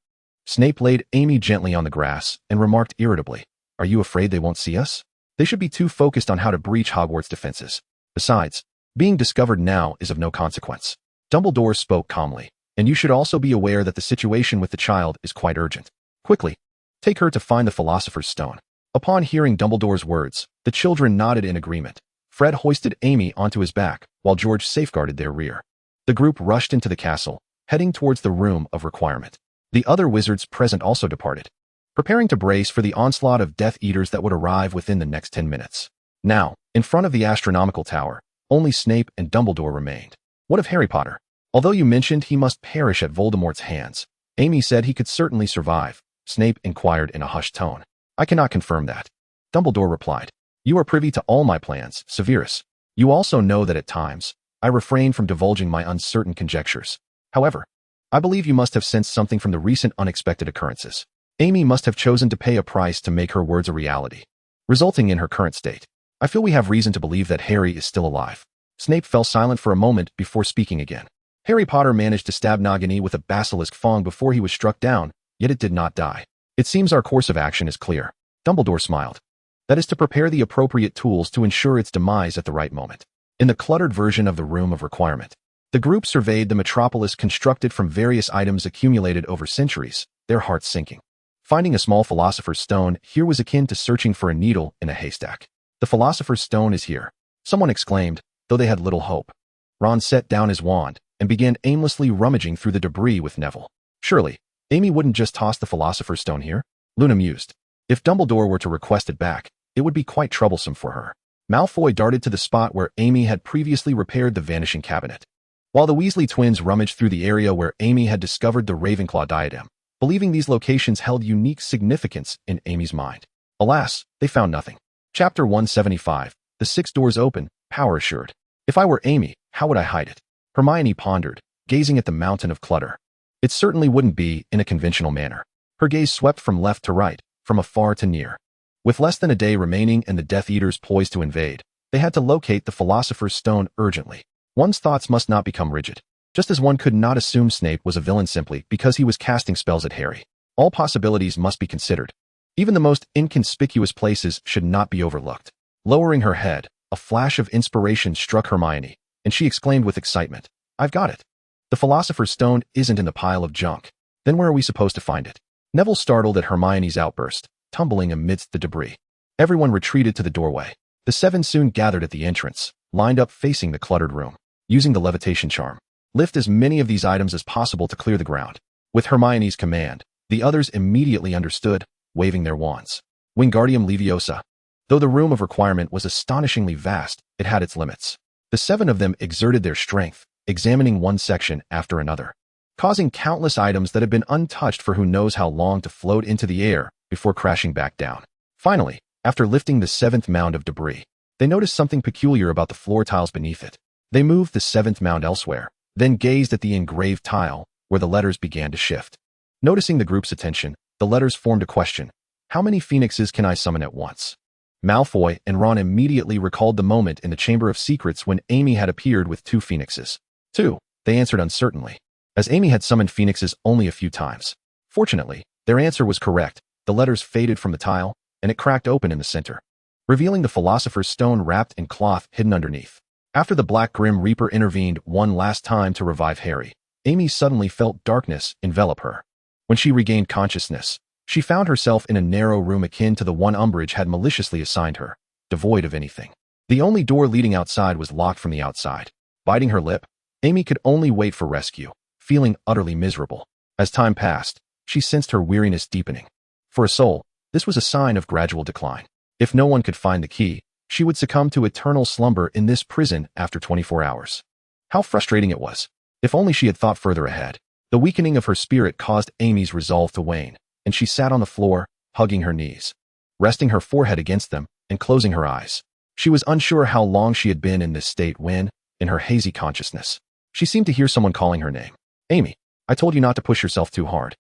Snape laid Amy gently on the grass and remarked irritably, Are you afraid they won't see us? They should be too focused on how to breach Hogwarts' defenses. Besides, being discovered now is of no consequence. Dumbledore spoke calmly, and you should also be aware that the situation with the child is quite urgent. Quickly, take her to find the Philosopher's Stone. Upon hearing Dumbledore's words, the children nodded in agreement. Fred hoisted Amy onto his back, while George safeguarded their rear. The group rushed into the castle, heading towards the room of requirement. The other wizards present also departed, preparing to brace for the onslaught of Death Eaters that would arrive within the next 10 minutes. Now, in front of the astronomical tower, only Snape and Dumbledore remained. What of Harry Potter? Although you mentioned he must perish at Voldemort's hands, Amy said he could certainly survive, Snape inquired in a hushed tone. I cannot confirm that. Dumbledore replied. You are privy to all my plans, Severus. You also know that at times, I refrain from divulging my uncertain conjectures. However, I believe you must have sensed something from the recent unexpected occurrences. Amy must have chosen to pay a price to make her words a reality, resulting in her current state. I feel we have reason to believe that Harry is still alive. Snape fell silent for a moment before speaking again. Harry Potter managed to stab Nagini with a basilisk fang before he was struck down, yet it did not die. It seems our course of action is clear. Dumbledore smiled. That is to prepare the appropriate tools to ensure its demise at the right moment. In the cluttered version of the room of requirement, the group surveyed the metropolis constructed from various items accumulated over centuries, their hearts sinking. Finding a small Philosopher's Stone here was akin to searching for a needle in a haystack. The Philosopher's Stone is here, someone exclaimed, though they had little hope. Ron set down his wand and began aimlessly rummaging through the debris with Neville. Surely, Amy wouldn't just toss the Philosopher's Stone here? Luna mused. If Dumbledore were to request it back, it would be quite troublesome for her. Malfoy darted to the spot where Amy had previously repaired the vanishing cabinet, while the Weasley twins rummaged through the area where Amy had discovered the Ravenclaw diadem, believing these locations held unique significance in Amy's mind. Alas, they found nothing. Chapter 175. The 6 doors open, power assured. If I were Amy, how would I hide it? Hermione pondered, gazing at the mountain of clutter. It certainly wouldn't be in a conventional manner. Her gaze swept from left to right, from afar to near. With less than a day remaining and the Death Eaters poised to invade, They had to locate the Philosopher's Stone urgently. One's thoughts must not become rigid. Just as one could not assume Snape was a villain simply because he was casting spells at Harry. All possibilities must be considered. Even the most inconspicuous places should not be overlooked. Lowering her head, a flash of inspiration struck Hermione, and she exclaimed with excitement, "I've got it! The Philosopher's Stone isn't in the pile of junk. Then where are we supposed to find it?" Neville startled at Hermione's outburst, tumbling amidst the debris. Everyone retreated to the doorway. The seven soon gathered at the entrance, lined up facing the cluttered room. Using the levitation charm, lift as many of these items as possible to clear the ground. With Hermione's command, the others immediately understood, waving their wands. Wingardium Leviosa. Though the room of requirement was astonishingly vast, it had its limits. The seven of them exerted their strength, examining one section after another, causing countless items that had been untouched for who knows how long to float into the air before crashing back down. Finally, after lifting the seventh mound of debris, they noticed something peculiar about the floor tiles beneath it. They moved the seventh mound elsewhere, then gazed at the engraved tile, where the letters began to shift. Noticing the group's attention, the letters formed a question. How many phoenixes can I summon at once? Malfoy and Ron immediately recalled the moment in the Chamber of Secrets when Amy had appeared with 2 phoenixes. 2, they answered uncertainly, as Amy had summoned phoenixes only a few times. Fortunately, their answer was correct. The letters faded from the tile, and it cracked open in the center, revealing the Philosopher's Stone wrapped in cloth hidden underneath. After the Black Grim Reaper intervened one last time to revive Harry, Amy suddenly felt darkness envelop her. When she regained consciousness, she found herself in a narrow room akin to the one Umbridge had maliciously assigned her, devoid of anything. The only door leading outside was locked from the outside. Biting her lip, Amy could only wait for rescue, feeling utterly miserable. As time passed, she sensed her weariness deepening. For a soul, this was a sign of gradual decline. If no one could find the key, she would succumb to eternal slumber in this prison after 24 hours. How frustrating it was. If only she had thought further ahead. The weakening of her spirit caused Amy's resolve to wane, and she sat on the floor, hugging her knees, resting her forehead against them, and closing her eyes. She was unsure how long she had been in this state when, in her hazy consciousness, she seemed to hear someone calling her name. "Amy, I told you not to push yourself too hard."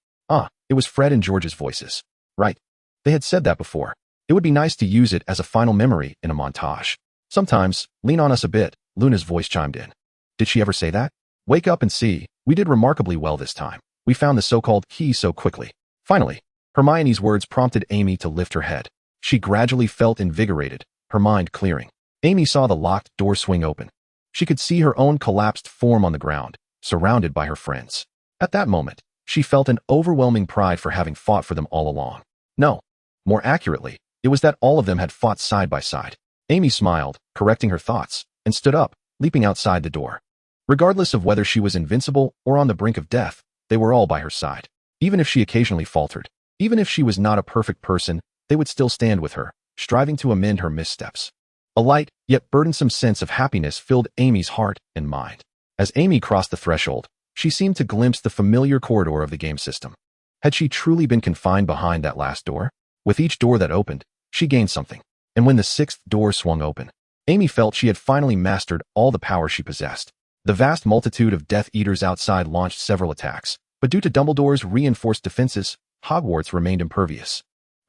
It was Fred and George's voices. Right. They had said that before. It would be nice to use it as a final memory in a montage. Sometimes, lean on us a bit, Luna's voice chimed in. Did she ever say that? Wake up and see, we did remarkably well this time. We found the so-called key so quickly. Finally, Hermione's words prompted Amy to lift her head. She gradually felt invigorated, her mind clearing. Amy saw the locked door swing open. She could see her own collapsed form on the ground, surrounded by her friends. At that moment, she felt an overwhelming pride for having fought for them all along. No, more accurately, it was that all of them had fought side by side. Amy smiled, correcting her thoughts, and stood up, leaping outside the door. Regardless of whether she was invincible or on the brink of death, they were all by her side. Even if she occasionally faltered, even if she was not a perfect person, they would still stand with her, striving to amend her missteps. A light, yet burdensome sense of happiness filled Amy's heart and mind. As Amy crossed the threshold, she seemed to glimpse the familiar corridor of the game system. Had she truly been confined behind that last door? With each door that opened, she gained something. And when the 6th door swung open, Amy felt she had finally mastered all the power she possessed. The vast multitude of Death Eaters outside launched several attacks, but due to Dumbledore's reinforced defenses, Hogwarts remained impervious.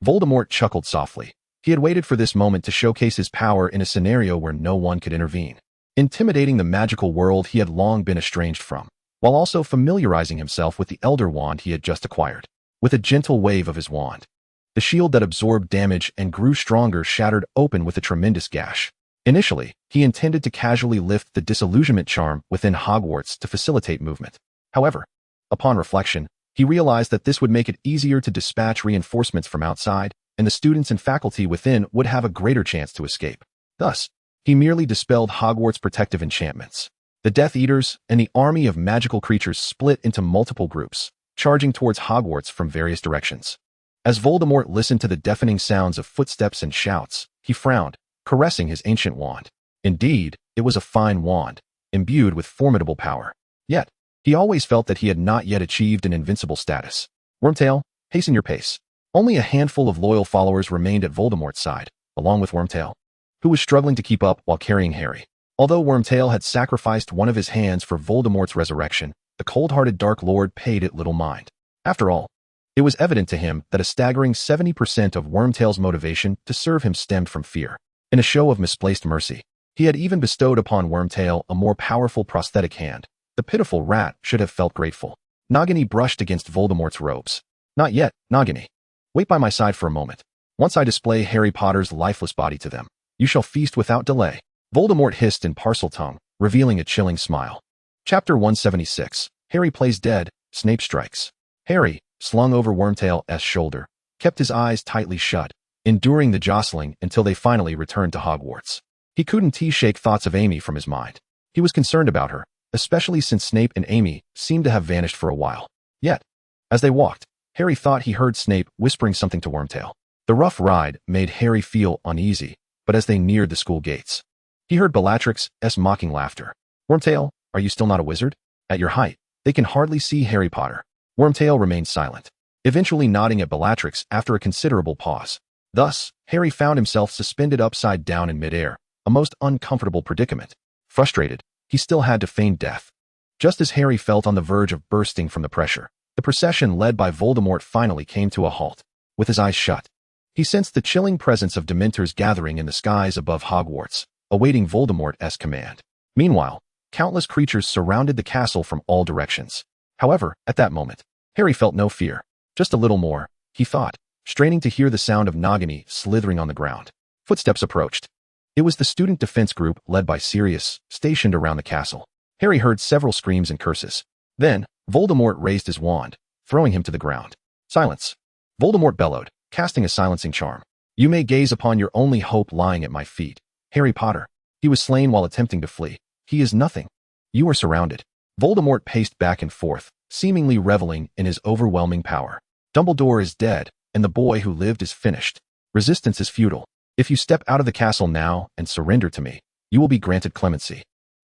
Voldemort chuckled softly. He had waited for this moment to showcase his power in a scenario where no one could intervene, intimidating the magical world he had long been estranged from, while also familiarizing himself with the Elder Wand he had just acquired. With a gentle wave of his wand, the shield that absorbed damage and grew stronger shattered open with a tremendous gash. Initially, he intended to casually lift the disillusionment charm within Hogwarts to facilitate movement. However, upon reflection, he realized that this would make it easier to dispatch reinforcements from outside, and the students and faculty within would have a greater chance to escape. Thus, he merely dispelled Hogwarts' protective enchantments. The Death Eaters and the army of magical creatures split into multiple groups, charging towards Hogwarts from various directions. As Voldemort listened to the deafening sounds of footsteps and shouts, he frowned, caressing his ancient wand. Indeed, it was a fine wand, imbued with formidable power. Yet, he always felt that he had not yet achieved an invincible status. Wormtail, hasten your pace. Only a handful of loyal followers remained at Voldemort's side, along with Wormtail, who was struggling to keep up while carrying Harry. Although Wormtail had sacrificed one of his hands for Voldemort's resurrection, the cold-hearted Dark Lord paid it little mind. After all, it was evident to him that a staggering 70% of Wormtail's motivation to serve him stemmed from fear. In a show of misplaced mercy, He had even bestowed upon Wormtail a more powerful prosthetic hand. The pitiful rat should have felt grateful. Nagini brushed against Voldemort's robes. Not yet, Nagini. Wait by my side for a moment. Once I display Harry Potter's lifeless body to them, you shall feast without delay. Voldemort hissed in Parseltongue, revealing a chilling smile. Chapter 176. Harry plays dead, Snape strikes. Harry, slung over Wormtail's shoulder, kept his eyes tightly shut, enduring the jostling until they finally returned to Hogwarts. He couldn't shake thoughts of Amy from his mind. He was concerned about her, especially since Snape and Amy seemed to have vanished for a while. Yet, as they walked, Harry thought he heard Snape whispering something to Wormtail. The rough ride made Harry feel uneasy, but as they neared the school gates, he heard Bellatrix's mocking laughter. Wormtail, are you still not a wizard? At your height, they can hardly see Harry Potter. Wormtail remained silent, eventually nodding at Bellatrix after a considerable pause. Thus, Harry found himself suspended upside down in midair, a most uncomfortable predicament. Frustrated, he still had to feign death. Just as Harry felt on the verge of bursting from the pressure, the procession led by Voldemort finally came to a halt. With his eyes shut, he sensed the chilling presence of Dementors gathering in the skies above Hogwarts, awaiting Voldemort's command. Meanwhile, countless creatures surrounded the castle from all directions. However, at that moment, Harry felt no fear. Just a little more, he thought, straining to hear the sound of Nagini slithering on the ground. Footsteps approached. It was the student defense group led by Sirius, stationed around the castle. Harry heard several screams and curses. Then, Voldemort raised his wand, throwing him to the ground. Silence. Voldemort bellowed, casting a silencing charm. You may gaze upon your only hope lying at my feet. Harry Potter. He was slain while attempting to flee. He is nothing. You are surrounded. Voldemort paced back and forth, seemingly reveling in his overwhelming power. Dumbledore is dead, and the boy who lived is finished. Resistance is futile. If you step out of the castle now and surrender to me, you will be granted clemency.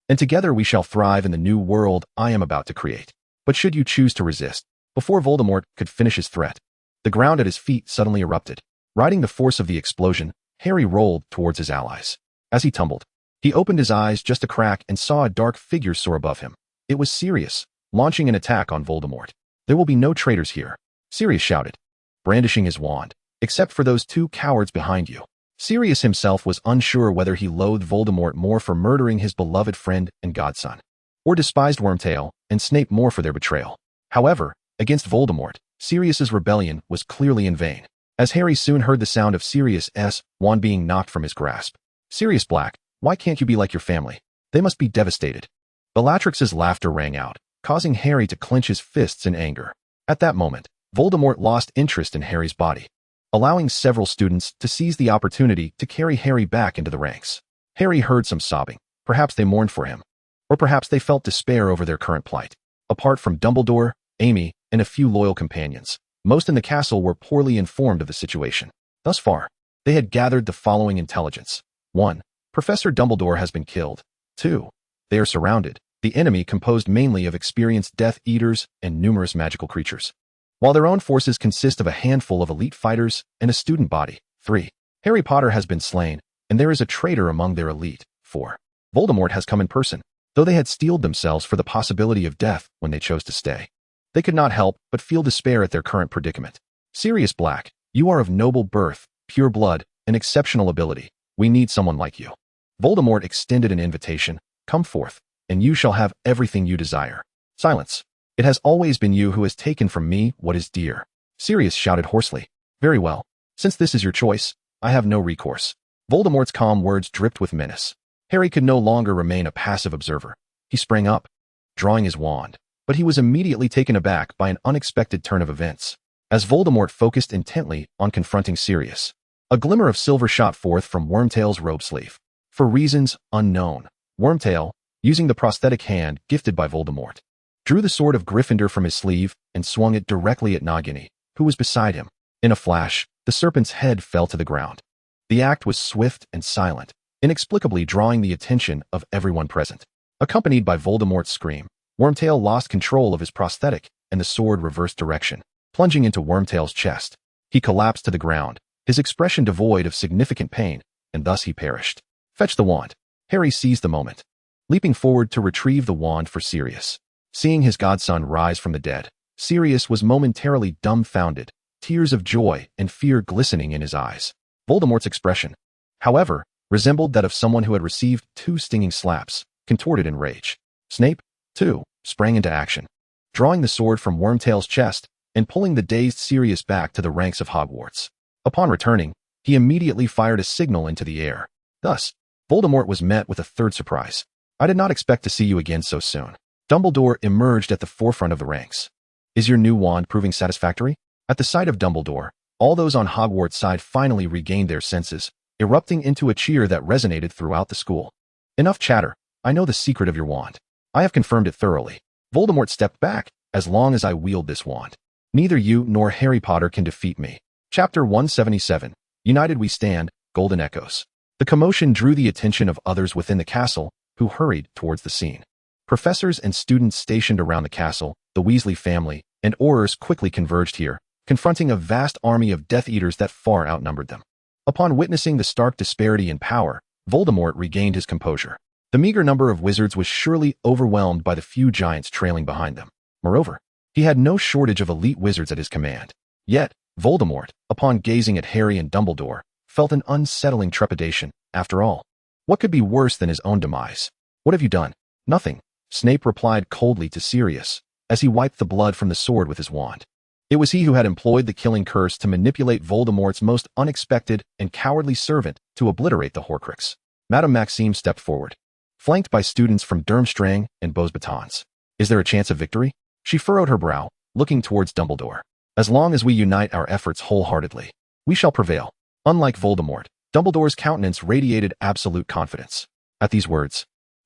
And together we shall thrive in the new world I am about to create. But should you choose to resist, before Voldemort could finish his threat, the ground at his feet suddenly erupted. Riding the force of the explosion, Harry rolled towards his allies. As he tumbled, he opened his eyes just a crack and saw a dark figure soar above him. It was Sirius, launching an attack on Voldemort. There will be no traitors here, Sirius shouted, brandishing his wand, except for those two cowards behind you. Sirius himself was unsure whether he loathed Voldemort more for murdering his beloved friend and godson, or despised Wormtail and Snape more for their betrayal. However, against Voldemort, Sirius's rebellion was clearly in vain, as Harry soon heard the sound of Sirius's wand being knocked from his grasp. Sirius Black, why can't you be like your family? They must be devastated. Bellatrix's laughter rang out, causing Harry to clench his fists in anger. At that moment, Voldemort lost interest in Harry's body, allowing several students to seize the opportunity to carry Harry back into the ranks. Harry heard some sobbing. Perhaps they mourned for him, or perhaps they felt despair over their current plight. Apart from Dumbledore, Amy, and a few loyal companions, most in the castle were poorly informed of the situation. Thus far, they had gathered the following intelligence. 1. Professor Dumbledore has been killed. 2. They are surrounded, the enemy composed mainly of experienced Death Eaters and numerous magical creatures, while their own forces consist of a handful of elite fighters and a student body. 3. Harry Potter has been slain, and there is a traitor among their elite. 4. Voldemort has come in person, though they had steeled themselves for the possibility of death when they chose to stay. They could not help but feel despair at their current predicament. Sirius Black, you are of noble birth, pure blood, and exceptional ability. We need someone like you. Voldemort extended an invitation. Come forth, and you shall have everything you desire. Silence. It has always been you who has taken from me what is dear. Sirius shouted hoarsely. Very well. Since this is your choice, I have no recourse. Voldemort's calm words dripped with menace. Harry could no longer remain a passive observer. He sprang up, drawing his wand, but he was immediately taken aback by an unexpected turn of events. As Voldemort focused intently on confronting Sirius, a glimmer of silver shot forth from Wormtail's robe sleeve. For reasons unknown, Wormtail, using the prosthetic hand gifted by Voldemort, drew the sword of Gryffindor from his sleeve and swung it directly at Nagini, who was beside him. In a flash, the serpent's head fell to the ground. The act was swift and silent, inexplicably drawing the attention of everyone present. Accompanied by Voldemort's scream, Wormtail lost control of his prosthetic, and the sword reversed direction, plunging into Wormtail's chest. He collapsed to the ground, his expression devoid of significant pain, and thus he perished. Fetch the wand. Harry seized the moment, leaping forward to retrieve the wand for Sirius. Seeing his godson rise from the dead, Sirius was momentarily dumbfounded, tears of joy and fear glistening in his eyes. Voldemort's expression, however, resembled that of someone who had received 2 stinging slaps, contorted in rage. Snape, too, sprang into action, drawing the sword from Wormtail's chest and pulling the dazed Sirius back to the ranks of Hogwarts. Upon returning, he immediately fired a signal into the air. Thus, Voldemort was met with a third surprise. "I did not expect to see you again so soon." Dumbledore emerged at the forefront of the ranks. "Is your new wand proving satisfactory?" At the sight of Dumbledore, all those on Hogwarts' side finally regained their senses, erupting into a cheer that resonated throughout the school. "Enough chatter. I know the secret of your wand. I have confirmed it thoroughly." Voldemort stepped back. "As long as I wield this wand, neither you nor Harry Potter can defeat me." Chapter 177. United We Stand, Golden Echoes. The commotion drew the attention of others within the castle, who hurried towards the scene. Professors and students stationed around the castle, the Weasley family, and Aurors quickly converged here, confronting a vast army of Death Eaters that far outnumbered them. Upon witnessing the stark disparity in power, Voldemort regained his composure. The meager number of wizards was surely overwhelmed by the few giants trailing behind them. Moreover, he had no shortage of elite wizards at his command. Yet, Voldemort, upon gazing at Harry and Dumbledore, felt an unsettling trepidation. After all, what could be worse than his own demise? "What have you done?" "Nothing," Snape replied coldly to Sirius, as he wiped the blood from the sword with his wand. It was he who had employed the killing curse to manipulate Voldemort's most unexpected and cowardly servant to obliterate the Horcrux. Madame Maxime stepped forward, flanked by students from Durmstrang and Beauxbatons. "Is there a chance of victory?" She furrowed her brow, looking towards Dumbledore. "As long as we unite our efforts wholeheartedly, we shall prevail." Unlike Voldemort, Dumbledore's countenance radiated absolute confidence. At these words,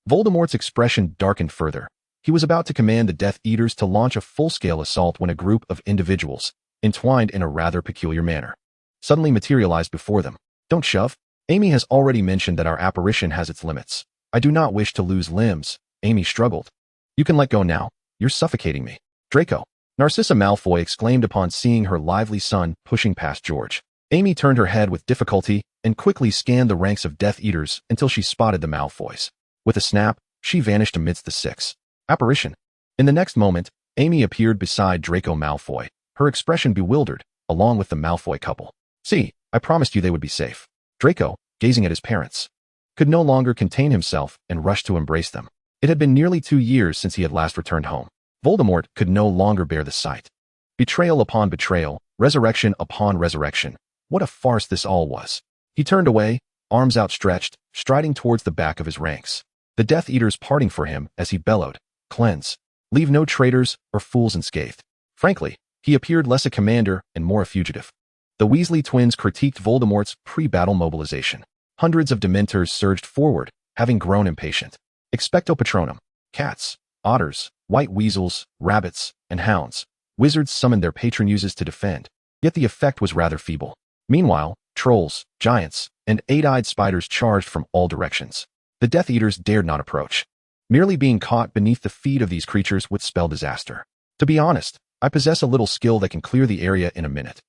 Voldemort's expression darkened further. He was about to command the Death Eaters to launch a full-scale assault when a group of individuals, entwined in a rather peculiar manner, suddenly materialized before them. "Don't shove. Amy has already mentioned that our apparition has its limits. I do not wish to lose limbs." Amy struggled. "You can let go now. You're suffocating me." "Draco!" Narcissa Malfoy exclaimed upon seeing her lively son pushing past George. Amy turned her head with difficulty and quickly scanned the ranks of Death Eaters until she spotted the Malfoys. With a snap, she vanished amidst the 6. Apparition. In the next moment, Amy appeared beside Draco Malfoy, her expression bewildered, along with the Malfoy couple. "See, I promised you they would be safe." Draco, gazing at his parents, could no longer contain himself and rushed to embrace them. It had been nearly 2 years since he had last returned home. Voldemort could no longer bear the sight. Betrayal upon betrayal, resurrection upon resurrection. What a farce this all was. He turned away, arms outstretched, striding towards the back of his ranks. The Death Eaters parting for him as he bellowed, "Cleanse. Leave no traitors or fools unscathed." Frankly, he appeared less a commander and more a fugitive. The Weasley twins critiqued Voldemort's pre-battle mobilization. Hundreds of Dementors surged forward, having grown impatient. Expecto Patronum. Cats, otters, white weasels, rabbits, and hounds. Wizards summoned their patronuses to defend, yet the effect was rather feeble. Meanwhile, trolls, giants, and 8-eyed spiders charged from all directions. The Death Eaters dared not approach. Merely being caught beneath the feet of these creatures would spell disaster. "To be honest, I possess a little skill that can clear the area in a minute,"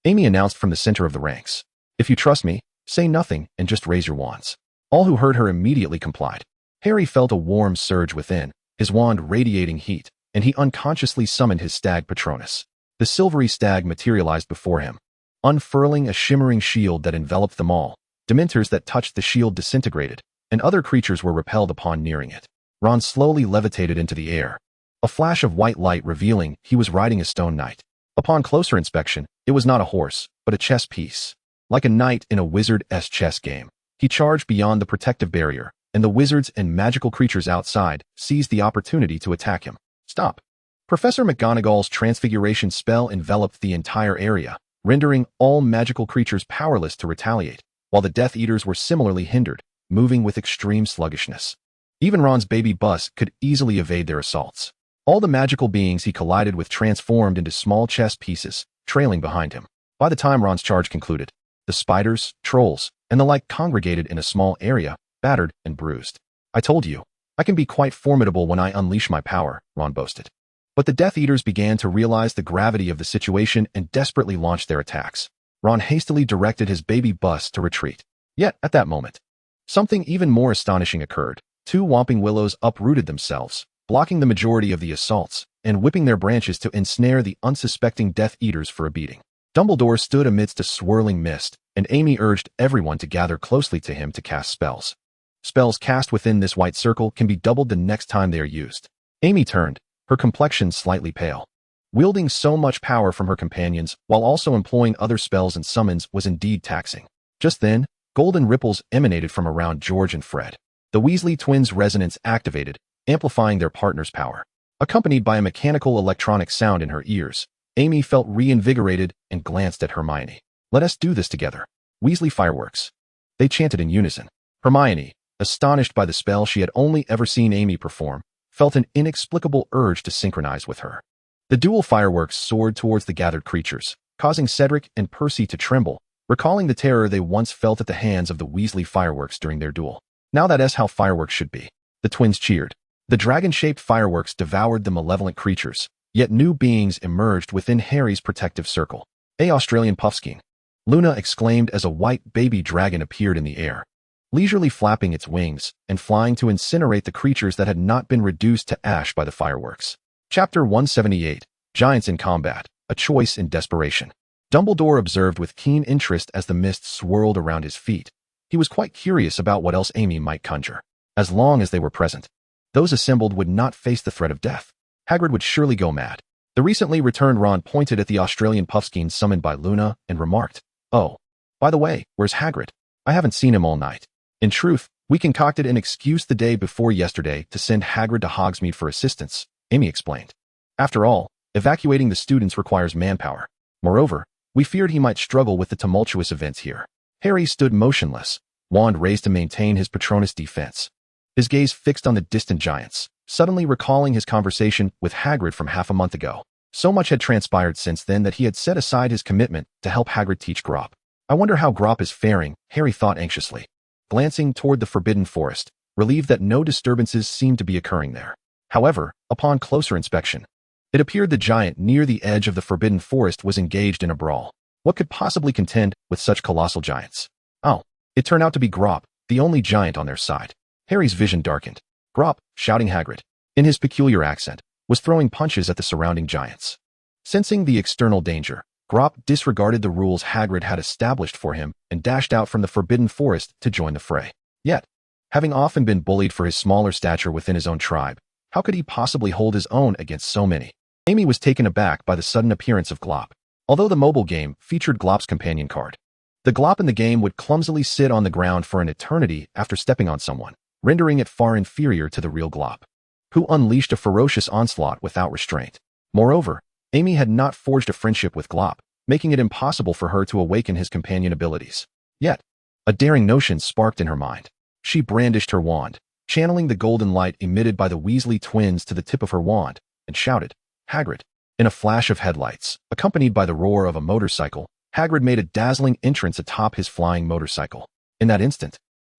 Amy announced from the center of the ranks. "If you trust me, say nothing and just raise your wands." All who heard her immediately complied. Harry felt a warm surge within, his wand radiating heat, and he unconsciously summoned his stag Patronus. The silvery stag materialized before him, unfurling a shimmering shield that enveloped them all. Dementors that touched the shield disintegrated, and other creatures were repelled upon nearing it. Ron slowly levitated into the air, a flash of white light revealing he was riding a stone knight. Upon closer inspection, it was not a horse, but a chess piece. Like a knight in a wizard's chess game, he charged beyond the protective barrier, and the wizards and magical creatures outside seized the opportunity to attack him. "Stop!" Professor McGonagall's transfiguration spell enveloped the entire area, rendering all magical creatures powerless to retaliate, while the Death Eaters were similarly hindered, moving with extreme sluggishness. Even Ron's baby bus could easily evade their assaults. All the magical beings he collided with transformed into small chess pieces, trailing behind him. By the time Ron's charge concluded, the spiders, trolls, and the like congregated in a small area, battered and bruised. "I told you, I can be quite formidable when I unleash my power," Ron boasted. But the Death Eaters began to realize the gravity of the situation and desperately launched their attacks. Ron hastily directed his baby bus to retreat. Yet, at that moment, something even more astonishing occurred. 2 whomping willows uprooted themselves, blocking the majority of the assaults, and whipping their branches to ensnare the unsuspecting Death Eaters for a beating. Dumbledore stood amidst a swirling mist, and Amy urged everyone to gather closely to him to cast spells. Spells cast within this white circle can be doubled the next time they are used. Amy turned, her complexion slightly pale. Wielding so much power from her companions while also employing other spells and summons was indeed taxing. Just then, golden ripples emanated from around George and Fred. The Weasley twins' resonance activated, amplifying their partner's power. Accompanied by a mechanical electronic sound in her ears, Amy felt reinvigorated and glanced at Hermione. "Let us do this together. Weasley fireworks." They chanted in unison. Hermione, astonished by the spell she had only ever seen Amy perform, felt an inexplicable urge to synchronize with her. The dual fireworks soared towards the gathered creatures, causing Cedric and Percy to tremble, recalling the terror they once felt at the hands of the Weasley fireworks during their duel. "Now that's how fireworks should be." The twins cheered. The dragon-shaped fireworks devoured the malevolent creatures, yet new beings emerged within Harry's protective circle. "A Australian puffskein," Luna exclaimed as a white baby dragon appeared in the air, leisurely flapping its wings and flying to incinerate the creatures that had not been reduced to ash by the fireworks. Chapter 178, Giants in Combat, A Choice in Desperation. Dumbledore observed with keen interest as the mist swirled around his feet. He was quite curious about what else Amy might conjure. As long as they were present, those assembled would not face the threat of death. Hagrid would surely go mad. The recently returned Ron pointed at the Australian puffskein summoned by Luna and remarked, "Oh, by the way, where's Hagrid? I haven't seen him all night." In truth, we concocted an excuse the day before yesterday to send Hagrid to Hogsmeade for assistance, Amy explained. "After all, evacuating the students requires manpower. Moreover, we feared he might struggle with the tumultuous events here." Harry stood motionless, wand raised to maintain his Patronus defense. His gaze fixed on the distant giants, suddenly recalling his conversation with Hagrid from half a month ago. So much had transpired since then that he had set aside his commitment to help Hagrid teach Grop. "I wonder how Grop is faring," Harry thought anxiously, glancing toward the Forbidden Forest, relieved that no disturbances seemed to be occurring there. However, upon closer inspection, it appeared the giant near the edge of the Forbidden Forest was engaged in a brawl. What could possibly contend with such colossal giants? Oh, it turned out to be Grop, the only giant on their side. Harry's vision darkened. Grop, shouting Hagrid, in his peculiar accent, was throwing punches at the surrounding giants. Sensing the external danger, Grop disregarded the rules Hagrid had established for him and dashed out from the Forbidden Forest to join the fray. Yet, having often been bullied for his smaller stature within his own tribe, how could he possibly hold his own against so many? Amy was taken aback by the sudden appearance of Glop. Although the mobile game featured Glop's companion card, the Glop in the game would clumsily sit on the ground for an eternity after stepping on someone, rendering it far inferior to the real Glop, who unleashed a ferocious onslaught without restraint. Moreover, Amy had not forged a friendship with Glop, making it impossible for her to awaken his companion abilities. Yet, a daring notion sparked in her mind. She brandished her wand, channeling the golden light emitted by the Weasley twins to the tip of her wand, and shouted, "Hagrid." In a flash of headlights, accompanied by the roar of a motorcycle, Hagrid made a dazzling entrance atop his flying motorcycle. In that instant,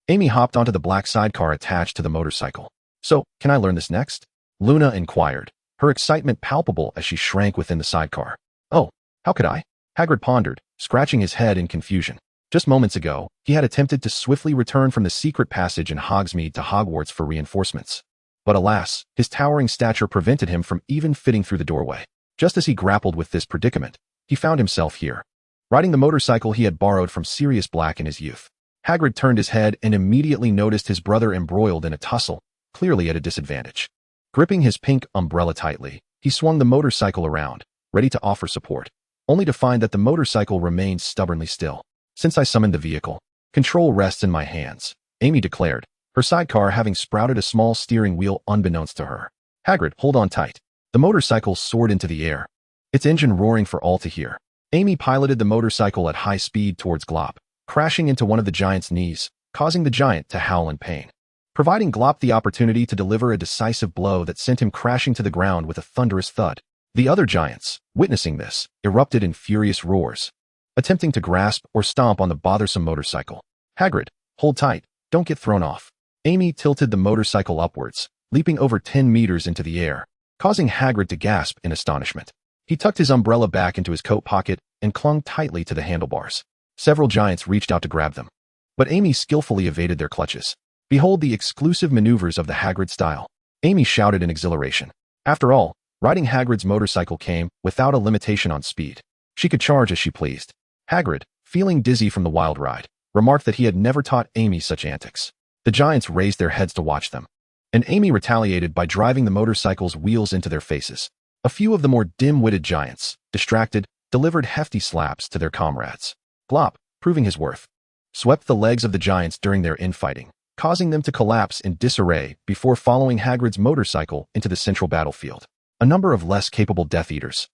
Amy hopped onto the black sidecar attached to the motorcycle. "So, can I learn this next?" Luna inquired, her excitement palpable as she shrank within the sidecar. "Oh, how could I?" Hagrid pondered, scratching his head in confusion. Just moments ago, he had attempted to swiftly return from the secret passage in Hogsmeade to Hogwarts for reinforcements. But alas, his towering stature prevented him from even fitting through the doorway. Just as he grappled with this predicament, he found himself here, riding the motorcycle he had borrowed from Sirius Black in his youth. Hagrid turned his head and immediately noticed his brother embroiled in a tussle, clearly at a disadvantage. Gripping his pink umbrella tightly, he swung the motorcycle around, ready to offer support, only to find that the motorcycle remained stubbornly still. "Since I summoned the vehicle, control rests in my hands," Amy declared, her sidecar having sprouted a small steering wheel unbeknownst to her. "Hagrid, hold on tight." The motorcycle soared into the air, its engine roaring for all to hear. Amy piloted the motorcycle at high speed towards Glop, crashing into one of the giant's knees, causing the giant to howl in pain, providing Glop the opportunity to deliver a decisive blow that sent him crashing to the ground with a thunderous thud. The other giants, witnessing this, erupted in furious roars, attempting to grasp or stomp on the bothersome motorcycle. "Hagrid, hold tight, don't get thrown off." Amy tilted the motorcycle upwards, leaping over 10 meters into the air, causing Hagrid to gasp in astonishment. He tucked his umbrella back into his coat pocket and clung tightly to the handlebars. Several giants reached out to grab them, but Amy skillfully evaded their clutches. "Behold the exclusive maneuvers of the Hagrid style," Amy shouted in exhilaration. After all, riding Hagrid's motorcycle came without a limitation on speed. She could charge as she pleased. Hagrid, feeling dizzy from the wild ride, remarked that he had never taught Amy such antics. The giants raised their heads to watch them, and Amy retaliated by driving the motorcycle's wheels into their faces. A few of the more dim-witted giants, distracted, delivered hefty slaps to their comrades. Glop, proving his worth, swept the legs of the giants during their infighting, causing them to collapse in disarray before following Hagrid's motorcycle into the central battlefield. A number of less capable Death Eaters,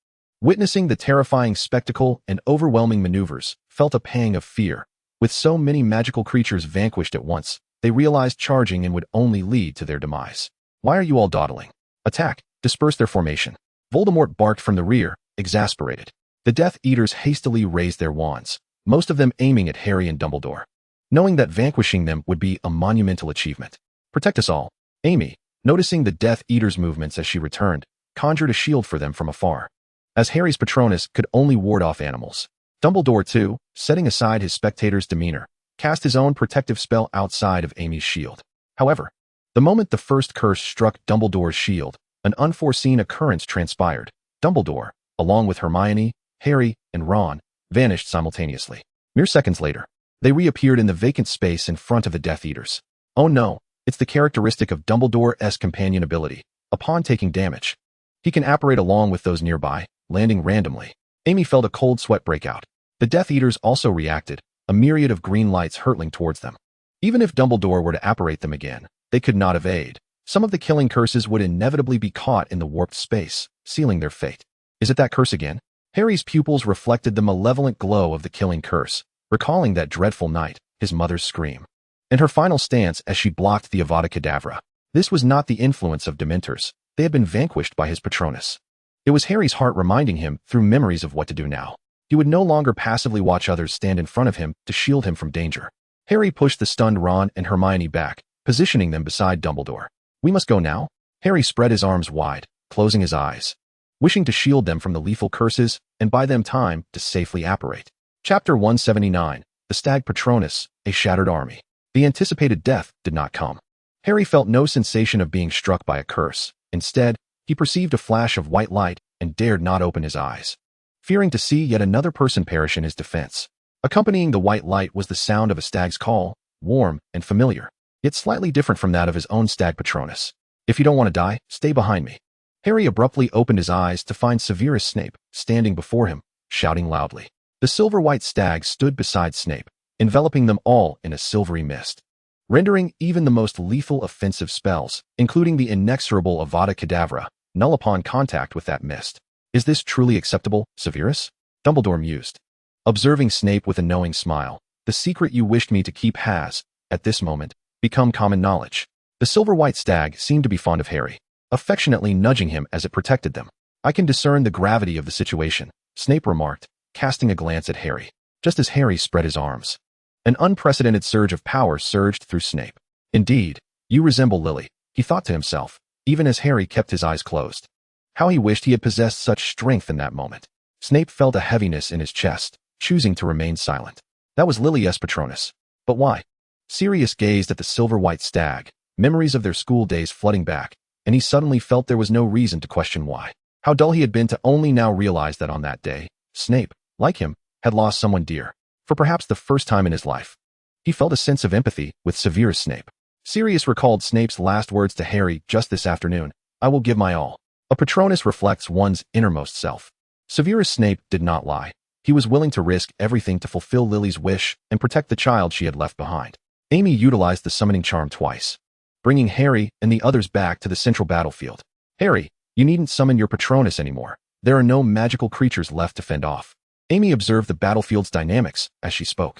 witnessing the terrifying spectacle and overwhelming maneuvers, felt a pang of fear. With so many magical creatures vanquished at once, they realized charging in would only lead to their demise. Why are you all dawdling? Attack! Disperse their formation. Voldemort barked from the rear, exasperated. The Death Eaters hastily raised their wands, most of them aiming at Harry and Dumbledore, knowing that vanquishing them would be a monumental achievement. Protect us all. Amy, noticing the Death Eaters' movements as she returned, conjured a shield for them from afar. As Harry's Patronus could only ward off animals, Dumbledore, too, setting aside his spectator's demeanor, cast his own protective spell outside of Amy's shield. However, the moment the first curse struck Dumbledore's shield, an unforeseen occurrence transpired. Dumbledore, along with Hermione, Harry, and Ron, vanished simultaneously. Mere seconds later, they reappeared in the vacant space in front of the Death Eaters. Oh no, it's the characteristic of Dumbledore's companion ability. Upon taking damage, he can apparate along with those nearby, landing randomly. Amy felt a cold sweat break out. The Death Eaters also reacted, a myriad of green lights hurtling towards them. Even if Dumbledore were to apparate them again, they could not evade. Some of the killing curses would inevitably be caught in the warped space, sealing their fate. Is it that curse again? Harry's pupils reflected the malevolent glow of the killing curse, recalling that dreadful night, his mother's scream, and her final stance as she blocked the Avada Kedavra. This was not the influence of Dementors. They had been vanquished by his Patronus. It was Harry's heart reminding him through memories of what to do now. He would no longer passively watch others stand in front of him to shield him from danger. Harry pushed the stunned Ron and Hermione back, positioning them beside Dumbledore. We must go now? Harry spread his arms wide, closing his eyes, wishing to shield them from the lethal curses and buy them time to safely apparate. Chapter 179, The Stag Patronus, A Shattered Army. The anticipated death did not come. Harry felt no sensation of being struck by a curse. Instead, he perceived a flash of white light and dared not open his eyes, fearing to see yet another person perish in his defense. Accompanying the white light was the sound of a stag's call, warm and familiar, yet slightly different from that of his own stag Patronus. If you don't want to die, stay behind me. Harry abruptly opened his eyes to find Severus Snape standing before him, shouting loudly. The silver-white stag stood beside Snape, enveloping them all in a silvery mist, rendering even the most lethal offensive spells, including the inexorable Avada Kedavra, null upon contact with that mist. Is this truly acceptable, Severus? Dumbledore mused, observing Snape with a knowing smile. The secret you wished me to keep has, at this moment, become common knowledge. The silver-white stag seemed to be fond of Harry, affectionately nudging him as it protected them. I can discern the gravity of the situation, Snape remarked, casting a glance at Harry, just as Harry spread his arms. An unprecedented surge of power surged through Snape. Indeed, you resemble Lily, he thought to himself, even as Harry kept his eyes closed. How he wished he had possessed such strength in that moment. Snape felt a heaviness in his chest, choosing to remain silent. That was Lily's Patronus. But why? Sirius gazed at the silver-white stag, memories of their school days flooding back, and he suddenly felt there was no reason to question why. How dull he had been to only now realize that on that day, Snape, like him, had lost someone dear. For perhaps the first time in his life, he felt a sense of empathy with Severus Snape. Sirius recalled Snape's last words to Harry just this afternoon, I will give my all. A Patronus reflects one's innermost self. Severus Snape did not lie. He was willing to risk everything to fulfill Lily's wish and protect the child she had left behind. Amy utilized the summoning charm twice, bringing Harry and the others back to the central battlefield. Harry, you needn't summon your Patronus anymore. There are no magical creatures left to fend off. Amy observed the battlefield's dynamics as she spoke.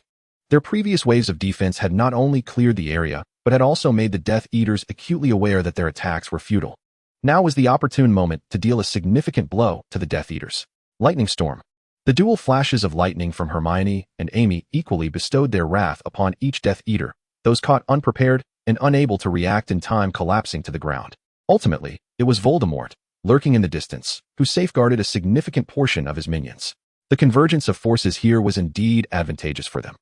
Their previous waves of defense had not only cleared the area, but had also made the Death Eaters acutely aware that their attacks were futile. Now was the opportune moment to deal a significant blow to the Death Eaters. Lightning Storm. The dual flashes of lightning from Hermione and Amy equally bestowed their wrath upon each Death Eater, those caught unprepared and unable to react in time collapsing to the ground. Ultimately, it was Voldemort, lurking in the distance, who safeguarded a significant portion of his minions. The convergence of forces here was indeed advantageous for them.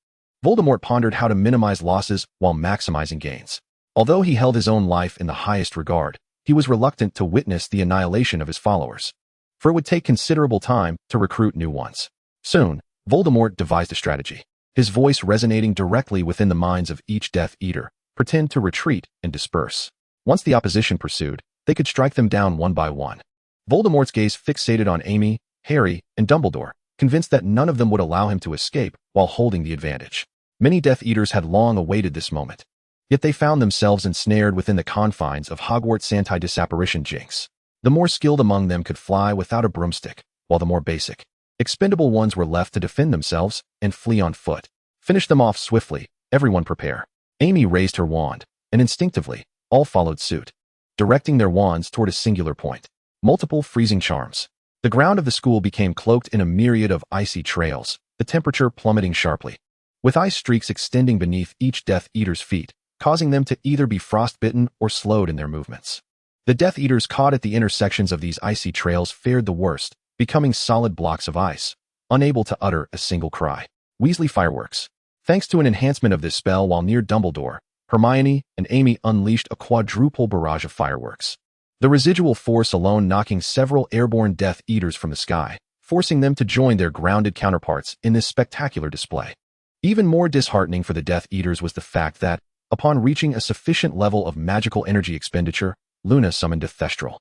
Voldemort pondered how to minimize losses while maximizing gains. Although he held his own life in the highest regard, he was reluctant to witness the annihilation of his followers, for it would take considerable time to recruit new ones. Soon, Voldemort devised a strategy. His voice resonating directly within the minds of each Death Eater, pretend to retreat and disperse. Once the opposition pursued, they could strike them down one by one. Voldemort's gaze fixated on Amy, Harry, and Dumbledore, convinced that none of them would allow him to escape while holding the advantage. Many Death Eaters had long awaited this moment. Yet they found themselves ensnared within the confines of Hogwarts' anti-disapparition jinx. The more skilled among them could fly without a broomstick, while the more basic, expendable ones were left to defend themselves and flee on foot. Finish them off swiftly, everyone prepare. Amy raised her wand, and instinctively, all followed suit, directing their wands toward a singular point. Multiple freezing charms. The ground of the school became cloaked in a myriad of icy trails, the temperature plummeting sharply, with ice streaks extending beneath each Death Eater's feet, causing them to either be frostbitten or slowed in their movements. The Death Eaters caught at the intersections of these icy trails fared the worst, becoming solid blocks of ice, unable to utter a single cry. Weasley Fireworks. Thanks to an enhancement of this spell while near Dumbledore, Hermione and Amy unleashed a quadruple barrage of fireworks. The residual force alone knocking several airborne Death Eaters from the sky, forcing them to join their grounded counterparts in this spectacular display. Even more disheartening for the Death Eaters was the fact that, upon reaching a sufficient level of magical energy expenditure, Luna summoned a Thestral.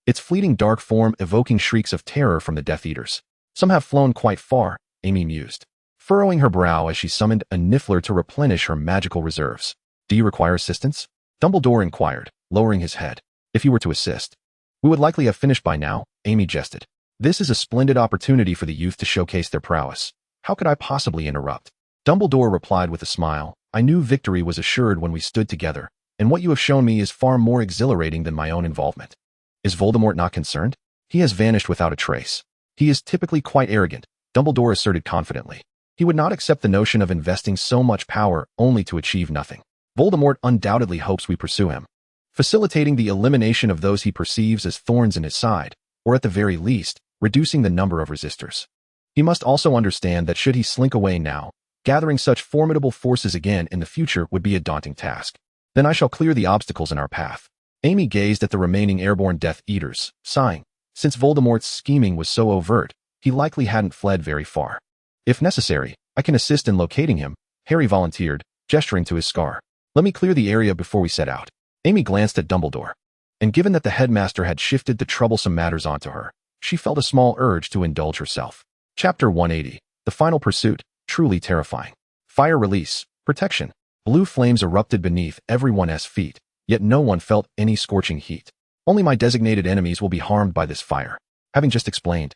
Its fleeting dark form evoking shrieks of terror from the Death Eaters. Some have flown quite far, Amy mused, furrowing her brow as she summoned a Niffler to replenish her magical reserves. Do you require assistance? Dumbledore inquired, lowering his head. If you were to assist, we would likely have finished by now, Amy jested. This is a splendid opportunity for the youth to showcase their prowess. How could I possibly interrupt? Dumbledore replied with a smile. I knew victory was assured when we stood together, and what you have shown me is far more exhilarating than my own involvement. Is Voldemort not concerned? He has vanished without a trace. He is typically quite arrogant, Dumbledore asserted confidently. He would not accept the notion of investing so much power only to achieve nothing. Voldemort undoubtedly hopes we pursue him, facilitating the elimination of those he perceives as thorns in his side, or at the very least, reducing the number of resistors. He must also understand that should he slink away now, gathering such formidable forces again in the future would be a daunting task. Then I shall clear the obstacles in our path. Amy gazed at the remaining airborne Death Eaters, sighing. Since Voldemort's scheming was so overt, he likely hadn't fled very far. If necessary, I can assist in locating him, Harry volunteered, gesturing to his scar. Let me clear the area before we set out. Amy glanced at Dumbledore, and given that the headmaster had shifted the troublesome matters onto her, she felt a small urge to indulge herself. Chapter 180. The Final Pursuit, truly terrifying. Fire release, protection. Blue flames erupted beneath everyone's feet, yet no one felt any scorching heat. Only my designated enemies will be harmed by this fire. Having just explained,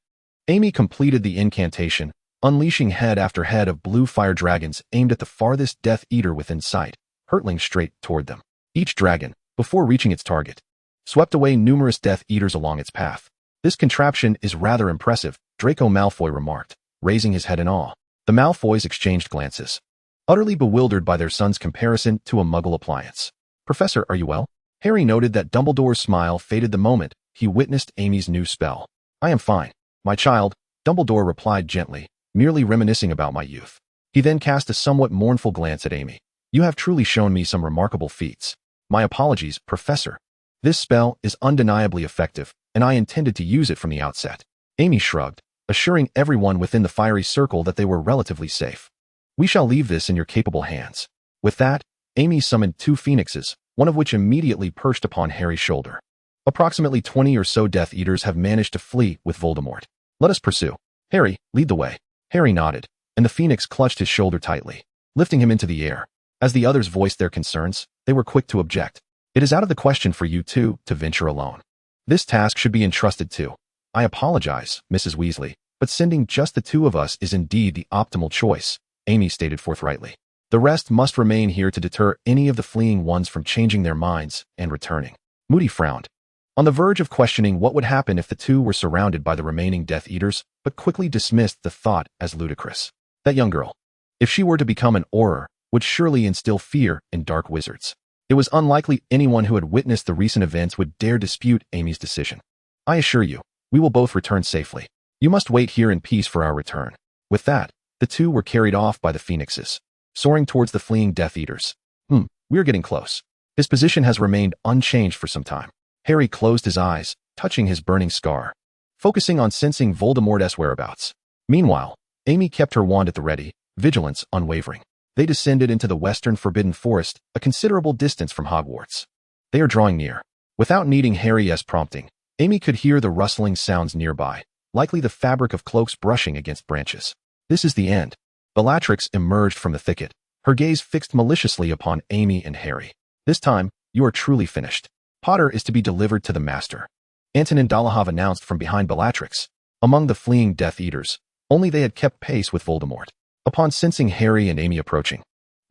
Amy completed the incantation, unleashing head after head of blue fire dragons aimed at the farthest Death Eater within sight, hurtling straight toward them. Each dragon, before reaching its target, swept away numerous Death Eaters along its path. This contraption is rather impressive, Draco Malfoy remarked, raising his head in awe. The Malfoys exchanged glances, utterly bewildered by their son's comparison to a Muggle appliance. Professor, are you well? Harry noted that Dumbledore's smile faded the moment he witnessed Amy's new spell. I am fine, my child, Dumbledore replied gently, merely reminiscing about my youth. He then cast a somewhat mournful glance at Amy. You have truly shown me some remarkable feats. My apologies, Professor. This spell is undeniably effective, and I intended to use it from the outset. Amy shrugged, assuring everyone within the fiery circle that they were relatively safe. We shall leave this in your capable hands. With that, Amy summoned 2 phoenixes, one of which immediately perched upon Harry's shoulder. Approximately 20 or so Death Eaters have managed to flee with Voldemort. Let us pursue. Harry, lead the way. Harry nodded, and the phoenix clutched his shoulder tightly, lifting him into the air. As the others voiced their concerns, they were quick to object. It is out of the question for you two to venture alone. This task should be entrusted to. I apologize, Mrs. Weasley, but sending just the 2 of us is indeed the optimal choice, Amy stated forthrightly. The rest must remain here to deter any of the fleeing ones from changing their minds and returning. Moody frowned, on the verge of questioning what would happen if the 2 were surrounded by the remaining Death Eaters, but quickly dismissed the thought as ludicrous. That young girl, if she were to become an Auror, would surely instill fear in dark wizards. It was unlikely anyone who had witnessed the recent events would dare dispute Amy's decision. I assure you, we will both return safely. You must wait here in peace for our return. With that, the 2 were carried off by the phoenixes, soaring towards the fleeing Death Eaters. We are getting close. His position has remained unchanged for some time. Harry closed his eyes, touching his burning scar, focusing on sensing Voldemort's whereabouts. Meanwhile, Amy kept her wand at the ready, vigilance unwavering. They descended into the western Forbidden Forest, a considerable distance from Hogwarts. They are drawing near. Without needing Harry's prompting, Amy could hear the rustling sounds nearby, likely the fabric of cloaks brushing against branches. This is the end. Bellatrix emerged from the thicket, her gaze fixed maliciously upon Amy and Harry. This time, you are truly finished. Potter is to be delivered to the Master. Antonin Dolohov announced from behind Bellatrix. Among the fleeing Death Eaters, only they had kept pace with Voldemort. Upon sensing Harry and Amy approaching,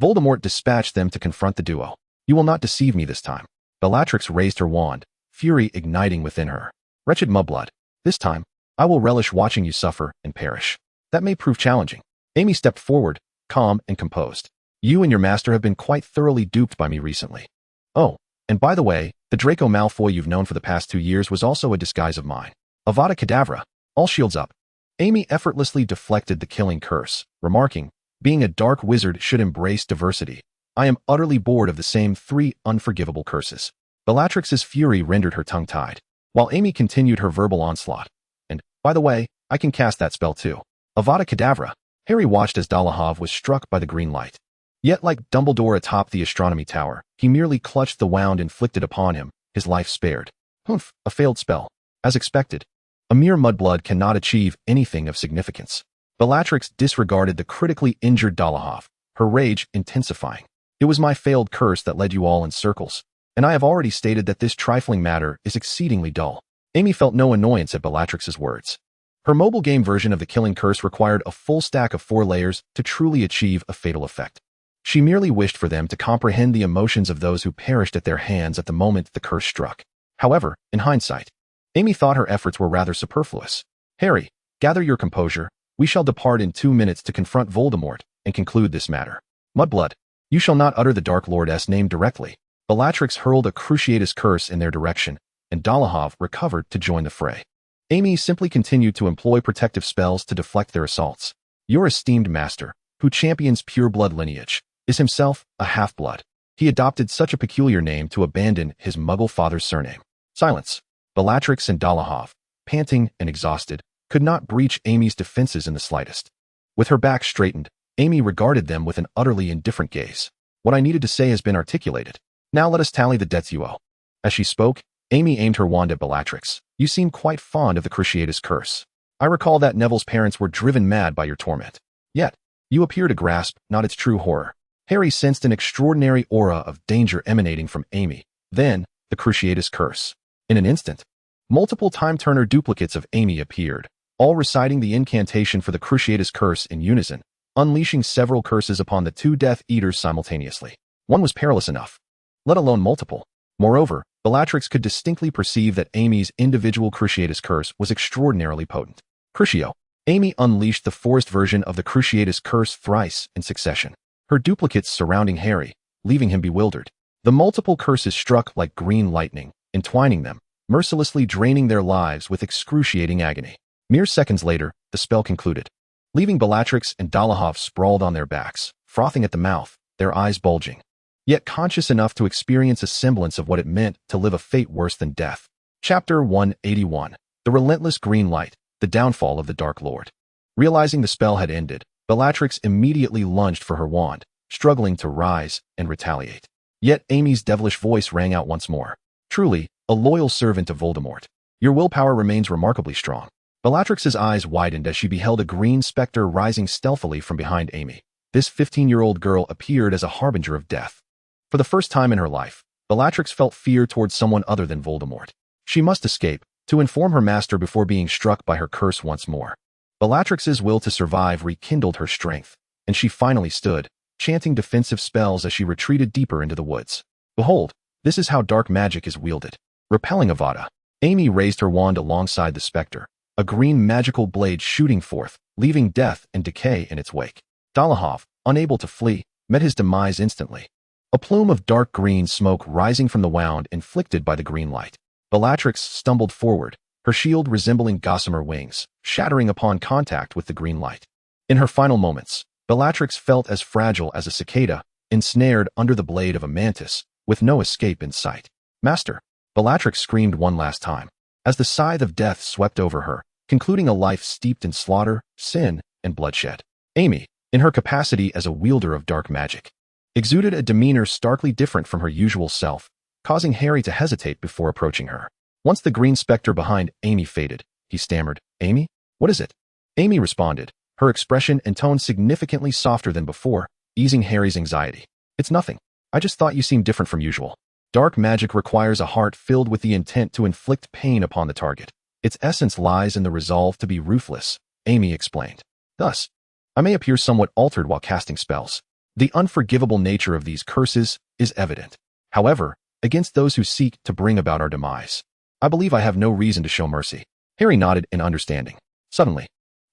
Voldemort dispatched them to confront the duo. You will not deceive me this time. Bellatrix raised her wand, fury igniting within her. Wretched mudblood, this time, I will relish watching you suffer and perish. That may prove challenging. Amy stepped forward, calm and composed. You and your master have been quite thoroughly duped by me recently. Oh, and by the way, the Draco Malfoy you've known for the past 2 years was also a disguise of mine. Avada Kedavra, all shields up. Amy effortlessly deflected the killing curse, remarking, being a dark wizard should embrace diversity. I am utterly bored of the same 3 unforgivable curses. Bellatrix's fury rendered her tongue-tied, while Amy continued her verbal onslaught. And, by the way, I can cast that spell too. Avada Kedavra. Harry watched as Dolohov was struck by the green light. Yet like Dumbledore atop the astronomy tower, he merely clutched the wound inflicted upon him, his life spared. Humph, a failed spell. As expected. A mere mudblood cannot achieve anything of significance. Bellatrix disregarded the critically injured Dolohov, her rage intensifying. It was my failed curse that led you all in circles, and I have already stated that this trifling matter is exceedingly dull. Amy felt no annoyance at Bellatrix's words. Her mobile game version of the killing curse required a full stack of 4 layers to truly achieve a fatal effect. She merely wished for them to comprehend the emotions of those who perished at their hands at the moment the curse struck. However, in hindsight, Amy thought her efforts were rather superfluous. Harry, gather your composure. We shall depart in 2 minutes to confront Voldemort and conclude this matter. Mudblood, you shall not utter the Dark Lord's name directly. Bellatrix hurled a Cruciatus curse in their direction, and Dolohov recovered to join the fray. Amy simply continued to employ protective spells to deflect their assaults. Your esteemed master, who champions pure blood lineage, is himself a half-blood. He adopted such a peculiar name to abandon his Muggle father's surname. Silence. Bellatrix and Dolohov, panting and exhausted, could not breach Amy's defenses in the slightest. With her back straightened, Amy regarded them with an utterly indifferent gaze. What I needed to say has been articulated. Now let us tally the debts you owe. As she spoke, Amy aimed her wand at Bellatrix. You seem quite fond of the Cruciatus curse. I recall that Neville's parents were driven mad by your torment. Yet, you appear to grasp not its true horror. Harry sensed an extraordinary aura of danger emanating from Amy. Then, the Cruciatus curse. In an instant, multiple time-turner duplicates of Amy appeared, all reciting the incantation for the Cruciatus curse in unison, unleashing several curses upon the 2 Death Eaters simultaneously. One was perilous enough, let alone multiple. Moreover, Bellatrix could distinctly perceive that Amy's individual Cruciatus curse was extraordinarily potent. Crucio. Amy unleashed the forced version of the Cruciatus curse thrice in succession, her duplicates surrounding Harry, leaving him bewildered. The multiple curses struck like green lightning, entwining them, mercilessly draining their lives with excruciating agony. Mere seconds later, the spell concluded, leaving Bellatrix and Dolohov sprawled on their backs, frothing at the mouth, their eyes bulging, yet conscious enough to experience a semblance of what it meant to live a fate worse than death. Chapter 181. The Relentless Green Light, the Downfall of the Dark Lord. Realizing the spell had ended, Bellatrix immediately lunged for her wand, struggling to rise and retaliate. Yet Amy's devilish voice rang out once more. Truly, a loyal servant of Voldemort. Your willpower remains remarkably strong. Bellatrix's eyes widened as she beheld a green specter rising stealthily from behind Amy. This 15-year-old girl appeared as a harbinger of death. For the first time in her life, Bellatrix felt fear towards someone other than Voldemort. She must escape, to inform her master before being struck by her curse once more. Bellatrix's will to survive rekindled her strength, and she finally stood, chanting defensive spells as she retreated deeper into the woods. Behold, this is how dark magic is wielded. Repelling Avada, Amy raised her wand alongside the specter, a green magical blade shooting forth, leaving death and decay in its wake. Dolohov, unable to flee, met his demise instantly. A plume of dark green smoke rising from the wound inflicted by the green light. Bellatrix stumbled forward, her shield resembling gossamer wings, shattering upon contact with the green light. In her final moments, Bellatrix felt as fragile as a cicada, ensnared under the blade of a mantis, with no escape in sight. Master! Bellatrix screamed one last time, as the scythe of death swept over her, concluding a life steeped in slaughter, sin, and bloodshed. Amy, in her capacity as a wielder of dark magic, exuded a demeanor starkly different from her usual self, causing Harry to hesitate before approaching her. Once the green specter behind Amy faded, he stammered, "Amy? What is it?" Amy responded, her expression and tone significantly softer than before, easing Harry's anxiety. "It's nothing. I just thought you seemed different from usual." Dark magic requires a heart filled with the intent to inflict pain upon the target. Its essence lies in the resolve to be ruthless, Amy explained. Thus, I may appear somewhat altered while casting spells. The unforgivable nature of these curses is evident. However, against those who seek to bring about our demise, I believe I have no reason to show mercy. Harry nodded in understanding. Suddenly,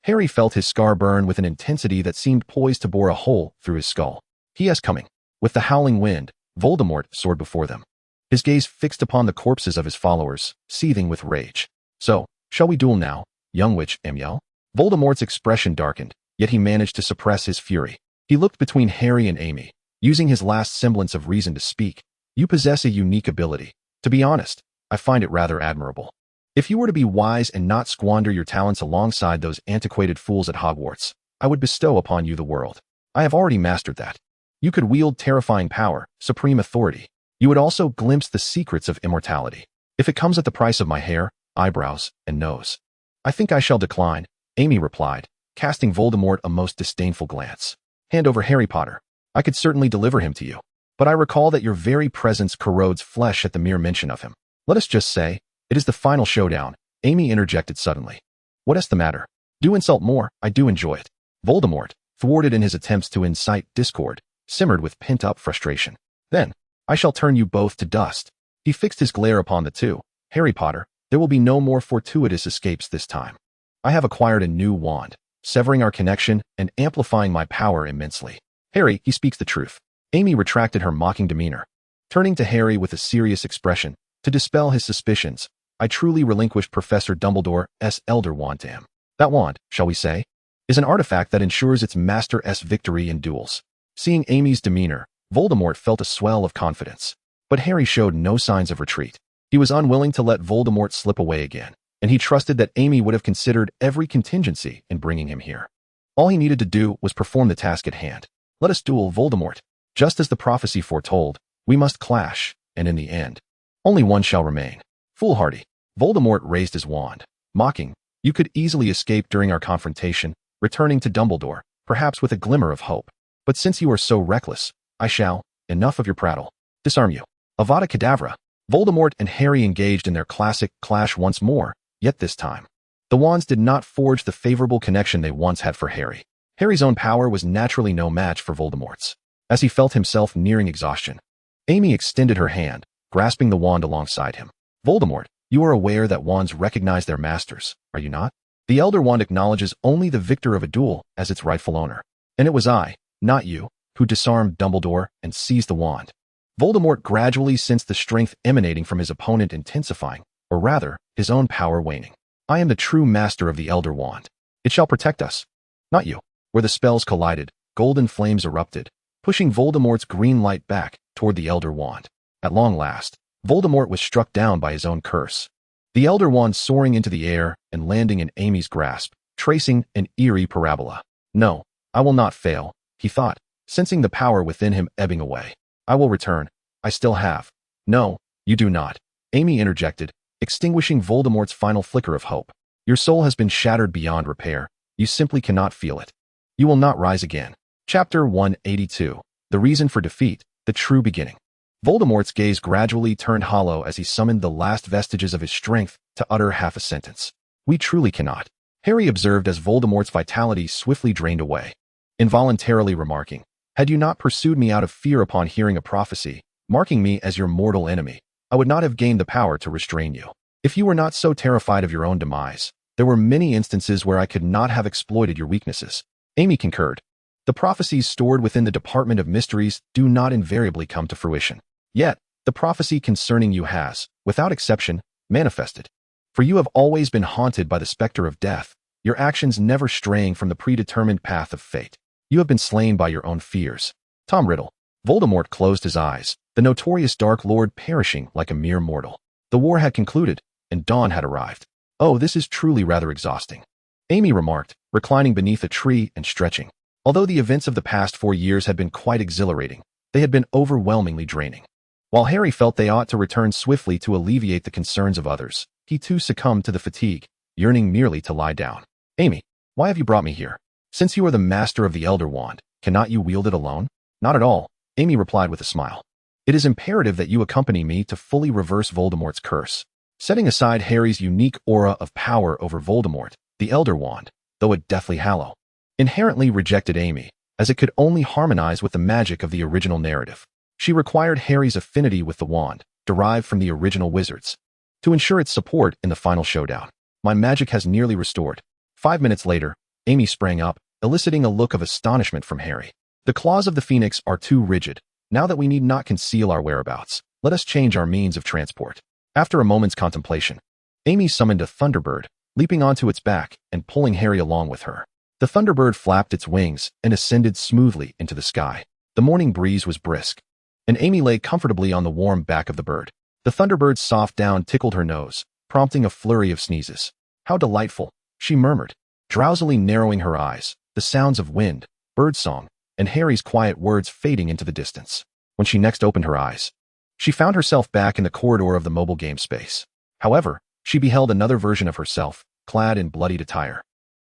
Harry felt his scar burn with an intensity that seemed poised to bore a hole through his skull. He is coming. With the howling wind, Voldemort soared before them, his gaze fixed upon the corpses of his followers, seething with rage. "So, shall we duel now, young witch Amiel?" Voldemort's expression darkened, yet he managed to suppress his fury. He looked between Harry and Amy, using his last semblance of reason to speak. "You possess a unique ability. To be honest, I find it rather admirable. If you were to be wise and not squander your talents alongside those antiquated fools at Hogwarts, I would bestow upon you the world. I have already mastered that. You could wield terrifying power, supreme authority. You would also glimpse the secrets of immortality. If it comes at the price of my hair, eyebrows, and nose, I think I shall decline," Amy replied, casting Voldemort a most disdainful glance. "Hand over Harry Potter. I could certainly deliver him to you. But I recall that your very presence corrodes flesh at the mere mention of him. Let us just say, it is the final showdown," Amy interjected suddenly. "What is the matter? Do insult more, I do enjoy it." Voldemort, thwarted in his attempts to incite discord, simmered with pent-up frustration. "Then, I shall turn you both to dust." He fixed his glare upon the two. "Harry Potter, there will be no more fortuitous escapes this time. I have acquired a new wand, severing our connection and amplifying my power immensely." "Harry, he speaks the truth." Amy retracted her mocking demeanor, turning to Harry with a serious expression. "To dispel his suspicions, I truly relinquished Professor Dumbledore's Elder Wand to him. That wand, shall we say, is an artifact that ensures its master's victory in duels." Seeing Amy's demeanor, Voldemort felt a swell of confidence. But Harry showed no signs of retreat. He was unwilling to let Voldemort slip away again, and he trusted that Amy would have considered every contingency in bringing him here. All he needed to do was perform the task at hand. "Let us duel, Voldemort. Just as the prophecy foretold, we must clash, and in the end, only one shall remain." "Foolhardy." Voldemort raised his wand, mocking, "You could easily escape during our confrontation, returning to Dumbledore, perhaps with a glimmer of hope. But since you are so reckless, I shall, enough of your prattle, disarm you." Avada Kedavra. Voldemort and Harry engaged in their classic clash once more, yet this time, the wands did not forge the favorable connection they once had for Harry. Harry's own power was naturally no match for Voldemort's, as he felt himself nearing exhaustion. Amy extended her hand, grasping the wand alongside him. "Voldemort, you are aware that wands recognize their masters, are you not? The Elder Wand acknowledges only the victor of a duel as its rightful owner. And it was I, not you, who disarmed Dumbledore and seized the wand." Voldemort gradually sensed the strength emanating from his opponent intensifying, or rather, his own power waning. "I am the true master of the Elder Wand. It shall protect us, not you." Where the spells collided, golden flames erupted, pushing Voldemort's green light back toward the Elder Wand. At long last, Voldemort was struck down by his own curse. The Elder Wand soaring into the air and landing in Amy's grasp, tracing an eerie parabola. "No, I will not fail," he thought, sensing the power within him ebbing away. "I will return. I still have." "No, you do not," Amy interjected, extinguishing Voldemort's final flicker of hope. "Your soul has been shattered beyond repair. You simply cannot feel it. You will not rise again." Chapter 182. The Reason for Defeat, the True Beginning. Voldemort's gaze gradually turned hollow as he summoned the last vestiges of his strength to utter half a sentence. "We truly cannot," Harry observed as Voldemort's vitality swiftly drained away, involuntarily remarking, "Had you not pursued me out of fear upon hearing a prophecy, marking me as your mortal enemy, I would not have gained the power to restrain you. If you were not so terrified of your own demise, there were many instances where I could not have exploited your weaknesses." Amy concurred. The prophecies stored within the Department of Mysteries do not invariably come to fruition. Yet, the prophecy concerning you has, without exception, manifested. For you have always been haunted by the specter of death, your actions never straying from the predetermined path of fate. You have been slain by your own fears. Tom Riddle. Voldemort closed his eyes, the notorious Dark Lord perishing like a mere mortal. The war had concluded, and dawn had arrived. "Oh, this is truly rather exhausting." Amy remarked, reclining beneath a tree and stretching. Although the events of the past 4 years had been quite exhilarating, they had been overwhelmingly draining. While Harry felt they ought to return swiftly to alleviate the concerns of others, he too succumbed to the fatigue, yearning merely to lie down. Amy, why have you brought me here? Since you are the master of the Elder Wand, cannot you wield it alone? Not at all, Amy replied with a smile. It is imperative that you accompany me to fully reverse Voldemort's curse. Setting aside Harry's unique aura of power over Voldemort, the Elder Wand, though a deathly hallow, inherently rejected Amy, as it could only harmonize with the magic of the original narrative. She required Harry's affinity with the wand, derived from the original wizards, to ensure its support in the final showdown. My magic has nearly restored. 5 minutes later, Amy sprang up, eliciting a look of astonishment from Harry. The claws of the phoenix are too rigid. Now that we need not conceal our whereabouts, let us change our means of transport. After a moment's contemplation, Amy summoned a Thunderbird, leaping onto its back and pulling Harry along with her. The Thunderbird flapped its wings and ascended smoothly into the sky. The morning breeze was brisk, and Amy lay comfortably on the warm back of the bird. The Thunderbird's soft down tickled her nose, prompting a flurry of sneezes. How delightful, she murmured, drowsily narrowing her eyes, the sounds of wind, birdsong, and Harry's quiet words fading into the distance. When she next opened her eyes, she found herself back in the corridor of the mobile game space. However, she beheld another version of herself, clad in bloodied attire,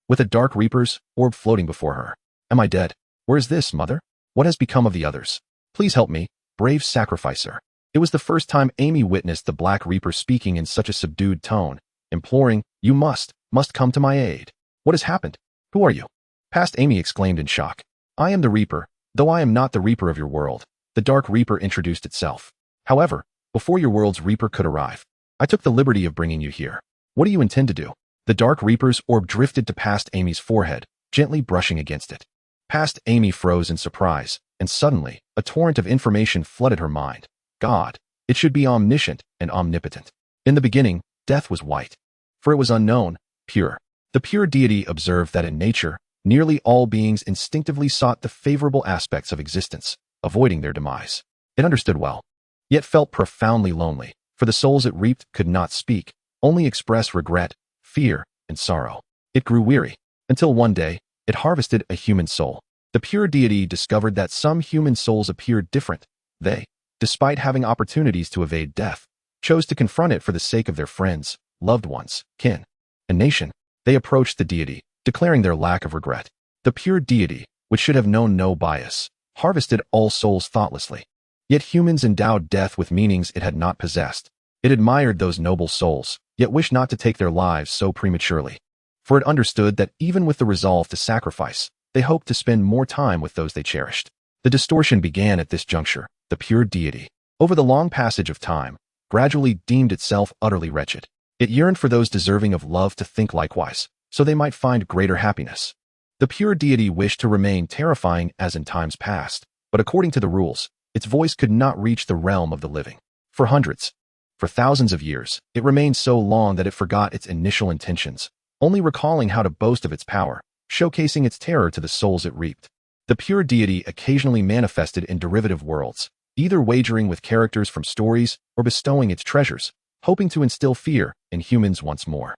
with a dark Reaper's orb floating before her. Am I dead? Where is this, mother? What has become of the others? Please help me, brave sacrificer. It was the first time Amy witnessed the Black Reaper speaking in such a subdued tone, imploring, you must come to my aid. What has happened? Who are you? Past Amy exclaimed in shock. I am the Reaper, though I am not the Reaper of your world. The Dark Reaper introduced itself. However, before your world's Reaper could arrive, I took the liberty of bringing you here. What do you intend to do? The Dark Reaper's orb drifted to past Amy's forehead, gently brushing against it. Past Amy froze in surprise, and suddenly, a torrent of information flooded her mind. God, it should be omniscient and omnipotent. In the beginning, death was white, for it was unknown, pure. The pure deity observed that in nature, nearly all beings instinctively sought the favorable aspects of existence, avoiding their demise. It understood well, yet felt profoundly lonely, for the souls it reaped could not speak, only express regret, fear, and sorrow. It grew weary, until one day, it harvested a human soul. The pure deity discovered that some human souls appeared different. They, despite having opportunities to evade death, chose to confront it for the sake of their friends, loved ones, kin, and nation. They approached the deity, declaring their lack of regret. The pure deity, which should have known no bias, harvested all souls thoughtlessly. Yet humans endowed death with meanings it had not possessed. It admired those noble souls, yet wished not to take their lives so prematurely. For it understood that even with the resolve to sacrifice, they hoped to spend more time with those they cherished. The distortion began at this juncture. The pure deity, over the long passage of time, gradually deemed itself utterly wretched. It yearned for those deserving of love to think likewise, so they might find greater happiness. The pure deity wished to remain terrifying as in times past, but according to the rules, its voice could not reach the realm of the living. For thousands of years, it remained so long that it forgot its initial intentions, only recalling how to boast of its power, showcasing its terror to the souls it reaped. The pure deity occasionally manifested in derivative worlds, either wagering with characters from stories or bestowing its treasures, hoping to instill fear in humans once more.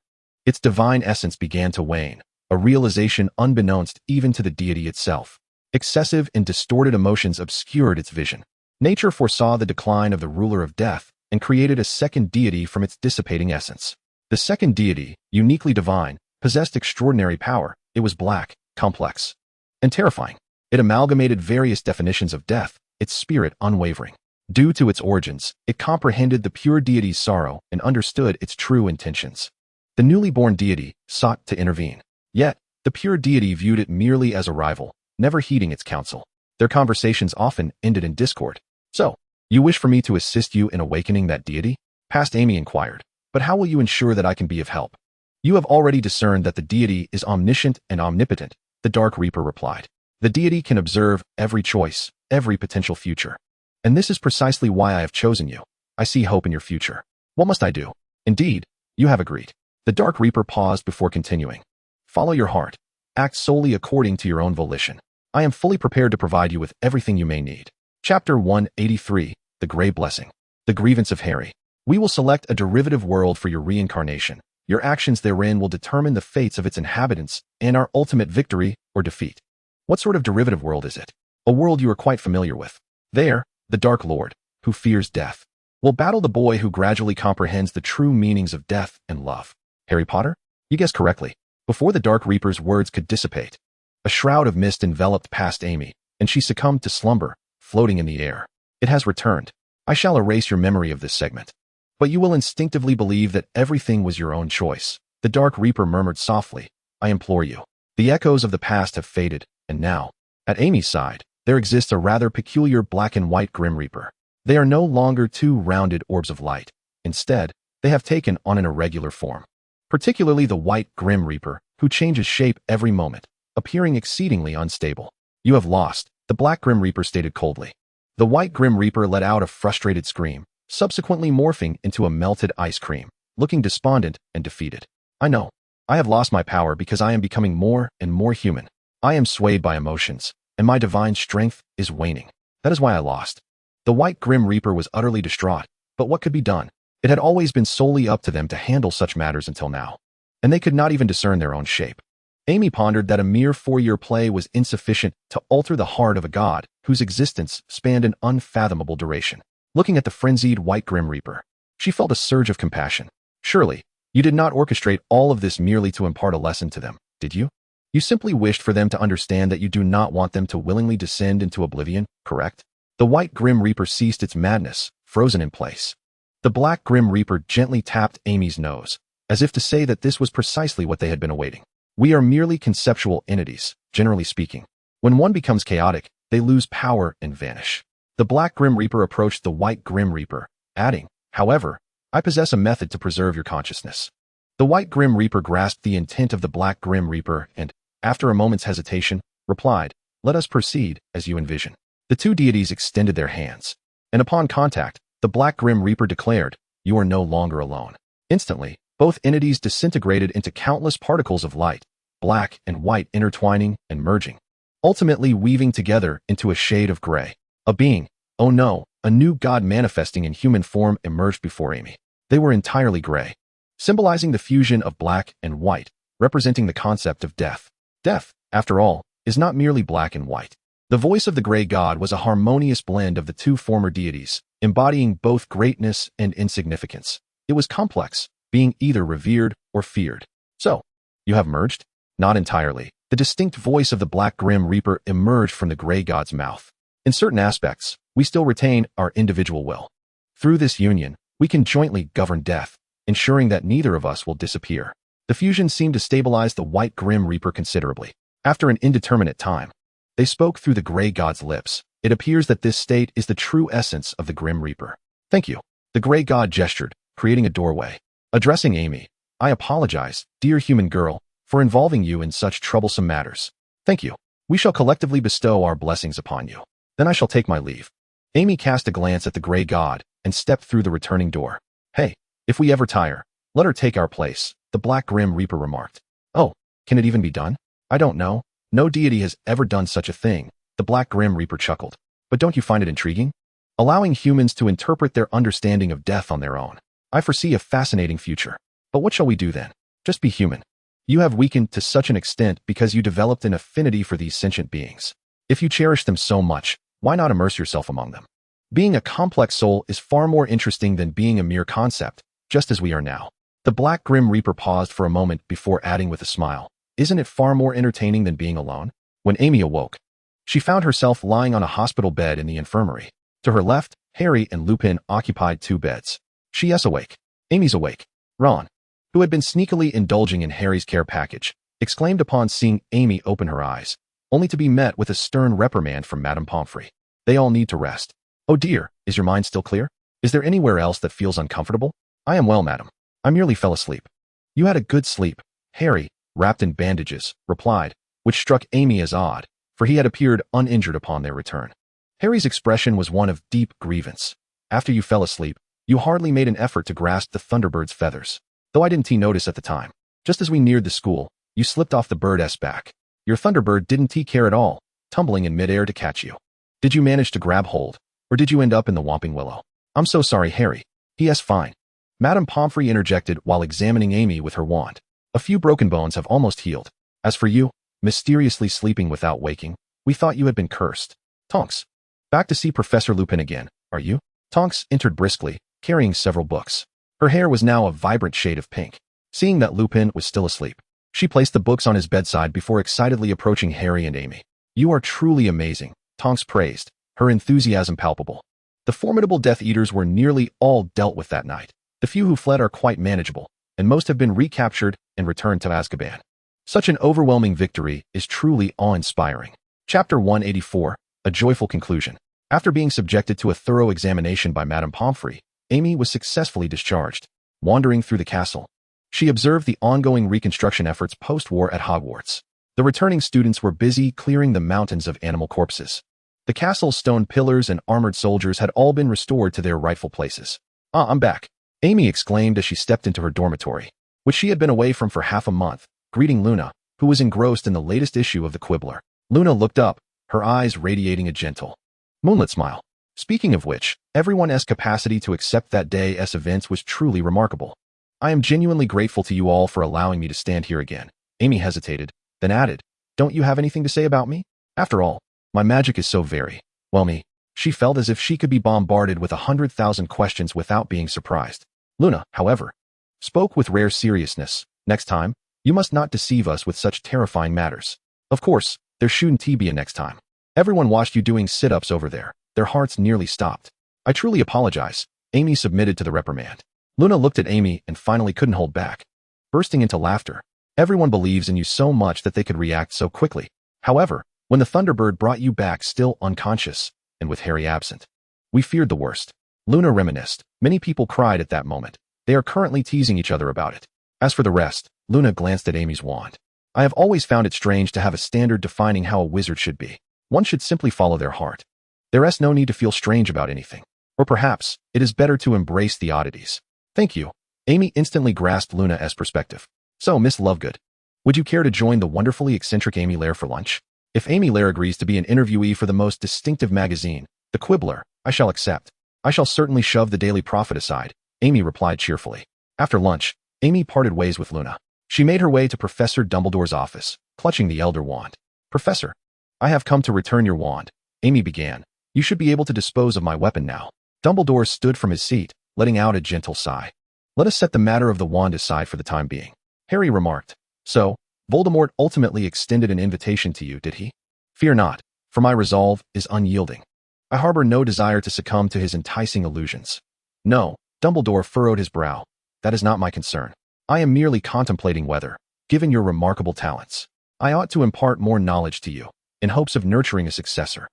Its divine essence began to wane, a realization unbeknownst even to the deity itself. Excessive and distorted emotions obscured its vision. Nature foresaw the decline of the ruler of death and created a second deity from its dissipating essence. The second deity, uniquely divine, possessed extraordinary power. It was black, complex, and terrifying. It amalgamated various definitions of death, its spirit unwavering. Due to its origins, it comprehended the pure deity's sorrow and understood its true intentions. The newly born deity sought to intervene. Yet, the pure deity viewed it merely as a rival, never heeding its counsel. Their conversations often ended in discord. So, you wish for me to assist you in awakening that deity? Past Amy inquired. But how will you ensure that I can be of help? You have already discerned that the deity is omniscient and omnipotent, the Dark Reaper replied. The deity can observe every choice, every potential future. And this is precisely why I have chosen you. I see hope in your future. What must I do? Indeed, you have agreed. The Dark Reaper paused before continuing. Follow your heart. Act solely according to your own volition. I am fully prepared to provide you with everything you may need. Chapter 183, The Grey Blessing. The Grievance of Harry. We will select a derivative world for your reincarnation. Your actions therein will determine the fates of its inhabitants and our ultimate victory or defeat. What sort of derivative world is it? A world you are quite familiar with. There, the Dark Lord, who fears death, will battle the boy who gradually comprehends the true meanings of death and love. Harry Potter? You guessed correctly. Before the Dark Reaper's words could dissipate, a shroud of mist enveloped past Amy, and she succumbed to slumber, floating in the air. It has returned. I shall erase your memory of this segment. But you will instinctively believe that everything was your own choice. The Dark Reaper murmured softly, I implore you. The echoes of the past have faded, and now, at Amy's side, there exists a rather peculiar black and white Grim Reaper. They are no longer two rounded orbs of light. Instead, they have taken on an irregular form. Particularly the white Grim Reaper, who changes shape every moment, appearing exceedingly unstable. You have lost, the black Grim Reaper stated coldly. The white Grim Reaper let out a frustrated scream, subsequently morphing into a melted ice cream, looking despondent and defeated. I know. I have lost my power because I am becoming more and more human. I am swayed by emotions, and my divine strength is waning. That is why I lost. The white Grim Reaper was utterly distraught, but what could be done? It had always been solely up to them to handle such matters until now, and they could not even discern their own shape. Amy pondered that a mere 4-year play was insufficient to alter the heart of a god whose existence spanned an unfathomable duration. Looking at the frenzied white Grim Reaper, she felt a surge of compassion. Surely, you did not orchestrate all of this merely to impart a lesson to them, did you? You simply wished for them to understand that you do not want them to willingly descend into oblivion, correct? The white Grim Reaper ceased its madness, frozen in place. The black Grim Reaper gently tapped Amy's nose, as if to say that this was precisely what they had been awaiting. We are merely conceptual entities, generally speaking. When one becomes chaotic, they lose power and vanish. The black Grim Reaper approached the white Grim Reaper, adding, however, I possess a method to preserve your consciousness. The white Grim Reaper grasped the intent of the black Grim Reaper and, after a moment's hesitation, replied, let us proceed as you envision. The two deities extended their hands, and upon contact, the black Grim Reaper declared, you are no longer alone. Instantly, both entities disintegrated into countless particles of light, black and white intertwining and merging, ultimately weaving together into a shade of gray. A being, oh no, a new god manifesting in human form emerged before Amy. They were entirely gray, symbolizing the fusion of black and white, representing the concept of death. Death, after all, is not merely black and white. The voice of the gray god was a harmonious blend of the two former deities, embodying both greatness and insignificance. It was complex, being either revered or feared. So, you have merged? Not entirely. The distinct voice of the black Grim Reaper emerged from the gray god's mouth. In certain aspects, we still retain our individual will. Through this union, we can jointly govern death, ensuring that neither of us will disappear. The fusion seemed to stabilize the white Grim Reaper considerably. After an indeterminate time, they spoke through the gray god's lips. It appears that this state is the true essence of the Grim Reaper. Thank you. The gray god gestured, creating a doorway. Addressing Amy, I apologize, dear human girl, for involving you in such troublesome matters. Thank you. We shall collectively bestow our blessings upon you. Then I shall take my leave. Amy cast a glance at the gray god and stepped through the returning door. Hey, if we ever tire, let her take our place, the black Grim Reaper remarked. Oh, can it even be done? I don't know. No deity has ever done such a thing, the black Grim Reaper chuckled. But don't you find it intriguing? Allowing humans to interpret their understanding of death on their own. I foresee a fascinating future. But what shall we do then? Just be human. You have weakened to such an extent because you developed an affinity for these sentient beings. If you cherish them so much, why not immerse yourself among them? Being a complex soul is far more interesting than being a mere concept, just as we are now. The black Grim Reaper paused for a moment before adding with a smile, isn't it far more entertaining than being alone? When Amy awoke, she found herself lying on a hospital bed in the infirmary. To her left, Harry and Lupin occupied 2 beds. She is awake. Amy's awake. Ron, who had been sneakily indulging in Harry's care package, exclaimed upon seeing Amy open her eyes, only to be met with a stern reprimand from Madame Pomfrey. They all need to rest. Oh dear, is your mind still clear? Is there anywhere else that feels uncomfortable? I am well, madam. I merely fell asleep. You had a good sleep. Harry, wrapped in bandages, replied, which struck Amy as odd, for he had appeared uninjured upon their return. Harry's expression was one of deep grievance. After you fell asleep, you hardly made an effort to grasp the Thunderbird's feathers, though I didn't notice at the time. Just as we neared the school, you slipped off the bird's back. Your Thunderbird didn't care at all, tumbling in midair to catch you. Did you manage to grab hold, or did you end up in the Whomping Willow? I'm so sorry, Harry. P.S. Fine. Madame Pomfrey interjected while examining Amy with her wand. A few broken bones have almost healed. As for you, mysteriously sleeping without waking, we thought you had been cursed. Tonks. Back to see Professor Lupin again, are you? Tonks entered briskly, carrying several books. Her hair was now a vibrant shade of pink. Seeing that Lupin was still asleep, she placed the books on his bedside before excitedly approaching Harry and Amy. You are truly amazing, Tonks praised, her enthusiasm palpable. The formidable Death Eaters were nearly all dealt with that night. The few who fled are quite manageable, and most have been recaptured and returned to Azkaban. Such an overwhelming victory is truly awe-inspiring. Chapter 184, A Joyful Conclusion. After being subjected to a thorough examination by Madame Pomfrey, Amy was successfully discharged. Wandering through the castle, she observed the ongoing reconstruction efforts post-war at Hogwarts. The returning students were busy clearing the mountains of animal corpses. The castle's stone pillars and armored soldiers had all been restored to their rightful places. "Ah, I'm back," Amy exclaimed as she stepped into her dormitory, which she had been away from for half a month, greeting Luna, who was engrossed in the latest issue of the Quibbler. Luna looked up, her eyes radiating a gentle, moonlit smile. Speaking of which, everyone's capacity to accept that day's events was truly remarkable. "I am genuinely grateful to you all for allowing me to stand here again." Amy hesitated, then added, "Don't you have anything to say about me? After all, my magic is so very, well me." She felt as if she could be bombarded with 100,000 questions without being surprised. Luna, however, spoke with rare seriousness. "Next time, you must not deceive us with such terrifying matters. Of course, there shouldn't be a next time. Everyone watched you doing sit-ups over there. Their hearts nearly stopped." "I truly apologize," Amy submitted to the reprimand. Luna looked at Amy and finally couldn't hold back, bursting into laughter. "Everyone believes in you so much that they could react so quickly. However, when the Thunderbird brought you back still unconscious, and with Harry absent, we feared the worst." Luna reminisced. "Many people cried at that moment. They are currently teasing each other about it." As for the rest, Luna glanced at Amy's wand. "I have always found it strange to have a standard defining how a wizard should be. One should simply follow their heart. There's no need to feel strange about anything. Or perhaps, it is better to embrace the oddities." "Thank you." Amy instantly grasped Luna's perspective. "So, Miss Lovegood, would you care to join the wonderfully eccentric Amy Lair for lunch? If Amy Lair agrees to be an interviewee for the most distinctive magazine, The Quibbler, I shall accept." "I shall certainly shove the Daily Prophet aside," Amy replied cheerfully. After lunch, Amy parted ways with Luna. She made her way to Professor Dumbledore's office, clutching the Elder Wand. "Professor, I have come to return your wand," Amy began. "You should be able to dispose of my weapon now." Dumbledore stood from his seat, letting out a gentle sigh. "Let us set the matter of the wand aside for the time being," Harry remarked. "So, Voldemort ultimately extended an invitation to you, did he? Fear not, for my resolve is unyielding. I harbor no desire to succumb to his enticing illusions." "No," Dumbledore furrowed his brow. "That is not my concern. I am merely contemplating whether, given your remarkable talents, I ought to impart more knowledge to you, in hopes of nurturing a successor.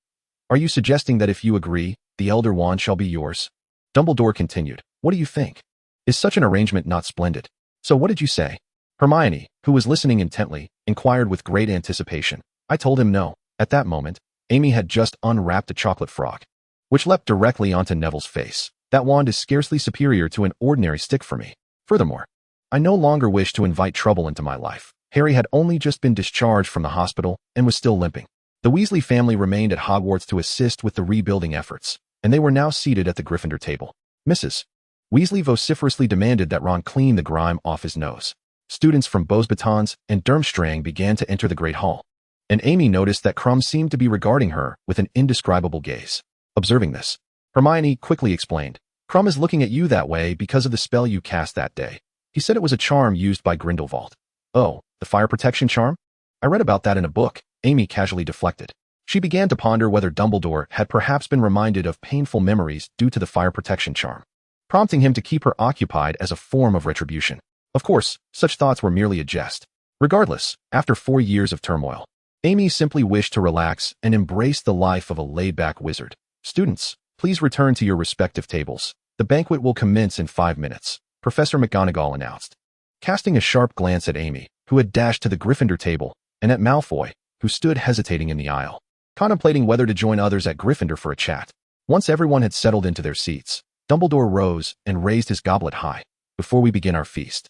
Are you suggesting that if you agree, the Elder Wand shall be yours?" Dumbledore continued. "What do you think? Is such an arrangement not splendid? So what did you say?" Hermione, who was listening intently, inquired with great anticipation. "I told him no." At that moment, Amy had just unwrapped a chocolate frog, which leapt directly onto Neville's face. "That wand is scarcely superior to an ordinary stick for me. Furthermore, I no longer wish to invite trouble into my life." Harry had only just been discharged from the hospital and was still limping. The Weasley family remained at Hogwarts to assist with the rebuilding efforts, and they were now seated at the Gryffindor table. Mrs. Weasley vociferously demanded that Ron clean the grime off his nose. Students from Beauxbatons and Durmstrang began to enter the Great Hall, and Amy noticed that Krum seemed to be regarding her with an indescribable gaze. Observing this, Hermione quickly explained, "Krum is looking at you that way because of the spell you cast that day. He said it was a charm used by Grindelwald." "Oh, the fire protection charm? I read about that in a book," Amy casually deflected. She began to ponder whether Dumbledore had perhaps been reminded of painful memories due to the fire protection charm, prompting him to keep her occupied as a form of retribution. Of course, such thoughts were merely a jest. Regardless, after 4 years of turmoil, Amy simply wished to relax and embrace the life of a laid-back wizard. "Students, please return to your respective tables. The banquet will commence in 5 minutes, Professor McGonagall announced. Casting a sharp glance at Amy, who had dashed to the Gryffindor table, and at Malfoy, who stood hesitating in the aisle, contemplating whether to join others at Gryffindor for a chat. Once everyone had settled into their seats, Dumbledore rose and raised his goblet high. "Before we begin our feast,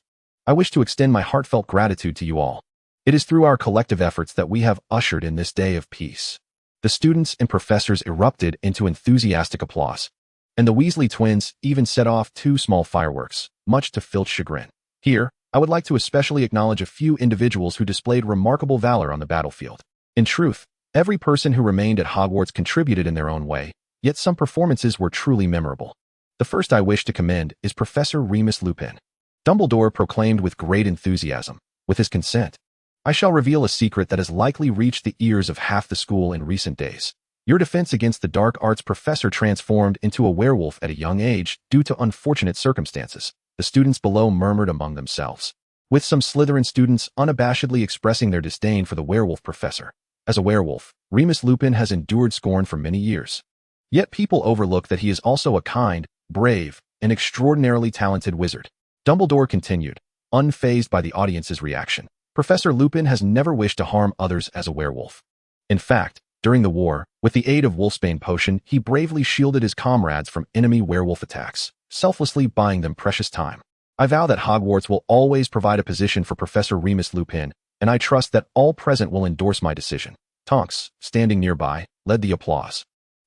I wish to extend my heartfelt gratitude to you all. It is through our collective efforts that we have ushered in this day of peace." The students and professors erupted into enthusiastic applause. and the Weasley twins even set off 2 small fireworks, much to Filch's chagrin. Here, I would like to especially acknowledge a few individuals who displayed remarkable valor on the battlefield. In truth, every person who remained at Hogwarts contributed in their own way, yet some performances were truly memorable. The first I wish to commend is Professor Remus Lupin. Dumbledore proclaimed with great enthusiasm, with his consent, "I shall reveal a secret that has likely reached the ears of half the school in recent days. Your defense against the dark arts professor transformed into a werewolf at a young age due to unfortunate circumstances." The students below murmured among themselves, with some Slytherin students unabashedly expressing their disdain for the werewolf professor. As a werewolf, Remus Lupin has endured scorn for many years. Yet people overlook that he is also a kind, brave, and extraordinarily talented wizard. Dumbledore continued, unfazed by the audience's reaction. Professor Lupin has never wished to harm others as a werewolf. In fact, during the war, with the aid of Wolfsbane Potion, he bravely shielded his comrades from enemy werewolf attacks, selflessly buying them precious time. I vow that Hogwarts will always provide a position for Professor Remus Lupin, and I trust that all present will endorse my decision. Tonks, standing nearby, led the applause.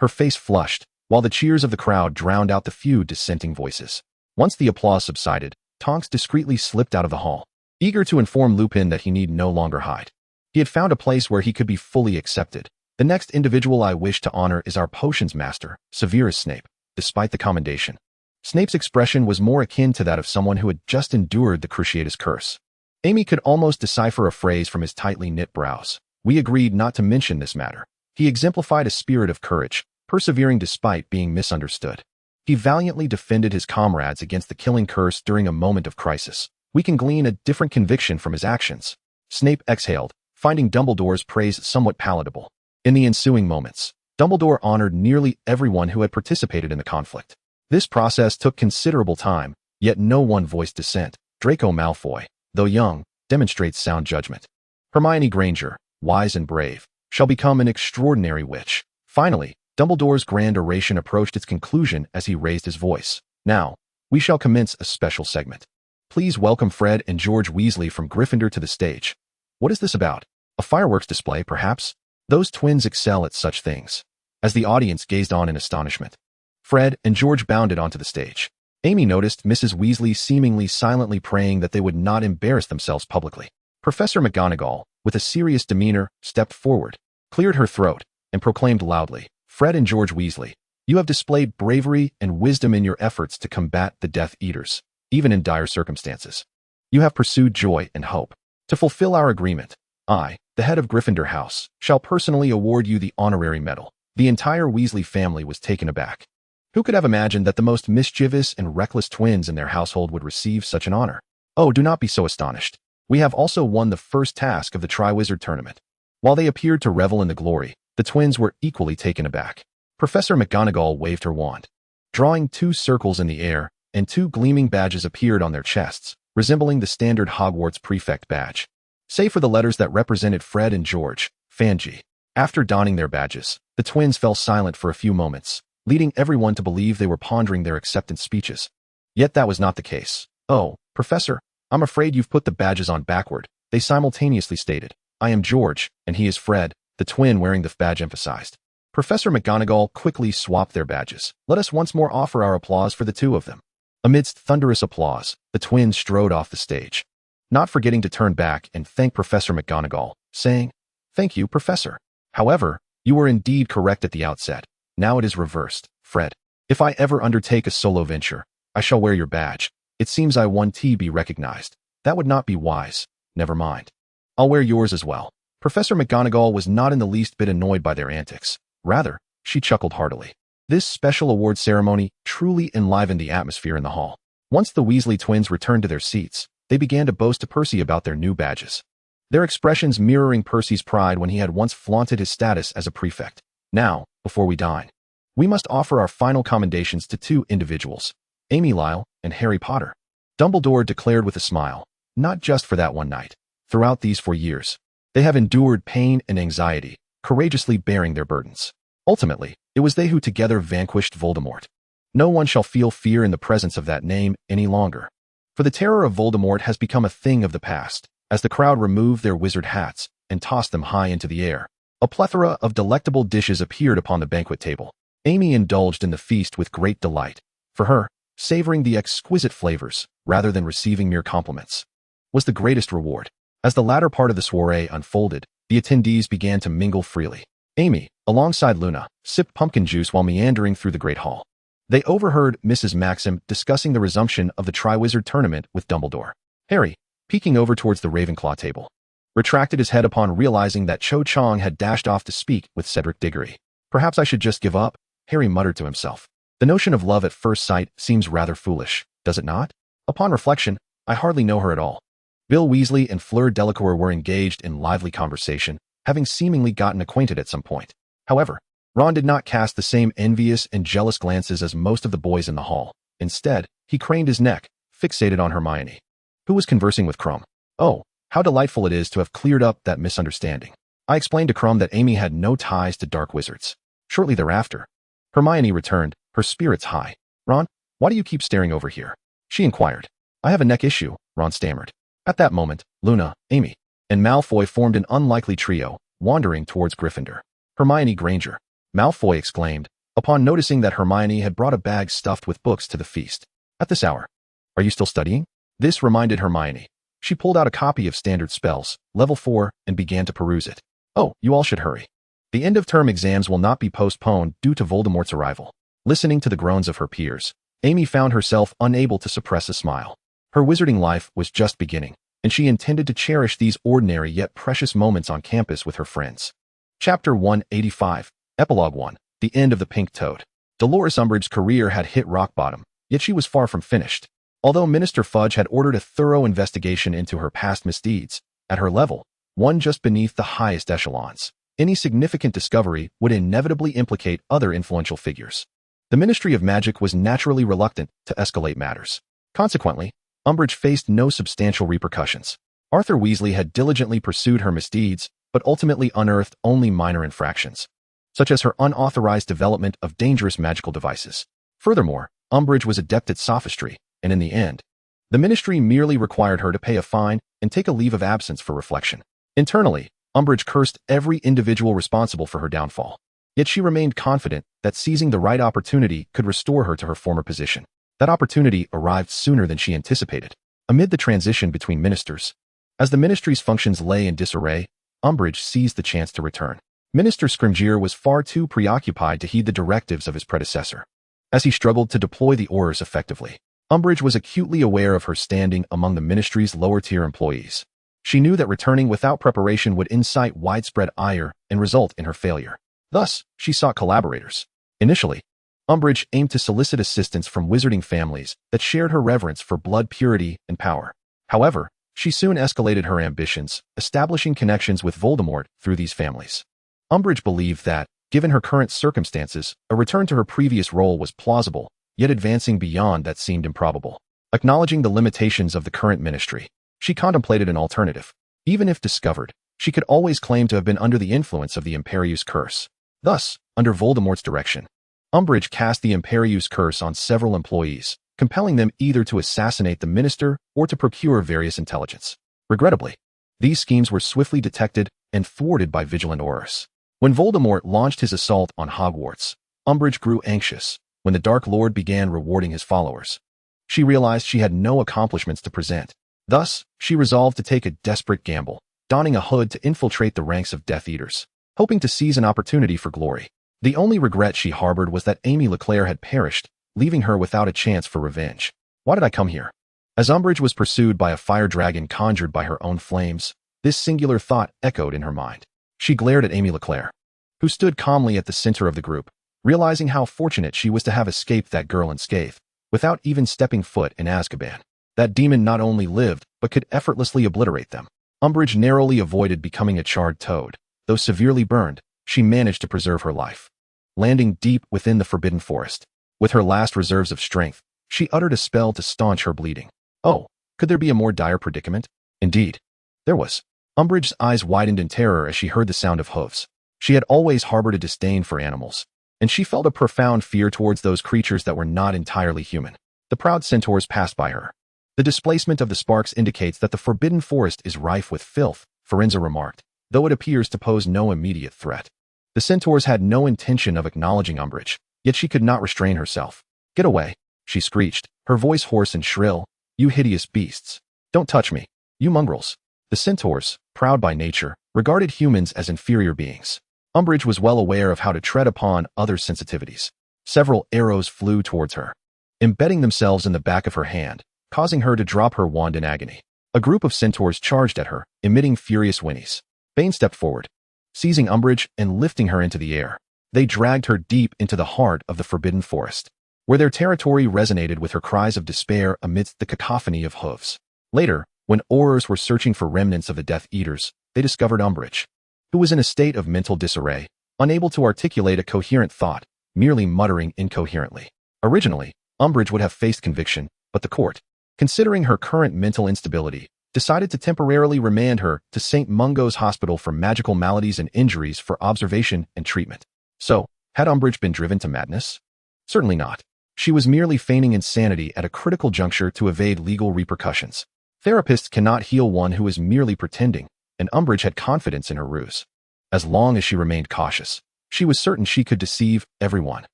Her face flushed, while the cheers of the crowd drowned out the few dissenting voices. Once the applause subsided, Tonks discreetly slipped out of the hall, eager to inform Lupin that he need no longer hide. He had found a place where he could be fully accepted. The next individual I wish to honor is our potions master, Severus Snape, despite the commendation. Snape's expression was more akin to that of someone who had just endured the Cruciatus curse. Amy could almost decipher a phrase from his tightly knit brows. We agreed not to mention this matter. He exemplified a spirit of courage, persevering despite being misunderstood. He valiantly defended his comrades against the killing curse during a moment of crisis. We can glean a different conviction from his actions. Snape exhaled, finding Dumbledore's praise somewhat palatable. In the ensuing moments, Dumbledore honored nearly everyone who had participated in the conflict. This process took considerable time, yet no one voiced dissent. Draco Malfoy, though young, demonstrates sound judgment. Hermione Granger, wise and brave, shall become an extraordinary witch. Finally, Dumbledore's grand oration approached its conclusion as he raised his voice. Now, we shall commence a special segment. Please welcome Fred and George Weasley from Gryffindor to the stage. What is this about? A fireworks display, perhaps? Those twins excel at such things. As the audience gazed on in astonishment, Fred and George bounded onto the stage. Amy noticed Mrs. Weasley seemingly silently praying that they would not embarrass themselves publicly. Professor McGonagall, with a serious demeanor, stepped forward, cleared her throat, and proclaimed loudly, "Fred and George Weasley, you have displayed bravery and wisdom in your efforts to combat the Death Eaters, even in dire circumstances. You have pursued joy and hope. To fulfill our agreement, I, the head of Gryffindor House, shall personally award you the honorary medal." The entire Weasley family was taken aback. Who could have imagined that the most mischievous and reckless twins in their household would receive such an honor? Oh, do not be so astonished. We have also won the first task of the Triwizard Tournament. While they appeared to revel in the glory, the twins were equally taken aback. Professor McGonagall waved her wand, drawing 2 circles in the air, and 2 gleaming badges appeared on their chests, resembling the standard Hogwarts prefect badge. Save for the letters that represented Fred and George, Fanji. After donning their badges, the twins fell silent for a few moments, leading everyone to believe they were pondering their acceptance speeches. Yet that was not the case. "Oh, Professor, I'm afraid you've put the badges on backward," they simultaneously stated. "I am George, and he is Fred," the twin wearing the badge emphasized. Professor McGonagall quickly swapped their badges. "Let us once more offer our applause for the 2 of them." Amidst thunderous applause, the twins strode off the stage, not forgetting to turn back and thank Professor McGonagall, saying, "Thank you, Professor. However, you were indeed correct at the outset. Now it is reversed, Fred. If I ever undertake a solo venture, I shall wear your badge. It seems I want to be recognized. That would not be wise. Never mind. I'll wear yours as well." Professor McGonagall was not in the least bit annoyed by their antics. Rather, she chuckled heartily. This special award ceremony truly enlivened the atmosphere in the hall. Once the Weasley twins returned to their seats, they began to boast to Percy about their new badges, their expressions mirroring Percy's pride when he had once flaunted his status as a prefect. "Now, before we dine, we must offer our final commendations to 2 individuals, Amy Lyle and Harry Potter," Dumbledore declared with a smile. "Not just for that one night. Throughout these 4 years, they have endured pain and anxiety, courageously bearing their burdens. Ultimately, it was they who together vanquished Voldemort. No one shall feel fear in the presence of that name any longer. For the terror of Voldemort has become a thing of the past, as the crowd removed their wizard hats and tossed them high into the air. A plethora of delectable dishes appeared upon the banquet table. Amy indulged in the feast with great delight. For her, savoring the exquisite flavors, rather than receiving mere compliments, was the greatest reward. As the latter part of the soiree unfolded, the attendees began to mingle freely. Amy, alongside Luna, sipped pumpkin juice while meandering through the Great Hall. They overheard Mrs. Maxim discussing the resumption of the Triwizard Tournament with Dumbledore. Harry, peeking over towards the Ravenclaw table, retracted his head upon realizing that Cho Chang had dashed off to speak with Cedric Diggory. Perhaps I should just give up, Harry muttered to himself. The notion of love at first sight seems rather foolish, does it not? Upon reflection, I hardly know her at all. Bill Weasley and Fleur Delacour were engaged in lively conversation, having seemingly gotten acquainted at some point. However, Ron did not cast the same envious and jealous glances as most of the boys in the hall. Instead, he craned his neck, fixated on Hermione, who was conversing with Crumb. Oh, how delightful it is to have cleared up that misunderstanding. I explained to Crumb that Amy had no ties to dark wizards. Shortly thereafter, Hermione returned, her spirits high. Ron, why do you keep staring over here? She inquired. I have a neck issue, Ron stammered. At that moment, Luna, Amy, and Malfoy formed an unlikely trio, wandering towards Gryffindor. Hermione Granger, Malfoy exclaimed, upon noticing that Hermione had brought a bag stuffed with books to the feast. At this hour, are you still studying? This reminded Hermione. She pulled out a copy of Standard Spells, Level 4, and began to peruse it. Oh, you all should hurry. The end-of-term exams will not be postponed due to Voldemort's arrival. Listening to the groans of her peers, Amy found herself unable to suppress a smile. Her wizarding life was just beginning, and she intended to cherish these ordinary yet precious moments on campus with her friends. Chapter 185, Epilogue 1, The End of the Pink Toad. Dolores Umbridge's career had hit rock bottom, yet she was far from finished. Although Minister Fudge had ordered a thorough investigation into her past misdeeds, at her level, one just beneath the highest echelons, any significant discovery would inevitably implicate other influential figures. The Ministry of Magic was naturally reluctant to escalate matters. Consequently, Umbridge faced no substantial repercussions. Arthur Weasley had diligently pursued her misdeeds, but ultimately unearthed only minor infractions, such as her unauthorized development of dangerous magical devices. Furthermore, Umbridge was adept at sophistry, and in the end, the Ministry merely required her to pay a fine and take a leave of absence for reflection. Internally, Umbridge cursed every individual responsible for her downfall. Yet she remained confident that seizing the right opportunity could restore her to her former position. That opportunity arrived sooner than she anticipated. Amid the transition between ministers, as the ministry's functions lay in disarray, Umbridge seized the chance to return. Minister Scrimgeour was far too preoccupied to heed the directives of his predecessor. As he struggled to deploy the Aurors effectively, Umbridge was acutely aware of her standing among the ministry's lower-tier employees. She knew that returning without preparation would incite widespread ire and result in her failure. Thus, she sought collaborators. Initially, Umbridge aimed to solicit assistance from wizarding families that shared her reverence for blood purity and power. However, she soon escalated her ambitions, establishing connections with Voldemort through these families. Umbridge believed that, given her current circumstances, a return to her previous role was plausible, yet advancing beyond that seemed improbable. Acknowledging the limitations of the current ministry, she contemplated an alternative. Even if discovered, she could always claim to have been under the influence of the Imperius Curse. Thus, under Voldemort's direction, Umbridge cast the Imperius Curse on several employees, compelling them either to assassinate the minister or to procure various intelligence. Regrettably, these schemes were swiftly detected and thwarted by vigilant Aurors. When Voldemort launched his assault on Hogwarts, Umbridge grew anxious when the Dark Lord began rewarding his followers. She realized she had no accomplishments to present. Thus, she resolved to take a desperate gamble, donning a hood to infiltrate the ranks of Death Eaters, hoping to seize an opportunity for glory. The only regret she harbored was that Amy Leclerc had perished, leaving her without a chance for revenge. Why did I come here? As Umbridge was pursued by a fire dragon conjured by her own flames, this singular thought echoed in her mind. She glared at Amy Leclerc, who stood calmly at the center of the group, realizing how fortunate she was to have escaped that girl unscathed, without even stepping foot in Azkaban. That demon not only lived, but could effortlessly obliterate them. Umbridge narrowly avoided becoming a charred toad. Though severely burned, she managed to preserve her life. Landing deep within the Forbidden Forest, with her last reserves of strength, she uttered a spell to staunch her bleeding. Oh, could there be a more dire predicament? Indeed, there was. Umbridge's eyes widened in terror as she heard the sound of hooves. She had always harbored a disdain for animals, and she felt a profound fear towards those creatures that were not entirely human. The proud centaurs passed by her. The displacement of the sparks indicates that the Forbidden Forest is rife with filth, Forenza remarked, though it appears to pose no immediate threat. The centaurs had no intention of acknowledging Umbridge, Yet she could not restrain herself. "Get away," she screeched, her voice hoarse and shrill. "You hideous beasts. Don't touch me, you mongrels." The centaurs, proud by nature, regarded humans as inferior beings. Umbridge was well aware of how to tread upon others' sensitivities. Several arrows flew towards her, embedding themselves in the back of her hand, causing her to drop her wand in agony. A group of centaurs charged at her, emitting furious whinnies. Bane stepped forward, seizing Umbridge and lifting her into the air. They dragged her deep into the heart of the forbidden forest, where their territory resonated with her cries of despair amidst the cacophony of hooves. Later, when Aurors were searching for remnants of the Death Eaters, they discovered Umbridge, who was in a state of mental disarray, unable to articulate a coherent thought, merely muttering incoherently. Originally, Umbridge would have faced conviction, but the court, considering her current mental instability, decided to temporarily remand her to St. Mungo's Hospital for Magical Maladies and Injuries for observation and treatment. So, had Umbridge been driven to madness? Certainly not. She was merely feigning insanity at a critical juncture to evade legal repercussions. Therapists cannot heal one who is merely pretending, and Umbridge had confidence in her ruse. As long as she remained cautious, she was certain she could deceive everyone.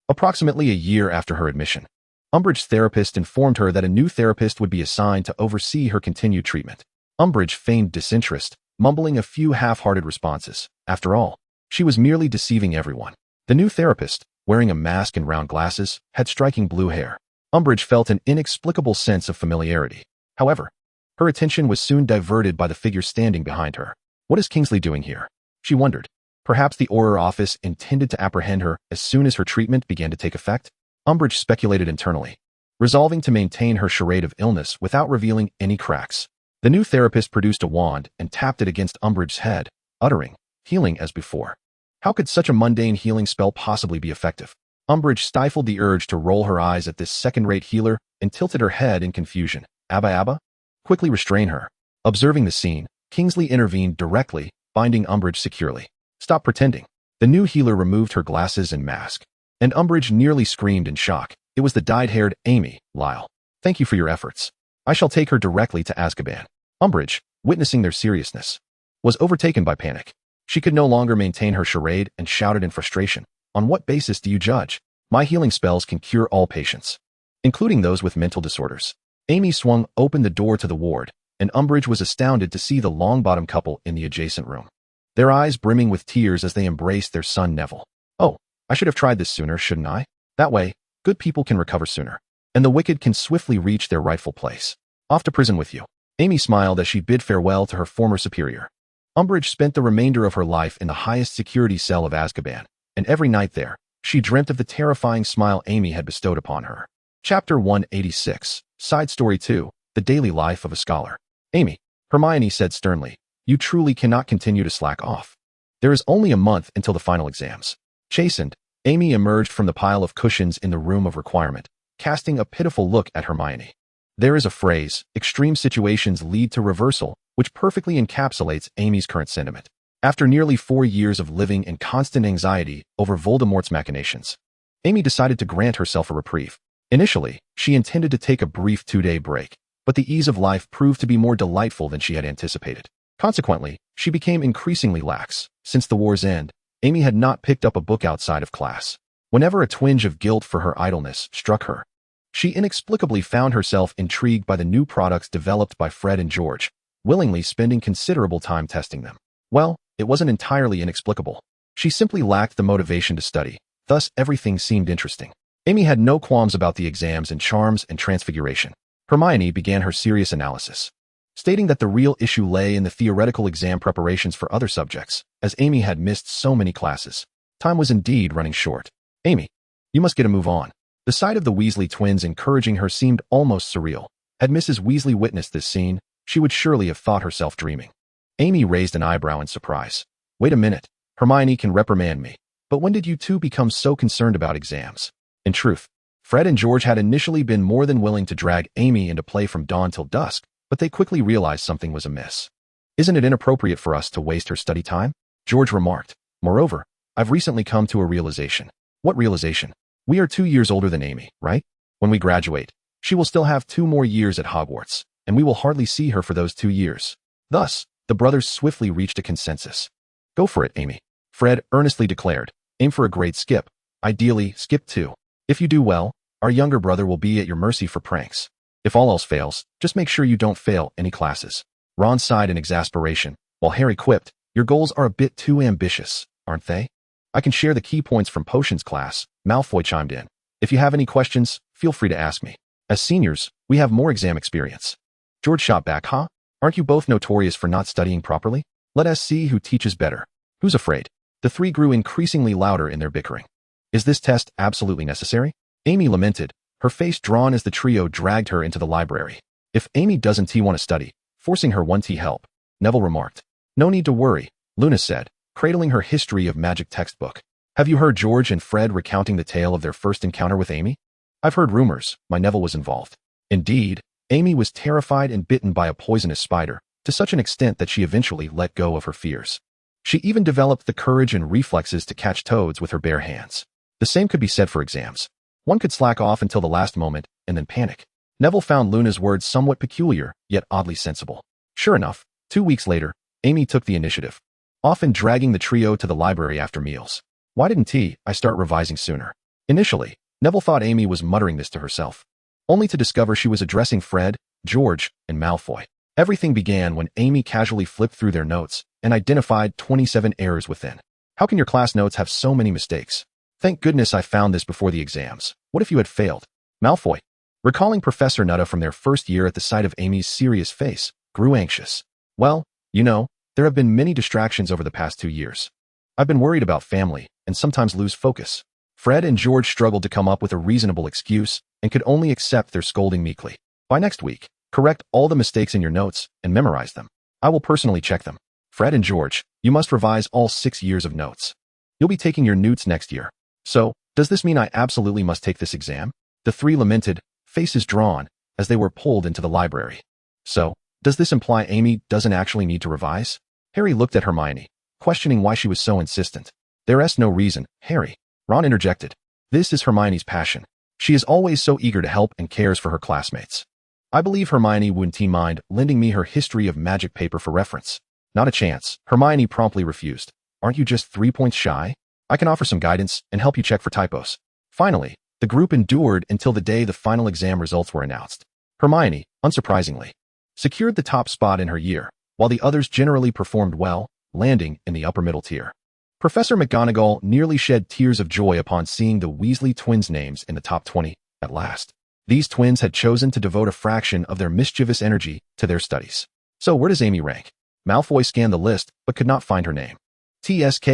Approximately a year after her admission, Umbridge's therapist informed her that a new therapist would be assigned to oversee her continued treatment. Umbridge feigned disinterest, mumbling a few half-hearted responses. After all, she was merely deceiving everyone. The new therapist, wearing a mask and round glasses, had striking blue hair. Umbridge felt an inexplicable sense of familiarity. However, her attention was soon diverted by the figure standing behind her. What is Kingsley doing here? She wondered. Perhaps the Auror office intended to apprehend her as soon as her treatment began to take effect? Umbridge speculated internally, resolving to maintain her charade of illness without revealing any cracks. The new therapist produced a wand and tapped it against Umbridge's head, uttering, "Healing as before." How could such a mundane healing spell possibly be effective? Umbridge stifled the urge to roll her eyes at this second-rate healer and tilted her head in confusion. "Abba? Quickly restrain her." Observing the scene, Kingsley intervened directly, binding Umbridge securely. "Stop pretending." The new healer removed her glasses and mask, and Umbridge nearly screamed in shock. It was the dyed-haired Amy, Lyle. "Thank you for your efforts. I shall take her directly to Azkaban." Umbridge, witnessing their seriousness, was overtaken by panic. She could no longer maintain her charade and shouted in frustration, "On what basis do you judge? My healing spells can cure all patients, including those with mental disorders." Amy swung open the door to the ward, and Umbridge was astounded to see the Longbottom couple in the adjacent room, their eyes brimming with tears as they embraced their son Neville. "Oh, I should have tried this sooner, shouldn't I? That way, good people can recover sooner, and the wicked can swiftly reach their rightful place. Off to prison with you." Amy smiled as she bid farewell to her former superior. Umbridge spent the remainder of her life in the highest security cell of Azkaban, and every night there, she dreamt of the terrifying smile Amy had bestowed upon her. Chapter 186, Side Story 2, The Daily Life of a Scholar. "Amy," Hermione said sternly, "you truly cannot continue to slack off. There is only a month until the final exams." Chastened, Amy emerged from the pile of cushions in the room of requirement, casting a pitiful look at Hermione. There is a phrase, "extreme situations lead to reversal," which perfectly encapsulates Amy's current sentiment. After nearly 4 years of living in constant anxiety over Voldemort's machinations, Amy decided to grant herself a reprieve. Initially, she intended to take a brief 2-day break, but the ease of life proved to be more delightful than she had anticipated. Consequently, she became increasingly lax. Since the war's end, Amy had not picked up a book outside of class. Whenever a twinge of guilt for her idleness struck her, she inexplicably found herself intrigued by the new products developed by Fred and George, willingly spending considerable time testing them. Well, it wasn't entirely inexplicable. She simply lacked the motivation to study, thus everything seemed interesting. Amy had no qualms about the exams in Charms and Transfiguration. Hermione began her serious analysis, stating that the real issue lay in the theoretical exam preparations for other subjects, as Amy had missed so many classes. Time was indeed running short. "Amy, you must get a move on." The sight of the Weasley twins encouraging her seemed almost surreal. Had Mrs. Weasley witnessed this scene, she would surely have thought herself dreaming. Amy raised an eyebrow in surprise. "Wait a minute. Hermione can reprimand me. But when did you two become so concerned about exams?" In truth, Fred and George had initially been more than willing to drag Amy into play from dawn till dusk, but they quickly realized something was amiss. "Isn't it inappropriate for us to waste her study time?" George remarked. "Moreover, I've recently come to a realization." "What realization?" "We are 2 years older than Amy, right? When we graduate, she will still have 2 more years at Hogwarts, and we will hardly see her for those 2 years. Thus, the brothers swiftly reached a consensus. "Go for it, Amy," Fred earnestly declared. "Aim for a grade skip. Ideally, skip 2. If you do well, our younger brother will be at your mercy for pranks. If all else fails, just make sure you don't fail any classes. Ron sighed in exasperation, while Harry quipped, your goals are a bit too ambitious, aren't they? I can share the key points from Potions class, Malfoy chimed in. If you have any questions, feel free to ask me. As seniors, we have more exam experience. George shot back, huh? Aren't you both notorious for not studying properly? Let us see who teaches better. Who's afraid? The three grew increasingly louder in their bickering. Is this test absolutely necessary? Amy lamented, her face drawn as the trio dragged her into the library. If Amy doesn't want to study, forcing her won't help, Neville remarked. No need to worry, Luna said, cradling her history of magic textbook. Have you heard George and Fred recounting the tale of their first encounter with Amy? I've heard rumors, my Neville was involved. Indeed, Amy was terrified and bitten by a poisonous spider, to such an extent that she eventually let go of her fears. She even developed the courage and reflexes to catch toads with her bare hands. The same could be said for exams. One could slack off until the last moment, and then panic. Neville found Luna's words somewhat peculiar, yet oddly sensible. Sure enough, 2 weeks later, Amy took the initiative, often dragging the trio to the library after meals. Why didn't I start revising sooner? Initially, Neville thought Amy was muttering this to herself, only to discover she was addressing Fred, George, and Malfoy. Everything began when Amy casually flipped through their notes and identified 27 errors within. How can your class notes have so many mistakes? Thank goodness I found this before the exams. What if you had failed? Malfoy, recalling Professor Nutter from their first year at the sight of Amy's serious face, grew anxious. Well, there have been many distractions over the past 2 years. I've been worried about family and sometimes lose focus. Fred and George struggled to come up with a reasonable excuse and could only accept their scolding meekly. By next week, correct all the mistakes in your notes and memorize them. I will personally check them. Fred and George, you must revise all 6 years of notes. You'll be taking your newts next year. So, does this mean I absolutely must take this exam? The three lamented, faces drawn, as they were pulled into the library. So, does this imply Amy doesn't actually need to revise? Harry looked at Hermione, questioning why she was so insistent. There's no reason, Harry. Ron interjected. This is Hermione's passion. She is always so eager to help and cares for her classmates. I believe Hermione wouldn't mind lending me her history of magic paper for reference. Not a chance, Hermione promptly refused. Aren't you just 3 points shy? I can offer some guidance and help you check for typos. Finally, the group endured until the day the final exam results were announced. Hermione, unsurprisingly, secured the top spot in her year, while the others generally performed well, landing in the upper middle tier. Professor McGonagall nearly shed tears of joy upon seeing the Weasley twins' names in the top 20, at last. These twins had chosen to devote a fraction of their mischievous energy to their studies. So where does Amy rank? Malfoy scanned the list, but could not find her name. TSK.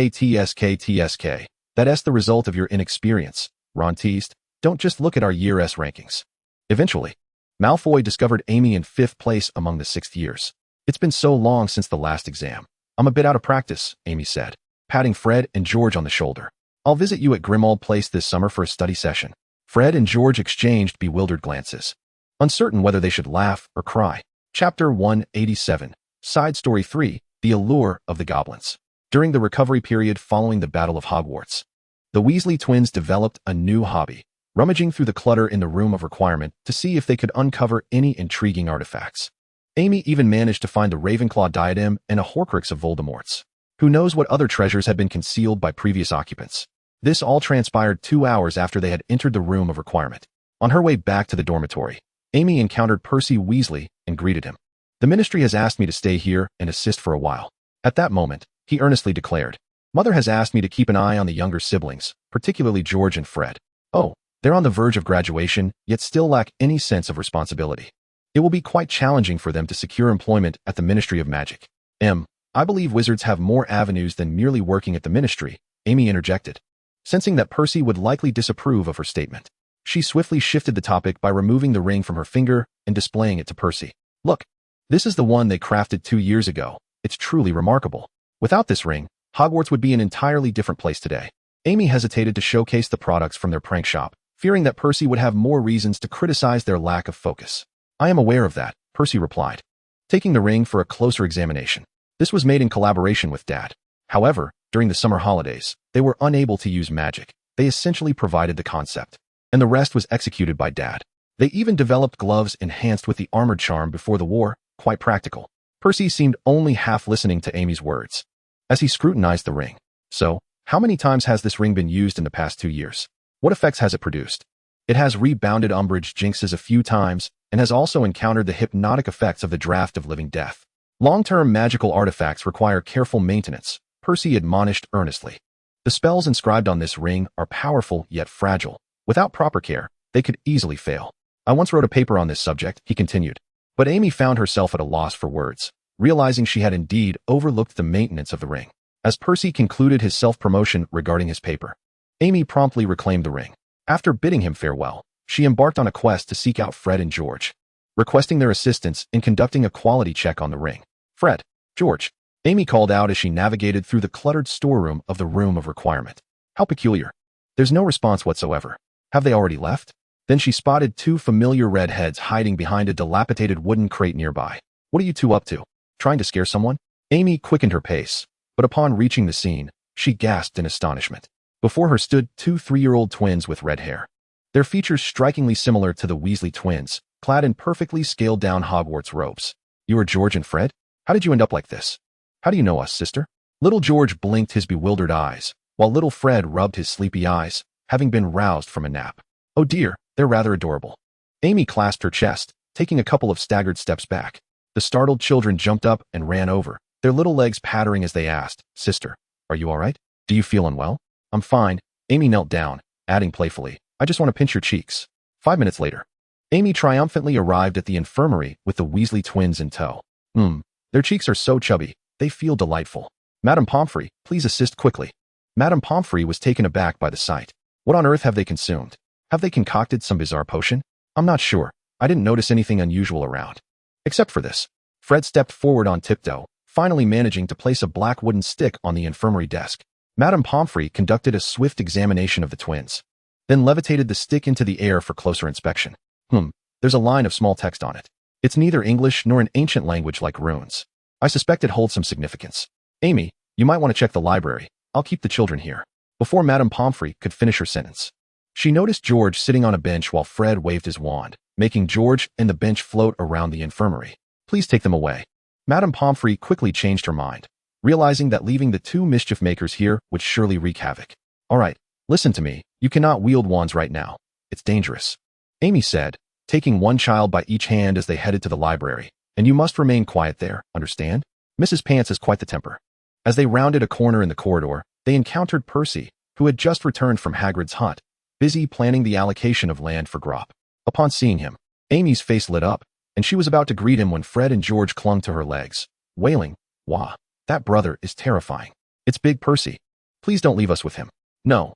That's the result of your inexperience, Ron teased. Don't just look at our Year S rankings. Eventually, Malfoy discovered Amy in 5th place among the 6th years. It's been so long since the last exam. I'm a bit out of practice, Amy said, patting Fred and George on the shoulder. I'll visit you at Grimmauld Place this summer for a study session. Fred and George exchanged bewildered glances, uncertain whether they should laugh or cry. Chapter 187, Side Story 3, The Allure of the Goblins. During the recovery period following the Battle of Hogwarts, the Weasley twins developed a new hobby, rummaging through the clutter in the Room of Requirement to see if they could uncover any intriguing artifacts. Amy even managed to find the Ravenclaw diadem and a Horcrux of Voldemort's. Who knows what other treasures had been concealed by previous occupants. This all transpired 2 hours after they had entered the Room of Requirement. On her way back to the dormitory, Amy encountered Percy Weasley and greeted him. The Ministry has asked me to stay here and assist for a while. At that moment, he earnestly declared, Mother has asked me to keep an eye on the younger siblings, particularly George and Fred. Oh, they're on the verge of graduation, yet still lack any sense of responsibility. It will be quite challenging for them to secure employment at the Ministry of Magic. I believe wizards have more avenues than merely working at the Ministry, Amy interjected. Sensing that Percy would likely disapprove of her statement, she swiftly shifted the topic by removing the ring from her finger and displaying it to Percy. Look, this is the one they crafted 2 years ago. It's truly remarkable. Without this ring, Hogwarts would be an entirely different place today. Amy hesitated to showcase the products from their prank shop, fearing that Percy would have more reasons to criticize their lack of focus. I am aware of that, Percy replied, taking the ring for a closer examination. This was made in collaboration with Dad. However, during the summer holidays, they were unable to use magic. They essentially provided the concept, and the rest was executed by Dad. They even developed gloves enhanced with the armored charm before the war, quite practical. Percy seemed only half listening to Amy's words, as he scrutinized the ring. So, How many times has this ring been used in the past 2 years? What effects has it produced? It has rebounded Umbridge jinxes a few times and has also encountered the hypnotic effects of the draft of living death. Long-term magical artifacts require careful maintenance, Percy admonished earnestly. The spells inscribed on this ring are powerful yet fragile. Without proper care, they could easily fail. I once wrote a paper on this subject, he continued. But Amy found herself at a loss for words, realizing she had indeed overlooked the maintenance of the ring. As Percy concluded his self-promotion regarding his paper, Amy promptly reclaimed the ring. After bidding him farewell, she embarked on a quest to seek out Fred and George, requesting their assistance in conducting a quality check on the ring. Fred, George, Amy called out as she navigated through the cluttered storeroom of the Room of Requirement. How peculiar. There's no response whatsoever. Have they already left? Then she spotted 2 familiar red heads hiding behind a dilapidated wooden crate nearby. What are you 2 up to? Trying to scare someone? Amy quickened her pace, but upon reaching the scene, she gasped in astonishment. Before her stood 2 3-year-old twins with red hair. Their features strikingly similar to the Weasley twins, clad in perfectly scaled-down Hogwarts robes. You are George and Fred? How did you end up like this? How do you know us, sister? Little George blinked his bewildered eyes, while little Fred rubbed his sleepy eyes, having been roused from a nap. Oh dear, they're rather adorable. Amy clasped her chest, taking a couple of staggered steps back. The startled children jumped up and ran over, their little legs pattering as they asked, Sister, are you all right? Do you feel unwell? I'm fine. Amy knelt down, adding playfully, I just want to pinch your cheeks. 5 minutes later, Amy triumphantly arrived at the infirmary with the Weasley twins in tow. Their cheeks are so chubby, they feel delightful. Madame Pomfrey, please assist quickly. Madame Pomfrey was taken aback by the sight. What on earth have they consumed? Have they concocted some bizarre potion? I'm not sure. I didn't notice anything unusual around. Except for this. Fred stepped forward on tiptoe, finally managing to place a black wooden stick on the infirmary desk. Madame Pomfrey conducted a swift examination of the twins, then levitated the stick into the air for closer inspection. There's a line of small text on it. It's neither English nor an ancient language like runes. I suspect it holds some significance. Amy, you might want to check the library. I'll keep the children here. Before Madame Pomfrey could finish her sentence, she noticed George sitting on a bench while Fred waved his wand, making George and the bench float around the infirmary. Please take them away. Madame Pomfrey quickly changed her mind, realizing that leaving the 2 mischief makers here would surely wreak havoc. All right, listen to me. You cannot wield wands right now. It's dangerous. Amy said, taking one child by each hand as they headed to the library. And you must remain quiet there, understand? Mrs. Pants has quite the temper. As they rounded a corner in the corridor, they encountered Percy, who had just returned from Hagrid's hut, busy planning the allocation of land for Grop. Upon seeing him, Amy's face lit up, and she was about to greet him when Fred and George clung to her legs, wailing, Wah, that brother is terrifying. It's Big Percy. Please don't leave us with him. No,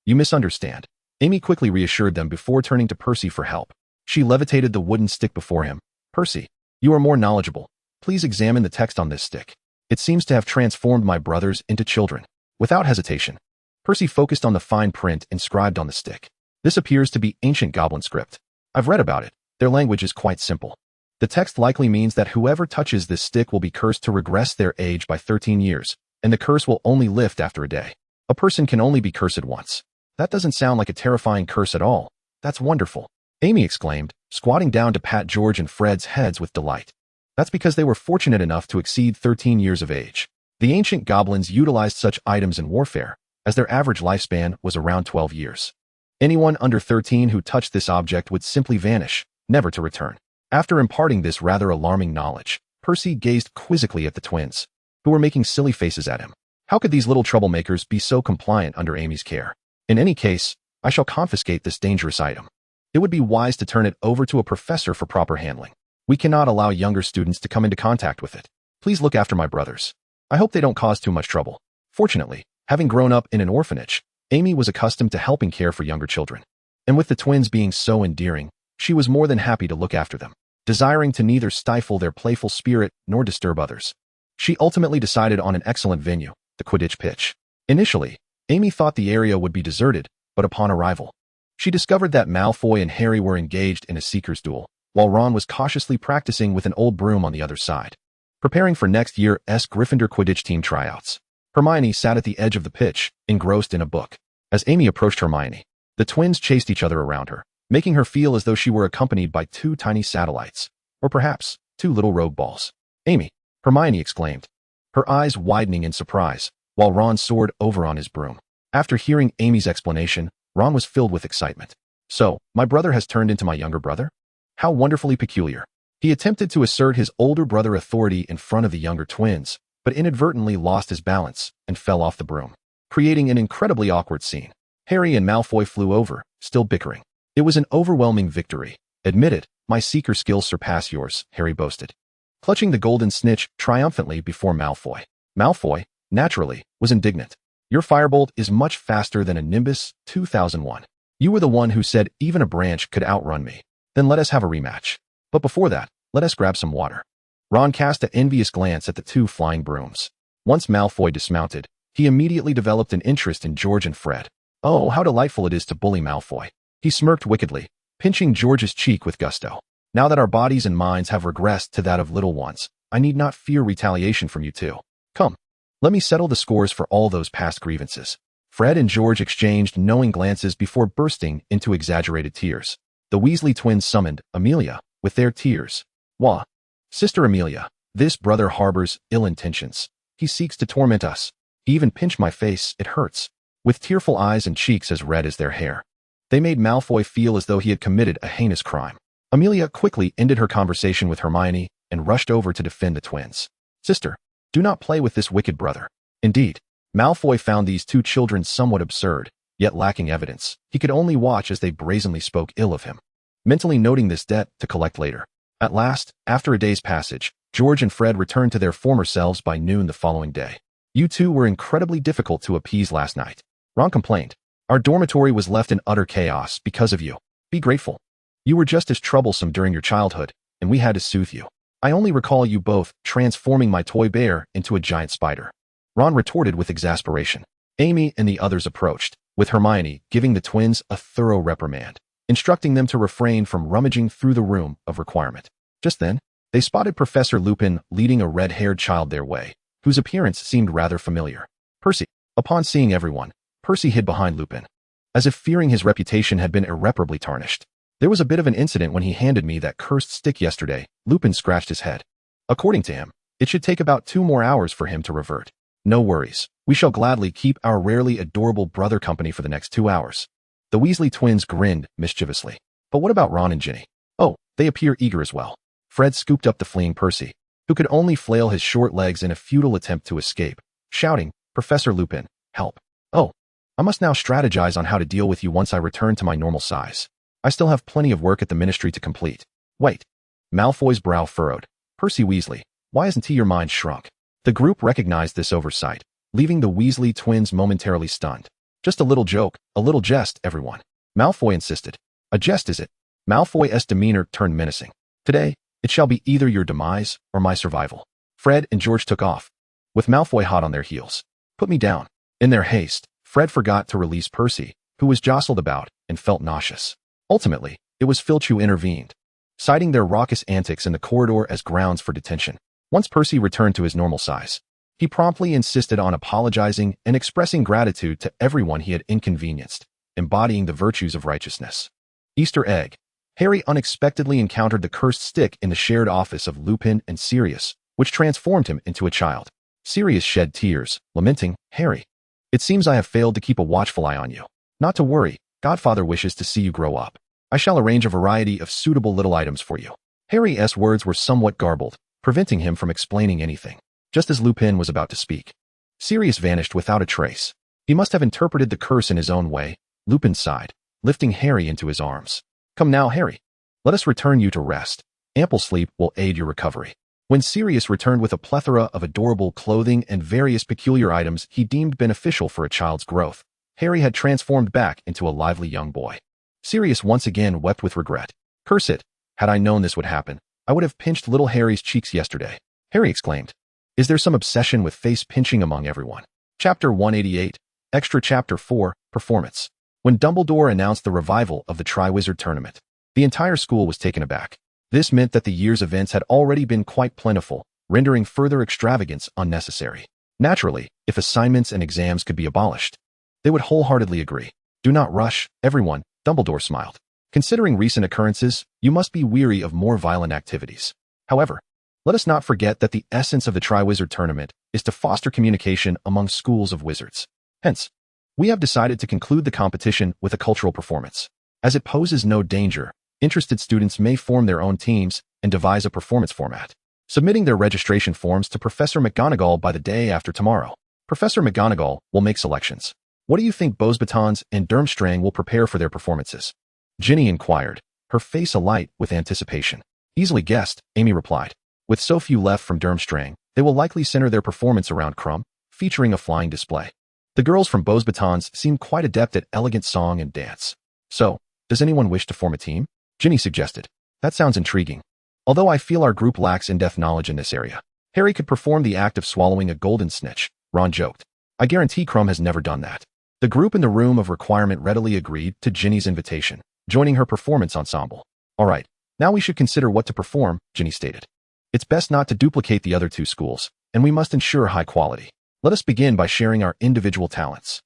you misunderstand. Amy quickly reassured them before turning to Percy for help. She levitated the wooden stick before him. Percy, you are more knowledgeable. Please examine the text on this stick. It seems to have transformed my brothers into children. Without hesitation, Percy focused on the fine print inscribed on the stick. This appears to be ancient goblin script. I've read about it. Their language is quite simple. The text likely means that whoever touches this stick will be cursed to regress their age by 13 years, and the curse will only lift after a day. A person can only be cursed once. That doesn't sound like a terrifying curse at all. That's wonderful. Amy exclaimed, squatting down to pat George and Fred's heads with delight. That's because they were fortunate enough to exceed 13 years of age. The ancient goblins utilized such items in warfare, as their average lifespan was around 12 years. Anyone under 13 who touched this object would simply vanish, never to return. After imparting this rather alarming knowledge, Percy gazed quizzically at the twins, who were making silly faces at him. How could these little troublemakers be so compliant under Amy's care? In any case, I shall confiscate this dangerous item. It would be wise to turn it over to a professor for proper handling. We cannot allow younger students to come into contact with it. Please look after my brothers. I hope they don't cause too much trouble. Fortunately, having grown up in an orphanage, Amy was accustomed to helping care for younger children. And with the twins being so endearing, she was more than happy to look after them, desiring to neither stifle their playful spirit nor disturb others. She ultimately decided on an excellent venue, the Quidditch pitch. Initially, Amy thought the area would be deserted, but upon arrival, she discovered that Malfoy and Harry were engaged in a seeker's duel, while Ron was cautiously practicing with an old broom on the other side, preparing for next year's Gryffindor Quidditch team tryouts. Hermione sat at the edge of the pitch, engrossed in a book. As Amy approached Hermione, the twins chased each other around her, making her feel as though she were accompanied by 2 tiny satellites, or perhaps 2 little rogue balls. Amy, Hermione exclaimed, her eyes widening in surprise. while Ron soared over on his broom. After hearing Amy's explanation, Ron was filled with excitement. So, my brother has turned into my younger brother? How wonderfully peculiar. He attempted to assert his older brother authority in front of the younger twins, but inadvertently lost his balance and fell off the broom, creating an incredibly awkward scene. Harry and Malfoy flew over, still bickering. It was an overwhelming victory. Admit it, my seeker skills surpass yours, Harry boasted, clutching the golden snitch triumphantly before Malfoy. Malfoy, naturally, was indignant. Your firebolt is much faster than a Nimbus 2001. You were the one who said even a branch could outrun me. Then let us have a rematch. But before that, let us grab some water. Ron cast an envious glance at the two flying brooms. Once Malfoy dismounted, he immediately developed an interest in George and Fred. Oh, how delightful it is to bully Malfoy. He smirked wickedly, pinching George's cheek with gusto. Now that our bodies and minds have regressed to that of little ones, I need not fear retaliation from you two. Come, let me settle the scores for all those past grievances. Fred and George exchanged knowing glances before bursting into exaggerated tears. The Weasley twins summoned Amelia with their tears. Wah! Sister Amelia, this brother harbors ill intentions. He seeks to torment us. He even pinched my face, it hurts. With tearful eyes and cheeks as red as their hair. They made Malfoy feel as though he had committed a heinous crime. Amelia quickly ended her conversation with Hermione and rushed over to defend the twins. Sister, do not play with this wicked brother. Indeed, Malfoy found these two children somewhat absurd, yet lacking evidence. He could only watch as they brazenly spoke ill of him, mentally noting this debt to collect later. At last, after a day's passage, George and Fred returned to their former selves by noon the following day. You two were incredibly difficult to appease last night. Ron complained. Our dormitory was left in utter chaos because of you. Be grateful. You were just as troublesome during your childhood, and we had to soothe you. I only recall you both transforming my toy bear into a giant spider. Ron retorted with exasperation. Amy and the others approached, with Hermione giving the twins a thorough reprimand, instructing them to refrain from rummaging through the room of requirement. Just then, they spotted Professor Lupin leading a red-haired child their way, whose appearance seemed rather familiar. Percy. Upon seeing everyone, Percy hid behind Lupin, as if fearing his reputation had been irreparably tarnished. There was a bit of an incident when he handed me that cursed stick yesterday. Lupin scratched his head. According to him, it should take about 2 more hours for him to revert. No worries. We shall gladly keep our rarely adorable brother company for the next 2 hours. The Weasley twins grinned mischievously. But what about Ron and Ginny? Oh, they appear eager as well. Fred scooped up the fleeing Percy, who could only flail his short legs in a futile attempt to escape, shouting, Professor Lupin, help. Oh, I must now strategize on how to deal with you once I return to my normal size. I still have plenty of work at the ministry to complete. Wait. Malfoy's brow furrowed. Percy Weasley, why isn't your mind shrunk? The group recognized this oversight, leaving the Weasley twins momentarily stunned. Just a little joke, a little jest, everyone. Malfoy insisted. A jest is it? Malfoy's demeanor turned menacing. Today, it shall be either your demise or my survival. Fred and George took off, with Malfoy hot on their heels. Put me down. In their haste, Fred forgot to release Percy, who was jostled about and felt nauseous. Ultimately, it was Filch who intervened, citing their raucous antics in the corridor as grounds for detention. Once Percy returned to his normal size, he promptly insisted on apologizing and expressing gratitude to everyone he had inconvenienced, embodying the virtues of righteousness. Easter egg. Harry unexpectedly encountered the cursed stick in the shared office of Lupin and Sirius, which transformed him into a child. Sirius shed tears, lamenting, Harry, it seems I have failed to keep a watchful eye on you. Not to worry, Godfather wishes to see you grow up. I shall arrange a variety of suitable little items for you. Harry's words were somewhat garbled, preventing him from explaining anything. Just as Lupin was about to speak, Sirius vanished without a trace. He must have interpreted the curse in his own way. Lupin sighed, lifting Harry into his arms. Come now, Harry. Let us return you to rest. Ample sleep will aid your recovery. When Sirius returned with a plethora of adorable clothing and various peculiar items he deemed beneficial for a child's growth, Harry had transformed back into a lively young boy. Sirius once again wept with regret. Curse it! Had I known this would happen, I would have pinched little Harry's cheeks yesterday. Harry exclaimed. Is there some obsession with face pinching among everyone? Chapter 188, Extra Chapter 4, Performance. When Dumbledore announced the revival of the Triwizard Tournament, the entire school was taken aback. This meant that the year's events had already been quite plentiful, rendering further extravagance unnecessary. Naturally, if assignments and exams could be abolished, they would wholeheartedly agree. Do not rush, everyone, Dumbledore smiled. Considering recent occurrences, you must be weary of more violent activities. However, let us not forget that the essence of the Triwizard Tournament is to foster communication among schools of wizards. Hence, we have decided to conclude the competition with a cultural performance. As it poses no danger, interested students may form their own teams and devise a performance format, submitting their registration forms to Professor McGonagall by the day after tomorrow. Professor McGonagall will make selections. What do you think Beauxbatons and Durmstrang will prepare for their performances? Ginny inquired, her face alight with anticipation. Easily guessed, Amy replied. With so few left from Durmstrang, they will likely center their performance around Krum, featuring a flying display. The girls from Beauxbatons seem quite adept at elegant song and dance. So, does anyone wish to form a team? Ginny suggested. That sounds intriguing. Although I feel our group lacks in-depth knowledge in this area. Harry could perform the act of swallowing a golden snitch, Ron joked. I guarantee Krum has never done that. The group in the room of requirement readily agreed to Ginny's invitation, joining her performance ensemble. All right, now we should consider what to perform, Ginny stated. It's best not to duplicate the other two schools, and we must ensure high quality. Let us begin by sharing our individual talents.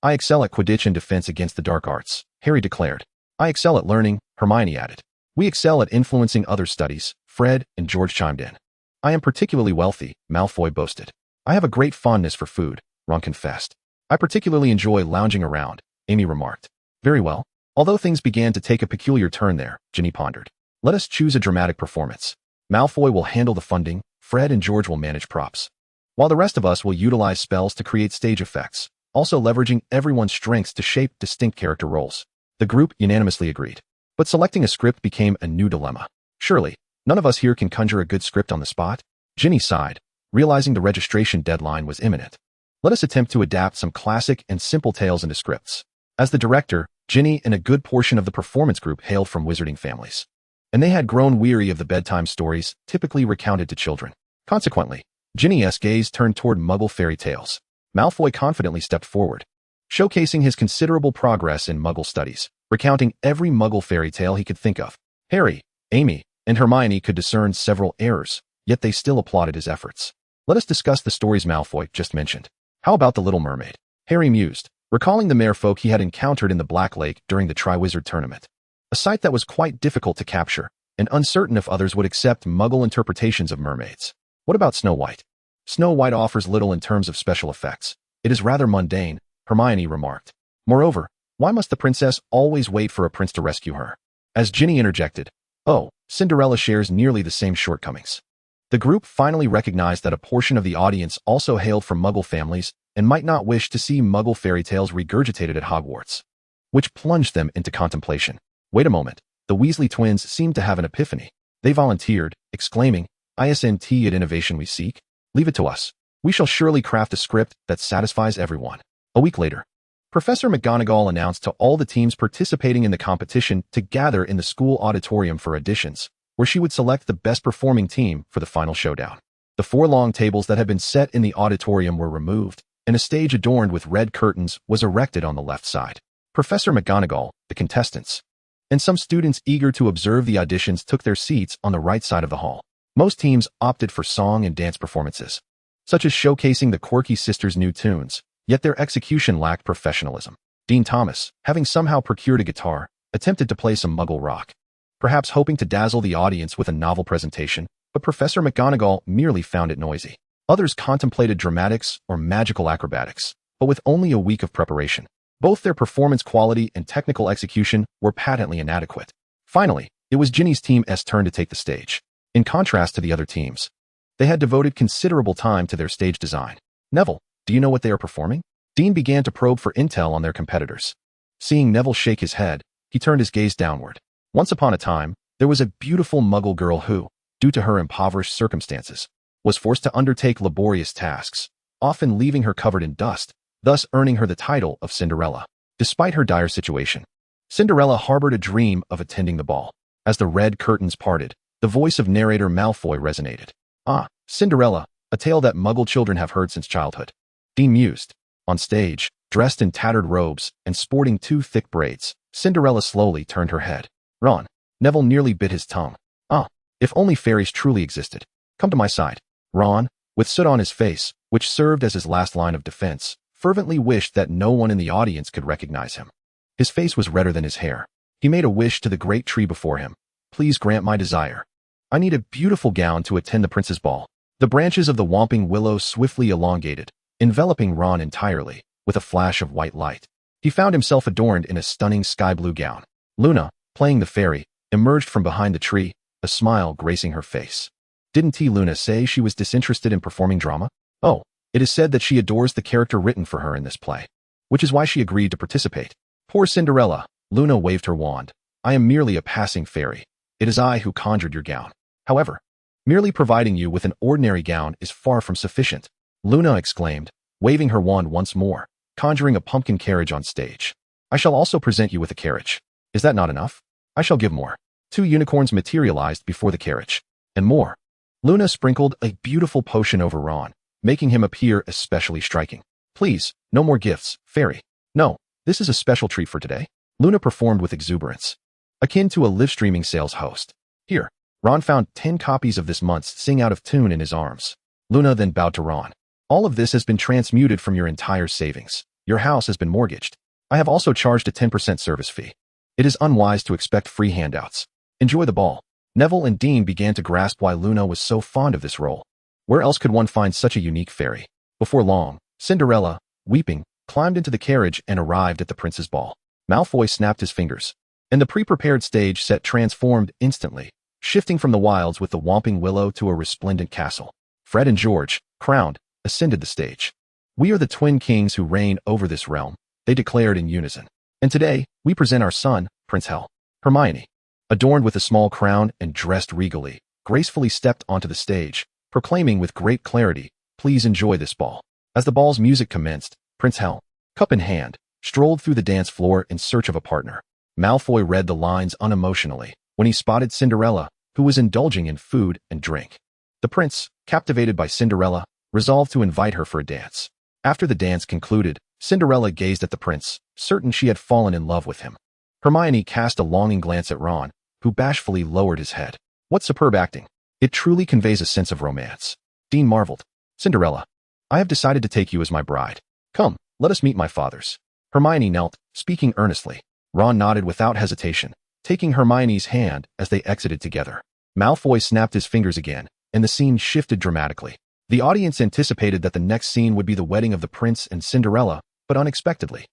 I excel at Quidditch and defense against the dark arts, Harry declared. I excel at learning, Hermione added. We excel at influencing other studies, Fred and George chimed in. I am particularly wealthy, Malfoy boasted. I have a great fondness for food, Ron confessed. I particularly enjoy lounging around, Amy remarked. Very well. Although things began to take a peculiar turn there, Ginny pondered. Let us choose a dramatic performance. Malfoy will handle the funding, Fred and George will manage props, while the rest of us will utilize spells to create stage effects, also leveraging everyone's strengths to shape distinct character roles. The group unanimously agreed. But selecting a script became a new dilemma. Surely, none of us here can conjure a good script on the spot? Ginny sighed, realizing the registration deadline was imminent. Let us attempt to adapt some classic and simple tales into scripts. As the director, Ginny and a good portion of the performance group hailed from wizarding families, and they had grown weary of the bedtime stories typically recounted to children. Consequently, Ginny's gaze turned toward Muggle fairy tales. Malfoy confidently stepped forward, showcasing his considerable progress in Muggle studies, recounting every Muggle fairy tale he could think of. Harry, Amy, and Hermione could discern several errors, yet they still applauded his efforts. Let us discuss the stories Malfoy just mentioned. How about the Little Mermaid? Harry mused, recalling the merfolk he had encountered in the Black Lake during the Triwizard Tournament. A sight that was quite difficult to capture, and uncertain if others would accept Muggle interpretations of mermaids. What about Snow White? Snow White offers little in terms of special effects. It is rather mundane, Hermione remarked. Moreover, why must the princess always wait for a prince to rescue her? As Ginny interjected, oh, Cinderella shares nearly the same shortcomings. The group finally recognized that a portion of the audience also hailed from Muggle families and might not wish to see Muggle fairy tales regurgitated at Hogwarts, which plunged them into contemplation. Wait a moment, the Weasley twins seemed to have an epiphany. They volunteered, exclaiming, "ISNT at innovation we seek? Leave it to us. We shall surely craft a script that satisfies everyone." A week later, Professor McGonagall announced to all the teams participating in the competition to gather in the school auditorium for auditions, where she would select the best performing team for the final showdown. The 4 long tables that had been set in the auditorium were removed, and a stage adorned with red curtains was erected on the left side. Professor McGonagall, the contestants, and some students eager to observe the auditions took their seats on the right side of the hall. Most teams opted for song and dance performances, such as showcasing the quirky sisters' new tunes, yet their execution lacked professionalism. Dean Thomas, having somehow procured a guitar, attempted to play some Muggle rock, perhaps hoping to dazzle the audience with a novel presentation, but Professor McGonagall merely found it noisy. Others contemplated dramatics or magical acrobatics, but with only a week of preparation. Both their performance quality and technical execution were patently inadequate. Finally, it was Ginny's team's turn to take the stage. In contrast to the other teams, they had devoted considerable time to their stage design. Neville, do you know what they are performing? Dean began to probe for intel on their competitors. Seeing Neville shake his head, he turned his gaze downward. Once upon a time, there was a beautiful Muggle girl who, due to her impoverished circumstances, was forced to undertake laborious tasks, often leaving her covered in dust, thus earning her the title of Cinderella. Despite her dire situation, Cinderella harbored a dream of attending the ball. As the red curtains parted, the voice of narrator Malfoy resonated. Ah, Cinderella, a tale that Muggle children have heard since childhood. Dean mused. On stage, dressed in tattered robes and sporting 2 thick braids, Cinderella slowly turned her head. Ron, Neville nearly bit his tongue. Ah, if only fairies truly existed. Come to my side. Ron, with soot on his face, which served as his last line of defense, fervently wished that no one in the audience could recognize him. His face was redder than his hair. He made a wish to the great tree before him. Please grant my desire. I need a beautiful gown to attend the prince's ball. The branches of the whomping willow swiftly elongated, enveloping Ron entirely, with a flash of white light. He found himself adorned in a stunning sky-blue gown. Luna, playing the fairy, emerged from behind the tree, a smile gracing her face. Didn't Luna say she was disinterested in performing drama? Oh, it is said that she adores the character written for her in this play, which is why she agreed to participate. Poor Cinderella, Luna waved her wand. I am merely a passing fairy. It is I who conjured your gown. However, merely providing you with an ordinary gown is far from sufficient, Luna exclaimed, waving her wand once more, conjuring a pumpkin carriage on stage. I shall also present you with a carriage. Is that not enough? I shall give more. 2 unicorns materialized before the carriage. And more. Luna sprinkled a beautiful potion over Ron, making him appear especially striking. Please, no more gifts, fairy. No, this is a special treat for today. Luna performed with exuberance, akin to a live-streaming sales host. Here, Ron found 10 copies of this month's Sing Out of Tune in his arms. Luna then bowed to Ron. All of this has been transmuted from your entire savings. Your house has been mortgaged. I have also charged a 10% service fee. It is unwise to expect free handouts. Enjoy the ball. Neville and Dean began to grasp why Luna was so fond of this role. Where else could one find such a unique fairy? Before long, Cinderella, weeping, climbed into the carriage and arrived at the prince's ball. Malfoy snapped his fingers, and the pre-prepared stage set transformed instantly, shifting from the wilds with the whomping willow to a resplendent castle. Fred and George, crowned, ascended the stage. We are the twin kings who reign over this realm, they declared in unison. And today, we present our son, Prince Hal. Hermione, adorned with a small crown and dressed regally, gracefully stepped onto the stage, proclaiming with great clarity, please enjoy this ball. As the ball's music commenced, Prince Hal, cup in hand, strolled through the dance floor in search of a partner. Malfoy read the lines unemotionally when he spotted Cinderella, who was indulging in food and drink. The prince, captivated by Cinderella, resolved to invite her for a dance. After the dance concluded, Cinderella gazed at the prince, certain she had fallen in love with him. Hermione cast a longing glance at Ron, who bashfully lowered his head. What superb acting! It truly conveys a sense of romance. Dean marveled. Cinderella, I have decided to take you as my bride. Come, let us meet my fathers. Hermione knelt, speaking earnestly. Ron nodded without hesitation, taking Hermione's hand as they exited together. Malfoy snapped his fingers again, and the scene shifted dramatically. The audience anticipated that the next scene would be the wedding of the prince and Cinderella, but unexpectedly.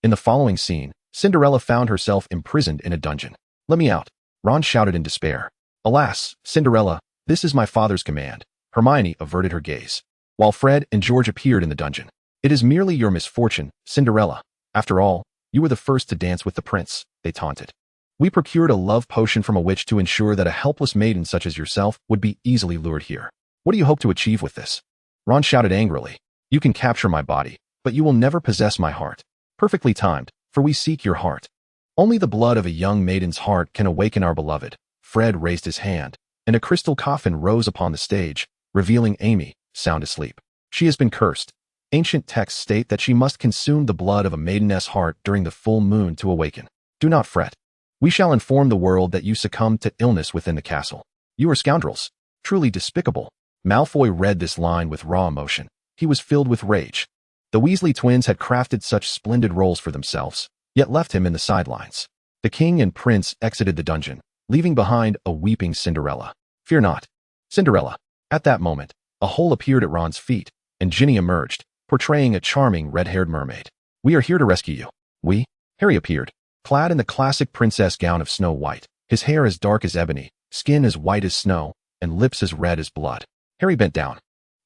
In the following scene, Cinderella found herself imprisoned in a dungeon. Let me out, Ron shouted in despair. Alas, Cinderella, this is my father's command. Hermione averted her gaze, while Fred and George appeared in the dungeon. It is merely your misfortune, Cinderella. After all, you were the first to dance with the prince, they taunted. We procured a love potion from a witch to ensure that a helpless maiden such as yourself would be easily lured here. What do you hope to achieve with this? Ron shouted angrily. You can capture my body, but you will never possess my heart. Perfectly timed, for we seek your heart. Only the blood of a young maiden's heart can awaken our beloved. Fred raised his hand, and a crystal coffin rose upon the stage, revealing Amy, sound asleep. She has been cursed. Ancient texts state that she must consume the blood of a maiden's heart during the full moon to awaken. Do not fret. We shall inform the world that you succumbed to illness within the castle. You are scoundrels. Truly despicable. Malfoy read this line with raw emotion. He was filled with rage. The Weasley twins had crafted such splendid roles for themselves, yet left him in the sidelines. The king and prince exited the dungeon, leaving behind a weeping Cinderella. Fear not, Cinderella. At that moment, a hole appeared at Ron's feet, and Ginny emerged, portraying a charming red-haired mermaid. We are here to rescue you. We? Harry appeared, clad in the classic princess gown of Snow White, his hair as dark as ebony, skin as white as snow, and lips as red as blood. Harry bent down,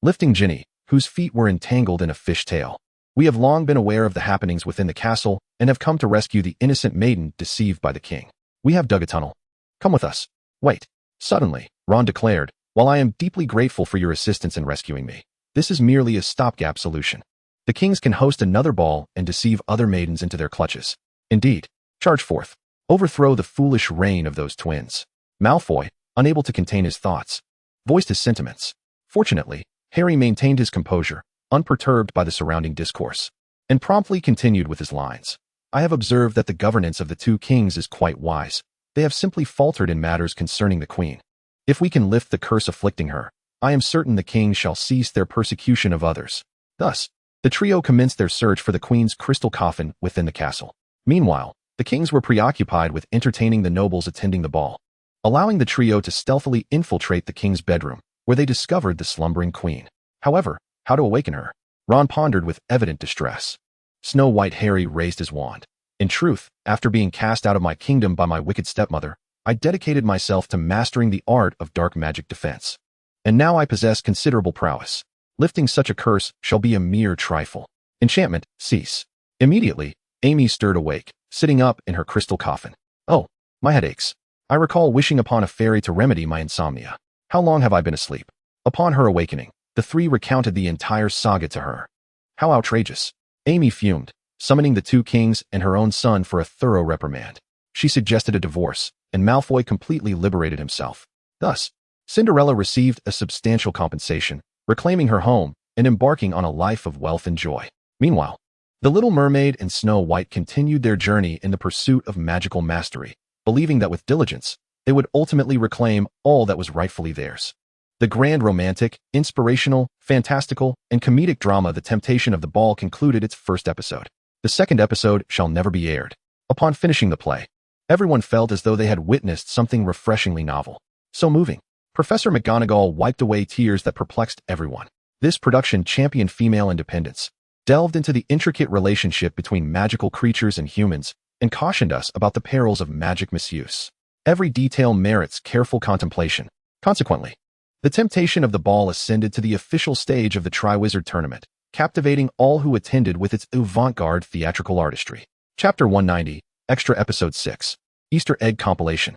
lifting Ginny, whose feet were entangled in a fish tail. We have long been aware of the happenings within the castle and have come to rescue the innocent maiden deceived by the king. We have dug a tunnel. Come with us. Wait. Suddenly, Ron declared, while I am deeply grateful for your assistance in rescuing me, this is merely a stopgap solution. The kings can host another ball and deceive other maidens into their clutches. Indeed. Charge forth. Overthrow the foolish reign of those twins. Malfoy, unable to contain his thoughts, voiced his sentiments. Fortunately, Harry maintained his composure, unperturbed by the surrounding discourse, and promptly continued with his lines. I have observed that the governance of the two kings is quite wise. They have simply faltered in matters concerning the queen. If we can lift the curse afflicting her, I am certain the kings shall cease their persecution of others. Thus, the trio commenced their search for the queen's crystal coffin within the castle. Meanwhile, the kings were preoccupied with entertaining the nobles attending the ball. Allowing the trio to stealthily infiltrate the king's bedroom, where they discovered the slumbering queen. However, how to awaken her? Ron pondered with evident distress. Snow White Harry raised his wand. In truth, after being cast out of my kingdom by my wicked stepmother, I dedicated myself to mastering the art of dark magic defense. And now I possess considerable prowess. Lifting such a curse shall be a mere trifle. Enchantment, cease. Immediately, Amy stirred awake, sitting up in her crystal coffin. Oh, my head aches. I recall wishing upon a fairy to remedy my insomnia. How long have I been asleep? Upon her awakening, the three recounted the entire saga to her. How outrageous. Amy fumed, summoning the two kings and her own son for a thorough reprimand. She suggested a divorce, and Malfoy completely liberated himself. Thus, Cinderella received a substantial compensation, reclaiming her home and embarking on a life of wealth and joy. Meanwhile, the Little Mermaid and Snow White continued their journey in the pursuit of magical mastery, believing that with diligence, they would ultimately reclaim all that was rightfully theirs. The grand romantic, inspirational, fantastical, and comedic drama The Temptation of the Ball concluded its first episode. The second episode shall never be aired. Upon finishing the play, everyone felt as though they had witnessed something refreshingly novel. So moving. Professor McGonagall wiped away tears that perplexed everyone. This production championed female independence, delved into the intricate relationship between magical creatures and humans, and cautioned us about the perils of magic misuse. Every detail merits careful contemplation. Consequently, The Temptation of the Ball ascended to the official stage of the Triwizard Tournament, captivating all who attended with its avant-garde theatrical artistry. Chapter 190, Extra Episode 6, Easter Egg Compilation.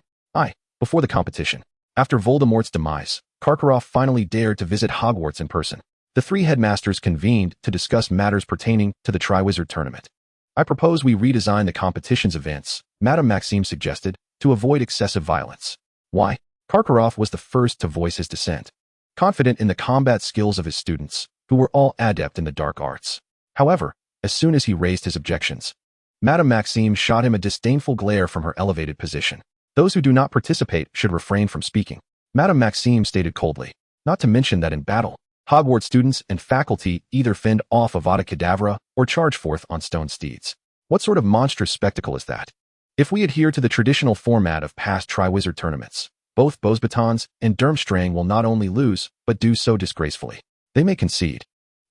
Before the competition. After Voldemort's demise, Karkaroff finally dared to visit Hogwarts in person. The three headmasters convened to discuss matters pertaining to the Triwizard Tournament. I propose we redesign the competition's events, Madame Maxime suggested, to avoid excessive violence. Why? Karkaroff was the first to voice his dissent, confident in the combat skills of his students, who were all adept in the dark arts. However, as soon as he raised his objections, Madame Maxime shot him a disdainful glare from her elevated position. Those who do not participate should refrain from speaking, Madame Maxime stated coldly, not to mention that in battle, Hogwarts students and faculty either fend off Avada Kedavra or charge forth on stone steeds. What sort of monstrous spectacle is that? If we adhere to the traditional format of past Triwizard tournaments, both Beauxbatons and Durmstrang will not only lose, but do so disgracefully. They may concede,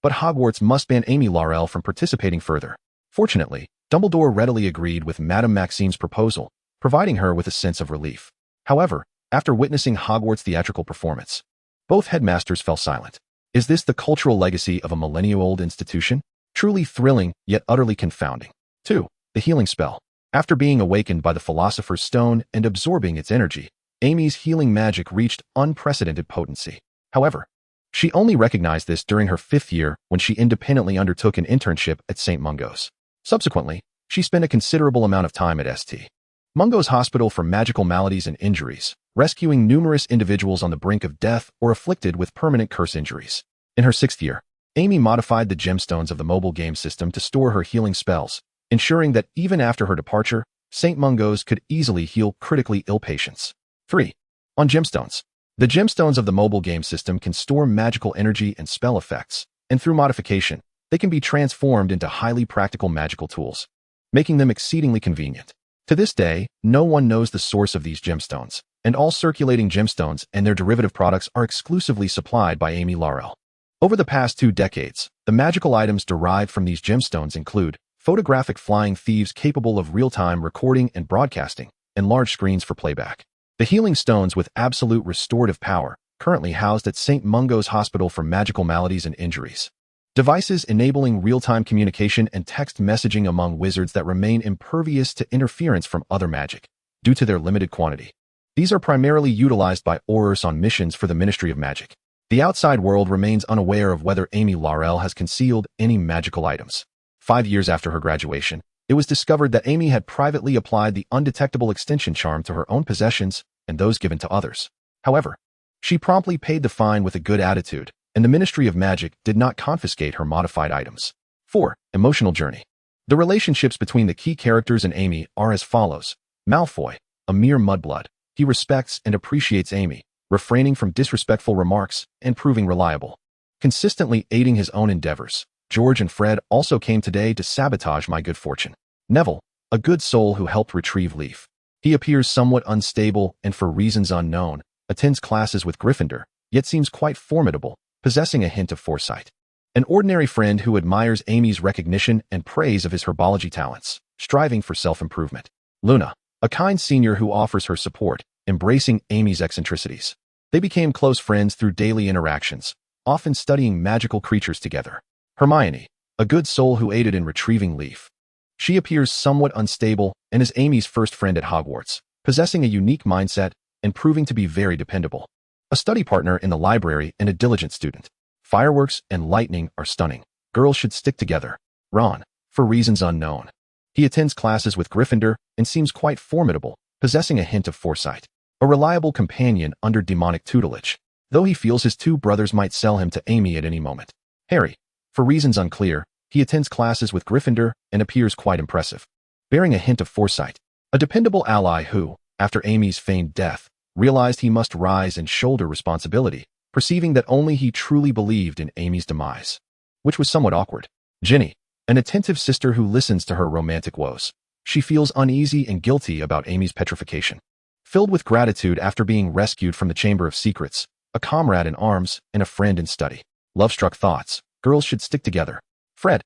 but Hogwarts must ban Amy Laurel from participating further. Fortunately, Dumbledore readily agreed with Madame Maxime's proposal, providing her with a sense of relief. However, after witnessing Hogwarts' theatrical performance, both headmasters fell silent. Is this the cultural legacy of a millennia-old institution? Truly thrilling, yet utterly confounding. 2. The healing spell. After being awakened by the Philosopher's Stone and absorbing its energy, Amy's healing magic reached unprecedented potency. However, she only recognized this during her 5th year when she independently undertook an internship at St. Mungo's. Subsequently, she spent a considerable amount of time at St. Mungo's Hospital for Magical Maladies and Injuries, rescuing numerous individuals on the brink of death or afflicted with permanent curse injuries. In her 6th year, Amy modified the gemstones of the mobile game system to store her healing spells, ensuring that even after her departure, St. Mungo's could easily heal critically ill patients. 3. On gemstones. The gemstones of the mobile game system can store magical energy and spell effects, and through modification, they can be transformed into highly practical magical tools, making them exceedingly convenient. To this day, no one knows the source of these gemstones, and all circulating gemstones and their derivative products are exclusively supplied by Amy Laurel. Over the past 2 decades, the magical items derived from these gemstones include photographic flying thieves capable of real-time recording and broadcasting, and large screens for playback. The healing stones with absolute restorative power, currently housed at St. Mungo's Hospital for Magical Maladies and Injuries. Devices enabling real-time communication and text messaging among wizards that remain impervious to interference from other magic, due to their limited quantity. These are primarily utilized by Aurors on missions for the Ministry of Magic. The outside world remains unaware of whether Amy Laurel has concealed any magical items. 5 years after her graduation, it was discovered that Amy had privately applied the undetectable extension charm to her own possessions and those given to others. However, she promptly paid the fine with a good attitude, and the Ministry of Magic did not confiscate her modified items. 4. Emotional journey. The relationships between the key characters and Amy are as follows. Malfoy, a mere mudblood. He respects and appreciates Amy, refraining from disrespectful remarks and proving reliable, consistently aiding his own endeavors. George and Fred also came today to sabotage my good fortune. Neville, a good soul who helped retrieve Leaf. He appears somewhat unstable and for reasons unknown, attends classes with Gryffindor, yet seems quite formidable, possessing a hint of foresight. An ordinary friend who admires Amy's recognition and praise of his herbology talents, striving for self-improvement. Luna, a kind senior who offers her support, embracing Amy's eccentricities. They became close friends through daily interactions, often studying magical creatures together. Hermione, a good soul who aided in retrieving Leaf. She appears somewhat unstable and is Amy's first friend at Hogwarts, possessing a unique mindset and proving to be very dependable. A study partner in the library and a diligent student. Fireworks and lightning are stunning. Girls should stick together. Ron, for reasons unknown. He attends classes with Gryffindor and seems quite formidable, possessing a hint of foresight. A reliable companion under demonic tutelage, though he feels his two brothers might sell him to Amy at any moment. Harry, for reasons unclear, he attends classes with Gryffindor and appears quite impressive, bearing a hint of foresight. A dependable ally who, after Amy's feigned death, realized he must rise and shoulder responsibility, perceiving that only he truly believed in Amy's demise, which was somewhat awkward. Ginny, an attentive sister who listens to her romantic woes. She feels uneasy and guilty about Amy's petrification. Filled with gratitude after being rescued from the Chamber of Secrets, a comrade in arms and a friend in study. Love-struck thoughts. Girls should stick together. Fred,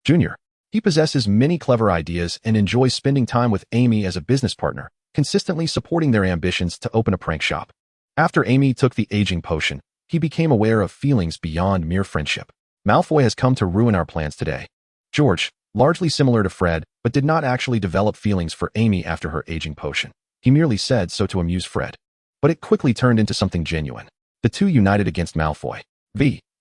Jr. He possesses many clever ideas and enjoys spending time with Amy as a business partner, consistently supporting their ambitions to open a prank shop. After Amy took the aging potion, he became aware of feelings beyond mere friendship. Malfoy has come to ruin our plans today. George, largely similar to Fred, but did not actually develop feelings for Amy after her aging potion. He merely said so to amuse Fred. But it quickly turned into something genuine. The two united against Malfoy.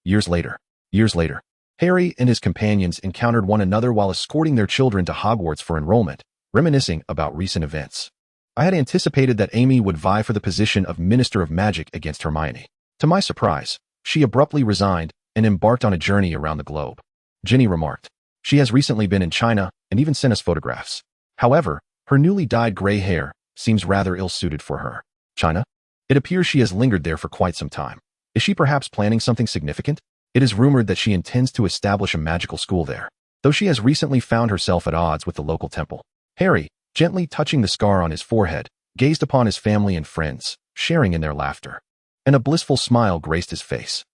Years later, Harry and his companions encountered one another while escorting their children to Hogwarts for enrollment, reminiscing about recent events. I had anticipated that Amy would vie for the position of Minister of Magic against Hermione. To my surprise, she abruptly resigned and embarked on a journey around the globe. Ginny remarked. She has recently been in China and even sent us photographs. However, her newly dyed gray hair seems rather ill-suited for her. China? It appears she has lingered there for quite some time. Is she perhaps planning something significant? It is rumored that she intends to establish a magical school there, though she has recently found herself at odds with the local temple. Harry, gently touching the scar on his forehead, gazed upon his family and friends, sharing in their laughter. And a blissful smile graced his face.